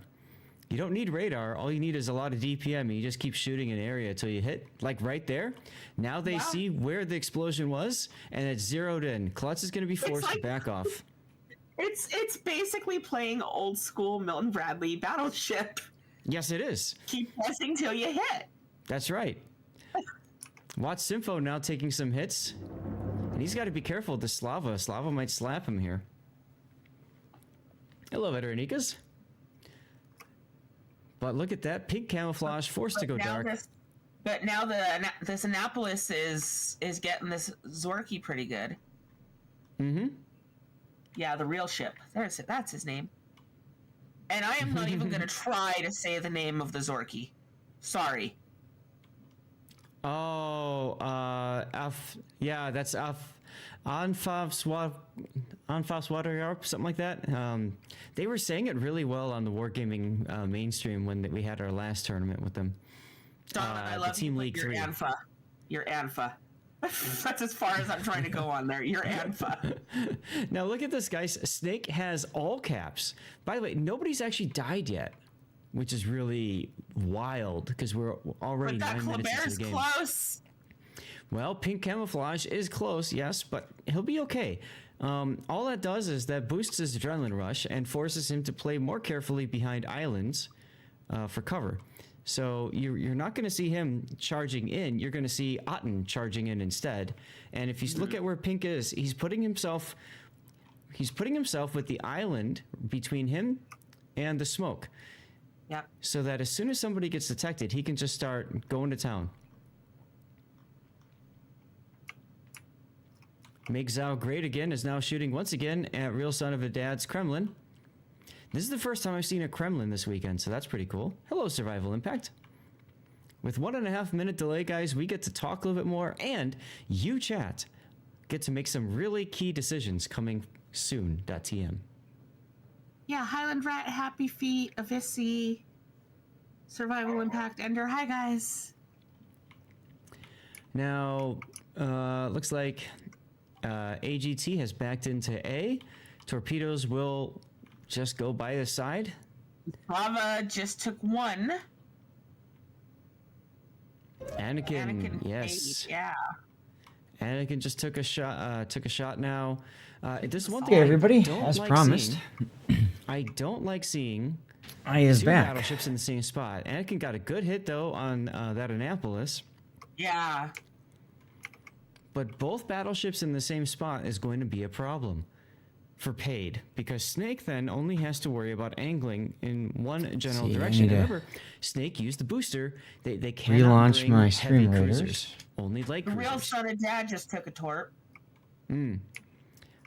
You don't need radar. All you need is a lot of DPM, and you just keep shooting an area until you hit, like right there. Now they see where the explosion was, and it's zeroed in. Klutz is going to be forced to back off. It's basically playing old school Milton Bradley Battleship. Yes, it is. Keep pressing till you hit. That's right. Watch Simfo now taking some hits. And he's got to be careful to Slava. Slava might slap him here. Hello, Veteranikas. But look at that. Pink camouflage forced to go dark. But now this Annapolis is getting this Zorky pretty good. Mm-hmm. Yeah, the real ship. That's his name. And I am not even going to try to say the name of the Zorky. Sorry. Oh, yeah, that's Anfavswaterjarp, something like that. They were saying it really well on the Wargaming mainstream when we had our last tournament with them. Donovan, I love Team you, League you're 3. Anfa. You're Anfa. That's as far as I'm trying to go on there. You're Anfa. Now look at this, guys. Snake has all caps. By the way, nobody's actually died yet, which is really wild because we're already 9 minutes into the game. Close. Well, pink camouflage is close, yes, but he'll be okay. All that does is that boosts his adrenaline rush and forces him to play more carefully behind islands for cover. So you're not going to see him charging in. You're going to see Otten charging in instead. And if you look at where Pink is, he's putting himself with the island between him and the smoke. Yep. So that as soon as somebody gets detected, he can just start going to town. Make Zhao great again is now shooting once again at Real Son of a Dad's Kremlin. This is the first time I've seen a Kremlin this weekend, so that's pretty cool. Hello, Survival Impact. With 1.5 minute delay, guys, we get to talk a little bit more, and you, chat, get to make some really key decisions coming soon. .tm. Yeah, Highland Rat, Happy Feet, Avissi, Survival Impact, Ender. Hi, guys. Now, looks like AGT has backed into A. Torpedoes will just go by the side. Lava just took one. Anakin yes. Yeah. Anakin just took a shot. Took a shot now. This one Okay, thing everybody, I don't as like promised. I don't like seeing I is two back. battleships in the same spot. Anakin got a good hit though on that Annapolis. Yeah. But both battleships in the same spot is going to be a problem for Paid, because Snake then only has to worry about angling in one general See, I direction. need to Remember, Snake used the booster. They cannot relaunch bring my heavy stream cruisers, raiders. only light The real cruisers. Son of Dad just took a torp.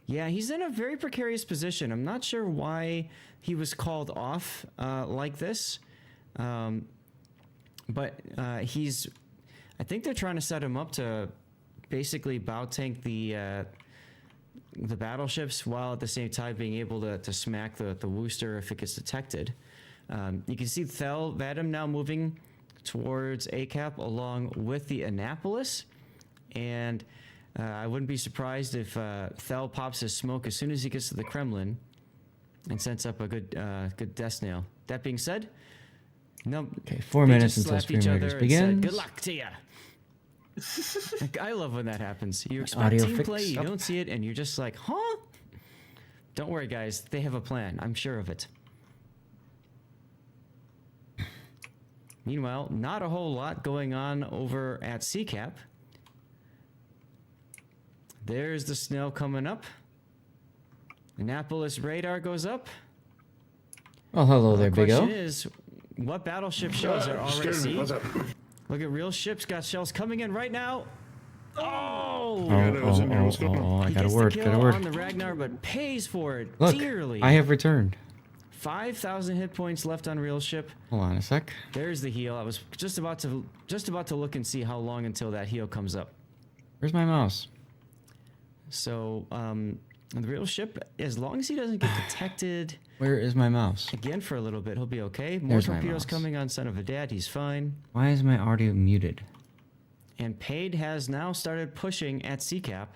Yeah, he's in a very precarious position. I'm not sure why he was called off like this, but he's. I think they're trying to set him up to basically bow tank the battleships while at the same time being able to smack the Wooster if it gets detected. You can see Vadim now moving towards ACAP along with the Annapolis. And I wouldn't be surprised if Thel pops his smoke as soon as he gets to the Kremlin and sets up a good death snail. That being said, no. Okay, 4 minutes until Stream Raiders begins. Good luck to ya. Like, I love when that happens. You expect Audio team fix play, you up. don't see it, and you're just like, huh? Don't worry, guys. They have a plan. I'm sure of it. Meanwhile, not a whole lot going on over at CCAP. There's the snow coming up. Annapolis radar goes up. Oh, hello there, The Big O. question is, what battleship shells are already Scared me. seen? What's up? Look at real ships got shells coming in right now. Oh! Oh, I He got a gets the word, kill got a word. on the Ragnar, but pays for it Look, dearly. I have returned. 5,000 hit points left on real ship. Hold on a sec. There's the heal. I was just about to look and see how long until that heal comes up. Where's my mouse? So, the real ship, as long as he doesn't get detected Where is my mouse? again for a little bit, he'll be okay. More There's my torpedoes mouse. coming on Son of a Dad. He's fine. Why is my audio muted? And Paid has now started pushing at CCAP.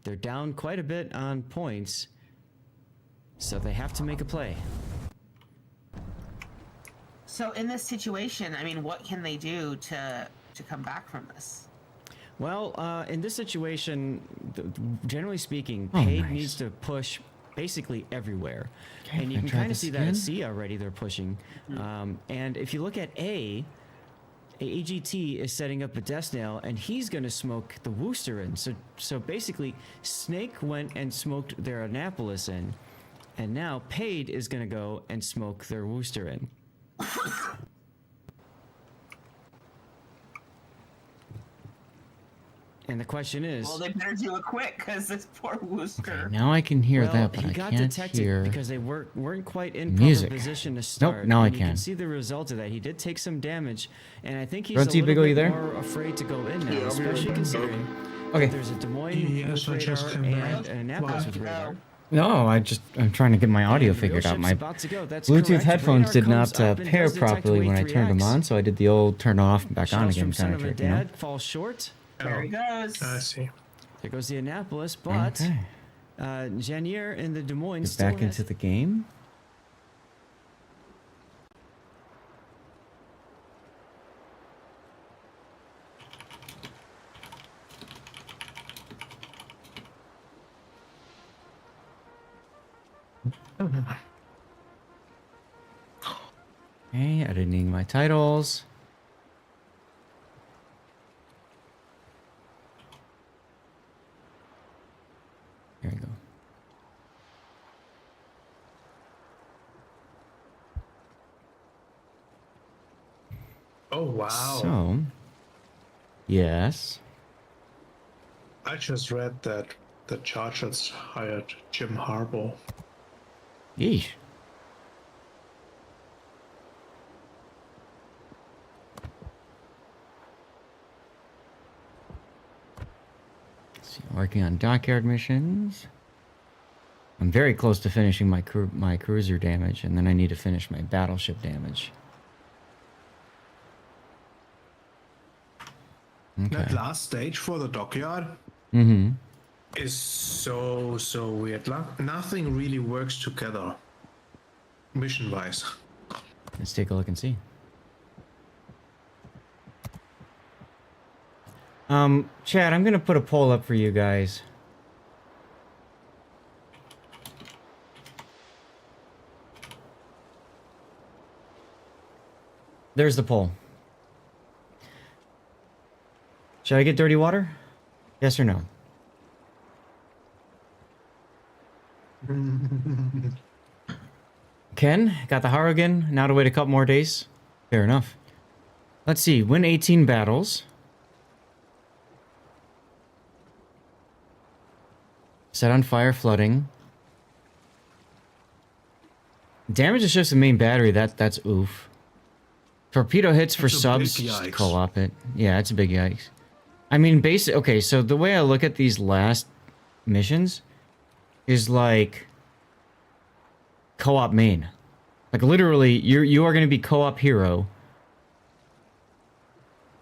They're down quite a bit on points, so they have to make a play. So in this situation, I mean, what can they do to come back from this? Well, in this situation, generally speaking, Oh, Paid nice. needs to push basically everywhere. Okay, And you I can try kind of this see that at again. C already, they're pushing. And if you look at AGT is setting up a death snail, and he's going to smoke the Worcester in. So basically, Snake went and smoked their Annapolis in, and now Paid is going to go and smoke their Worcester in. And the question is, Well, they better do it quick because this poor Worcester. Now I can hear well, that, but he I got can't detected hear because they weren't quite in music. proper position to start. Nope, now I and you can can. see the result of that. He did take some damage, and I think he's Grunty, a Big O, little you bit there? more afraid to go in now, Yeah, I'm here. especially considering Okay. that there's a Des Moines Yes, I with just radar came back. and an Annapolis with radar. No, I'm trying to get my audio And the real figured out. ship's My about to go. That's Bluetooth correct. headphones Radar did comes not up and pair does detect properly when I wave turned them 3X. on, so I did the old turn off and back on Shells again from Son kind of of a trick, you know? Dad falls short. There he goes. I see. There goes the Annapolis, but Okay. Janier in the Des Moines Get still back has into the game. Okay, editing my titles. There we go. Oh wow! So, yes. I just read that the Chargers hired Jim Harbaugh. Yeesh. Let's see, working on dockyard missions. I'm very close to finishing my cruiser damage, and then I need to finish my battleship damage. That Okay. last stage for the dockyard Mm-hmm. is so weird. Nothing really works together, mission-wise. Let's take a look and see. Chad, I'm gonna put a poll up for you guys. There's the poll. Should I get dirty water? Yes or no? Ken, got the Harrigan. Now to wait a couple more days. Fair enough. Let's see. Win 18 battles. Set on fire, flooding. Damage to ships the main battery. That's oof. Torpedo hits for That's a subs. big Just yikes. co-op it. Yeah, it's a big yikes. I mean, okay, so the way I look at these last missions is like co-op main. Like literally, you are going to be co-op hero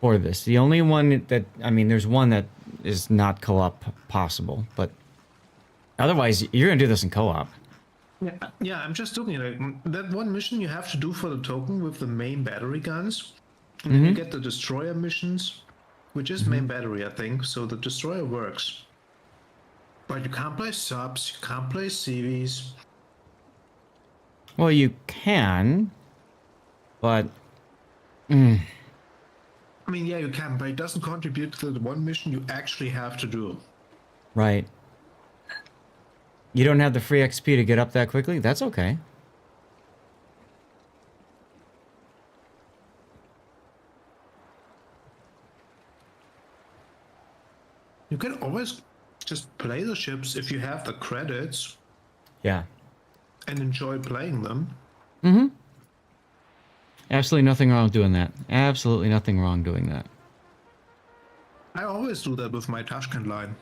for this. The only one that, I mean, there's one that is not co-op possible, but otherwise you're gonna do this in co-op. Yeah, I'm just looking at it. That one mission you have to do for the token with the main battery guns. And then you get the destroyer missions, which is main battery, I think. So the destroyer works. But you can't play subs, you can't play CVs. Well, you can, but I mean, yeah, you can, but it doesn't contribute to the one mission you actually have to do. right. You don't have the free XP to get up that quickly? That's okay. You can always just play the ships if you have the credits. Yeah. And enjoy playing them. Mm-hmm. Absolutely nothing wrong doing that. Absolutely nothing wrong doing that. I always do that with my Tashkent line.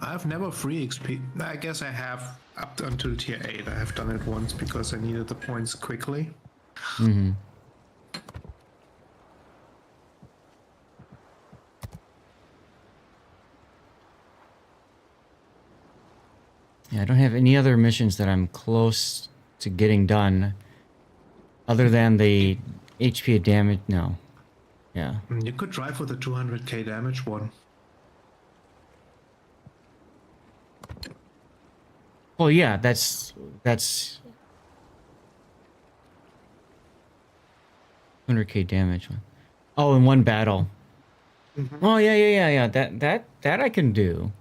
I've never free XP. I guess I have up until tier 8. I have done it once because I needed the points quickly. Mm-hmm. Yeah, I don't have any other missions that I'm close to getting done other than the HP damage. No. Yeah. You could try for the 200k damage one. Well, yeah, that's 100k damage. Oh, in one battle. Oh, yeah. That I can do.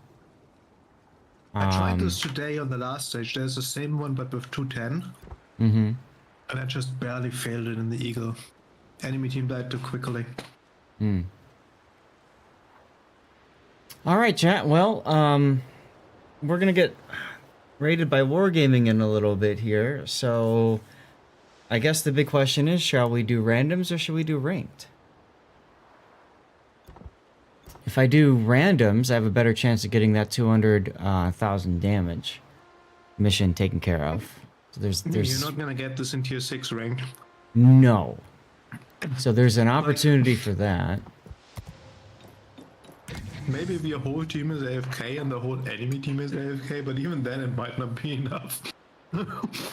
I tried this today on the last stage. There's the same one, but with 210. Mm-hmm. And I just barely failed it in the Eagle. Enemy team died too quickly. Hmm. All right, chat. Well, we're gonna get rated by Wargaming in a little bit here. So, I guess the big question is, shall we do randoms or should we do ranked? If I do randoms, I have a better chance of getting that 200,000 damage mission taken care of. So there's You're not gonna get this in tier 6 ranked. no. So there's an opportunity for that. Maybe if your whole team is AFK and the whole enemy team is AFK, but even then it might not be enough.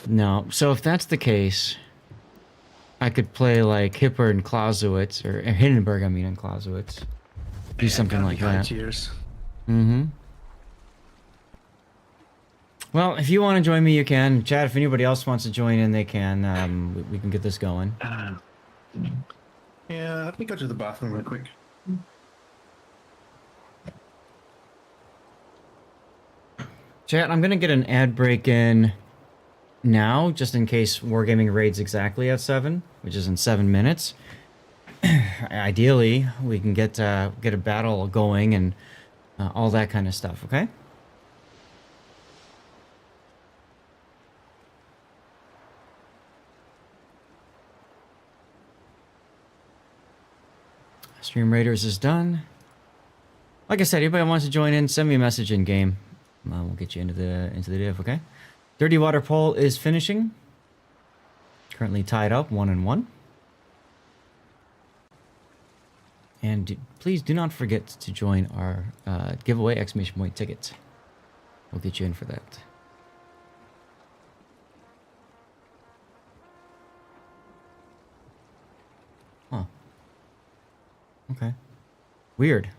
No. So if that's the case, I could play like Hipper and Clausewitz, or Hindenburg, I mean, and Clausewitz. Do something like that. Tiers. Mm-hmm. Well, if you want to join me, you can. Chat, if anybody else wants to join in, they can. We can get this going. Yeah, let me go to the bathroom real quick. Chat, I'm going to get an ad break in now, just in case Wargaming raids exactly at 7, which is in 7 minutes. Ideally, we can get a battle going and all that kind of stuff, okay? Stream Raiders is done. Like I said, anybody wants to join in, send me a message in game. We'll get you into the div, okay? Dirty Water Poll is finishing. Currently tied up 1-1. And please do not forget to join our giveaway exclamation point ticket. We'll get you in for that. Huh. Okay. Weird.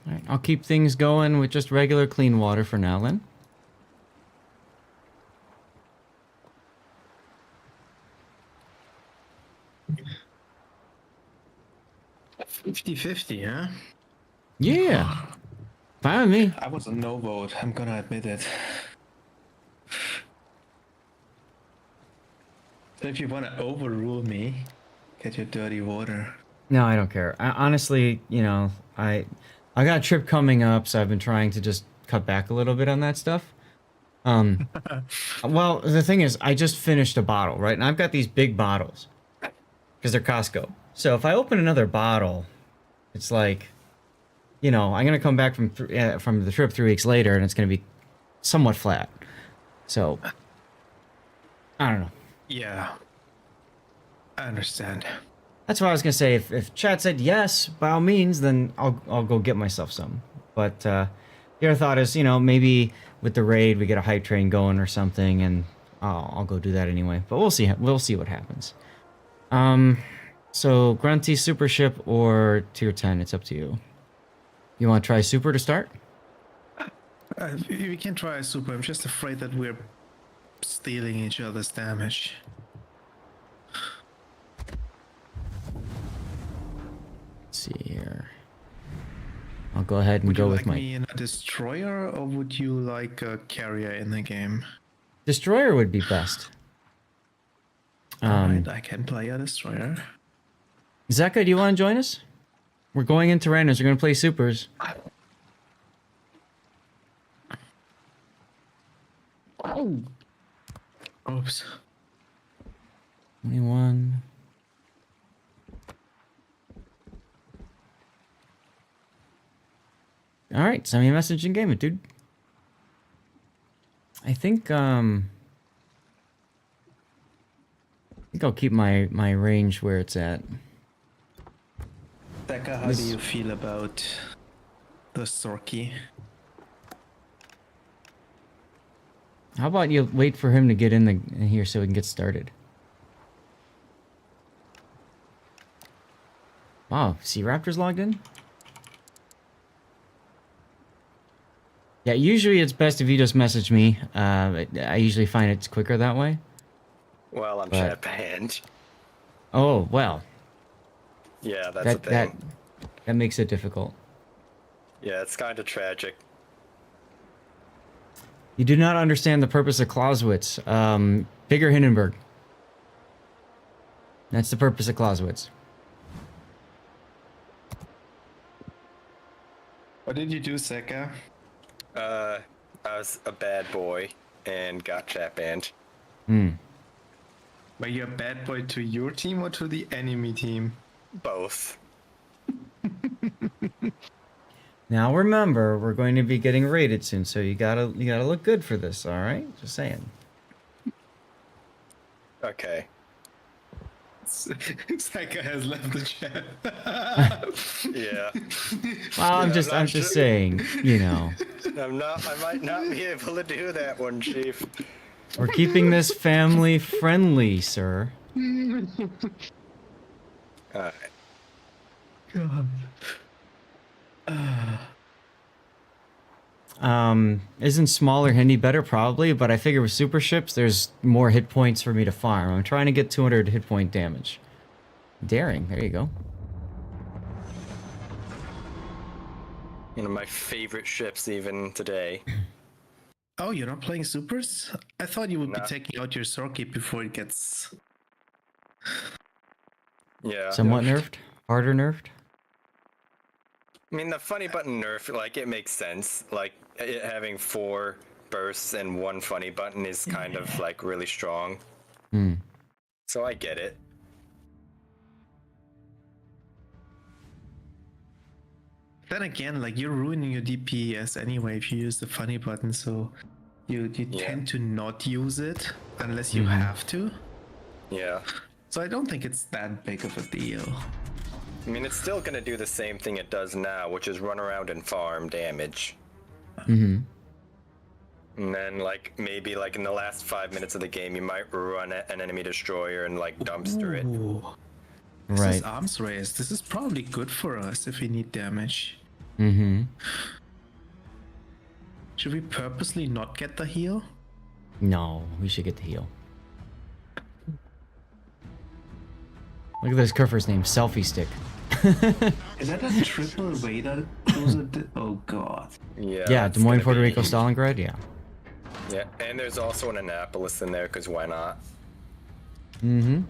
All right, I'll keep things going with just regular clean water for now then. $50-50, huh? Yeah. Fine with me. I was a no vote, I'm gonna admit it. So if you wanna overrule me, get your dirty water. No, I don't care. Honestly, you know, I got a trip coming up, so I've been trying to just cut back a little bit on that stuff. Well, the thing is, I just finished a bottle, right? And I've got these big bottles because they're Costco. So if I open another bottle, It's like, you know, I'm gonna come back from the trip 3 weeks later, and it's gonna be somewhat flat. So I don't know. Yeah. I understand. That's what I was gonna say. If chat said yes, by all means, then I'll go get myself some. But the other thought is, you know, maybe with the raid we get a hype train going or something, and I'll go do that anyway. But we'll see. We'll see what happens. So Grunty super ship or tier 10, it's up to you. You want to try super to start? We can try a super. I'm just afraid that we're stealing each other's damage. Let's see here. I'll go ahead and Would go you with like my me in a destroyer, or would you like a carrier in the game? destroyer would be best. Alright, I can play a destroyer. Zeka, do you want to join us? We're going into randoms. We're going to play supers. Oops. 21. All right, send me a message in game it, dude. I think I'll keep my range where it's at. Becca, how do you feel about the Sorky? How about you wait for him to get in here so we can get started? Wow, Sea Raptor's logged in? Yeah, usually it's best if you just message me. I usually find it's quicker that way. Well, I'm But- chat banned. Oh, well. Yeah, that's the thing. That makes it difficult. Yeah, it's kind of tragic. You do not understand the purpose of Clausewitz. Bigger Hindenburg. That's the purpose of Clausewitz. What did you do, Seka? I was a bad boy and got chat banned. Were you a bad boy to your team or to the enemy team? Both. Now remember, we're going to be getting raided soon, so you gotta look good for this, all right? Just saying. Okay. Seka has left the chat. Yeah. Well, I'm just saying, you know. I might not be able to do that one, Chief. We're keeping this family friendly, sir. Alright. God. Isn't smaller Hindi better? Probably, but I figure with super ships, there's more hit points for me to farm. I'm trying to get 200 hit point damage. Daring, there you go. One of my favorite ships even today. Oh, you're not playing supers? I thought you would No. be taking out your Sorky before it gets... Yeah. Somewhat nerfed? Harder nerfed? I mean, the funny button nerf, like, it makes sense. Like, it having 4 bursts and 1 funny button is kind of, like, really strong. So I get it. Then again, like, you're ruining your DPS anyway if you use the funny button, so you tend to not use it unless you have to. Yeah. So I don't think it's that big of a deal. I mean, it's still gonna do the same thing it does now, which is run around and farm damage. And then, like, maybe, like, in the last 5 minutes of the game, you might run an enemy destroyer and, like, dumpster it. This Right. is arms race. This is probably good for us if we need damage. Should we purposely not get the heal? No, we should get the heal. Look at this Kerfer's name, Selfie Stick. Is that a triple Vader cruiser? Oh god. Yeah. Yeah, it's Des Moines, gonna Puerto be- Rico, Stalingrad, yeah. Yeah, and there's also an Annapolis in there, because why not? You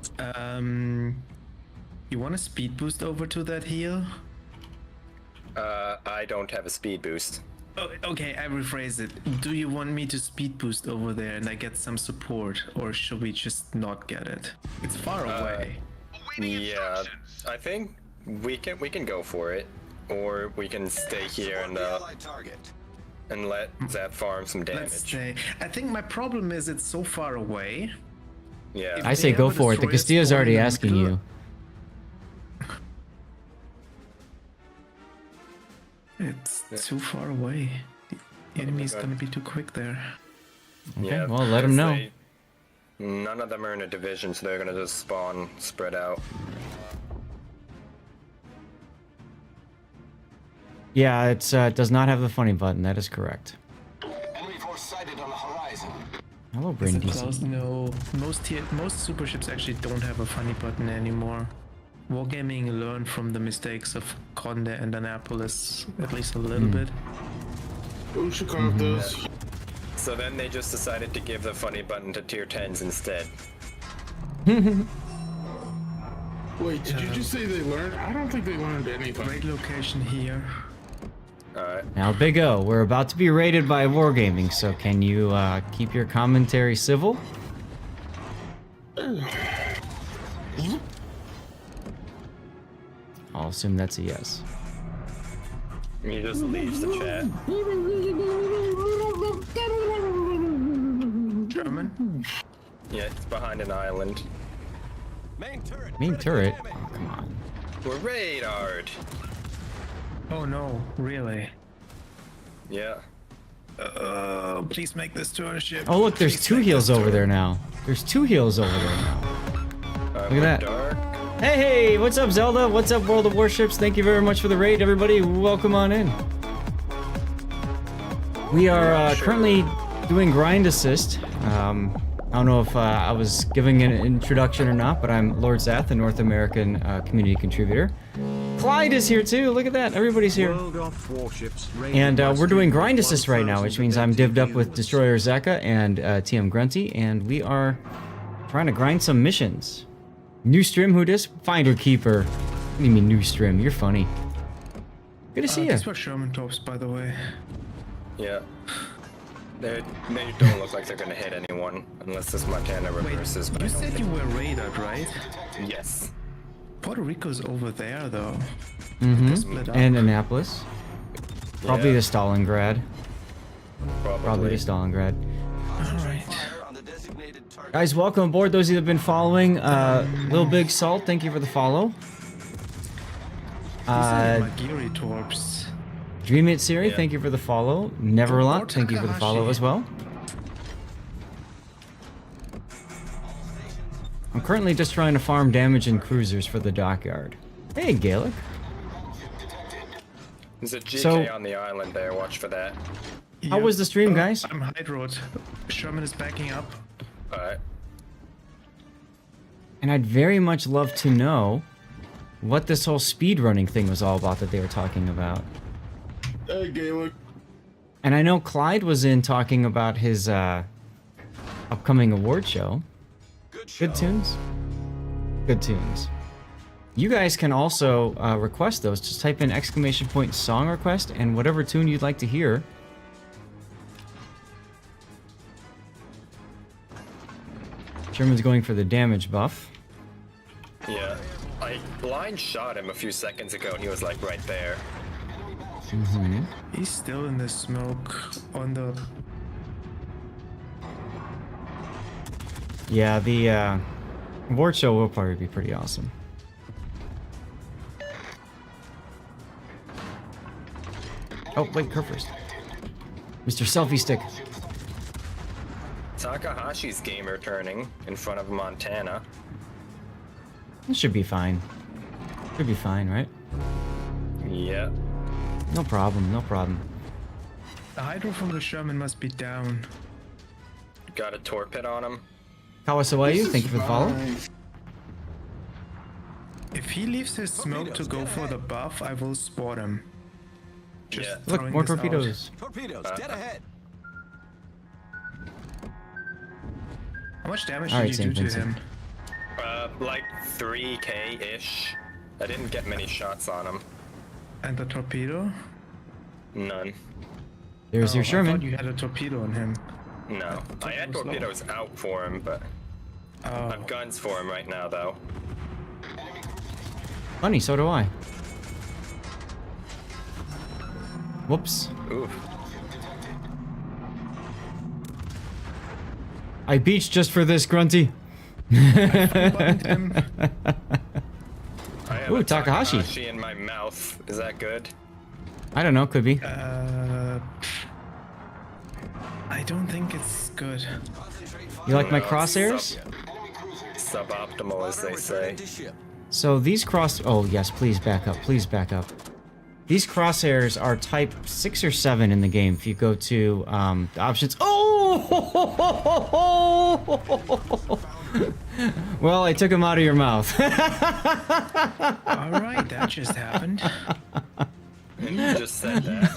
want a speed boost over to that heal? I don't have a speed boost. Oh, okay, I rephrase it. Do you want me to speed boost over there and I get some support, or should we just not get it? It's far away. Yeah, I think We can go for it, or we can stay here and let Zap farm some damage. Let's stay. I think my problem is it's so far away. Yeah. I say go for it. The Castillo's already asking you. It's too far away. The enemy's gonna be too quick there. Okay, well, let them know. None of them are in a division, so they're gonna just spawn spread out. Yeah, it does not have the funny button. That is correct. Enemy force sighted on the horizon. Hello, Is Brain it DC. close? No, most super ships actually don't have a funny button anymore. Wargaming learned from the mistakes of Conde and Annapolis at least a little bit. We should carve those. So then they just decided to give the funny button to tier 10s instead. Wait, did you just say they learned? I don't think they learned anything. Great location here. Alright. Now, Big O, we're about to be raided by Wargaming, so can you keep your commentary civil? I'll assume that's a yes. He just leaves the chat. German? Yeah, it's behind an island. Main turret? Oh, come on. We're radared. Oh no, really? Yeah. Please make this to our ship. Oh, look, there's two heals over there now. There's two heals over there now. Look at that. Dark. Hey, what's up, Zelda? What's up, World of Warships? Thank you very much for the raid, everybody. Welcome on in. We are currently doing grind assist. I don't know if I was giving an introduction or not, but I'm Lord Zath, a North American community contributor. Clyde is here too. Look at that. Everybody's here. And we're doing grind assist right now, which means I'm divvied up with Destroyer Zaka and TM Grunty, and we are trying to grind some missions. New stream, who dis? Finder Keeper. What do you mean new stream? You're funny. Good to see you. These were Sherman tops, by the way. Yeah. They don't look like they're gonna hit anyone unless this Montana reverses. Wait, you said you were raided, right? Yes. Puerto Rico's over there, though. Mm-hmm. And Annapolis. Probably the Stalingrad. Probably the Stalingrad. Alright. Guys, welcome aboard. Those of you that have been following. Lil Big Salt, thank you for the follow. Magiri Torps. Dream It Siri, thank you for the follow. Neverlot, thank you for the follow as well. I'm currently just trying to farm damage in cruisers for the dockyard. Hey, Gaelic. There's a GK on the island there. Watch for that. How was the stream, guys? I'm Hydroed. Sherman is backing up. Alright. And I'd very much love to know what this whole speedrunning thing was all about that they were talking about. Hey, Gaelic. And I know Clyde was in talking about his upcoming award show. Good tunes. Good tunes. You guys can also request those. Just type in !! song request and whatever tune you'd like to hear. Sherman's going for the damage buff. Yeah. I blind shot him a few seconds ago and he was like right there. Mm-hmm. He's still in the smoke on the... Yeah, the award show will probably be pretty awesome. Oh, wait, Kerr first. Mr. Selfie Stick. Takahashi's gamer turning in front of Montana. It should be fine. Should be fine, right? Yeah. No problem, no problem. The Hydro from the Sherman must be down. Got a torpid on him. Kawasawayu, thank you for the follow. If he leaves his smoke to go for the buff, I will spot him. Just Look, more torpedoes. Torpedoes, dead ahead. How much damage All did right, you do St. to him? Like 3k-ish. I didn't get many shots on him. And the torpedo? None. There's your I Sherman. thought you had a torpedo on him. No. I had torpedoes out for him, but... I have guns for him right now, though. Funny, so do I. Whoops. Ooh. I beached just for this, Grunty. I have Ooh, a Takahashi. in my mouth. Is that good? I don't know, could be. I don't think it's good. You like my No, crosshairs? Suboptimal, as they say. So these oh yes, please back up, please back up. These crosshairs are type 6 or 7 in the game. If you go to the options. Oh! Well, I took them out of your mouth. Alright, that just happened. You just said that.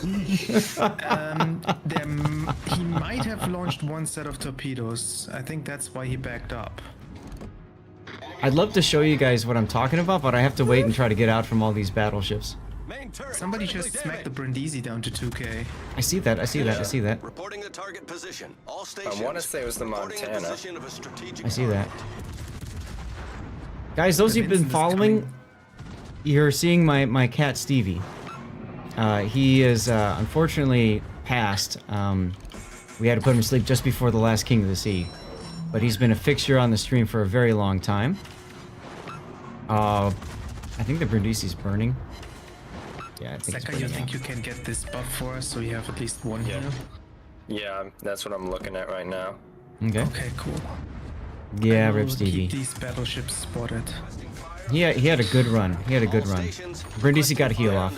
He might have launched one set of torpedoes. I think that's why he backed up. I'd love to show you guys what I'm talking about, but I have to wait and try to get out from all these battleships. Somebody just smacked the Brindisi down to 2K. I see that, I see that, I see that. Reporting the target position. All I stations. want to say it was the Montana. I see that. Guys, those who've been following, you're seeing my cat Stevie. He is unfortunately passed. We had to put him to sleep just before the last King of the Sea. But he's been a fixture on the stream for a very long time. I think the Brindisi's burning. Yeah, I think Seka, you think you can get this buff for us so you have at least one heal? Yeah, that's what I'm looking at right now. Okay. Okay, cool. Yeah, I will Rip Stevie. keep these battleships spotted. He had a good run. He had a good run. Brindisi got a heal off.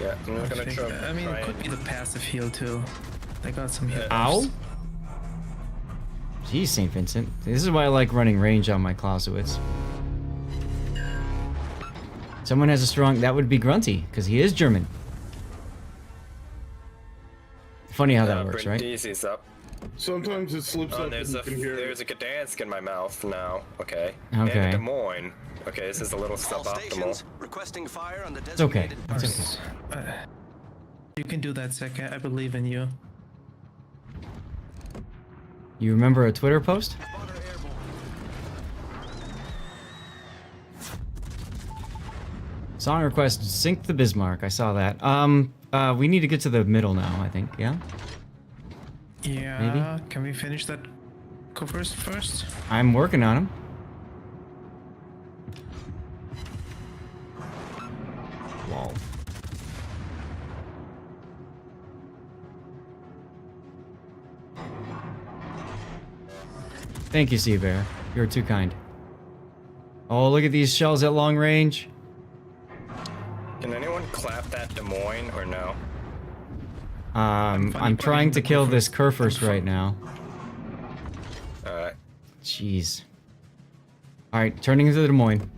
Yeah, I'm not gonna try. I mean, it could be the passive heal too. They got some heal. Ow! Jeez, St. Vincent. This is why I like running range on my Clausewitz. Someone has a strong... That would be Grunty, because he is German. Funny how that works, right? Brindisi's up. Sometimes it slips up. There's and you can hear a Gdansk in my mouth now. Okay. Okay. And a Des Moines. Okay, this is a little suboptimal. Requesting fire on the It's okay. designated It's okay. You can do that, Seka. I believe in you. You remember a Twitter post? Song request, Sink the Bismarck. I saw that. We need to get to the middle now, I think, yeah? Yeah, Maybe? can we finish that covers first? I'm working on him. Lol. Thank you, Sea Bear. You're too kind. Oh, look at these shells at long range. Can anyone clap that Des Moines or no? I'm trying to kill this Kurfürst right now. Alright. Jeez. Alright, turning into the Des Moines.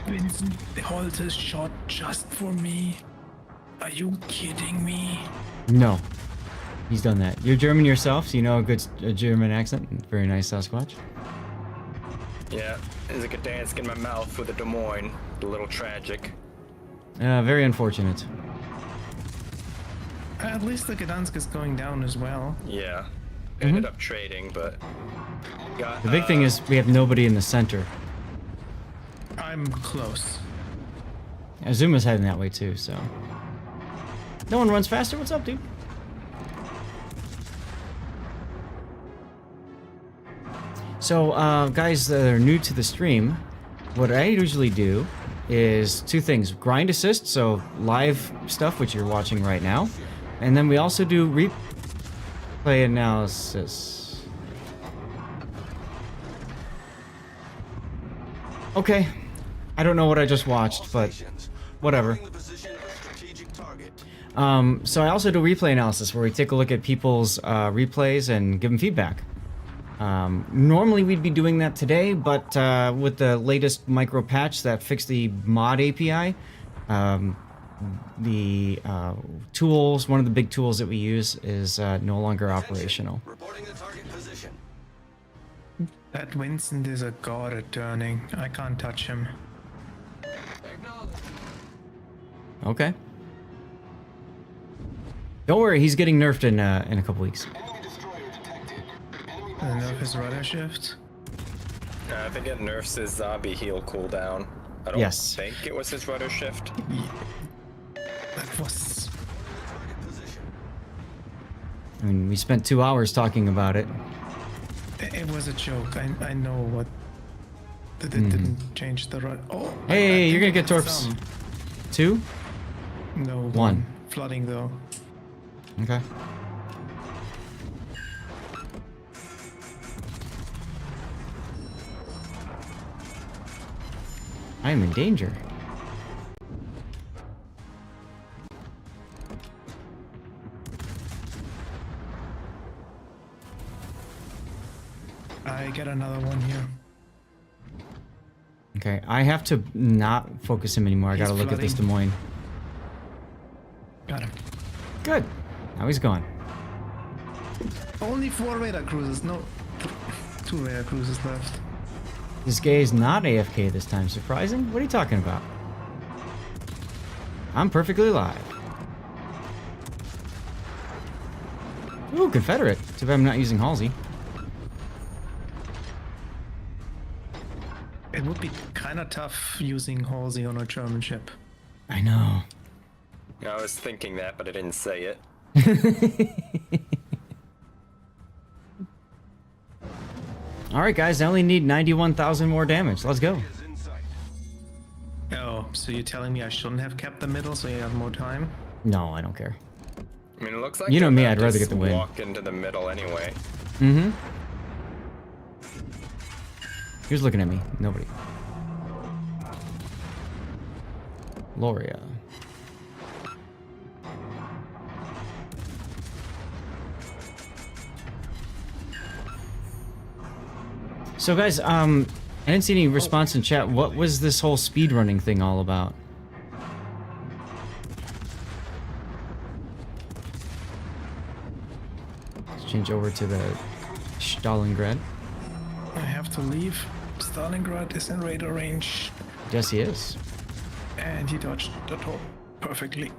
Vincent, the Holt is shot just for me. Are you kidding me? No. He's done that. You're German yourself, so you know a good German accent. Very nice, Sasquatch. Yeah, there's a Gdansk in my mouth with a Des Moines. A little tragic. Very unfortunate. At least the Gdansk is going down as well. Yeah. Ended up trading, but... Got, The big thing is we have nobody in the center. I'm close. Azuma's heading that way too, so... No one runs faster? What's up, dude? So, guys that are new to the stream, what I usually do is two things. Grind assist, so live stuff, which you're watching right now. And then we also do replay analysis. Okay. I don't know what I just watched, but whatever. So I also do replay analysis, where we take a look at people's replays and give them feedback. Normally we'd be doing that today, but with the latest micro patch that fixed the mod API, the tools, one of the big tools that we use is no longer operational. That Vincent is a god at turning. I can't touch him. Okay. Don't worry, he's getting nerfed in a couple weeks. I don't know if his rudder shift. I think it nerfs his zombie heal cooldown. I don't Yes. think it was his rudder shift. That was. I mean, we spent 2 hours talking about it. It was a joke. I know what. That it didn't change the run. Oh. Hey, you're gonna get torps. some. 2? No. 1. Flooding though. Okay. I am in danger. I get another one here. Okay, I have to not focus him anymore. I gotta look at this Des Moines. Got him. Good. Now he's gone. Only 4 radar cruisers. No, 2 radar cruisers left. This guy is not AFK this time. Surprising? What are you talking about? I'm perfectly live. Ooh, Confederate. Too bad I'm not using Halsey. It would be kind of tough using Halsey on a German ship. I know. I was thinking that, but I didn't say it. Alright guys, I only need 91,000 more damage. Let's go. Oh, so you're telling me I shouldn't have kept the middle so you have more time? No, I don't care. I mean, it looks like you know they're me, about I'd to rather get the win. Walk into the middle anyway. Mm-hmm. Who's looking at me? Nobody. Loria. So guys, I didn't see any response in chat. What was this whole speedrunning thing all about? Let's change over to the Stalingrad. I have to leave. Stalingrad is in radar range. Yes, he is. And he dodged the top perfectly.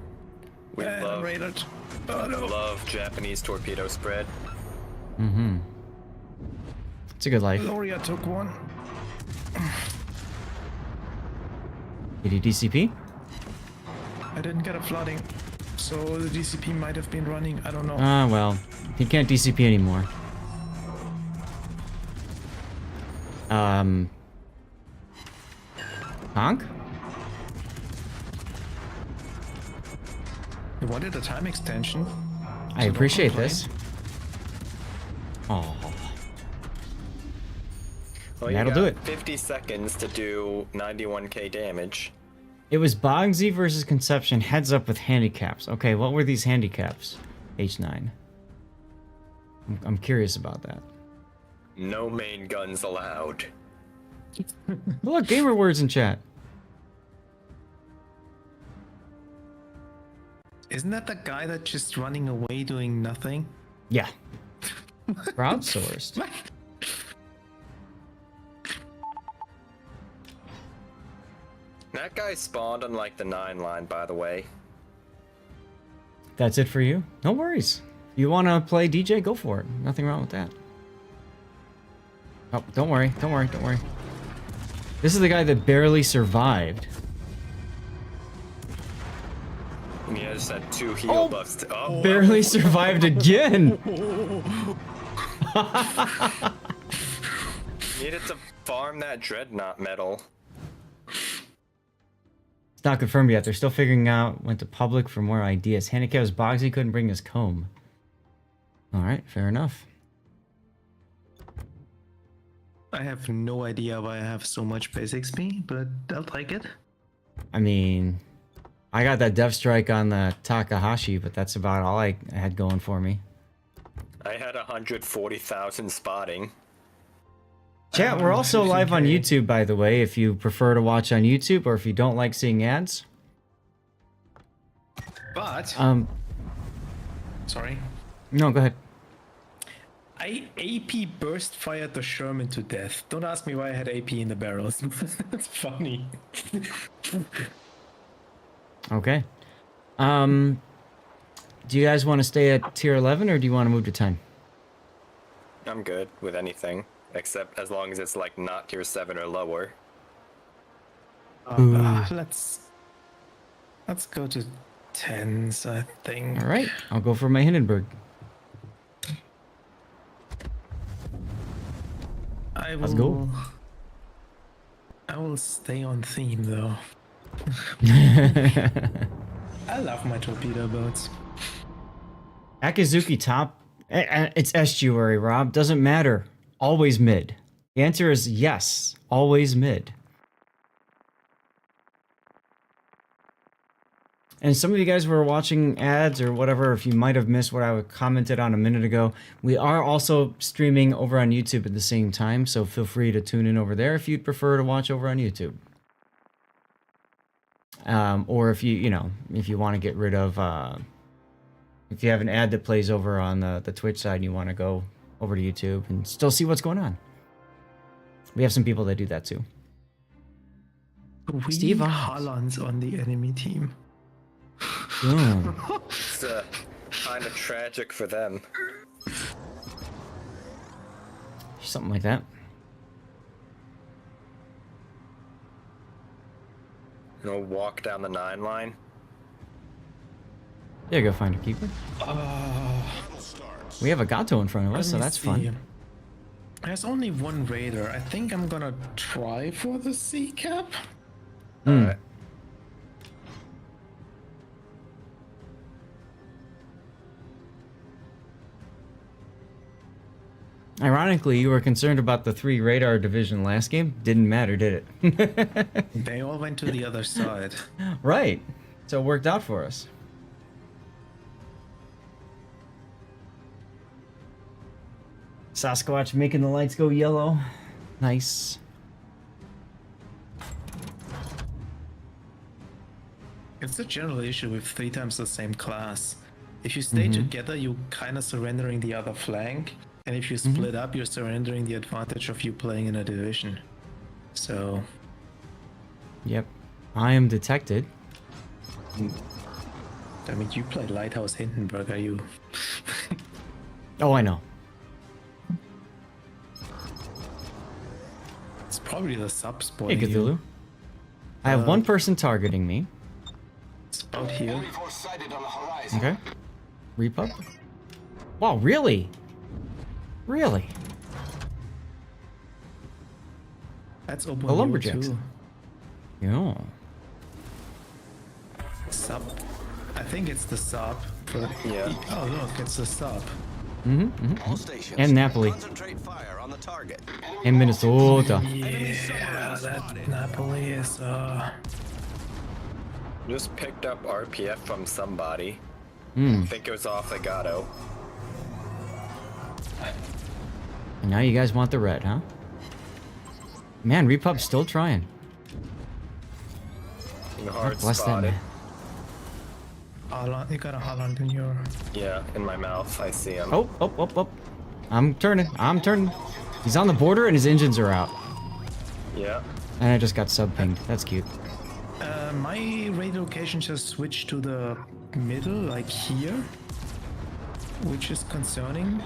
We love, radared. Oh, no. love Japanese torpedo spread. Mm-hmm. It's a good life. Loria took one. Did he DCP? I didn't get a flooding, so the DCP might have been running. I don't know. Ah, well, he can't DCP anymore. Honk? You wanted a time extension? I appreciate this. Oh. Well, That'll you do got it. 50 seconds to do 91k damage. It was Bogsy versus Conception, heads up with handicaps. Okay, what were these handicaps? H9. I'm curious about that. No main guns allowed. Look, gamer words in chat. Isn't that the guy that's just running away doing nothing? Yeah. Crowdsourced. That guy spawned on like the 9 line, by the way. That's it for you? No worries. If you want to play DJ, go for it. Nothing wrong with that. Oh, don't worry. Don't worry. Don't worry. This is the guy that barely survived. And he just had 2 heal buffs. Barely survived again. Needed to farm that dreadnought medal. It's not confirmed yet. They're still figuring out. Went to public for more ideas. Handicap was Bogsy couldn't bring his comb. All right, fair enough. I have no idea why I have so much base XP, but I'll take it. I mean, I got that Death Strike on the Takahashi, but that's about all I had going for me. I had 140,000 spotting. Chat, we're also live on YouTube, by the way, if you prefer to watch on YouTube or if you don't like seeing ads. But sorry. No, go ahead. I AP burst fired the Sherman to death. Don't ask me why I had AP in the barrels. That's funny. Okay. Do you guys want to stay at tier 11 or do you want to move to 10? I'm good with anything. Except as long as it's like not tier 7 or lower. Let's go to 10s, I think. All right, I'll go for my Hindenburg. Let's go. I will stay on theme though. I love my torpedo boats. Akizuki top. It's estuary, Rob. Doesn't matter. Always mid. The answer is yes. Always mid. And some of you guys were watching ads or whatever, if you might have missed what I commented on a minute ago, we are also streaming over on YouTube at the same time, so feel free to tune in over there if you'd prefer to watch over on YouTube. Or if you want to get rid of, if you have an ad that plays over on the Twitch side and you want to go over to YouTube and still see what's going on. We have some people that do that too. Steve Holland's on the enemy team. It's kind of tragic for them. Something like that. You know, walk down the 9 line. Yeah, go find a keeper. We have a Gato in front of us, so that's fun. There's only one raider. I think I'm gonna try for the sea cap. Alright. Ironically, you were concerned about the 3 radar division last game. Didn't matter, did it? They all went to the other side. Right. So it worked out for us. Sasquatch making the lights go yellow. Nice. It's a general issue with 3 times the same class. If you stay together, you kind of surrendering the other flank. And if you split up, you're surrendering the advantage of you playing in a division. So... Yep. I am detected. I mean, you play Lighthouse Hindenburg, are you... Oh, I know. It's probably the sub Hey, spawning Cthulhu. you. I have one person targeting me. It's about here. Okay. Repub? Wow, really? Really? That's open. The lumberjacks. Yeah. Sub. I think it's the sub. But yeah. Oh look, it's the sub. And Napoli. On the target. And Minnesota. Yeah, that Napoli is. Just picked up RPF from somebody. Hmm. I think it was off the Gato. And now you guys want the red, huh? Man, Repub's still trying. Hard Bless that spotted. man. Holland, you got a Holland in your... Yeah, in my mouth. I see him. Oh. I'm turning. He's on the border and his engines are out. Yeah. And I just got sub-pinged. That's cute. My radio location just switched to the middle, like here. Which is concerning.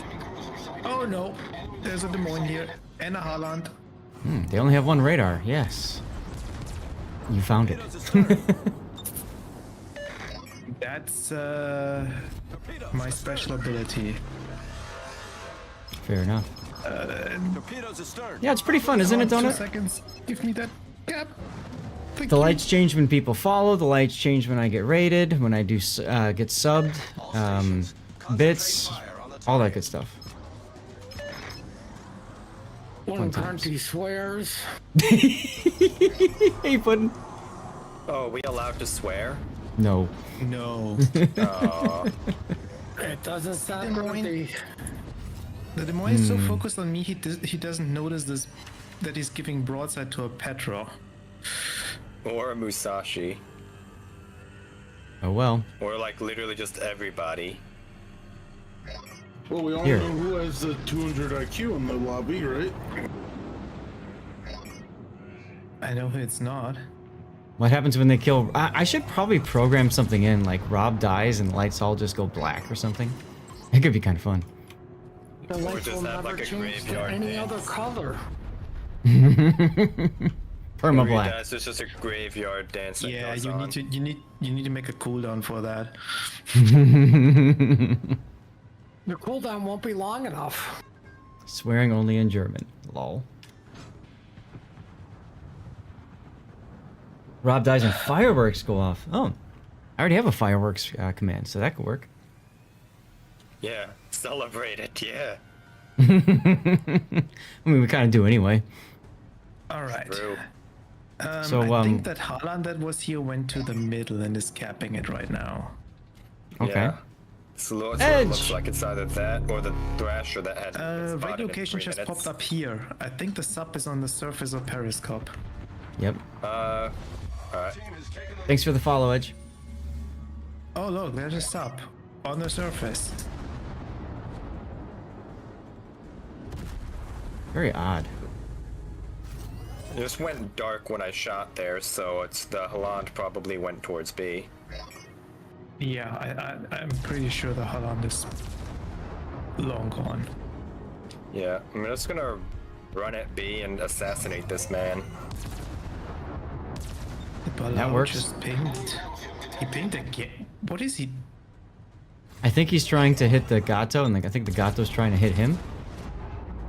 Oh no, there's a Des Moines here and a Holland. They only have one radar. Yes. You found it. That's my special ability. Fair enough. Torpedoes astern. Yeah, it's pretty fun, isn't it, 2 Donut? seconds. Give me that cap. The lights change when people follow. The lights change when I get raided. When I do get subbed. Bits. All that good stuff. One country swears. Hey, Puddin'. Oh, we allowed to swear? No. No. It doesn't sound country. The Des Moines is so focused on me, he doesn't notice this, that he's giving broadside to a Petro. Or a Musashi. Oh well. Or like literally just everybody. Well, we all Here. know who has the 200 IQ in the lobby, right? I know who it's not. What happens when they kill... I should probably program something in, like Rob dies and the lights all just go black or something. It could be kind of fun. The lake will never change to any other color. Perma-black. It's just a graveyard dance. That Yeah, goes you on. need to make a cooldown for that. The cooldown won't be long enough. Swearing only in German. Lol. Rob dies and fireworks go off. Oh, I already have a fireworks command, so that could work. Yeah, celebrate it. Yeah. I mean, we kind of do anyway. All right. True. I think that Haaland that was here went to the middle and is capping it right now. Okay. Yeah. So it looks like it's either that or the Thrasher that had Right location just popped up here. I think the sub is on the surface of Periscope. Yep. Alright. Thanks for the follow, Edge. Oh look, there's a sub on the surface. Very odd. It just went dark when I shot there, so it's the Haaland probably went towards B. Yeah, I'm pretty sure the Haaland is long gone. Yeah, I'm just gonna run at B and assassinate this man. That works. Just pinged. He pinged again. What is he? I think he's trying to hit the Gato, and I think the Gato's trying to hit him.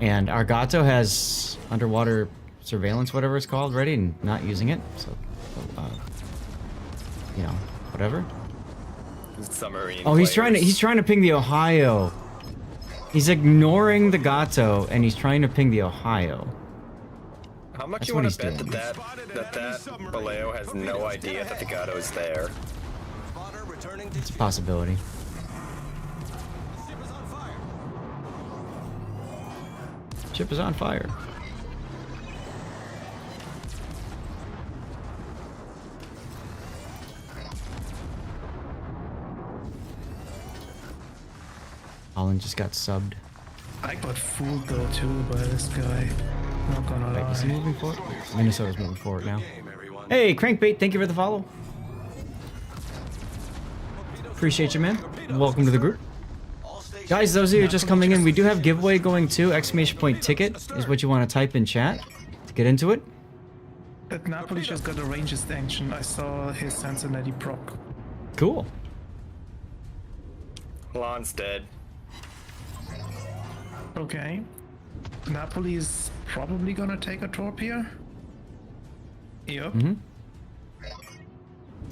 And our Gato has underwater surveillance, whatever it's called, ready, and not using it. So, you know, whatever. Submarine. Oh, he's trying to ping the Ohio. He's ignoring the Gato, and he's trying to ping the Ohio. How much That's you what want to he's bet doing. that Baleo has no idea that the Gato is there? It's a possibility. Ship is on fire. Holland just got subbed. I got fooled though too by this guy. Not gonna lie. Wait, is he moving forward? Minnesota's moving forward now. Hey, Crankbait, thank you for the follow. Appreciate you, man. Welcome to the group. Guys, those of you just coming in, we do have giveaway going too. Exclamation point ticket is what you want to type in chat to get into it. That Napoli just got a range extension. I saw his Cincinnati proc. Cool. Haaland's dead. Okay. Napoli is probably gonna take a torp here. Yep.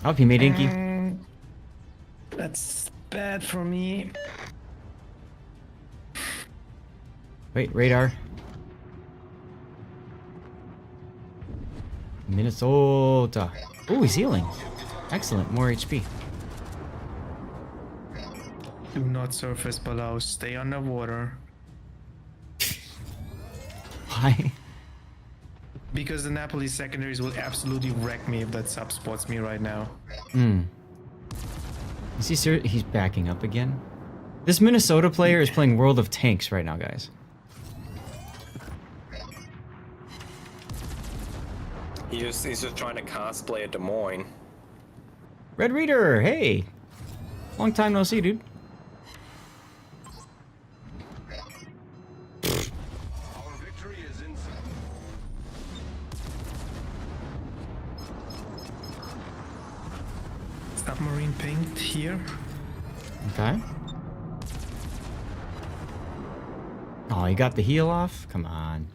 Oh, he made Inky. That's bad for me. Wait, radar. Minnesota. Oh, he's healing. Excellent, more HP. Do not surface below. Stay underwater. Why? Because the Napoli secondaries will absolutely wreck me if that sub spots me right now. Is he serious? He's backing up again? This Minnesota player is playing World of Tanks right now, guys. He's just trying to cosplay a Des Moines. Red Reader, hey! Long time no see, dude. Submarine pinged here. Okay. Oh, you got the heal off? Come on.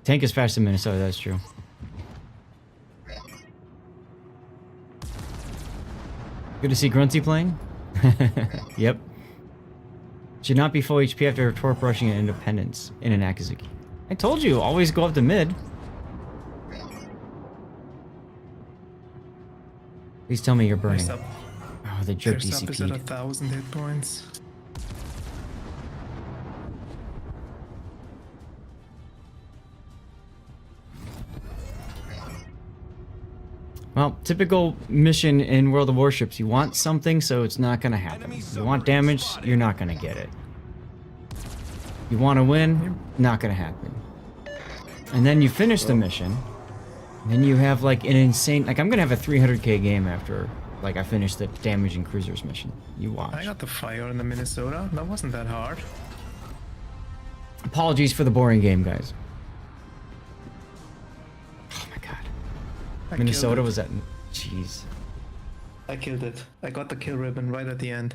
Tank is faster than Minnesota, that's true. Good to see Grunty playing. Yep. Should not be full HP after torp rushing an Independence in an Akazuki. I told you, always go up to mid. Please tell me you're burning. Oh, the jerk Their sub is at DCP'd. 1,000 hit points. Well, typical mission in World of Warships. You want something, so it's not gonna happen. You want damage, you're not gonna get it. You want to win, not gonna happen. And then you finish the mission, and then you have like an insane... Like, I'm gonna have a 300k game after like I finished the damaging cruisers mission. You watch. I got the fire in the Minnesota. That wasn't that hard. Apologies for the boring game, guys. Oh my god. Minnesota was at... Jeez. I killed it. I got the kill ribbon right at the end.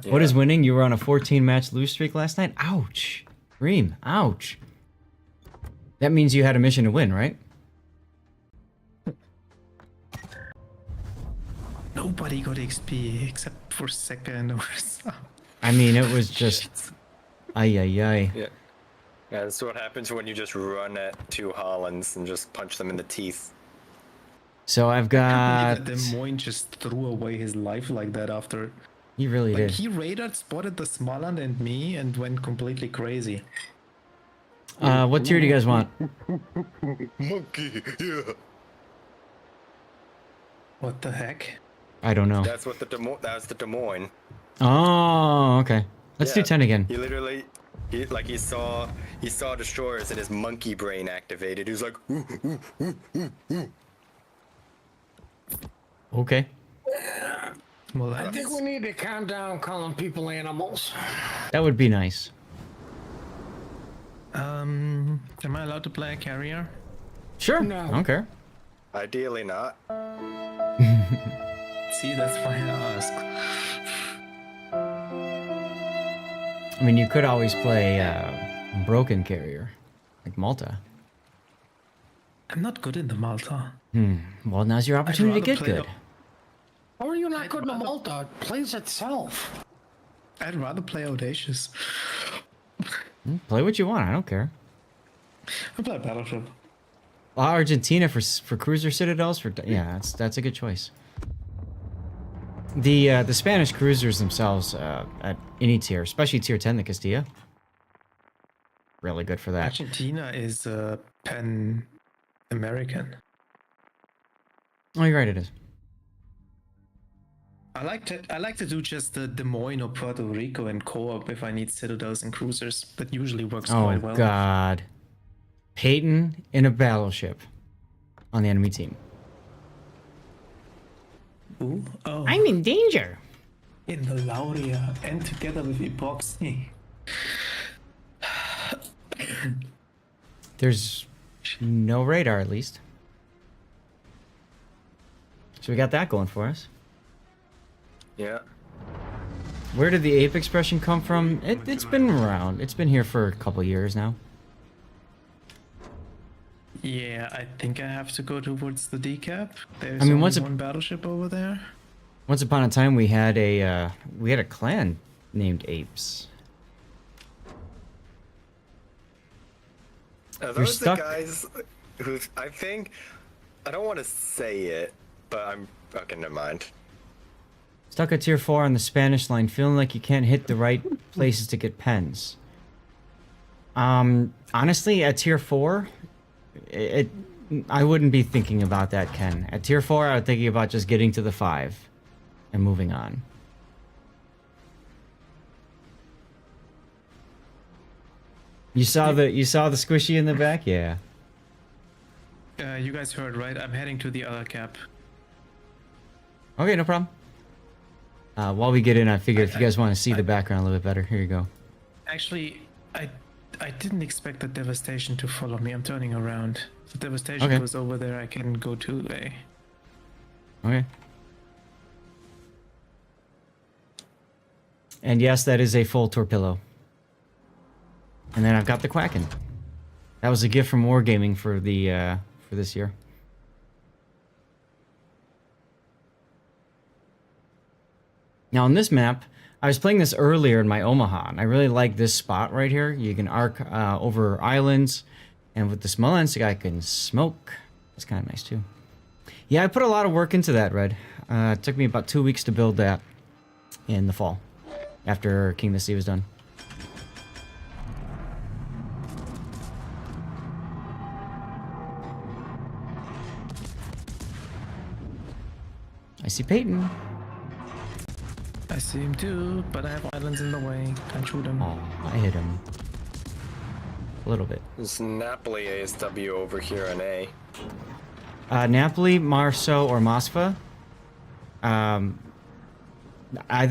What is winning? You were on a 14-match lose streak last night? Ouch. Reem, ouch. That means you had a mission to win, right? Nobody got XP except for second or something. I mean, it was just... Ay, ay, ay. Yeah. Yeah, that's what happens when you just run at two Hollands and just punch them in the teeth. So I've got... Des Moines just threw away his life like that after... He really did. He radar spotted the Smalland and me and went completely crazy. What tier do you guys want? Monkey, yeah. What the heck? I don't know. That's what that was the Des Moines. Oh, okay. Let's do 10 again. He literally, he saw destroyers and his monkey brain activated. He was like, ooh, ooh, ooh, ooh, ooh. Okay. I think we need to calm down calling people animals. That would be nice. Am I allowed to play a carrier? Sure. No. I don't care. Ideally not. See, that's why I asked. I mean, you could always play broken carrier, like Malta. I'm not good in the Malta. Well, now's your opportunity to get good. How are you not good in Malta? It plays itself. I'd rather play Audacious. Play what you want. I don't care. I play Battleship. Argentina for cruiser citadels. Yeah, that's a good choice. The Spanish cruisers themselves at any tier, especially tier 10, the Castilla, really good for that. Argentina is Pan American. Oh, you're right. It is. I like to do just the Des Moines or Puerto Rico and co-op if I need citadels and cruisers. That usually works quite well. Oh God, Peyton in a battleship on the enemy team. Ooh, oh. I'm in danger. In the Lauria and together with Epoxy. There's no radar, at least. So we got that going for us. Yeah. Where did the ape expression come from? It's been around. It's been here for a couple years now. Yeah, I think I have to go towards the decap. There's I mean, only one battleship over there. Once upon a time, we had a clan named Apes. Are those the guys who I think, I don't want to say it, but I'm fucking never mind. Stuck at tier 4 on the Spanish line, feeling like you can't hit the right places to get pens. Honestly, at tier 4, I wouldn't be thinking about that, Ken. At tier 4, I would thinking about just getting to the 5 and moving on. You saw the squishy in the back? Yeah. You guys heard, right? I'm heading to the other cap. Okay, no problem. While we get in, I figured if you guys want to see the background a little bit better, here you go. Actually, I didn't expect the devastation to follow me. I'm turning around. The devastation Okay. goes over there. I can go to A. Okay. And yes, that is a full torpedo. And then I've got the Quacken. That was a gift from Wargaming for the for this year. Now on this map, I was playing this earlier in my Omaha, and I really like this spot right here. You can arc over islands, and with the Smolensk, I can smoke. That's kind of nice too. Yeah, I put a lot of work into that, Red. It took me about 2 weeks to build that in the fall, after King of the Sea was done. I see Peyton. I see him too, but I have islands in the way. Can't shoot him. Oh, I hit him. A little bit. There's Napoli ASW over here on A. Napoli, Marceau, or Mosfa. Either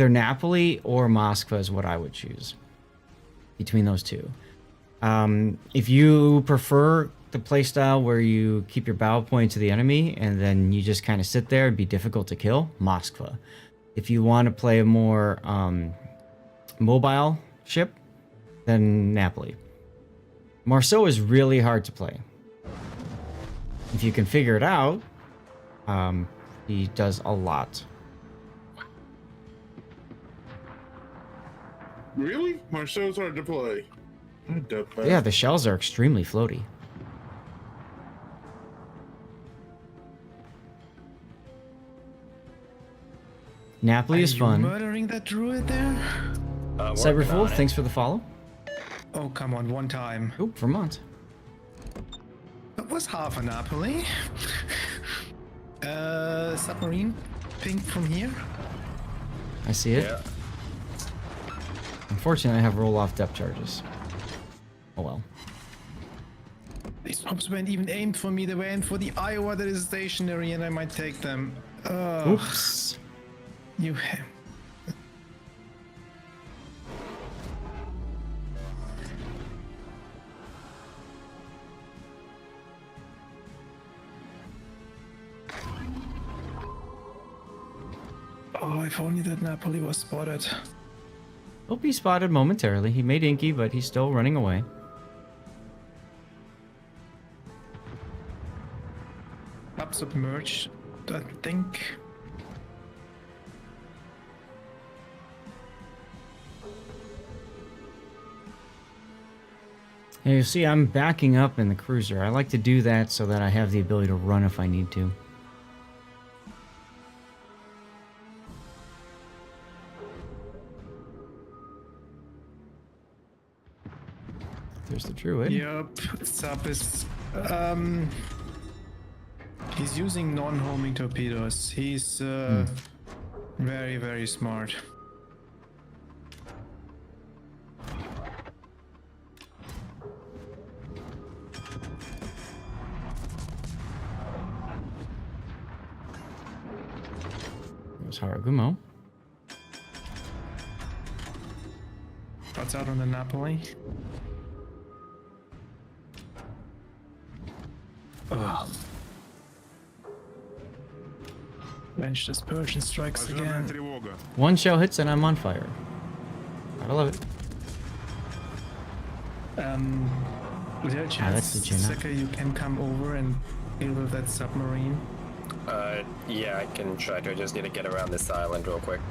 Napoli or Moskva is what I would choose between those two. If you prefer the playstyle where you keep your battle point to the enemy and then you just kind of sit there and be difficult to kill, Moskva. If you want to play a more mobile ship, then Napoli. Marceau is really hard to play. If you can figure it out, he does a lot. Really? Marceau's hard to play. Yeah, the shells are extremely floaty. Napoli is fun. Murdering that druid there? Cyberfool, thanks for the follow. Oh, come on, one time. Oh, Vermont. That was half a Napoli. Submarine. Pink from here. I see it. Yeah. Unfortunately, I have roll-off depth charges. Oh well. These mobs weren't even aimed for me. They were aimed for the Iowa that is stationary, and I might take them. Oops. You. Oh, if only that Napoli was spotted. Hope he spotted momentarily. He made Inky, but he's still running away. Up submerged, I think. And you see, I'm backing up in the cruiser. I like to do that so that I have the ability to run if I need to. There's the druid. Yep, Sub is he's using non-homing torpedoes. He's very, very smart. There's Haragumo. What's out on the Napoli? Oh. Bench dispersion strikes again. One shell hits and I'm on fire. I love it. Is there a chance, Seka, you can come over and deal with that submarine? Yeah, I can try to. I just need to get around this island real quick.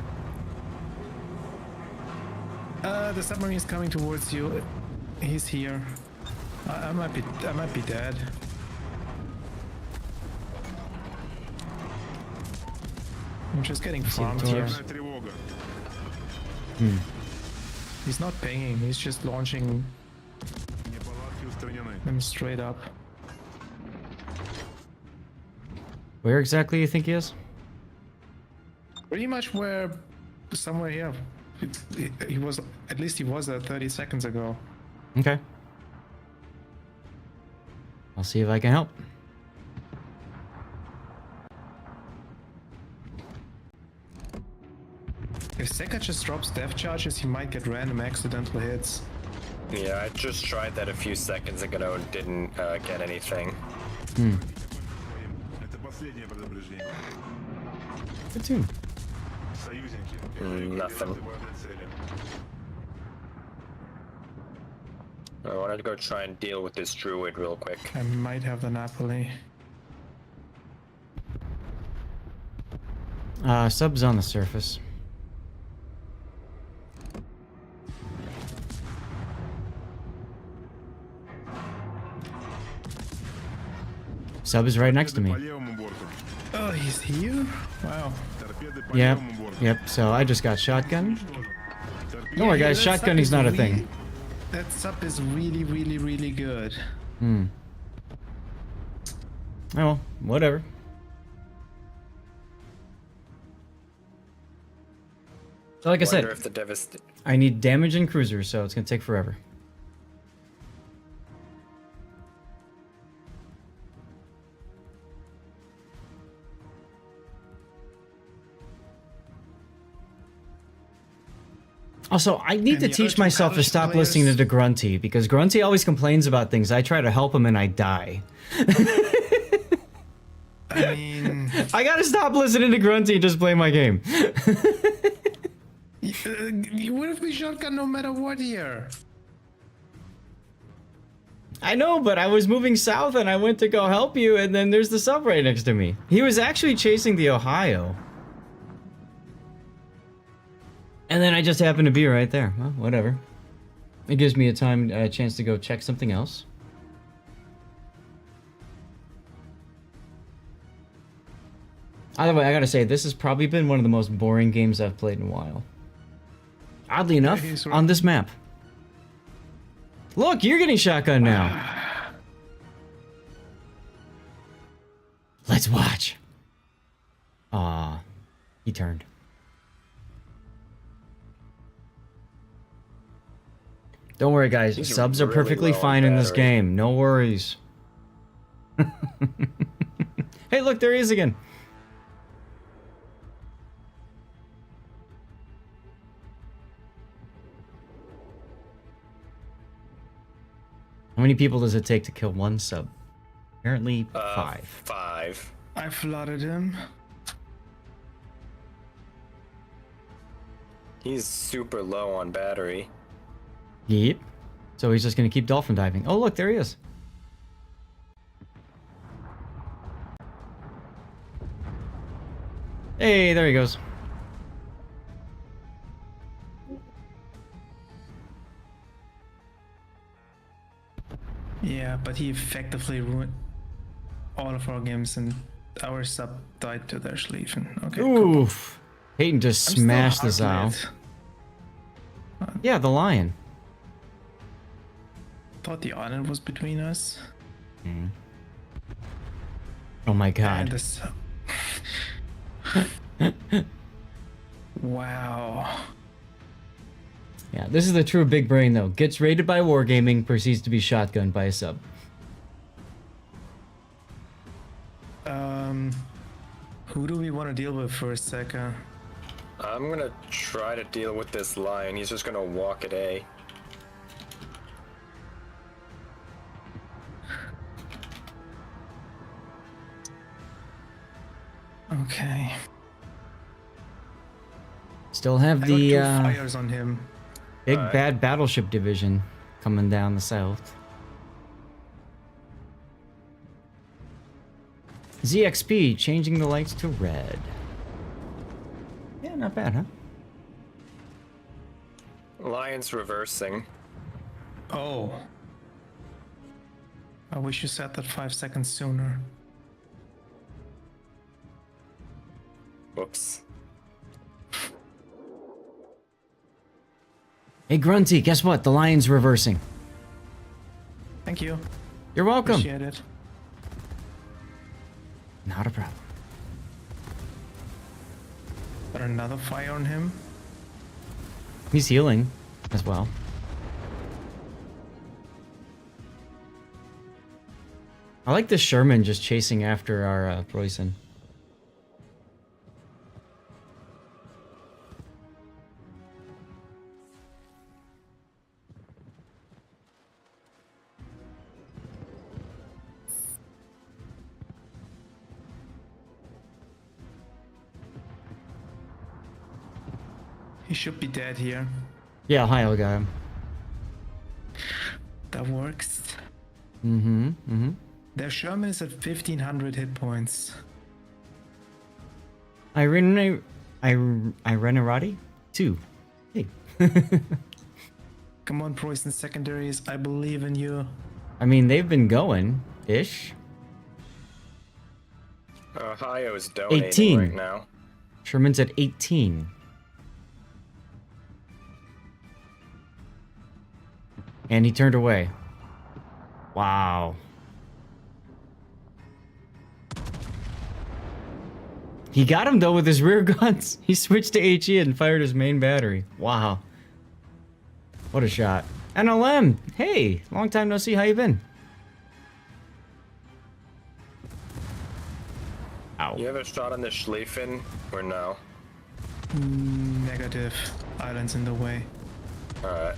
The submarine is coming towards you. He's here. I might be dead. I'm just getting farmed here. He's not pinging, he's just launching them straight up. Where exactly do you think he is? Pretty much where, somewhere here. He was, at least he was there 30 seconds ago. Okay. I'll see if I can help. If Seka just drops death charges, he might get random accidental hits. Yeah, I just tried that a few seconds ago and didn't get anything. Good tune. Nothing. I wanted to go try and deal with this druid real quick. I might have the Napoli. Sub's on the surface. Sub is right next to me. Oh, he's here? Wow. Yep. So I just got shotgun. Don't worry, guys. Shotgunning's not a thing. That sub is really, really, really good. Oh, well, whatever. So like I said, I need damage and cruisers, so it's gonna take forever. Also, I need to teach myself to stop listening to Grunty, because Grunty always complains about things. I try to help him and I die. I mean... I gotta stop listening to Grunty and just play my game. You would have been shotgun no matter what here. I know, but I was moving south and I went to go help you, and then there's the sub right next to me. He was actually chasing the Ohio. And then I just happened to be right there. Well, whatever. It gives me a chance to go check something else. Either way, I gotta say, this has probably been one of the most boring games I've played in a while. Oddly enough, on this map. Look, you're getting shotgun now. Let's watch. Aw, he turned. Don't worry, guys. He's Subs are really perfectly low on fine in this battery. game. No worries. Hey, look, there he is again. How many people does it take to kill one sub? Apparently 5. 5. I flooded him. He's super low on battery. Yep. So he's just gonna keep dolphin diving. Oh, look, there he is. Hey, there he goes. Yeah, but he effectively ruined all of our games, and our sub died to their Schlieffen. Okay, cool. Oof. Hayden just I'm still smashed the Zao. Hartlet. Yeah, the lion. Thought the island was between us. Oh my And god. the wow. Yeah, this is the true big brain though. Gets raided by Wargaming, proceeds to be shotgunned by a sub. Who do we want to deal with for a second? I'm gonna try to deal with this lion. He's just gonna walk at A. Okay. Still have I the got 2 fires on him. big bad battleship division coming down the south. ZXP changing the lights to red. Yeah, not bad, huh? Lion's reversing. Oh. I wish you said that 5 seconds sooner. Whoops. Hey Grunty, guess what? The lion's reversing. Thank you. You're welcome. Appreciate it. Not a problem. Got another fire on him. He's healing as well. I like the Sherman just chasing after our Preußen. He should be dead here. Yeah, Ohio got him. That works. Mm-hmm. Their Sherman is at 1500 hit points. Irenerati? 2. Hey. Come on, Preußen secondaries. I believe in you. I mean, they've been going-ish. Ohio is donating 18. right now. Sherman's at 18. And he turned away. Wow. He got him though with his rear guns. He switched to HE and fired his main battery. Wow. What a shot. NLM, hey, long time no see. How you been? Ow. You have a shot on the Schlieffen or no? Negative. Island's in the way. Alright.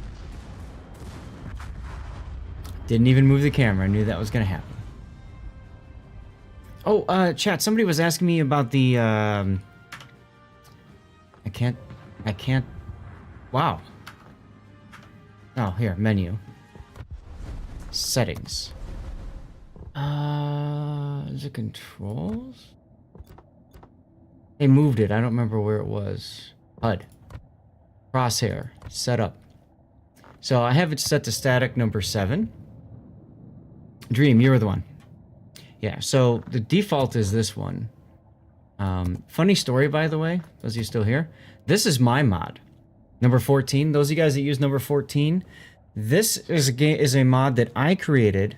Didn't even move the camera. I knew that was gonna happen. Oh, chat. Somebody was asking me about the. I can't. Wow. Oh, here, menu. Settings. Is it controls? They moved it. I don't remember where it was. HUD. Crosshair. Setup. So I have it set to static number 7. Dream, you were the one. Yeah, so the default is this one. Funny story, by the way, those of you still here. This is my mod. Number 14. Those of you guys that use number 14, this is a mod that I created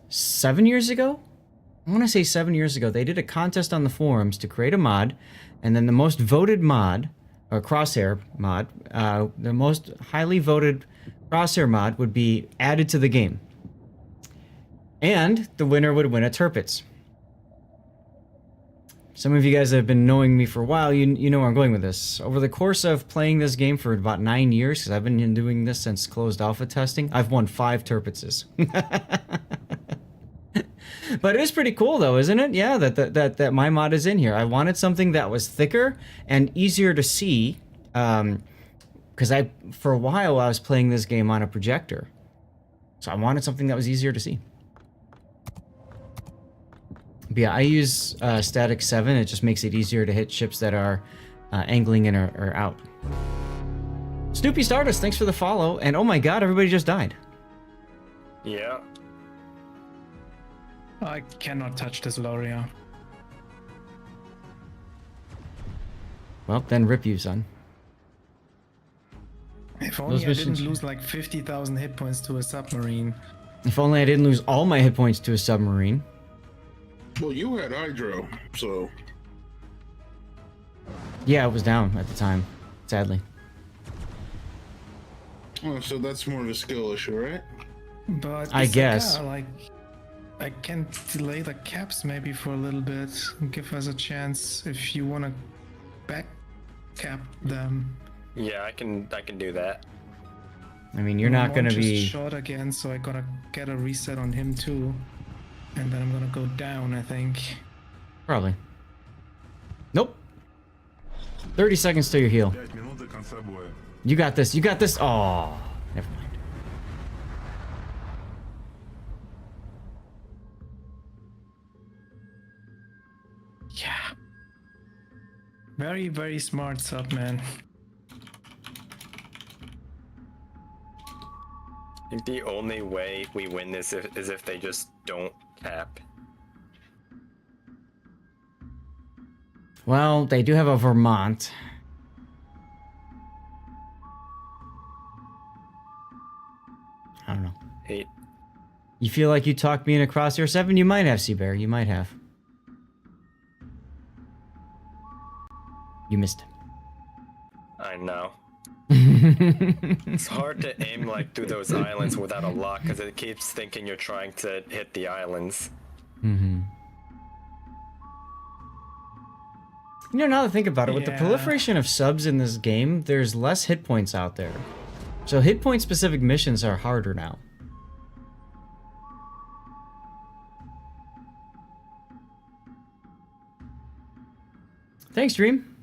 7 years ago? I want to say 7 years ago. They did a contest on the forums to create a mod, and then the most voted mod, or crosshair mod, the most highly voted crosshair mod would be added to the game. And the winner would win a Turpitz. Some of you guys that have been knowing me for a while, you know where I'm going with this. Over the course of playing this game for about 9 years, because I've been doing this since closed alpha testing, I've won 5 Turpitzes. But it is pretty cool though, isn't it? Yeah, that my mod is in here. I wanted something that was thicker and easier to see, because for a while I was playing this game on a projector. So I wanted something that was easier to see. But yeah, I use static 7. It just makes it easier to hit ships that are angling in or out. Snoopy Stardust, thanks for the follow. And oh my god, everybody just died. Yeah. I cannot touch this Loria. Well, then rip you, son. If only I didn't lose like 50,000 hit points to a submarine. If only I didn't lose all my hit points to a submarine. Well, you had hydro, so. Yeah, it was down at the time, sadly. Oh, so that's more of a skill issue, right? But I guess. Like, I can delay the caps maybe for a little bit and give us a chance if you want to back cap them. Yeah, I can do that. I mean, you're not going to be short again, so I gotta get a reset on him too, and then I'm gonna go down, I think. Probably. Nope. 30 seconds till your heal. You got this. You got this. Oh, never mind. Yeah. Very, very smart sub, man. I think the only way we win this is if they just don't cap. Well, they do have a Vermont. I don't know. Hey. You feel like you talked me in a Crosshair 7? You might have, Seabear. You might have. You missed. I know. It's hard to aim like through those islands without a lock because it keeps thinking you're trying to hit the islands. Mm-hmm. You know, now that I think about it, with the proliferation of subs in this game, there's less hit points out there. So hit point specific missions are harder now. Thanks, Dream.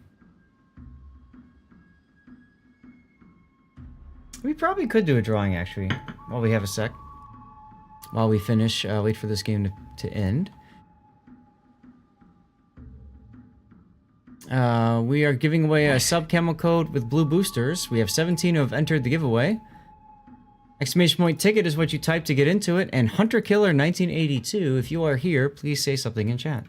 We probably could do a drawing, actually, while we have a sec. While we finish, wait for this game to end. We are giving away a sub-camo code with blue boosters. We have 17 who have entered the giveaway. Exclamation point ticket is what you type to get into it. And Hunter Killer 1982, if you are here, please say something in chat.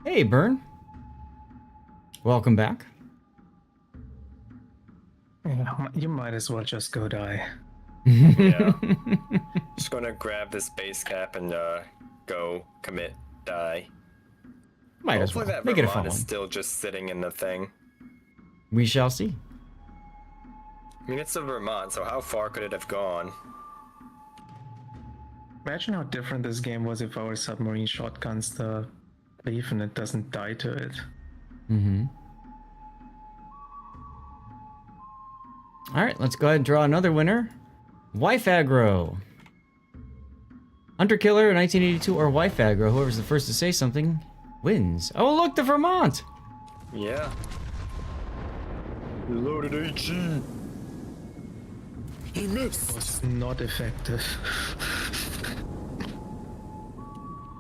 Hey, Burn. Welcome back. Yeah, you might as well just go die. Yeah. Just gonna grab this base cap and go commit die. Might as Hopefully well. that Make it a Vermont fun is one. still just sitting in the thing. We shall see. I mean, it's a Vermont, so how far could it have gone? Imagine how different this game was if our submarine shotguns the leave and it doesn't die to it. Mm-hmm. All right, let's go ahead and draw another winner. Wife Aggro. Hunter Killer 1982 or Wife Aggro. Whoever's the first to say something wins. Oh, look, the Vermont. Yeah. Loaded HE. He missed. Was not effective.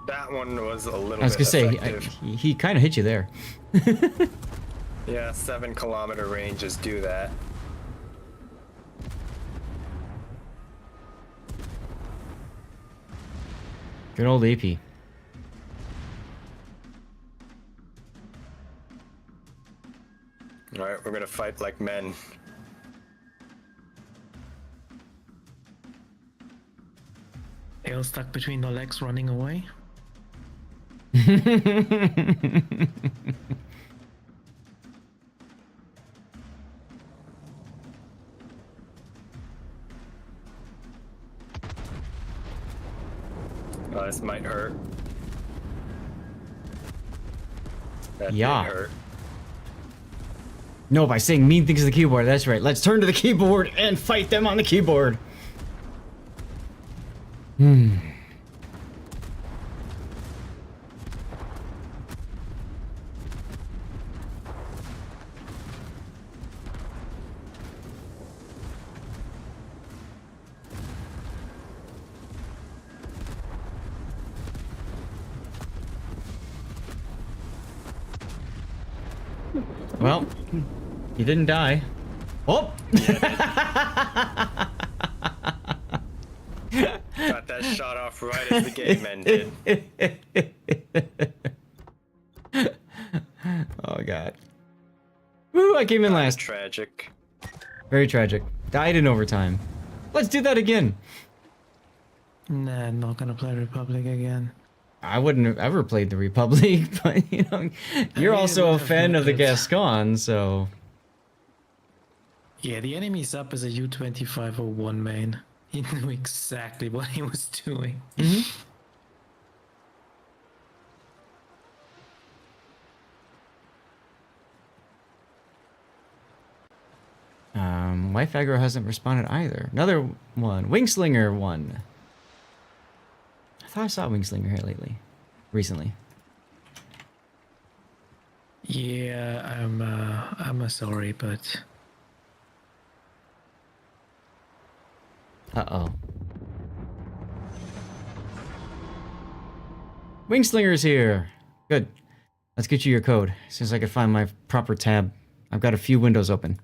That one was a little I was bit gonna say, effective. he kind of hit you there. Yeah, 7-kilometer ranges do that. Good old AP. Alright, we're gonna fight like men. Tail stuck between the legs running away. Oh, this might hurt. That Yeah. did hurt. No, by saying mean things to the keyboard. That's right. Let's turn to the keyboard and fight them on the keyboard. Hmm. Well, you didn't die. Oh! Got that shot off right as the game ended. Oh god. Woo, I came in last. Tragic. Very tragic. Died in overtime. Let's do that again. Nah, I'm not gonna play Republic again. I wouldn't have ever played the Republic, but you know, you're mean, also it a would have fan of the mattered. Gascon, so Yeah, the enemy sub is a U-2501 main. He knew exactly what he was doing. Wife Aggro hasn't responded either. Another one. Wingslinger one. I thought I saw Wingslinger here lately. Recently. Yeah, I'm sorry, but Uh-oh. Wingslinger's here. Good. Let's get you your code. As soon as I can find my proper tab. I've got a few windows open.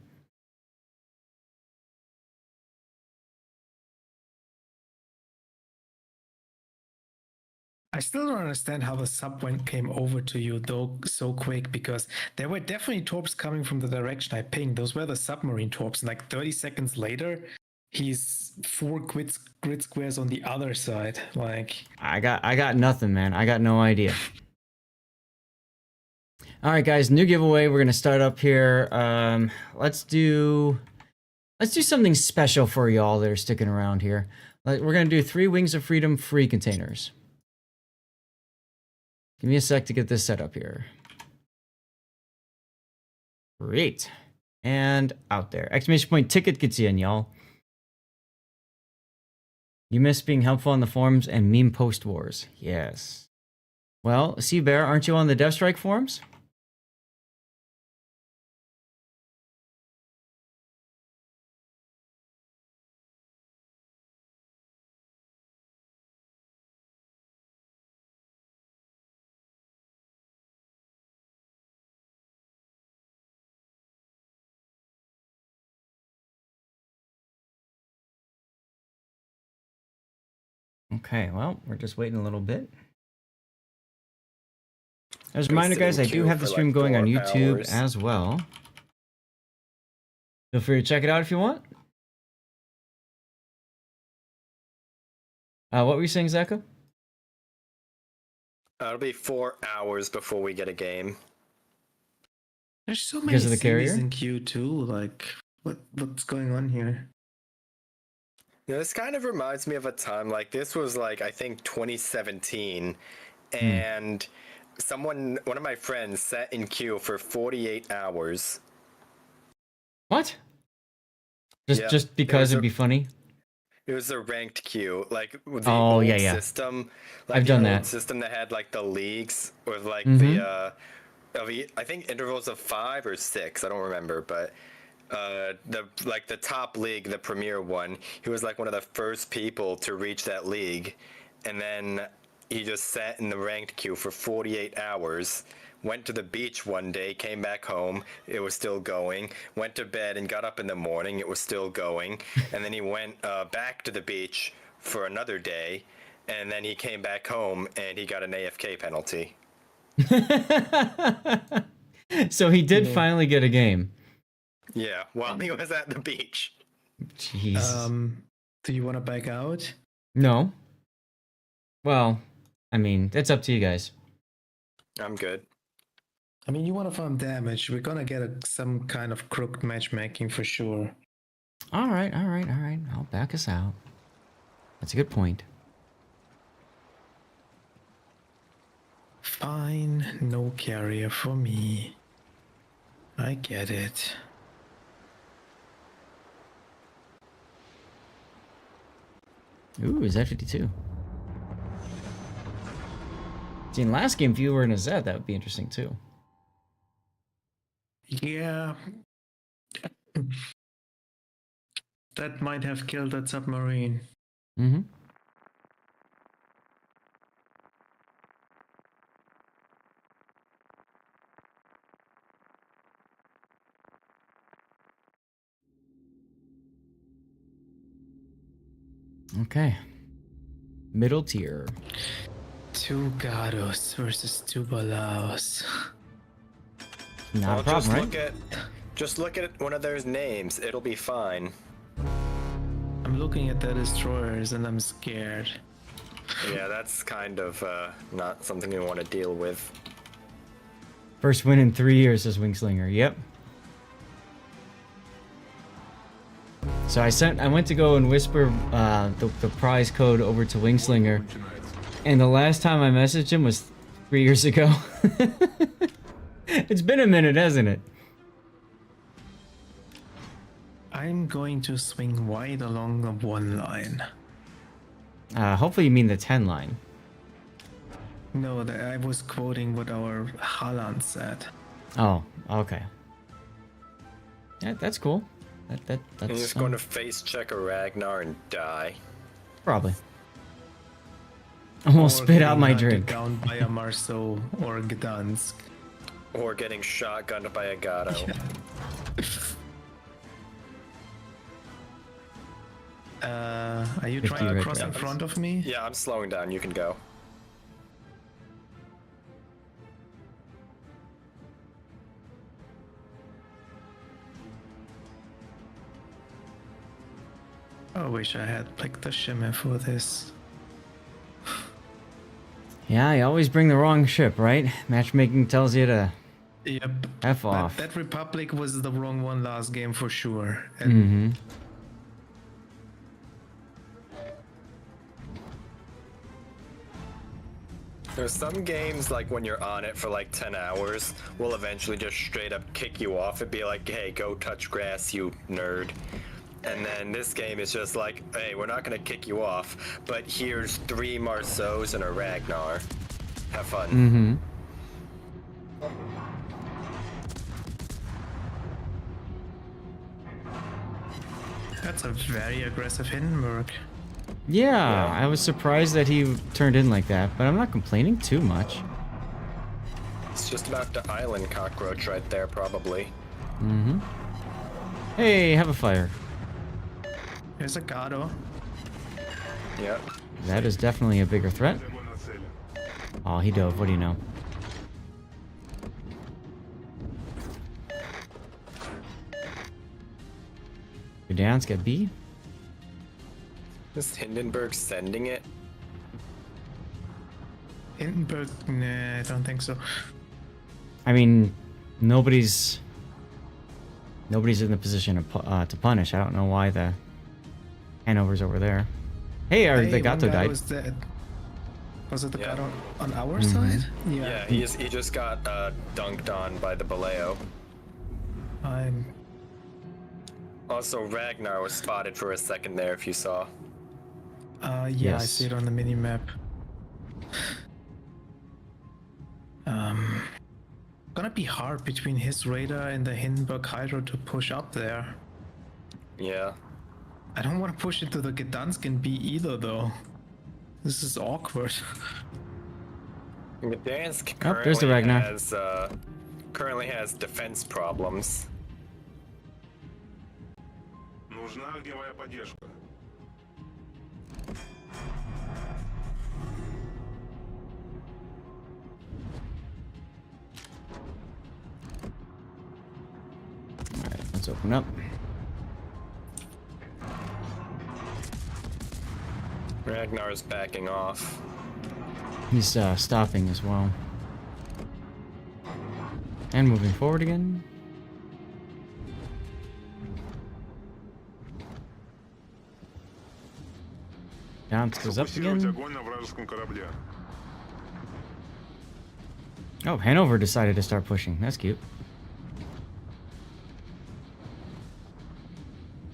I still don't understand how the sub came over to you though so quick, because there were definitely torps coming from the direction I pinged. Those were the submarine torps, and like 30 seconds later, he's 4 grid squares on the other side. Like I got nothing, man. I got no idea. All right, guys, new giveaway. We're gonna start up here. Let's do something special for y'all that are sticking around here. We're gonna do 3 Wings of Freedom free containers. Give me a sec to get this set up here. Great. And out there. Exclamation point ticket gets you in, y'all. You miss being helpful on the forums and meme post wars. Yes. Well, Seabear, aren't you on the Death Strike forums? Okay, well, we're just waiting a little bit. As a reminder, guys, I do have the stream going on YouTube as well. Feel free to check it out if you want. What were you saying, Zaka? It'll be 4 hours before we get a game. there's so many Because of the CVs carrier? in queue too. Like what's going on here? Yeah, this kind of reminds me of a time like this was like I think 2017, and one of my friends sat in queue for 48 hours. What? Yeah, Just because it'd be funny? It was a ranked queue, like the Oh, old yeah. system. Like I've the done old that. system that had like the leagues with like Mhm. I think intervals of 5 or 6. I don't remember, but the top league, the premier one, he was like one of the first people to reach that league, and then he just sat in the ranked queue for 48 hours. Went to the beach one day, came back home, it was still going. Went to bed and got up in the morning, it was still going. And then he went back to the beach for another day, and then he came back home and he got an AFK penalty. So he did finally get a game. Yeah, while he was at the beach. Jeez. Do you want to back out? No. Well, I mean, it's up to you guys. I'm good. I mean, you want to farm damage. We're gonna get some kind of crooked matchmaking for sure. All right. I'll back us out. That's a good point. Fine, no carrier for me. I get it. Ooh, Z52. See, in last game, if you were in a Z, that would be interesting too. Yeah. That might have killed that submarine. Mm-hmm. Okay. Middle tier. 2 Gatos versus 2 Balaos. Not a problem, Just look at one of those names. It'll be fine. I'm looking at the destroyers and I'm scared. Yeah, that's kind of not something we want to deal with. First win in 3 years, says Wingslinger. Yep. So I went to go and whisper the prize code over to Wingslinger, and the last time I messaged him was 3 years ago. It's been a minute, hasn't it? I'm going to swing wide along the 1 line. Hopefully you mean the 10 line. No, I was quoting what our Haaland said. Oh, okay. Yeah, that's cool. That's You're just going to face check a Ragnar and die. Probably. I'm gonna spit out my getting drink. Down by a Marceau or Gdansk. Or getting shotgunned by a Gato. Are you trying to cross in front of me? Yeah, I'm slowing down. You can go. I wish I had picked the shimmer for this. Yeah, you always bring the wrong ship, right? Matchmaking tells you to Yep. F off. That Republic was the wrong one last game for sure. And Mm-hmm. There's some games, like when you're on it for like 10 hours, will eventually just straight up kick you off and be like, hey, go touch grass, you nerd. And then this game is just like, hey, we're not gonna kick you off, but here's 3 Marceaus and a Ragnar. Have fun. Mm-hmm. that's a very aggressive Hindenburg. Yeah, I was surprised that he turned in like that, but I'm not complaining too much. It's just about the island cockroach right there, probably. Mm-hmm. Hey, have a fire. There's a Gato. Yep. That is definitely a bigger threat. Oh, he dove. What do you know? Gdansk at B? Is Hindenburg sending it? Hindenburg? Nah, I don't think so. I mean, nobody's in the position to punish. I don't know why the Hanover's over there. Hey, the Gato one guy died. was dead. Was it the guy on our Mhm. side? Yeah, he just got dunked on by the Baleo. I'm. Also, Ragnar was spotted for a second there, if you saw. Yeah, I Yes. see it on the mini map. Gonna be hard between his radar and the Hindenburg Hydro to push up there. Yeah. I don't want to push into the Gdanskin B either, though. This is awkward. Gdansk Oh, there's the Ragnar. currently has defense problems. Нужна огневая поддержка. Alright, let's open up. Ragnar's backing off. He's stopping as well. And moving forward again. Down goes up Фокусировать again. огонь на вражеском корабле. Oh, Hanover decided to start pushing. That's cute.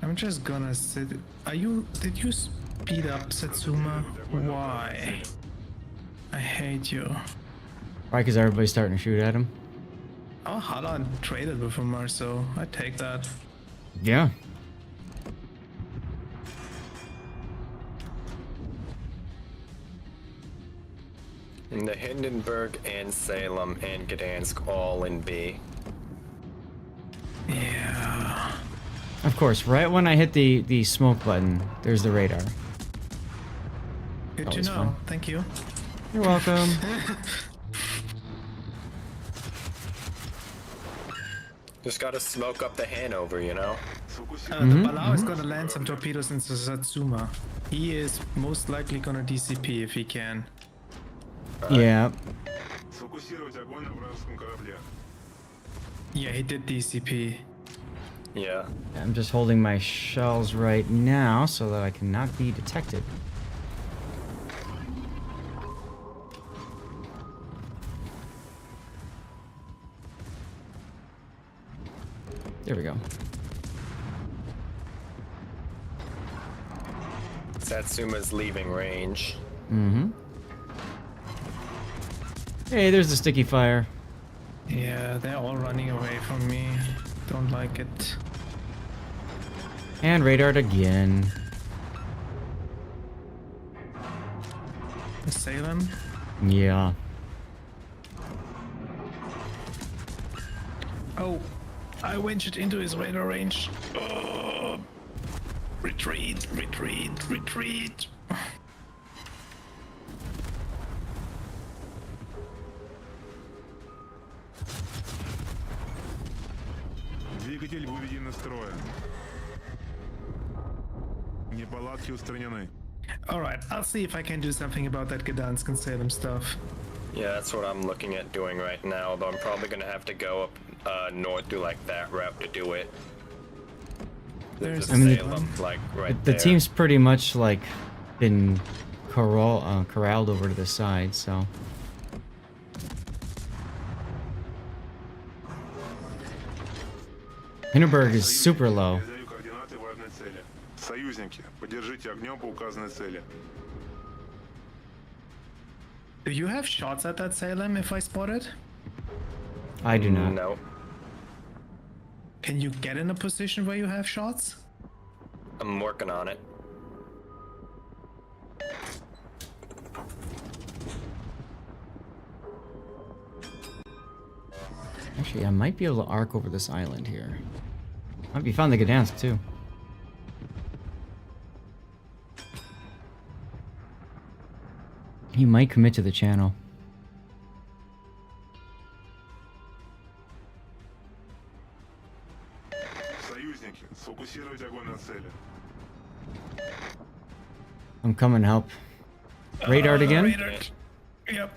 I'm just gonna sit. Did you speed up, Satsuma? Why? I hate you. Right, because everybody's starting to shoot at him. Oh, Haaland traded with him, so I take that. Yeah. And the Hindenburg and Salem and Gdansk all in B. Yeah. Of course, right when I hit the smoke button, there's the radar. Good to Always know. fun. Thank you. You're welcome. Just gotta smoke up the Hanover, you know? The Palau is gonna land some torpedoes into Satsuma. He is most likely gonna DCP if he can. Yeah. Сфокусировать огонь на вражеском корабле. Yeah, he did DCP. Yeah. I'm just holding my shells right now so that I cannot be detected. There we go. Satsuma's leaving range. Mm-hmm. Hey, there's the sticky fire. Yeah, they're all running away from me. Don't like it. And radared again. Salem? Yeah. Oh, I ventured into his radar range. Retreat, retreat, retreat. Двигатель выведен из строя. Неполадки устранены. Alright, I'll see if I can do something about that Gdansk and Salem stuff. Yeah, that's what I'm looking at doing right now, although I'm probably gonna have to go up north through like that route to do it. There's Salem, like right The there. team's pretty much like been corralled over to the side, so. Hindenburg is super low. Передаю координаты важной цели. Союзники, поддержите огнем по указанной цели. Do you have shots at that Salem if I spot it? I do not. No. Can you get in a position where you have shots? I'm working on it. Actually, I might be able to arc over this island here. Might be fun to Gdansk too. He might commit to the channel. Союзники, сфокусировать огонь на цели. I'm coming to help. Radared again? Radared. Yep.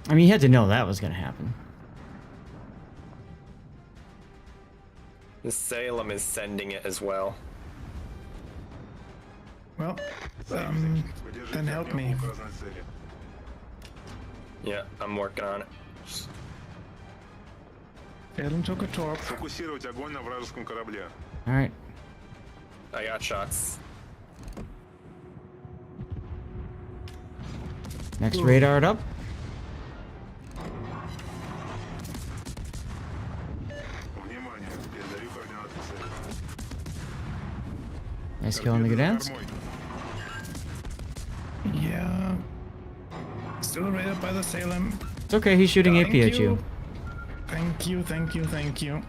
I mean, you had to know that was gonna happen. The Salem is sending it as well. Well, then help me. Yeah, I'm working on it. Phelan took a torp. Фокусировать огонь на вражеском корабле. All right. I got shots. Next radar it up. Внимание, передаю координаты цели. Nice kill on the Gdansk. Yeah. Still raided by the Salem. It's okay, he's shooting AP at you. Thank you, thank you, thank you.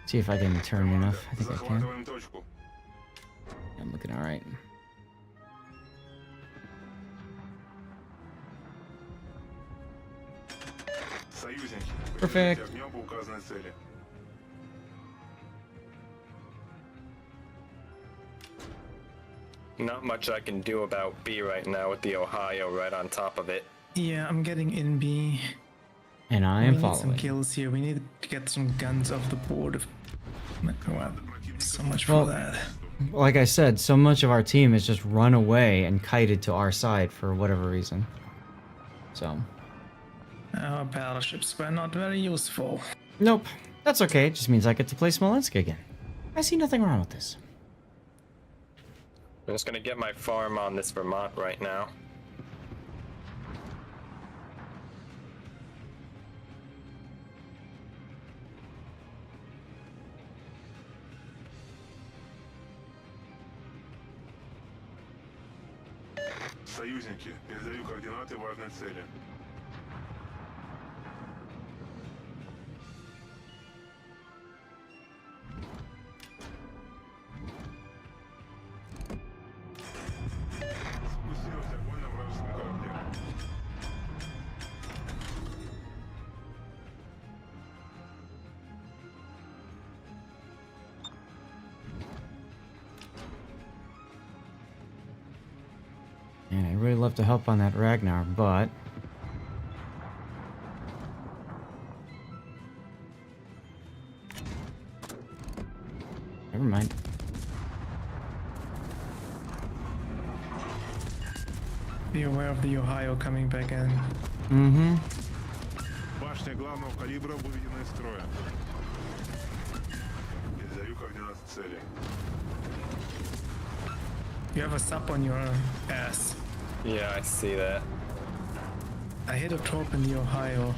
See if I can turn enough. I think I can. I'm looking all right. Союзники, Perfect. поддержите огнем по указанной цели. Not much I can do about B right now with the Ohio right on top of it. Yeah, I'm getting in B. And I we am need some following. kills here. We need to get some guns off the board. Well, so much Well, for that. Like I said, so much of our team has just run away and kited to our side for whatever reason. So. Our battleships were not very useful. Nope. That's okay. It just means I get to play Smolensk again. I see nothing wrong with this. I'm just gonna get my farm on this Vermont right now. Союзники, передаю координаты важной цели. Сфокусировать огонь на вражеском корабле. And I'd really love to help on that Ragnar, but... Never mind. Be aware of the Ohio coming back in. Mm-hmm. Башня главного калибра выведена из строя. Передаю координаты цели. You have a sub on your ass. Yeah, I see that. I hit a torp in the Ohio.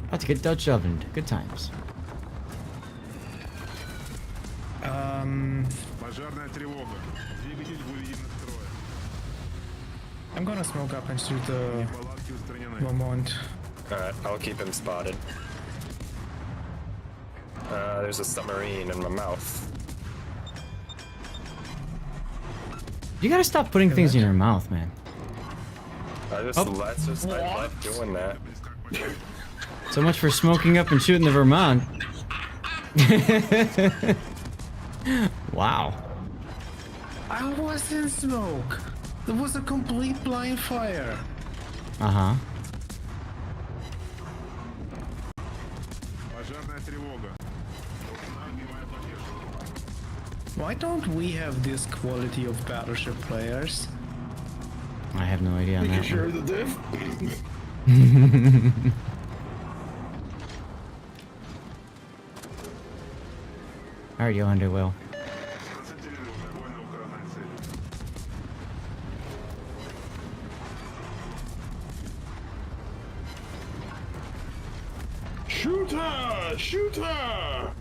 About to get Dutch ovened. Good times. Пожарная тревога. Двигатель выведен из строя. I'm gonna smoke up and shoot the Vermont. Alright, I'll keep him spotted. There's a submarine in my mouth. You gotta stop putting things in your mouth, man. I love doing that. So much for smoking up and shooting the Vermont. Wow. I was in smoke. There was a complete blind fire. Uh-huh. Пожарная тревога. Why don't we have this quality of battleship players? I have no idea on that Sure one. the diff. Alright, you'll do well. Shoot her! Shoot her!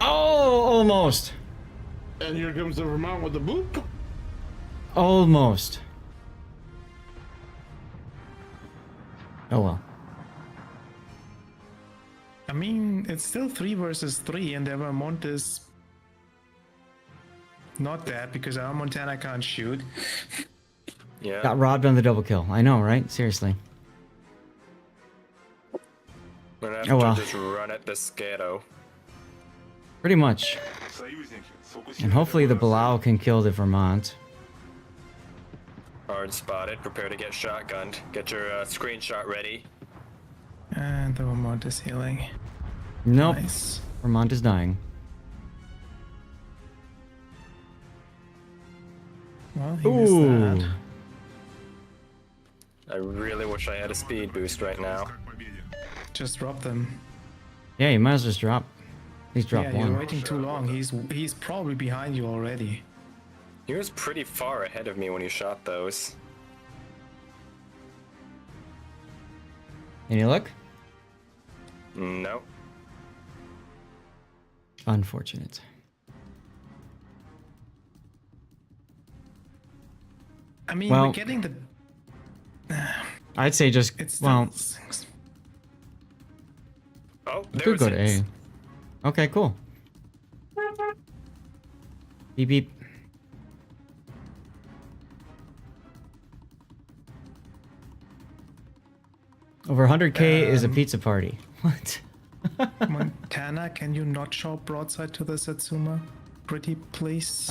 Oh, almost. And here comes the Vermont with the boop. Almost. Oh well. I mean, it's still 3 versus 3, and the Vermont is not that because our Montana can't shoot. Yeah. Got robbed on the double kill. I know, right? Seriously. I'm gonna have Oh, well. to just run at the Scato. Pretty much. Союзники, And hopefully the Bilal can kill the Vermont. Hard spotted. Prepare to get shotgunned. Get your screenshot ready. And the Vermont is healing. Nope. Nice. Vermont is dying. Well, he missed that. I really wish I had a speed boost right now. Just drop them. Yeah, you might as well just drop. He's dropped Yeah, one. you're waiting too long. He's probably behind you already. He was pretty far ahead of me when he shot those. Any luck? No. Unfortunate. I mean, Well, we're getting the. I'd say just well. Oh, there Could was go to his. A. Okay, cool. Beep beep. Over 100K is a pizza party. What? Montana, can you not show broadside to the Satsuma? Pretty please.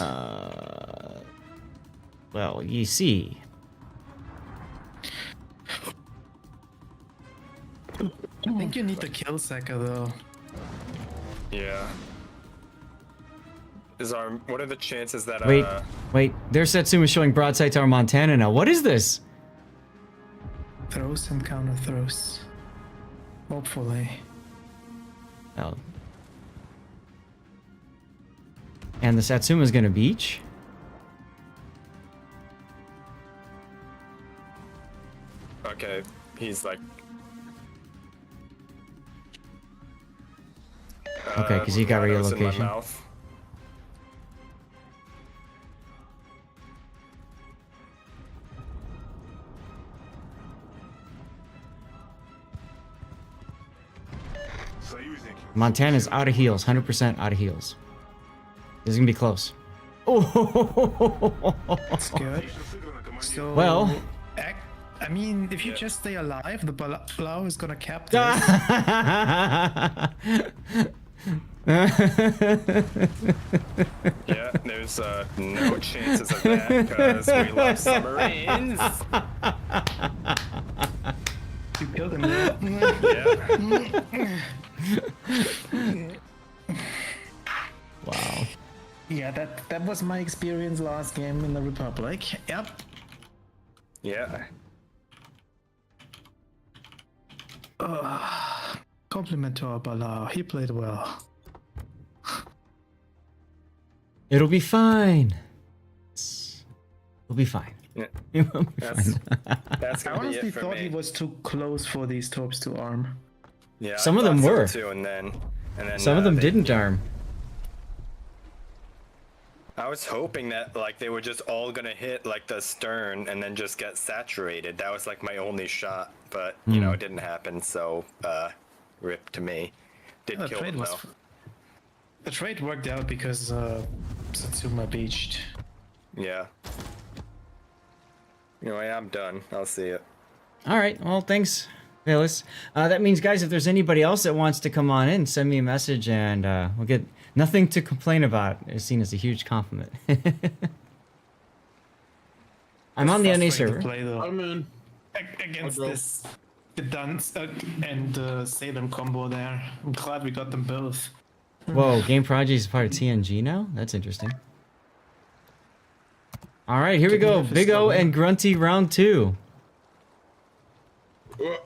Well, you see. I think you need the kill Saka though. Yeah. What are the chances that Wait. There's Satsuma showing broadside to our Montana now. What is this? Throws and counter throws. Hopefully. Oh. And the Satsuma's gonna beach? Okay, he's like. Okay, because you got Rhino's in my relocation. mouth. Montana's out of heals, 100% out of heals. This is gonna be close. Oh, That's good. So, well. I mean, if you just stay alive, the Blau is gonna cap this. Yeah, there's no chances of that because we love submarines. You killed him. Yeah. Wow. Yeah, that was my experience last game in the Republic. Yep. Yeah. Compliment to our Balau. He played well. It'll be fine. It'll be fine. Yeah. It will be That's I gonna be honestly it for thought me. he was too close for these torps to arm. Yeah, Some I of them thought so were. too, and then Some of them they- didn't arm. I was hoping that like they were just all gonna hit like the stern and then just get saturated. That was like my only shot, but you know it didn't happen. So rip to me. Did The kill trade them was. though. The trade worked out because Satsuma beached. Yeah. Anyway, I'm done. I'll see it. All right. Well, thanks, Phyllis. That means, guys, if there's anybody else that wants to come on in, send me a message, and we'll get nothing to complain about. It's seen as a huge compliment. I'm on the NA server. Play, though. I'm in. Against this Gdansk and Salem combo there. I'm glad we got them both. Whoa, Game Prodigy is part of TNG now? That's interesting. All right, here we go. Big O and Grunty round 2.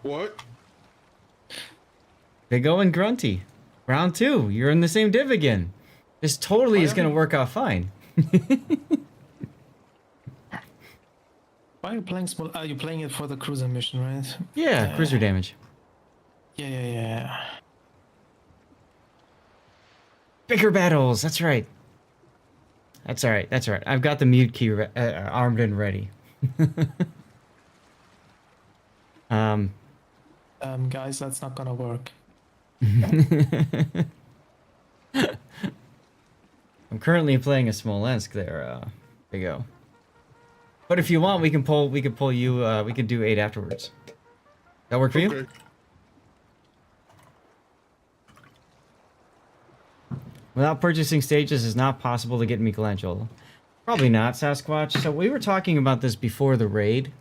What? Big O and Grunty. Round 2. You're in the same div again. This totally is going to work out fine. Why are you playing small? Are you playing it for the cruiser mission, right? Yeah, cruiser damage. Yeah. Bigger battles. That's right. That's all right. That's all right. I've got the mute key armed and ready. Guys, that's not gonna work. I'm currently playing a Smolensk there, Big O. But if you want, we can pull you. We can do 8 afterwards. That work for you? Without purchasing stages, it's not possible to get Michelangelo. Probably not, Sasquatch. So we were talking about this before the raid.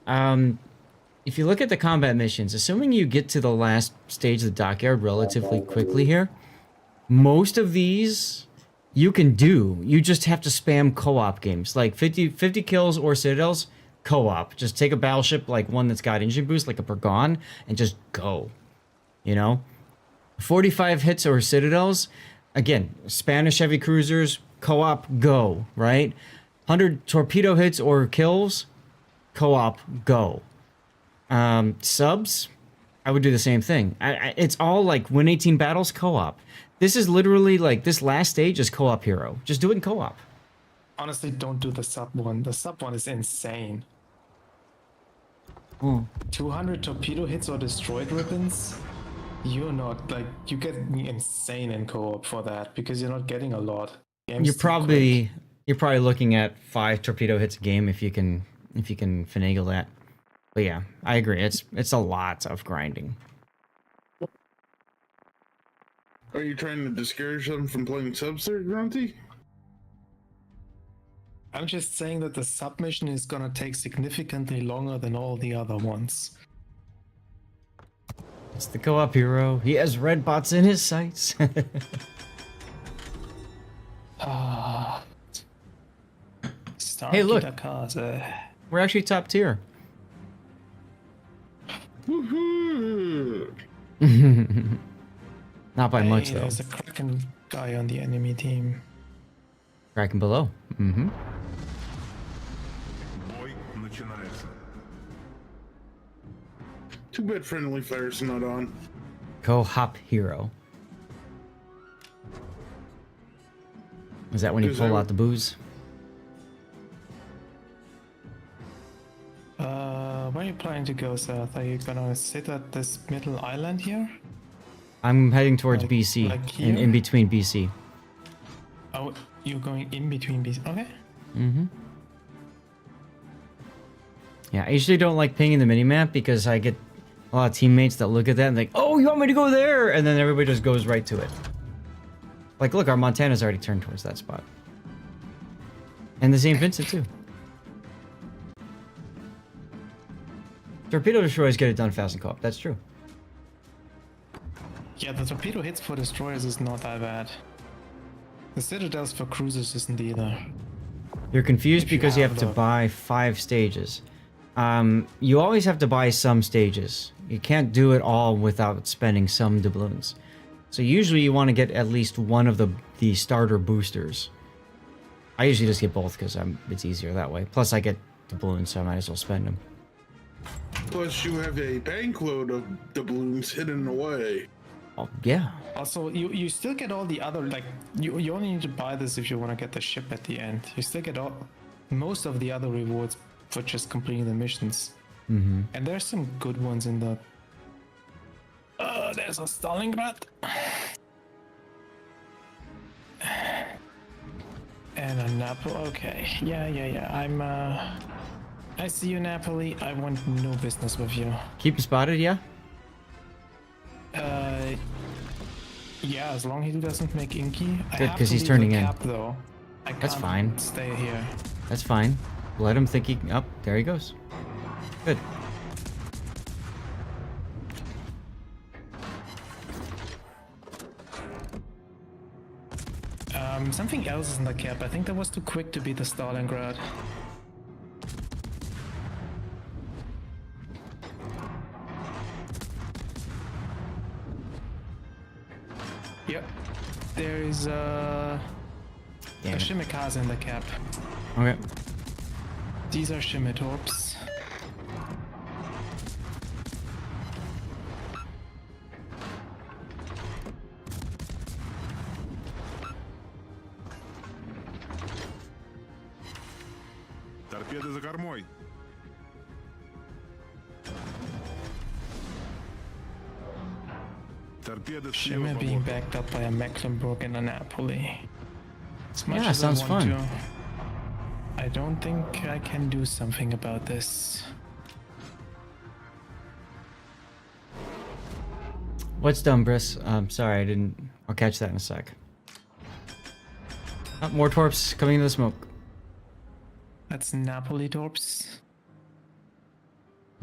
If you look at the combat missions, assuming you get to the last stage of the dockyard relatively quickly here, most of these you can do. You just have to spam co-op games. Like 50 kills or Citadels, co-op. Just take a battleship like one that's got engine boost, like a Pergon, and just go. You know? 45 hits or Citadels, again, Spanish heavy cruisers, co-op, go, right? 100 torpedo hits or kills, co-op, go. Subs, I would do the same thing. It's all like win 18 battles, co-op. This is literally like, this last stage is co-op hero. Just do it in co-op. Honestly, don't do the sub one. The sub one is insane. 200 torpedo hits or destroyed ribbons? You're not, like, you get insane in co-op for that, because you're not getting a lot. Game's You're too probably looking at 5 torpedo hits a game if you can finagle that. But yeah, I agree. It's a lot of grinding. Are you trying to discourage them from playing subs there, Grunty? I'm just saying that the submission is gonna take significantly longer than all the other ones. It's the co-op hero. He has red bots in his sights. Hey, look. We're actually top tier. Woohoo! Not by much, though. There's a Kraken guy on the enemy team. Kraken below. Mm-hmm. Бой начинается. Too bad friendly fire's not on. Co-op hero. Is that when you pull out the booze? Where are you planning to go, Seth? Are you gonna sit at this middle island here? I'm heading towards BC, like in between BC. Oh, you're going in between BC. Okay. Mm-hmm. Yeah, I usually don't like pinging the minimap because I get a lot of teammates that look at that and think, oh, you want me to go there? And then everybody just goes right to it. Like, look, our Montana's already turned towards that spot. And the St. Vincent, too. Torpedo destroyers get it done fast and co-op. That's true. Yeah, the torpedo hits for destroyers is not that bad. The citadels for cruisers isn't either. You're confused because you have to buy 5 stages. You always have to buy some stages. You can't do it all without spending some doubloons. So usually you want to get at least one of the starter boosters. I usually just get both because it's easier that way. Plus I get doubloons, so I might as well spend them. Plus you have a bank load of doubloons hidden away. Oh, yeah. Also, you still get all the other, like, you only need to buy this if you want to get the ship at the end. You still get most of the other rewards for just completing the missions. Mm-hmm. And there's some good ones in the... there's a Stalingrad. And a Napoli. Okay. Yeah. I see you, Napoli. I want no business with you. Keep him spotted, yeah? Yeah, as long as he doesn't make Inky. Good, because he's turning in. Though. That's fine. Stay here. That's fine. Let him think he... Oh, there he goes. Good. Something else is in the cap. I think that was too quick to be the Stalingrad. Yep. There is a Shimikaze in the cap. Okay. These are Shimitorps. Торпеды за кормой. Shimmer being backed up by a Mecklenburg and a Napoli. As much Yeah, as sounds I want fun. to, I don't think I can do something about this. What's done, Briss? Sorry, I didn't... I'll catch that in a sec. Oh, more torps coming into the smoke. That's Napoli torps.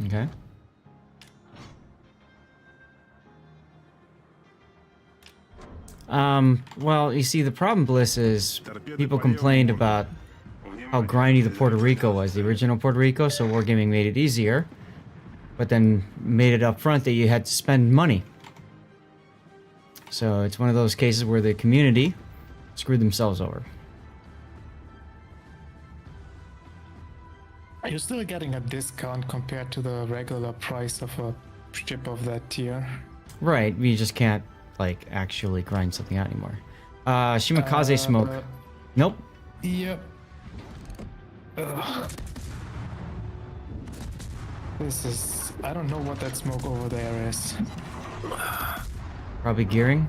Okay. Well, you see, the problem, Bliss, is people complained about how grindy the Puerto Rico was, the original Puerto Rico, so Wargaming made it easier, but then made it up front that you had to spend money. So it's one of those cases where the community screwed themselves over. You're still getting a discount compared to the regular price of a ship of that tier. Right, you just can't, like, actually grind something out anymore. Shimakaze smoke. Nope. Yep. Ugh. This is... I don't know what that smoke over there is. Probably gearing.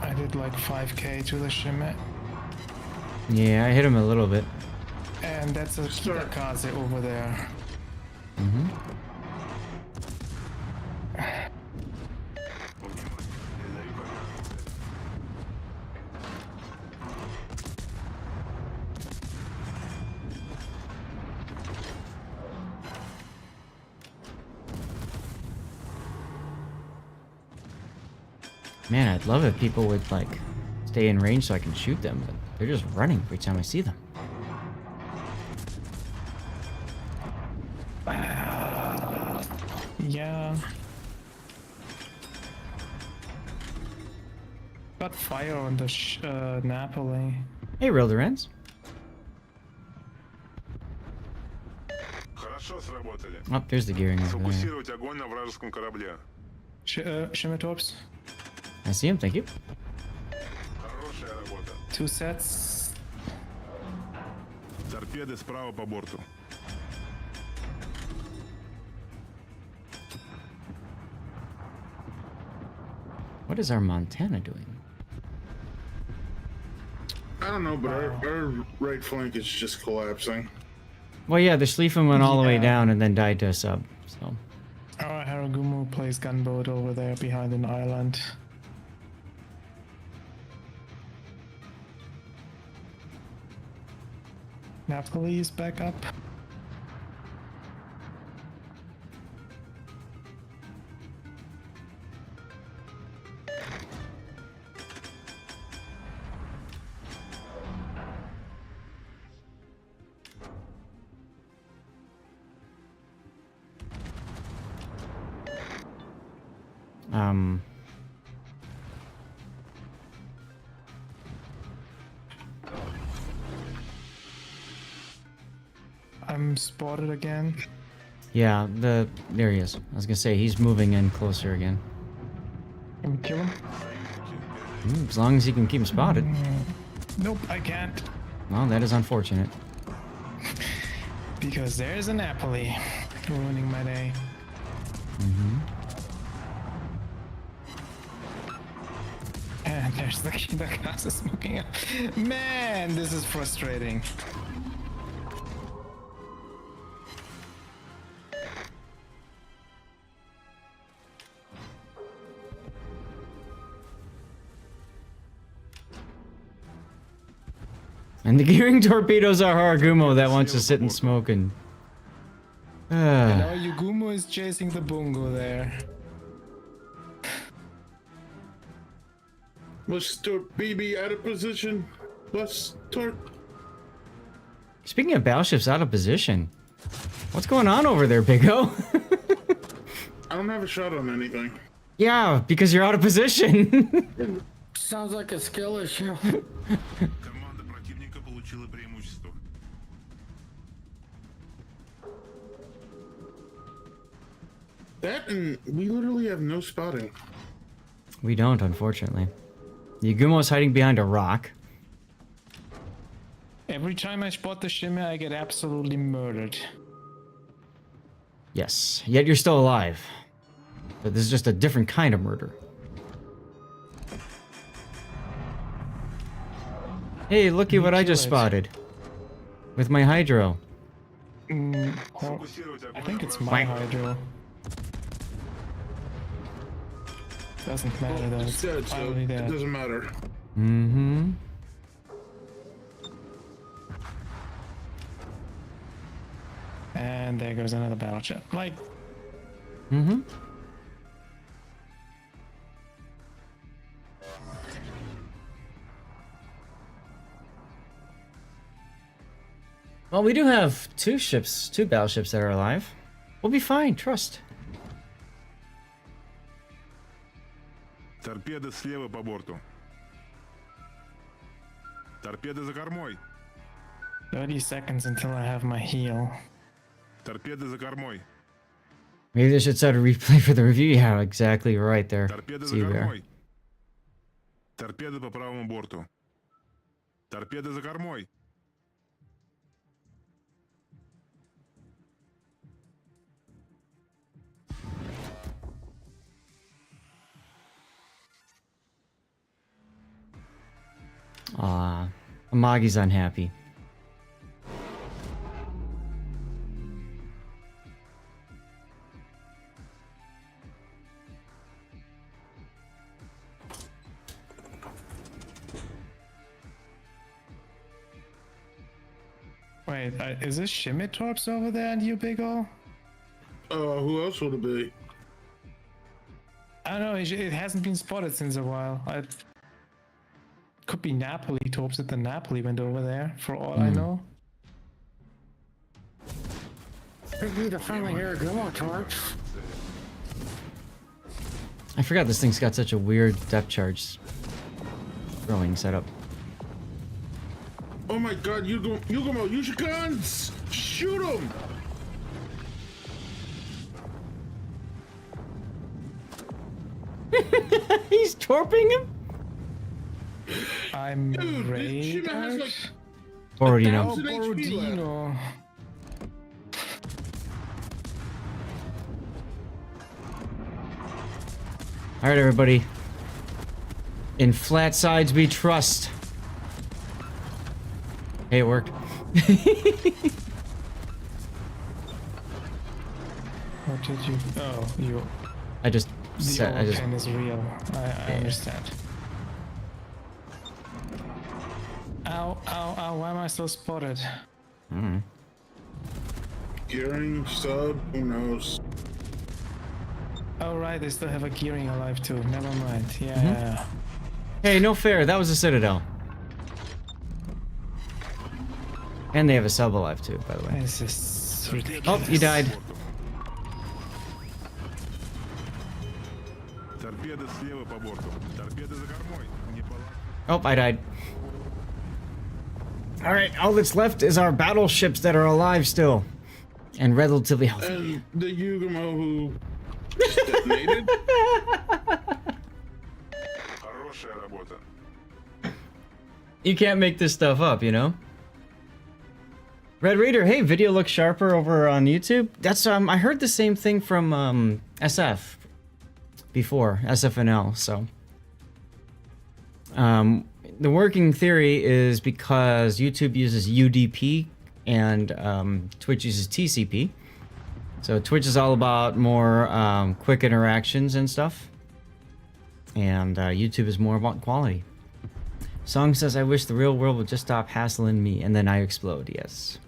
I did like 5k to the Shimmy. Yeah, I hit him a little bit. And that's a Kitakaze over there. Mm-hmm. Man, I'd love if people would, like, stay in range so I can shoot them, but they're just running every time I see them. Yeah. Got fire on the Napoli. Hey, Rilderens. Oh, there's the gearing over there. Сфокусировать огонь на вражеском корабле. Shimmy torps. I see him, thank you. Хорошая работа. 2 sets. Торпеды справа по борту. What is our Montana doing? I don't know, but our right flank is just collapsing. Well, yeah, the Schlieffen went all the way down and then died to a sub, so... Our Haragumu plays gunboat over there behind an island. Napoli is back up. I'm spotted again. Yeah, there he is. I was gonna say, he's moving in closer again. Can we kill him? As long as he can keep him spotted. Nope, I can't. Well, that is unfortunate. Because there's a Napoli ruining my day. Mm-hmm. And there's the Kitakaze smoking up. Man, this is frustrating. And the gearing torpedoes are Haragumo that wants to sit and smoke and... And now Yugumo is chasing the Bungo there. Let's start BB out of position. Let's start. Speaking of battleships out of position, what's going on over there, Big O? I don't have a shot on anything. Yeah, because you're out of position. Sounds like a skill issue. Команда противника получила преимущество. That and we literally have no spotting. We don't, unfortunately. Yugumo's hiding behind a rock. Every time I spot the Shimmy, I get absolutely murdered. Yes, yet you're still alive. But this is just a different kind of murder. Hey, looky what I just spotted. With my Hydro. I think it's my Hydro. Doesn't matter though. It's dead, so finally it dead. doesn't matter. Mm-hmm. And there goes another battleship. Like, Mm-hmm. Well, we do have two battleships that are alive. We'll be fine, trust. Торпеды слева по борту. Торпеды за кормой. 30 seconds until I have my heal. Торпеды за кормой. Maybe they should start a replay for the review. Yeah, exactly right there. Торпеды See за there. кормой. Торпеды по правому борту. Торпеды за кормой. Amagi's unhappy. Wait, is this Shimitorps over there and you big ol'? Who else would it be? I don't know, it hasn't been spotted since a while. Could be Napoli Torps at the Napoli went over there, for all I know. Could be the friendly Aragumo torch. I forgot this thing's got such a weird depth charge throwing setup. Oh my god, Yugumo, use your guns! Shoot him! He's torping him? I'm Dude, has like Borodino. 1,000 HP left. Borodino. Alright, everybody. In flat sides we trust. Hey, it worked. What did you? Oh, you. I just The said. I just. overpen is real. I understand. Ow! Ow! Ow! Why am I so spotted? Gearing, sub, who knows? Oh right, they still have a gearing alive too. Never mind. Yeah. Hey, no fair. That was a Citadel. And they have a sub alive too, by the way. This is ridiculous. Oh, you died. Торпеды слева по борту. Торпеды за кормой. Не пала- Oh, I died. Alright, all that's left is our battleships that are alive still. And relatively healthy. And the Yugumo who detonated. Хорошая работа. You can't make this stuff up, you know? Red Reader, hey, video looks sharper over on YouTube. That's I heard the same thing from SF before, SFNL, so. The working theory is because YouTube uses UDP and Twitch uses TCP. So Twitch is all about more quick interactions and stuff. And YouTube is more about quality. Song says, I wish the real world would just stop hassling me, and then I explode, yes.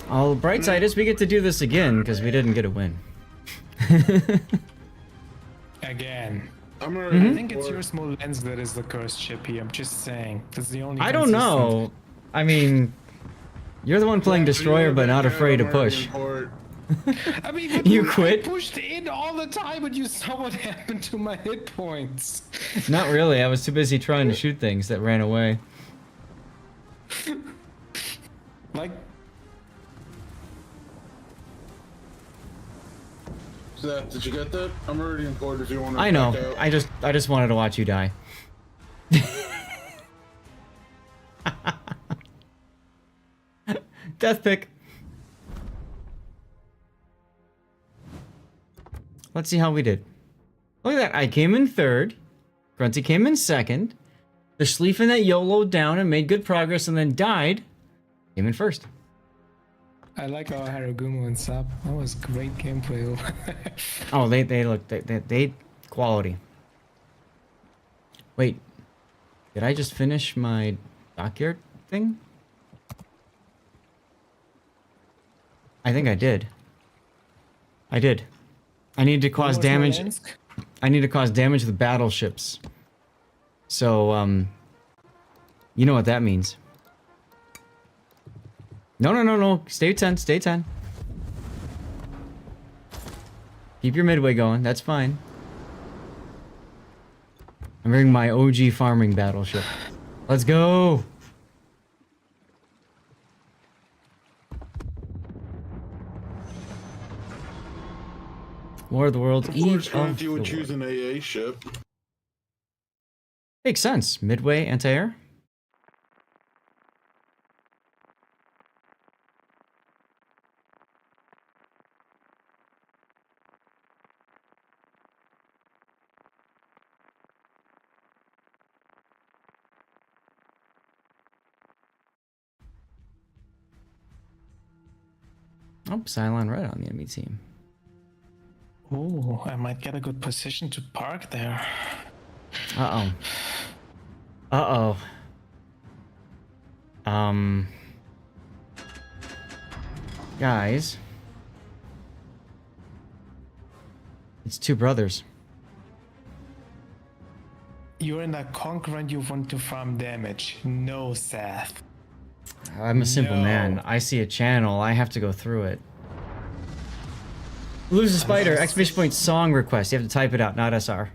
All bright side is we get to do this again, because we didn't get a win. Again. I think it's your small lens that is the cursed ship here. I'm just saying. That's the only. I don't know. I mean, you're the one playing Destroyer, but not afraid to push. I mean, but You I quit? pushed in all the time, but you saw what happened to my hit points. Not really. I was too busy trying to shoot things that ran away. Like. Zach, did you get that? I'm already in port if you want to. I know. back out. I just wanted to watch you die. Death pick. Let's see how we did. Look at that. I came in third. Grunty came in second. The Schlieffen that YOLO'd down and made good progress and then died. Came in first. I like our Haragumo and Sub. That was great gameplay. Oh, they look they quality. Wait, did I just finish my dockyard thing? I think I did. I did. I need to cause damage. Smolensk? I need to cause damage to the battleships. So, you know what that means. No. Stay 10, stay 10. Keep your midway going, that's fine. I'm bringing my OG farming battleship. Let's go! War of the Worlds, Of Eve course, of Grunty the would War. choose an AA ship. Makes sense. Midway, anti-air. Oh, Cylon right on the enemy team. Oh, I might get a good position to park there. Uh-oh. Uh-oh. Guys. It's two brothers. You're in a concurrent, you want to farm damage. No, Seth. I'm a simple No. man. I see a channel, I have to go through it. Lose a spider, exclamation point song request. You have to type it out, not SR.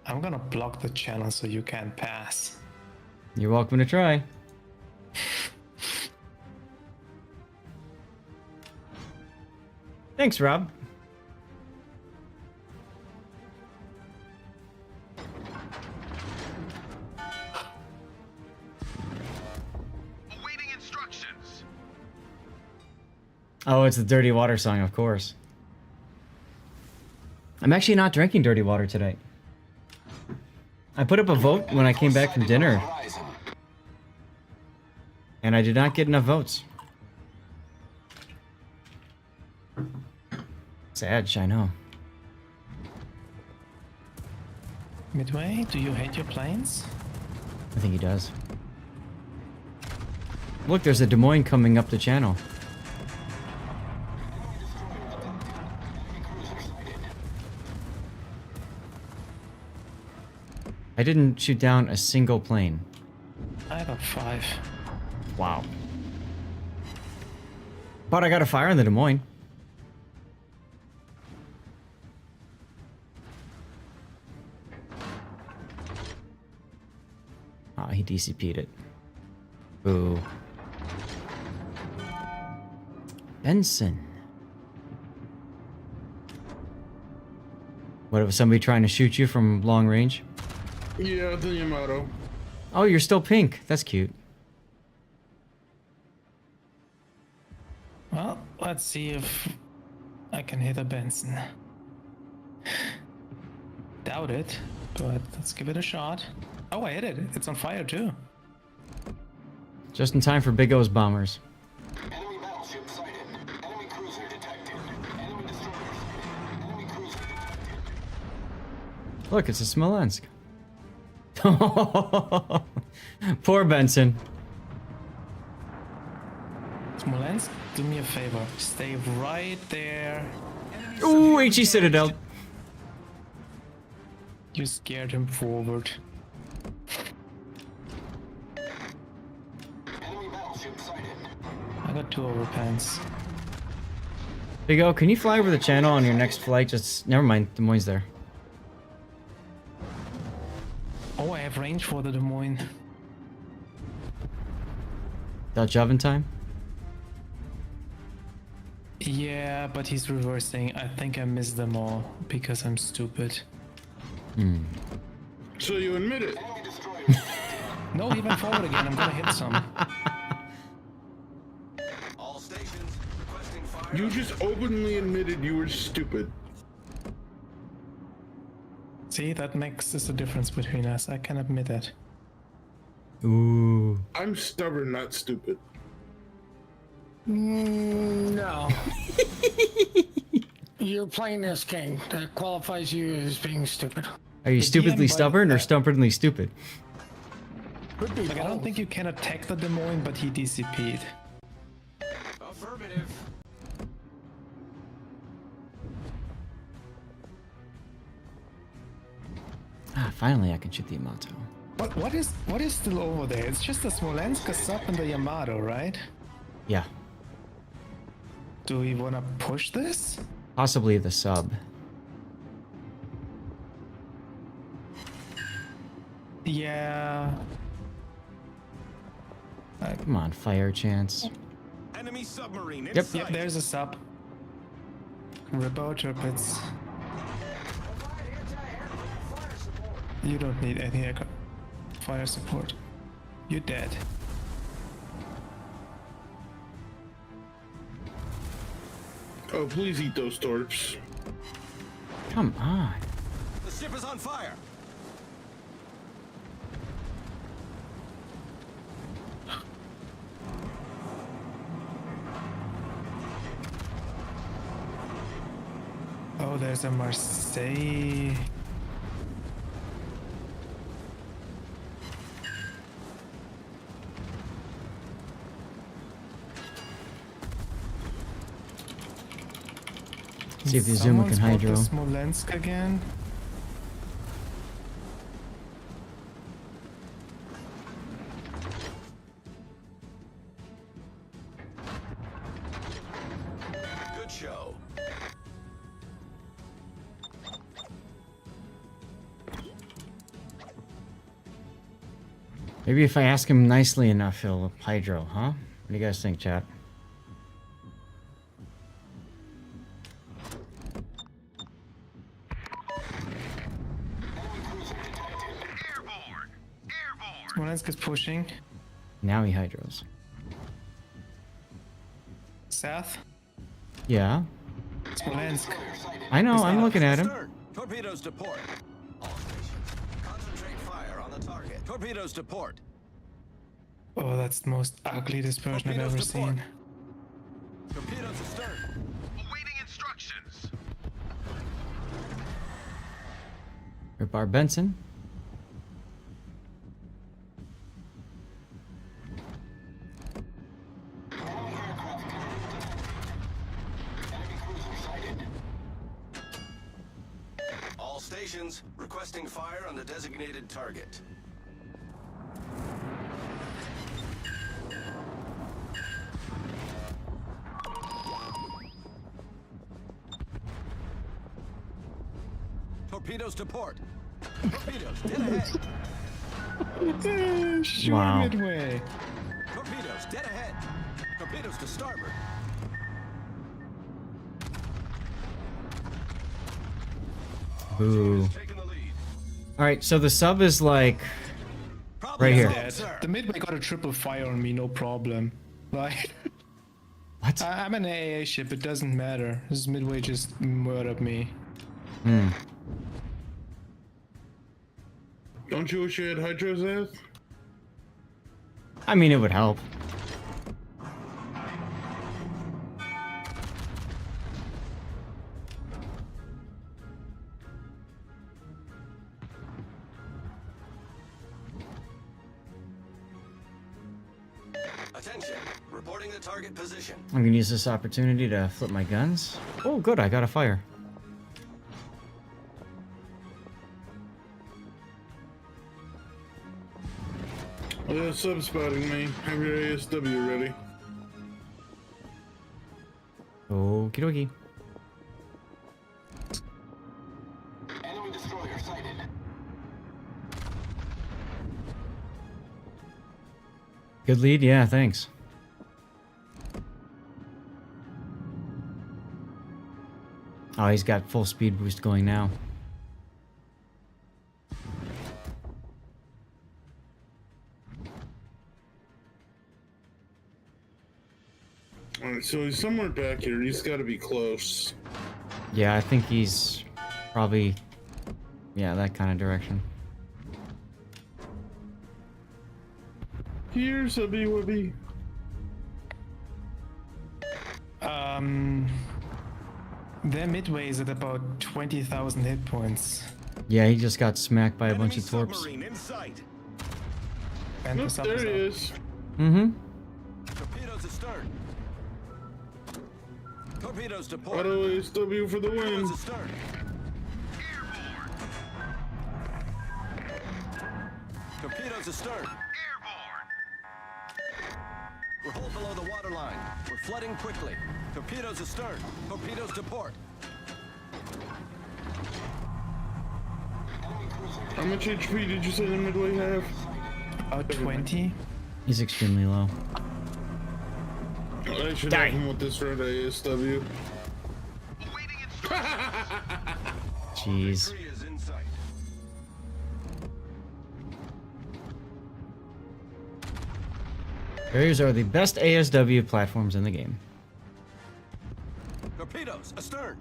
I'm gonna block the channel so you can't pass. You're welcome to try. Thanks, Rob. Oh, it's the Dirty Water song, of course. I'm actually not drinking dirty water today. I put up a vote when I came back from dinner. And I did not get enough votes. Sad, I know. Midway, do you hate your planes? I think he does. Look, there's a Des Moines coming up the channel. I didn't shoot down a single plane. I got 5. Wow. But I got a fire in the Des Moines. Ah, he DCP'd it. Boo. Benson. What, was somebody trying to shoot you from long range? Yeah, the Yamato. Oh, you're still pink. That's cute. Well, let's see if I can hit a Benson. Doubt it, but let's give it a shot. Oh, I hit it. It's on fire too. Just in time for Big O's bombers. Look, it's a Smolensk. Poor Benson. Smolensk, do me a favor. Stay right there. Ooh, HE Citadel. You scared him forward. I got 2 overpants. Big O, can you fly over the channel on your next flight? Just never mind, Des Moines there. Oh, I have range for the Des Moines. Dutch oven time? Yeah, but he's reversing. I think I missed them all because I'm stupid. Hmm. So you admit it? No, he went forward again. I'm gonna hit some. You just openly admitted you were stupid. See, that makes this a difference between us. I can admit that. Ooh. I'm stubborn, not stupid. No. You're playing this game. That qualifies you as being stupid. Are you stupidly stubborn or stubbornly stupid? Could be Like, I don't both. think you can attack the Des Moines, but he DCP'd. Affirmative. Ah, finally I can shoot the Yamato. What is still over there? It's just the Smolensk, a sub, and the Yamato, right? Yeah. Do we want to push this? Possibly the sub. Yeah. Come on, fire chance. Enemy submarine in Yep, sight. yep, there's a sub. Reboot it's. You don't need any fire support. You're dead. Oh, please eat those torps. Come on. The ship is on fire. Oh, there's a Marseille. See if the Zuma can Someone spot hydro. the Smolensk again. Good show. Maybe if I ask him nicely enough, he'll hydro, huh? What do you guys think, chat? Smolensk is pushing. Now he hydros. South. Yeah. Smolensk. I know, I'm looking at him. Stern. Torpedoes to port. All stations. Concentrate fire on the target. Torpedoes to port. Oh, that's the most ugly dispersion I've ever seen. Torpedoes astern. Awaiting instructions. Rip our Benson. All stations requesting fire on the designated target. Torpedoes to port. Torpedoes dead ahead. Sure, Wow. midway. Torpedoes dead ahead. Torpedoes to starboard. Ooh. Alright, so the sub is like right here. Dead. The midway got a triple fire on me, no problem. Like, what? I'm an AA ship, it doesn't matter. This midway just murdered me. Hmm. Don't you wish you had hydros, Eth? I mean, it would help. Attention. Reporting the target position. I'm gonna use this opportunity to flip my guns. Oh, good, I got a fire. Oh, yeah, sub spotting me. Have your ASW ready. Okie dokie. Enemy destroyer sighted. Good lead, yeah, thanks. Oh, he's got full speed boost going now. Alright, so he's somewhere back here. He's got to be close. Yeah, I think he's probably, yeah, that kind of direction. here, Subby Wubby? Their midway is at about 20,000 hit points. Yeah, he just got smacked by a bunch of torps. And Nope, the sub there is he up. is. Mm-hmm. Torpedoes astern. Torpedoes to port. Auto ASW for the win. Torpedoes astern. Torpedoes astern. We're hull below the waterline. We're flooding quickly. Torpedoes astern. Torpedoes to port. How much HP did you say the midway have? About 20. He's extremely low. I should have him with this red ASW. Jeez. Carriers are the best ASW platforms in the game. Torpedoes astern.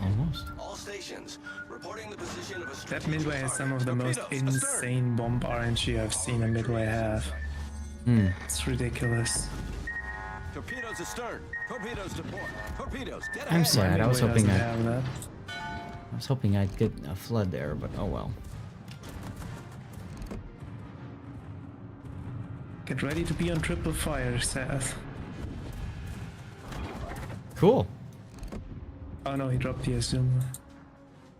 Almost. All stations reporting the position of a That midway has some of the most insane bomb RNG I've seen a midway have. Hmm. It's ridiculous. Torpedoes astern. Torpedoes to port. Torpedoes dead I'm ahead. sad. I was Midway hoping doesn't have that. I was hoping I'd get a flood there, but oh well. Get ready to be on triple fire, Seth. Cool. Oh no, he dropped the assume.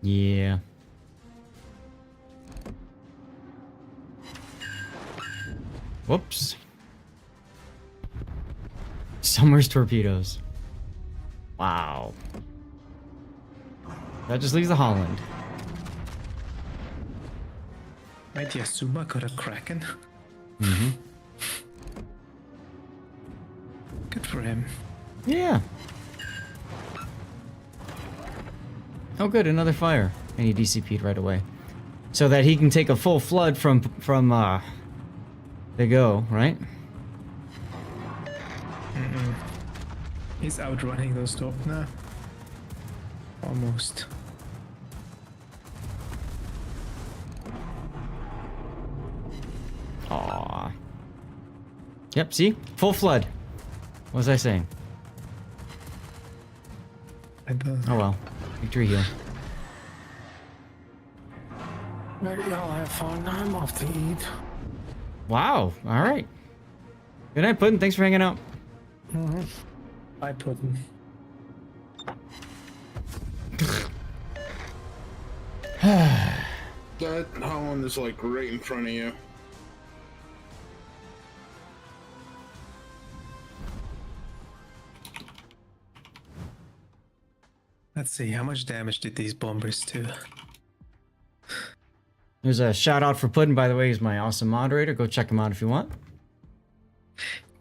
Yeah. Whoops. Summer's torpedoes. Wow. That just leaves the Holland. Might the Asuma got a Kraken? Mm-hmm. Good for him. Yeah. Oh good, another fire. And he DCP'd right away. So that he can take a full flood from the go, right? He's outrunning those top now. Almost. Aww. Yep, see? Full flood. What was I saying? Oh well. Victory heal. Maybe y'all have fun. I'm off to eat. Wow. Alright. Good night, Puddin'. Thanks for hanging out. Mm-hmm. Bye, Puddin'. That Holland is like right in front of you. Let's see, how much damage did these bombers do? There's a shout out for Puddin', by the way. He's my awesome moderator. Go check him out if you want.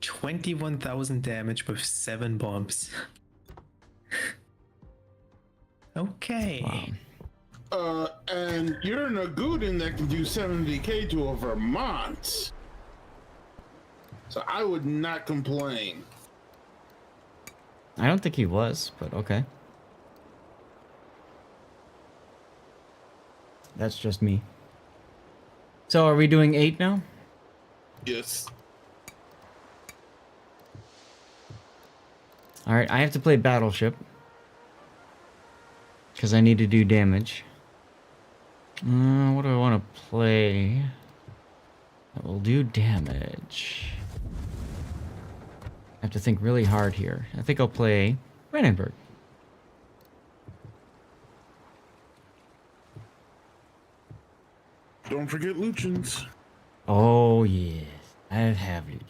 21,000 damage with 7 bombs. Okay. Wow. And you're in a Gudin that can do 70k to a Vermont. So I would not complain. I don't think he was, but okay. That's just me. So are we doing 8 now? Yes. Alright, I have to play Battleship. Because I need to do damage. What do I want to play? That will do damage. I have to think really hard here. I think I'll play Brandenburg. Don't forget Luchins. Oh, yes. I have you.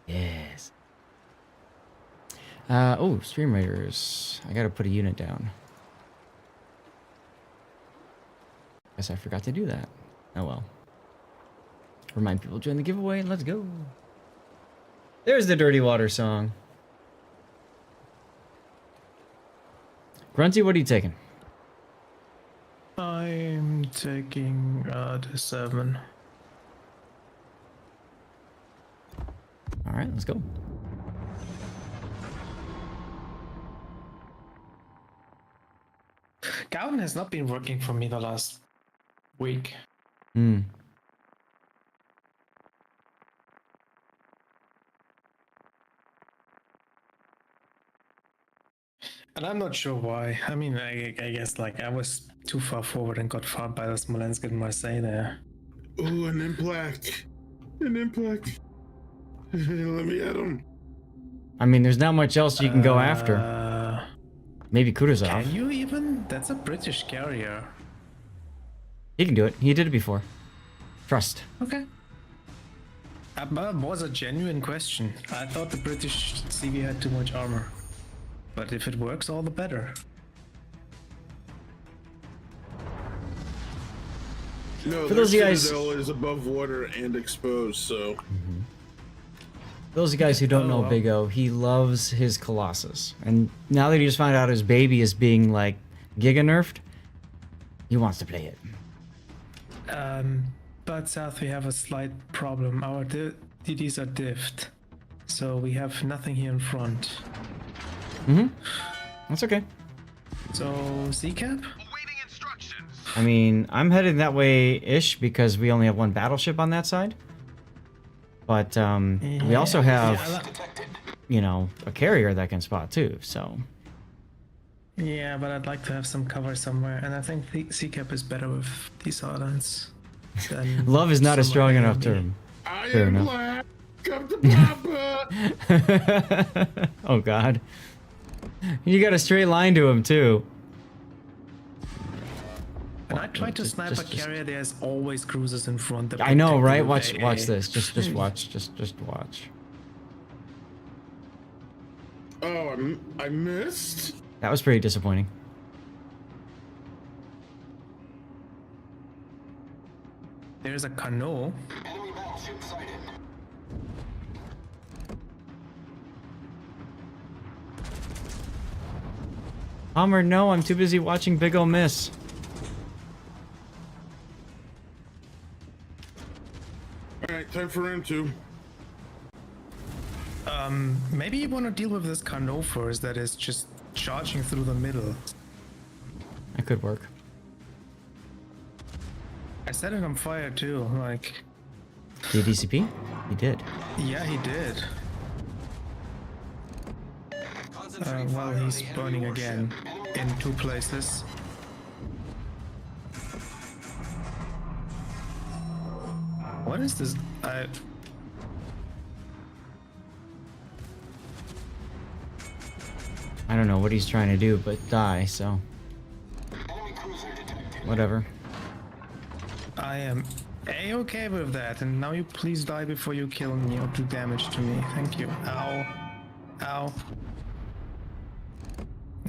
Yes. Oh, Stream Raiders. I gotta put a unit down. Guess I forgot to do that. Oh well. Remind people to join the giveaway and let's go. There's the Dirty Water song. Grunty, what are you taking? I'm taking the 7. Alright, let's go. Gauden has not been working for me the last week. Hmm. And I'm not sure why. I mean, I guess like I was too far forward and got farmed by the Smolensk and Marseille there. Ooh, an Implak. An Implak. Let me at him. I mean, there's not much else you can go after. Maybe Kutuzov. Can you even? That's a British carrier. He can do it. He did it before. Trust. Okay. That was a genuine question. I thought the British CV had too much armor. But if it works, all the better. No, For those of you guys, Citadel is above water and exposed, so. For those of you guys who don't know Big O, he loves his Colossus. And now that he just found out his baby is being like giga nerfed, he wants to play it. But South, we have a slight problem. Our DDs are diffed. So we have nothing here in front. That's okay. So, Z-Cap? I mean, I'm headed that way-ish because we only have one battleship on that side. But we also have, you know, a carrier that can spot too, so. Yeah, but I'd like to have some cover somewhere, and I think the C-Cap is better with these islands. Love is not a strong enough term. Fair enough. Black. Come to Papa. Oh God. You got a straight line to him too. When I try to snipe a carrier, there's always cruisers in front. That I know, protect right? you Watch with watch AA. this. Just watch. Just watch. Oh, I missed. That was pretty disappointing. There's a canoe. Hummer, no, I'm too busy watching Big O miss. Alright, time for round 2. Maybe you want to deal with this canoe first that is just charging through the middle. That could work. I set it on fire too, like... Did he DCP? He did. Yeah, he did. Well, he's burning again in 2 places. What is this? I don't know what he's trying to do, but die, so. Whatever. I am A-okay with that, and now you please die before you kill me or do damage to me. Thank you. Ow. Ow.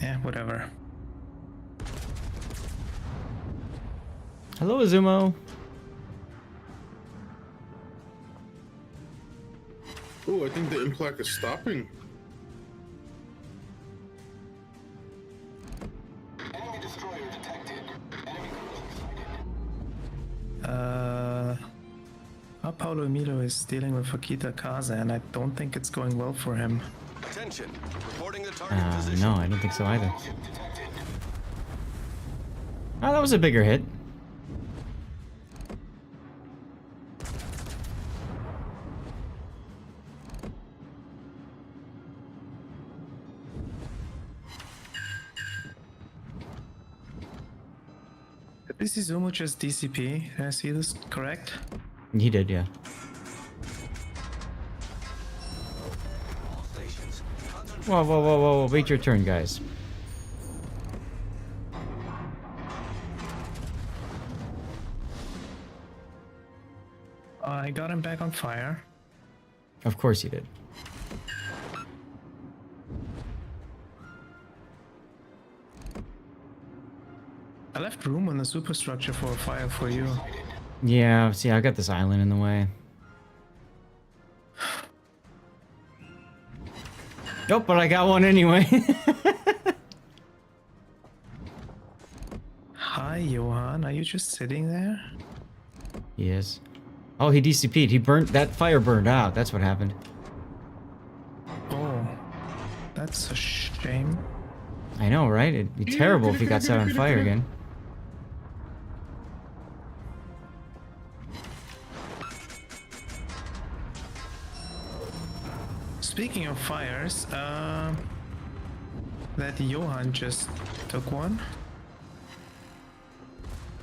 Yeah, whatever. Hello, Azumo. Oh, I think the Implak is stopping. Paulo Emilio is dealing with Akita Kaze, and I don't think it's going well for him. Attention. Reporting the target position. No, I don't think so either. Oh, that was a bigger hit. Did this Izumo just DCP? Did I see this correct? He did, yeah. Whoa, whoa, whoa, whoa, wait your turn, guys. I got him back on fire. Of course you did. I left room on the superstructure for a fire for you. Yeah, see, I got this island in the way. Nope, but I got one anyway. Hi, Johan. Are you just sitting there? He is. Oh, he DCP'd. He burnt. That fire burned out. That's what happened. Oh, that's a shame. I know, right? It'd be terrible if he got set on fire again. that Johan just took one.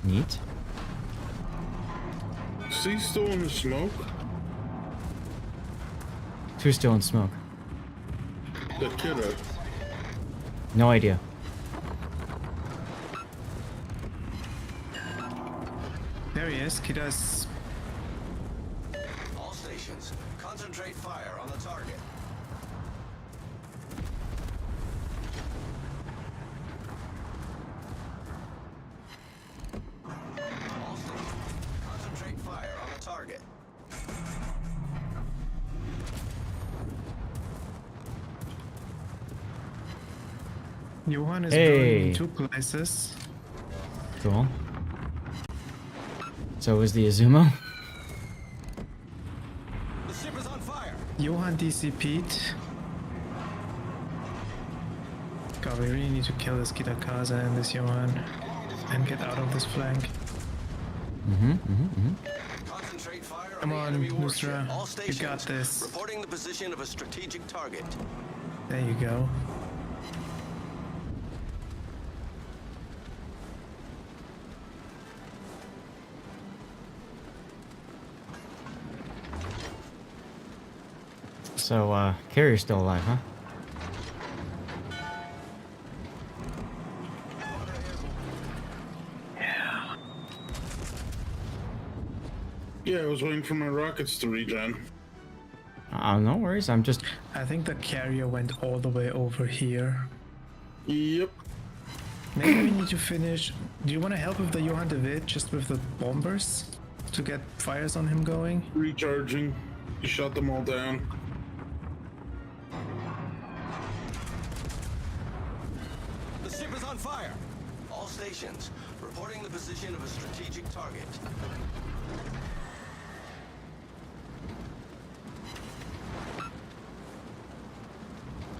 Neat. Is he still in the smoke? Who's still in smoke? The kiddo. No idea. There he is. Kida's. All stations, concentrate fire on the target. All stations, concentrate fire on the target. Johan is burning Hey. in 2 places. Cool. So is the Azumo? The ship is on fire. Johan DCP'd. God, we really need to kill this Kitakaza and this Johan and get out of this flank. Concentrate fire Come the on, enemy warship. Nusra. All You stations, got this. reporting the position of a strategic target. There you go. So, Carrier's still alive, huh? Yeah, I was waiting for my rockets to regen. No worries. I'm just. I think the carrier went all the way over here. Yep. Maybe we need to finish. Do you want to help with the Johan David just with the bombers to get fires on him going? Recharging. You shot them all down. The ship is on fire. All stations, reporting the position of a strategic target.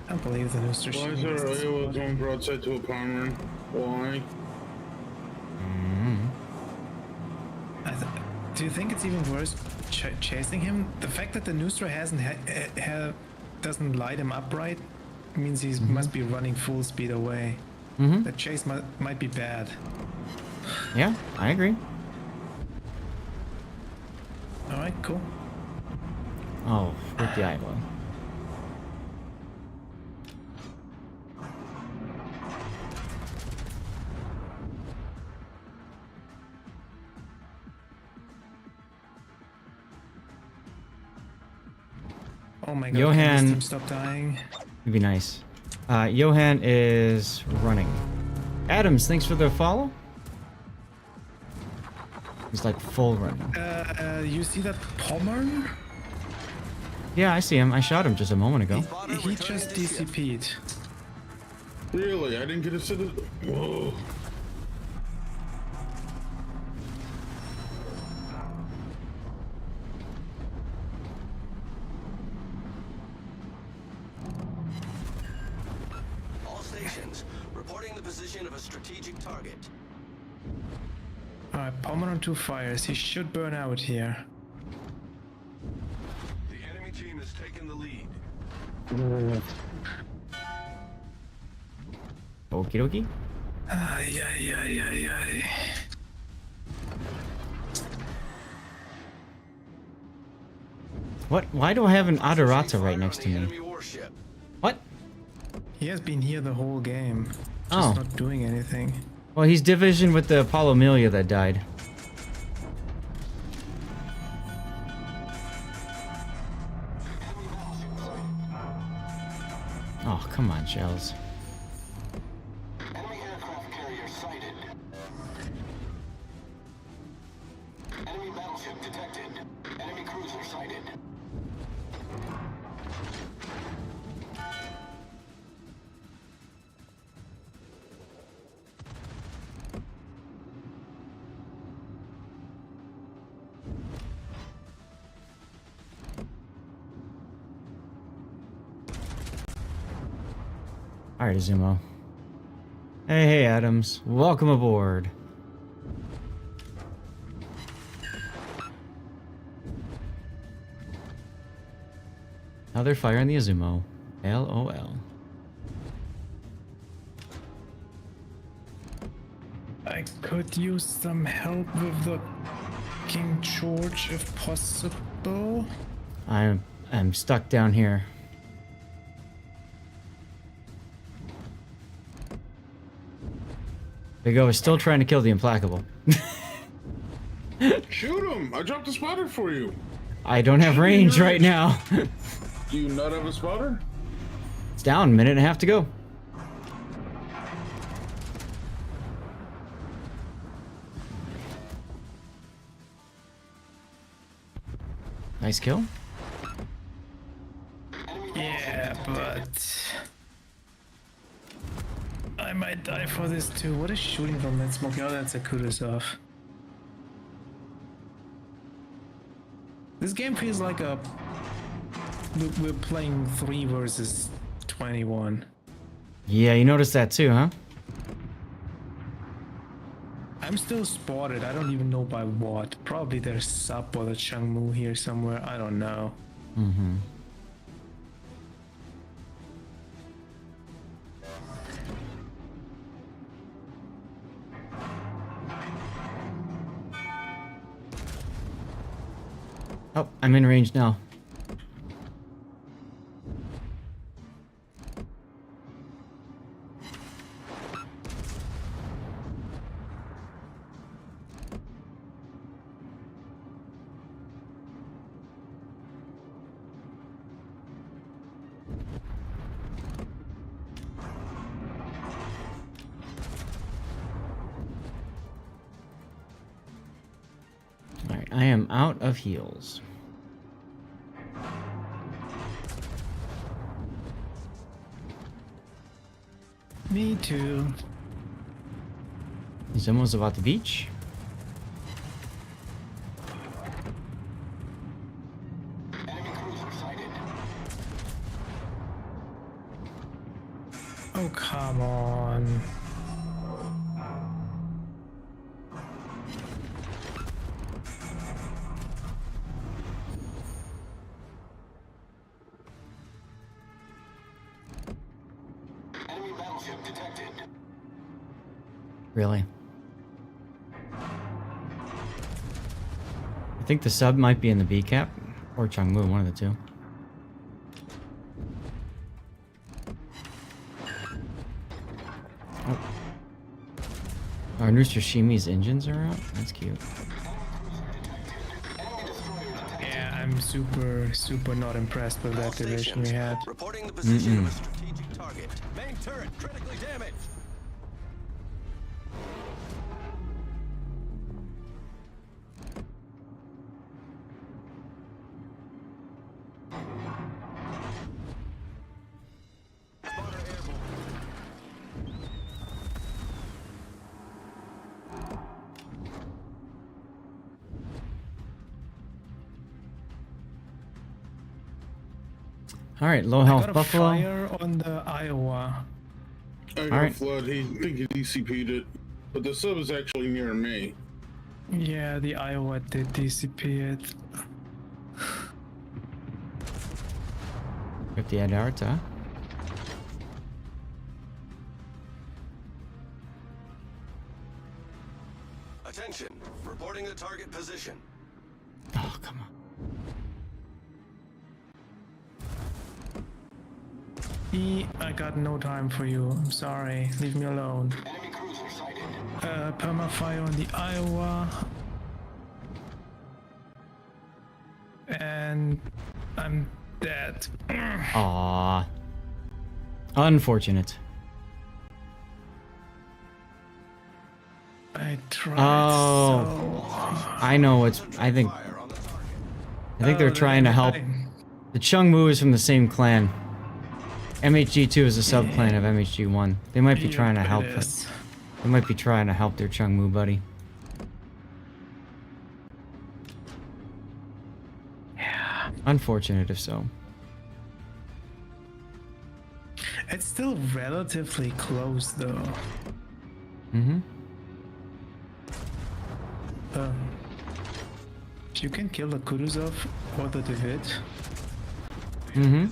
I can't believe the Nooster Why is shooting there this. Iowa going broadside to a palmer? Why? Do you think it's even worse chasing him? The fact that the Nusra hasn't doesn't light him up right means he must be running full speed away. The chase might be bad. Yeah, I agree. All right, cool. Oh, with the Iowa. Oh my god, Johan- can this team stop dying? It'd be nice. Johan is running. Adams, thanks for the follow. He's like full running. You see that Pommern? Yeah, I see him. I shot him just a moment ago. He just DCP'd. Really? I didn't get a set of. Whoa. All stations, reporting the position of a strategic target. Alright, Pommern on 2 fires. He should burn out here. The enemy team has taken the lead. Okie dokie. Ay, ay, ay, ay, ay. What? Why do I have an Adarata right next to me? What? He has been here the whole game. Just Oh. not doing anything. Well, he's division with the Apollo Amelia that died. Oh, come on, Shells. Enemy aircraft carrier sighted. Enemy battleship detected. Enemy cruiser sighted. Alright, Azumo. Hey, Adams. Welcome aboard. Now they're firing the Azumo. LOL. I could use some help with the King George if possible. I'm stuck down here. Big O is still trying to kill the implacable. Shoot him! I dropped a spotter for you. I don't have range right now. Do you not have a spotter? It's down, minute and a half to go. Nice kill. Yeah, but I might die for this too. What is shooting from that smoke? Oh, that's a Kudasov. This game feels like we're playing 3 versus 21. Yeah, you noticed that too, huh? I'm still spotted. I don't even know by what. Probably there's Sup or the Changmu here somewhere. I don't know. Mm-hmm. Oh, I'm in range now. Alright, I am out of heals. Me too. He's almost about the beach. Oh, come on. Really? I think the sub might be in the B cap or Changmu, one of the two. Oh. Our Rooster Shimi's engines are out? That's cute. Yeah, I'm super not impressed with that division we had. Reporting the position of a strategic target. Main turret critically damaged. All right, low health I got a Buffalo. fire on the Iowa. I got a flood. He think he DCP'd it, but the sub is actually near me. Yeah, the Iowa did DCP it. 58 yards, huh? Attention. Reporting the target position. Oh, come on. I got no time for you. I'm sorry. Leave me alone. Permafire on the Iowa. And I'm dead. Aww. Unfortunate. I tried Oh, I know what's. I think they're trying to help. The Changmu is from the same clan. MHG2 is a subclan of MHG1. They might be trying to help. They might be trying to help their Changmu buddy. Yeah. Unfortunate if so. It's still relatively close though. Mm-hmm. If you can kill the Kutuzov or the David. Mm-hmm.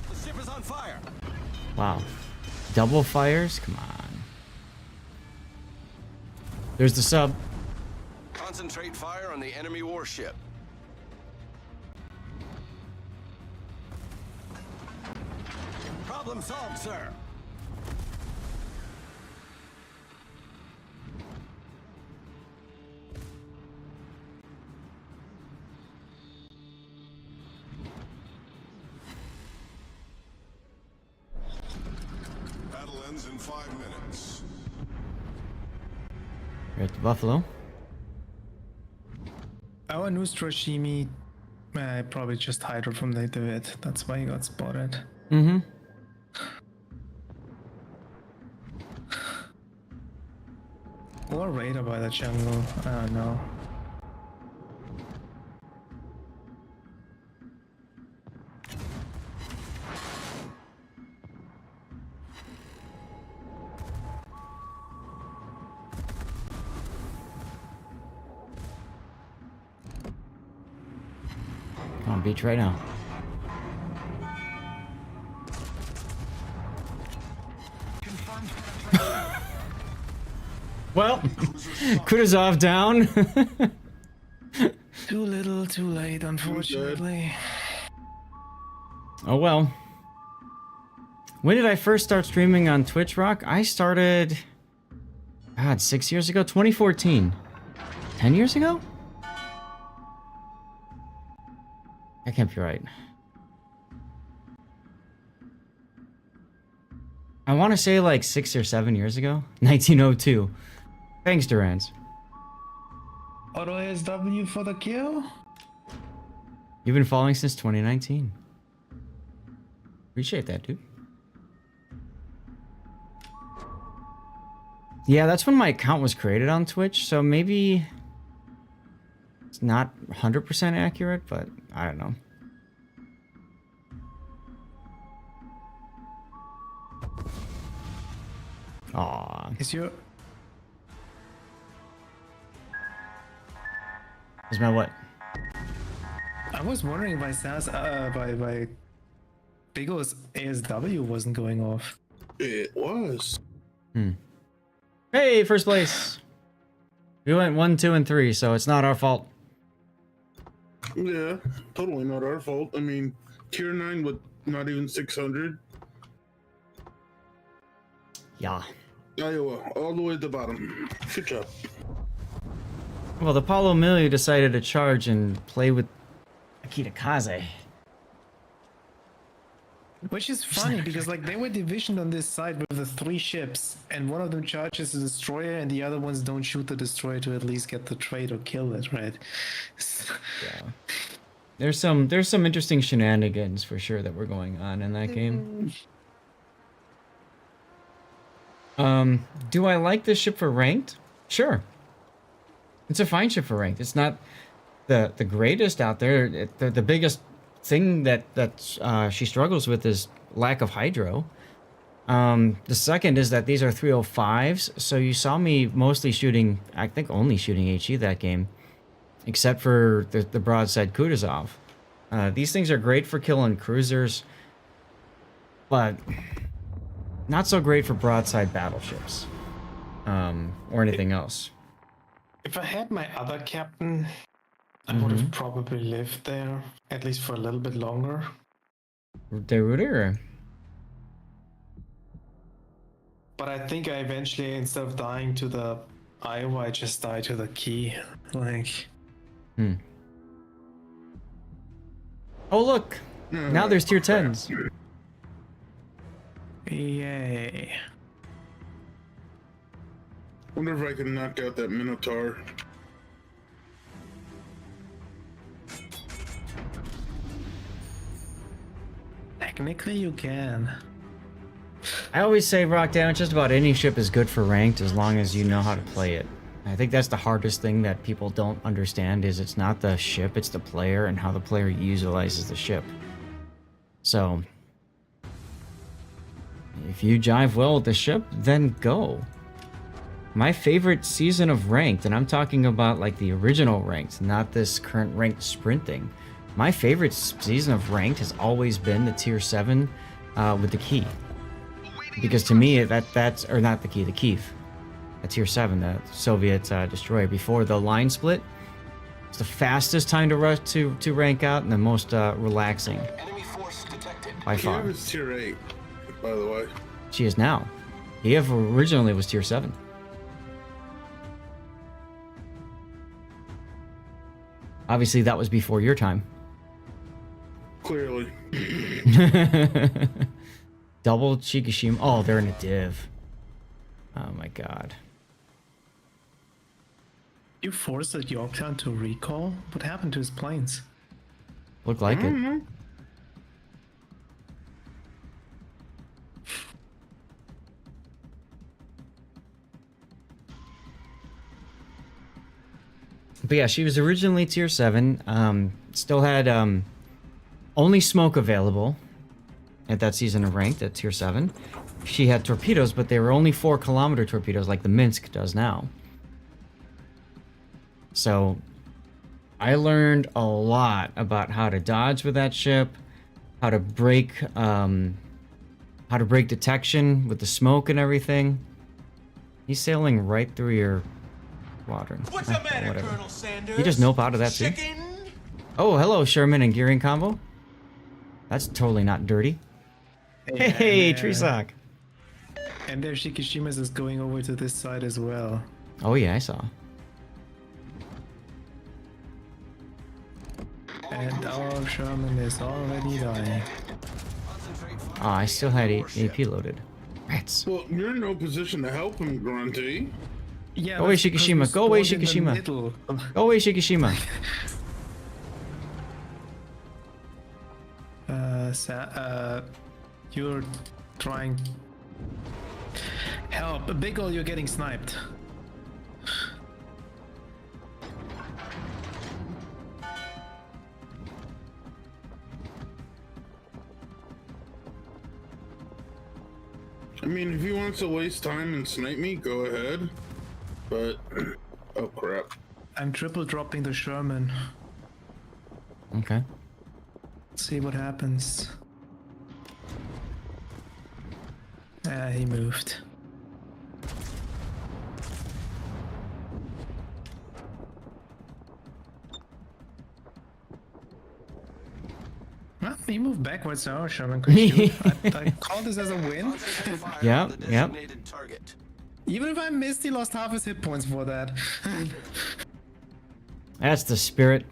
The ship is on fire. Wow. Double fires? Come on. There's the sub. Concentrate fire on the enemy warship. Problem solved, sir. Battle ends in 5 minutes. We're at the Buffalo. Our new Strashimi probably just hydro from the David. That's why he got spotted. Mm-hmm. Or radar by the jungle. I don't know. Come on, beach right now. Well, Kutuzov down. Too little, too late, unfortunately. Oh well. When did I first start streaming on Twitch, Rock? I started, God, 6 years ago? 2014. 10 years ago? That can't be right. I want to say like 6 or 7 years ago. 1902. Thanks, Durans. Auto ASW for the kill? You've been following since 2019. Appreciate that, dude. Yeah, that's when my account was created on Twitch, so maybe it's not 100% accurate, but I don't know. Aw. Is your... Is my what? I was wondering why why Bigo's ASW wasn't going off. It was. Hey, first place. We went 1, 2, and 3, so it's not our fault. Yeah, totally not our fault. I mean, tier 9 with not even 600. Yeah. Iowa, all the way at the bottom. Good job. Well, the Paulo Emilio decided to charge and play with Akita Kaze. Which is funny because like they were divisioned on this side with the 3 ships, and one of them charges the destroyer, and the other ones don't shoot the destroyer to at least get the trade or kill it, right? Yeah. There's some interesting shenanigans for sure that were going on in that game. Do I like this ship for ranked? Sure. It's a fine ship for ranked. It's not the greatest out there. The biggest thing that she struggles with is lack of hydro. The second is that these are 305s, so you saw me mostly shooting, I think only shooting HE that game, except for the broadside Kutuzov. These things are great for killing cruisers, but not so great for broadside battleships, or anything else. If I had my other captain, I would have probably lived there, at least for a little bit longer. Deruder. But I think I eventually, instead of dying to the Iowa, I just died to the key. Like. Oh look! Now there's tier 10s. Yay. Wonder if I can knock out that Minotaur. Technically you can. I always say rock down, just about any ship is good for ranked as long as you know how to play it. I think that's the hardest thing that people don't understand is it's not the ship, it's the player and how the player utilizes the ship. So, if you jive well with the ship, then go. My favorite season of ranked, and I'm talking about like the original ranked, not this current ranked sprinting. My favorite season of ranked has always been the tier 7 with the key. Because to me, that's or not the Kiev. That's tier 7, the Soviet destroyer. Before the line split, it's the fastest time to rush to rank out and the most relaxing. By far. Kiev is tier 8, by the way. She is now. Kiev originally was tier 7. Obviously, that was before your time. Clearly. Double Shikishima. Oh, they're in a div. Oh my god. You forced the Yorktown to recall? What happened to his planes? Look like it. But yeah, she was originally tier 7. Still had only smoke available at that season of ranked at tier 7. She had torpedoes, but they were only 4-kilometer torpedoes like the Minsk does now. So I learned a lot about how to dodge with that ship, how to break detection with the smoke and everything. He's sailing right through your squadron. What's the matter, Colonel Sanders? You just nope out of that too. Oh, hello, Sherman and Gearing combo. That's totally not dirty. Hey, Tree Sock. And their Shikishimas is going over to this side as well. Oh yeah, I saw. And our Sherman is already dying. Oh, I still had AP loaded. Rats. Well, you're in no position to help him, Grunty. Yeah, Go away, Shikishima. Go away, Shikishima. Go away, Shikishima. You're trying. Help! Big ol', you're getting sniped. I mean, if he wants to waste time and snipe me, go ahead. But, oh crap. I'm triple dropping the Sherman. Okay. Let's see what happens. He moved. Well, he moved backwards now, Sherman could shoot. I call this as a win. Yeah, yeah. Even if I missed, he lost half his hit points for that. That's the spirit.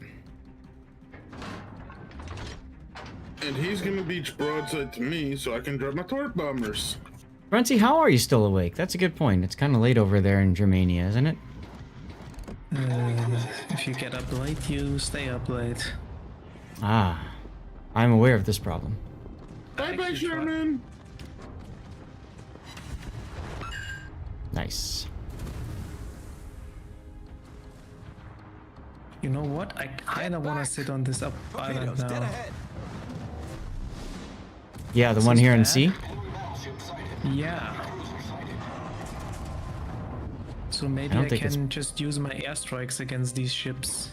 And he's gonna beach broadside to me so I can drop my torp bombers. Grunty, how are you still awake? That's a good point. It's kind of late over there in Germania, isn't it? If you get up late, you stay up late. Ah, I'm aware of this problem. Bye-bye, Sherman! Nice. You know what? I kind of want to sit on this up island now. Yeah, the one here in C? Yeah. So maybe I can just use my airstrikes against these ships.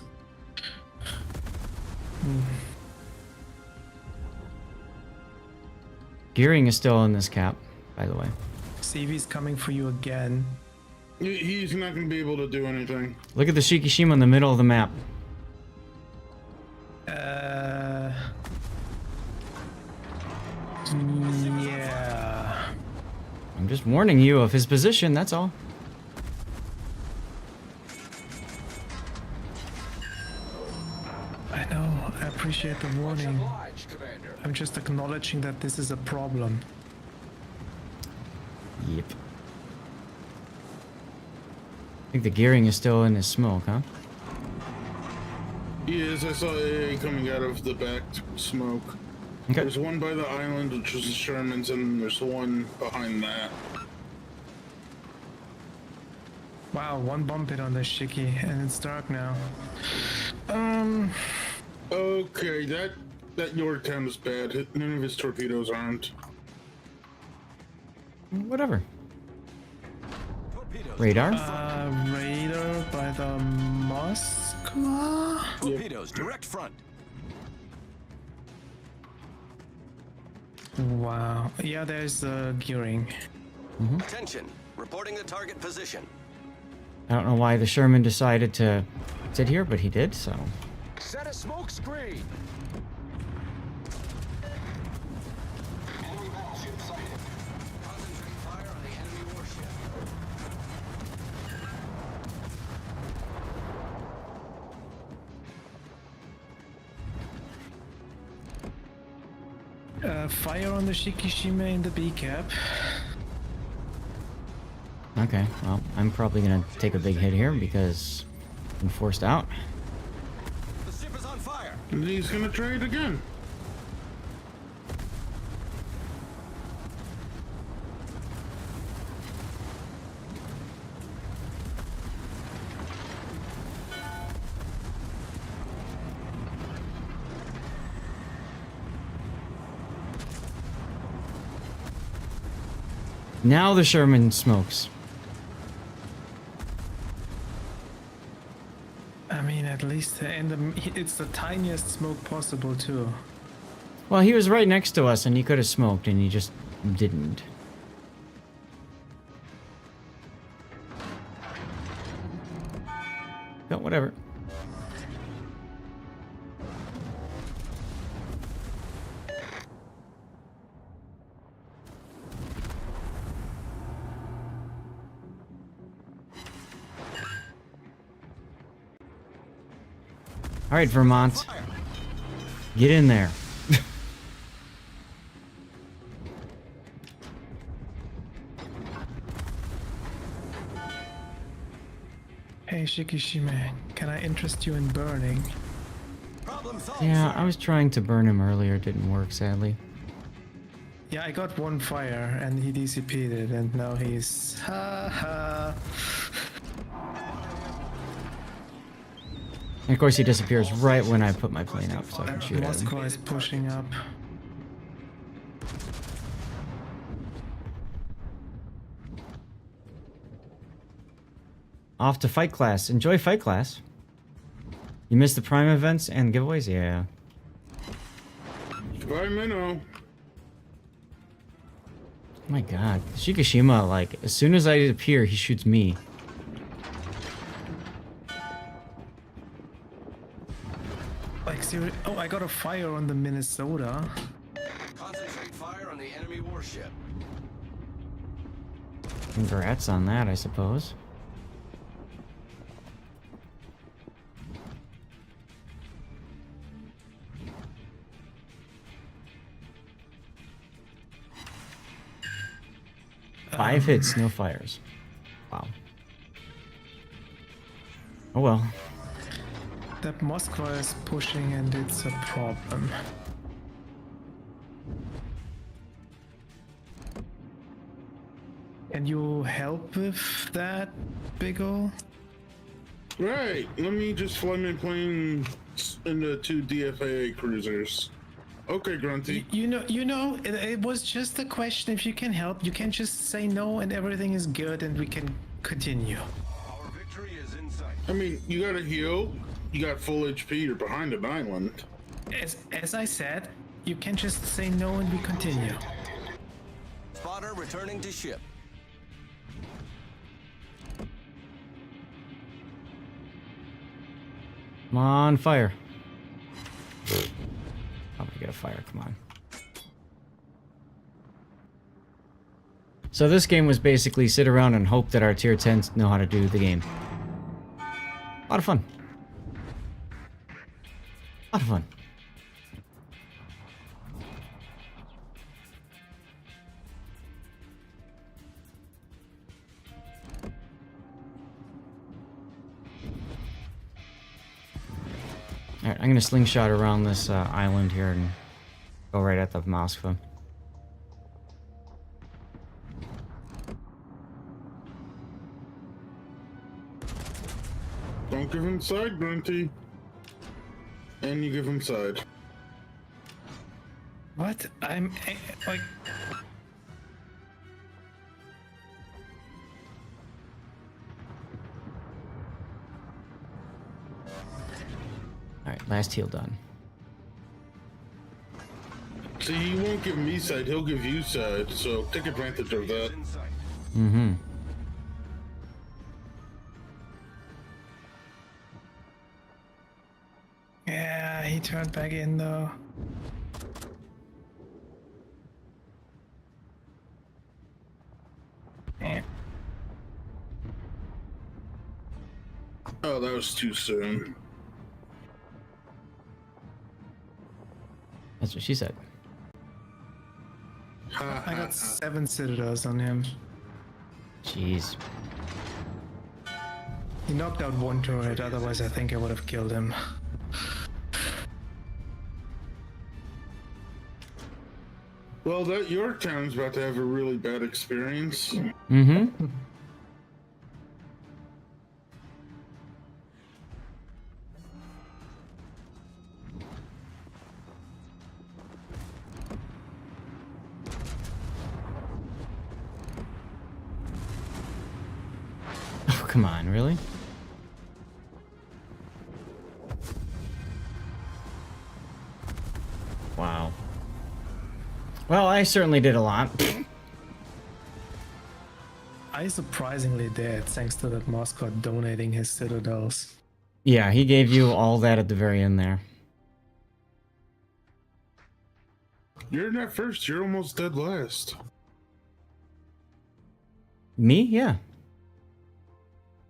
Gearing is still on this cap, by the way. CV's coming for you again. He's not going to be able to do anything. Look at the Shikishima in the middle of the map. Yeah. I'm just warning you of his position, that's all. I know, I appreciate the warning. I'm just acknowledging that this is a problem. Yep. I think the Gearing is still in his smoke, huh? He is. I saw AA coming out of the back smoke. Okay. There's one by the island, which is the Sherman's, and there's one behind that. Wow, one bump hit on this Shiki, and it's dark now. Okay, that Yorktown is bad. None of his torpedoes aren't. Whatever. Radar? Radar by the Moskva? Torpedoes, direct front. Wow. Yeah, there's gearing. Attention, reporting the target position. I don't know why the Sherman decided to sit here, but he did, so. Set a smoke screen. Enemy battleship sighted. Concentrate fire on the enemy warship. Fire on the Shikishima in the B cap. Okay, well, I'm probably gonna take a big hit here because I'm forced out. The ship is on fire. And he's gonna try it again. Now the Sherman smokes. I mean, at least it's the tiniest smoke possible too. Well, he was right next to us and he could have smoked and he just didn't. But whatever. All right, Vermont. Get in there. Hey Shikishima, can I interest you in burning? Yeah, I was trying to burn him earlier. It didn't work, sadly. Yeah, I got one fire and he dissipated and now he's... Ha ha. And of course, he disappears right when I put my plane up, so I can shoot at him. Moscow is pushing up. Off to fight class. Enjoy fight class. You missed the prime events and giveaways? Yeah. Goodbye, Minnow. Oh my god. Shikishima, like, as soon as I appear, he shoots me. Like, seriously? Oh, I got a fire on the Minnesota. Concentrate fire on the enemy warship. Congrats on that, I suppose. Five hits, no fires. Wow. Oh well. That Moscow is pushing and it's a problem. Can you help with that, Big O? Right, let me just fly my plane into 2 DFAA cruisers. Okay, Grunty. You know, it was just a question. If you can help, you can just say no and everything is good and we can continue. Our victory is in sight. I mean, you gotta heal. You got full HP. You're behind an island. As I said, you can just say no and we continue. Spotter returning to ship. Come on, fire. I'm gonna get a fire, come on. So this game was basically sit around and hope that our tier 10s know how to do the game. A lot of fun. A lot of fun. Alright, I'm gonna slingshot around this island here and go right at the Moskva. Don't give him side, Grunty. And you give him side. What? I'm like... Alright, last heal done. See, he won't give me side, he'll give you side, so take advantage of that. Mm-hmm. Yeah, he turned back in though. Yeah. Oh, that was too soon. That's what she said. I got 7 citadels on him. Jeez. He knocked out 1 turret, otherwise I think I would have killed him. Well, that Yorktown's about to have a really bad experience. Mm-hmm. Oh, come on, really? Wow. Well, I certainly did a lot. I surprisingly did, thanks to that mascot donating his citadels. Yeah, he gave you all that at the very end there. You're not first, you're almost dead last. Me? Yeah.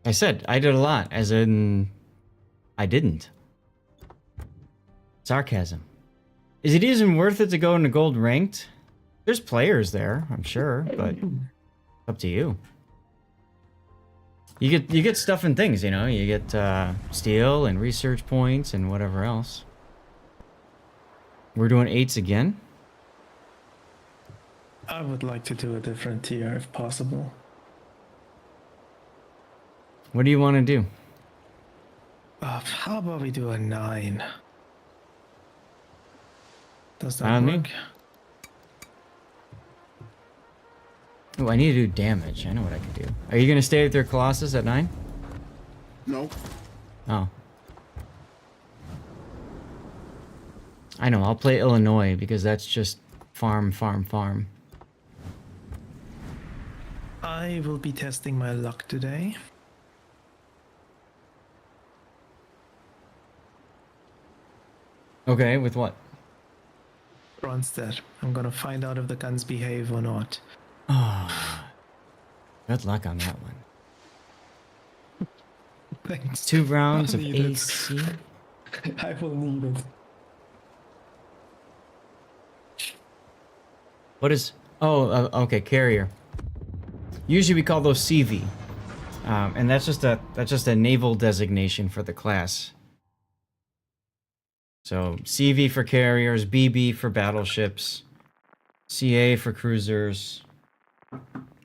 I said, I did a lot, as in, I didn't. Sarcasm. Is it even worth it to go into gold ranked? There's players there, I'm sure, but up to you. You get stuff and things, you know. You get steel and research points and whatever else. We're doing 8s again. I would like to do a different tier if possible. What do you want to do? How about we do a 9? Does that On me? work? Oh, I need to do damage. I know what I can do. Are you going to stay with your Colossus at 9? No. Oh. I know, I'll play Illinois because that's just farm, farm, farm. I will be testing my luck today. Okay, with what? Ronstead. I'm gonna find out if the guns behave or not. Oh, good luck on that one. Thanks. 2 rounds of I'll need it. AC. I will need it. What is? Oh, okay, carrier. Usually we call those CV, and that's just a naval designation for the class. So CV for carriers, BB for battleships, CA for cruisers,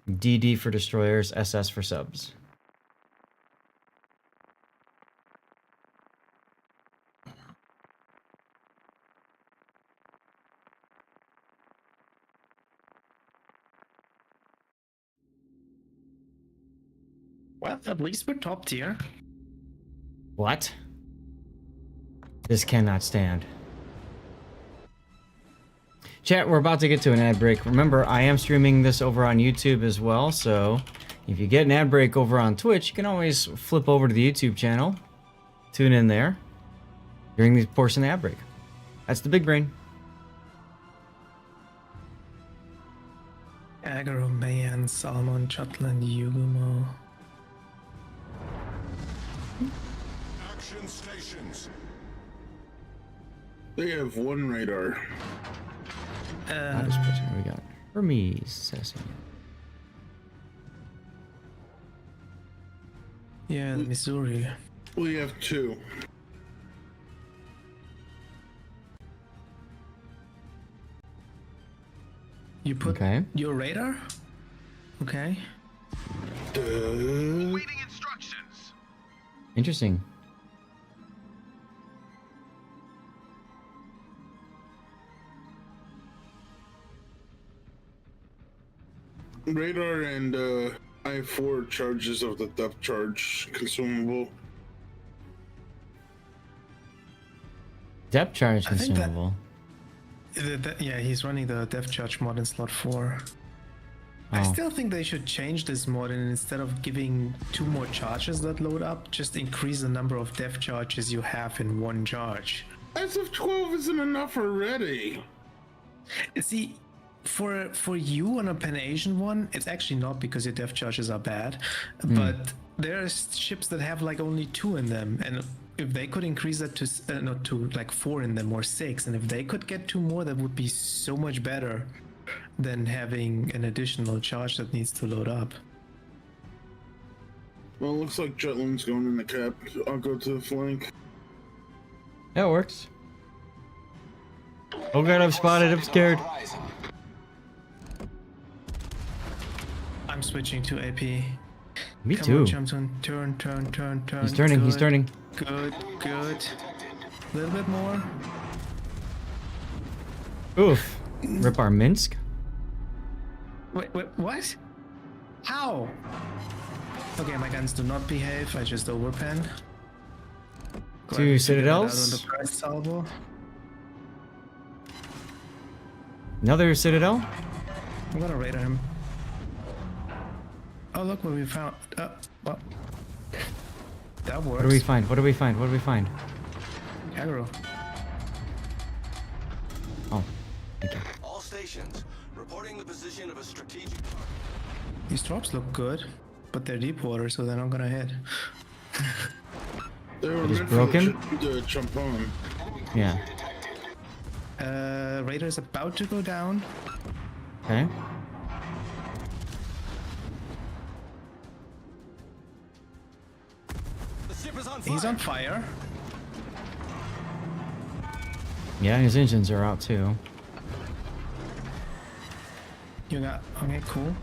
DD for destroyers, SS for subs. Well, at least we're top tier. What? This cannot stand. Chat, we're about to get to an ad break. Remember, I am streaming this over on YouTube as well, so if you get an ad break over on Twitch, you can always flip over to the YouTube channel, tune in there during the portion of the ad break. That's the big brain. Agro, Mayan, Salmon, Jutland, Yugumo. Action stations. They have 1 radar. What we got? Hermes assessing it. Yeah, Missouri. We have 2. You put your radar? Okay. Waiting instructions. Interesting. Radar and I have 4 charges of the depth charge consumable. Depth charge I think that- consumable. Yeah, he's running the Death Charge mod in slot 4. I Oh. still think they should change this mod, and instead of giving 2 more charges that load up, just increase the number of Death Charges you have in one charge. SF12 isn't enough already. See, for you on a Pan Asian one, it's actually not because your Death Charges are bad, but there's ships that have like only 2 in them, and if they could increase that to not to like 4 in them or 6, and if they could get 2 more, that would be so much better than having an additional charge that needs to load up. Well, it looks like Jetlin's going in the cap. I'll go to the flank. That works. Oh god, I'm spotted. I'm scared. I'm switching to AP. Me Come too. on, Jumpton. Turn. He's turning. He's Good, turning. Good. A little bit more. Oof. Rip our Minsk. Wait, what? How? Okay, my guns do not behave. I just overpen. 2 Citadels. On the press salvo. Another Citadel. I'm gonna radar him. Oh, look what we found. Well, that works. What do we find? What do we find? What do we find? Aggro. Oh, thank you. All stations reporting the position of a strategic target. These drops look good, but they're deep water, so they're not gonna hit. They were It is meant broken? to jump on. Yeah. Raider's about to go down. Okay. He's on fire. Yeah, his engines are out too. You got okay, cool.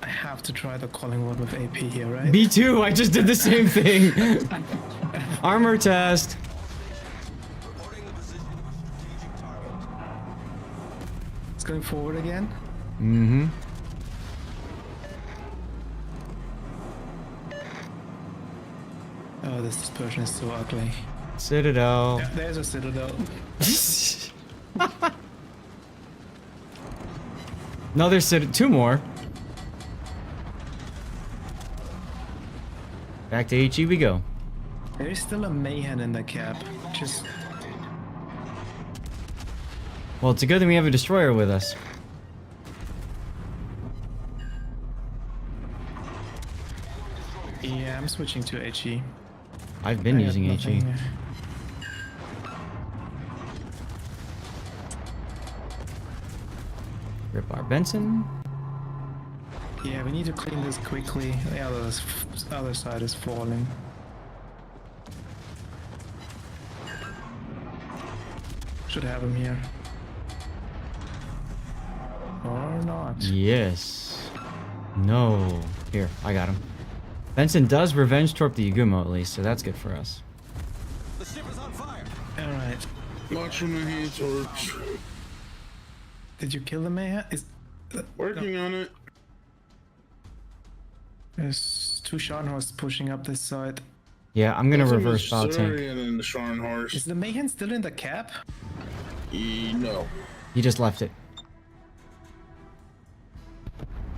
I have to try the Collingwood with AP here, right? Me too. I just did the same thing. Armor test. It's going forward again. Mm-hmm. Oh, this dispersion is so ugly. Citadel. Yeah, there's a Citadel. Another Citadel. 2 more. Back to HE we go. There is still a Mayhem in the cap. Just Well, it's a good thing we have a destroyer with us. yeah, I'm switching to HE. I've been I got using HE. nothing. Rip our Benson. Yeah, we need to clean this quickly. The other side is falling. Should have him here. Or not. Yes. No. Here, I got him. Benson does revenge torp the Yagumo at least, so that's good for us. The ship is on fire. Alright. Watch when the hand torch. Did you kill the Mayhem? Working on it. There's 2 Scharnhorsts pushing up this side. Yeah, I'm gonna That's a reverse bow tank. Missourian in the Scharnhorst. Is the Mayhem still in the cap? No. He just left it.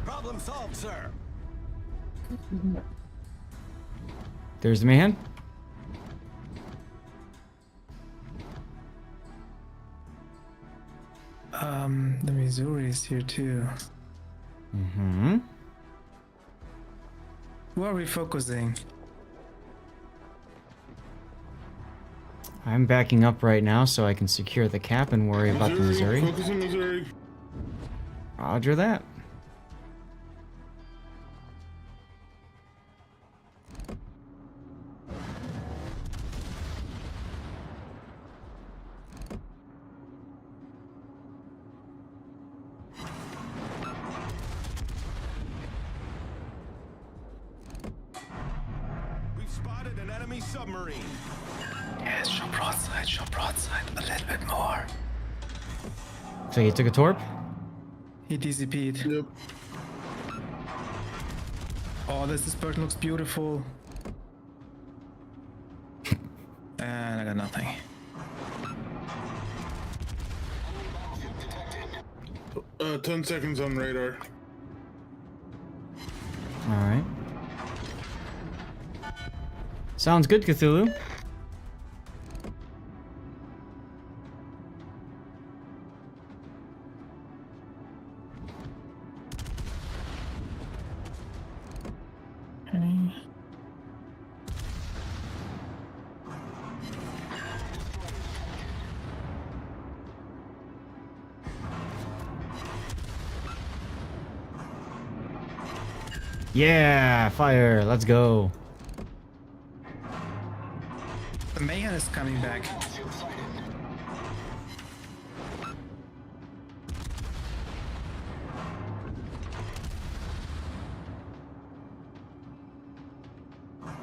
Problem solved, sir. There's the Mayhem. The Missouri is here too. Mm-hmm. Who are we focusing? I'm backing up right now so I can secure the cap and worry about the Missouri. Focus on Missouri. Roger that. We've spotted an enemy submarine. Yes, show broadside a little bit more. So he took a torp? He DCP'd. Yep. Oh, this dispersion looks beautiful. And I got nothing. Uh, 10 seconds on radar. All right. Sounds good, Cthulhu. Yeah, fire. Let's go. The Mayhem is coming back.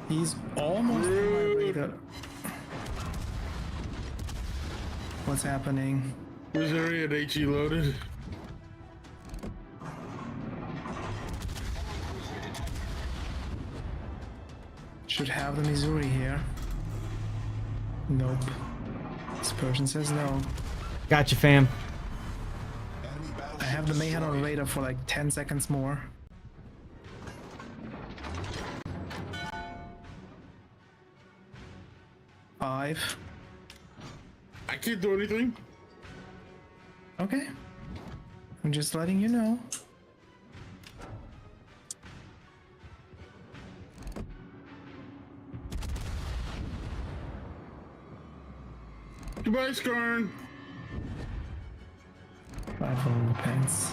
He's almost on my radar. What's happening? Was area at HE loaded? Should have the Missouri here. Nope. This person says no. Gotcha, fam. I have the Mayhem on radar for like 10 seconds more. Five. I can't do anything. Okay. I'm just letting you know. Goodbye, Skarn. 5 pence.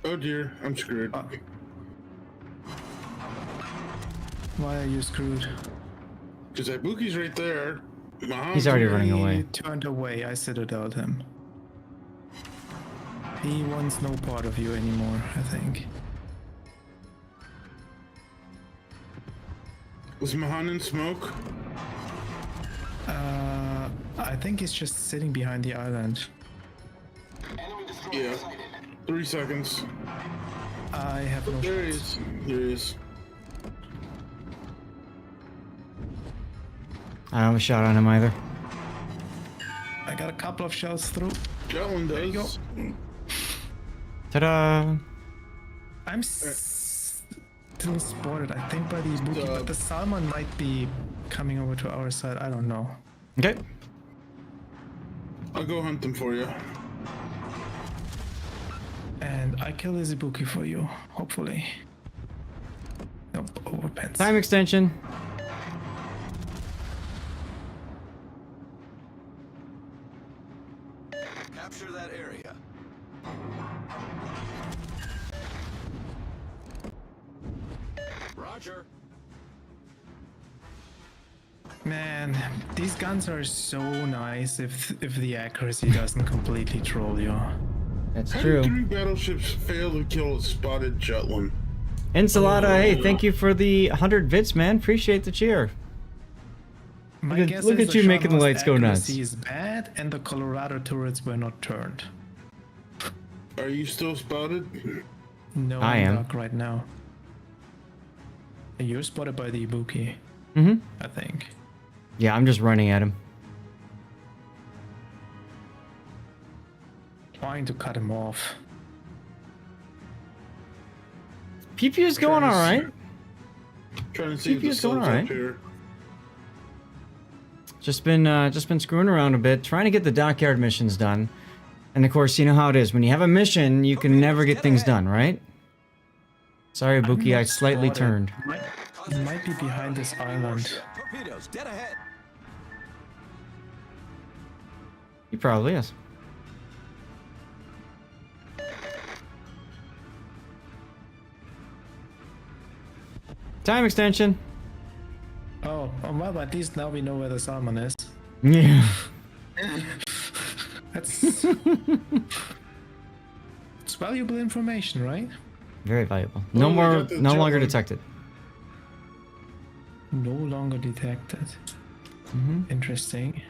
Oh dear, I'm screwed. Why are you screwed? Because Ibuki's right there. He's already running away. He turned away. I citadeled him. He wants no part of you anymore, I think. Was Mahan in smoke? I think he's just sitting behind the island. Yeah. 3 seconds. I have no. There he is. There he is. I don't have a shot on him either. I got a couple of shells through. That one does. Ta-da! I'm still spotted, I think, by the Ibuki, but the salmon might be coming over to our side. I don't know. Okay. I'll go hunt them for you. And I kill the Ibuki for you, hopefully. Nope, overpants. Time extension. Capture that area. Roger. Man, these guns are so nice if the accuracy doesn't completely troll you. That's How true. did 3 battleships fail to kill a spotted Jutland? Ensalada, hey, thank you for the 100 bits, man. Appreciate the cheer. My Look guess at is you the making the Sharma's lights go nuts. accuracy is bad, and the Colorado turrets were not turned. Are you still spotted? No, I I'm am. dark right now. You're spotted by the Ibuki, Mm-hmm. I think. Yeah, I'm just running at him. Trying to cut him off. PPU's going all right. Trying to see if the PPU's going sun's all up right. here. Just been screwing around a bit, trying to get the dockyard missions done. And of course, you know how it is. When you have a mission, you can never get things done, right? Sorry, Ibuki, I slightly turned. He might be behind this island. Torpedoes, dead ahead. He probably is. Time extension. Oh, well, at least now we know where the salmon is. Yeah. That's it's valuable information, right? Very valuable. Oh, No we more, got the no longer Jutland. detected. No longer detected. Mm-hmm. Interesting.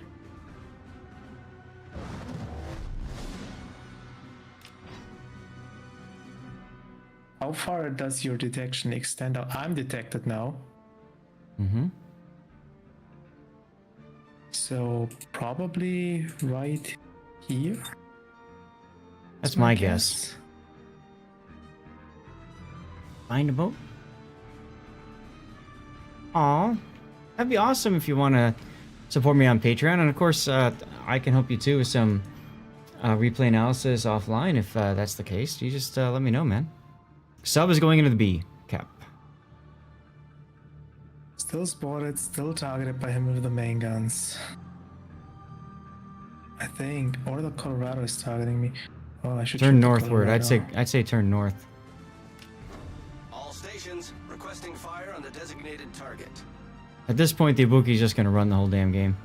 How far does your detection extend out? I'm detected now. Mm-hmm. So probably right here. That's my guess. Find a boat. Aw, that'd be awesome if you want to support me on Patreon, and of course, I can help you too with some replay analysis offline if that's the case. You just let me know, man. Sub is going into the B cap. Still spotted, still targeted by him with the main guns. I think, or the Colorado is targeting me. Oh, I should Turn shoot the northward. Colorado. I'd say turn north. All stations requesting fire on the designated target. At this point, the Ibuki's just gonna run the whole damn game.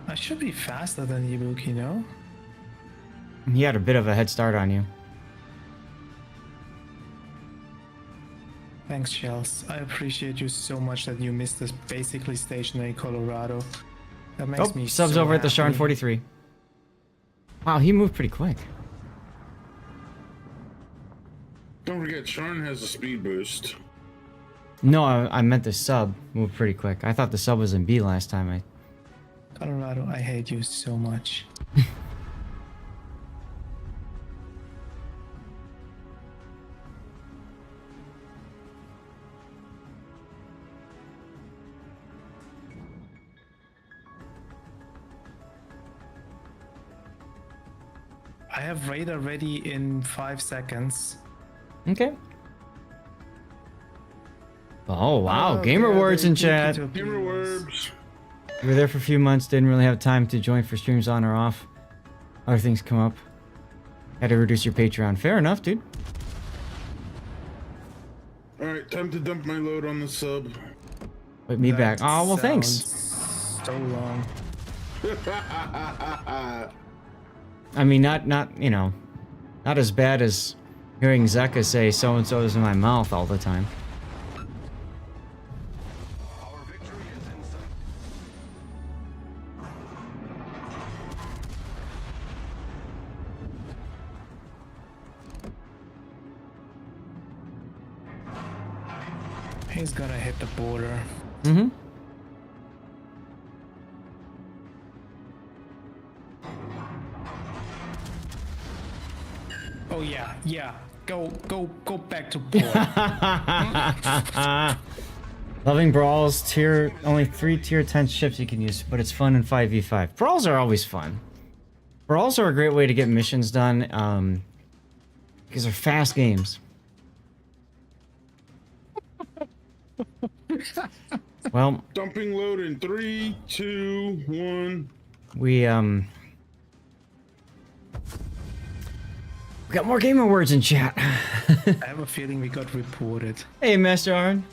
I should be faster than Ibuki, no? He had a bit of a head start on you. Thanks, Shells. I appreciate you so much that you missed this basically stationary Colorado. That makes me subs so over at the Sharn happy. 43. Wow, he moved pretty quick. Don't forget, Sharn has a speed boost. No, I meant the sub moved pretty quick. I thought the sub was in B last time. Colorado, I hate you so much. I have radar ready in 5 seconds. Okay. Oh wow, Oh, Gamer yeah, Words they in took chat. it to Gamer Words. You were there for a few months, didn't really have time to join for streams on or off. Other things come up. Had to reduce your Patreon. Fair enough, dude. Alright, time to dump my load on the sub. Wait, me back. Oh, well, thanks. So long. I mean, not you know, not as bad as hearing Zeka say so-and-so is in my mouth all the time. He's gonna hit the border. Mm-hmm. Oh yeah, yeah. Go back to port. Loving Brawls, only 3 tier 10 ships you can use, but it's fun in 5v5. Brawls are always fun. Brawls are a great way to get missions done, because they're fast games. Well, Dumping load in 3, 2, 1. we got more Gamer Words in chat. I have a feeling we got reported. Hey, Master Arn.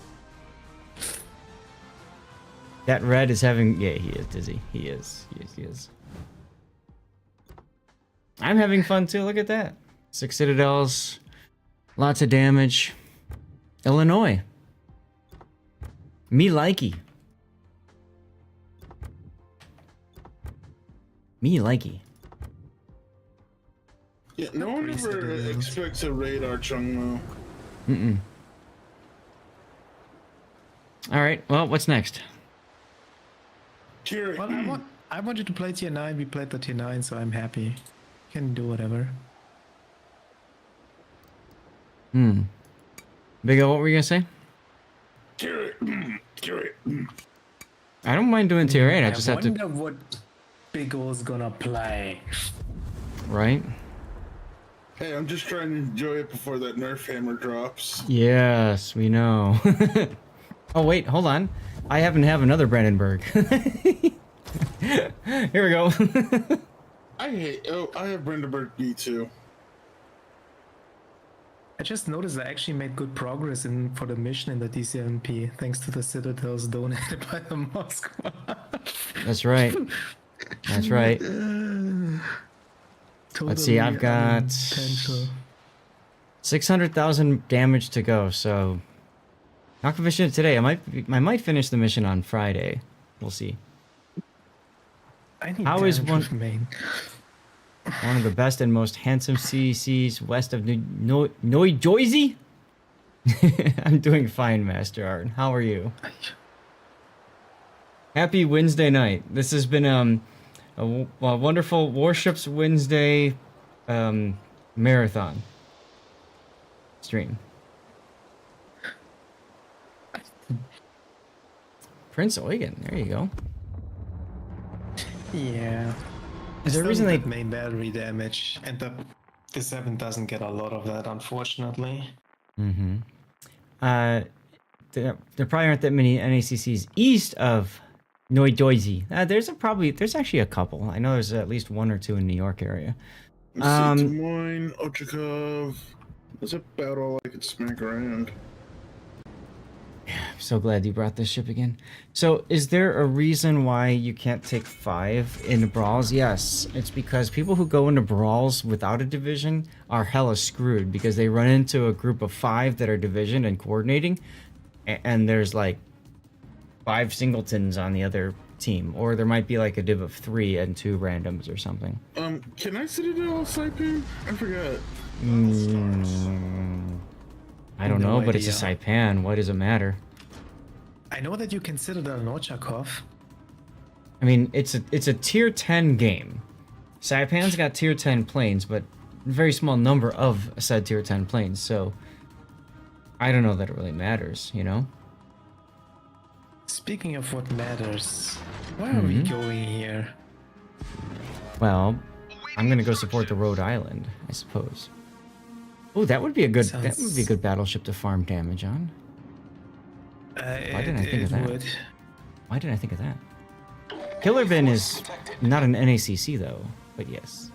That red is having... Yeah, he is, Dizzy. He is. I'm having fun, too. Look at that. 6 Citadels. Lots of damage. Illinois. Me likey. Me likey. Yeah, no one ever expects a radar Chungmo. Mm-mm. Alright, well, what's next? Well, I wanted to play tier 9. We played the tier 9, so I'm happy. Can do whatever. Big O, what were you gonna say? Carrot. I don't mind doing tier 8, I just have to... wonder what Big O's gonna play. Right? Hey, I'm just trying to enjoy it before that Nerf hammer drops. Yes, we know. Oh, wait, hold on. I happen to have another Brandenburg. Here we go. I have Brandenburg B2. I just noticed I actually made good progress for the mission in the DCMP, thanks to the Citadels donated by the Moscow. That's right. That's right. Let's see, I've got 600,000 damage to go, so not gonna finish it today. I might finish the mission on Friday. We'll see. I need How is damage one? with main. One of the best and most handsome CCs west of New Jersey. I'm doing fine, Master Art. How are you? Happy Wednesday night. This has been a wonderful Warships Wednesday marathon stream. Prince Eugen, there you go. Yeah. Is there a Still reason need they that main battery damage, and the 7 doesn't get a lot of that, unfortunately. Mm-hmm. There probably aren't that many NACCs east of New Jersey. There's actually a couple. I know there's at least 1 or 2 in New York area. Let's see, Des Moines, Ochakov. That's about all I could smack around. I'm so glad you brought this ship again. So, is there a reason why you can't take 5 in brawls? Yes, it's because people who go into brawls without a division are hella screwed because they run into a group of 5 that are division and coordinating, and there's like 5 singletons on the other team, or there might be like a div of 3 and 2 randoms or something. Can I Citadel Saipan? I forgot. I don't know, but it's a Saipan. Why does it matter? I know that you can Citadel an Ochakov. I mean, it's a tier 10 game. Saipan's got tier 10 planes, but a very small number of said tier 10 planes, so I don't know that it really matters, you know? Speaking of what matters, where are we going here? Well, I'm gonna go support the Rhode Island, I suppose. Oh, that would be a good battleship to farm damage on. Why didn't I think of that? Why didn't I think of that? Killer Bin is not an NACC though, but yes.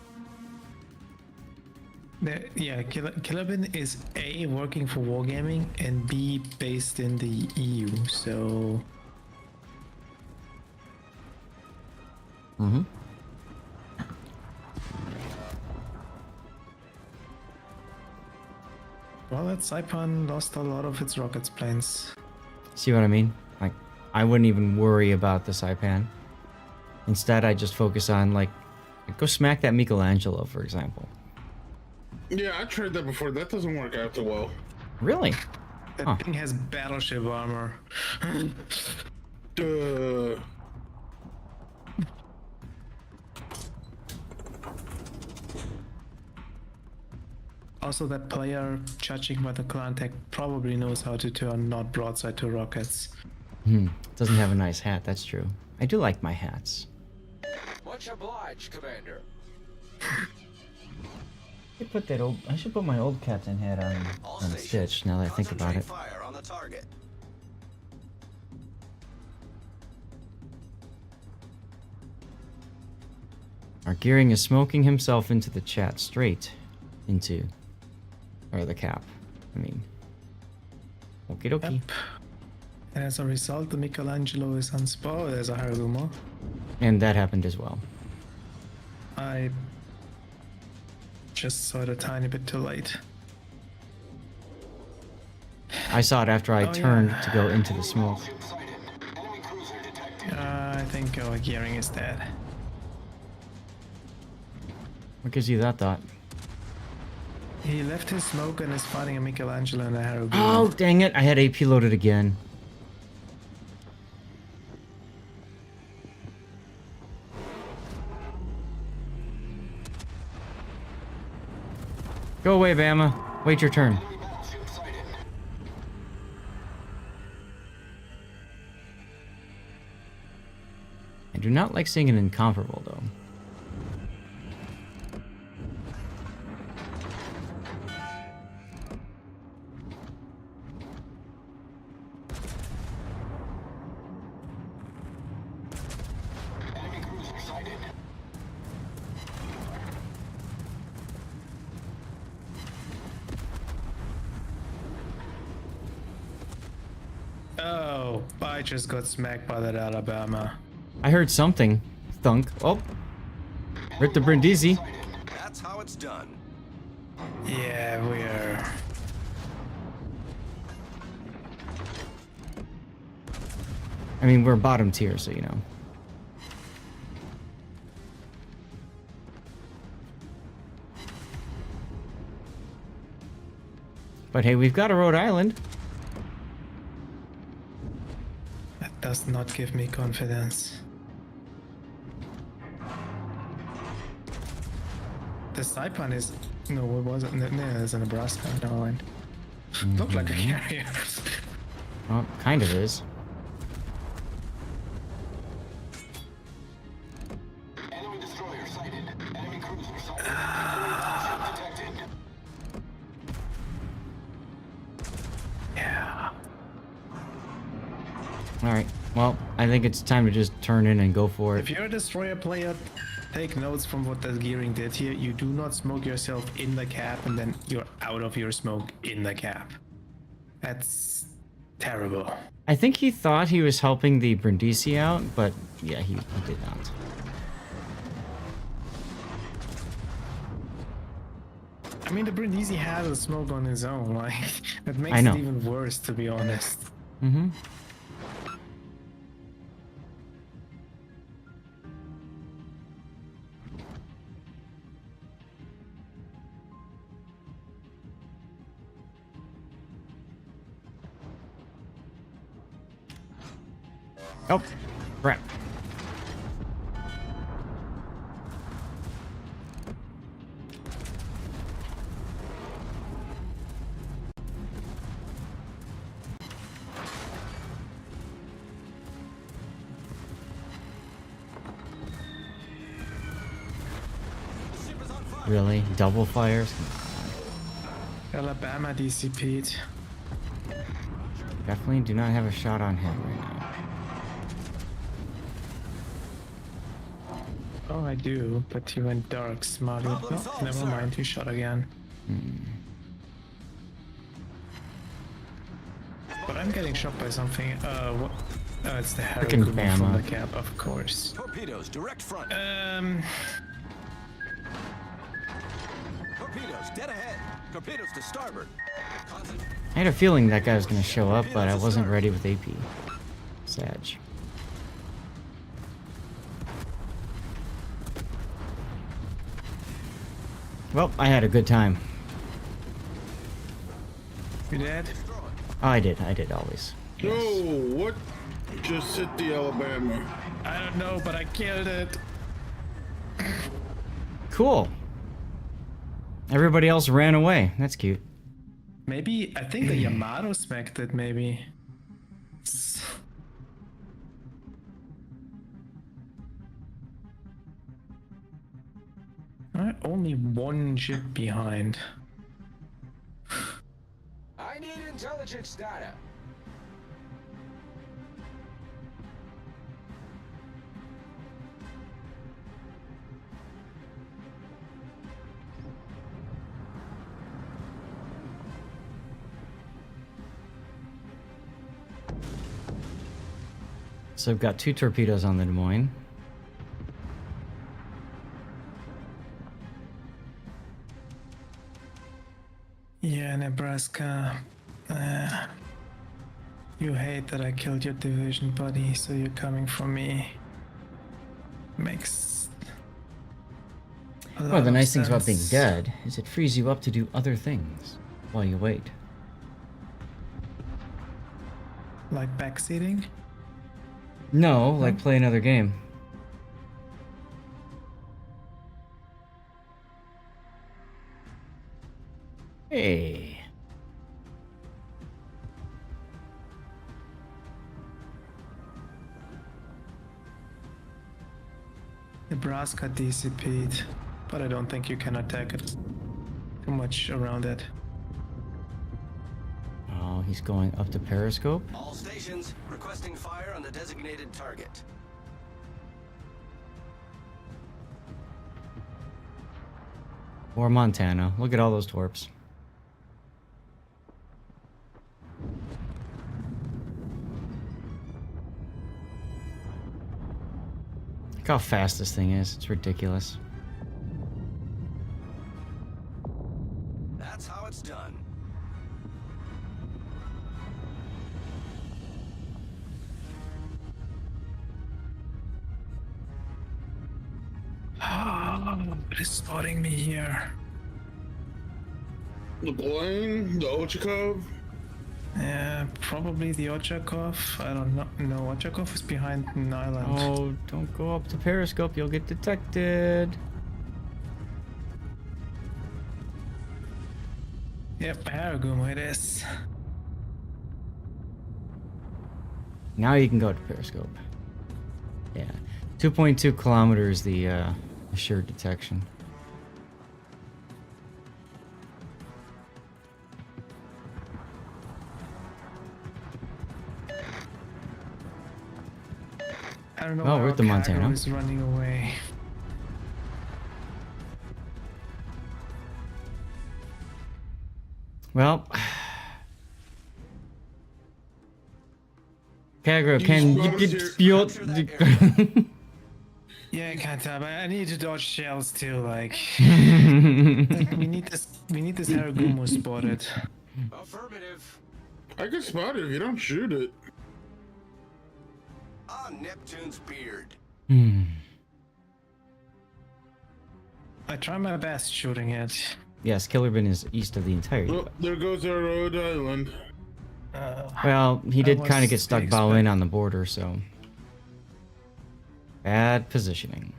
Yeah, Killer Bin is A, working for Wargaming, and B, based in the EU, so... Mm-hmm. Well, that Saipan lost a lot of its rockets planes. See what I mean? Like, I wouldn't even worry about the Saipan. Instead, I just focus on, like, go smack that Michelangelo, for example. Yeah, I tried that before. That doesn't work out too well. Really? That thing has battleship armor. Duh. Also, that player, judging by the clan tech, probably knows how to turn not broadside to rockets. Doesn't have a nice hat, that's true. I do like my hats. Much obliged, Commander. I should put my old captain hat on Stitch, now that I think about it. Fire on the target. Our Gearing is smoking himself into the chat, straight into... or the cap, I mean. Okie dokie. Yep. And as a result, the Michelangelo is unspoiled as a Harugumo. And that happened as well. I just saw it a tiny bit too late. I saw it after I turned to go into the smoke. I think our Gearing is dead. What gives you that thought? He left his smoke and is fighting a Michelangelo and a Harugumo. Oh, dang it. I had AP loaded again. Go away, Bama. Wait your turn. I do not like seeing an incomparable, though. Oh, I just got smacked by that Alabama. I heard something. Thunk. Oh. Rip the Brindisi. That's how it's done. Yeah, we are. I mean, we're bottom tier, so you know. But hey, we've got a Rhode Island. That does not give me confidence. The Saipan is... No, what was it? No, it's a Nebraska. Never mind. Looked like a carrier. Well, kind of is. Enemy destroyer sighted. Enemy cruiser sighted. Detected. Yeah. Alright, well, I think it's time to just turn in and go for it. If you're a destroyer player, take notes from what the gearing did here. You do not smoke yourself in the cap and then you're out of your smoke in the cap. That's terrible. I think he thought he was helping the Brindisi out, but yeah, he did not. I mean, the Brindisi has a smoke on his own. Like, that makes I know. it even worse, to be honest. Mm-hmm. Oh, crap. Really? Double fires? Alabama DCP'd. Definitely do not have a shot on him right now. Oh, I do, but he went dark, smarty. No, never mind, he shot again. But I'm getting shot by something. What? Oh, it's the Frickin' Hurricane from Bama. the cap, of course. Torpedoes, direct front. Torpedoes, dead ahead. Torpedoes to starboard. I had a feeling that guy was going to show up, but I wasn't ready with AP. Sag. Well, I had a good time. You dead? Oh, I did always. No, what just hit the Alabama? I don't know, but I killed it. Cool. Everybody else ran away. That's cute. Maybe, I think the Yamato smacked it, maybe. Alright, only one ship behind. I need intelligence data. So I've got 2 torpedoes on the Des Moines. Yeah, Nebraska. You hate that I killed your division, buddy, so you're coming for me. Makes a lot Well, the of nice thing about being sense. dead is it frees you up to do other things while you wait. Like backseating? No, like play another game. Hey. Nebraska DCP'd, but I don't think you can attack it too much around it. Oh, he's going up to Periscope. All stations requesting fire on the designated target. Or Montana. Look at all those torps. Look how fast this thing is. It's ridiculous. That's how it's done. It is spotting me here. The plane, the Ochakov. Yeah, probably the Ochakov. I don't know. No, Ochakov is behind an island. Oh, don't go up to Periscope. You'll get detected. Yep, Haragumo it is. Now you can go to Periscope. Yeah. 2.2 kilometers, the assured detection. I don't know Oh, why we're at the our Montana. cargo is running away. Well, Kagro, can you get built? Yeah, I can't tell, but I need to dodge shells too. Like, like we need this Haragumo spotted. Affirmative. I can spot it if you don't shoot it. On Neptune's beard. I try my best shooting it. Yes, Killerben is east of the entire. Well, there goes our Rhode Island. Well, he did kind of get was stuck the bow in on the border, so bad positioning.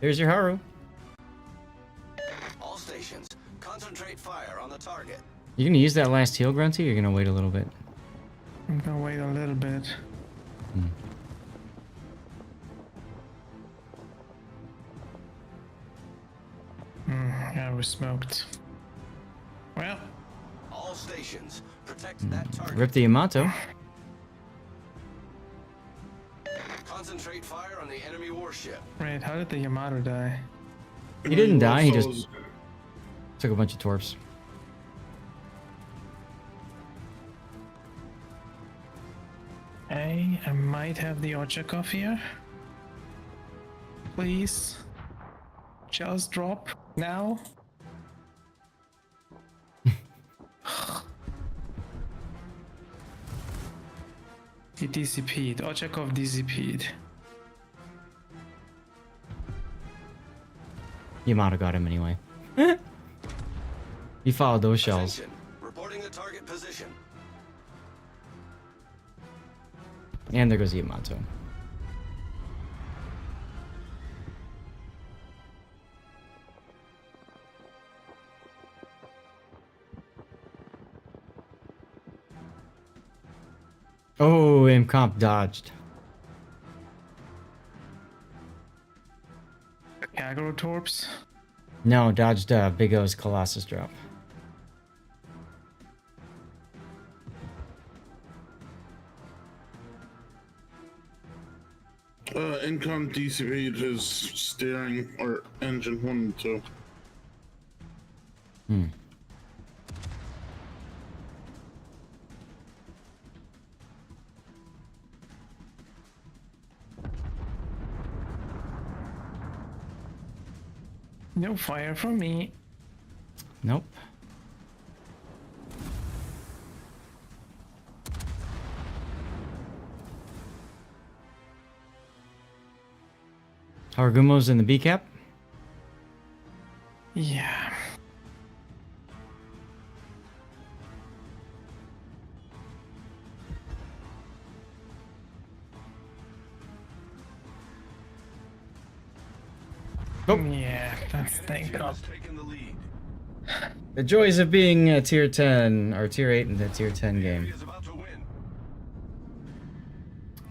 There's your Haru. All stations, concentrate fire on the target. You gonna use that last heal, Grunty, or you're gonna wait a little bit? I'm gonna wait a little bit. Yeah, we smoked. Well, All stations, protect that target. Rip the Yamato. Concentrate fire on the enemy warship. wait, how did the Yamato die? He didn't die, he just took a bunch of torps. Hey, I might have the Ochakov here. Please. Just drop now. He DCP'd. Ochakov DCP'd. Yamato got him anyway. He followed those shells. Attention, reporting the target position. And there goes Yamato. Oh, Imcomp dodged. Aggro torps. No, dodged Big O's Colossus drop. Income DCP his steering or engine 1 and 2. No fire from me. Nope. Haragumo's in the B cap. Yeah. Yeah, that's thank God. The joys of being a tier 10 or tier 8 in the tier 10 game.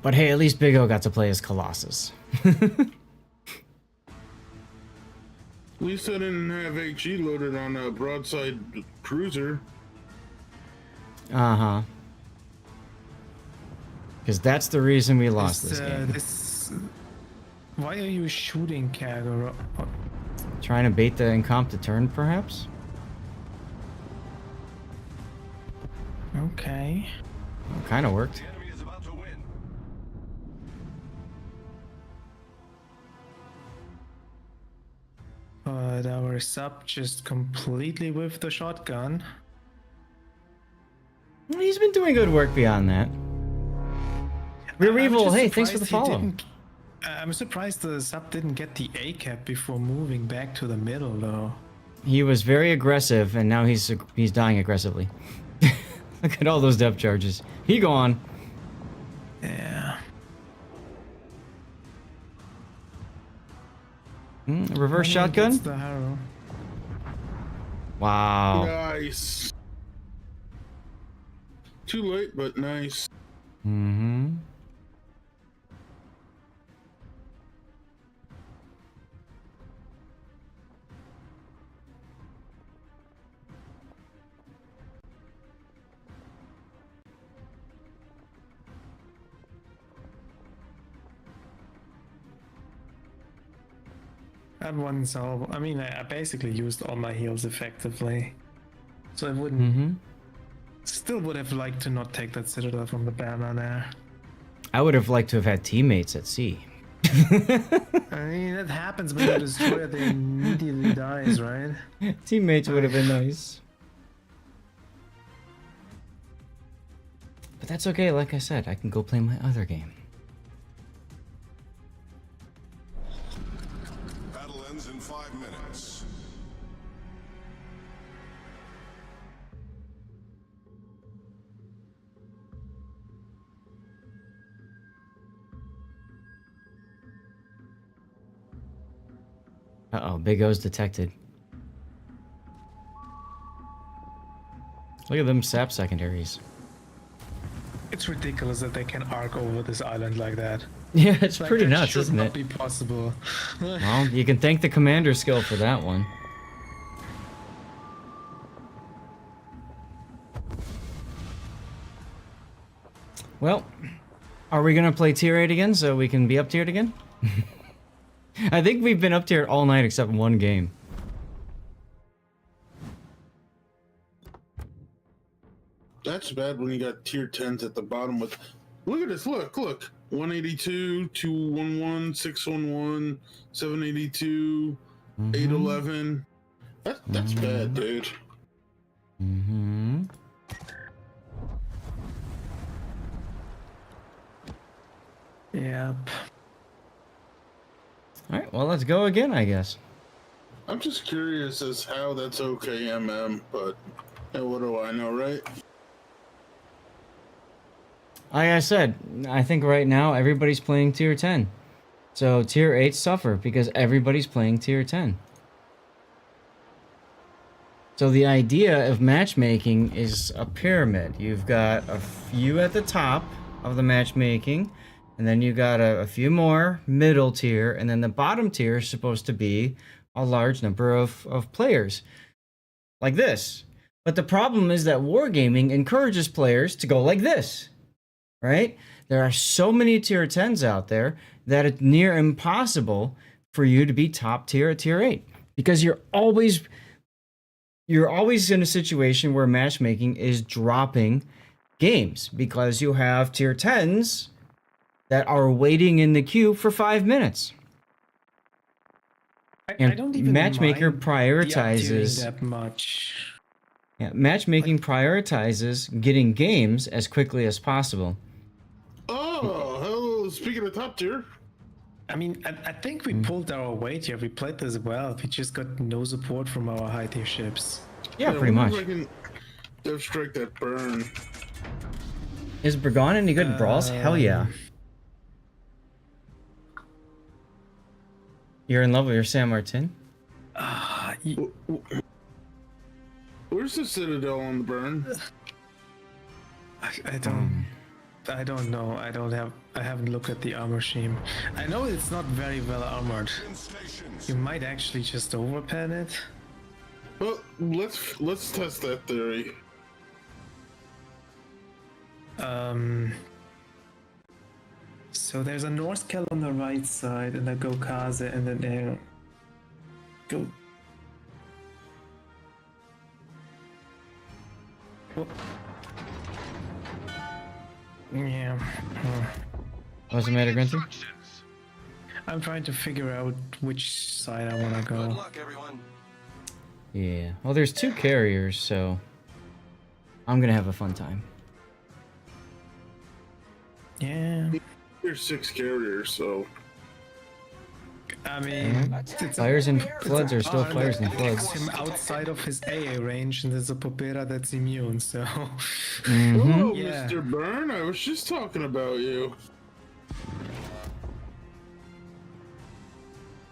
But hey, at least Big O got to play as Colossus. At least I didn't have HE loaded on a broadside cruiser. Uh-huh. Because that's the reason we lost this game. Why are you shooting Kagero? Trying to bait the Incomp to turn, perhaps? Okay. Well, kind of worked. But our sub just completely whiffed the shotgun. He's been doing good work beyond that. Rear Evil, hey, thanks for the follow. I'm surprised the sub didn't get the A cap before moving back to the middle, though. He was very aggressive, and now he's dying aggressively. Look at all those depth charges. He gone. Yeah. Reverse Money gets shotgun. the Harrow. Wow. Nice. Too late, but nice. Mm-hmm. That one's all. I mean, I basically used all my heals effectively, so I wouldn't. Mm-hmm. Still would have liked to not take that Citadel from the banner there. I would have liked to have had teammates at sea. I mean, that happens when you destroy it, they immediately dies, right? Teammates would have been nice. But that's okay, like I said, I can go play my other game. Battle ends in 5 minutes. Uh-oh, Big O's detected. Look at them sap secondaries. It's ridiculous that they can arc over this island like that. Yeah, it's Like, pretty that nuts, should isn't not it? be possible. Well, you can thank the commander skill for that one. Well, are we gonna play tier 8 again so we can be up tiered again? I think we've been up tiered all night except one game. That's bad when you got tier 10s at the bottom with. Look at this. Look. 182, 211, 611, 782, 811. That's bad, dude. Mm-hmm. Yep. Alright, well, let's go again, I guess. I'm just curious as how that's okay, MM, but what do I know, right? Like I said, I think right now everybody's playing tier 10. So tier 8 suffer because everybody's playing tier 10. So the idea of matchmaking is a pyramid. You've got a few at the top of the matchmaking, and then you got a few more middle tier, and then the bottom tier is supposed to be a large number of players. Like this. But the problem is that wargaming encourages players to go like this. Right? There are so many tier 10s out there that it's near impossible for you to be top tier at tier 8 because you're always in a situation where matchmaking is dropping games because you have tier 10s that are waiting in the queue for 5 minutes. I don't even matchmaker mind prioritizes that much. Yeah, matchmaking prioritizes getting games as quickly as possible. Oh, hello. Speaking of top tier. I mean, I think we pulled our weight here. We played this well. We just got no support from our high tier ships. Yeah, pretty much. I can Dev strike that burn. Is Burgon any good in brawls? Hell yeah. You're in love with your San Martin? Where's the Citadel on the burn? I don't know. I haven't looked at the armor scheme. I know it's not very well armored. You might actually just overpen it. Well, let's test that theory. So there's a North Kel on the right side, and a Gokaze, and then there. Go. Whoop. Yeah. What's the matter, Grinty? I'm trying to figure out which side I want to go. Good luck, everyone. Yeah. Well, there's 2 carriers, so I'm gonna have a fun time. Yeah. There's 6 carriers, so I mean, Fires and floods are still barn fires and that takes floods. him outside of his AA range, and there's a Popera that's immune. So, Hello, yeah. Mr. Byrne. I was just talking about you.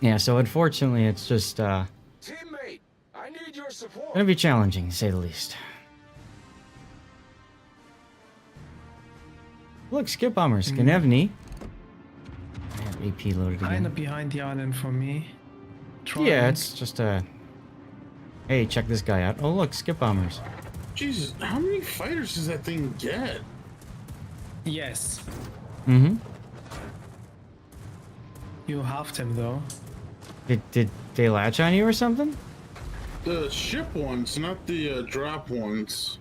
Yeah, so unfortunately, it's just Teammate, I need your support. gonna be challenging, to say the least. Look, skip bombers, Gnevny. I have AP loaded Kinda again. behind the island for me. Yeah, it's just a. Hey, check this guy out. Oh, look, skip bombers. Jesus, how many fighters does that thing get? Yes. Mm-hmm. You halved him though. Did they latch on you or something? The ship ones, not the drop ones.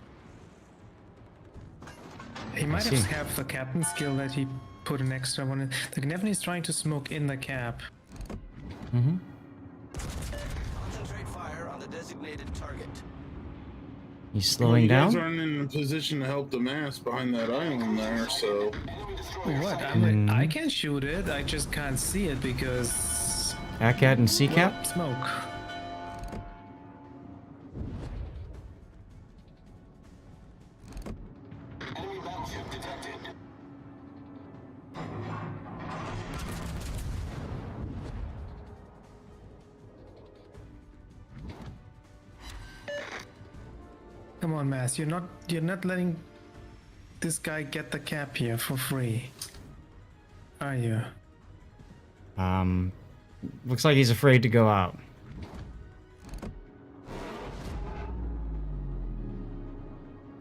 He might have the captain skill that he put an extra one in. The Gnevny is trying to smoke in the cap. Mm-hmm. Concentrate fire on the designated target. He's slowing down? You guys aren't in a position to help the mass behind that island there, so... What? I can shoot it, I just can't see it because... ACAT and CCAP? Smoke. Come on, Mass, you're not letting this guy get the cap here for free. Are you? Looks like he's afraid to go out.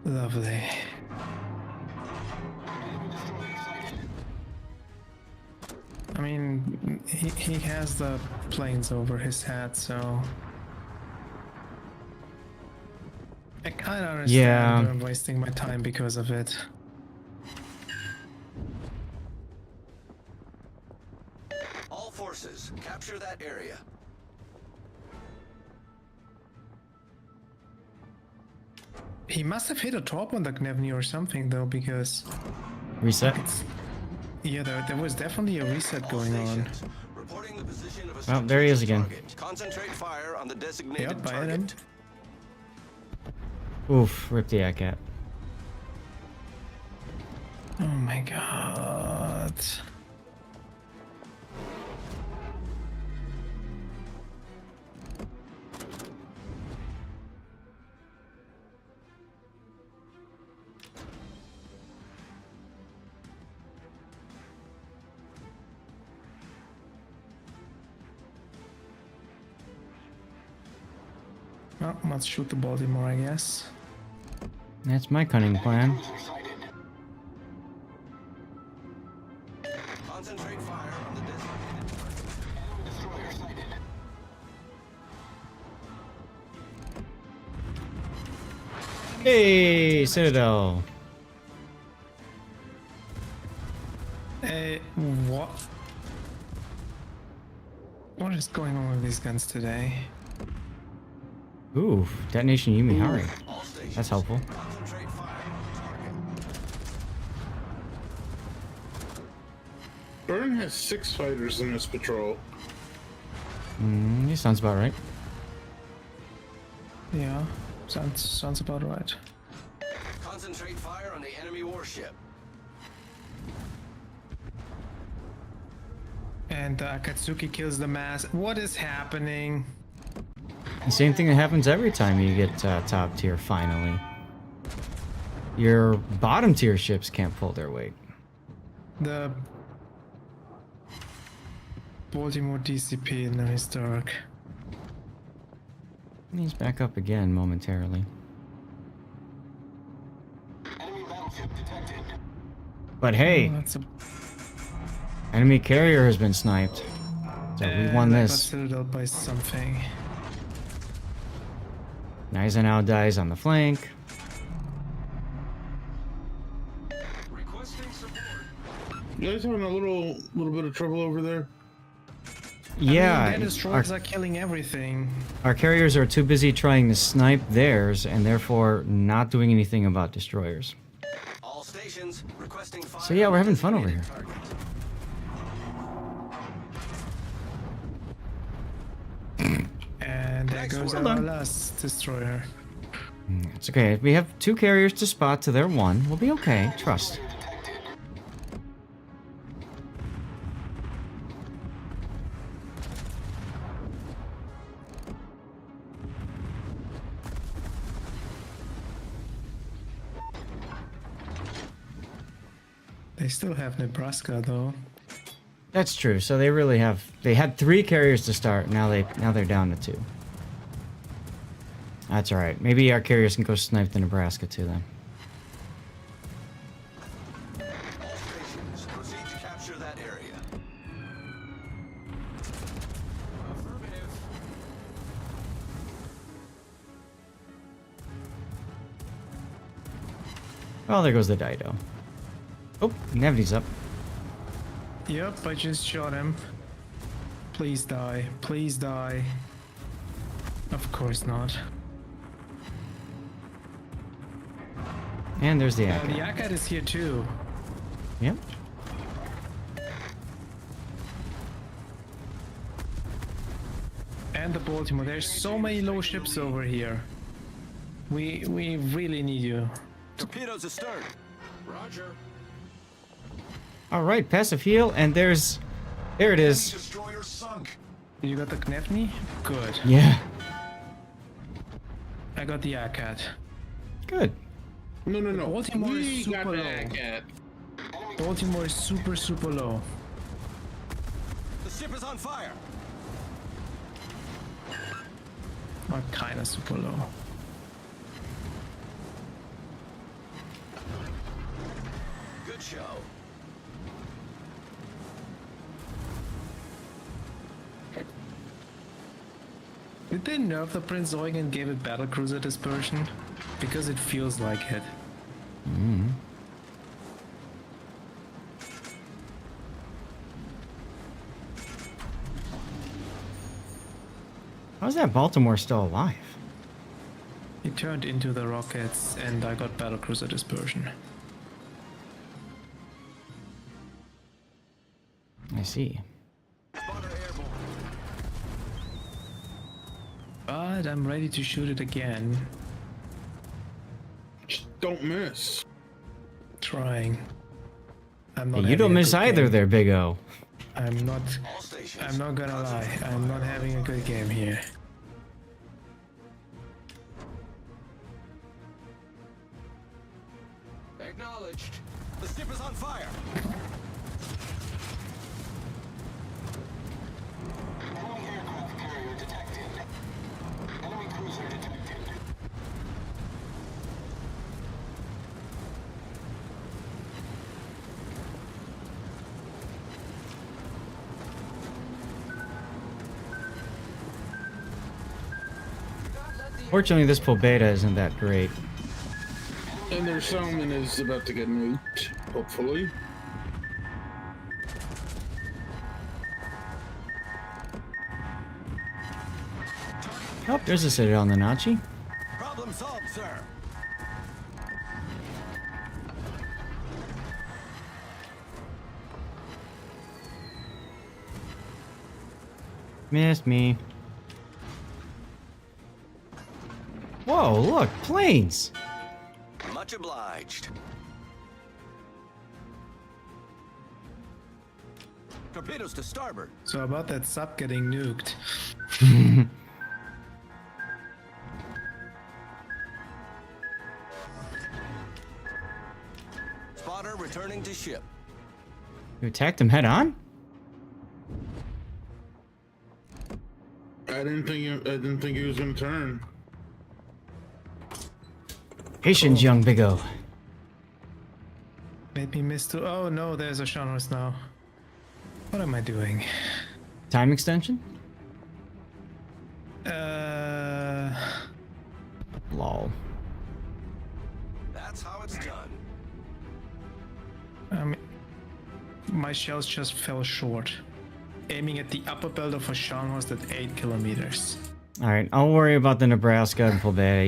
Lovely. I mean, he has the planes over his head, so... I kind of understand I'm wasting my time because of it. All forces, capture that area. He must have hit a top on the Gnevny or something though, because... Reset? Yeah, there was definitely a reset going on. Reporting the position of a Oh, there he is again. Concentrate fire on the designated Yep, I hit target. him. Oof, rip the ACAT. Oh my god. Well, let's shoot the Baltimore, I guess. That's my cunning plan. Concentrate fire on the designated target. Destroyer sighted. Hey, Citadel. What? What is going on with these guns today? Ooh, detonation Yumihari. That's helpful. Concentrate fire on the target. Byrne has 6 fighters in his patrol. Sounds about right. Yeah, sounds about right. Concentrate fire on the enemy warship. And Akatsuki kills the mass. What is happening? The same thing that happens every time you get top tier, finally. Your bottom tier ships can't pull their weight. The Baltimore DCP in the historic. He's back up again momentarily. But hey, enemy carrier has been sniped. So we won I got this. Citadel by something. Eisenhower dies on the flank. You guys having a little bit of trouble over there? Yeah, I mean, their destroyers are killing everything. our carriers are too busy trying to snipe theirs and therefore not doing anything about destroyers. All stations requesting fire. So yeah, we're having fun over here. Nice goes work. our last destroyer. It's okay. We have 2 carriers to spot to their 1. We'll be okay. Trust. They still have Nebraska though. That's true. So they really have. They had 3 carriers to start. Now they're down to 2. That's all right. Maybe our carriers can go snipe the Nebraska too then. All stations, proceed to capture that area. Affirmative. Oh, there goes the Dido. Oh, Nevity's up. Yep, I just shot him. Please die. Please die. Of course not. And there's the The Akat. Akat is here too. Yep. And the Baltimore. There's so many low ships over here. We really need you. Torpedoes astern. Roger. All right, passive heal, and there it is. Destroyer sunk. You got the Knefny? Good. Yeah. I got the Akat. Good. No. Baltimore is We got super the low. Akat. Baltimore is super low. The ship is on fire. Or kinda super low. Good show. Did they nerf the Prince Eugen and gave it battlecruiser dispersion? Because it feels like it. Mm. How's that Baltimore still alive? It turned into the rockets and I got battlecruiser dispersion. I see. But I'm ready to shoot it again. Just don't miss. Trying. I'm Hey, not. you don't having a miss good either game. there, Big O. I'm not gonna lie. I'm not having a good game here. Acknowledged. The ship is on fire. Enemy aircraft carrier detected. Enemy cruiser detected. Fortunately, this pull beta isn't that great. And their settlement is about to get nuked, hopefully. Oh, there's a Citadel on the Nachi. Problem solved, sir. Missed me. Whoa, look, planes! Much obliged. Torpedoes to starboard. So about that sub getting nuked. Spotter returning to ship. You attacked him head on? I didn't think he was gonna turn. Patience, young Big O. Made me miss two. Oh no, there's a Shanros now. What am I doing? Time extension? Lol. That's how it's done. My shells just fell short. Aiming at the upper belt of a Shanros at 8 kilometers. Alright, I'll worry about the Nebraska and pull beta.